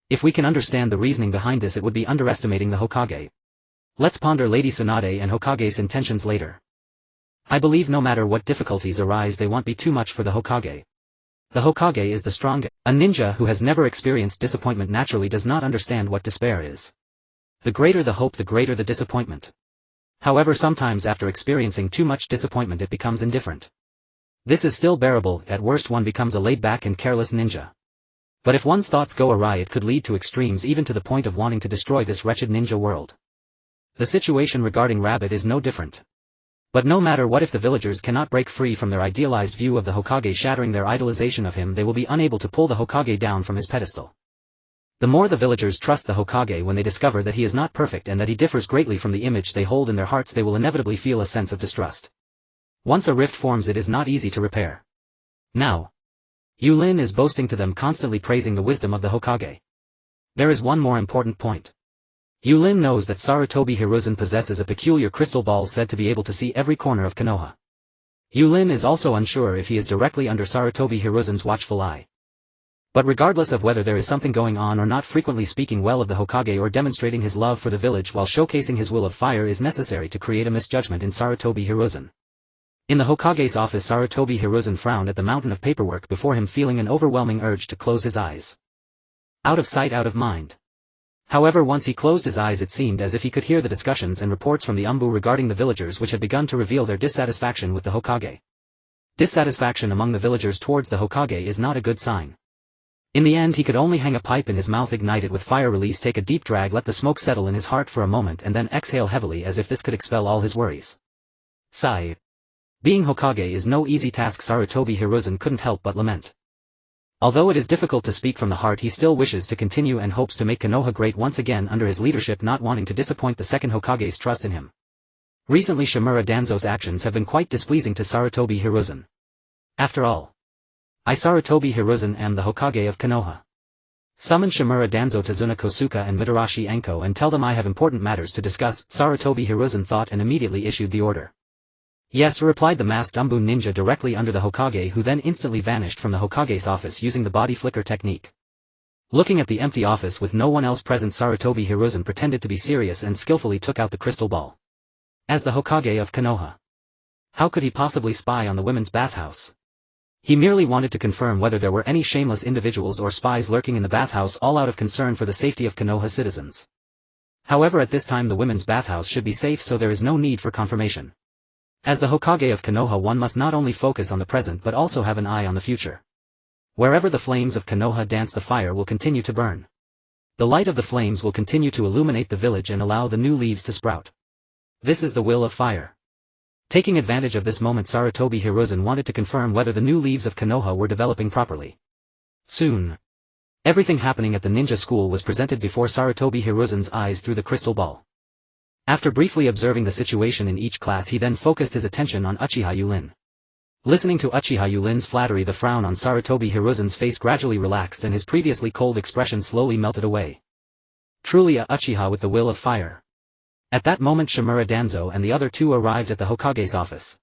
If we can understand the reasoning behind this, it would be underestimating the Hokage. Let's ponder Lady Tsunade and Hokage's intentions later. I believe no matter what difficulties arise, they won't be too much for the Hokage. The Hokage is the strongest. A ninja who has never experienced disappointment naturally does not understand what despair is. The greater the hope, the greater the disappointment. However, sometimes after experiencing too much disappointment, it becomes indifferent. This is still bearable. At worst, one becomes a laid-back and careless ninja. But if one's thoughts go awry, it could lead to extremes, even to the point of wanting to destroy this wretched ninja world. The situation regarding Rabbit is no different. But no matter what, if the villagers cannot break free from their idealized view of the Hokage, shattering their idolization of him, they will be unable to pull the Hokage down from his pedestal. The more the villagers trust the Hokage, when they discover that he is not perfect and that he differs greatly from the image they hold in their hearts, they will inevitably feel a sense of distrust. Once a rift forms, it is not easy to repair. Now, Yulin is boasting to them, constantly praising the wisdom of the Hokage. There is one more important point. Yulin knows that Sarutobi Hiruzen possesses a peculiar crystal ball said to be able to see every corner of Konoha. Yulin is also unsure if he is directly under Sarutobi Hiruzen's watchful eye. But regardless of whether there is something going on or not, frequently speaking well of the Hokage or demonstrating his love for the village while showcasing his will of fire is necessary to create a misjudgment in Sarutobi Hiruzen. In the Hokage's office, Sarutobi Hiruzen frowned at the mountain of paperwork before him, feeling an overwhelming urge to close his eyes. Out of sight, out of mind. However, once he closed his eyes, it seemed as if he could hear the discussions and reports from the Umbu regarding the villagers, which had begun to reveal their dissatisfaction with the Hokage. Dissatisfaction among the villagers towards the Hokage is not a good sign. In the end, he could only hang a pipe in his mouth, ignite it with fire, release, take a deep drag, let the smoke settle in his heart for a moment, and then exhale heavily as if this could expel all his worries. Sigh. Being Hokage is no easy task, Sarutobi Hiruzen couldn't help but lament. Although it is difficult to speak from the heart, he still wishes to continue and hopes to make Konoha great once again under his leadership, not wanting to disappoint the second Hokage's trust in him. Recently, Shimura Danzo's actions have been quite displeasing to Sarutobi Hiruzen. After all, I, Sarutobi Hiruzen, am the Hokage of Konoha. Summon Shimura Danzo, Tazuna Kosuka and Mitarashi Enko and tell them I have important matters to discuss, Sarutobi Hiruzen thought and immediately issued the order. Yes, replied the masked Umbu ninja directly under the Hokage, who then instantly vanished from the Hokage's office using the body flicker technique. Looking at the empty office with no one else present, Sarutobi Hiruzen pretended to be serious and skillfully took out the crystal ball. As the Hokage of Konoha, how could he possibly spy on the women's bathhouse? He merely wanted to confirm whether there were any shameless individuals or spies lurking in the bathhouse, all out of concern for the safety of Konoha citizens. However, at this time the women's bathhouse should be safe, so there is no need for confirmation. As the Hokage of Konoha, one must not only focus on the present but also have an eye on the future. Wherever the flames of Konoha dance, the fire will continue to burn. The light of the flames will continue to illuminate the village and allow the new leaves to sprout. This is the will of fire. Taking advantage of this moment, Sarutobi Hiruzen wanted to confirm whether the new leaves of Konoha were developing properly. Soon, everything happening at the ninja school was presented before Sarutobi Hiruzen's eyes through the crystal ball. After briefly observing the situation in each class, he then focused his attention on Uchiha Yūrin. Listening to Uchiha Yūrin's flattery, the frown on Sarutobi Hiruzen's face gradually relaxed and his previously cold expression slowly melted away. Truly a Uchiha with the will of fire. At that moment, Shimura Danzo and the other two arrived at the Hokage's office.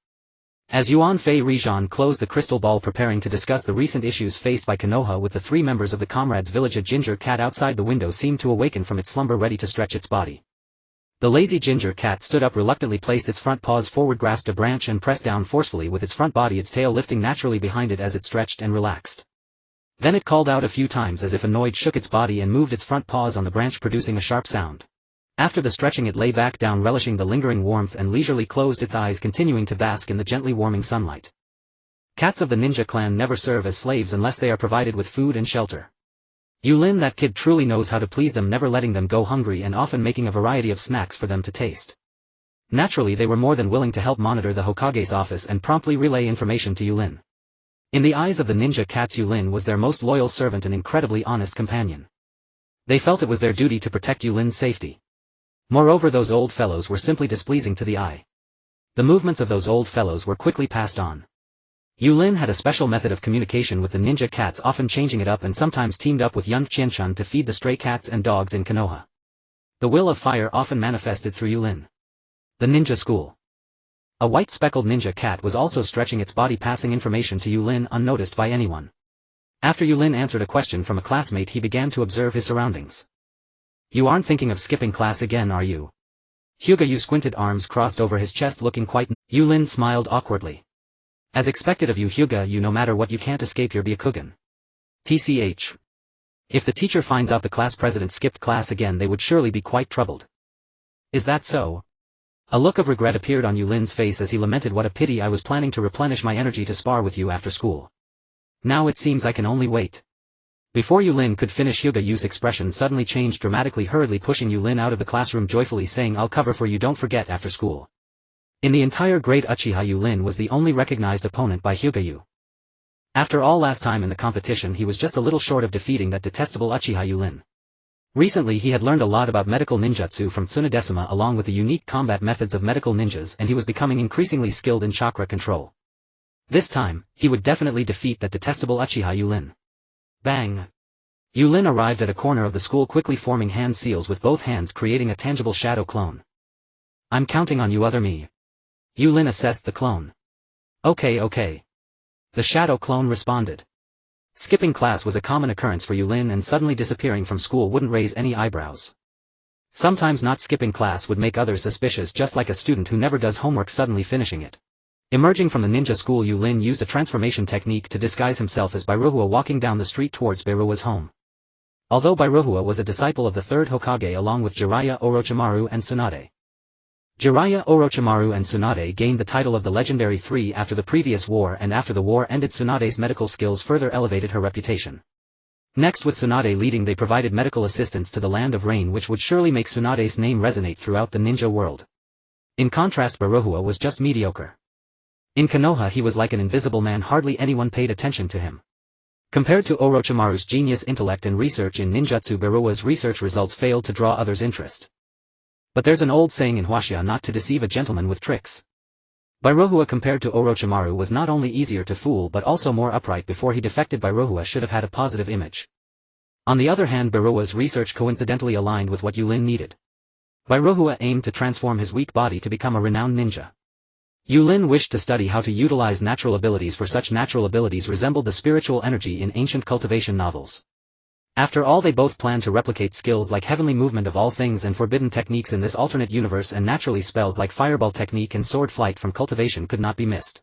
As Yuan Fei Rijan closed the crystal ball, preparing to discuss the recent issues faced by Konoha with the three members of the comrades' village, a ginger cat outside the window seemed to awaken from its slumber, ready to stretch its body. The lazy ginger cat stood up reluctantly, placed its front paws forward, grasped a branch and pressed down forcefully with its front body, its tail lifting naturally behind it as it stretched and relaxed. Then it called out a few times as if annoyed, shook its body and moved its front paws on the branch, producing a sharp sound. After the stretching, it lay back down, relishing the lingering warmth, and leisurely closed its eyes, continuing to bask in the gently warming sunlight. Cats of the ninja clan never serve as slaves unless they are provided with food and shelter. Yūrin, that kid truly knows how to please them, never letting them go hungry and often making a variety of snacks for them to taste. Naturally, they were more than willing to help monitor the Hokage's office and promptly relay information to Yūrin. In the eyes of the ninja cats, Yūrin was their most loyal servant and incredibly honest companion. They felt it was their duty to protect Yulin's safety. Moreover, those old fellows were simply displeasing to the eye. The movements of those old fellows were quickly passed on. Yūrin had a special method of communication with the ninja cats, often changing it up, and sometimes teamed up with Yun Qianshun to feed the stray cats and dogs in Konoha. The will of fire often manifested through Yūrin. The ninja school. A white speckled ninja cat was also stretching its body, passing information to Yūrin unnoticed by anyone. After Yūrin answered a question from a classmate, he began to observe his surroundings. You aren't thinking of skipping class again, are you? Hyūga Yu squinted, arms crossed over his chest, looking quite. Yūrin smiled awkwardly. As expected of you, Hyūga Yu, no matter what, you can't escape your Byakugan. TCH. If the teacher finds out the class president skipped class again, they would surely be quite troubled. Is that so? A look of regret appeared on Yulin's face as he lamented, what a pity, I was planning to replenish my energy to spar with you after school. Now it seems I can only wait. Before Yūrin could finish, Hyūga Yu's expression suddenly changed dramatically, hurriedly pushing Yūrin out of the classroom, joyfully saying, I'll cover for you, don't forget, after school. In the entire grade, Uchiha Yūrin was the only recognized opponent by Hyūga Yu. After all, last time in the competition he was just a little short of defeating that detestable Uchiha Yūrin. Recently he had learned a lot about medical ninjutsu from Tsunadesima along with the unique combat methods of medical ninjas, and he was becoming increasingly skilled in chakra control. This time, he would definitely defeat that detestable Uchiha Yūrin. Bang! Yūrin arrived at a corner of the school, quickly forming hand seals with both hands, creating a tangible shadow clone. I'm counting on you, other me. Yūrin assessed the clone. Okay. The shadow clone responded. Skipping class was a common occurrence for Yūrin, and suddenly disappearing from school wouldn't raise any eyebrows. Sometimes not skipping class would make others suspicious, just like a student who never does homework suddenly finishing it. Emerging from the ninja school, Yūrin used a transformation technique to disguise himself as Bairohua, walking down the street towards Bairohua's home. Although Bairohua was a disciple of the Third Hokage along with Jiraiya, Orochimaru and Tsunade. Jiraiya, Orochimaru and Tsunade gained the title of the Legendary Three after the previous war, and after the war ended, Tsunade's medical skills further elevated her reputation. Next, with Tsunade leading, they provided medical assistance to the Land of Rain, which would surely make Tsunade's name resonate throughout the ninja world. In contrast, Bairohua was just mediocre. In Konoha he was like an invisible man, hardly anyone paid attention to him. Compared to Orochimaru's genius intellect and research in ninjutsu, Bairohua's research results failed to draw others' interest. But there's an old saying in Huaxia not to deceive a gentleman with tricks. Bairohua compared to Orochimaru was not only easier to fool but also more upright. Before he defected, Bairohua should have had a positive image. On the other hand, Bairohua's research coincidentally aligned with what Yūrin needed. Bairohua aimed to transform his weak body to become a renowned ninja. Yūrin wished to study how to utilize natural abilities, for such natural abilities resembled the spiritual energy in ancient cultivation novels. After all, they both planned to replicate skills like heavenly movement of all things and forbidden techniques in this alternate universe, and naturally spells like fireball technique and sword flight from cultivation could not be missed.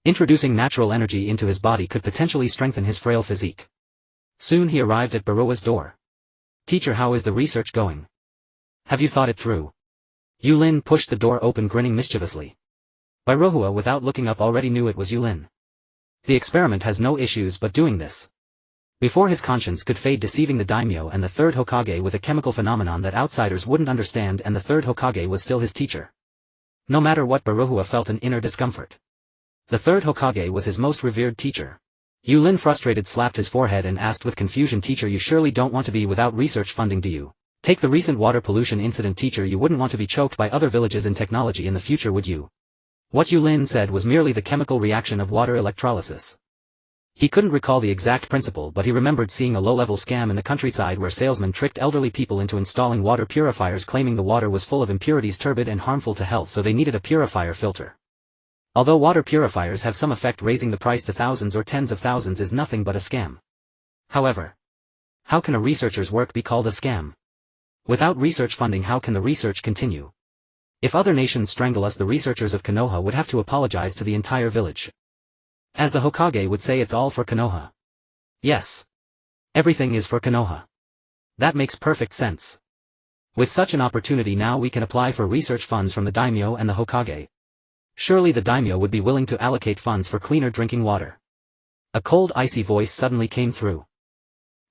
Introducing natural energy into his body could potentially strengthen his frail physique. Soon he arrived at Bairohua's door. "Teacher, how is the research going? Have you thought it through?" Yūrin pushed the door open, grinning mischievously. Bairohua, without looking up, already knew it was Yūrin. The experiment has no issues but doing this. Before his conscience could fade, deceiving the daimyo and the Third Hokage with a chemical phenomenon that outsiders wouldn't understand, and the Third Hokage was still his teacher. No matter what, Bairohua felt an inner discomfort. The Third Hokage was his most revered teacher. Yūrin, frustrated, slapped his forehead and asked with confusion, "Teacher, you surely don't want to be without research funding, do you? Take the recent water pollution incident, teacher, you wouldn't want to be choked by other villages in technology in the future, would you?" What Yūrin said was merely the chemical reaction of water electrolysis. He couldn't recall the exact principle, but he remembered seeing a low-level scam in the countryside where salesmen tricked elderly people into installing water purifiers, claiming the water was full of impurities, turbid and harmful to health, so they needed a purifier filter. Although water purifiers have some effect, raising the price to thousands or tens of thousands is nothing but a scam. However, how can a researcher's work be called a scam? Without research funding, how can the research continue? If other nations strangle us, the researchers of Konoha would have to apologize to the entire village. As the Hokage would say, it's all for Konoha. Yes. Everything is for Konoha. That makes perfect sense. With such an opportunity now, we can apply for research funds from the daimyo and the Hokage. Surely the daimyo would be willing to allocate funds for cleaner drinking water. A cold, icy voice suddenly came through.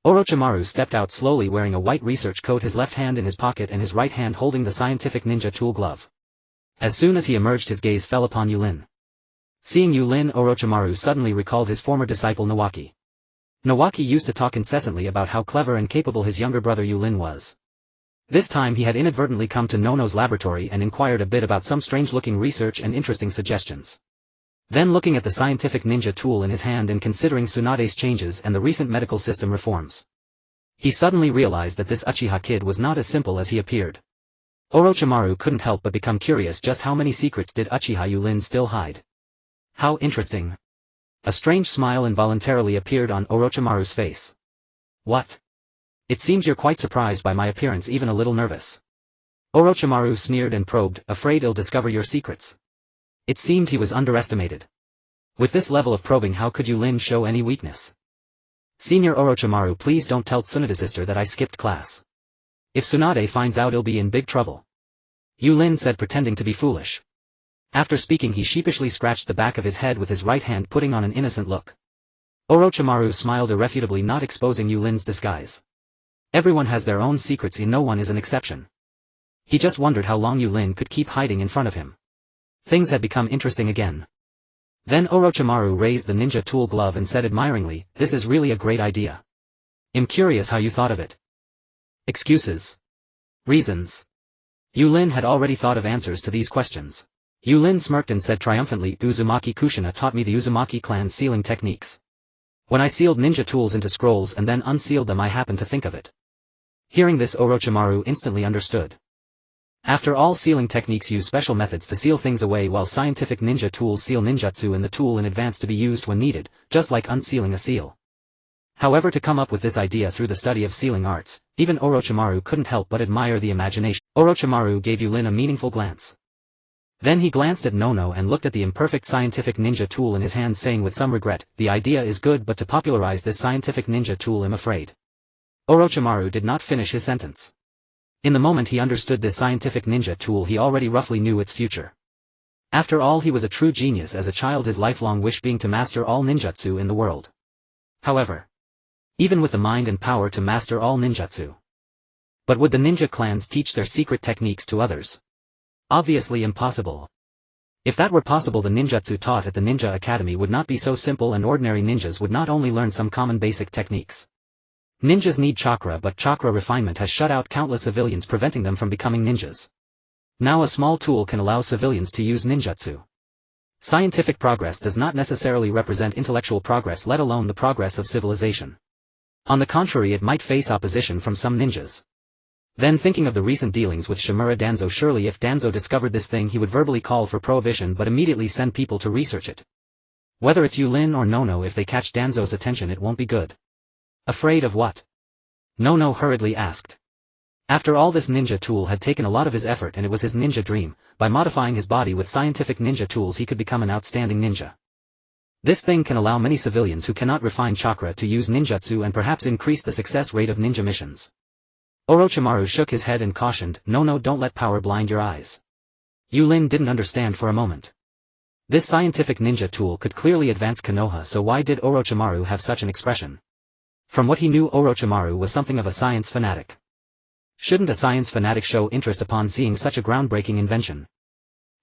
Orochimaru stepped out slowly, wearing a white research coat, his left hand in his pocket and his right hand holding the scientific ninja tool glove. As soon as he emerged, his gaze fell upon Yūrin. Seeing Yūrin, Orochimaru suddenly recalled his former disciple Nawaki. Nawaki used to talk incessantly about how clever and capable his younger brother Yūrin was. This time he had inadvertently come to Nono's laboratory and inquired a bit about some strange-looking research and interesting suggestions. Then, looking at the scientific ninja tool in his hand and considering Tsunade's changes and the recent medical system reforms, he suddenly realized that this Uchiha kid was not as simple as he appeared. Orochimaru couldn't help but become curious. Just how many secrets did Uchiha Yūrin still hide? How interesting. A strange smile involuntarily appeared on Orochimaru's face. What? It seems you're quite surprised by my appearance, even a little nervous. Orochimaru sneered and probed, afraid he'll discover your secrets. It seemed he was underestimated. With this level of probing, how could Yūrin show any weakness? Senior Orochimaru, please don't tell Tsunade's sister that I skipped class. If Tsunade finds out, he'll be in big trouble. Yūrin said, pretending to be foolish. After speaking, he sheepishly scratched the back of his head with his right hand, putting on an innocent look. Orochimaru smiled irrefutably, not exposing Yulin's disguise. Everyone has their own secrets, and no one is an exception. He just wondered how long Yūrin could keep hiding in front of him. Things had become interesting again. Then Orochimaru raised the ninja tool glove and said admiringly, "This is really a great idea. I'm curious how you thought of it." Excuses. Reasons. Yūrin had already thought of answers to these questions. Yūrin smirked and said triumphantly, "Uzumaki Kushina taught me the Uzumaki clan's sealing techniques. When I sealed ninja tools into scrolls and then unsealed them, I happened to think of it." Hearing this, Orochimaru instantly understood. After all, sealing techniques use special methods to seal things away, while scientific ninja tools seal ninjutsu in the tool in advance to be used when needed, just like unsealing a seal. However, to come up with this idea through the study of sealing arts, even Orochimaru couldn't help but admire the imagination. Orochimaru gave Yūrin a meaningful glance. Then he glanced at Nono and looked at the imperfect scientific ninja tool in his hands, saying with some regret, "The idea is good, but to popularize this scientific ninja tool, I'm afraid." Orochimaru did not finish his sentence. In the moment he understood this scientific ninja tool, he already roughly knew its future. After all, he was a true genius as a child, his lifelong wish being to master all ninjutsu in the world. However, even with the mind and power to master all ninjutsu, but would the ninja clans teach their secret techniques to others? Obviously impossible. If that were possible, the ninjutsu taught at the Ninja Academy would not be so simple, and ordinary ninjas would not only learn some common basic techniques. Ninjas need chakra, but chakra refinement has shut out countless civilians, preventing them from becoming ninjas. Now a small tool can allow civilians to use ninjutsu. Scientific progress does not necessarily represent intellectual progress, let alone the progress of civilization. On the contrary, it might face opposition from some ninjas. Then, thinking of the recent dealings with Shimura Danzo, surely if Danzo discovered this thing he would verbally call for prohibition but immediately send people to research it. Whether it's Yūrin or Nono, if they catch Danzo's attention it won't be good. Afraid of what? Nono hurriedly asked. After all, this ninja tool had taken a lot of his effort, and it was his ninja dream. By modifying his body with scientific ninja tools he could become an outstanding ninja. This thing can allow many civilians who cannot refine chakra to use ninjutsu and perhaps increase the success rate of ninja missions. Orochimaru shook his head and cautioned, "No, don't let power blind your eyes." Yūrin didn't understand for a moment. This scientific ninja tool could clearly advance Konoha, so why did Orochimaru have such an expression? From what he knew, Orochimaru was something of a science fanatic. Shouldn't a science fanatic show interest upon seeing such a groundbreaking invention?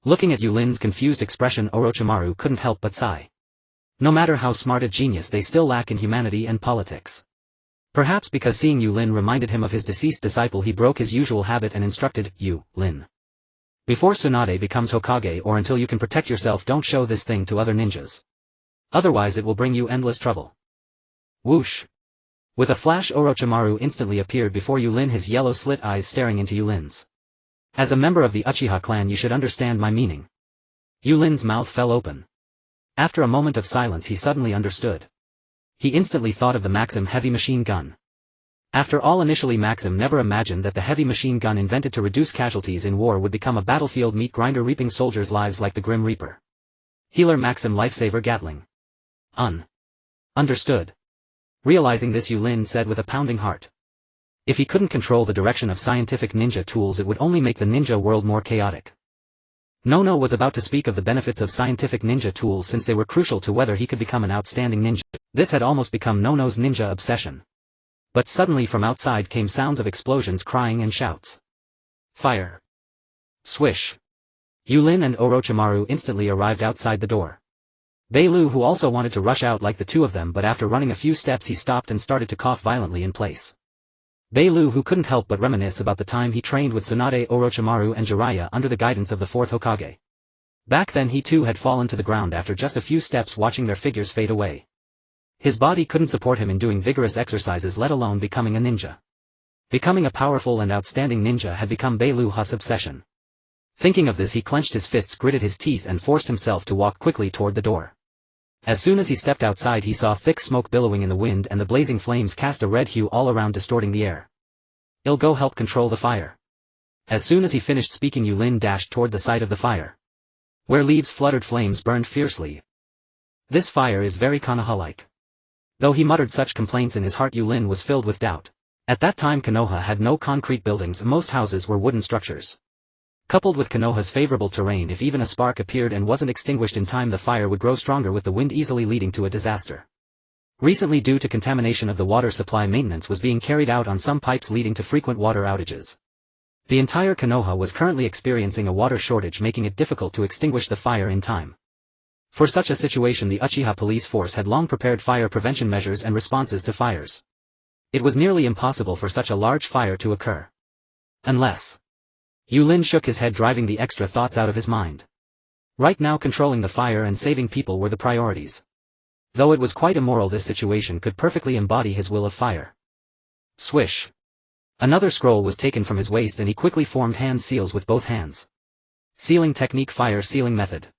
Looking at Yūrin's confused expression, Orochimaru couldn't help but sigh. No matter how smart a genius, they still lack in humanity and politics. Perhaps because seeing Yūrin reminded him of his deceased disciple, he broke his usual habit and instructed, "Yūrin. Before Tsunade becomes Hokage, or until you can protect yourself, don't show this thing to other ninjas. Otherwise it will bring you endless trouble." Whoosh! With a flash, Orochimaru instantly appeared before Yūrin, his yellow slit eyes staring into Yūrin's. "As a member of the Uchiha clan you should understand my meaning." Yūrin's mouth fell open. After a moment of silence he suddenly understood. He instantly thought of the Maxim heavy machine gun. After all, initially Maxim never imagined that the heavy machine gun invented to reduce casualties in war would become a battlefield meat grinder, reaping soldiers' lives like the Grim Reaper. Healer Maxim Lifesaver Gatling. Understood. Realizing this, Yūrin said with a pounding heart. If he couldn't control the direction of scientific ninja tools, it would only make the ninja world more chaotic. Nono was about to speak of the benefits of scientific ninja tools since they were crucial to whether he could become an outstanding ninja. This had almost become Nono's ninja obsession. But suddenly from outside came sounds of explosions, crying and shouts. Fire! Swish! Yūrin and Orochimaru instantly arrived outside the door. Beilu, who also wanted to rush out like the two of them, but after running a few steps he stopped and started to cough violently in place. Beilu, who couldn't help but reminisce about the time he trained with Tsunade, Orochimaru and Jiraiya under the guidance of the Fourth Hokage. Back then he too had fallen to the ground after just a few steps, watching their figures fade away. His body couldn't support him in doing vigorous exercises, let alone becoming a ninja. Becoming a powerful and outstanding ninja had become Beilu's obsession. Thinking of this, he clenched his fists, gritted his teeth and forced himself to walk quickly toward the door. As soon as he stepped outside he saw thick smoke billowing in the wind, and the blazing flames cast a red hue all around, distorting the air. "I'll go help control the fire." As soon as he finished speaking, Yūrin dashed toward the site of the fire. Where leaves fluttered, flames burned fiercely. This fire is very Konoha-like. Though he muttered such complaints in his heart, Yūrin was filled with doubt. At that time Konoha had no concrete buildings, most houses were wooden structures. Coupled with Konoha's favorable terrain, if even a spark appeared and wasn't extinguished in time, the fire would grow stronger with the wind, easily leading to a disaster. Recently, due to contamination of the water supply, maintenance was being carried out on some pipes, leading to frequent water outages. The entire Konoha was currently experiencing a water shortage, making it difficult to extinguish the fire in time. For such a situation, the Uchiha police force had long prepared fire prevention measures and responses to fires. It was nearly impossible for such a large fire to occur. Unless... Yūrin shook his head, driving the extra thoughts out of his mind. Right now controlling the fire and saving people were the priorities. Though it was quite immoral, this situation could perfectly embody his will of fire. Swish! Another scroll was taken from his waist and he quickly formed hand seals with both hands. Sealing technique, fire sealing method.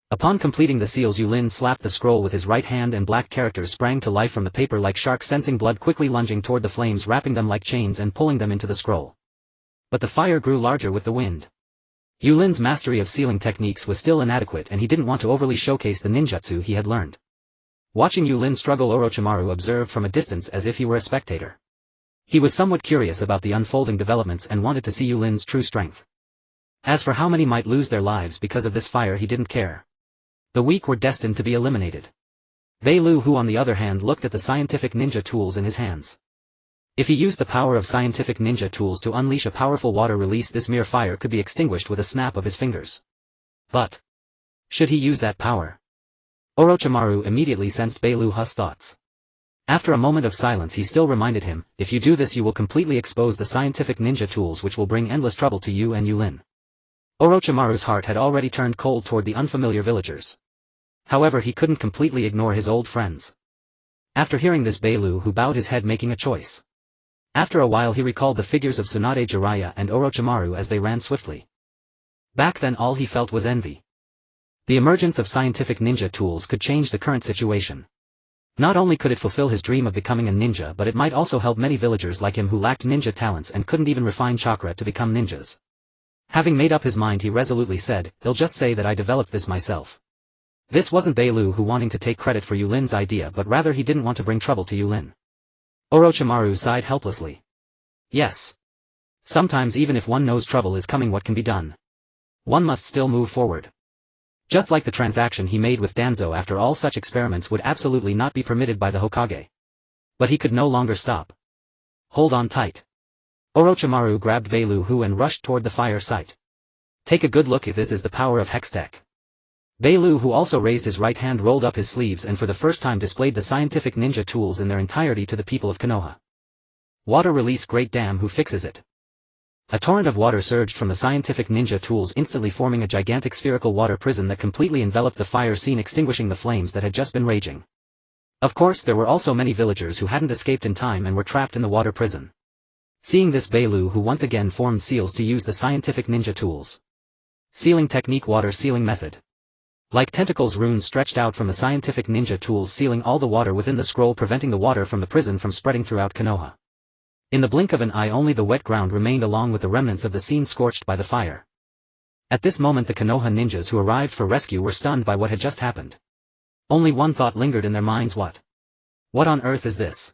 Upon completing the seals, Yūrin slapped the scroll with his right hand and black characters sprang to life from the paper like sharks, sensing blood, quickly lunging toward the flames, wrapping them like chains and pulling them into the scroll. But the fire grew larger with the wind. Yūrin's mastery of sealing techniques was still inadequate, and he didn't want to overly showcase the ninjutsu he had learned. Watching Yūrin struggle, Orochimaru observed from a distance as if he were a spectator. He was somewhat curious about the unfolding developments and wanted to see Yūrin's true strength. As for how many might lose their lives because of this fire, he didn't care. The weak were destined to be eliminated. Beilu, who on the other hand looked at the scientific ninja tools in his hands. If he used the power of scientific ninja tools to unleash a powerful water release, this mere fire could be extinguished with a snap of his fingers. But should he use that power? Orochimaru immediately sensed Beilu's thoughts. After a moment of silence, he still reminded him, if you do this you will completely expose the scientific ninja tools, which will bring endless trouble to you and Yūrin. Orochimaru's heart had already turned cold toward the unfamiliar villagers. However, he couldn't completely ignore his old friends. After hearing this, Beilu bowed his head, making a choice. After a while he recalled the figures of Tsunade Jiraiya and Orochimaru as they ran swiftly. Back then all he felt was envy. The emergence of scientific ninja tools could change the current situation. Not only could it fulfill his dream of becoming a ninja, but it might also help many villagers like him who lacked ninja talents and couldn't even refine chakra to become ninjas. Having made up his mind, he resolutely said, "I'll just say that I developed this myself." This wasn't Beilu wanting to take credit for Yūrin's idea, but rather he didn't want to bring trouble to Yūrin. Orochimaru sighed helplessly. Yes. Sometimes even if one knows trouble is coming, what can be done? One must still move forward. Just like the transaction he made with Danzo, after all, such experiments would absolutely not be permitted by the Hokage. But he could no longer stop. Hold on tight. Orochimaru grabbed Beilu and rushed toward the fire site. Take a good look, this is the power of Hextech. Beilu, who also raised his right hand, rolled up his sleeves and for the first time displayed the scientific ninja tools in their entirety to the people of Konoha. Water release, great dam, who fixes it? A torrent of water surged from the scientific ninja tools, instantly forming a gigantic spherical water prison that completely enveloped the fire scene, extinguishing the flames that had just been raging. Of course, there were also many villagers who hadn't escaped in time and were trapped in the water prison. Seeing this, Beilu once again formed seals to use the scientific ninja tools. Sealing technique, water sealing method. Like tentacles, runes stretched out from the scientific ninja tools, sealing all the water within the scroll, preventing the water from the prison from spreading throughout Konoha. In the blink of an eye, only the wet ground remained along with the remnants of the scene scorched by the fire. At this moment the Konoha ninjas who arrived for rescue were stunned by what had just happened. Only one thought lingered in their minds: what on earth is this?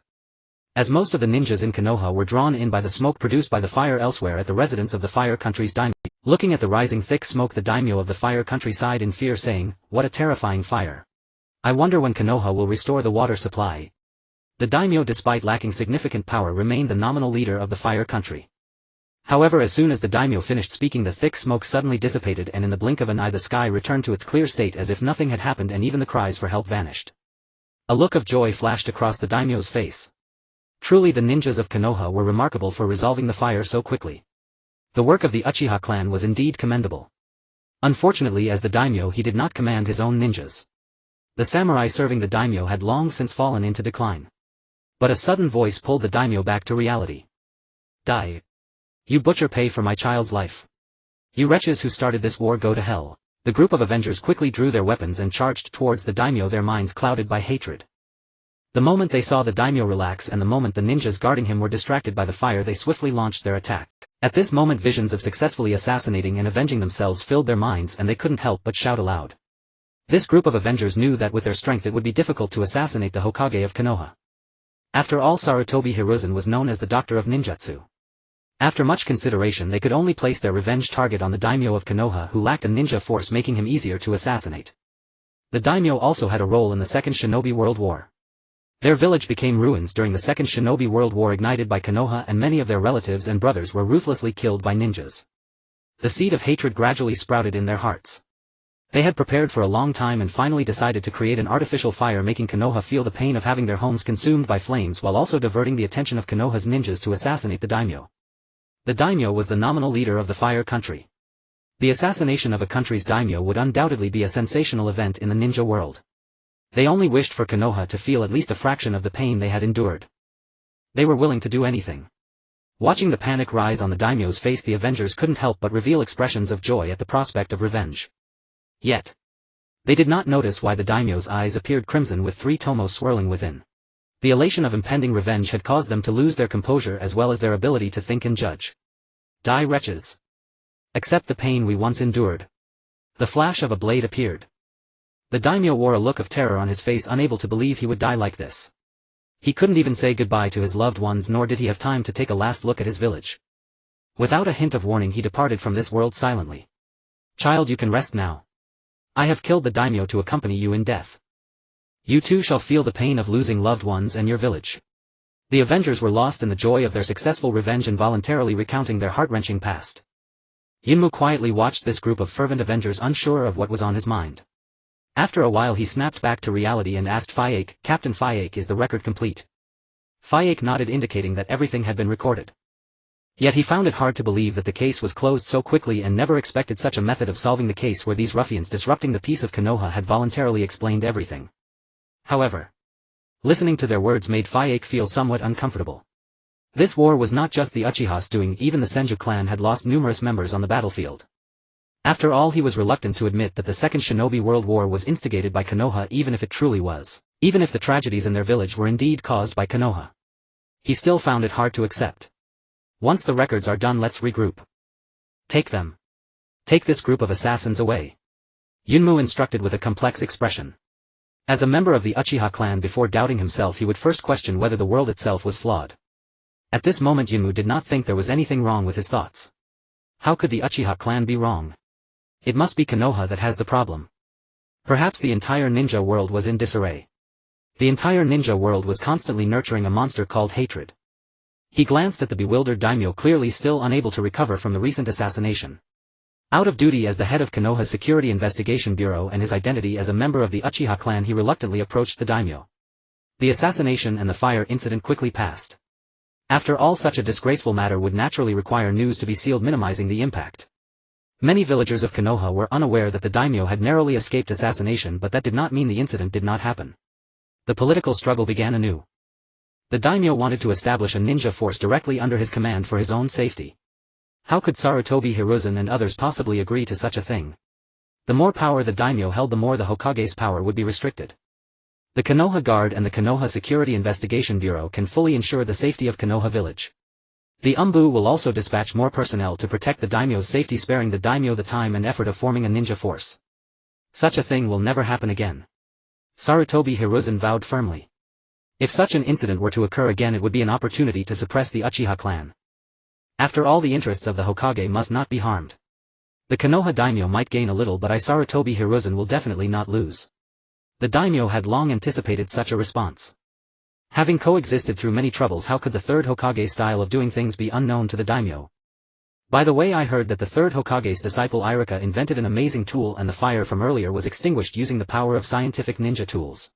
As most of the ninjas in Konoha were drawn in by the smoke produced by the fire elsewhere at the residence of the Fire Country's daimyo. Looking at the rising thick smoke, the daimyo of the Fire Country sighed in fear, saying, "What a terrifying fire. I wonder when Konoha will restore the water supply." The daimyo, despite lacking significant power, remained the nominal leader of the Fire Country. However, as soon as the daimyo finished speaking, the thick smoke suddenly dissipated, and in the blink of an eye the sky returned to its clear state as if nothing had happened, and even the cries for help vanished. A look of joy flashed across the daimyo's face. Truly, the ninjas of Konoha were remarkable for resolving the fire so quickly. The work of the Uchiha clan was indeed commendable. Unfortunately, as the daimyo, he did not command his own ninjas. The samurai serving the daimyo had long since fallen into decline. But a sudden voice pulled the daimyo back to reality. "Die. You butcher, pay for my child's life. You wretches who started this war, go to hell." The group of avengers quickly drew their weapons and charged towards the daimyo, their minds clouded by hatred. The moment they saw the daimyo relax and the moment the ninjas guarding him were distracted by the fire, they swiftly launched their attack. At this moment visions of successfully assassinating and avenging themselves filled their minds, and they couldn't help but shout aloud. This group of avengers knew that with their strength it would be difficult to assassinate the Hokage of Konoha. After all, Sarutobi Hiruzen was known as the Doctor of Ninjutsu. After much consideration, they could only place their revenge target on the daimyo of Konoha, who lacked a ninja force, making him easier to assassinate. The daimyo also had a role in the Second Shinobi World War. Their village became ruins during the Second Shinobi World War ignited by Konoha, and many of their relatives and brothers were ruthlessly killed by ninjas. The seed of hatred gradually sprouted in their hearts. They had prepared for a long time and finally decided to create an artificial fire, making Konoha feel the pain of having their homes consumed by flames, while also diverting the attention of Konoha's ninjas to assassinate the daimyo. The daimyo was the nominal leader of the Fire Country. The assassination of a country's daimyo would undoubtedly be a sensational event in the ninja world. They only wished for Konoha to feel at least a fraction of the pain they had endured. They were willing to do anything. Watching the panic rise on the daimyo's face, the avengers couldn't help but reveal expressions of joy at the prospect of revenge. Yet, They did not notice why the daimyo's eyes appeared crimson with 3 tomos swirling within. The elation of impending revenge had caused them to lose their composure as well as their ability to think and judge. Die, wretches! Accept the pain we once endured. The flash of a blade appeared. The daimyo wore a look of terror on his face, unable to believe he would die like this. He couldn't even say goodbye to his loved ones, nor did he have time to take a last look at his village. Without a hint of warning, he departed from this world silently. Child, you can rest now. I have killed the daimyo to accompany you in death. You too shall feel the pain of losing loved ones and your village. The Avengers were lost in the joy of their successful revenge, involuntarily recounting their heart-wrenching past. Yunmu quietly watched this group of fervent Avengers, unsure of what was on his mind. After a while he snapped back to reality and asked Fayake, Captain Fayake, is the record complete? Fayake nodded, indicating that everything had been recorded. Yet he found it hard to believe that the case was closed so quickly, and never expected such a method of solving the case where these ruffians disrupting the peace of Konoha had voluntarily explained everything. However, listening to their words made Fayake feel somewhat uncomfortable. This war was not just the Uchiha's doing, even the Senju clan had lost numerous members on the battlefield. After all, he was reluctant to admit that the Second Shinobi World War was instigated by Konoha, even if it truly was. Even if the tragedies in their village were indeed caused by Konoha. He still found it hard to accept. Once the records are done, let's regroup. Take them. Take this group of assassins away. Yunmu instructed with a complex expression. As a member of the Uchiha clan, before doubting himself, he would first question whether the world itself was flawed. At this moment Yunmu did not think there was anything wrong with his thoughts. How could the Uchiha clan be wrong? It must be Konoha that has the problem. Perhaps the entire ninja world was in disarray. The entire ninja world was constantly nurturing a monster called hatred. He glanced at the bewildered daimyo, clearly still unable to recover from the recent assassination. Out of duty as the head of Konoha's Security Investigation Bureau and his identity as a member of the Uchiha clan, he reluctantly approached the daimyo. The assassination and the fire incident quickly passed. After all, such a disgraceful matter would naturally require news to be sealed, minimizing the impact. Many villagers of Konoha were unaware that the daimyo had narrowly escaped assassination, but that did not mean the incident did not happen. The political struggle began anew. The daimyo wanted to establish a ninja force directly under his command for his own safety. How could Sarutobi Hiruzen and others possibly agree to such a thing? The more power the daimyo held, the more the Hokage's power would be restricted. The Konoha Guard and the Konoha Security Investigation Bureau can fully ensure the safety of Konoha village. The Umbu will also dispatch more personnel to protect the daimyo's safety, sparing the daimyo the time and effort of forming a ninja force. Such a thing will never happen again. Sarutobi Hiruzen vowed firmly. If such an incident were to occur again, it would be an opportunity to suppress the Uchiha clan. After all, the interests of the Hokage must not be harmed. The Konoha daimyo might gain a little, but Sarutobi Hiruzen will definitely not lose. The daimyo had long anticipated such a response. Having coexisted through many troubles, how could the Third Hokage's style of doing things be unknown to the daimyo? By the way, I heard that the Third Hokage's disciple Irika invented an amazing tool, and the fire from earlier was extinguished using the power of scientific ninja tools.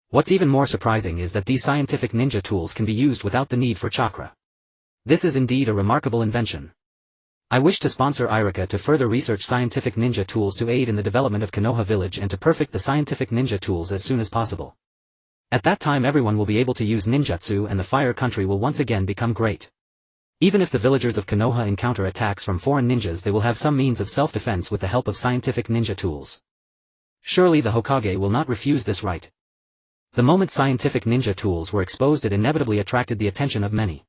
What's even more surprising is that these scientific ninja tools can be used without the need for chakra. This is indeed a remarkable invention. I wish to sponsor Irika to further research scientific ninja tools to aid in the development of Konoha village and to perfect the scientific ninja tools as soon as possible. At that time everyone will be able to use ninjutsu and the fire country will once again become great. Even if the villagers of Konoha encounter attacks from foreign ninjas, they will have some means of self-defense with the help of scientific ninja tools. Surely the Hokage will not refuse this right. The moment scientific ninja tools were exposed, it inevitably attracted the attention of many.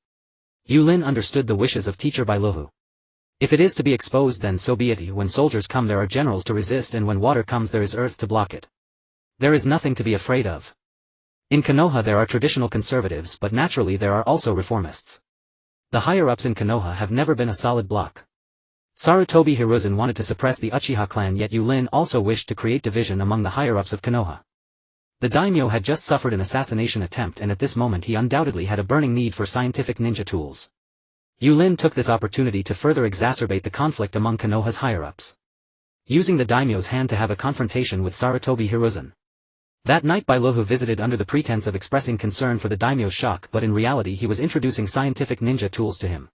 Yulin understood the wishes of teacher Bailuhu. If it is to be exposed, then so be it. When soldiers come, there are generals to resist, and when water comes, there is earth to block it. There is nothing to be afraid of. In Konoha there are traditional conservatives, but naturally there are also reformists. The higher-ups in Konoha have never been a solid block. Sarutobi Hiruzen wanted to suppress the Uchiha clan, yet Yulin also wished to create division among the higher-ups of Konoha. The daimyo had just suffered an assassination attempt, and at this moment he undoubtedly had a burning need for scientific ninja tools. Yulin took this opportunity to further exacerbate the conflict among Konoha's higher-ups. Using the daimyo's hand to have a confrontation with Sarutobi Hiruzen. That night Bailuhu visited under the pretense of expressing concern for the daimyo's shock, but in reality he was introducing scientific ninja tools to him.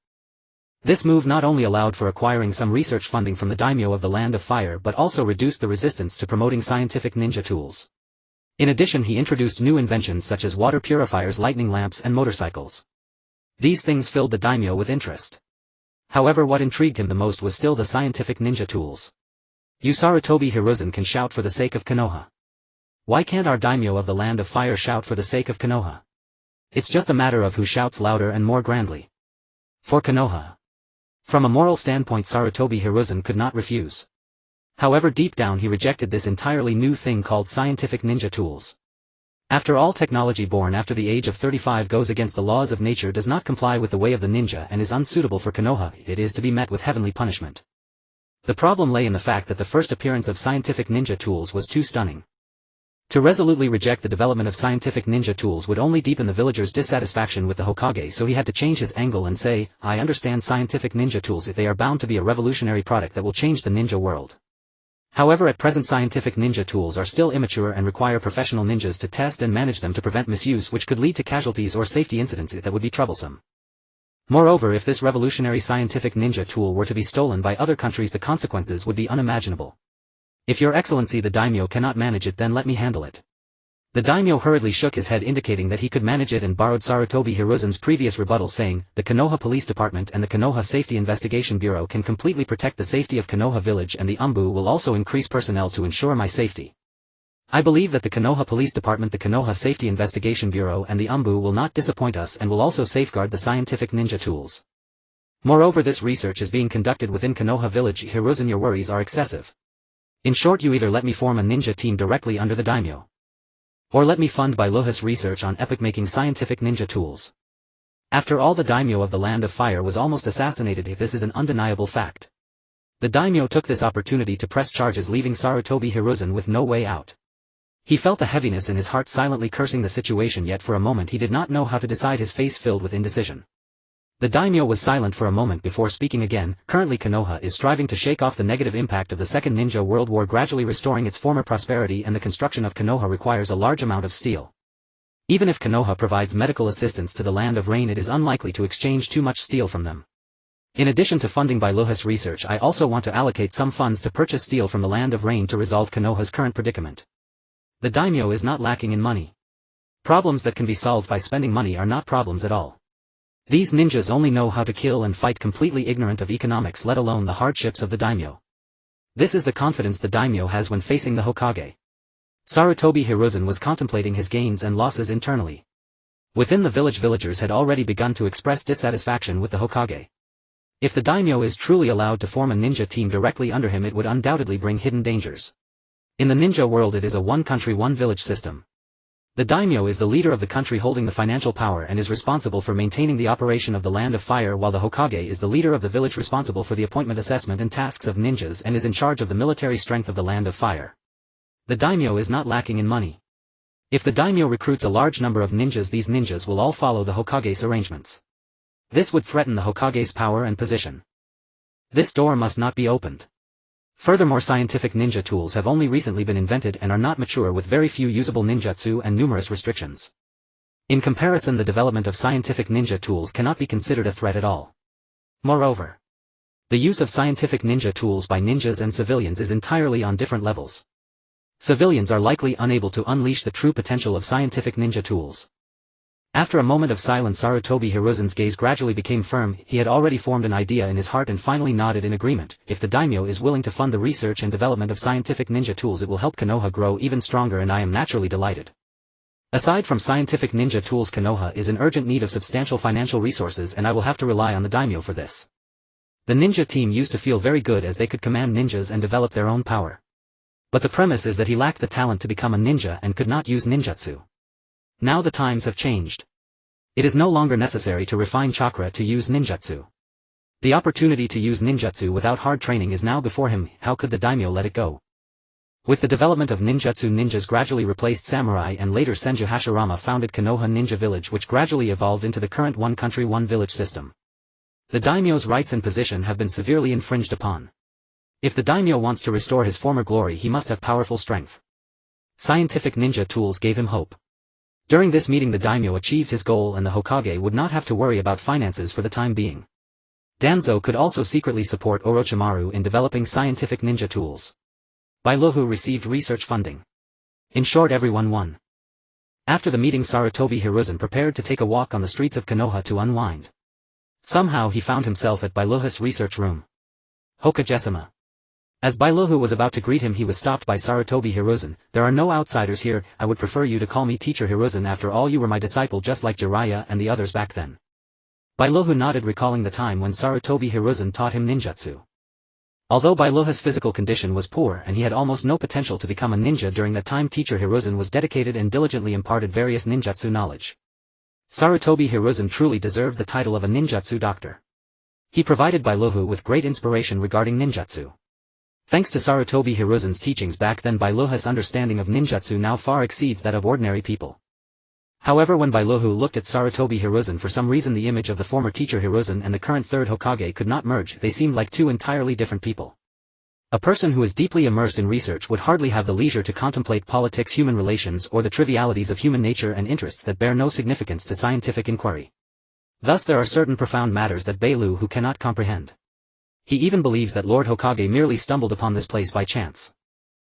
This move not only allowed for acquiring some research funding from the daimyo of the Land of Fire, but also reduced the resistance to promoting scientific ninja tools. In addition, he introduced new inventions such as water purifiers, lightning lamps, and motorcycles. These things filled the daimyo with interest. However, what intrigued him the most was still the scientific ninja tools. You Sarutobi Hiruzen can shout for the sake of Konoha. Why can't our daimyo of the Land of Fire shout for the sake of Konoha? It's just a matter of who shouts louder and more grandly. For Konoha. From a moral standpoint, Sarutobi Hiruzen could not refuse. However, deep down he rejected this entirely new thing called scientific ninja tools. After all, technology born after the age of 35 goes against the laws of nature, does not comply with the way of the ninja, and is unsuitable for Konoha. It is to be met with heavenly punishment. The problem lay in the fact that the first appearance of scientific ninja tools was too stunning. To resolutely reject the development of scientific ninja tools would only deepen the villager's dissatisfaction with the Hokage, so he had to change his angle and say, I understand scientific ninja tools if they are bound to be a revolutionary product that will change the ninja world. However, at present scientific ninja tools are still immature and require professional ninjas to test and manage them to prevent misuse, which could lead to casualties or safety incidents that would be troublesome. Moreover, if this revolutionary scientific ninja tool were to be stolen by other countries, the consequences would be unimaginable. If your excellency the daimyo cannot manage it, then let me handle it. The daimyo hurriedly shook his head indicating that he could manage it, and borrowed Sarutobi Hiruzen's previous rebuttal, saying, the Konoha Police Department and the Konoha Safety Investigation Bureau can completely protect the safety of Konoha Village, and the Umbu will also increase personnel to ensure my safety. I believe that the Konoha Police Department, the Konoha Safety Investigation Bureau and the Umbu will not disappoint us and will also safeguard the scientific ninja tools. Moreover, this research is being conducted within Konoha Village. Hiruzen, your worries are excessive. In short, you either let me form a ninja team directly under the daimyo, or let me fund by Lohis research on epoch-making scientific ninja tools. After all, the daimyo of the Land of Fire was almost assassinated. If this is an undeniable fact. The daimyo took this opportunity to press charges, leaving Sarutobi Hiruzen with no way out. He felt a heaviness in his heart, silently cursing the situation, yet for a moment he did not know how to decide, his face filled with indecision. The daimyo was silent for a moment before speaking again. Currently Konoha is striving to shake off the negative impact of the Second Ninja World War, gradually restoring its former prosperity, and the construction of Konoha requires a large amount of steel. Even if Konoha provides medical assistance to the Land of Rain, it is unlikely to exchange too much steel from them. In addition to funding by Lohis research, I also want to allocate some funds to purchase steel from the Land of Rain to resolve Konoha's current predicament. The daimyo is not lacking in money. Problems that can be solved by spending money are not problems at all. These ninjas only know how to kill and fight, completely ignorant of economics, let alone the hardships of the daimyo. This is the confidence the daimyo has when facing the Hokage. Sarutobi Hiruzen was contemplating his gains and losses internally. Within the village, villagers had already begun to express dissatisfaction with the Hokage. If the daimyo is truly allowed to form a ninja team directly under him, it would undoubtedly bring hidden dangers. In the ninja world, it is a one country one village system. The daimyo is the leader of the country, holding the financial power, and is responsible for maintaining the operation of the Land of Fire, while the Hokage is the leader of the village, responsible for the appointment, assessment and tasks of ninjas, and is in charge of the military strength of the Land of Fire. The daimyo is not lacking in money. If the daimyo recruits a large number of ninjas, these ninjas will all follow the Hokage's arrangements. This would threaten the Hokage's power and position. This door must not be opened. Furthermore, scientific ninja tools have only recently been invented and are not mature, with very few usable ninjutsu and numerous restrictions. In comparison, the development of scientific ninja tools cannot be considered a threat at all. Moreover, the use of scientific ninja tools by ninjas and civilians is entirely on different levels. Civilians are likely unable to unleash the true potential of scientific ninja tools. After a moment of silence, Sarutobi Hiruzen's gaze gradually became firm. He had already formed an idea in his heart and finally nodded in agreement. If the daimyo is willing to fund the research and development of scientific ninja tools, it will help Konoha grow even stronger, and I am naturally delighted. Aside from scientific ninja tools, Konoha is in urgent need of substantial financial resources, and I will have to rely on the daimyo for this. The ninja team used to feel very good as they could command ninjas and develop their own power. But the premise is that he lacked the talent to become a ninja and could not use ninjutsu. Now the times have changed. It is no longer necessary to refine chakra to use ninjutsu. The opportunity to use ninjutsu without hard training is now before him. How could the daimyo let it go? With the development of ninjutsu, ninjas gradually replaced samurai, and later Senju Hashirama founded Konoha Ninja Village, which gradually evolved into the current one country one village system. The daimyo's rights and position have been severely infringed upon. If the daimyo wants to restore his former glory, he must have powerful strength. Scientific ninja tools gave him hope. During this meeting, the daimyo achieved his goal, and the Hokage would not have to worry about finances for the time being. Danzo could also secretly support Orochimaru in developing scientific ninja tools. Bailohu received research funding. In short, everyone won. After the meeting, Sarutobi Hiruzen prepared to take a walk on the streets of Konoha to unwind. Somehow he found himself at Bailohu's research room. Hokage-sama. As Bailuhu was about to greet him, he was stopped by Sarutobi Hiruzen. "There are no outsiders here. I would prefer you to call me Teacher Hiruzen. After all, you were my disciple just like Jiraiya and the others back then." Bailuhu nodded, recalling the time when Sarutobi Hiruzen taught him ninjutsu. Although Bailuhu's physical condition was poor and he had almost no potential to become a ninja during that time, Teacher Hiruzen was dedicated and diligently imparted various ninjutsu knowledge. Sarutobi Hiruzen truly deserved the title of a ninjutsu doctor. He provided Bailuhu with great inspiration regarding ninjutsu. Thanks to Sarutobi Hiruzen's teachings back then, Bailuhu's understanding of ninjutsu now far exceeds that of ordinary people. However, when Bailuhu looked at Sarutobi Hiruzen, for some reason the image of the former Teacher Hiruzen and the current Third Hokage could not merge. They seemed like two entirely different people. A person who is deeply immersed in research would hardly have the leisure to contemplate politics, human relations, or the trivialities of human nature and interests that bear no significance to scientific inquiry. Thus there are certain profound matters that Bailuhu cannot comprehend. He even believes that Lord Hokage merely stumbled upon this place by chance.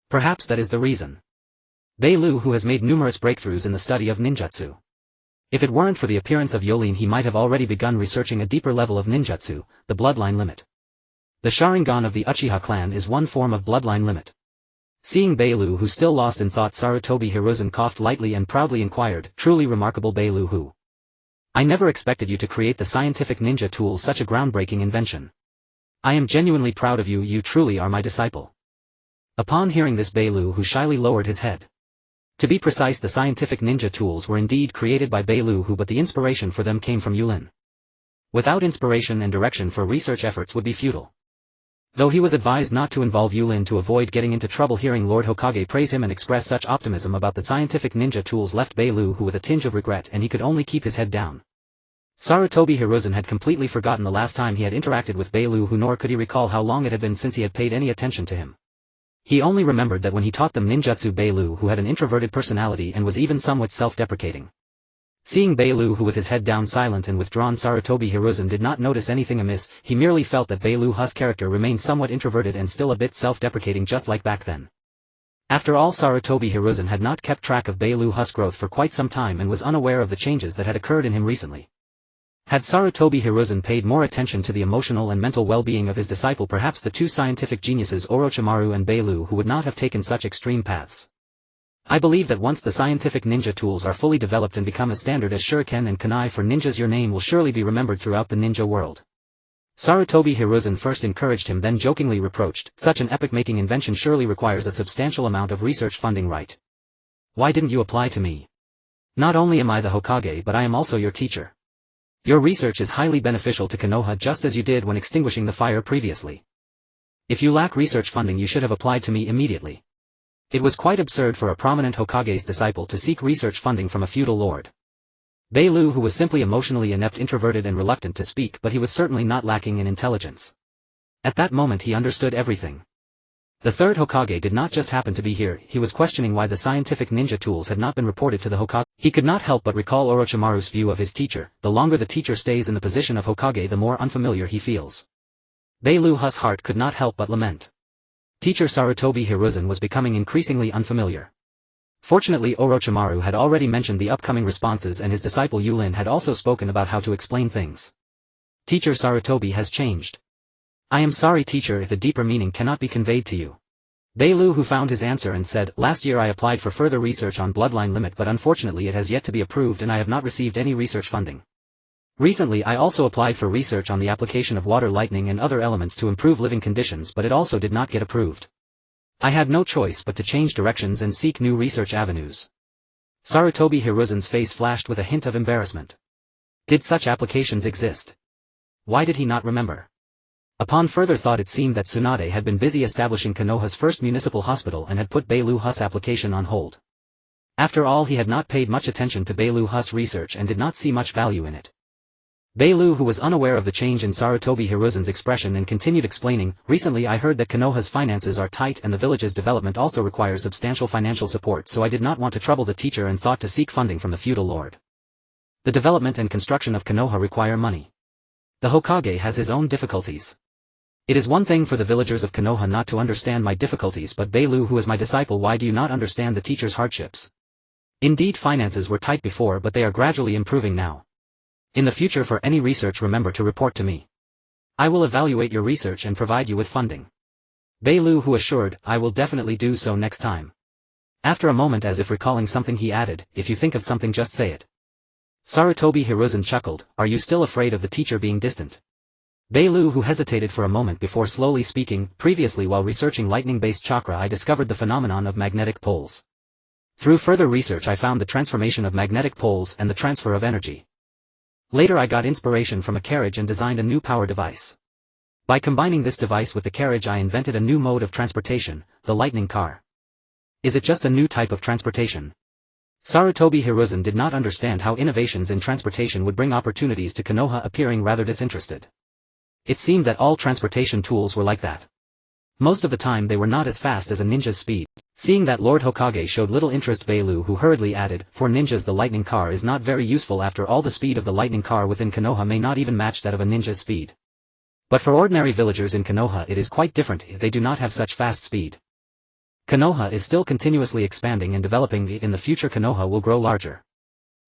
Perhaps that is the reason. Bailuhu has made numerous breakthroughs in the study of ninjutsu. If it weren't for the appearance of Yūrin, he might have already begun researching a deeper level of ninjutsu, the bloodline limit. The Sharingan of the Uchiha clan is one form of bloodline limit. Seeing Bailuhu still lost in thought, Sarutobi Hiruzen coughed lightly and proudly inquired, "Truly remarkable, Bailuhu. I never expected you to create the scientific ninja tools, such a groundbreaking invention. I am genuinely proud of you. You truly are my disciple." Upon hearing this, Bailuhu shyly lowered his head. To be precise, the scientific ninja tools were indeed created by Bailuhu, but the inspiration for them came from Yūrin. Without inspiration and direction for research, efforts would be futile. Though he was advised not to involve Yūrin to avoid getting into trouble, hearing Lord Hokage praise him and express such optimism about the scientific ninja tools left Bailuhu with a tinge of regret, and he could only keep his head down. Sarutobi Hiruzen had completely forgotten the last time he had interacted with Bailuhu, nor could he recall how long it had been since he had paid any attention to him. He only remembered that when he taught them ninjutsu, Bailuhu had an introverted personality and was even somewhat self-deprecating. Seeing Bailuhu with his head down, silent and withdrawn, Sarutobi Hiruzen did not notice anything amiss. He merely felt that Bailuhu's character remained somewhat introverted and still a bit self-deprecating, just like back then. After all, Sarutobi Hiruzen had not kept track of Bailuhu's growth for quite some time and was unaware of the changes that had occurred in him recently. Had Sarutobi Hiruzen paid more attention to the emotional and mental well-being of his disciple, perhaps the two scientific geniuses Orochimaru and Bailuhu would not have taken such extreme paths. I believe that once the scientific ninja tools are fully developed and become as standard as shuriken and kunai for ninjas, your name will surely be remembered throughout the ninja world. Sarutobi Hiruzen first encouraged him, then jokingly reproached, "Such an epic-making invention surely requires a substantial amount of research funding, right? Why didn't you apply to me? Not only am I the Hokage, but I am also your teacher. Your research is highly beneficial to Konoha, just as you did when extinguishing the fire previously. If you lack research funding, you should have applied to me immediately." It was quite absurd for a prominent Hokage's disciple to seek research funding from a feudal lord. Bailuhu was simply emotionally inept, introverted and reluctant to speak, but he was certainly not lacking in intelligence. At that moment he understood everything. The Third Hokage did not just happen to be here. He was questioning why the scientific ninja tools had not been reported to the Hokage. He could not help but recall Orochimaru's view of his teacher: the longer the teacher stays in the position of Hokage, the more unfamiliar he feels. Bailuhu's heart could not help but lament. Teacher Sarutobi Hiruzen was becoming increasingly unfamiliar. Fortunately, Orochimaru had already mentioned the upcoming responses, and his disciple Yūrin had also spoken about how to explain things. Teacher Sarutobi has changed. I am sorry, teacher, if the deeper meaning cannot be conveyed to you. Bailuhu found his answer and said, "Last year I applied for further research on bloodline limit, but unfortunately it has yet to be approved and I have not received any research funding. Recently I also applied for research on the application of water, lightning and other elements to improve living conditions, but it also did not get approved. I had no choice but to change directions and seek new research avenues." Sarutobi Hiruzen's face flashed with a hint of embarrassment. Did such applications exist? Why did he not remember? Upon further thought, it seemed that Tsunade had been busy establishing Konoha's first municipal hospital and had put Bailuhu's application on hold. After all, he had not paid much attention to Bailuhu's research and did not see much value in it. Bailuhu was unaware of the change in Sarutobi Hiruzen's expression and continued explaining, "Recently I heard that Konoha's finances are tight and the village's development also requires substantial financial support, so I did not want to trouble the teacher and thought to seek funding from the feudal lord. The development and construction of Konoha require money. The Hokage has his own difficulties. It is one thing for the villagers of Konoha not to understand my difficulties, but Bailuhu is my disciple. Why do you not understand the teacher's hardships? Indeed, finances were tight before, but they are gradually improving now. In the future, for any research, remember to report to me. I will evaluate your research and provide you with funding." Beilu who assured, I will definitely do so next time. After a moment as if recalling something he added, if you think of something just say it. Sarutobi Hiruzen chuckled, are you still afraid of the teacher being distant? Beilu who hesitated for a moment before slowly speaking, previously while researching lightning-based chakra I discovered the phenomenon of magnetic poles. Through further research I found the transformation of magnetic poles and the transfer of energy. Later I got inspiration from a carriage and designed a new power device. By combining this device with the carriage I invented a new mode of transportation, the lightning car. Is it just a new type of transportation? Sarutobi Hiruzen did not understand how innovations in transportation would bring opportunities to Konoha, appearing rather disinterested. It seemed that all transportation tools were like that. Most of the time they were not as fast as a ninja's speed. Seeing that Lord Hokage showed little interest, Beilu who hurriedly added, for ninjas the lightning car is not very useful after all. The speed of the lightning car within Konoha may not even match that of a ninja's speed. But for ordinary villagers in Konoha it is quite different, they do not have such fast speed. Konoha is still continuously expanding and developing. In the future Konoha will grow larger.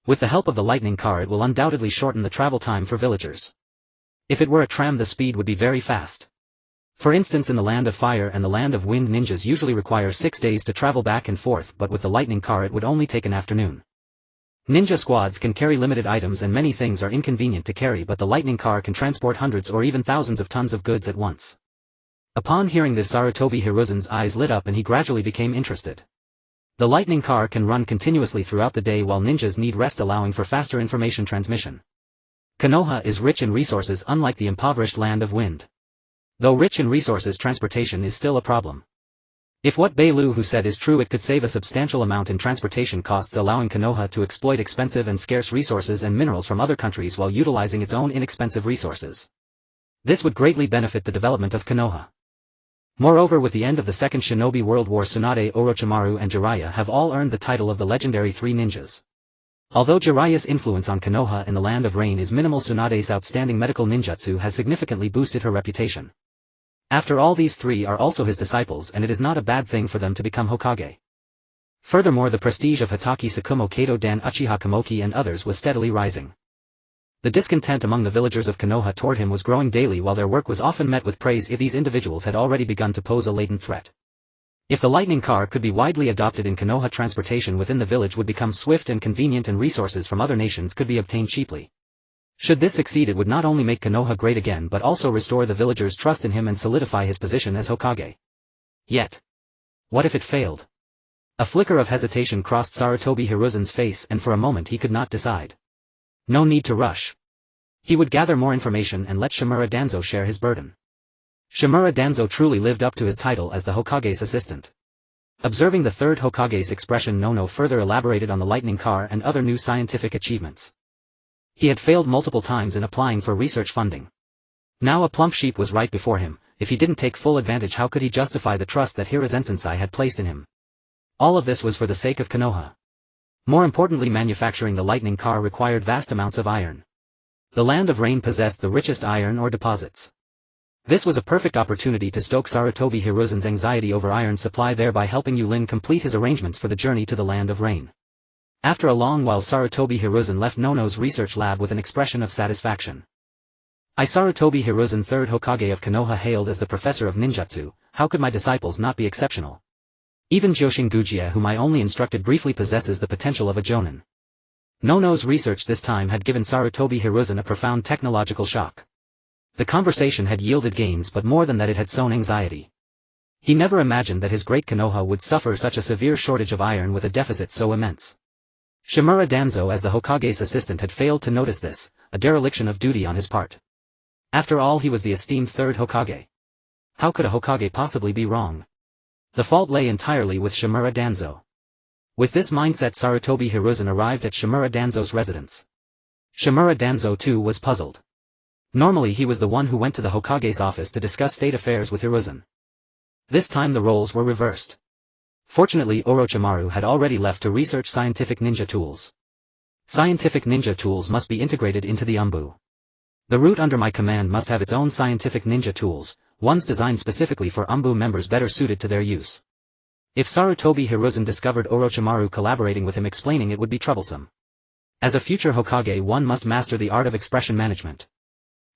With the help of the lightning car it will undoubtedly shorten the travel time for villagers. If it were a tram the speed would be very fast. For instance, in the Land of Fire and the Land of Wind ninjas usually require 6 days to travel back and forth, but with the lightning car it would only take an afternoon. Ninja squads can carry limited items and many things are inconvenient to carry, but the lightning car can transport hundreds or even thousands of tons of goods at once. Upon hearing this Sarutobi Hiruzen's eyes lit up and he gradually became interested. The lightning car can run continuously throughout the day while ninjas need rest, allowing for faster information transmission. Konoha is rich in resources unlike the impoverished Land of Wind. Though rich in resources, transportation is still a problem. If what Beilu who said is true, it could save a substantial amount in transportation costs, allowing Konoha to exploit expensive and scarce resources and minerals from other countries while utilizing its own inexpensive resources. This would greatly benefit the development of Konoha. Moreover, with the end of the Second Shinobi World War, Tsunade, Orochimaru and Jiraiya have all earned the title of the legendary Three Ninjas. Although Jiraiya's influence on Konoha in the Land of Rain is minimal, Tsunade's outstanding medical ninjutsu has significantly boosted her reputation. After all, these three are also his disciples and it is not a bad thing for them to become Hokage. Furthermore, the prestige of Hitaki Sakumo, Kato Dan, Uchiha Kamoki and others was steadily rising. The discontent among the villagers of Konoha toward him was growing daily, while their work was often met with praise. If these individuals had already begun to pose a latent threat. If the lightning car could be widely adopted in Konoha, transportation within the village would become swift and convenient and resources from other nations could be obtained cheaply. Should this succeed, it would not only make Konoha great again but also restore the villagers' trust in him and solidify his position as Hokage. Yet, what if it failed? A flicker of hesitation crossed Sarutobi Hiruzen's face and for a moment he could not decide. No need to rush. He would gather more information and let Shimura Danzo share his burden. Shimura Danzo truly lived up to his title as the Hokage's assistant. Observing the third Hokage's expression, Nono further elaborated on the lightning car and other new scientific achievements. He had failed multiple times in applying for research funding. Now a plump sheep was right before him. If he didn't take full advantage, how could he justify the trust that Hiruzen-sensei had placed in him? All of this was for the sake of Konoha. More importantly, manufacturing the lightning car required vast amounts of iron. The Land of Rain possessed the richest iron ore deposits. This was a perfect opportunity to stoke Sarutobi Hiruzen's anxiety over iron supply, thereby helping Yūrin complete his arrangements for the journey to the Land of Rain. After a long while, Sarutobi Hiruzen left Nono's research lab with an expression of satisfaction. I, Sarutobi Hiruzen, third Hokage of Konoha, hailed as the professor of ninjutsu. How could my disciples not be exceptional? Even Joshin Gujia, whom I only instructed briefly, possesses the potential of a jonin. Nono's research this time had given Sarutobi Hiruzen a profound technological shock. The conversation had yielded gains, but more than that, it had sown anxiety. He never imagined that his great Konoha would suffer such a severe shortage of iron with a deficit so immense. Shimura Danzo, as the Hokage's assistant, had failed to notice this, a dereliction of duty on his part. After all, he was the esteemed third Hokage. How could a Hokage possibly be wrong? The fault lay entirely with Shimura Danzo. With this mindset, Sarutobi Hiruzen arrived at Shimura Danzo's residence. Shimura Danzo too was puzzled. Normally he was the one who went to the Hokage's office to discuss state affairs with Hiruzen. This time the roles were reversed. Fortunately, Orochimaru had already left to research scientific ninja tools. Scientific ninja tools must be integrated into the Umbu. The route under my command must have its own scientific ninja tools, ones designed specifically for Umbu members better suited to their use. If Sarutobi Hiruzen discovered Orochimaru collaborating with him, explaining it would be troublesome. As a future Hokage, one must master the art of expression management.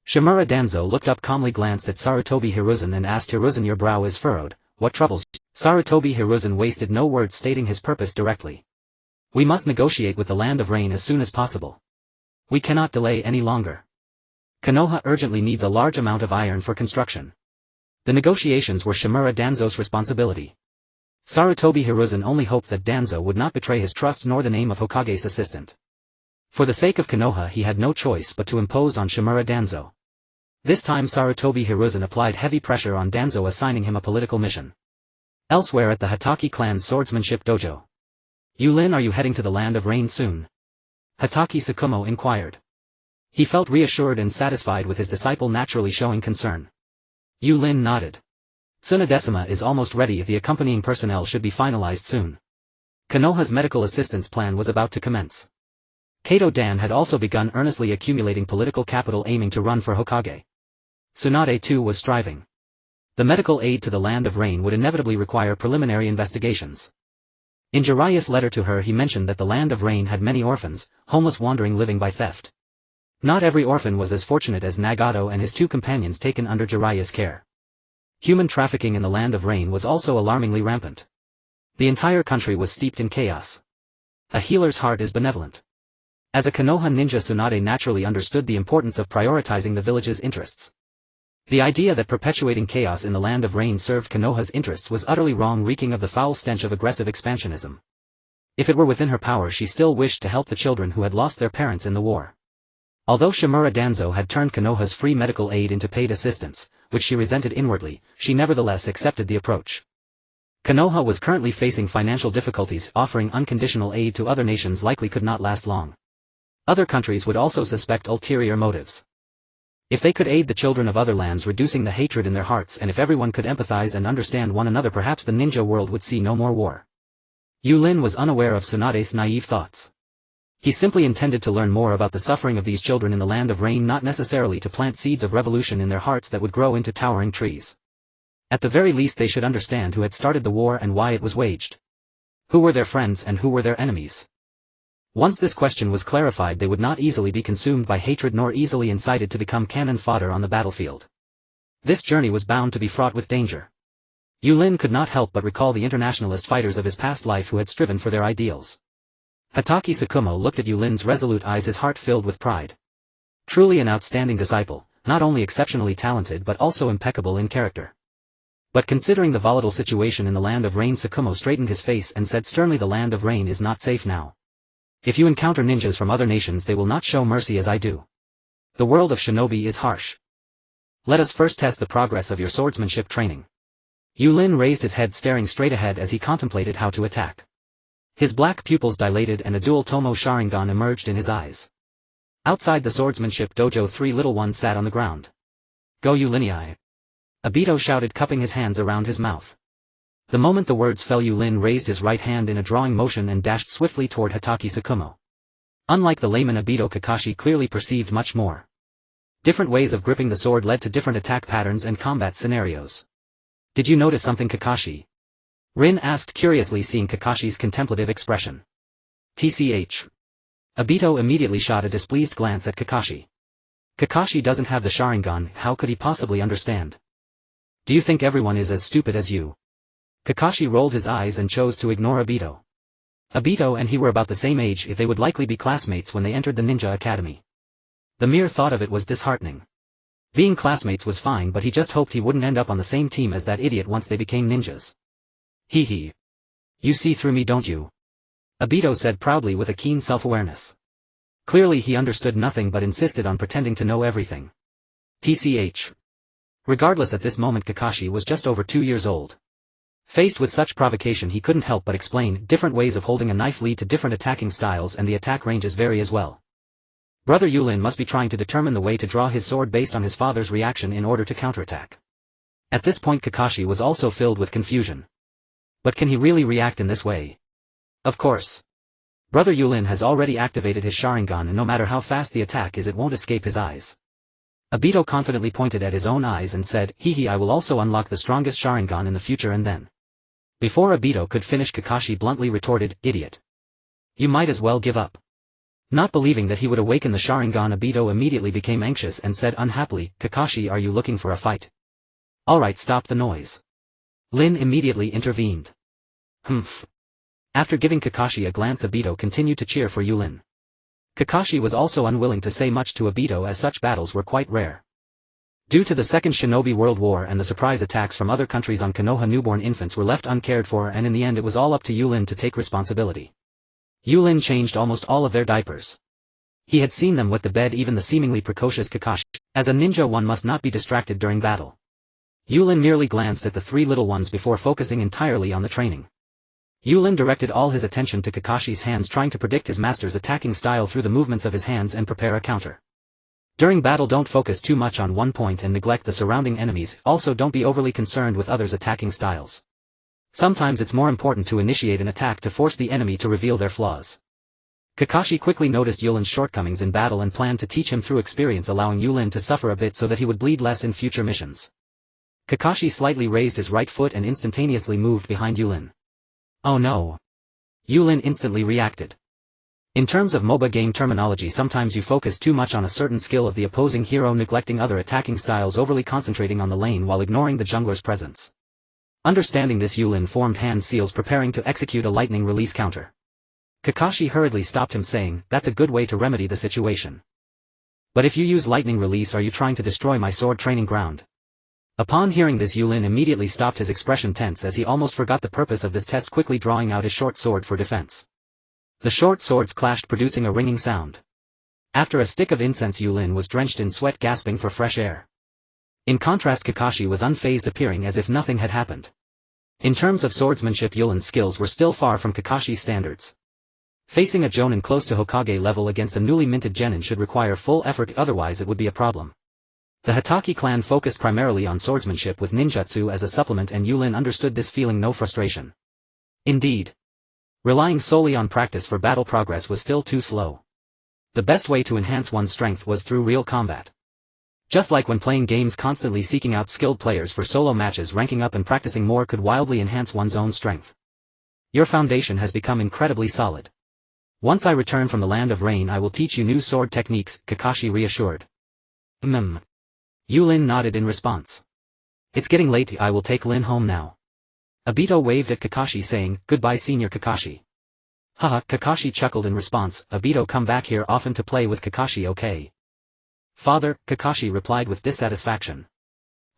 Shimura Danzo looked up calmly, glanced at Sarutobi Hiruzen and asked, Hiruzen, your brow is furrowed, what troubles you? Sarutobi Hiruzen wasted no words, stating his purpose directly. We must negotiate with the Land of Rain as soon as possible. We cannot delay any longer. Konoha urgently needs a large amount of iron for construction. The negotiations were Shimura Danzo's responsibility. Sarutobi Hiruzen only hoped that Danzo would not betray his trust nor the name of Hokage's assistant. For the sake of Konoha he had no choice but to impose on Shimura Danzo. This time Sarutobi Hiruzen applied heavy pressure on Danzo, assigning him a political mission. Elsewhere at the Hatake clan's swordsmanship dojo. Yūrin, are you heading to the Land of Rain soon? Hatake Tsukumo inquired. He felt reassured and satisfied with his disciple naturally showing concern. Yūrin nodded. Tsunadesima is almost ready. The accompanying personnel should be finalized soon. Konoha's medical assistance plan was about to commence. Kato Dan had also begun earnestly accumulating political capital, aiming to run for Hokage. Tsunade too was striving. The medical aid to the Land of Rain would inevitably require preliminary investigations. In Jiraiya's letter to her he mentioned that the Land of Rain had many orphans, homeless, wandering, living by theft. Not every orphan was as fortunate as Nagato and his two companions taken under Jiraiya's care. Human trafficking in the Land of Rain was also alarmingly rampant. The entire country was steeped in chaos. A healer's heart is benevolent. As a Konoha ninja, Tsunade naturally understood the importance of prioritizing the village's interests. The idea that perpetuating chaos in the Land of Rain served Konoha's interests was utterly wrong, reeking of the foul stench of aggressive expansionism. If it were within her power, she still wished to help the children who had lost their parents in the war. Although Shimura Danzo had turned Konoha's free medical aid into paid assistance, which she resented inwardly, she nevertheless accepted the approach. Konoha was currently facing financial difficulties. Offering unconditional aid to other nations likely could not last long. Other countries would also suspect ulterior motives. If they could aid the children of other lands, reducing the hatred in their hearts, and if everyone could empathize and understand one another, perhaps the ninja world would see no more war. Yūrin was unaware of Tsunade's naive thoughts. He simply intended to learn more about the suffering of these children in the Land of Rain, not necessarily to plant seeds of revolution in their hearts that would grow into towering trees. At the very least they should understand who had started the war and why it was waged. Who were their friends and who were their enemies? Once this question was clarified, they would not easily be consumed by hatred nor easily incited to become cannon fodder on the battlefield. This journey was bound to be fraught with danger. Yūrin could not help but recall the internationalist fighters of his past life who had striven for their ideals. Hatake Tsukumo looked at Yūrin's resolute eyes, his heart filled with pride. Truly an outstanding disciple, not only exceptionally talented but also impeccable in character. But considering the volatile situation in the Land of Rain, Tsukumo straightened his face and said sternly, the Land of Rain is not safe now. If you encounter ninjas from other nations, they will not show mercy as I do. The world of shinobi is harsh. Let us first test the progress of your swordsmanship training. Yūrin raised his head, staring straight ahead as he contemplated how to attack. His black pupils dilated and a dual Tomo Sharingan emerged in his eyes. Outside the swordsmanship dojo, three little ones sat on the ground. Go Yūrin! Obito shouted, cupping his hands around his mouth. The moment the words fell, Yūrin raised his right hand in a drawing motion and dashed swiftly toward Hatake Tsukumo. Unlike the layman Obito, Kakashi clearly perceived much more. Different ways of gripping the sword led to different attack patterns and combat scenarios. Did you notice something, Kakashi? Rin asked curiously, seeing Kakashi's contemplative expression. TCH. Obito immediately shot a displeased glance at Kakashi. Kakashi doesn't have the Sharingan, how could he possibly understand? Do you think everyone is as stupid as you? Kakashi rolled his eyes and chose to ignore Obito. Obito and he were about the same age, if they would likely be classmates when they entered the ninja academy. The mere thought of it was disheartening. Being classmates was fine, but he just hoped he wouldn't end up on the same team as that idiot once they became ninjas. Hee hee. You see through me, don't you? Obito said proudly with a keen self-awareness. Clearly he understood nothing but insisted on pretending to know everything. TCH. Regardless, at this moment Kakashi was just over 2 years old. Faced with such provocation, he couldn't help but explain, different ways of holding a knife lead to different attacking styles, and the attack ranges vary as well. Brother Yūrin must be trying to determine the way to draw his sword based on his father's reaction in order to counterattack. At this point Kakashi was also filled with confusion. But can he really react in this way? Of course. Brother Yūrin has already activated his Sharingan, and no matter how fast the attack is, it won't escape his eyes. Obito confidently pointed at his own eyes and said, hee hee, I will also unlock the strongest Sharingan in the future. And then. Before Obito could finish, Kakashi bluntly retorted, idiot. You might as well give up. Not believing that he would awaken the Sharingan, Obito immediately became anxious and said unhappily, "Kakashi, are you looking for a fight?" "Alright, stop the noise." Lin immediately intervened. "Humph." After giving Kakashi a glance, Obito continued to cheer for Yūrin. Kakashi was also unwilling to say much to Obito as such battles were quite rare. Due to the Second Shinobi World War and the surprise attacks from other countries on Konoha, newborn infants were left uncared for, and in the end it was all up to Yūrin to take responsibility. Yūrin changed almost all of their diapers. He had seen them wet the bed, even the seemingly precocious Kakashi. As a ninja, one must not be distracted during battle. Yūrin merely glanced at the three little ones before focusing entirely on the training. Yūrin directed all his attention to Kakashi's hands, trying to predict his master's attacking style through the movements of his hands and prepare a counter. During battle, don't focus too much on one point and neglect the surrounding enemies. Also, don't be overly concerned with others' attacking styles. Sometimes it's more important to initiate an attack to force the enemy to reveal their flaws. Kakashi quickly noticed Yūrin's shortcomings in battle and planned to teach him through experience, allowing Yūrin to suffer a bit so that he would bleed less in future missions. Kakashi slightly raised his right foot and instantaneously moved behind Yūrin. "Oh no." Yūrin instantly reacted. In terms of MOBA game terminology, sometimes you focus too much on a certain skill of the opposing hero, neglecting other attacking styles, overly concentrating on the lane while ignoring the jungler's presence. Understanding this, Yūrin formed hand seals, preparing to execute a lightning release counter. Kakashi hurriedly stopped him, saying, "That's a good way to remedy the situation. But if you use lightning release, are you trying to destroy my sword training ground?" Upon hearing this, Yūrin immediately stopped, his expression tense as he almost forgot the purpose of this test, quickly drawing out his short sword for defense. The short swords clashed, producing a ringing sound. After a stick of incense, Yūrin was drenched in sweat, gasping for fresh air. In contrast, Kakashi was unfazed, appearing as if nothing had happened. In terms of swordsmanship, Yūrin's skills were still far from Kakashi's standards. Facing a Jonin close to Hokage level against a newly minted genin should require full effort, otherwise it would be a problem. The Hitaki clan focused primarily on swordsmanship with ninjutsu as a supplement, and Yūrin understood this, feeling no frustration. Indeed, relying solely on practice for battle progress was still too slow. The best way to enhance one's strength was through real combat. Just like when playing games, constantly seeking out skilled players for solo matches, ranking up and practicing more could wildly enhance one's own strength. Your foundation has become incredibly solid. Once I return from the land of rain, I will teach you new sword techniques, Kakashi reassured. Yūrin nodded in response. "It's getting late, I will take Lin home now." Obito waved at Kakashi, saying, "Goodbye, Senior Kakashi." Haha, Kakashi chuckled in response. Obito, come back here often to play with Kakashi, okay? Father, Kakashi replied with dissatisfaction.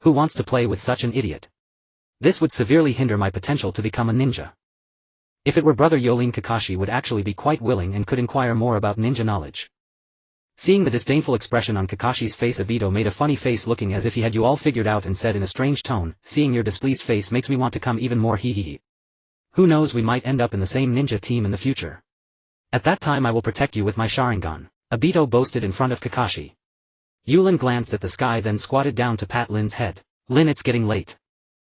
Who wants to play with such an idiot? This would severely hinder my potential to become a ninja. If it were brother Yūrin, Kakashi would actually be quite willing and could inquire more about ninja knowledge. Seeing the disdainful expression on Kakashi's face, Obito made a funny face, looking as if he had you all figured out, and said in a strange tone, "Seeing your displeased face makes me want to come even more, hehehe. Who knows, we might end up in the same ninja team in the future. At that time I will protect you with my Sharingan," Obito boasted in front of Kakashi. Yūrin glanced at the sky, then squatted down to pat Lin's head. "Lin, it's getting late.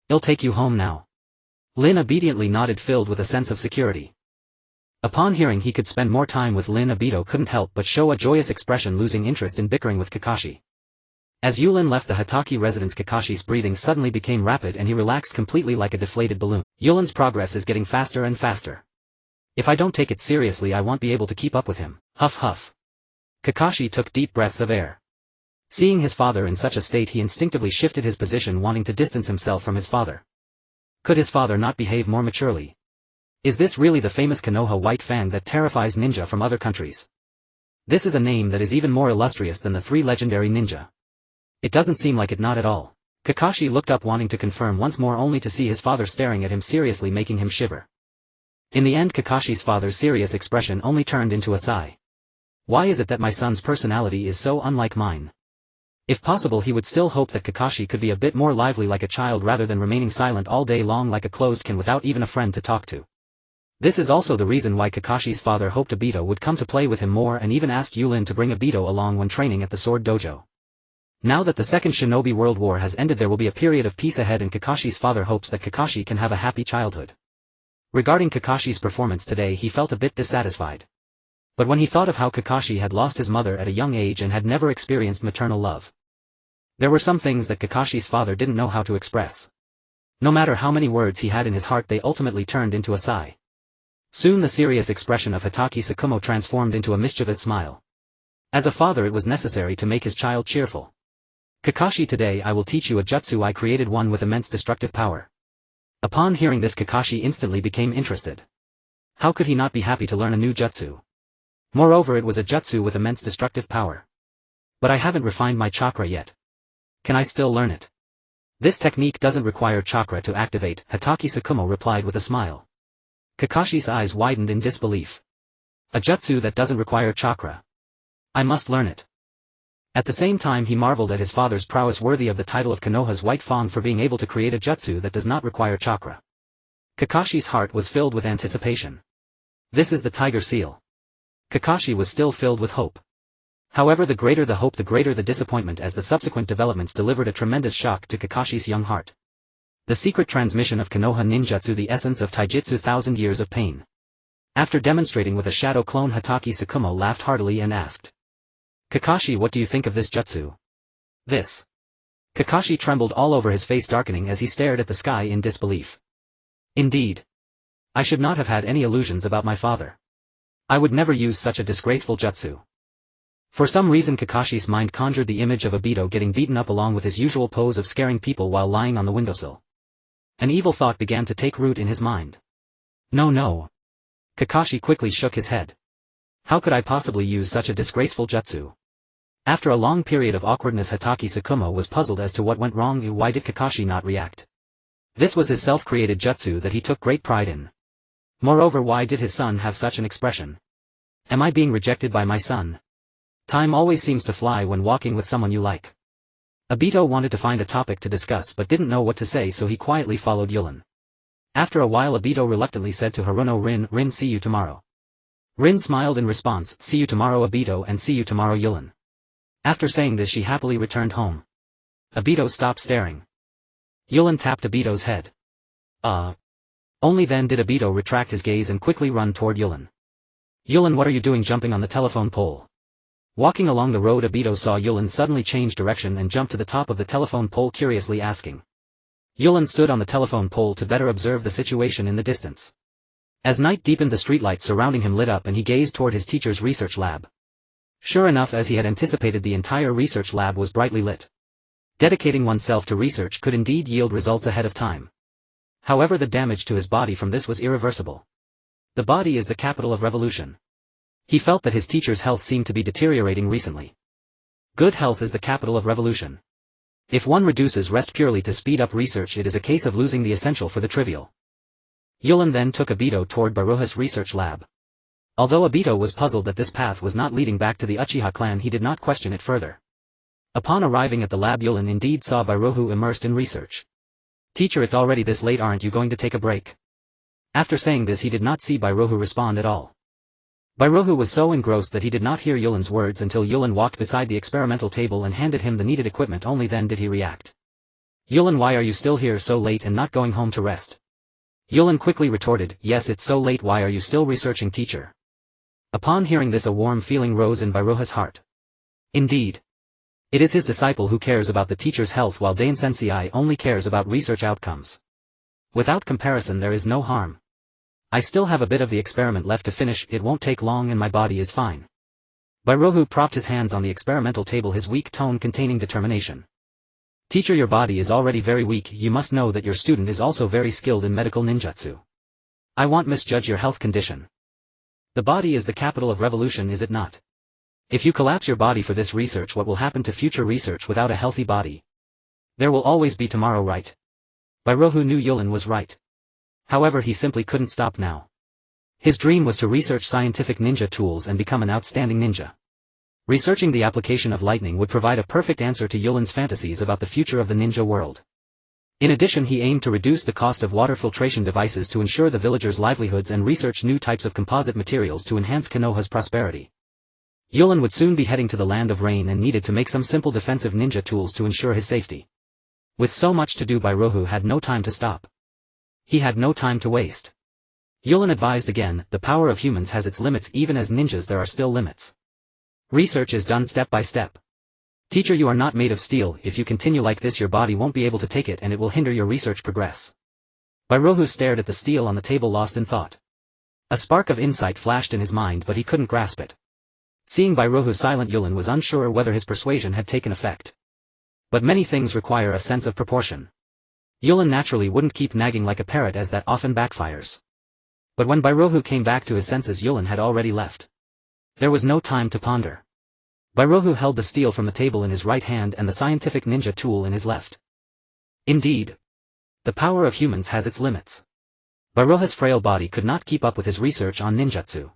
I'll take you home now." Lin obediently nodded, filled with a sense of security. Upon hearing he could spend more time with Lin, Obito couldn't help but show a joyous expression, losing interest in bickering with Kakashi. As Yūrin left the Hitaki residence, Kakashi's breathing suddenly became rapid and he relaxed completely like a deflated balloon. Yūrin's progress is getting faster and faster. If I don't take it seriously, I won't be able to keep up with him. Huff huff. Kakashi took deep breaths of air. Seeing his father in such a state, he instinctively shifted his position, wanting to distance himself from his father. Could his father not behave more maturely? Is this really the famous Konoha White Fang that terrifies ninja from other countries? This is a name that is even more illustrious than the three legendary ninja. It doesn't seem like it, not at all. Kakashi looked up, wanting to confirm once more, only to see his father staring at him seriously, making him shiver. In the end, Kakashi's father's serious expression only turned into a sigh. Why is it that my son's personality is so unlike mine? If possible, he would still hope that Kakashi could be a bit more lively like a child rather than remaining silent all day long like a closed can without even a friend to talk to. This is also the reason why Kakashi's father hoped Obito would come to play with him more, and even asked Yūrin to bring Obito along when training at the sword dojo. Now that the Second Shinobi World War has ended, there will be a period of peace ahead, and Kakashi's father hopes that Kakashi can have a happy childhood. Regarding Kakashi's performance today, he felt a bit dissatisfied. But when he thought of how Kakashi had lost his mother at a young age and had never experienced maternal love, there were some things that Kakashi's father didn't know how to express. No matter how many words he had in his heart, they ultimately turned into a sigh. Soon the serious expression of Hitaki Tsukumo transformed into a mischievous smile. As a father it was necessary to make his child cheerful. Kakashi, today I will teach you a jutsu I created, one with immense destructive power. Upon hearing this, Kakashi instantly became interested. How could he not be happy to learn a new jutsu? Moreover, it was a jutsu with immense destructive power. But I haven't refined my chakra yet. Can I still learn it? This technique doesn't require chakra to activate, Hitaki Tsukumo replied with a smile. Kakashi's eyes widened in disbelief. A jutsu that doesn't require chakra. I must learn it. At the same time he marveled at his father's prowess, worthy of the title of Konoha's white fawn for being able to create a jutsu that does not require chakra. Kakashi's heart was filled with anticipation. This is the tiger seal. Kakashi was still filled with hope. However, the greater the hope, the greater the disappointment, as the subsequent developments delivered a tremendous shock to Kakashi's young heart. The secret transmission of Konoha ninjutsu, the essence of taijutsu, 1,000 years of pain. After demonstrating with a shadow clone, Hitaki Tsukumo laughed heartily and asked, Kakashi, what do you think of this jutsu? This. Kakashi trembled all over, his face darkening as he stared at the sky in disbelief. Indeed. I should not have had any illusions about my father. I would never use such a disgraceful jutsu. For some reason Kakashi's mind conjured the image of Obito getting beaten up along with his usual pose of scaring people while lying on the windowsill. An evil thought began to take root in his mind. No. Kakashi quickly shook his head. How could I possibly use such a disgraceful jutsu? After a long period of awkwardness, Hitaki Tsukumo was puzzled as to what went wrong. Why did Kakashi not react? This was his self-created jutsu that he took great pride in. Moreover, why did his son have such an expression? Am I being rejected by my son? Time always seems to fly when walking with someone you like. Obito wanted to find a topic to discuss but didn't know what to say, so he quietly followed Yulin. After a while Obito reluctantly said to Haruno, Rin, see you tomorrow. Rin smiled in response, see you tomorrow Obito, and see you tomorrow Yulin. After saying this she happily returned home. Obito stopped staring. Yulin tapped Obito's head. Only then did Obito retract his gaze and quickly run toward Yulin. Yulin, what are you doing jumping on the telephone pole? Walking along the road, Obito saw Yulin suddenly change direction and jump to the top of the telephone pole, curiously asking. Yulin stood on the telephone pole to better observe the situation in the distance. As night deepened, the streetlights surrounding him lit up and he gazed toward his teacher's research lab. Sure enough, as he had anticipated, the entire research lab was brightly lit. Dedicating oneself to research could indeed yield results ahead of time. However, the damage to his body from this was irreversible. The body is the capital of revolution. He felt that his teacher's health seemed to be deteriorating recently. Good health is the capital of revolution. If one reduces rest purely to speed up research, it is a case of losing the essential for the trivial. Yulin then took Obito toward Baruha's research lab. Although Obito was puzzled that this path was not leading back to the Uchiha clan, he did not question it further. Upon arriving at the lab, Yulin indeed saw Bairohu immersed in research. Teacher, it's already this late, aren't you going to take a break? After saying this, he did not see Bairohu respond at all. Bairohu was so engrossed that he did not hear Yulin's words until Yulin walked beside the experimental table and handed him the needed equipment. Only then did he react. Yulin, why are you still here so late and not going home to rest? Yulin quickly retorted, yes, it's so late, why are you still researching, teacher? Upon hearing this, a warm feeling rose in Bairohu's heart. Indeed. It is his disciple who cares about the teacher's health, while Dain Sensei only cares about research outcomes. Without comparison, there is no harm. I still have a bit of the experiment left to finish, it won't take long and my body is fine. Bairohu propped his hands on the experimental table, his weak tone containing determination. Teacher, your body is already very weak, you must know that your student is also very skilled in medical ninjutsu. I won't misjudge your health condition. The body is the capital of revolution, is it not? If you collapse your body for this research, what will happen to future research without a healthy body? There will always be tomorrow, right? Bairohu knew Yulin was right. However, he simply couldn't stop now. His dream was to research scientific ninja tools and become an outstanding ninja. Researching the application of lightning would provide a perfect answer to Yulin's fantasies about the future of the ninja world. In addition, he aimed to reduce the cost of water filtration devices to ensure the villagers' livelihoods and research new types of composite materials to enhance Konoha's prosperity. Yulin would soon be heading to the land of rain and needed to make some simple defensive ninja tools to ensure his safety. With so much to do, Bairohu had no time to stop. He had no time to waste. Yulin advised again, the power of humans has its limits, even as ninjas there are still limits. Research is done step by step. Teacher, you are not made of steel, if you continue like this your body won't be able to take it and it will hinder your research progress. Bairohu stared at the steel on the table, lost in thought. A spark of insight flashed in his mind but he couldn't grasp it. Seeing Byrohu's silent Yūrin was unsure whether his persuasion had taken effect. But many things require a sense of proportion. Yūrin naturally wouldn't keep nagging like a parrot as that often backfires. But when Byrohu came back to his senses, Yūrin had already left. There was no time to ponder. Byrohu held the steel from the table in his right hand and the scientific ninja tool in his left. Indeed. The power of humans has its limits. Byrohu's frail body could not keep up with his research on ninjutsu.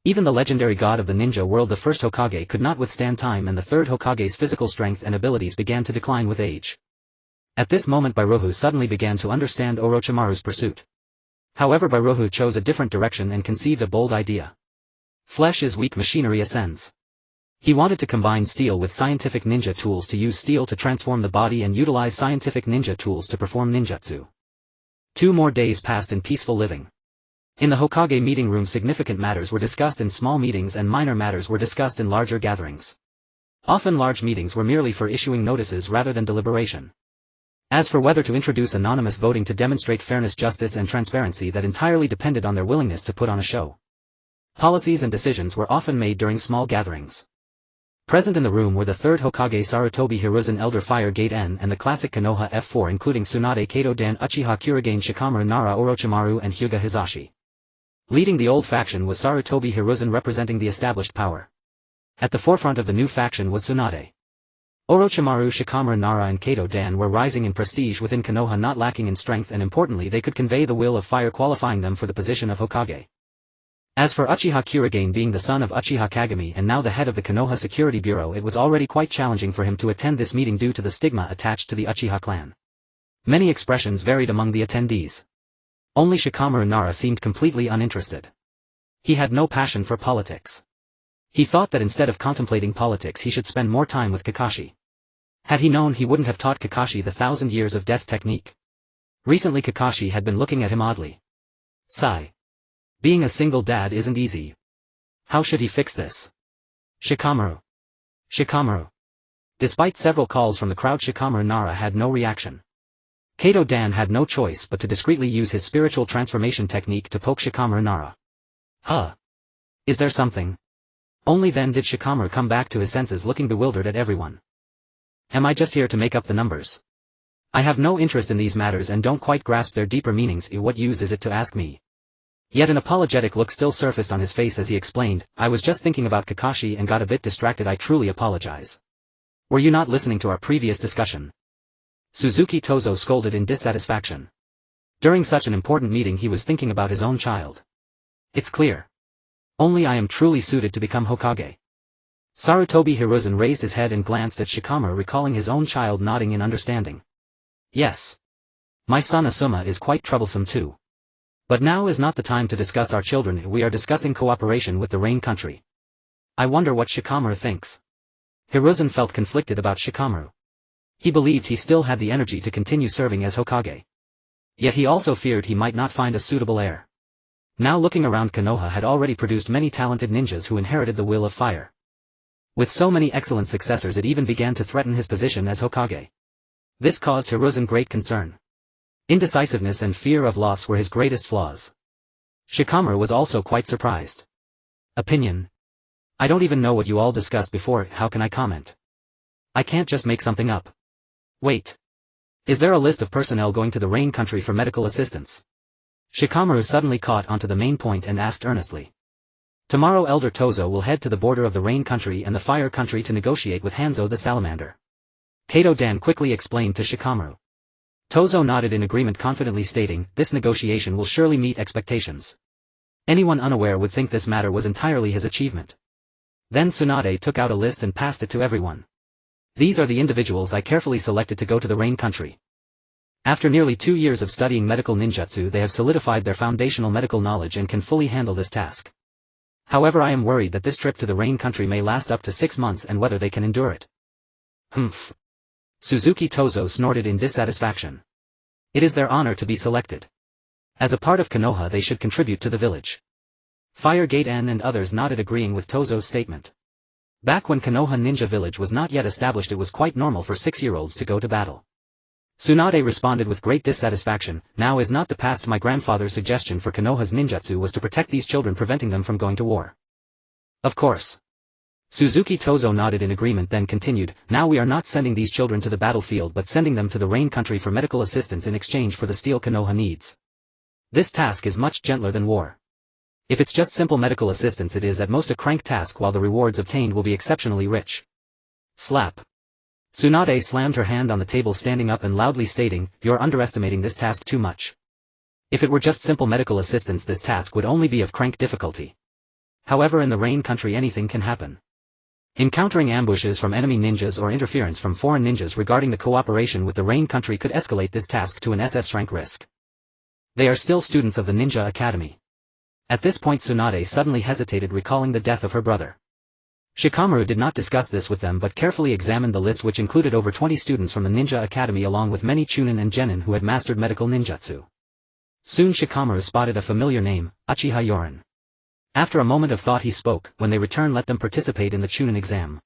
Even the legendary god of the ninja world, the First Hokage, could not withstand time, and the Third Hokage's physical strength and abilities began to decline with age. At this moment Byrohu suddenly began to understand Orochimaru's pursuit. However, Byrohu chose a different direction and conceived a bold idea. Flesh is weak, machinery ascends. He wanted to combine steel with scientific ninja tools, to use steel to transform the body and utilize scientific ninja tools to perform ninjutsu. 2 more days passed in peaceful living. In the Hokage meeting room, significant matters were discussed in small meetings and minor matters were discussed in larger gatherings. Often large meetings were merely for issuing notices rather than deliberation. As for whether to introduce anonymous voting to demonstrate fairness, justice and transparency, that entirely depended on their willingness to put on a show. Policies and decisions were often made during small gatherings. Present in the room were the Third Hokage Sarutobi Hiruzen, Elder Fire Gate N, and the classic Konoha F4, including Tsunade, Kato Dan, Uchiha Yūrin, Shikamaru, Nara, Orochimaru and Hyūga Hizashi. Leading the old faction was Sarutobi Hiruzen, representing the established power. At the forefront of the new faction was Tsunade. Orochimaru, Shikamaru, Nara and Kato Dan were rising in prestige within Konoha, not lacking in strength, and importantly they could convey the will of fire, qualifying them for the position of Hokage. As for Uchiha Yūrin, being the son of Uchiha Kagami and now the head of the Konoha Security Bureau, it was already quite challenging for him to attend this meeting due to the stigma attached to the Uchiha clan. Many expressions varied among the attendees. Only Shikamaru Nara seemed completely uninterested. He had no passion for politics. He thought that instead of contemplating politics he should spend more time with Kakashi. Had he known, he wouldn't have taught Kakashi the 1,000 years of death technique. Recently Kakashi had been looking at him oddly. Sigh. Being a single dad isn't easy. How should he fix this? Shikamaru. Shikamaru. Despite several calls from the crowd, Shikamaru Nara had no reaction. Kato Dan had no choice but to discreetly use his spiritual transformation technique to poke Shikamaru Nara. Huh? Is there something? Only then did Shikamaru come back to his senses, looking bewildered at everyone. Am I just here to make up the numbers? I have no interest in these matters and don't quite grasp their deeper meanings. What use is it to ask me? Yet an apologetic look still surfaced on his face as he explained, I was just thinking about Kakashi and got a bit distracted. I truly apologize. Were you not listening to our previous discussion? Suzuki Tozo scolded in dissatisfaction. During such an important meeting he was thinking about his own child. It's clear. Only I am truly suited to become Hokage. Sarutobi Hiruzen raised his head and glanced at Shikamaru, recalling his own child, nodding in understanding. Yes. My son Asuma is quite troublesome too. But now is not the time to discuss our children, we are discussing cooperation with the Rain country. I wonder what Shikamaru thinks. Hiruzen felt conflicted about Shikamaru. He believed he still had the energy to continue serving as Hokage. Yet he also feared he might not find a suitable heir. Now looking around, Konoha had already produced many talented ninjas who inherited the will of fire. With so many excellent successors, it even began to threaten his position as Hokage. This caused Hiruzen great concern. Indecisiveness and fear of loss were his greatest flaws. Shikamaru was also quite surprised. Opinion? I don't even know what you all discussed before, how can I comment? I can't just make something up. Wait. Is there a list of personnel going to the Rain country for medical assistance? Shikamaru suddenly caught onto the main point and asked earnestly. Tomorrow Elder Tozo will head to the border of the Rain country and the Fire country to negotiate with Hanzo the Salamander. Kato Dan quickly explained to Shikamaru. Tozo nodded in agreement, confidently stating, this negotiation will surely meet expectations. Anyone unaware would think this matter was entirely his achievement. Then Tsunade took out a list and passed it to everyone. These are the individuals I carefully selected to go to the Rain country. After nearly 2 years of studying medical ninjutsu, they have solidified their foundational medical knowledge and can fully handle this task. However, I am worried that this trip to the Rain country may last up to 6 months and whether they can endure it. Humph. Suzuki Tozo snorted in dissatisfaction. It is their honor to be selected. As a part of Konoha they should contribute to the village. Fire Gate N and others nodded, agreeing with Tozo's statement. Back when Konoha Ninja Village was not yet established, it was quite normal for 6-year-olds to go to battle. Tsunade responded with great dissatisfaction. Now is not the past. My grandfather's suggestion for Konoha's ninjutsu was to protect these children, preventing them from going to war. Of course. Suzuki Tozo nodded in agreement, then continued, now we are not sending these children to the battlefield but sending them to the rain country for medical assistance in exchange for the steel Konoha needs. This task is much gentler than war. If it's just simple medical assistance, it is at most a crank task, while the rewards obtained will be exceptionally rich. Slap. Tsunade slammed her hand on the table, standing up and loudly stating, you're underestimating this task too much. If it were just simple medical assistance, this task would only be of crank difficulty. However, in the rain country anything can happen. Encountering ambushes from enemy ninjas or interference from foreign ninjas regarding the cooperation with the rain country could escalate this task to an SS rank risk. They are still students of the Ninja Academy. At this point Tsunade suddenly hesitated, recalling the death of her brother. Shikamaru did not discuss this with them but carefully examined the list, which included over 20 students from the Ninja Academy along with many Chunin and Genin who had mastered medical ninjutsu. Soon Shikamaru spotted a familiar name, Uchiha Yūrin. After a moment of thought he spoke, when they return let them participate in the Chunin exam.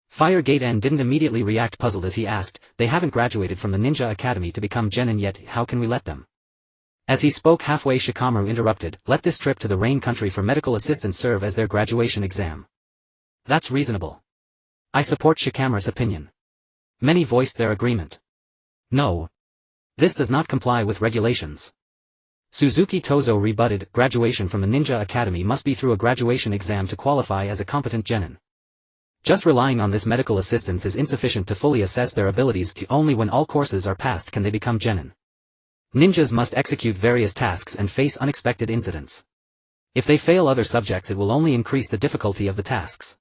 Fire Gate N didn't immediately react, puzzled as he asked, they haven't graduated from the Ninja Academy to become Genin yet, how can we let them? As he spoke halfway Shikamaru interrupted, let this trip to the rain country for medical assistance serve as their graduation exam. That's reasonable. I support Shikamaru's opinion. Many voiced their agreement. No. This does not comply with regulations. Suzuki Tozo rebutted, graduation from the Ninja Academy must be through a graduation exam to qualify as a competent genin. Just relying on this medical assistance is insufficient to fully assess their abilities. Only when all courses are passed can they become genin. Ninjas must execute various tasks and face unexpected incidents. If they fail other subjects, it will only increase the difficulty of the tasks.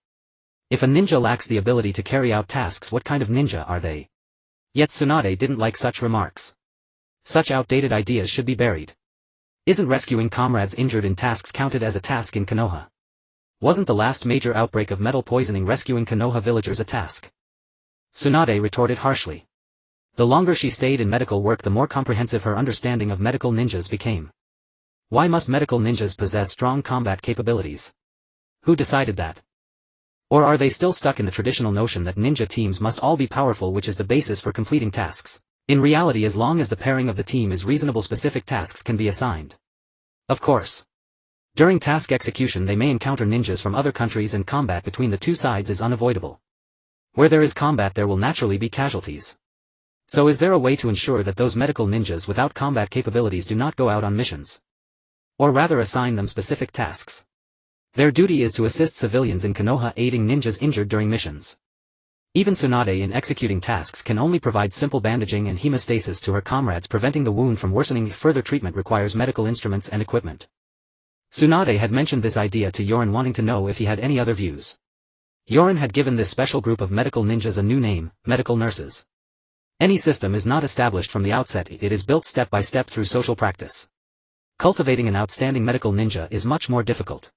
If a ninja lacks the ability to carry out tasks, what kind of ninja are they? Yet Tsunade didn't like such remarks. Such outdated ideas should be buried. Isn't rescuing comrades injured in tasks counted as a task in Konoha? Wasn't the last major outbreak of metal poisoning rescuing Konoha villagers a task? Tsunade retorted harshly. The longer she stayed in medical work, the more comprehensive her understanding of medical ninjas became. Why must medical ninjas possess strong combat capabilities? Who decided that? Or are they still stuck in the traditional notion that ninja teams must all be powerful, which is the basis for completing tasks? In reality, as long as the pairing of the team is reasonable, specific tasks can be assigned. Of course. During task execution they may encounter ninjas from other countries, and combat between the two sides is unavoidable. Where there is combat there will naturally be casualties. So is there a way to ensure that those medical ninjas without combat capabilities do not go out on missions? Or rather assign them specific tasks. Their duty is to assist civilians in Konoha, aiding ninjas injured during missions. Even Tsunade in executing tasks can only provide simple bandaging and hemostasis to her comrades, preventing the wound from worsening. Further treatment requires medical instruments and equipment. Tsunade had mentioned this idea to Yūrin, wanting to know if he had any other views. Yūrin had given this special group of medical ninjas a new name, medical nurses. Any system is not established from the outset, it is built step by step through social practice. Cultivating an outstanding medical ninja is much more difficult.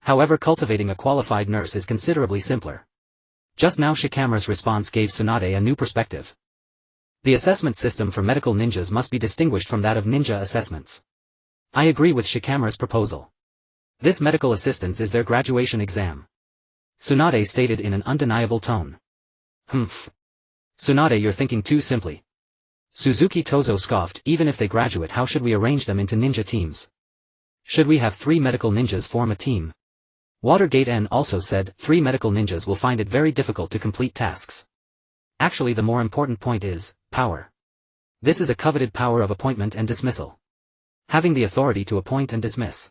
However, cultivating a qualified nurse is considerably simpler. Just now Shikamaru's response gave Tsunade a new perspective. The assessment system for medical ninjas must be distinguished from that of ninja assessments. I agree with Shikamaru's proposal. This medical assistance is their graduation exam. Tsunade stated in an undeniable tone. Humph. Tsunade, you're thinking too simply. Suzuki Tozo scoffed, even if they graduate, how should we arrange them into ninja teams? Should we have 3 medical ninjas form a team? Watergate N also said, 3 medical ninjas will find it very difficult to complete tasks. Actually, the more important point is power. This is a coveted power of appointment and dismissal. Having the authority to appoint and dismiss.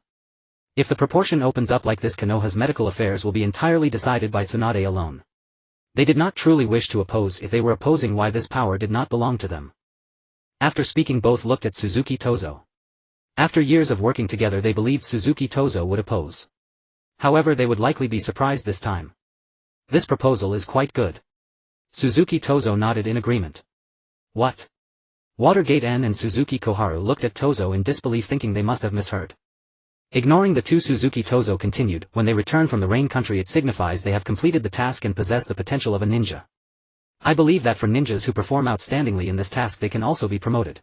If the proportion opens up like this, Konoha's medical affairs will be entirely decided by Tsunade alone. They did not truly wish to oppose. If they were opposing, why this power did not belong to them? After speaking, both looked at Suzuki Tozo. After years of working together, they believed Suzuki Tozo would oppose. However, they would likely be surprised this time. This proposal is quite good. Suzuki Tozo nodded in agreement. What? Watergate N and Suzuki Koharu looked at Tozo in disbelief, thinking they must have misheard. Ignoring the two, Suzuki Tozo continued, when they return from the rain country it signifies they have completed the task and possess the potential of a ninja. I believe that for ninjas who perform outstandingly in this task they can also be promoted.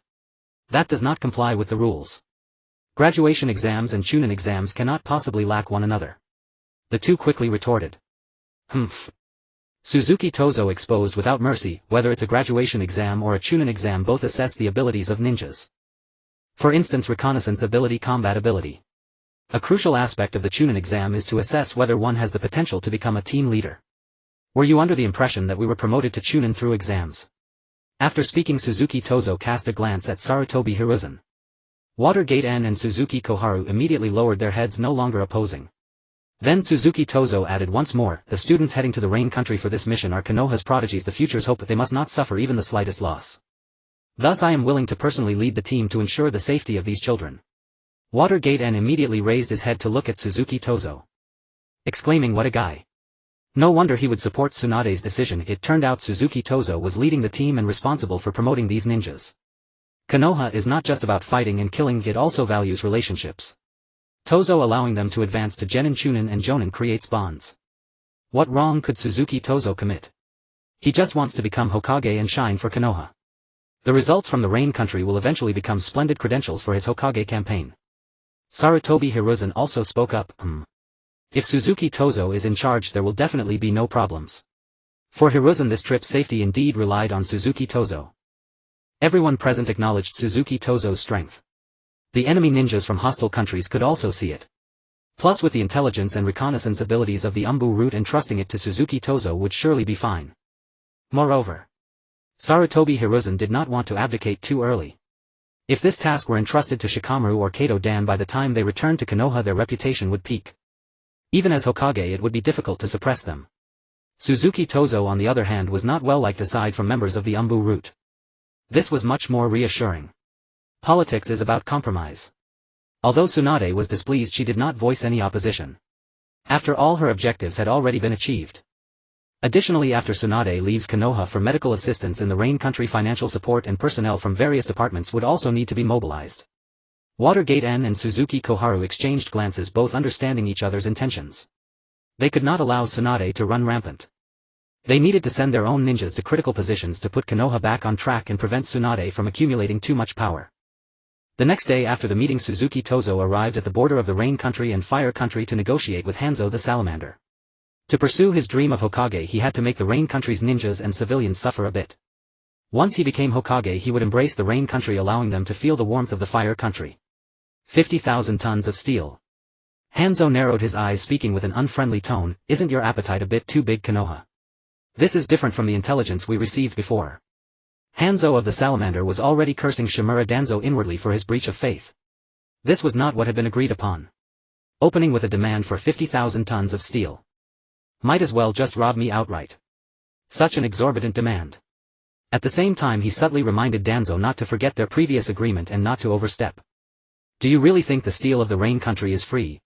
That does not comply with the rules. Graduation exams and Chunin exams cannot possibly lack one another. The two quickly retorted. Humph. Suzuki Tozo exposed without mercy, whether it's a graduation exam or a Chunin exam, both assess the abilities of ninjas. For instance, reconnaissance ability, combat ability. A crucial aspect of the Chunin exam is to assess whether one has the potential to become a team leader. Were you under the impression that we were promoted to Chunin through exams? After speaking, Suzuki Tozo cast a glance at Sarutobi Hiruzen. Watergate N and Suzuki Koharu immediately lowered their heads, no longer opposing. Then Suzuki Tozo added once more, the students heading to the Rain Country for this mission are Konoha's prodigies, the future's hope. They must not suffer even the slightest loss. Thus I am willing to personally lead the team to ensure the safety of these children. Watergate N immediately raised his head to look at Suzuki Tozo, exclaiming, what a guy. No wonder he would support Tsunade's decision. It turned out Suzuki Tozo was leading the team and responsible for promoting these ninjas. Konoha is not just about fighting and killing, it also values relationships. Tozo allowing them to advance to Genin, Chunin and Jonin creates bonds. What wrong could Suzuki Tozo commit? He just wants to become Hokage and shine for Konoha. The results from the Rain Country will eventually become splendid credentials for his Hokage campaign. Sarutobi Hiruzen also spoke up, If Suzuki Tozo is in charge, there will definitely be no problems. For Hiruzen, this trip's safety indeed relied on Suzuki Tozo. Everyone present acknowledged Suzuki Tozo's strength. The enemy ninjas from hostile countries could also see it. Plus, with the intelligence and reconnaissance abilities of the Umbu route, entrusting it to Suzuki Tozo would surely be fine. Moreover, Sarutobi Hiruzen did not want to abdicate too early. If this task were entrusted to Shikamaru or Kato Dan, by the time they returned to Konoha their reputation would peak. Even as Hokage it would be difficult to suppress them. Suzuki Tozo on the other hand was not well liked aside from members of the Umbu route. This was much more reassuring. Politics is about compromise. Although Tsunade was displeased, she did not voice any opposition. After all, her objectives had already been achieved. Additionally, after Tsunade leaves Konoha for medical assistance in the Rain Country, financial support and personnel from various departments would also need to be mobilized. Watergate N and Suzuki Koharu exchanged glances, both understanding each other's intentions. They could not allow Tsunade to run rampant. They needed to send their own ninjas to critical positions to put Konoha back on track and prevent Tsunade from accumulating too much power. The next day after the meeting, Suzuki Tozo arrived at the border of the Rain Country and Fire Country to negotiate with Hanzo the Salamander. To pursue his dream of Hokage, he had to make the Rain Country's ninjas and civilians suffer a bit. Once he became Hokage, he would embrace the Rain Country, allowing them to feel the warmth of the Fire Country. 50,000 tons of steel. Hanzo narrowed his eyes, speaking with an unfriendly tone, isn't your appetite a bit too big, Konoha? This is different from the intelligence we received before. Hanzo of the Salamander was already cursing Shimura Danzo inwardly for his breach of faith. This was not what had been agreed upon. Opening with a demand for 50,000 tons of steel. Might as well just rob me outright. Such an exorbitant demand. At the same time, he subtly reminded Danzo not to forget their previous agreement and not to overstep. Do you really think the steel of the Rain Country is free?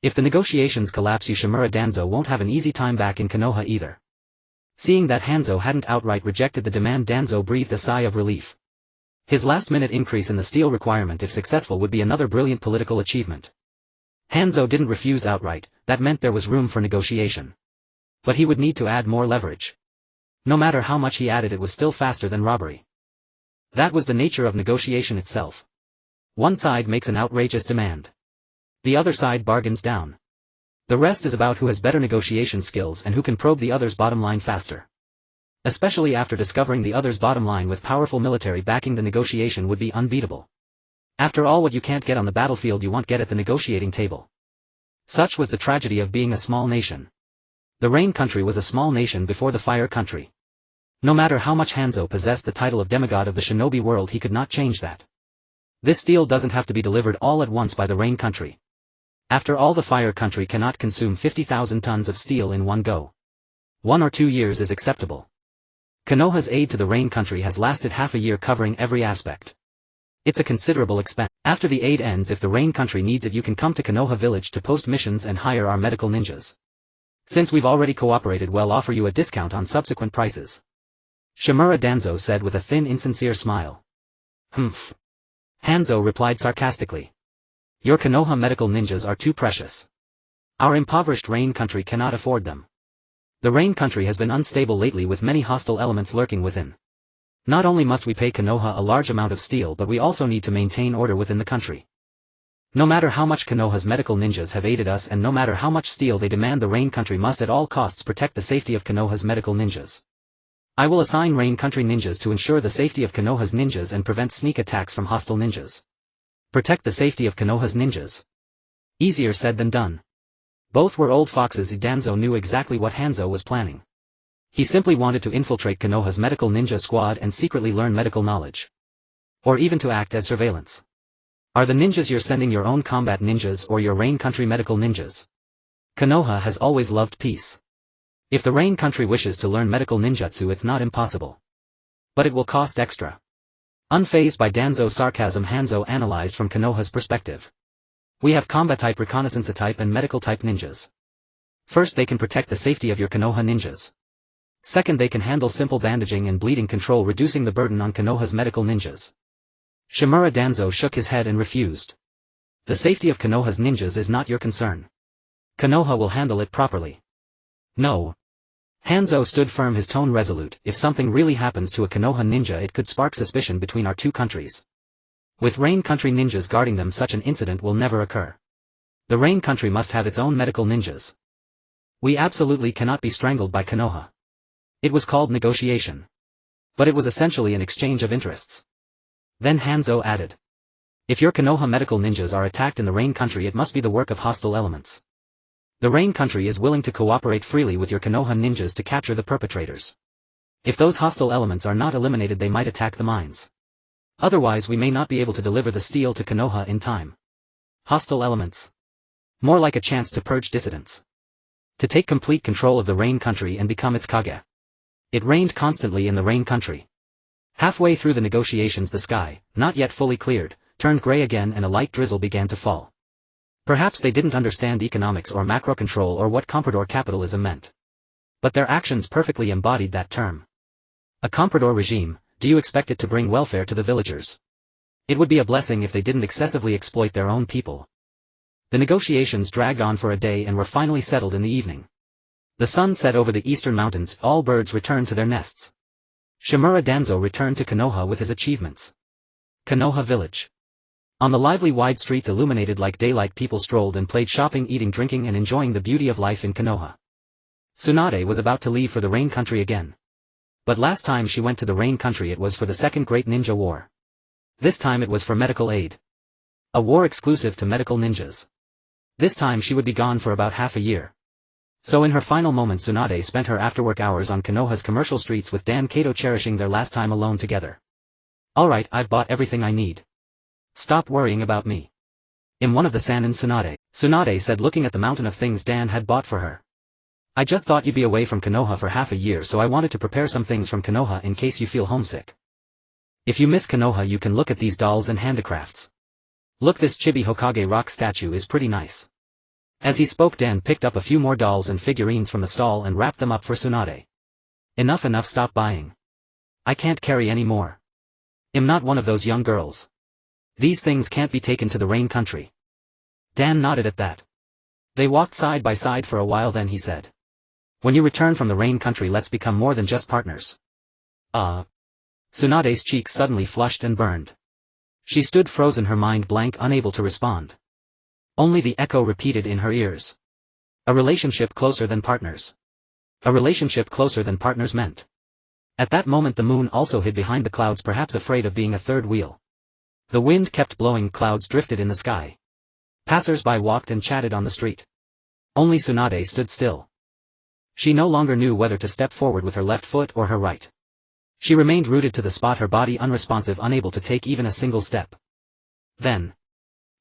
If the negotiations collapse, Shimura Danzo won't have an easy time back in Konoha either. Seeing that Hanzo hadn't outright rejected the demand, Danzo breathed a sigh of relief. His last-minute increase in the steel requirement, if successful, would be another brilliant political achievement. Hanzo didn't refuse outright, that meant there was room for negotiation. But he would need to add more leverage. No matter how much he added, it was still faster than robbery. That was the nature of negotiation itself. One side makes an outrageous demand. The other side bargains down. The rest is about who has better negotiation skills and who can probe the other's bottom line faster. Especially after discovering the other's bottom line with powerful military backing, the negotiation would be unbeatable. After all, what you can't get on the battlefield you won't get at the negotiating table. Such was the tragedy of being a small nation. The Rain Country was a small nation before the Fire Country. No matter how much Hanzo possessed the title of demigod of the shinobi world, he could not change that. This steel doesn't have to be delivered all at once by the Rain Country. After all, the Fire Country cannot consume 50,000 tons of steel in one go. 1 or 2 years is acceptable. Konoha's aid to the Rain Country has lasted half a year, covering every aspect. It's a considerable expense. After the aid ends, if the Rain Country needs it, you can come to Konoha village to post missions and hire our medical ninjas. Since we've already cooperated, we'll offer you a discount on subsequent prices. Shimura Danzo said with a thin, insincere smile. Humph. Hanzo replied sarcastically. Your Konoha medical ninjas are too precious. Our impoverished Rain Country cannot afford them. The Rain Country has been unstable lately, with many hostile elements lurking within. Not only must we pay Konoha a large amount of steel, but we also need to maintain order within the country. No matter how much Konoha's medical ninjas have aided us and no matter how much steel they demand, the Rain Country must at all costs protect the safety of Konoha's medical ninjas. I will assign Rain Country ninjas to ensure the safety of Konoha's ninjas and prevent sneak attacks from hostile ninjas. Protect the safety of Konoha's ninjas. Easier said than done. Both were old foxes. Danzo knew exactly what Hanzo was planning. He simply wanted to infiltrate Konoha's medical ninja squad and secretly learn medical knowledge. Or even to act as surveillance. Are the ninjas you're sending your own combat ninjas or your Rain Country medical ninjas? Konoha has always loved peace. If the Rain Country wishes to learn medical ninjutsu, it's not impossible. But it will cost extra. Unfazed by Danzo's sarcasm, Hanzo analyzed from Konoha's perspective. We have combat type, reconnaissance type and medical type ninjas. First, they can protect the safety of your Konoha ninjas. Second, they can handle simple bandaging and bleeding control, reducing the burden on Konoha's medical ninjas. Shimura Danzo shook his head and refused. The safety of Konoha's ninjas is not your concern. Konoha will handle it properly. No. Hanzo stood firm, his tone resolute. If something really happens to a Konoha ninja, it could spark suspicion between our two countries. With Rain Country ninjas guarding them, such an incident will never occur. The Rain Country must have its own medical ninjas. We absolutely cannot be strangled by Konoha. It was called negotiation. But it was essentially an exchange of interests. Then Hanzo added. If your Konoha medical ninjas are attacked in the Rain Country, it must be the work of hostile elements. The Rain Country is willing to cooperate freely with your Konoha ninjas to capture the perpetrators. If those hostile elements are not eliminated, they might attack the mines. Otherwise we may not be able to deliver the steel to Konoha in time. Hostile elements. More like a chance to purge dissidents. To take complete control of the Rain Country and become its Kage. It rained constantly in the Rain Country. Halfway through the negotiations, the sky, not yet fully cleared, turned gray again and a light drizzle began to fall. Perhaps they didn't understand economics or macro control or what comprador capitalism meant. But their actions perfectly embodied that term. A comprador regime, do you expect it to bring welfare to the villagers? It would be a blessing if they didn't excessively exploit their own people. The negotiations dragged on for a day and were finally settled in the evening. The sun set over the eastern mountains, all birds returned to their nests. Shimura Danzo returned to Konoha with his achievements. Konoha Village. On the lively wide streets illuminated like daylight, people strolled and played, shopping, eating, drinking and enjoying the beauty of life in Konoha. Tsunade was about to leave for the Rain Country again. But last time she went to the Rain Country it was for the Second Great Ninja War. This time it was for medical aid. A war exclusive to medical ninjas. This time she would be gone for about half a year. So in her final moments Tsunade spent her after-work hours on Konoha's commercial streets with Dan Kato, cherishing their last time alone together. Alright, I've bought everything I need. Stop worrying about me. I'm one of the Sanin. Tsunade said, looking at the mountain of things Dan had bought for her. I just thought you'd be away from Konoha for half a year, so I wanted to prepare some things from Konoha in case you feel homesick. If you miss Konoha you can look at these dolls and handicrafts. Look, this Chibi Hokage rock statue is pretty nice. As he spoke, Dan picked up a few more dolls and figurines from the stall and wrapped them up for Tsunade. Enough, stop buying. I can't carry any more. I'm not one of those young girls. These things can't be taken to the Rain Country. Dan nodded at that. They walked side by side for a while, then he said. When you return from the Rain Country let's become more than just partners. Tsunade's cheeks suddenly flushed and burned. She stood frozen, her mind blank, unable to respond. Only the echo repeated in her ears. A relationship closer than partners. A relationship closer than partners meant. At that moment the moon also hid behind the clouds, perhaps afraid of being a third wheel. The wind kept blowing, clouds drifted in the sky. Passers-by walked and chatted on the street. Only Tsunade stood still. She no longer knew whether to step forward with her left foot or her right. She remained rooted to the spot, her body unresponsive, unable to take even a single step. Then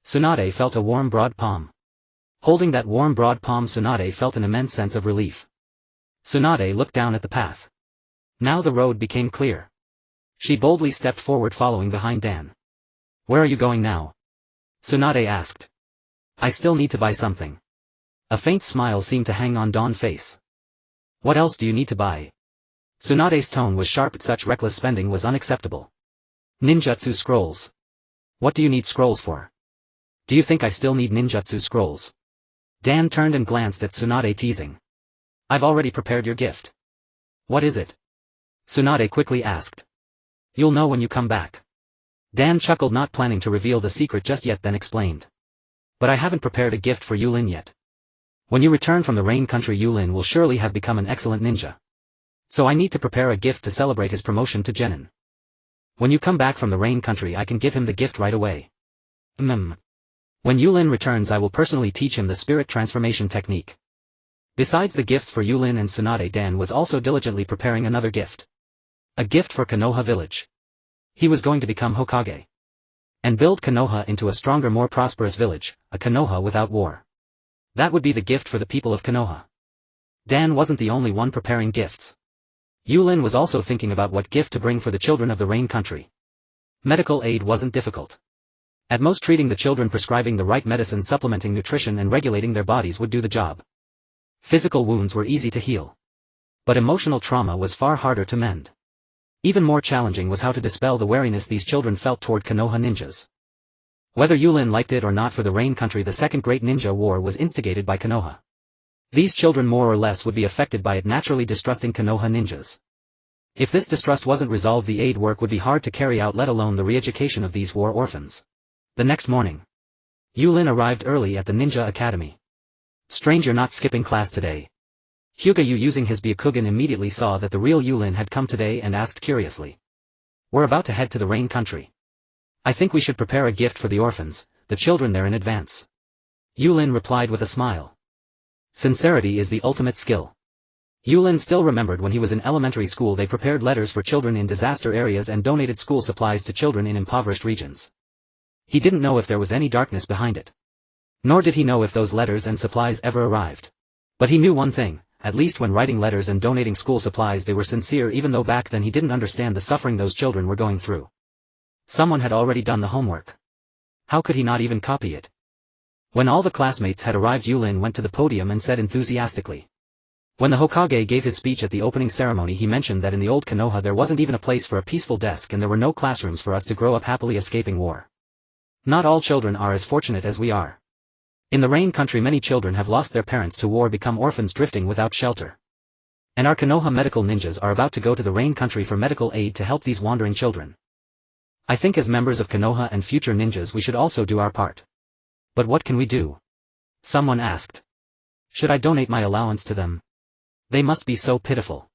Tsunade felt a warm broad palm. Holding that warm broad palm, Tsunade felt an immense sense of relief. Tsunade looked down at the path. Now the road became clear. She boldly stepped forward, following behind Dan. Where are you going now? Tsunade asked. I still need to buy something. A faint smile seemed to hang on Dawn's face. What else do you need to buy? Tsunade's tone was sharp. Such reckless spending was unacceptable. Ninjutsu scrolls. What do you need scrolls for? Do you think I still need ninjutsu scrolls? Dan turned and glanced at Tsunade, teasing. I've already prepared your gift. What is it? Tsunade quickly asked. You'll know when you come back. Dan chuckled, not planning to reveal the secret just yet, then explained. But I haven't prepared a gift for Yūrin yet. When you return from the rain country, Yūrin will surely have become an excellent ninja. So I need to prepare a gift to celebrate his promotion to genin. When you come back from the rain country, I can give him the gift right away. When Yūrin returns, I will personally teach him the spirit transformation technique. Besides the gifts for Yūrin and Tsunade, Dan was also diligently preparing another gift. A gift for Konoha village. He was going to become Hokage. And build Konoha into a stronger, more prosperous village, a Konoha without war. That would be the gift for the people of Konoha. Dan wasn't the only one preparing gifts. Yūrin was also thinking about what gift to bring for the children of the rain country. Medical aid wasn't difficult. At most, treating the children, prescribing the right medicine, supplementing nutrition and regulating their bodies would do the job. Physical wounds were easy to heal. But emotional trauma was far harder to mend. Even more challenging was how to dispel the wariness these children felt toward Konoha ninjas. Whether Yūrin liked it or not, for the rain country the second great ninja war was instigated by Konoha. These children more or less would be affected by it, naturally distrusting Konoha ninjas. If this distrust wasn't resolved, the aid work would be hard to carry out, let alone the re-education of these war orphans. The next morning, Yūrin arrived early at the ninja academy. Strange, you're not skipping class today. Hyūga Yu, using his Byakugan, immediately saw that the real Yūrin had come today and asked curiously. We're about to head to the rain country. I think we should prepare a gift for the orphans, the children there, in advance. Yūrin replied with a smile. Sincerity is the ultimate skill. Yūrin still remembered when he was in elementary school they prepared letters for children in disaster areas and donated school supplies to children in impoverished regions. He didn't know if there was any darkness behind it. Nor did he know if those letters and supplies ever arrived. But he knew one thing. At least when writing letters and donating school supplies, they were sincere, even though back then he didn't understand the suffering those children were going through. Someone had already done the homework. How could he not even copy it? When all the classmates had arrived, Yūrin went to the podium and said enthusiastically. When the Hokage gave his speech at the opening ceremony, he mentioned that in the old Konoha there wasn't even a place for a peaceful desk, and there were no classrooms for us to grow up happily escaping war. Not all children are as fortunate as we are. In the rain country, many children have lost their parents to war, become orphans drifting without shelter. And our Konoha medical ninjas are about to go to the rain country for medical aid to help these wandering children. I think as members of Konoha and future ninjas we should also do our part. But what can we do? Someone asked. Should I donate my allowance to them? They must be so pitiful.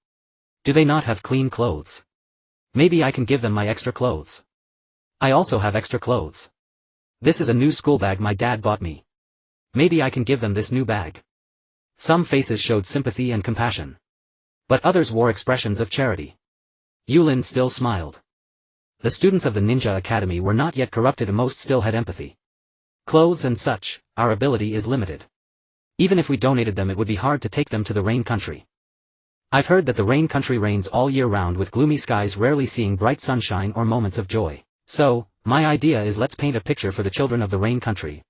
Do they not have clean clothes? Maybe I can give them my extra clothes. I also have extra clothes. This is a new school bag my dad bought me. Maybe I can give them this new bag. Some faces showed sympathy and compassion. But others wore expressions of charity. Yūrin still smiled. The students of the Ninja Academy were not yet corrupted, and most still had empathy. Clothes and such, our ability is limited. Even if we donated them, it would be hard to take them to the rain country. I've heard that the rain country rains all year round with gloomy skies, rarely seeing bright sunshine or moments of joy. So, my idea is, let's paint a picture for the children of the rain country.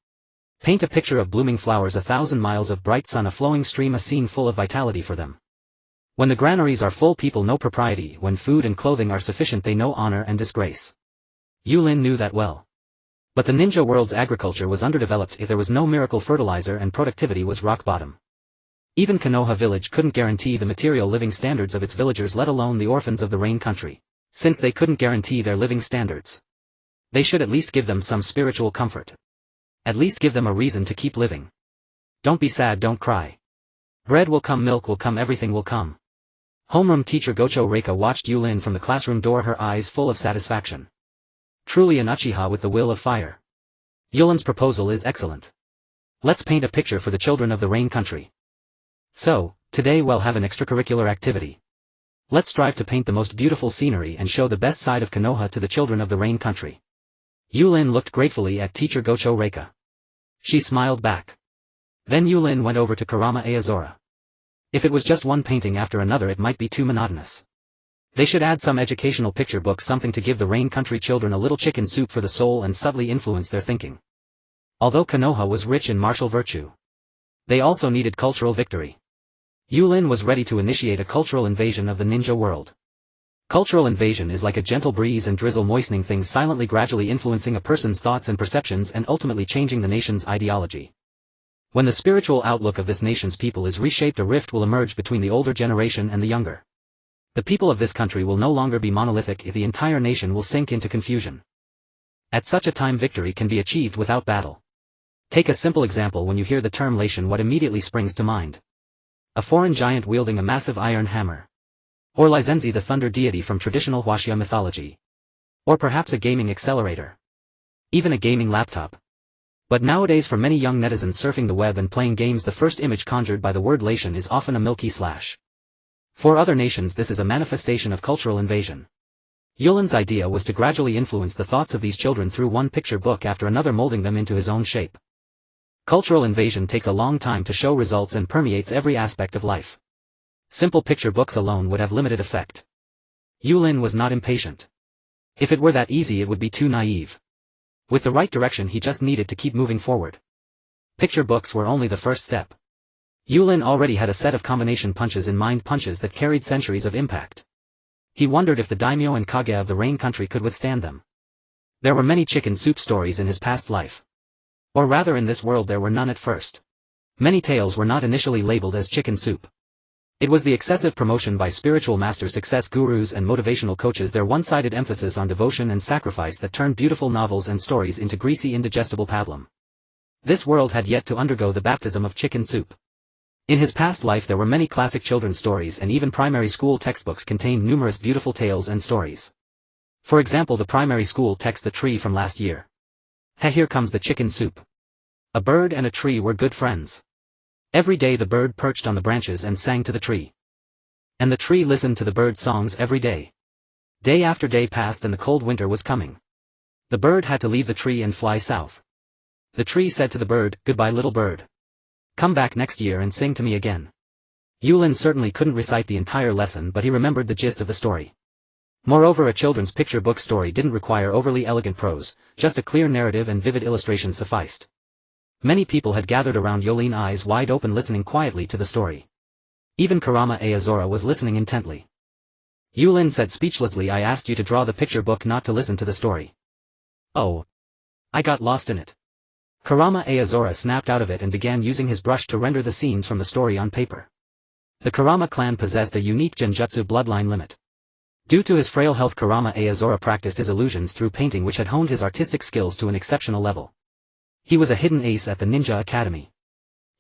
Paint a picture of blooming flowers, 1,000 miles of bright sun, a flowing stream, a scene full of vitality for them. When the granaries are full, people know propriety. When food and clothing are sufficient, they know honor and disgrace. Yūrin knew that well. But the ninja world's agriculture was underdeveloped. If there was no miracle fertilizer, and productivity was rock bottom. Even Konoha village couldn't guarantee the material living standards of its villagers, let alone the orphans of the rain country. Since they couldn't guarantee their living standards, they should at least give them some spiritual comfort. At least give them a reason to keep living. Don't be sad, don't cry. Bread will come, milk will come, everything will come. Homeroom teacher Gocho Reika watched Yūrin from the classroom door, her eyes full of satisfaction. Truly an Uchiha with the will of fire. Yūrin's proposal is excellent. Let's paint a picture for the children of the rain country. So, today we'll have an extracurricular activity. Let's strive to paint the most beautiful scenery and show the best side of Konoha to the children of the rain country. Yūrin looked gratefully at teacher Gocho Reika. She smiled back. Then Yūrin went over to Kurama Aozora. If it was just one painting after another, it might be too monotonous. They should add some educational picture book, something to give the rain country children a little chicken soup for the soul and subtly influence their thinking. Although Konoha was rich in martial virtue, they also needed cultural victory. Yūrin was ready to initiate a cultural invasion of the ninja world. Cultural invasion is like a gentle breeze and drizzle, moistening things silently, gradually influencing a person's thoughts and perceptions and ultimately changing the nation's ideology. When the spiritual outlook of this nation's people is reshaped, a rift will emerge between the older generation and the younger. The people of this country will no longer be monolithic, the entire nation will sink into confusion. At such a time, victory can be achieved without battle. Take a simple example. When you hear the term Laishan, what immediately springs to mind? A foreign giant wielding a massive iron hammer. Or Lizenzi, the thunder deity from traditional Huaxia mythology. Or perhaps a gaming accelerator. Even a gaming laptop. But nowadays, for many young netizens surfing the web and playing games, the first image conjured by the word Laishan is often a milky slash. For other nations, this is a manifestation of cultural invasion. Yulin's idea was to gradually influence the thoughts of these children through one picture book after another, molding them into his own shape. Cultural invasion takes a long time to show results and permeates every aspect of life. Simple picture books alone would have limited effect. Yulin was not impatient. If it were that easy, it would be too naive. With the right direction, he just needed to keep moving forward. Picture books were only the first step. Yulin already had a set of combination punches in mind, punches that carried centuries of impact. He wondered if the daimyo and kage of the rain country could withstand them. There were many chicken soup stories in his past life. Or rather, in this world there were none at first. Many tales were not initially labeled as chicken soup. It was the excessive promotion by spiritual masters, success gurus and motivational coaches, their one-sided emphasis on devotion and sacrifice, that turned beautiful novels and stories into greasy, indigestible pablum. This world had yet to undergo the baptism of chicken soup. In his past life there were many classic children's stories, and even primary school textbooks contained numerous beautiful tales and stories. For example, the primary school text The Tree from last year. Here comes the chicken soup. A bird and a tree were good friends. Every day the bird perched on the branches and sang to the tree. And the tree listened to the bird's songs every day. Day after day passed and the cold winter was coming. The bird had to leave the tree and fly south. The tree said to the bird, "Goodbye, little bird. Come back next year and sing to me again." Yulin certainly couldn't recite the entire lesson, but he remembered the gist of the story. Moreover, a children's picture book story didn't require overly elegant prose, just a clear narrative and vivid illustrations sufficed. Many people had gathered around Yulin, eyes wide open, listening quietly to the story. Even Kurama Aozora was listening intently. Yulin said speechlessly, "I asked you to draw the picture book, not to listen to the story." "Oh. I got lost in it." Kurama Aozora snapped out of it and began using his brush to render the scenes from the story on paper. The Kurama clan possessed a unique genjutsu bloodline limit. Due to his frail health, Kurama Aozora practiced his illusions through painting, which had honed his artistic skills to an exceptional level. He was a hidden ace at the Ninja Academy.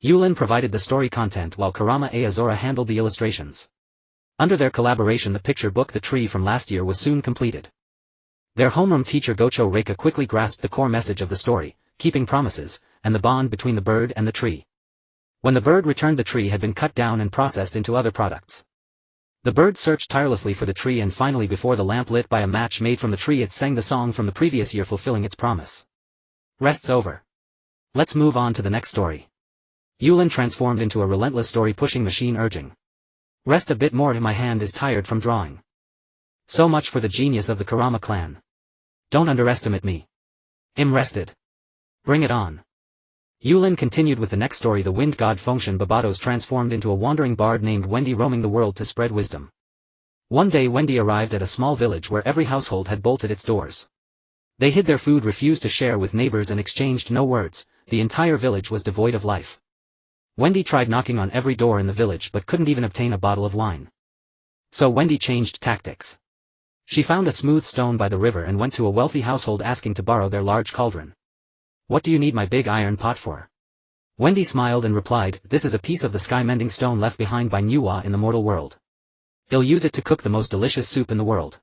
Yulin provided the story content while Kurama Aozora handled the illustrations. Under their collaboration, the picture book The Tree from last year was soon completed. Their homeroom teacher Gocho Reika quickly grasped the core message of the story, keeping promises, and the bond between the bird and the tree. When the bird returned, the tree had been cut down and processed into other products. The bird searched tirelessly for the tree, and finally, before the lamp lit by a match made from the tree, it sang the song from the previous year, fulfilling its promise. Rest's over. Let's move on to the next story. Yulin transformed into a relentless story-pushing machine, urging, "Rest a bit more, my hand is tired from drawing." So much for the genius of the Kurama clan. Don't underestimate me. I'm rested. Bring it on. Yulin continued with the next story. The wind god Fengshen Babados transformed into a wandering bard named Wendy, roaming the world to spread wisdom. One day Wendy arrived at a small village where every household had bolted its doors. They hid their food, refused to share with neighbors, and exchanged no words. The entire village was devoid of life. Wendy tried knocking on every door in the village but couldn't even obtain a bottle of wine. So Wendy changed tactics. She found a smooth stone by the river and went to a wealthy household asking to borrow their large cauldron. "What do you need my big iron pot for?" Wendy smiled and replied, "This is a piece of the sky-mending stone left behind by Nuwa in the mortal world. I'll use it to cook the most delicious soup in the world."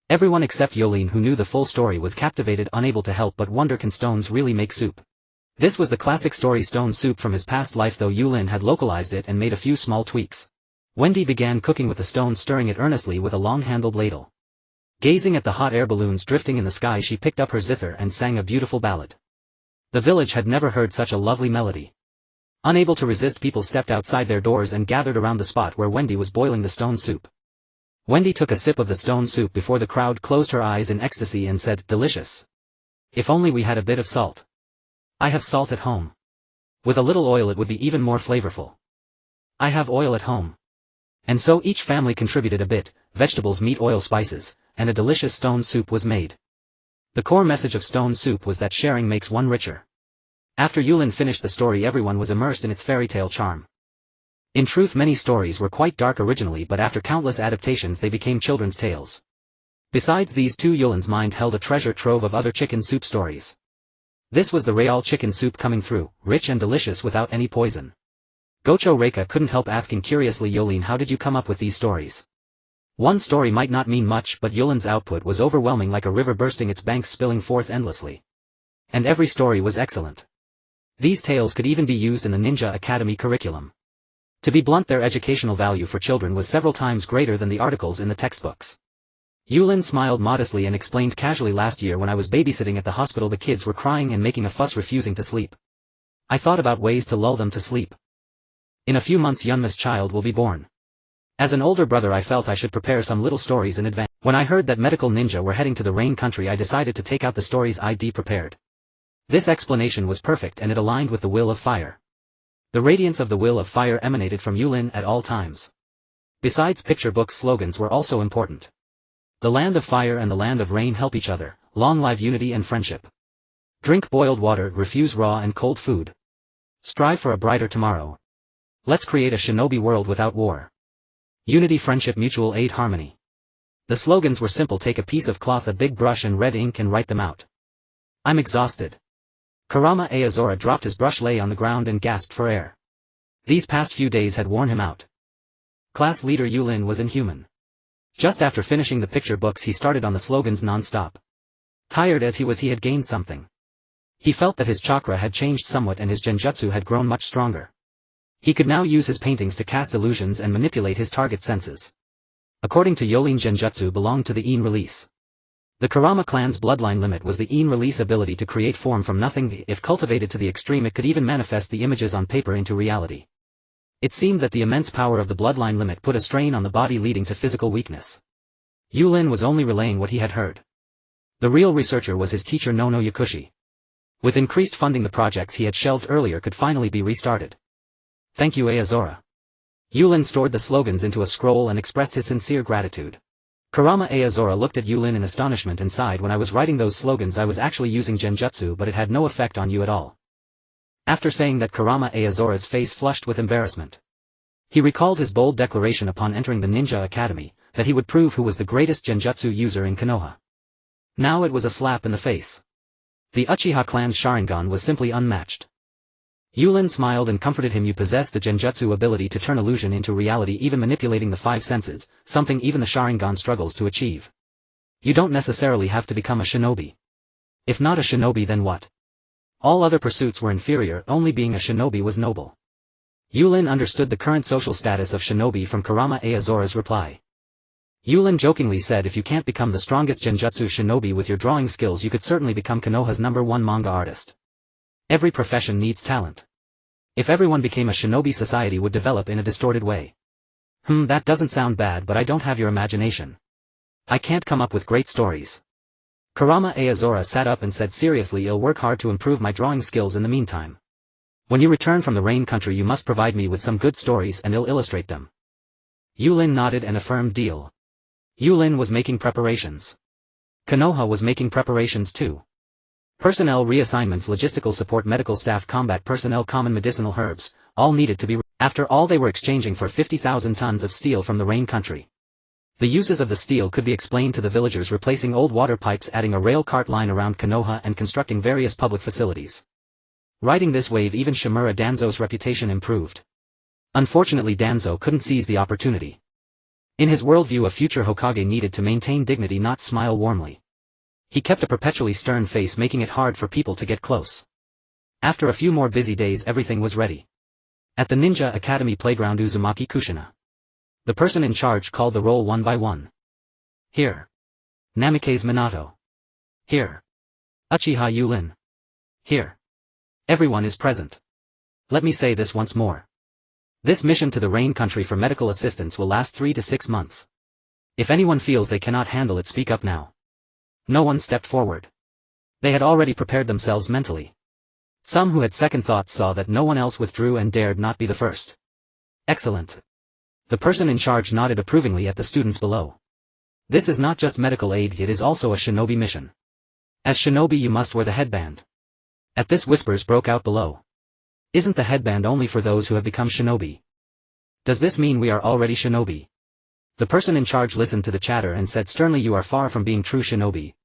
Everyone except Yulin, who knew the full story, was captivated, unable to help but wonder, can stones really make soup? This was the classic story stone soup from his past life, though Yulin had localized it and made a few small tweaks. Wendy began cooking with the stone, stirring it earnestly with a long-handled ladle. Gazing at the hot air balloons drifting in the sky, she picked up her zither and sang a beautiful ballad. The village had never heard such a lovely melody. Unable to resist, people stepped outside their doors and gathered around the spot where Wendy was boiling the stone soup. Wendy took a sip of the stone soup before the crowd closed her eyes in ecstasy and said, "Delicious. If only we had a bit of salt. I have salt at home. With a little oil it would be even more flavorful. I have oil at home." And so each family contributed a bit: vegetables, meat, oil, spices, and a delicious stone soup was made. The core message of stone soup was that sharing makes one richer. After Yulin finished the story, everyone was immersed in its fairy tale charm. In truth, many stories were quite dark originally, but after countless adaptations they became children's tales. Besides these two, Yulin's mind held a treasure trove of other chicken soup stories. This was the real chicken soup coming through, rich and delicious without any poison. Gocho Reika couldn't help asking curiously, Yūrin, how did you come up with these stories? One story might not mean much, but Yūrin's output was overwhelming, like a river bursting its banks, spilling forth endlessly. And every story was excellent. These tales could even be used in the Ninja Academy curriculum. To be blunt, their educational value for children was several times greater than the articles in the textbooks. Yūrin smiled modestly and explained casually, last year when I was babysitting at the hospital, the kids were crying and making a fuss, refusing to sleep. I thought about ways to lull them to sleep. In a few months Yunma's child will be born. As an older brother, I felt I should prepare some little stories in advance. When I heard that medical ninja were heading to the rain country, I decided to take out the stories I'd prepared. This explanation was perfect, and it aligned with the will of fire. The radiance of the will of fire emanated from Yūrin at all times. Besides, picture book slogans were also important. The land of fire and the land of rain help each other, long live unity and friendship. Drink boiled water, refuse raw and cold food. Strive for a brighter tomorrow. Let's create a shinobi world without war. Unity, friendship, mutual aid, harmony. The slogans were simple: take a piece of cloth, a big brush and red ink, and write them out. I'm exhausted. Kurama Aozora dropped his brush, lay on the ground and gasped for air. These past few days had worn him out. Class leader Yūrin was inhuman. Just after finishing the picture books, he started on the slogans non-stop. Tired as he was, he had gained something. He felt that his chakra had changed somewhat and his genjutsu had grown much stronger. He could now use his paintings to cast illusions and manipulate his target's senses. According to Yūrin, genjutsu belonged to the In release. The Kurama clan's bloodline limit was the In release ability to create form from nothing. If cultivated to the extreme, it could even manifest the images on paper into reality. It seemed that the immense power of the bloodline limit put a strain on the body, leading to physical weakness. Yūrin was only relaying what he had heard. The real researcher was his teacher Nono Yakushi. With increased funding, the projects he had shelved earlier could finally be restarted. Thank you, Aozora. Yūrin stored the slogans into a scroll and expressed his sincere gratitude. Kurama Aozora looked at Yūrin in astonishment and sighed. When I was writing those slogans, I was actually using genjutsu, but it had no effect on you at all. After saying that, Kurama Aozora's face flushed with embarrassment. He recalled his bold declaration upon entering the Ninja Academy, that he would prove who was the greatest genjutsu user in Konoha. Now it was a slap in the face. The Uchiha clan's Sharingan was simply unmatched. Yūrin smiled and comforted him. You possess the genjutsu ability to turn illusion into reality, even manipulating the five senses, something even the Sharingan struggles to achieve. You don't necessarily have to become a shinobi. If not a shinobi, then what? All other pursuits were inferior, only being a shinobi was noble. Yūrin understood the current social status of shinobi from Kurama Aozora's reply. Yūrin jokingly said, if you can't become the strongest genjutsu shinobi with your drawing skills, you could certainly become Konoha's #1 manga artist. Every profession needs talent. If everyone became a shinobi, society would develop in a distorted way. That doesn't sound bad, but I don't have your imagination. I can't come up with great stories. Kurama Aozora sat up and said seriously, I'll work hard to improve my drawing skills in the meantime. When you return from the rain country, you must provide me with some good stories and I'll illustrate them. Yūrin nodded and affirmed, deal. Yūrin was making preparations. Konoha was making preparations too. Personnel reassignments, logistical support, medical staff, combat personnel, common medicinal herbs, all needed to be. After all, they were exchanging for 50,000 tons of steel from the rain country. The uses of the steel could be explained to the villagers: replacing old water pipes, adding a rail cart line around Konoha, and constructing various public facilities. Riding this wave, even Shimura Danzo's reputation improved. Unfortunately, Danzo couldn't seize the opportunity. In his worldview, a future Hokage needed to maintain dignity, not smile warmly. He kept a perpetually stern face, making it hard for people to get close. After a few more busy days, everything was ready. At the Ninja Academy playground, Uzumaki Kushina, the person in charge, called the roll one by one. Here. Namikaze Minato. Here. Uchiha Yūrin. Here. Everyone is present. Let me say this once more. This mission to the rain country for medical assistance will last 3 to 6 months. If anyone feels they cannot handle it, speak up now. No one stepped forward. They had already prepared themselves mentally. Some who had second thoughts saw that no one else withdrew and dared not be the first. Excellent. The person in charge nodded approvingly at the students below. This is not just medical aid, it is also a shinobi mission. As shinobi, you must wear the headband. At this, whispers broke out below. Isn't the headband only for those who have become shinobi? Does this mean we are already shinobi? The person in charge listened to the chatter and said sternly, you are far from being true shinobi.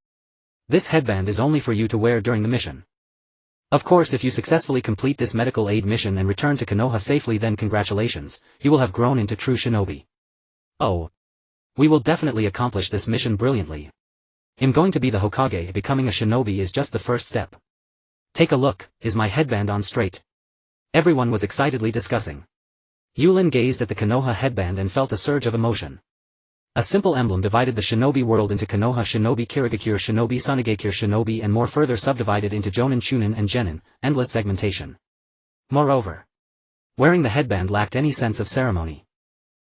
This headband is only for you to wear during the mission. Of course, if you successfully complete this medical aid mission and return to Konoha safely, then congratulations, you will have grown into true shinobi. Oh. We will definitely accomplish this mission brilliantly. I'm going to be the Hokage. Becoming a shinobi is just the first step. Take a look, is my headband on straight? Everyone was excitedly discussing. Yūrin gazed at the Konoha headband and felt a surge of emotion. A simple emblem divided the shinobi world into Konoha shinobi, Kirigakure shinobi, Sanigakure shinobi, and more, further subdivided into Jonin, Chunin, and Genin, endless segmentation. Moreover, wearing the headband lacked any sense of ceremony.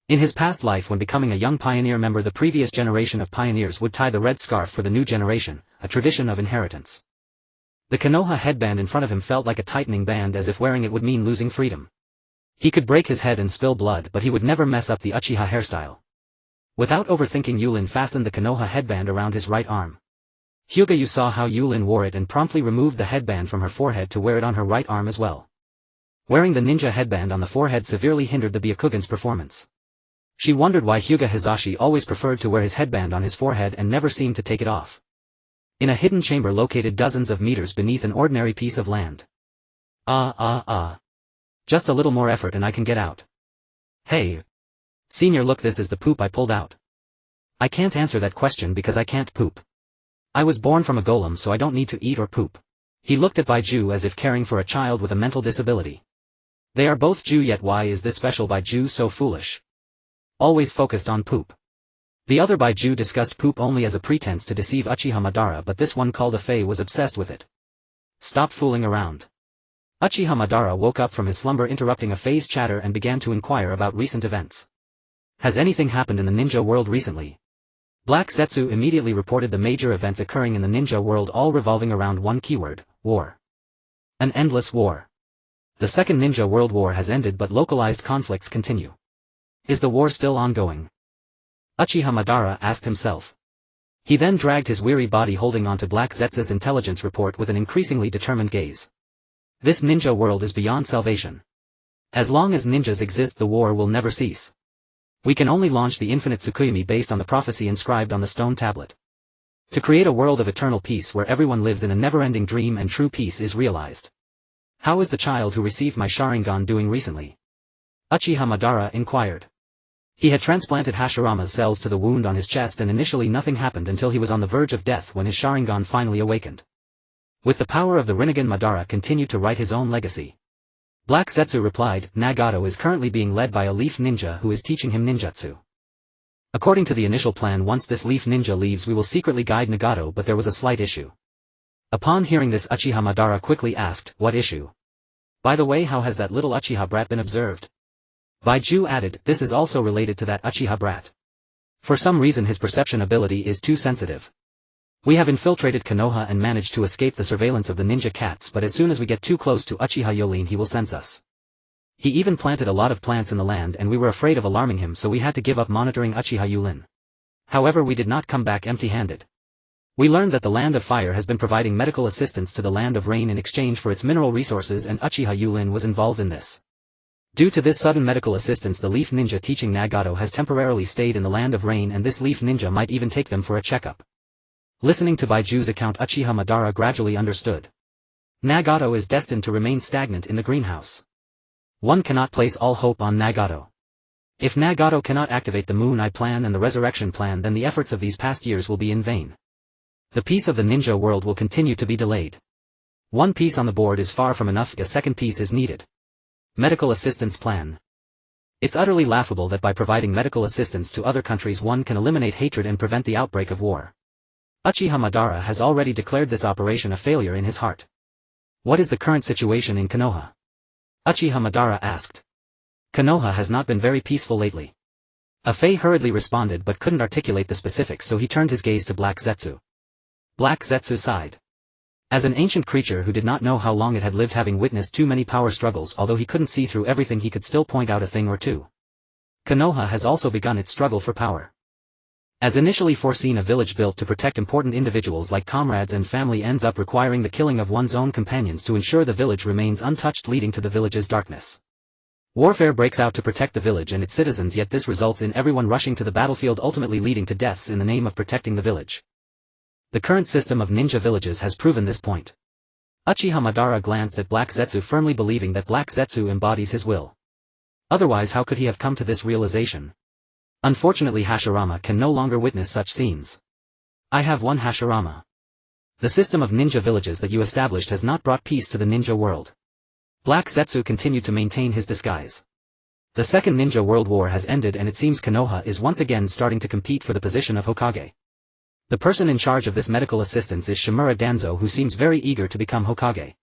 In his past life, when becoming a young pioneer member, the previous generation of pioneers would tie the red scarf for the new generation, a tradition of inheritance. The Konoha headband in front of him felt like a tightening band, as if wearing it would mean losing freedom. He could break his head and spill blood, but he would never mess up the Uchiha hairstyle. Without overthinking, Yūrin fastened the Konoha headband around his right arm. Hyūga Yu saw how Yūrin wore it and promptly removed the headband from her forehead to wear it on her right arm as well. Wearing the ninja headband on the forehead severely hindered the Byakugan's performance. She wondered why Hyūga Hizashi always preferred to wear his headband on his forehead and never seemed to take it off. In a hidden chamber located dozens of meters beneath an ordinary piece of land. Just a little more effort and I can get out. Hey. Senior, look, this is the poop I pulled out. I can't answer that question because I can't poop. I was born from a golem, so I don't need to eat or poop. He looked at Baiju as if caring for a child with a mental disability. They are both Jew, yet why is this special Baiju so foolish? Always focused on poop. The other Baiju discussed poop only as a pretense to deceive Uchiha Madara, but this one called Afei was obsessed with it. Stop fooling around. Uchiha Madara woke up from his slumber, interrupting Afei's chatter, and began to inquire about recent events. Has anything happened in the ninja world recently? Black Zetsu immediately reported the major events occurring in the ninja world, all revolving around one keyword: war. An endless war. The Second Ninja World War has ended, but localized conflicts continue. Is the war still ongoing? Uchiha Madara asked himself. He then dragged his weary body, holding on to Black Zetsu's intelligence report with an increasingly determined gaze. This ninja world is beyond salvation. As long as ninjas exist, the war will never cease. We can only launch the infinite Tsukuyomi based on the prophecy inscribed on the stone tablet. To create a world of eternal peace where everyone lives in a never-ending dream and true peace is realized. How is the child who received my Sharingan doing recently? Uchiha Madara inquired. He had transplanted Hashirama's cells to the wound on his chest, and initially nothing happened until he was on the verge of death when his Sharingan finally awakened. With the power of the Rinnegan, Madara continued to write his own legacy. Black Zetsu replied, Nagato is currently being led by a leaf ninja who is teaching him ninjutsu. According to the initial plan, once this leaf ninja leaves, we will secretly guide Nagato, but there was a slight issue. Upon hearing this, Uchiha Madara quickly asked, what issue? By the way, how has that little Uchiha brat been observed? Baiju added, this is also related to that Uchiha brat. For some reason his perception ability is too sensitive. We have infiltrated Konoha and managed to escape the surveillance of the ninja cats, but as soon as we get too close to Uchiha Yūrin he will sense us. He even planted a lot of plants in the land, and we were afraid of alarming him, so we had to give up monitoring Uchiha Yūrin. However, we did not come back empty-handed. We learned that the Land of Fire has been providing medical assistance to the Land of Rain in exchange for its mineral resources, and Uchiha Yūrin was involved in this. Due to this sudden medical assistance, the Leaf Ninja teaching Nagato has temporarily stayed in the Land of Rain, and this Leaf Ninja might even take them for a checkup. Listening to Baiju's account, Uchiha Madara gradually understood. Nagato is destined to remain stagnant in the greenhouse. One cannot place all hope on Nagato. If Nagato cannot activate the Moon Eye plan and the Resurrection plan, then the efforts of these past years will be in vain. The peace of the ninja world will continue to be delayed. One piece on the board is far from enough, a second piece is needed. Medical assistance plan. It's utterly laughable that by providing medical assistance to other countries one can eliminate hatred and prevent the outbreak of war. Uchiha Madara has already declared this operation a failure in his heart. What is the current situation in Konoha? Uchiha Madara asked. Konoha has not been very peaceful lately. Afei hurriedly responded but couldn't articulate the specifics, so he turned his gaze to Black Zetsu. Black Zetsu sighed. As an ancient creature who did not know how long it had lived, having witnessed too many power struggles, although he couldn't see through everything, he could still point out a thing or two. Konoha has also begun its struggle for power. As initially foreseen, a village built to protect important individuals like comrades and family ends up requiring the killing of one's own companions to ensure the village remains untouched, leading to the village's darkness. Warfare breaks out to protect the village and its citizens, yet this results in everyone rushing to the battlefield, ultimately leading to deaths in the name of protecting the village. The current system of ninja villages has proven this point. Uchiha Madara glanced at Black Zetsu, firmly believing that Black Zetsu embodies his will. Otherwise, how could he have come to this realization? Unfortunately, Hashirama can no longer witness such scenes. I have one Hashirama. The system of ninja villages that you established has not brought peace to the ninja world. Black Zetsu continued to maintain his disguise. The Second Ninja World War has ended and it seems Konoha is once again starting to compete for the position of Hokage. The person in charge of this medical assistance is Shimura Danzo, who seems very eager to become Hokage.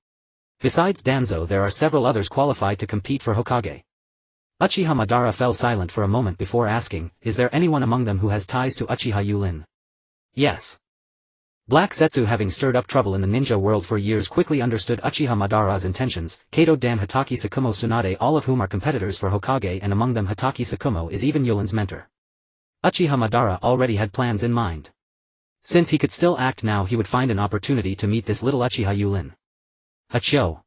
Besides Danzo, there are several others qualified to compete for Hokage. Uchiha Madara fell silent for a moment before asking, is there anyone among them who has ties to Uchiha Yūrin? Yes. Black Zetsu, having stirred up trouble in the ninja world for years, quickly understood Uchiha Madara's intentions. Kato, Dan, Hitaki, Sakumo, Tsunade, all of whom are competitors for Hokage, and among them Hitaki Sakumo is even Yulin's mentor. Uchiha Madara already had plans in mind. Since he could still act now, he would find an opportunity to meet this little Uchiha Yūrin. Achoo.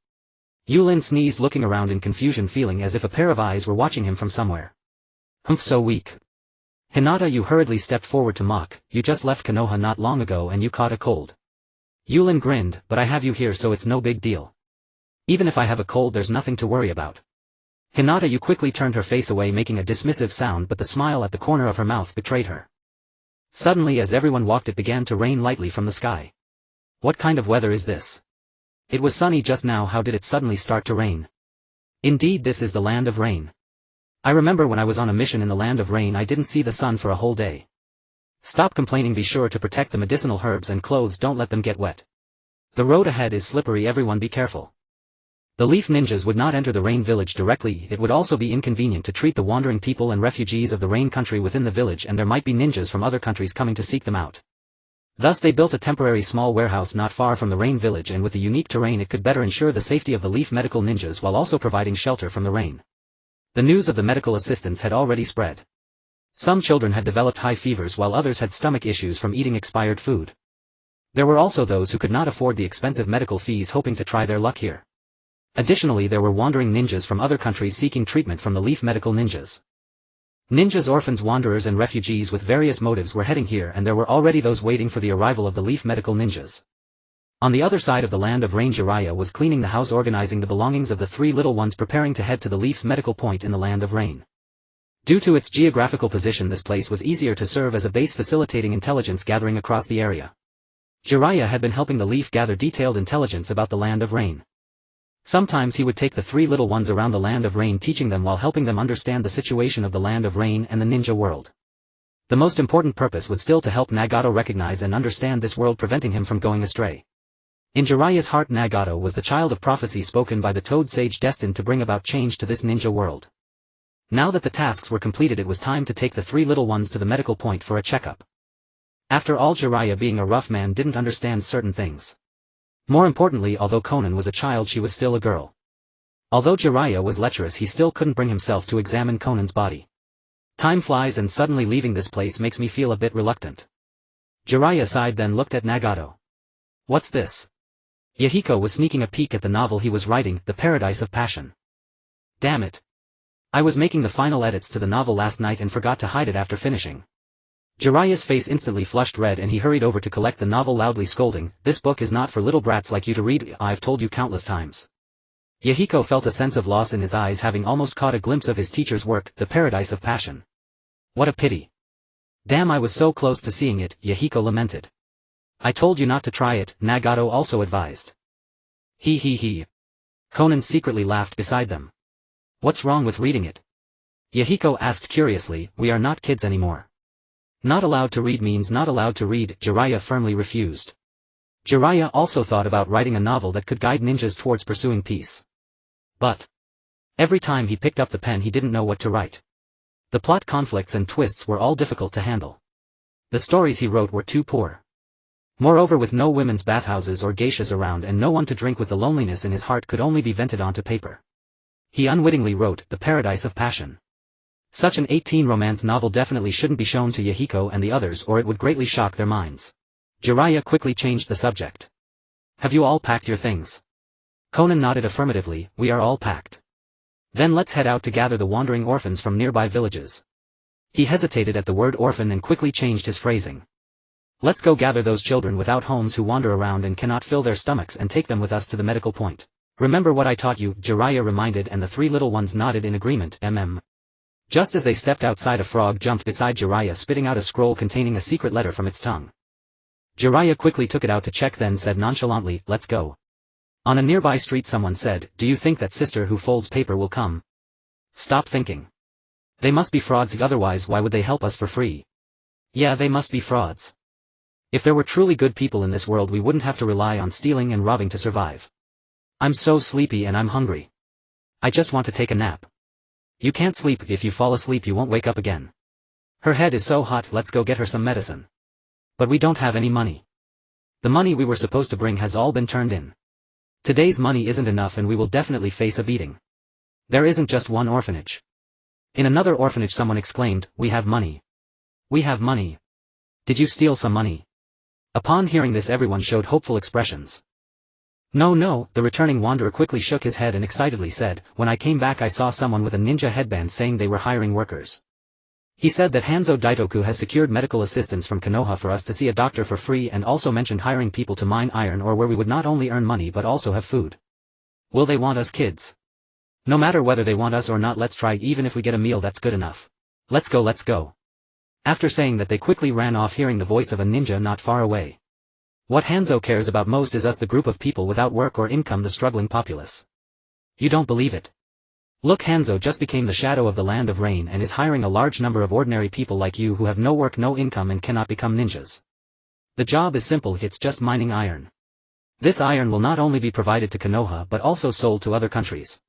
Yulin sneezed, looking around in confusion, feeling as if a pair of eyes were watching him from somewhere. Humph, so weak. Hinata, you hurriedly stepped forward to mock, you just left Konoha not long ago and you caught a cold. Yulin grinned, but I have you here so it's no big deal. Even if I have a cold, there's nothing to worry about. Hinata, you quickly turned her face away, making a dismissive sound, but the smile at the corner of her mouth betrayed her. Suddenly, as everyone walked, it began to rain lightly from the sky. What kind of weather is this? It was sunny just now, how did it suddenly start to rain? Indeed, this is the land of rain. I remember when I was on a mission in the land of rain, I didn't see the sun for a whole day. Stop complaining, be sure to protect the medicinal herbs and clothes, don't let them get wet. The road ahead is slippery, everyone be careful. The leaf ninjas would not enter the rain village directly, it would also be inconvenient to treat the wandering people and refugees of the rain country within the village, and there might be ninjas from other countries coming to seek them out. Thus they built a temporary small warehouse not far from the rain village, and with the unique terrain it could better ensure the safety of the leaf medical ninjas while also providing shelter from the rain. The news of the medical assistance had already spread. Some children had developed high fevers while others had stomach issues from eating expired food. There were also those who could not afford the expensive medical fees, hoping to try their luck here. Additionally, there were wandering ninjas from other countries seeking treatment from the leaf medical ninjas. Ninjas, orphans, wanderers and refugees with various motives were heading here, and there were already those waiting for the arrival of the leaf medical ninjas. On the other side of the land of rain, Jiraiya was cleaning the house, organizing the belongings of the three little ones, preparing to head to the leaf's medical point in the land of rain. Due to its geographical position, this place was easier to serve as a base, facilitating intelligence gathering across the area. Jiraiya had been helping the leaf gather detailed intelligence about the land of rain. Sometimes he would take the three little ones around the land of rain, teaching them while helping them understand the situation of the land of rain and the ninja world. The most important purpose was still to help Nagato recognize and understand this world, preventing him from going astray. In Jiraiya's heart, Nagato was the child of prophecy spoken by the Toad Sage, destined to bring about change to this ninja world. Now that the tasks were completed, it was time to take the three little ones to the medical point for a checkup. After all, Jiraiya, being a rough man, didn't understand certain things. More importantly, although Konan was a child, she was still a girl. Although Jiraiya was lecherous, he still couldn't bring himself to examine Konan's body. Time flies, and suddenly leaving this place makes me feel a bit reluctant. Jiraiya sighed, then looked at Nagato. What's this? Yahiko was sneaking a peek at the novel he was writing, The Paradise of Passion. Damn it. I was making the final edits to the novel last night and forgot to hide it after finishing. Jiraiya's face instantly flushed red, and he hurried over to collect the novel, loudly scolding, this book is not for little brats like you to read, I've told you countless times. Yahiko felt a sense of loss in his eyes, having almost caught a glimpse of his teacher's work, The Paradise of Passion. What a pity. Damn, I was so close to seeing it, Yahiko lamented. I told you not to try it, Nagato also advised. He. Konan secretly laughed beside them. What's wrong with reading it? Yahiko asked curiously. We are not kids anymore. Not allowed to read means not allowed to read, Jiraiya firmly refused. Jiraiya also thought about writing a novel that could guide ninjas towards pursuing peace. But every time he picked up the pen, he didn't know what to write. The plot conflicts and twists were all difficult to handle. The stories he wrote were too poor. Moreover, with no women's bathhouses or geishas around and no one to drink with, the loneliness in his heart could only be vented onto paper. He unwittingly wrote The Paradise of Passion. Such an 18 romance novel definitely shouldn't be shown to Yahiko and the others, or it would greatly shock their minds. Jiraiya quickly changed the subject. Have you all packed your things? Konan nodded affirmatively. We are all packed. Then let's head out to gather the wandering orphans from nearby villages. He hesitated at the word orphan and quickly changed his phrasing. Let's go gather those children without homes who wander around and cannot fill their stomachs and take them with us to the medical point. Remember what I taught you, Jiraiya reminded, and the three little ones nodded in agreement. Just as they stepped outside, a frog jumped beside Jiraiya, spitting out a scroll containing a secret letter from its tongue. Jiraiya quickly took it out to check, then said nonchalantly, "Let's go." On a nearby street someone said, "Do you think that sister who folds paper will come?" Stop thinking. They must be frauds, otherwise why would they help us for free? Yeah, they must be frauds. If there were truly good people in this world, we wouldn't have to rely on stealing and robbing to survive. I'm so sleepy and I'm hungry. I just want to take a nap. You can't sleep. If you fall asleep you won't wake up again. Her head is so hot, let's go get her some medicine. But we don't have any money. The money we were supposed to bring has all been turned in. Today's money isn't enough and we will definitely face a beating. There isn't just one orphanage. In another orphanage someone exclaimed, "We have money. We have money. Did you steal some money?" Upon hearing this everyone showed hopeful expressions. No, the returning wanderer quickly shook his head and excitedly said, "When I came back I saw someone with a ninja headband saying they were hiring workers. He said that Hanzo Daitoku has secured medical assistance from Konoha for us to see a doctor for free, and also mentioned hiring people to mine iron ore where we would not only earn money but also have food. Will they want us, kids? No matter whether they want us or not, let's try. Even if we get a meal, that's good enough. Let's go, let's go." After saying that they quickly ran off, hearing the voice of a ninja not far away. What Hanzo cares about most is us, the group of people without work or income, the struggling populace. You don't believe it? Look, Hanzo just became the shadow of the land of rain and is hiring a large number of ordinary people like you who have no work, no income and cannot become ninjas. The job is simple, it's just mining iron. This iron will not only be provided to Konoha but also sold to other countries.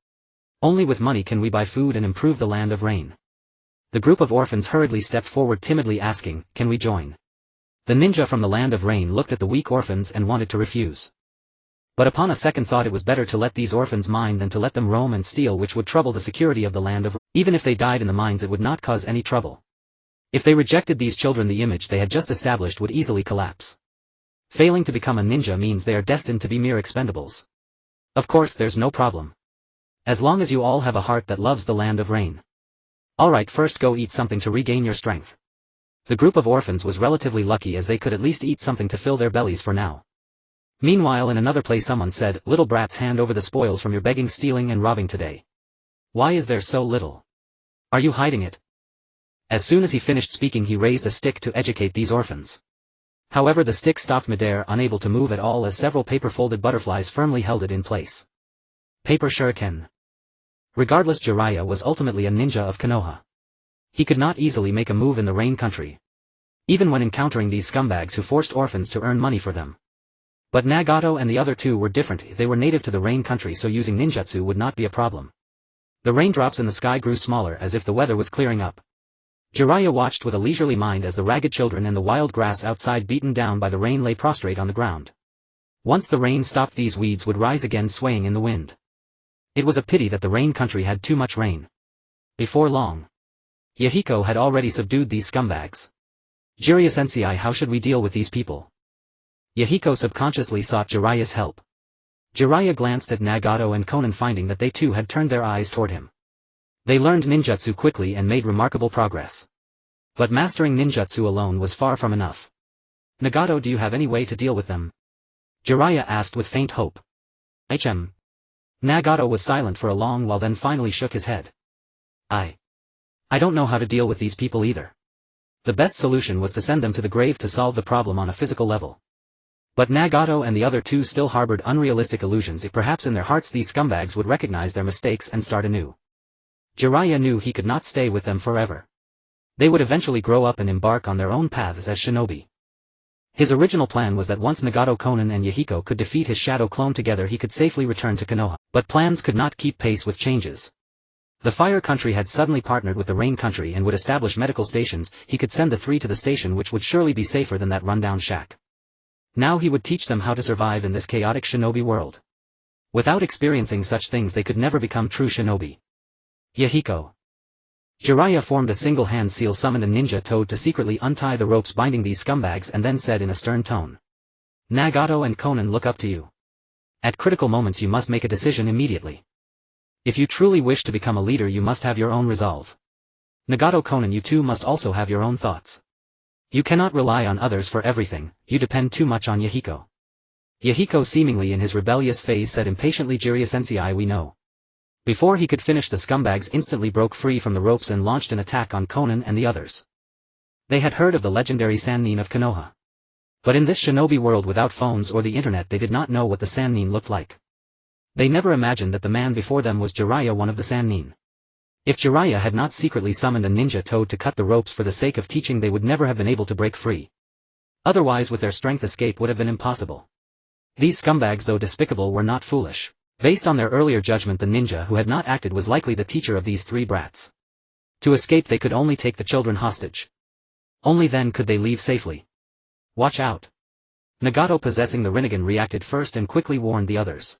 Only with money can we buy food and improve the land of rain. The group of orphans hurriedly stepped forward, timidly asking, "Can we join?" The ninja from the land of rain looked at the weak orphans and wanted to refuse. But upon a second thought, it was better to let these orphans mine than to let them roam and steal, which would trouble the security of the land of rain. Even if they died in the mines it would not cause any trouble. If they rejected these children, the image they had just established would easily collapse. Failing to become a ninja means they are destined to be mere expendables. Of course there's no problem. As long as you all have a heart that loves the land of rain. Alright, first go eat something to regain your strength. The group of orphans was relatively lucky as they could at least eat something to fill their bellies for now. Meanwhile, in another place someone said, "Little brats, hand over the spoils from your begging, stealing and robbing today." Why is there so little? Are you hiding it? As soon as he finished speaking he raised a stick to educate these orphans. However, the stick stopped midair, unable to move at all, as several paper-folded butterflies firmly held it in place. Paper shuriken. Regardless, Jiraiya was ultimately a ninja of Konoha. He could not easily make a move in the rain country. Even when encountering these scumbags who forced orphans to earn money for them. But Nagato and the other two were different. They were native to the rain country, so using ninjutsu would not be a problem. The raindrops in the sky grew smaller, as if the weather was clearing up. Jiraiya watched with a leisurely mind as the ragged children and the wild grass outside, beaten down by the rain, lay prostrate on the ground. Once the rain stopped, these weeds would rise again, swaying in the wind. It was a pity that the rain country had too much rain. Before long, Yahiko had already subdued these scumbags. "Jiraiya sensei, how should we deal with these people?" Yahiko subconsciously sought Jiraiya's help. Jiraiya glanced at Nagato and Konan, finding that they too had turned their eyes toward him. They learned ninjutsu quickly and made remarkable progress. But mastering ninjutsu alone was far from enough. "Nagato, do you have any way to deal with them?" Jiraiya asked with faint hope. Nagato was silent for a long while, then finally shook his head. I don't know how to deal with these people either. The best solution was to send them to the grave to solve the problem on a physical level. But Nagato and the other two still harbored unrealistic illusions. If perhaps in their hearts these scumbags would recognize their mistakes and start anew. Jiraiya knew he could not stay with them forever. They would eventually grow up and embark on their own paths as shinobi. His original plan was that once Nagato, Konan and Yahiko could defeat his shadow clone together, he could safely return to Konoha. But plans could not keep pace with changes. The fire country had suddenly partnered with the rain country and would establish medical stations. He could send the three to the station, which would surely be safer than that rundown shack. Now he would teach them how to survive in this chaotic shinobi world. Without experiencing such things they could never become true shinobi. Yahiko. Jiraiya formed a single hand seal, summoned a ninja toad to secretly untie the ropes binding these scumbags, and then said in a stern tone. "Nagato and Konan look up to you. At critical moments you must make a decision immediately. If you truly wish to become a leader you must have your own resolve. Nagato, Konan, you two must also have your own thoughts. You cannot rely on others for everything, you depend too much on Yahiko. Yahiko seemingly in his rebellious phase said impatiently, Jiraiya-sensei, we know. Before he could finish, the scumbags instantly broke free from the ropes and launched an attack on Konan and the others. They had heard of the legendary Sannin of Konoha. But in this shinobi world without phones or the internet they did not know what the Sannin looked like. They never imagined that the man before them was Jiraiya, one of the Sannin. If Jiraiya had not secretly summoned a ninja toad to cut the ropes for the sake of teaching, they would never have been able to break free. Otherwise with their strength escape would have been impossible. These scumbags, though despicable, were not foolish. Based on their earlier judgment, the ninja who had not acted was likely the teacher of these three brats. To escape they could only take the children hostage. Only then could they leave safely. Watch out. Nagato, possessing the Rinnegan, reacted first and quickly warned the others.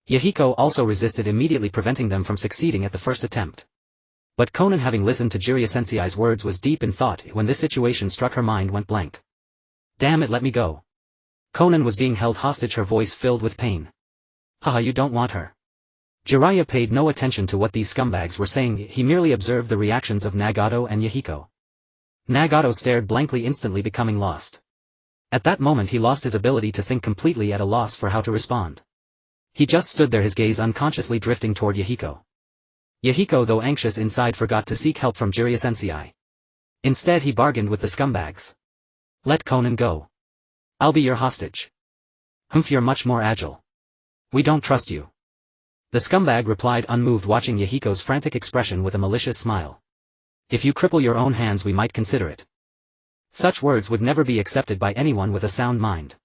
Yahiko also resisted, immediately preventing them from succeeding at the first attempt. But Konan, having listened to Jiraiya-sensei's words, was deep in thought. When this situation struck, her mind went blank. Damn it, let me go. Konan was being held hostage, her voice filled with pain. Haha, you don't want her. Jiraiya paid no attention to what these scumbags were saying, he merely observed the reactions of Nagato and Yahiko. Nagato stared blankly, instantly becoming lost. At that moment he lost his ability to think, completely at a loss for how to respond. He just stood there, his gaze unconsciously drifting toward Yahiko. Yahiko, though anxious inside, forgot to seek help from Jiraiya-sensei. Instead he bargained with the scumbags. Let Konan go. I'll be your hostage. Humph, you're much more agile. We don't trust you. The scumbag replied, unmoved, watching Yahiko's frantic expression with a malicious smile. If you cripple your own hands we might consider it. Such words would never be accepted by anyone with a sound mind.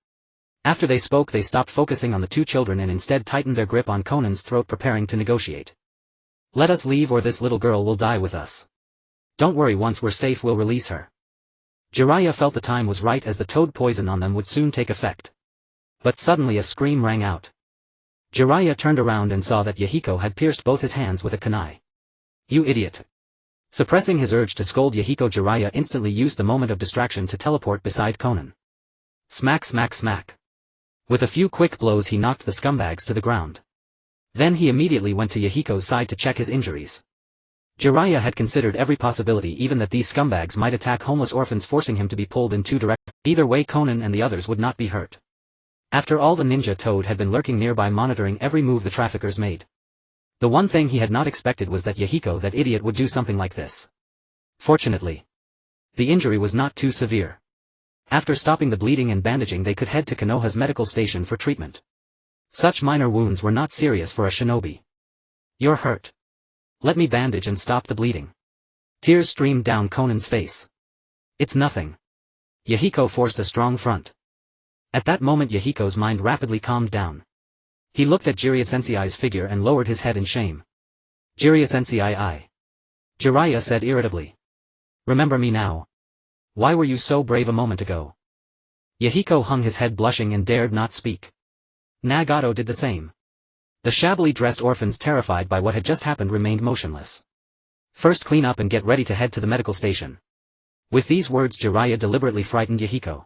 After they spoke they stopped focusing on the two children and instead tightened their grip on Konan's throat, preparing to negotiate. Let us leave or this little girl will die with us. Don't worry, once we're safe we'll release her. Jiraiya felt the time was right, as the toad poison on them would soon take effect. But suddenly a scream rang out. Jiraiya turned around and saw that Yahiko had pierced both his hands with a kunai. You idiot. Suppressing his urge to scold Yahiko, Jiraiya instantly used the moment of distraction to teleport beside Konan. Smack, smack, smack. With a few quick blows he knocked the scumbags to the ground. Then he immediately went to Yahiko's side to check his injuries. Jiraiya had considered every possibility, even that these scumbags might attack homeless orphans, forcing him to be pulled in two directions. Either way Konan and the others would not be hurt. After all, the ninja toad had been lurking nearby, monitoring every move the traffickers made. The one thing he had not expected was that Yahiko, that idiot, would do something like this. Fortunately, the injury was not too severe. After stopping the bleeding and bandaging they could head to Konoha's medical station for treatment. Such minor wounds were not serious for a shinobi. You're hurt. Let me bandage and stop the bleeding. Tears streamed down Konan's face. It's nothing. Yahiko forced a strong front. At that moment Yahiko's mind rapidly calmed down. He looked at Jiraiya-sensei's figure and lowered his head in shame. Jiraiya-sensei, I. Jiraiya said irritably. Remember me now. Why were you so brave a moment ago? Yahiko hung his head, blushing, and dared not speak. Nagato did the same. The shabbily dressed orphans, terrified by what had just happened, remained motionless. First clean up and get ready to head to the medical station. With these words Jiraiya deliberately frightened Yahiko.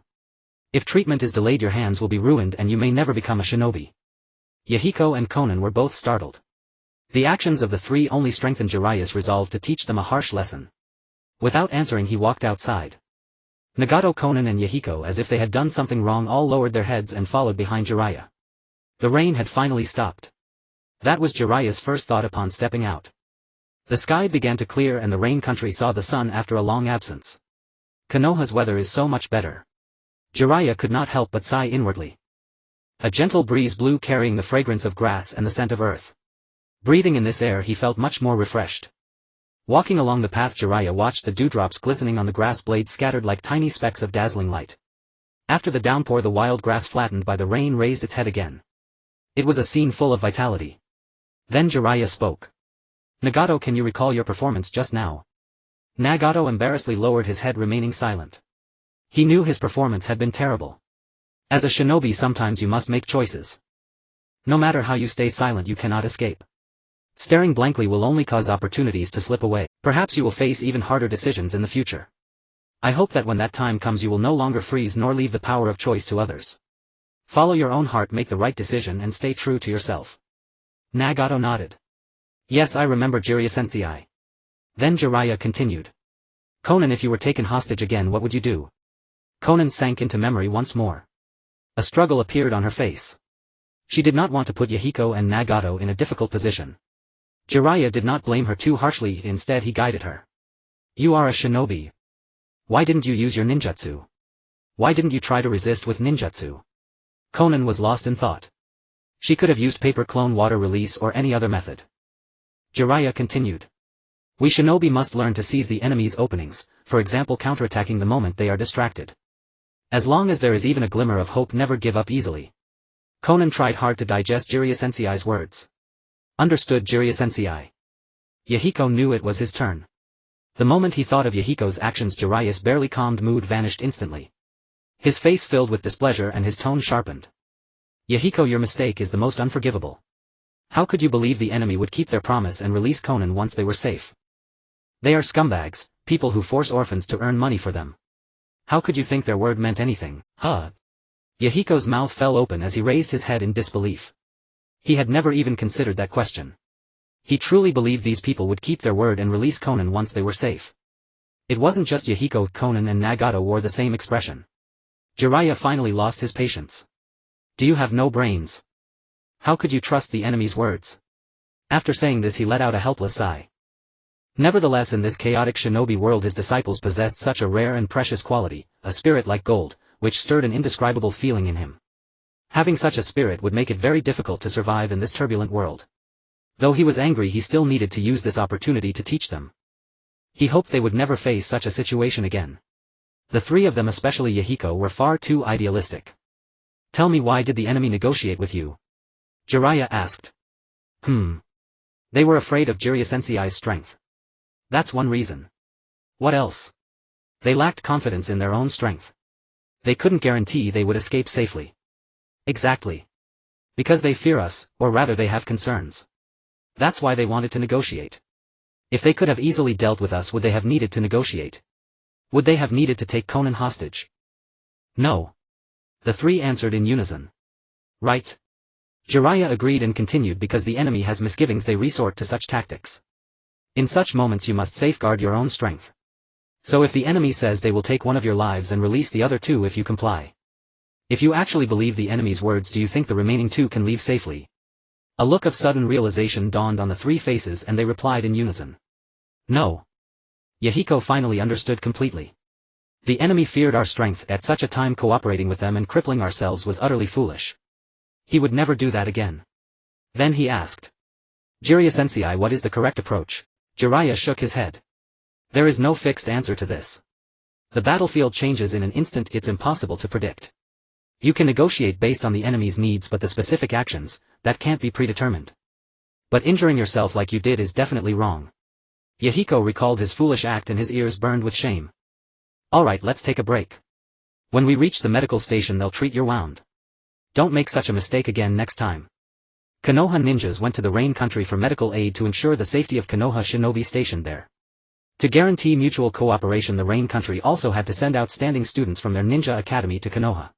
If treatment is delayed your hands will be ruined and you may never become a shinobi. Yahiko and Konan were both startled. The actions of the three only strengthened Jiraiya's resolve to teach them a harsh lesson. Without answering he walked outside. Nagato, Konan and Yahiko, as if they had done something wrong, all lowered their heads and followed behind Jiraiya. The rain had finally stopped. That was Jiraiya's first thought upon stepping out. The sky began to clear and the rain country saw the sun after a long absence. Konoha's weather is so much better. Jiraiya could not help but sigh inwardly. A gentle breeze blew, carrying the fragrance of grass and the scent of earth. Breathing in this air he felt much more refreshed. Walking along the path Jiraiya watched the dewdrops glistening on the grass blades, scattered like tiny specks of dazzling light. After the downpour the wild grass, flattened by the rain, raised its head again. It was a scene full of vitality. Then Jiraiya spoke. Nagato, can you recall your performance just now? Nagato embarrassedly lowered his head, remaining silent. He knew his performance had been terrible. As a shinobi sometimes you must make choices. No matter how you stay silent you cannot escape. Staring blankly will only cause opportunities to slip away. Perhaps you will face even harder decisions in the future. I hope that when that time comes you will no longer freeze nor leave the power of choice to others. Follow your own heart, make the right decision and stay true to yourself. Nagato nodded. Yes, I remember, Jiraiya-sensei. Then Jiraiya continued. Konan, if you were taken hostage again what would you do? Konan sank into memory once more. A struggle appeared on her face. She did not want to put Yahiko and Nagato in a difficult position. Jiraiya did not blame her too harshly, instead he guided her. You are a shinobi. Why didn't you use your ninjutsu? Why didn't you try to resist with ninjutsu? Konan was lost in thought. She could have used paper clone water release or any other method. Jiraiya continued. We shinobi must learn to seize the enemy's openings, for example counterattacking the moment they are distracted. As long as there is even a glimmer of hope, never give up easily. Konan tried hard to digest Jiraiya-sensei's words. Understood Jiraiya-sensei. Yahiko knew it was his turn. The moment he thought of Yahiko's actions, Jiraiya's barely calmed mood vanished instantly. His face filled with displeasure and his tone sharpened. Yahiko, your mistake is the most unforgivable. How could you believe the enemy would keep their promise and release Konan once they were safe? They are scumbags, people who force orphans to earn money for them. How could you think their word meant anything? Yahiko's mouth fell open as he raised his head in disbelief. He had never even considered that question. He truly believed these people would keep their word and release Konan once they were safe. It wasn't just Yahiko, Konan and Nagato wore the same expression. Jiraiya finally lost his patience. Do you have no brains? How could you trust the enemy's words? After saying this, he let out a helpless sigh. Nevertheless, in this chaotic shinobi world his disciples possessed such a rare and precious quality, a spirit like gold, which stirred an indescribable feeling in him. Having such a spirit would make it very difficult to survive in this turbulent world. Though he was angry, he still needed to use this opportunity to teach them. He hoped they would never face such a situation again. The three of them, especially Yahiko, were far too idealistic. Tell me, why did the enemy negotiate with you? Jiraiya asked. They were afraid of Jiraiya-sensei's strength. That's one reason. What else? They lacked confidence in their own strength. They couldn't guarantee they would escape safely. Exactly. Because they fear us, or rather they have concerns. That's why they wanted to negotiate. If they could have easily dealt with us, would they have needed to negotiate? Would they have needed to take Konan hostage? No. The three answered in unison. Right. Jiraiya agreed and continued, because the enemy has misgivings they resort to such tactics. In such moments you must safeguard your own strength. So if the enemy says they will take one of your lives and release the other two if you comply. If you actually believe the enemy's words, do you think the remaining two can leave safely? A look of sudden realization dawned on the three faces and they replied in unison. No. Yahiko finally understood completely. The enemy feared our strength. At such a time, cooperating with them and crippling ourselves was utterly foolish. He would never do that again. Then he asked. Jiraiya-sensei, what is the correct approach? Jiraiya shook his head. There is no fixed answer to this. The battlefield changes in an instant, it's impossible to predict. You can negotiate based on the enemy's needs, but the specific actions, that can't be predetermined. But injuring yourself like you did is definitely wrong. Yahiko recalled his foolish act and his ears burned with shame. Alright, let's take a break. When we reach the medical station they'll treat your wound. Don't make such a mistake again next time. Konoha ninjas went to the Rain country for medical aid to ensure the safety of Konoha shinobi stationed there. To guarantee mutual cooperation, the Rain country also had to send outstanding students from their ninja academy to Konoha.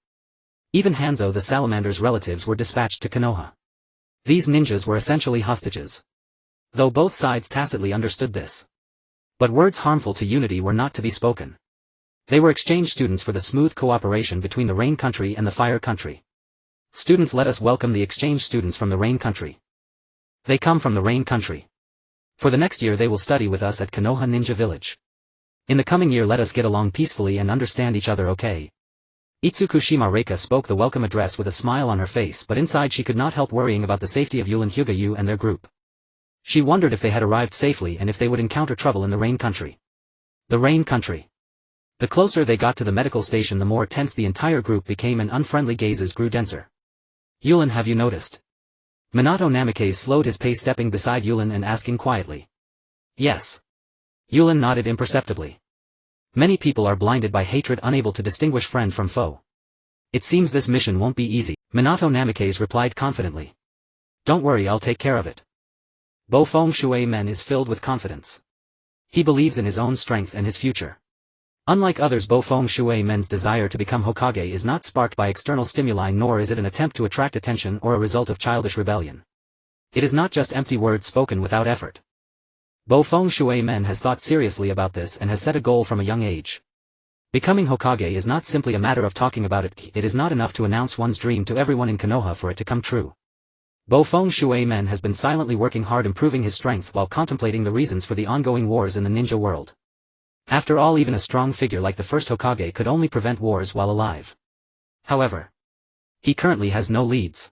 Even Hanzo the salamander's relatives were dispatched to Konoha. These ninjas were essentially hostages. Though both sides tacitly understood this. But words harmful to unity were not to be spoken. They were exchange students for the smooth cooperation between the Rain country and the Fire country. Students, let us welcome the exchange students from the Rain country. They come from the Rain country. For the next year they will study with us at Konoha Ninja Village. In the coming year let us get along peacefully and understand each other, okay? Itsukushima Reika spoke the welcome address with a smile on her face, but inside she could not help worrying about the safety of Yulin Hyūga Yu and their group. She wondered if they had arrived safely and if they would encounter trouble in the Rain country. The Rain country. The closer they got to the medical station the more tense the entire group became and unfriendly gazes grew denser. Yulin, have you noticed? Minato Namikaze slowed his pace, stepping beside Yulin and asking quietly. Yes. Yulin nodded imperceptibly. Many people are blinded by hatred, unable to distinguish friend from foe. It seems this mission won't be easy, Minato Namikaze replied confidently. Don't worry, I'll take care of it. Bofeng Shui Men is filled with confidence. He believes in his own strength and his future. Unlike others, Bofeng Shui Men's desire to become Hokage is not sparked by external stimuli, nor is it an attempt to attract attention or a result of childish rebellion. It is not just empty words spoken without effort. Bofeng Shui Men has thought seriously about this and has set a goal from a young age. Becoming Hokage is not simply a matter of talking about it, it is not enough to announce one's dream to everyone in Konoha for it to come true. Bofeng Shuemen has been silently working hard improving his strength while contemplating the reasons for the ongoing wars in the ninja world. After all, even a strong figure like the first Hokage could only prevent wars while alive. However, he currently has no leads.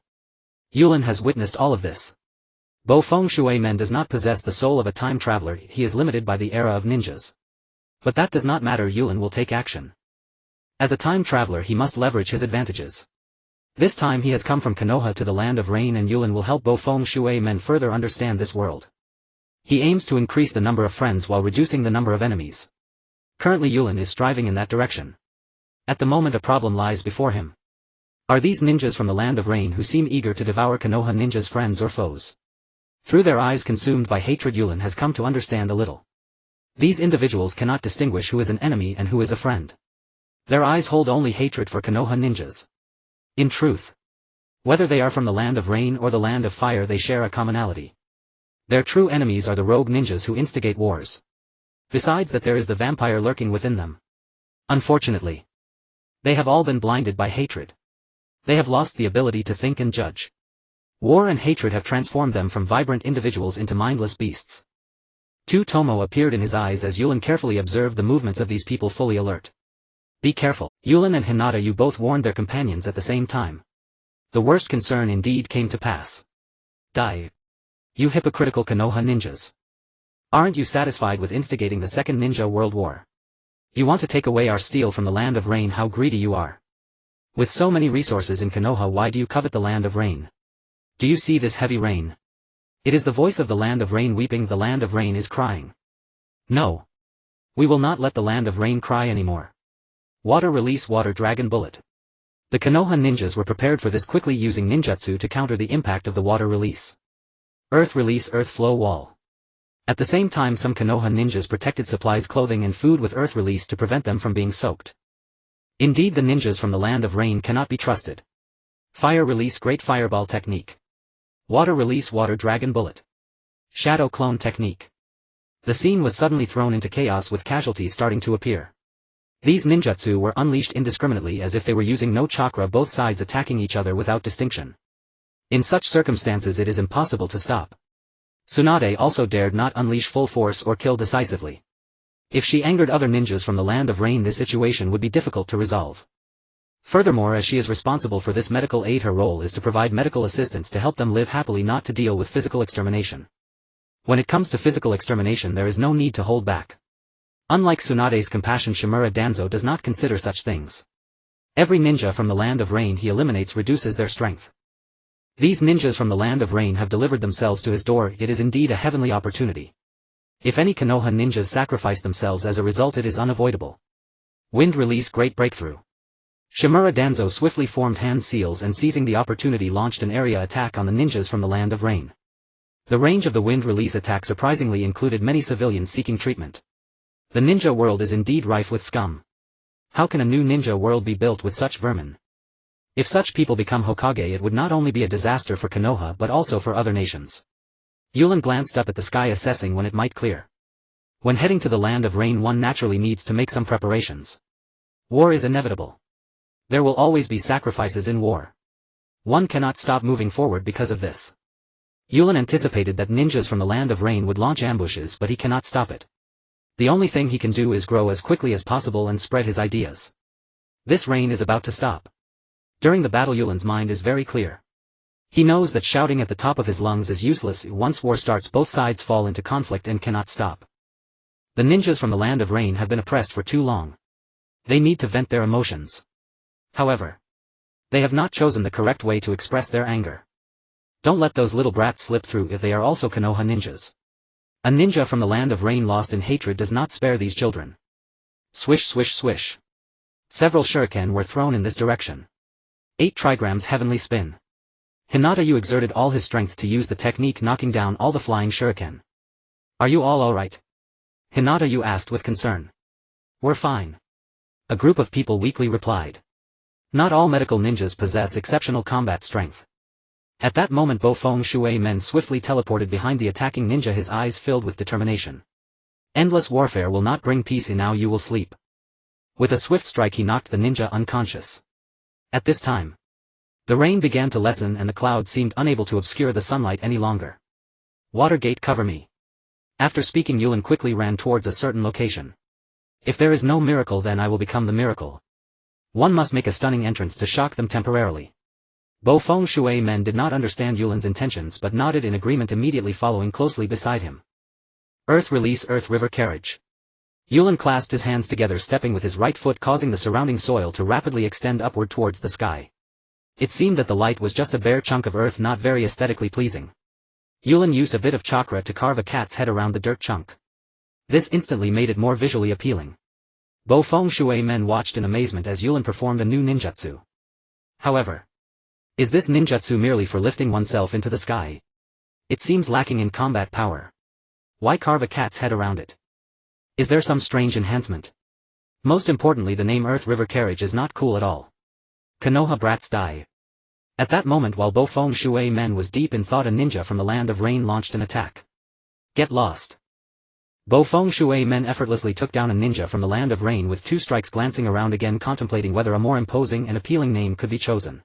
Yūrin has witnessed all of this. Bofeng Shuemen does not possess the soul of a time traveler, he is limited by the era of ninjas. But that does not matter, Yūrin will take action. As a time traveler he must leverage his advantages. This time he has come from Konoha to the Land of Rain, and Yūrin will help Bofeng Shuemen further understand this world. He aims to increase the number of friends while reducing the number of enemies. Currently Yūrin is striving in that direction. At the moment a problem lies before him. Are these ninjas from the Land of Rain who seem eager to devour Konoha ninjas friends or foes? Through their eyes consumed by hatred, Yūrin has come to understand a little. These individuals cannot distinguish who is an enemy and who is a friend. Their eyes hold only hatred for Konoha ninjas. In truth, whether they are from the Land of Rain or the Land of Fire, they share a commonality. Their true enemies are the rogue ninjas who instigate wars. Besides that, there is the vampire lurking within them. Unfortunately, they have all been blinded by hatred. They have lost the ability to think and judge. War and hatred have transformed them from vibrant individuals into mindless beasts. Two Tomo appeared in his eyes as Yūrin carefully observed the movements of these people, fully alert. Be careful. Yūrin and Hinata, you both warned their companions at the same time. The worst concern indeed came to pass. Die. You hypocritical Konoha ninjas. Aren't you satisfied with instigating the Second Ninja World War? You want to take away our steel from the Land of Rain. How greedy you are. With so many resources in Konoha, why do you covet the Land of Rain? Do you see this heavy rain? It is the voice of the Land of Rain weeping. The Land of Rain is crying. No. We will not let the Land of Rain cry anymore. Water release, water dragon bullet. The Konoha ninjas were prepared for this, quickly using ninjutsu to counter the impact of the water release. Earth release, earth flow wall. At the same time some Konoha ninjas protected supplies, clothing and food with earth release to prevent them from being soaked. Indeed, the ninjas from the Land of Rain cannot be trusted. Fire release, great fireball technique. Water release, water dragon bullet. Shadow clone technique. The scene was suddenly thrown into chaos with casualties starting to appear. These ninjutsu were unleashed indiscriminately as if they were using no chakra, both sides attacking each other without distinction. In such circumstances it is impossible to stop. Tsunade also dared not unleash full force or kill decisively. If she angered other ninjas from the Land of Rain, this situation would be difficult to resolve. Furthermore, as she is responsible for this medical aid, her role is to provide medical assistance to help them live happily, not to deal with physical extermination. When it comes to physical extermination, there is no need to hold back. Unlike Tsunade's compassion, Shimura Danzo does not consider such things. Every ninja from the Land of Rain he eliminates reduces their strength. These ninjas from the Land of Rain have delivered themselves to his door. It is indeed a heavenly opportunity. If any Konoha ninjas sacrifice themselves as a result, it is unavoidable. Wind release, great breakthrough. Shimura Danzo swiftly formed hand seals and, seizing the opportunity, launched an area attack on the ninjas from the Land of Rain. The range of the wind release attack surprisingly included many civilians seeking treatment. The ninja world is indeed rife with scum. How can a new ninja world be built with such vermin? If such people become Hokage, it would not only be a disaster for Konoha but also for other nations. Yūrin glanced up at the sky, assessing when it might clear. When heading to the Land of Rain, one naturally needs to make some preparations. War is inevitable. There will always be sacrifices in war. One cannot stop moving forward because of this. Yūrin anticipated that ninjas from the Land of Rain would launch ambushes, but he cannot stop it. The only thing he can do is grow as quickly as possible and spread his ideas. This rain is about to stop. During the battle, Yūrin's mind is very clear. He knows that shouting at the top of his lungs is useless. Once war starts, both sides fall into conflict and cannot stop. The ninjas from the Land of Rain have been oppressed for too long. They need to vent their emotions. However, they have not chosen the correct way to express their anger. Don't let those little brats slip through if they are also Konoha ninjas. A ninja from the Land of Rain lost in hatred does not spare these children. Swish, swish, swish. Several shuriken were thrown in this direction. 8 trigrams heavenly spin. Hinata Yu exerted all his strength to use the technique, knocking down all the flying shuriken. Are you all alright? Hinata Yu asked with concern. We're fine. A group of people weakly replied. Not all medical ninjas possess exceptional combat strength. At that moment, Bofeng Shuemen swiftly teleported behind the attacking ninja, his eyes filled with determination. Endless warfare will not bring peace. Now you will sleep. With a swift strike he knocked the ninja unconscious. At this time, the rain began to lessen and the clouds seemed unable to obscure the sunlight any longer. Water gate, cover me. After speaking, Yūrin quickly ran towards a certain location. If there is no miracle, then I will become the miracle. One must make a stunning entrance to shock them temporarily. Bo-fong Shui men did not understand Yulin's intentions but nodded in agreement, immediately following closely beside him. Earth release, earth river carriage. Yūrin clasped his hands together, stepping with his right foot, causing the surrounding soil to rapidly extend upward towards the sky. It seemed that the light was just a bare chunk of earth, not very aesthetically pleasing. Yūrin used a bit of chakra to carve a cat's head around the dirt chunk. This instantly made it more visually appealing. Bo-fong Shui men watched in amazement as Yūrin performed a new ninjutsu. However, is this ninjutsu merely for lifting oneself into the sky? It seems lacking in combat power. Why carve a cat's head around it? Is there some strange enhancement? Most importantly, the name Earth River Carriage is not cool at all. Konoha brats die. At that moment, while Bo-fong Shui men was deep in thought, a ninja from the land of rain launched an attack. Get lost. Bo-fong Shui men effortlessly took down a ninja from the land of rain with 2 strikes, glancing around again, contemplating whether a more imposing and appealing name could be chosen.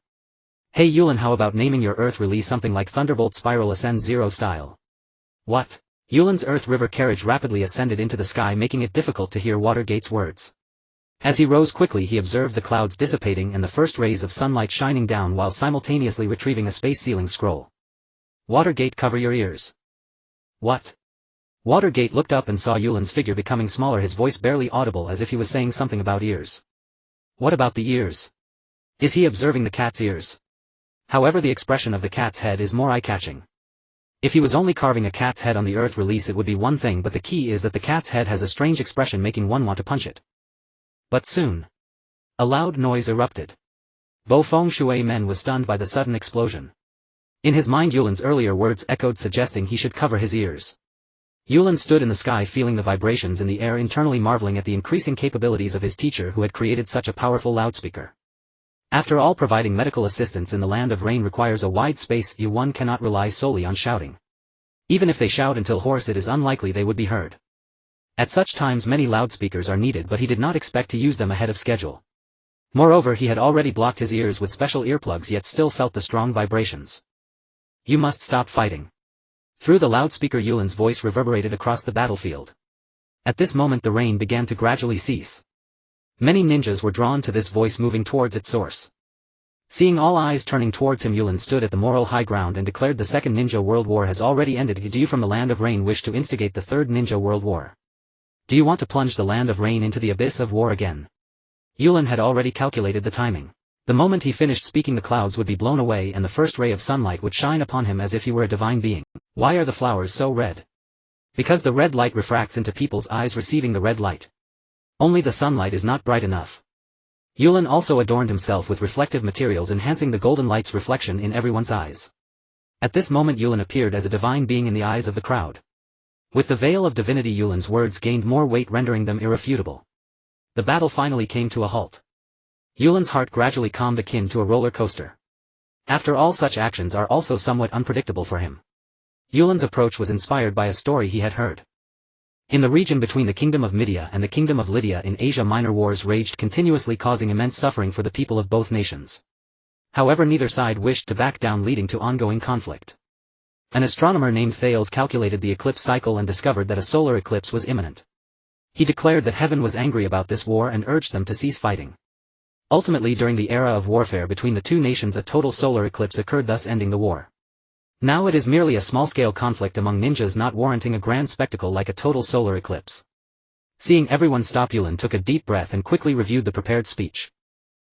Hey Yūrin, how about naming your Earth release something like Thunderbolt Spiral Ascend Zero style? What? Yulin's Earth River Carriage rapidly ascended into the sky, making it difficult to hear Watergate's words. As he rose quickly, he observed the clouds dissipating and the first rays of sunlight shining down while simultaneously retrieving a space sealing scroll. Watergate, cover your ears. What? Watergate looked up and saw Yulin's figure becoming smaller, his voice barely audible, as if he was saying something about ears. What about the ears? Is he observing the cat's ears? However, the expression of the cat's head is more eye-catching. If he was only carving a cat's head on the Earth release, it would be one thing, but the key is that the cat's head has a strange expression, making one want to punch it. But soon, a loud noise erupted. Bo-fong Shui men was stunned by the sudden explosion. In his mind, Yulin's earlier words echoed, suggesting he should cover his ears. Yūrin stood in the sky, feeling the vibrations in the air, internally marveling at the increasing capabilities of his teacher, who had created such a powerful loudspeaker. After all, providing medical assistance in the land of rain requires a wide space. One cannot rely solely on shouting. Even if they shout until hoarse, it is unlikely they would be heard. At such times many loudspeakers are needed, but he did not expect to use them ahead of schedule. Moreover, he had already blocked his ears with special earplugs, yet still felt the strong vibrations. You must stop fighting. Through the loudspeaker, Yulin's voice reverberated across the battlefield. At this moment the rain began to gradually cease. Many ninjas were drawn to this voice, moving towards its source. Seeing all eyes turning towards him, Yūrin stood at the moral high ground and declared, the Second Ninja World War has already ended. Do you from the land of rain wish to instigate the Third Ninja World War? Do you want to plunge the land of rain into the abyss of war again? Yūrin had already calculated the timing. The moment he finished speaking, the clouds would be blown away and the first ray of sunlight would shine upon him as if he were a divine being. Why are the flowers so red? Because the red light refracts into people's eyes, receiving the red light. Only the sunlight is not bright enough. Yūrin also adorned himself with reflective materials, enhancing the golden light's reflection in everyone's eyes. At this moment Yūrin appeared as a divine being in the eyes of the crowd. With the veil of divinity, Yulin's words gained more weight, rendering them irrefutable. The battle finally came to a halt. Yulin's heart gradually calmed, akin to a roller coaster. After all, such actions are also somewhat unpredictable for him. Yulin's approach was inspired by a story he had heard. In the region between the Kingdom of Media and the Kingdom of Lydia in Asia Minor, wars raged continuously, causing immense suffering for the people of both nations. However, neither side wished to back down, leading to ongoing conflict. An astronomer named Thales calculated the eclipse cycle and discovered that a solar eclipse was imminent. He declared that heaven was angry about this war and urged them to cease fighting. Ultimately, during the era of warfare between the two nations, a total solar eclipse occurred, thus ending the war. Now it is merely a small-scale conflict among ninjas, not warranting a grand spectacle like a total solar eclipse. Seeing everyone stop, Yūrin took a deep breath and quickly reviewed the prepared speech.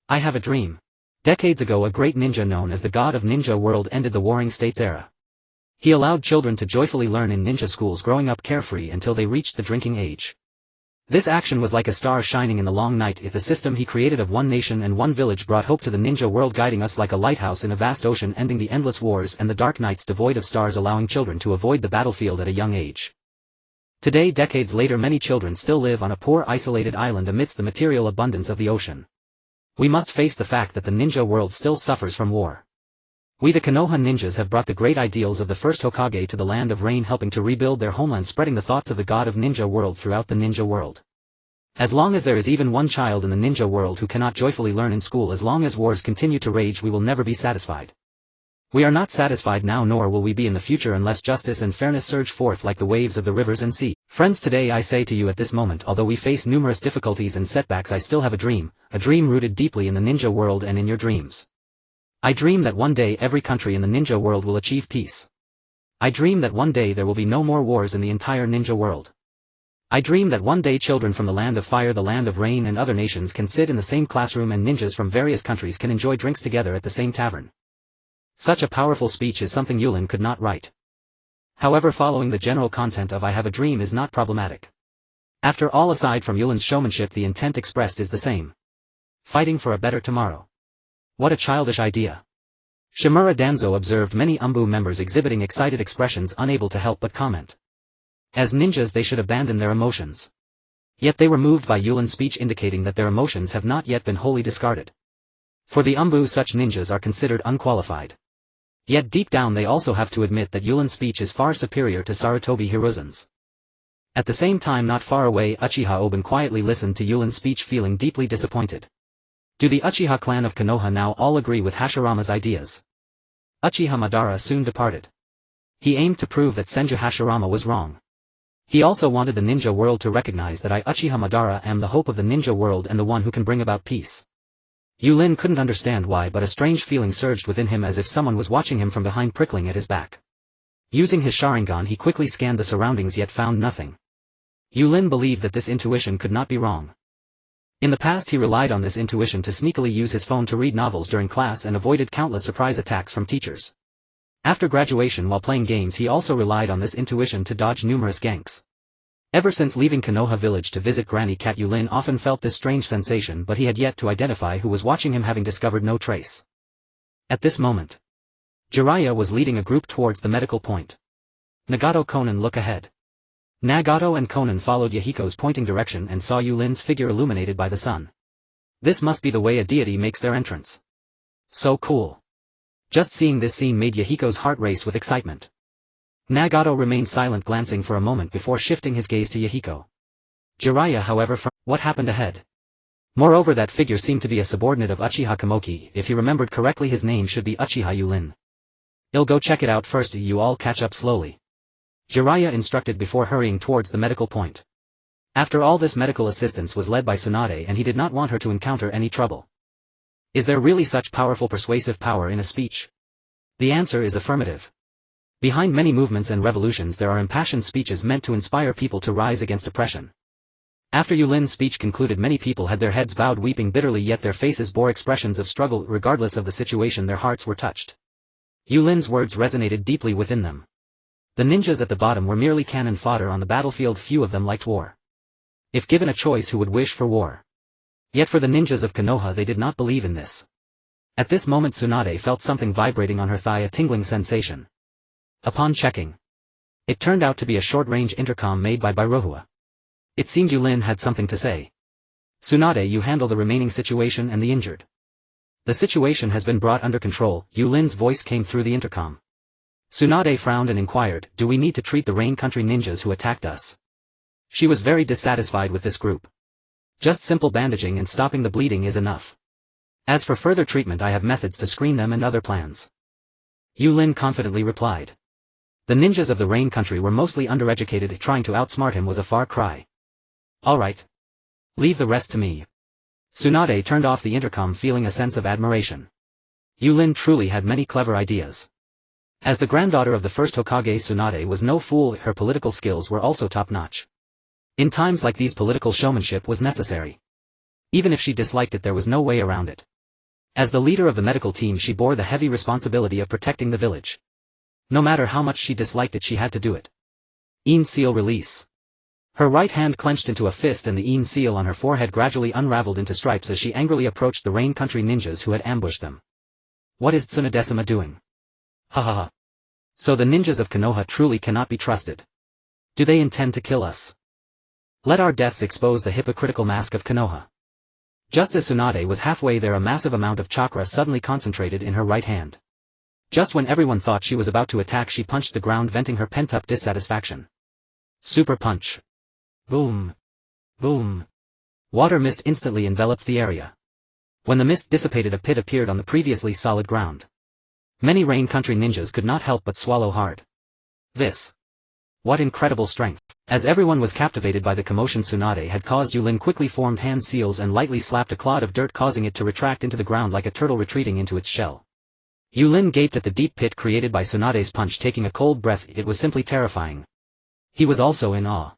I have a dream. Decades ago, a great ninja known as the God of Ninja World ended the Warring States era. He allowed children to joyfully learn in ninja schools, growing up carefree until they reached the drinking age. This action was like a star shining in the long night. If the system he created of one nation and one village brought hope to the ninja world, guiding us like a lighthouse in a vast ocean, ending the endless wars and the dark nights devoid of stars, allowing children to avoid the battlefield at a young age. Today, decades later, many children still live on a poor, isolated island amidst the material abundance of the ocean. We must face the fact that the ninja world still suffers from war. We the Konoha ninjas have brought the great ideals of the first Hokage to the land of rain, helping to rebuild their homeland, spreading the thoughts of the God of Ninja World throughout the ninja world. As long as there is even one child in the ninja world who cannot joyfully learn in school, as long as wars continue to rage, we will never be satisfied. We are not satisfied now, nor will we be in the future unless justice and fairness surge forth like the waves of the rivers and sea. Friends, today I say to you at this moment, although we face numerous difficulties and setbacks, I still have a dream rooted deeply in the ninja world and in your dreams. I dream that one day every country in the ninja world will achieve peace. I dream that one day there will be no more wars in the entire ninja world. I dream that one day children from the land of fire, the land of rain, and other nations can sit in the same classroom, and ninjas from various countries can enjoy drinks together at the same tavern. Such a powerful speech is something Yūrin could not write. However, following the general content of I Have a Dream is not problematic. After all, aside from Yūrin's showmanship, the intent expressed is the same. Fighting for a better tomorrow. What a childish idea. Shimura Danzo observed many Umbu members exhibiting excited expressions, unable to help but comment. As ninjas they should abandon their emotions. Yet they were moved by Yūrin's speech, indicating that their emotions have not yet been wholly discarded. For the Umbu, such ninjas are considered unqualified. Yet deep down they also have to admit that Yūrin's speech is far superior to Sarutobi Hiruzen's. At the same time, not far away, Uchiha Oben quietly listened to Yūrin's speech, feeling deeply disappointed. Do the Uchiha clan of Konoha now all agree with Hashirama's ideas? Uchiha Madara soon departed. He aimed to prove that Senju Hashirama was wrong. He also wanted the ninja world to recognize that I, Uchiha Madara, am the hope of the ninja world and the one who can bring about peace. Yūrin couldn't understand why, but a strange feeling surged within him, as if someone was watching him from behind, prickling at his back. Using his Sharingan, he quickly scanned the surroundings, yet found nothing. Yūrin believed that this intuition could not be wrong. In the past he relied on this intuition to sneakily use his phone to read novels during class and avoided countless surprise attacks from teachers. After graduation, while playing games, he also relied on this intuition to dodge numerous ganks. Ever since leaving Konoha village to visit Granny Cat, Yūrin often felt this strange sensation, but he had yet to identify who was watching him, having discovered no trace. At this moment, Jiraiya was leading a group towards the medical point. Nagato, Konan, look ahead. Nagato and Konan followed Yahiko's pointing direction and saw Yulin's figure illuminated by the sun. This must be the way a deity makes their entrance. So cool. Just seeing this scene made Yahiko's heart race with excitement. Nagato remained silent, glancing for a moment before shifting his gaze to Yahiko. Jiraiya, however, what happened ahead? Moreover, that figure seemed to be a subordinate of Uchiha Komoki. If he remembered correctly, his name should be Uchiha Yūrin. I'll go check it out first, you all catch up slowly. Jiraiya instructed before hurrying towards the medical point. After all, this medical assistance was led by Tsunade, and he did not want her to encounter any trouble. Is there really such powerful persuasive power in a speech? The answer is affirmative. Behind many movements and revolutions there are impassioned speeches meant to inspire people to rise against oppression. After Yulin's speech concluded, many people had their heads bowed, weeping bitterly, yet their faces bore expressions of struggle. Regardless of the situation, their hearts were touched. Yulin's words resonated deeply within them. The ninjas at the bottom were merely cannon fodder on the battlefield. Few of them liked war. If given a choice, who would wish for war? Yet for the ninjas of Konoha, they did not believe in this. At this moment Tsunade felt something vibrating on her thigh, a tingling sensation. Upon checking, it turned out to be a short-range intercom made by Bairohua. It seemed Yūrin had something to say. Tsunade, you handle the remaining situation and the injured. The situation has been brought under control. Yulin's voice came through the intercom. Tsunade frowned and inquired, do we need to treat the Rain Country ninjas who attacked us? She was very dissatisfied with this group. Just simple bandaging and stopping the bleeding is enough. As for further treatment, I have methods to screen them and other plans. Yūrin confidently replied. The ninjas of the Rain Country were mostly undereducated. Trying to outsmart him was a far cry. Alright. Leave the rest to me. Tsunade turned off the intercom, feeling a sense of admiration. Yūrin truly had many clever ideas. As the granddaughter of the first Hokage, Tsunade was no fool. Her political skills were also top-notch. In times like these, political showmanship was necessary. Even if she disliked it, there was no way around it. As the leader of the medical team, she bore the heavy responsibility of protecting the village. No matter how much she disliked it, she had to do it. Een seal release. Her right hand clenched into a fist, and the Een seal on her forehead gradually unraveled into stripes as she angrily approached the Rain Country ninjas who had ambushed them. What is Tsunadesima doing? Ha ha ha. So the ninjas of Konoha truly cannot be trusted. Do they intend to kill us? Let our deaths expose the hypocritical mask of Konoha. Just as Tsunade was halfway there, a massive amount of chakra suddenly concentrated in her right hand. Just when everyone thought she was about to attack, she punched the ground, venting her pent-up dissatisfaction. Super punch. Boom. Boom. Water mist instantly enveloped the area. When the mist dissipated, a pit appeared on the previously solid ground. Many Rain Country ninjas could not help but swallow hard. This. What incredible strength. As everyone was captivated by the commotion Tsunade had caused, Yūrin quickly formed hand seals and lightly slapped a clod of dirt, causing it to retract into the ground like a turtle retreating into its shell. Yūrin gaped at the deep pit created by Tsunade's punch, taking a cold breath. It was simply terrifying. He was also in awe.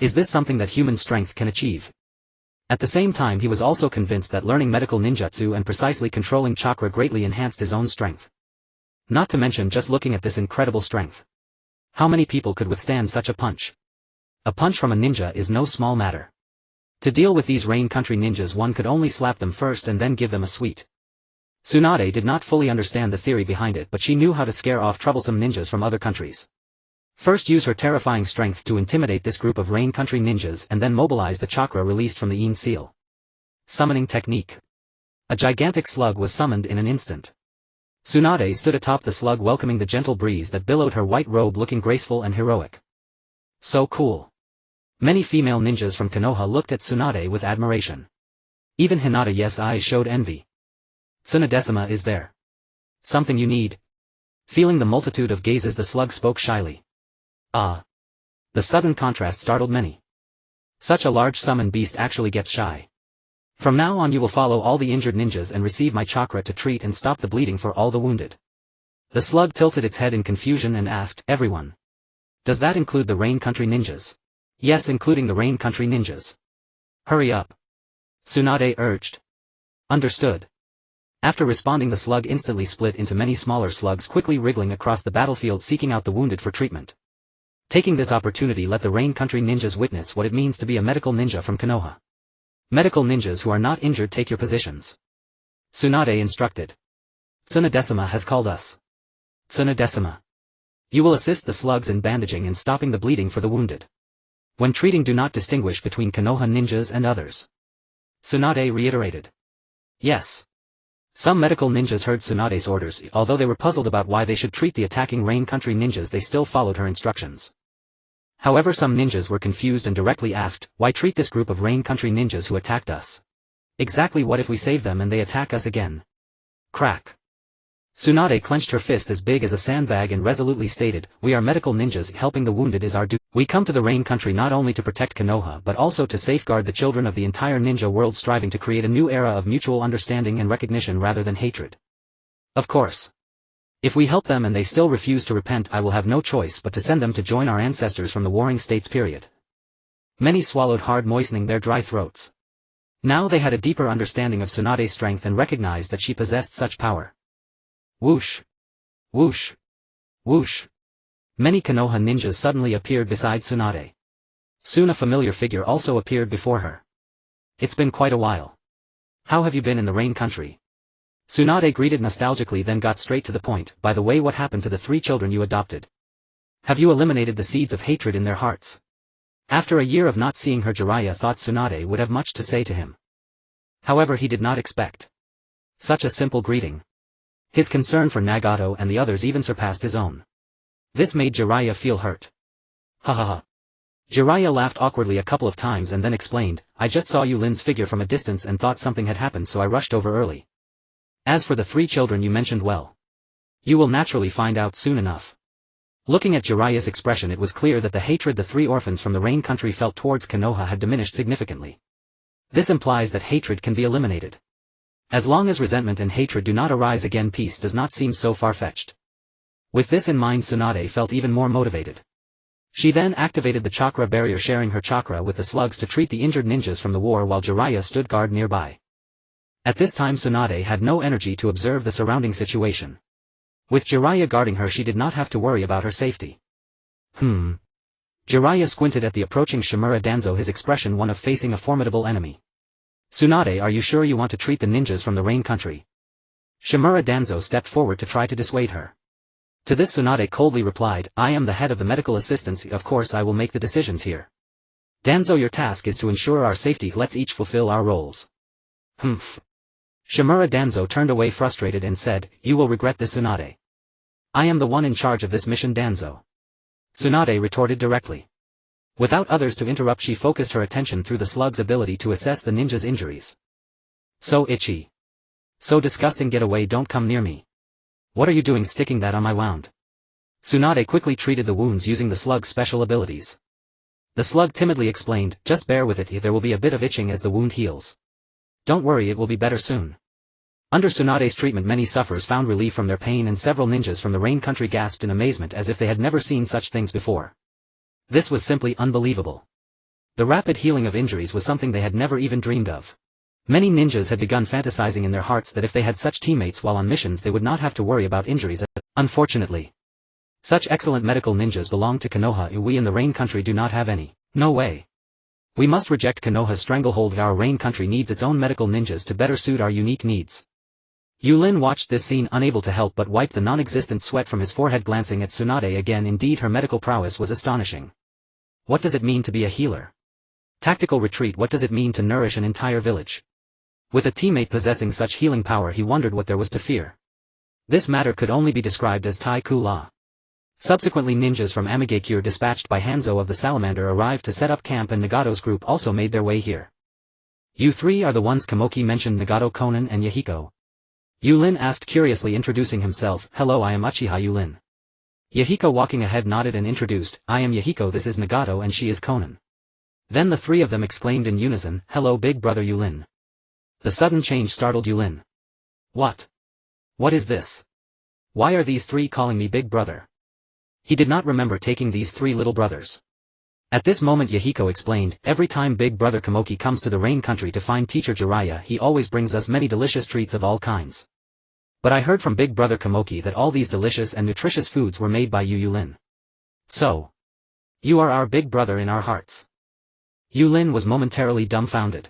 Is this something that human strength can achieve? At the same time, he was also convinced that learning medical ninjutsu and precisely controlling chakra greatly enhanced his own strength. Not to mention just looking at this incredible strength. How many people could withstand such a punch? A punch from a ninja is no small matter. To deal with these Rain Country ninjas, one could only slap them first and then give them a sweet. Tsunade did not fully understand the theory behind it, but she knew how to scare off troublesome ninjas from other countries. First, use her terrifying strength to intimidate this group of Rain Country ninjas, and then mobilize the chakra released from the Yin seal. Summoning technique. A gigantic slug was summoned in an instant. Tsunade stood atop the slug, welcoming the gentle breeze that billowed her white robe, looking graceful and heroic. So cool. Many female ninjas from Konoha looked at Tsunade with admiration. Even Hinata's eyes showed envy. Tsunade is there. Something you need? Feeling the multitude of gazes, the slug spoke shyly. Ah. The sudden contrast startled many. Such a large summoned beast actually gets shy. From now on you will follow all the injured ninjas and receive my chakra to treat and stop the bleeding for all the wounded. The slug tilted its head in confusion and asked, everyone. Does that include the Rain Country ninjas? Yes, including the Rain Country ninjas. Hurry up. Tsunade urged. Understood. After responding, the slug instantly split into many smaller slugs, quickly wriggling across the battlefield seeking out the wounded for treatment. Taking this opportunity, let the Rain Country ninjas witness what it means to be a medical ninja from Konoha. Medical ninjas who are not injured, take your positions. Tsunade instructed. Tsunade has called us. Tsunade. You will assist the slugs in bandaging and stopping the bleeding for the wounded. When treating, do not distinguish between Konoha ninjas and others. Tsunade reiterated. Yes. Some medical ninjas heard Tsunade's orders. Although they were puzzled about why they should treat the attacking Rain Country ninjas, they still followed her instructions. However, some ninjas were confused and directly asked, why treat this group of Rain Country ninjas who attacked us? Exactly, what if we save them and they attack us again? Crack. Tsunade clenched her fist as big as a sandbag and resolutely stated, we are medical ninjas, helping the wounded is our duty. We come to the Rain Country not only to protect Konoha but also to safeguard the children of the entire ninja world, striving to create a new era of mutual understanding and recognition rather than hatred. Of course. If we help them and they still refuse to repent, I will have no choice but to send them to join our ancestors from the Warring States period. Many swallowed hard, moistening their dry throats. Now they had a deeper understanding of Tsunade's strength and recognized that she possessed such power. Whoosh! Whoosh! Whoosh! Many Konoha ninjas suddenly appeared beside Tsunade. Soon a familiar figure also appeared before her. It's been quite a while. How have you been in the Rain Country? Tsunade greeted nostalgically, then got straight to the point. By the way, what happened to the 3 children you adopted? Have you eliminated the seeds of hatred in their hearts? After a year of not seeing her, Jiraiya thought Tsunade would have much to say to him. However, he did not expect such a simple greeting. His concern for Nagato and the others even surpassed his own. This made Jiraiya feel hurt. Ha ha ha. Jiraiya laughed awkwardly a couple of times and then explained, I just saw Yulin's figure from a distance and thought something had happened, so I rushed over early. As for the 3 children you mentioned, well, you will naturally find out soon enough. Looking at Jiraiya's expression, it was clear that the hatred the 3 orphans from the Rain Country felt towards Konoha had diminished significantly. This implies that hatred can be eliminated. As long as resentment and hatred do not arise again, peace does not seem so far-fetched. With this in mind, Tsunade felt even more motivated. She then activated the chakra barrier, sharing her chakra with the slugs to treat the injured ninjas from the war, while Jiraiya stood guard nearby. At this time, Tsunade had no energy to observe the surrounding situation. With Jiraiya guarding her, she did not have to worry about her safety. Jiraiya squinted at the approaching Shimura Danzo, his expression one of facing a formidable enemy. Tsunade, are you sure you want to treat the ninjas from the Rain Country? Shimura Danzo stepped forward to try to dissuade her. To this, Tsunade coldly replied, I am the head of the medical assistants, of course I will make the decisions here. Danzo, your task is to ensure our safety, let's each fulfill our roles. Shimura Danzo turned away frustrated and said, you will regret this, Tsunade. I am the one in charge of this mission, Danzo. Tsunade retorted directly. Without others to interrupt, she focused her attention through the slug's ability to assess the ninja's injuries. So itchy. So disgusting, get away, don't come near me. What are you doing sticking that on my wound? Tsunade quickly treated the wounds using the slug's special abilities. The slug timidly explained, just bear with it, there will be a bit of itching as the wound heals. Don't worry, it will be better soon. Under Tsunade's treatment, many sufferers found relief from their pain, and several ninjas from the Rain Country gasped in amazement as if they had never seen such things before. This was simply unbelievable. The rapid healing of injuries was something they had never even dreamed of. Many ninjas had begun fantasizing in their hearts that if they had such teammates while on missions, they would not have to worry about injuries. Unfortunately, such excellent medical ninjas belong to Konoha, and we in the Rain Country do not have any. No way. We must reject Konoha's stranglehold. Our Rain Country needs its own medical ninjas to better suit our unique needs. Yulin watched this scene, unable to help but wipe the non-existent sweat from his forehead, glancing at Tsunade again. Indeed, her medical prowess was astonishing. What does it mean to be a healer? Tactical retreat. What does it mean to nourish an entire village? With a teammate possessing such healing power, he wondered what there was to fear. This matter could only be described as Tai Ku La. Subsequently, ninjas from Amigakure dispatched by Hanzo of the Salamander arrived to set up camp, and Nagato's group also made their way here. You three are the ones Komoki mentioned, Nagato, Konan and Yahiko. Yulin asked curiously, introducing himself. Hello, I am Uchiha Yūrin. Yahiko walking ahead nodded and introduced, I am Yahiko, this is Nagato and she is Konan. Then the three of them exclaimed in unison, hello big brother Yulin. The sudden change startled Yulin. What? What is this? Why are these three calling me big brother? He did not remember taking these three little brothers. At this moment Yahiko explained, every time big brother Komoki comes to the Rain Country to find teacher Jiraiya, he always brings us many delicious treats of all kinds. But I heard from big brother Komoki that all these delicious and nutritious foods were made by you, Yulin. So, you are our big brother in our hearts. Yulin was momentarily dumbfounded.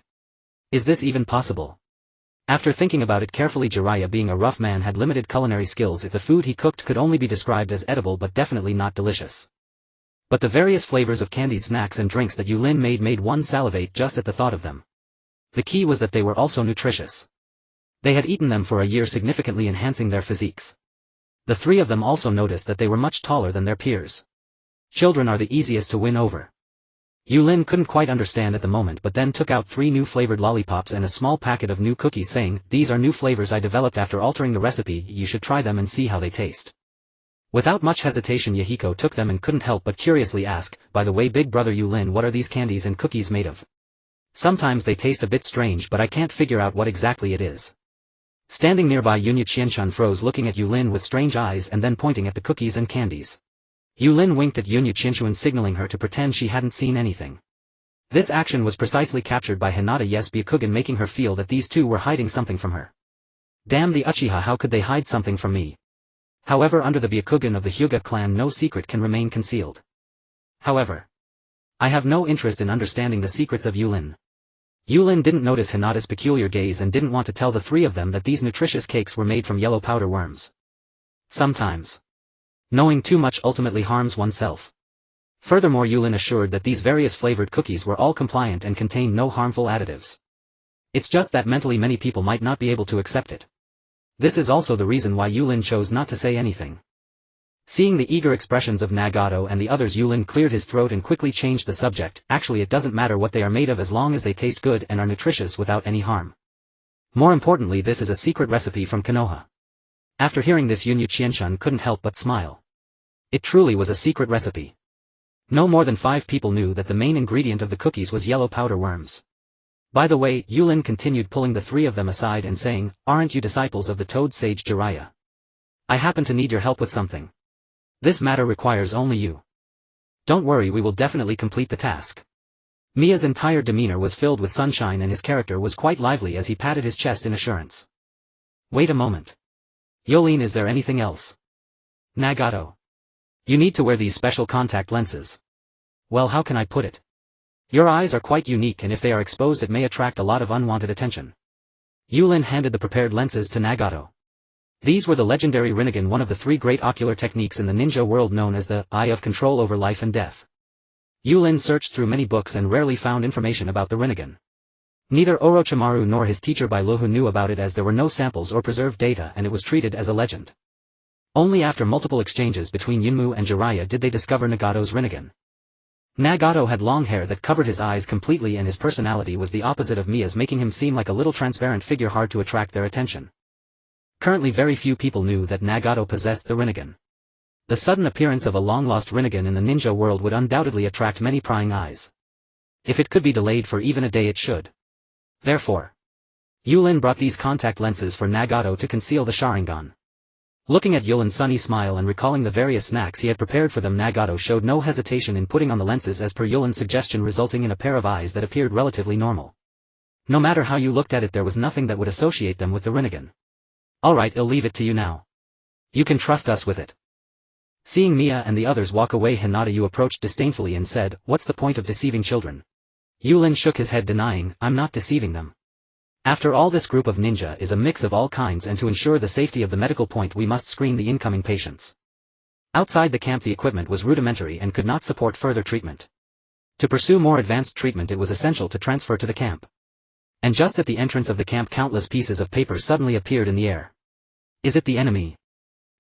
Is this even possible? After thinking about it carefully, Jiraiya, being a rough man, had limited culinary skills. If the food he cooked could only be described as edible but definitely not delicious. But the various flavors of candies, snacks and drinks that Yulin made one salivate just at the thought of them. The key was that they were also nutritious. They had eaten them for a year, significantly enhancing their physiques. The three of them also noticed that they were much taller than their peers. Children are the easiest to win over. Yulin couldn't quite understand at the moment, but then took out 3 new flavored lollipops and a small packet of new cookies, saying, these are new flavors I developed after altering the recipe, you should try them and see how they taste. Without much hesitation Yahiko took them and couldn't help but curiously ask, by the way big brother Yulin, what are these candies and cookies made of? Sometimes they taste a bit strange, but I can't figure out what exactly it is. Standing nearby, Yunya Qianshan froze, looking at Yulin with strange eyes and then pointing at the cookies and candies. Yulin winked at Yunya Qianshan, signaling her to pretend she hadn't seen anything. This action was precisely captured by Hinata Byakugan, making her feel that these two were hiding something from her. Damn the Uchiha, how could they hide something from me? However, under the Byakugan of the Hyūga clan, no secret can remain concealed. However, I have no interest in understanding the secrets of Yulin. Yulin didn't notice Hinata's peculiar gaze and didn't want to tell the three of them that these nutritious cakes were made from yellow powder worms. Sometimes, knowing too much ultimately harms oneself. Furthermore, Yulin assured that these various flavored cookies were all compliant and contained no harmful additives. It's just that mentally many people might not be able to accept it. This is also the reason why Yulin chose not to say anything. Seeing the eager expressions of Nagato and the others, Yulin cleared his throat and quickly changed the subject. Actually, it doesn't matter what they are made of as long as they taste good and are nutritious without any harm. More importantly, this is a secret recipe from Konoha. After hearing this, Yunya Qianshan couldn't help but smile. It truly was a secret recipe. No more than 5 people knew that the main ingredient of the cookies was yellow powder worms. By the way, Yulin continued, pulling the 3 of them aside and saying, aren't you disciples of the Toad Sage Jiraiya? I happen to need your help with something. This matter requires only you. Don't worry, we will definitely complete the task. Mia's entire demeanor was filled with sunshine and his character was quite lively as he patted his chest in assurance. Wait a moment. Yulin, is there anything else? Nagato. You need to wear these special contact lenses. Well, how can I put it? Your eyes are quite unique, and if they are exposed it may attract a lot of unwanted attention. Yulin handed the prepared lenses to Nagato. These were the legendary Rinnegan, one of the 3 great ocular techniques in the ninja world known as the Eye of Control over life and death. Yulin searched through many books and rarely found information about the Rinnegan. Neither Orochimaru nor his teacher Bailuhu knew about it, as there were no samples or preserved data and it was treated as a legend. Only after multiple exchanges between Yunmu and Jiraiya did they discover Nagato's Rinnegan. Nagato had long hair that covered his eyes completely, and his personality was the opposite of Mia's, making him seem like a little transparent figure hard to attract their attention. Currently very few people knew that Nagato possessed the Rinnegan. The sudden appearance of a long-lost Rinnegan in the ninja world would undoubtedly attract many prying eyes. If it could be delayed for even a day, it should. Therefore, Yūrin brought these contact lenses for Nagato to conceal the Sharingan. Looking at Yūrin's sunny smile and recalling the various snacks he had prepared for them, Nagato showed no hesitation in putting on the lenses as per Yūrin's suggestion, resulting in a pair of eyes that appeared relatively normal. No matter how you looked at it, there was nothing that would associate them with the Rinnegan. Alright, I'll leave it to you now. You can trust us with it. Seeing Mia and the others walk away, Hinata approached disdainfully and said, "What's the point of deceiving children?" Yūrin shook his head, denying, "I'm not deceiving them. After all, this group of ninja is a mix of all kinds, and to ensure the safety of the medical point we must screen the incoming patients. Outside the camp the equipment was rudimentary and could not support further treatment. To pursue more advanced treatment it was essential to transfer to the camp. And just at the entrance of the camp countless pieces of paper suddenly appeared in the air. Is it the enemy?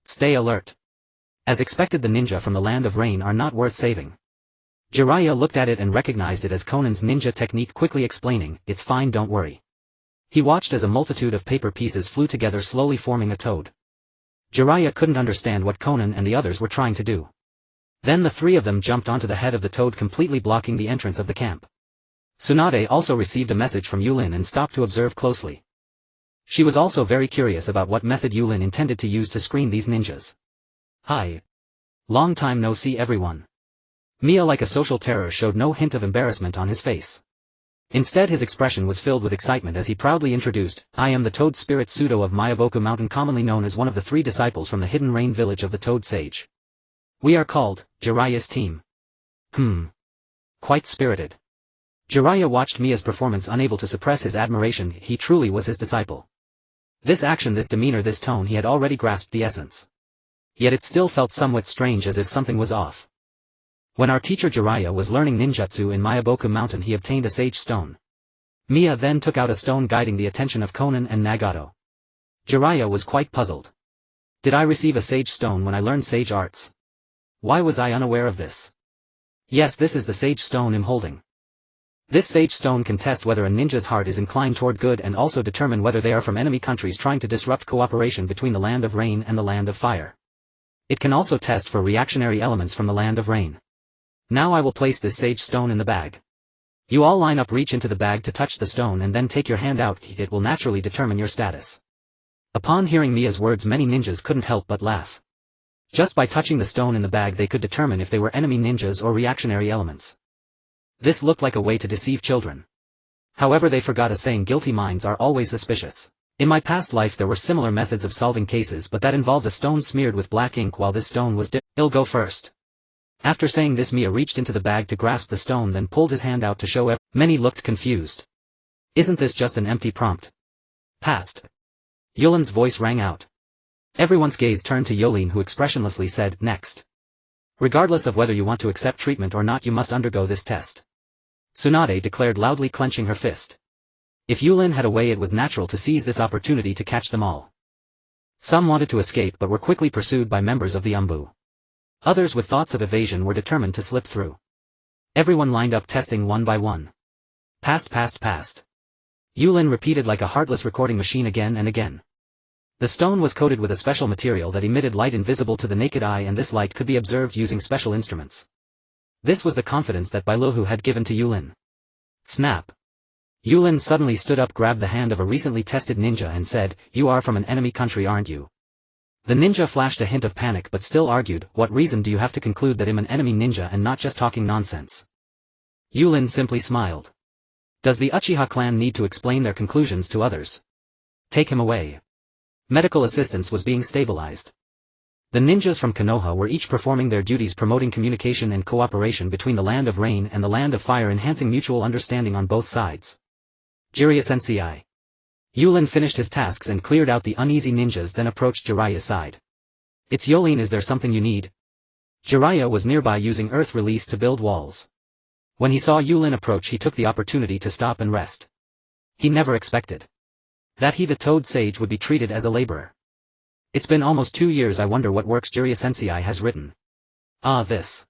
Stay alert. As expected, the ninja from the land of rain are not worth saving." Jiraiya looked at it and recognized it as Conan's ninja technique, quickly explaining, "It's fine, don't worry." He watched as a multitude of paper pieces flew together, slowly forming a toad. Jiraiya couldn't understand what Conan and the others were trying to do. Then the three of them jumped onto the head of the toad, completely blocking the entrance of the camp. Tsunade also received a message from Yūrin and stopped to observe closely. She was also very curious about what method Yūrin intended to use to screen these ninjas. "Hi. Long time no see, everyone." Mia, like a social terror, showed no hint of embarrassment on his face. Instead his expression was filled with excitement as he proudly introduced, "I am the Toad Spirit Pseudo of Myaboku Mountain, commonly known as one of the 3 disciples from the hidden rain village of the Toad Sage. We are called, Jiraiya's team." Quite spirited. Jiraiya watched Mia's performance, unable to suppress his admiration. He truly was his disciple. This action, this demeanor, this tone, he had already grasped the essence. Yet it still felt somewhat strange, as if something was off. When our teacher Jiraiya was learning ninjutsu in Myaboku Mountain, he obtained a sage stone. Mia then took out a stone, guiding the attention of Conan and Nagato. Jiraiya was quite puzzled. Did I receive a sage stone when I learned sage arts? Why was I unaware of this? Yes, this is the sage stone I'm holding. This sage stone can test whether a ninja's heart is inclined toward good, and also determine whether they are from enemy countries trying to disrupt cooperation between the land of rain and the land of fire. It can also test for reactionary elements from the land of rain. Now I will place this sage stone in the bag. You all line up, reach into the bag to touch the stone, and then take your hand out. It will naturally determine your status." Upon hearing Mia's words, many ninjas couldn't help but laugh. Just by touching the stone in the bag they could determine if they were enemy ninjas or reactionary elements. This looked like a way to deceive children. However, they forgot a saying, guilty minds are always suspicious. In my past life there were similar methods of solving cases, but that involved a stone smeared with black ink, while this stone was I'll go first. After saying this, Mia reached into the bag to grasp the stone, then pulled his hand out to show everyone. Many looked confused. Isn't this just an empty prompt? Past. Yulin's voice rang out. Everyone's gaze turned to Yūrin, who expressionlessly said, "Next. Regardless of whether you want to accept treatment or not, you must undergo this test." Tsunade declared loudly, clenching her fist. If Yūrin had a way, it was natural to seize this opportunity to catch them all. Some wanted to escape but were quickly pursued by members of the Umbu. Others with thoughts of evasion were determined to slip through. Everyone lined up, testing one by one. Past. Yūrin repeated like a heartless recording machine again and again. The stone was coated with a special material that emitted light invisible to the naked eye, and this light could be observed using special instruments. This was the confidence that Bailuhu had given to Yūrin. Snap. Yūrin suddenly stood up, grabbed the hand of a recently tested ninja and said, "You are from an enemy country, aren't you?" The ninja flashed a hint of panic but still argued, "What reason do you have to conclude that I'm an enemy ninja and not just talking nonsense?" Yūrin simply smiled. Does the Uchiha clan need to explain their conclusions to others? Take him away. Medical assistance was being stabilized. The ninjas from Konoha were each performing their duties, promoting communication and cooperation between the land of rain and the land of fire, enhancing mutual understanding on both sides. Jiraiya sensei. Yūrin finished his tasks and cleared out the uneasy ninjas, then approached Jiraiya's side. "It's Yūrin, is there something you need?" Jiraiya was nearby, using earth release to build walls. When he saw Yūrin approach, he took the opportunity to stop and rest. He never expected that he, the Toad Sage, would be treated as a laborer. "It's been almost 2 years. I wonder what works Jiraiya sensei has written." "Ah, this."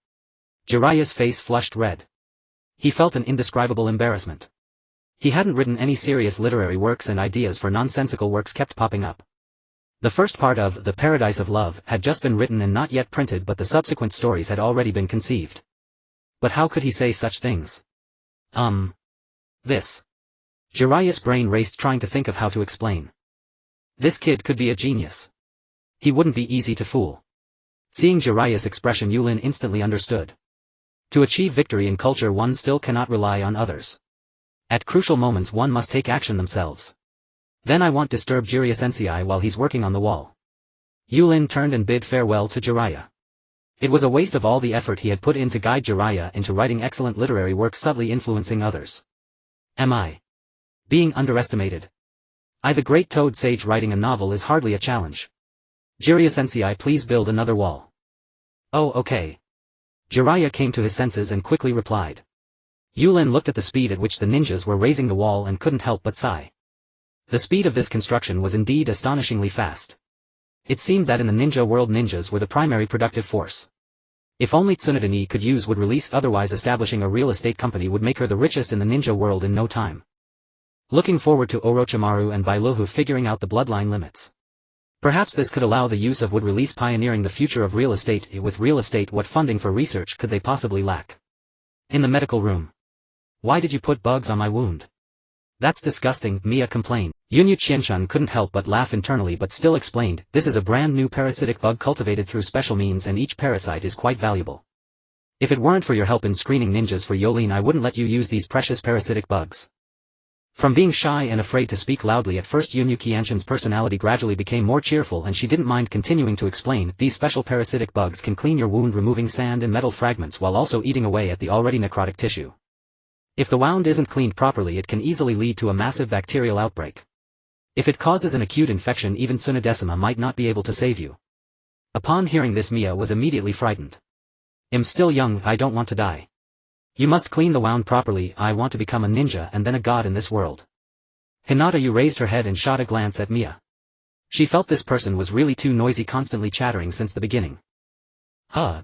Jiraiya's face flushed red. He felt an indescribable embarrassment. He hadn't written any serious literary works and ideas for nonsensical works kept popping up. The first part of The Paradise of Love had just been written and not yet printed, but the subsequent stories had already been conceived. But how could he say such things? This. Jiraiya's brain raced trying to think of how to explain. This kid could be a genius. He wouldn't be easy to fool. Seeing Jiraiya's expression, Yūrin instantly understood. To achieve victory in culture, one still cannot rely on others. At crucial moments one must take action themselves. Then I won't disturb Jiraiya sensei while he's working on the wall. Yūrin turned and bid farewell to Jiraiya. It was a waste of all the effort he had put in to guide Jiraiya into writing excellent literary work subtly influencing others. Am I being underestimated? The great Toad Sage writing a novel is hardly a challenge. Jiraiya sensei, please build another wall. Oh, okay. Jiraiya came to his senses and quickly replied. Yūrin looked at the speed at which the ninjas were raising the wall and couldn't help but sigh. The speed of this construction was indeed astonishingly fast. It seemed that in the ninja world ninjas were the primary productive force. If only Tsunade could use would release, otherwise establishing a real estate company would make her the richest in the ninja world in no time. Looking forward to Orochimaru and Bailuhu figuring out the bloodline limits. Perhaps this could allow the use of wood release pioneering the future of real estate. With real estate, what funding for research could they possibly lack? In the medical room. Why did you put bugs on my wound? That's disgusting, Mia complained. Yunyu Qianshun couldn't help but laugh internally but still explained, this is a brand new parasitic bug cultivated through special means and each parasite is quite valuable. If it weren't for your help in screening ninjas for Yōrin, I wouldn't let you use these precious parasitic bugs. From being shy and afraid to speak loudly at first, Yunyu Qianshun's personality gradually became more cheerful and she didn't mind continuing to explain, these special parasitic bugs can clean your wound, removing sand and metal fragments while also eating away at the already necrotic tissue. If the wound isn't cleaned properly, it can easily lead to a massive bacterial outbreak. If it causes an acute infection, even Tsunadesima might not be able to save you. Upon hearing this, Mia was immediately frightened. I'm still young, I don't want to die. You must clean the wound properly, I want to become a ninja and then a god in this world. Hinata raised her head and shot a glance at Mia. She felt this person was really too noisy, constantly chattering since the beginning. Huh?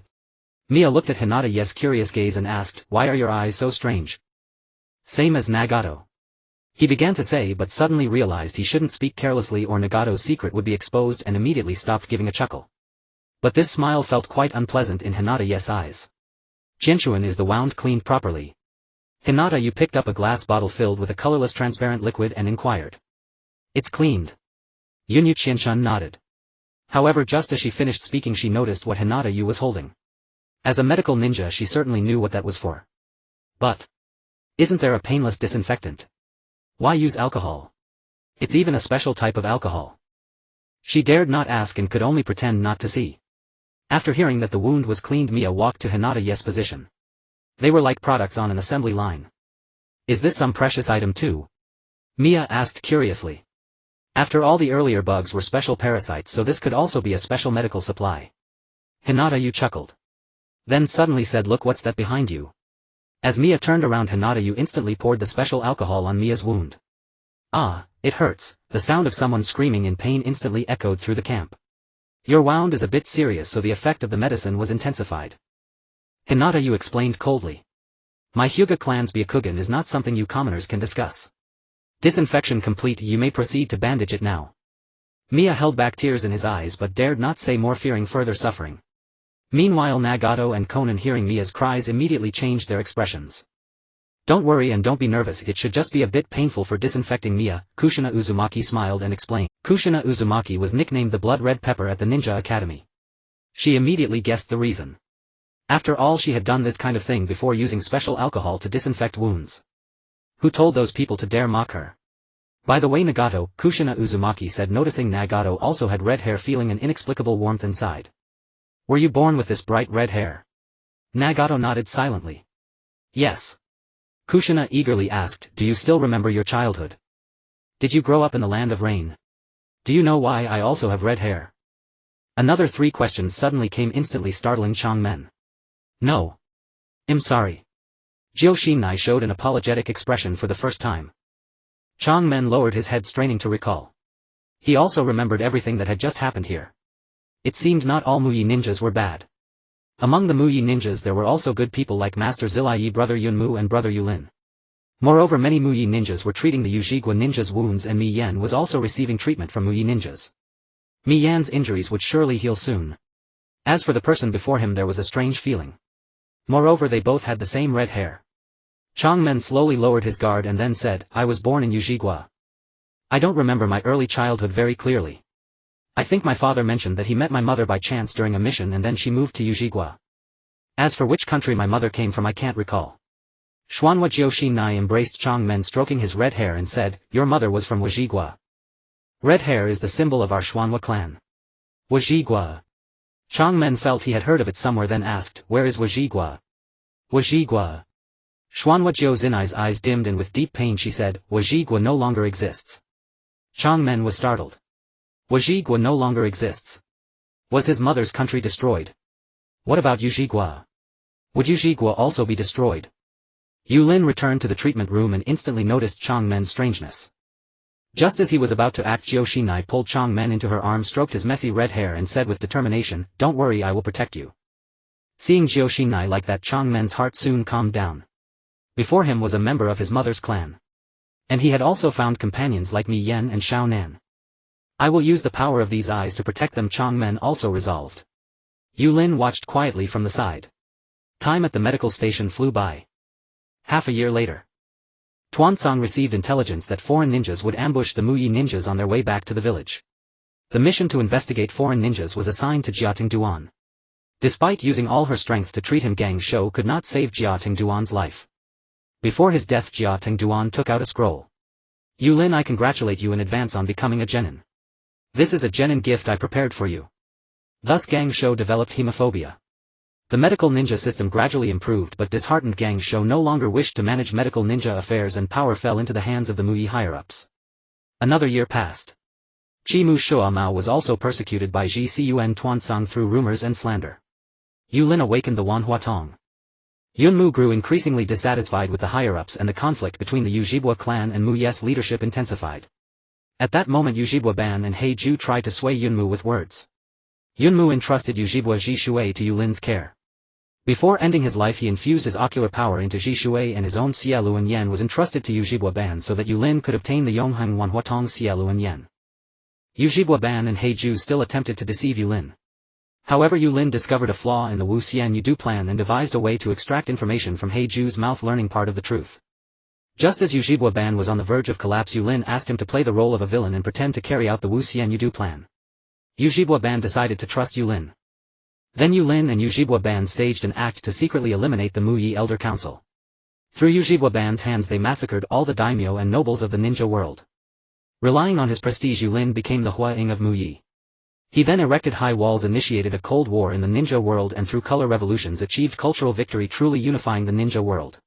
Mia looked at Hinata's curious gaze and asked, why are your eyes so strange? Same as Nagato. He began to say but suddenly realized he shouldn't speak carelessly or Nagato's secret would be exposed and immediately stopped, giving a chuckle. But this smile felt quite unpleasant in Hinata's eyes. Jinshuin, is the wound cleaned properly? Hinata picked up a glass bottle filled with a colorless transparent liquid and inquired. It's cleaned. Yunyu Qianshun nodded. However, just as she finished speaking she noticed what Hinata was holding. As a medical ninja she certainly knew what that was for. But isn't there a painless disinfectant? Why use alcohol? It's even a special type of alcohol. She dared not ask and could only pretend not to see. After hearing that the wound was cleaned, Mia walked to Hinata's position. They were like products on an assembly line. Is this some precious item too? Mia asked curiously. After all, the earlier bugs were special parasites, so this could also be a special medical supply. Hinata chuckled. Then suddenly said, look what's that behind you. As Mia turned around, Hinata instantly poured the special alcohol on Mia's wound. Ah, it hurts. The sound of someone screaming in pain instantly echoed through the camp. Your wound is a bit serious, so the effect of the medicine was intensified. Hinata explained coldly. My Hyūga clan's Byakugan is not something you commoners can discuss. Disinfection complete, you may proceed to bandage it now. Mia held back tears in his eyes but dared not say more, fearing further suffering. Meanwhile, Nagato and Konan, hearing Mia's cries, immediately changed their expressions. Don't worry and don't be nervous, it should just be a bit painful for disinfecting Mia. Kushina Uzumaki smiled and explained. Kushina Uzumaki was nicknamed the Blood Red Pepper at the Ninja Academy. She immediately guessed the reason. After all, she had done this kind of thing before, using special alcohol to disinfect wounds. Who told those people to dare mock her? By the way, Nagato, Kushina Uzumaki said, noticing Nagato also had red hair, feeling an inexplicable warmth inside. Were you born with this bright red hair? Nagato nodded silently. Yes. Kushina eagerly asked, do you still remember your childhood? Did you grow up in the land of rain? Do you know why I also have red hair? Another 3 questions suddenly came, instantly startling Changmen. No. I'm sorry. Jiu Shinai showed an apologetic expression for the first time. Changmen lowered his head, straining to recall. He also remembered everything that had just happened here. It seemed not all Muyi ninjas were bad. Among the Muyi ninjas there were also good people like Master Zilai, brother Yunmu and brother Yulin. Moreover, many Muyi ninjas were treating the Uchiha ninjas' wounds, and Mi Yan was also receiving treatment from Muyi ninjas. Mi Yan's injuries would surely heal soon. As for the person before him, there was a strange feeling. Moreover, they both had the same red hair. Changmen slowly lowered his guard and then said, I was born in Uchiha. I don't remember my early childhood very clearly. I think my father mentioned that he met my mother by chance during a mission and then she moved to Uchiha. As for which country my mother came from, I can't recall. Xuanhua Jiushinai embraced Changmen, stroking his red hair, and said, Your mother was from Uchiha. Red hair is the symbol of our Xuanhua clan. Uchiha. Changmen felt he had heard of it somewhere, then asked, Where is Uchiha? Uchiha. Xuanhua Jiuzinai's eyes dimmed and with deep pain she said, Uchiha no longer exists. Changmen was startled. Uchiha no longer exists. Was his mother's country destroyed? What about Uchiha? Would Uchiha also be destroyed? Yulin returned to the treatment room and instantly noticed Changmen's strangeness. Just as he was about to act, Jiushinai pulled Changmen into her arms, stroked his messy red hair and said with determination, Don't worry, I will protect you. Seeing Jiushinai like that, Changmen's heart soon calmed down. Before him was a member of his mother's clan. And he had also found companions like Mi Yan and Xiao Nan. I will use the power of these eyes to protect them, Changmen also resolved. Yulin watched quietly from the side. Time at the medical station flew by. Half a year later. Tuansang received intelligence that foreign ninjas would ambush the Muyi ninjas on their way back to the village. The mission to investigate foreign ninjas was assigned to Jiating Duan. Despite using all her strength to treat him, Gang Shou could not save Jiating Duan's life. Before his death, Jiating Duan took out a scroll. Yulin, I congratulate you in advance on becoming a genin. This is a genin gift I prepared for you. Thus Gang Shou developed hemophobia. The medical ninja system gradually improved, but disheartened Gang Shou no longer wished to manage medical ninja affairs and power fell into the hands of the Muyi higher-ups. Another year passed. Chimu Shuamao was also persecuted by Ji Cun Tuansang through rumors and slander. Yulin awakened the Wanhuatong. Yunmu grew increasingly dissatisfied with the higher-ups, and the conflict between the Uchiha clan and Muyi's leadership intensified. At that moment Uchiha Ban and Heiju tried to sway Yunmu with words. Yunmu entrusted Uchiha Jishui to Yulin's care. Before ending his life, he infused his ocular power into Jishui, and his own Xiaoluan Yen was entrusted to Uchiha Ban so that Yulin could obtain the Yongheng Wanhuatong Xiaoluan Yen. Uchiha Ban and Heiju still attempted to deceive Yulin. However, Yulin discovered a flaw in the Wu Xian Yudu plan and devised a way to extract information from Heiju's mouth, learning part of the truth. Just as Uchiha Ban was on the verge of collapse, Yulin asked him to play the role of a villain and pretend to carry out the Wu Xian Yudu plan. Uchiha Ban decided to trust Yulin. Then Yulin and Uchiha Ban staged an act to secretly eliminate the Muyi Elder Council. Through Uchiha Ban's hands they massacred all the daimyo and nobles of the ninja world. Relying on his prestige, Yulin became the Hua Ying of Muyi. He then erected high walls, initiated a cold war in the ninja world, and through color revolutions achieved cultural victory, truly unifying the ninja world.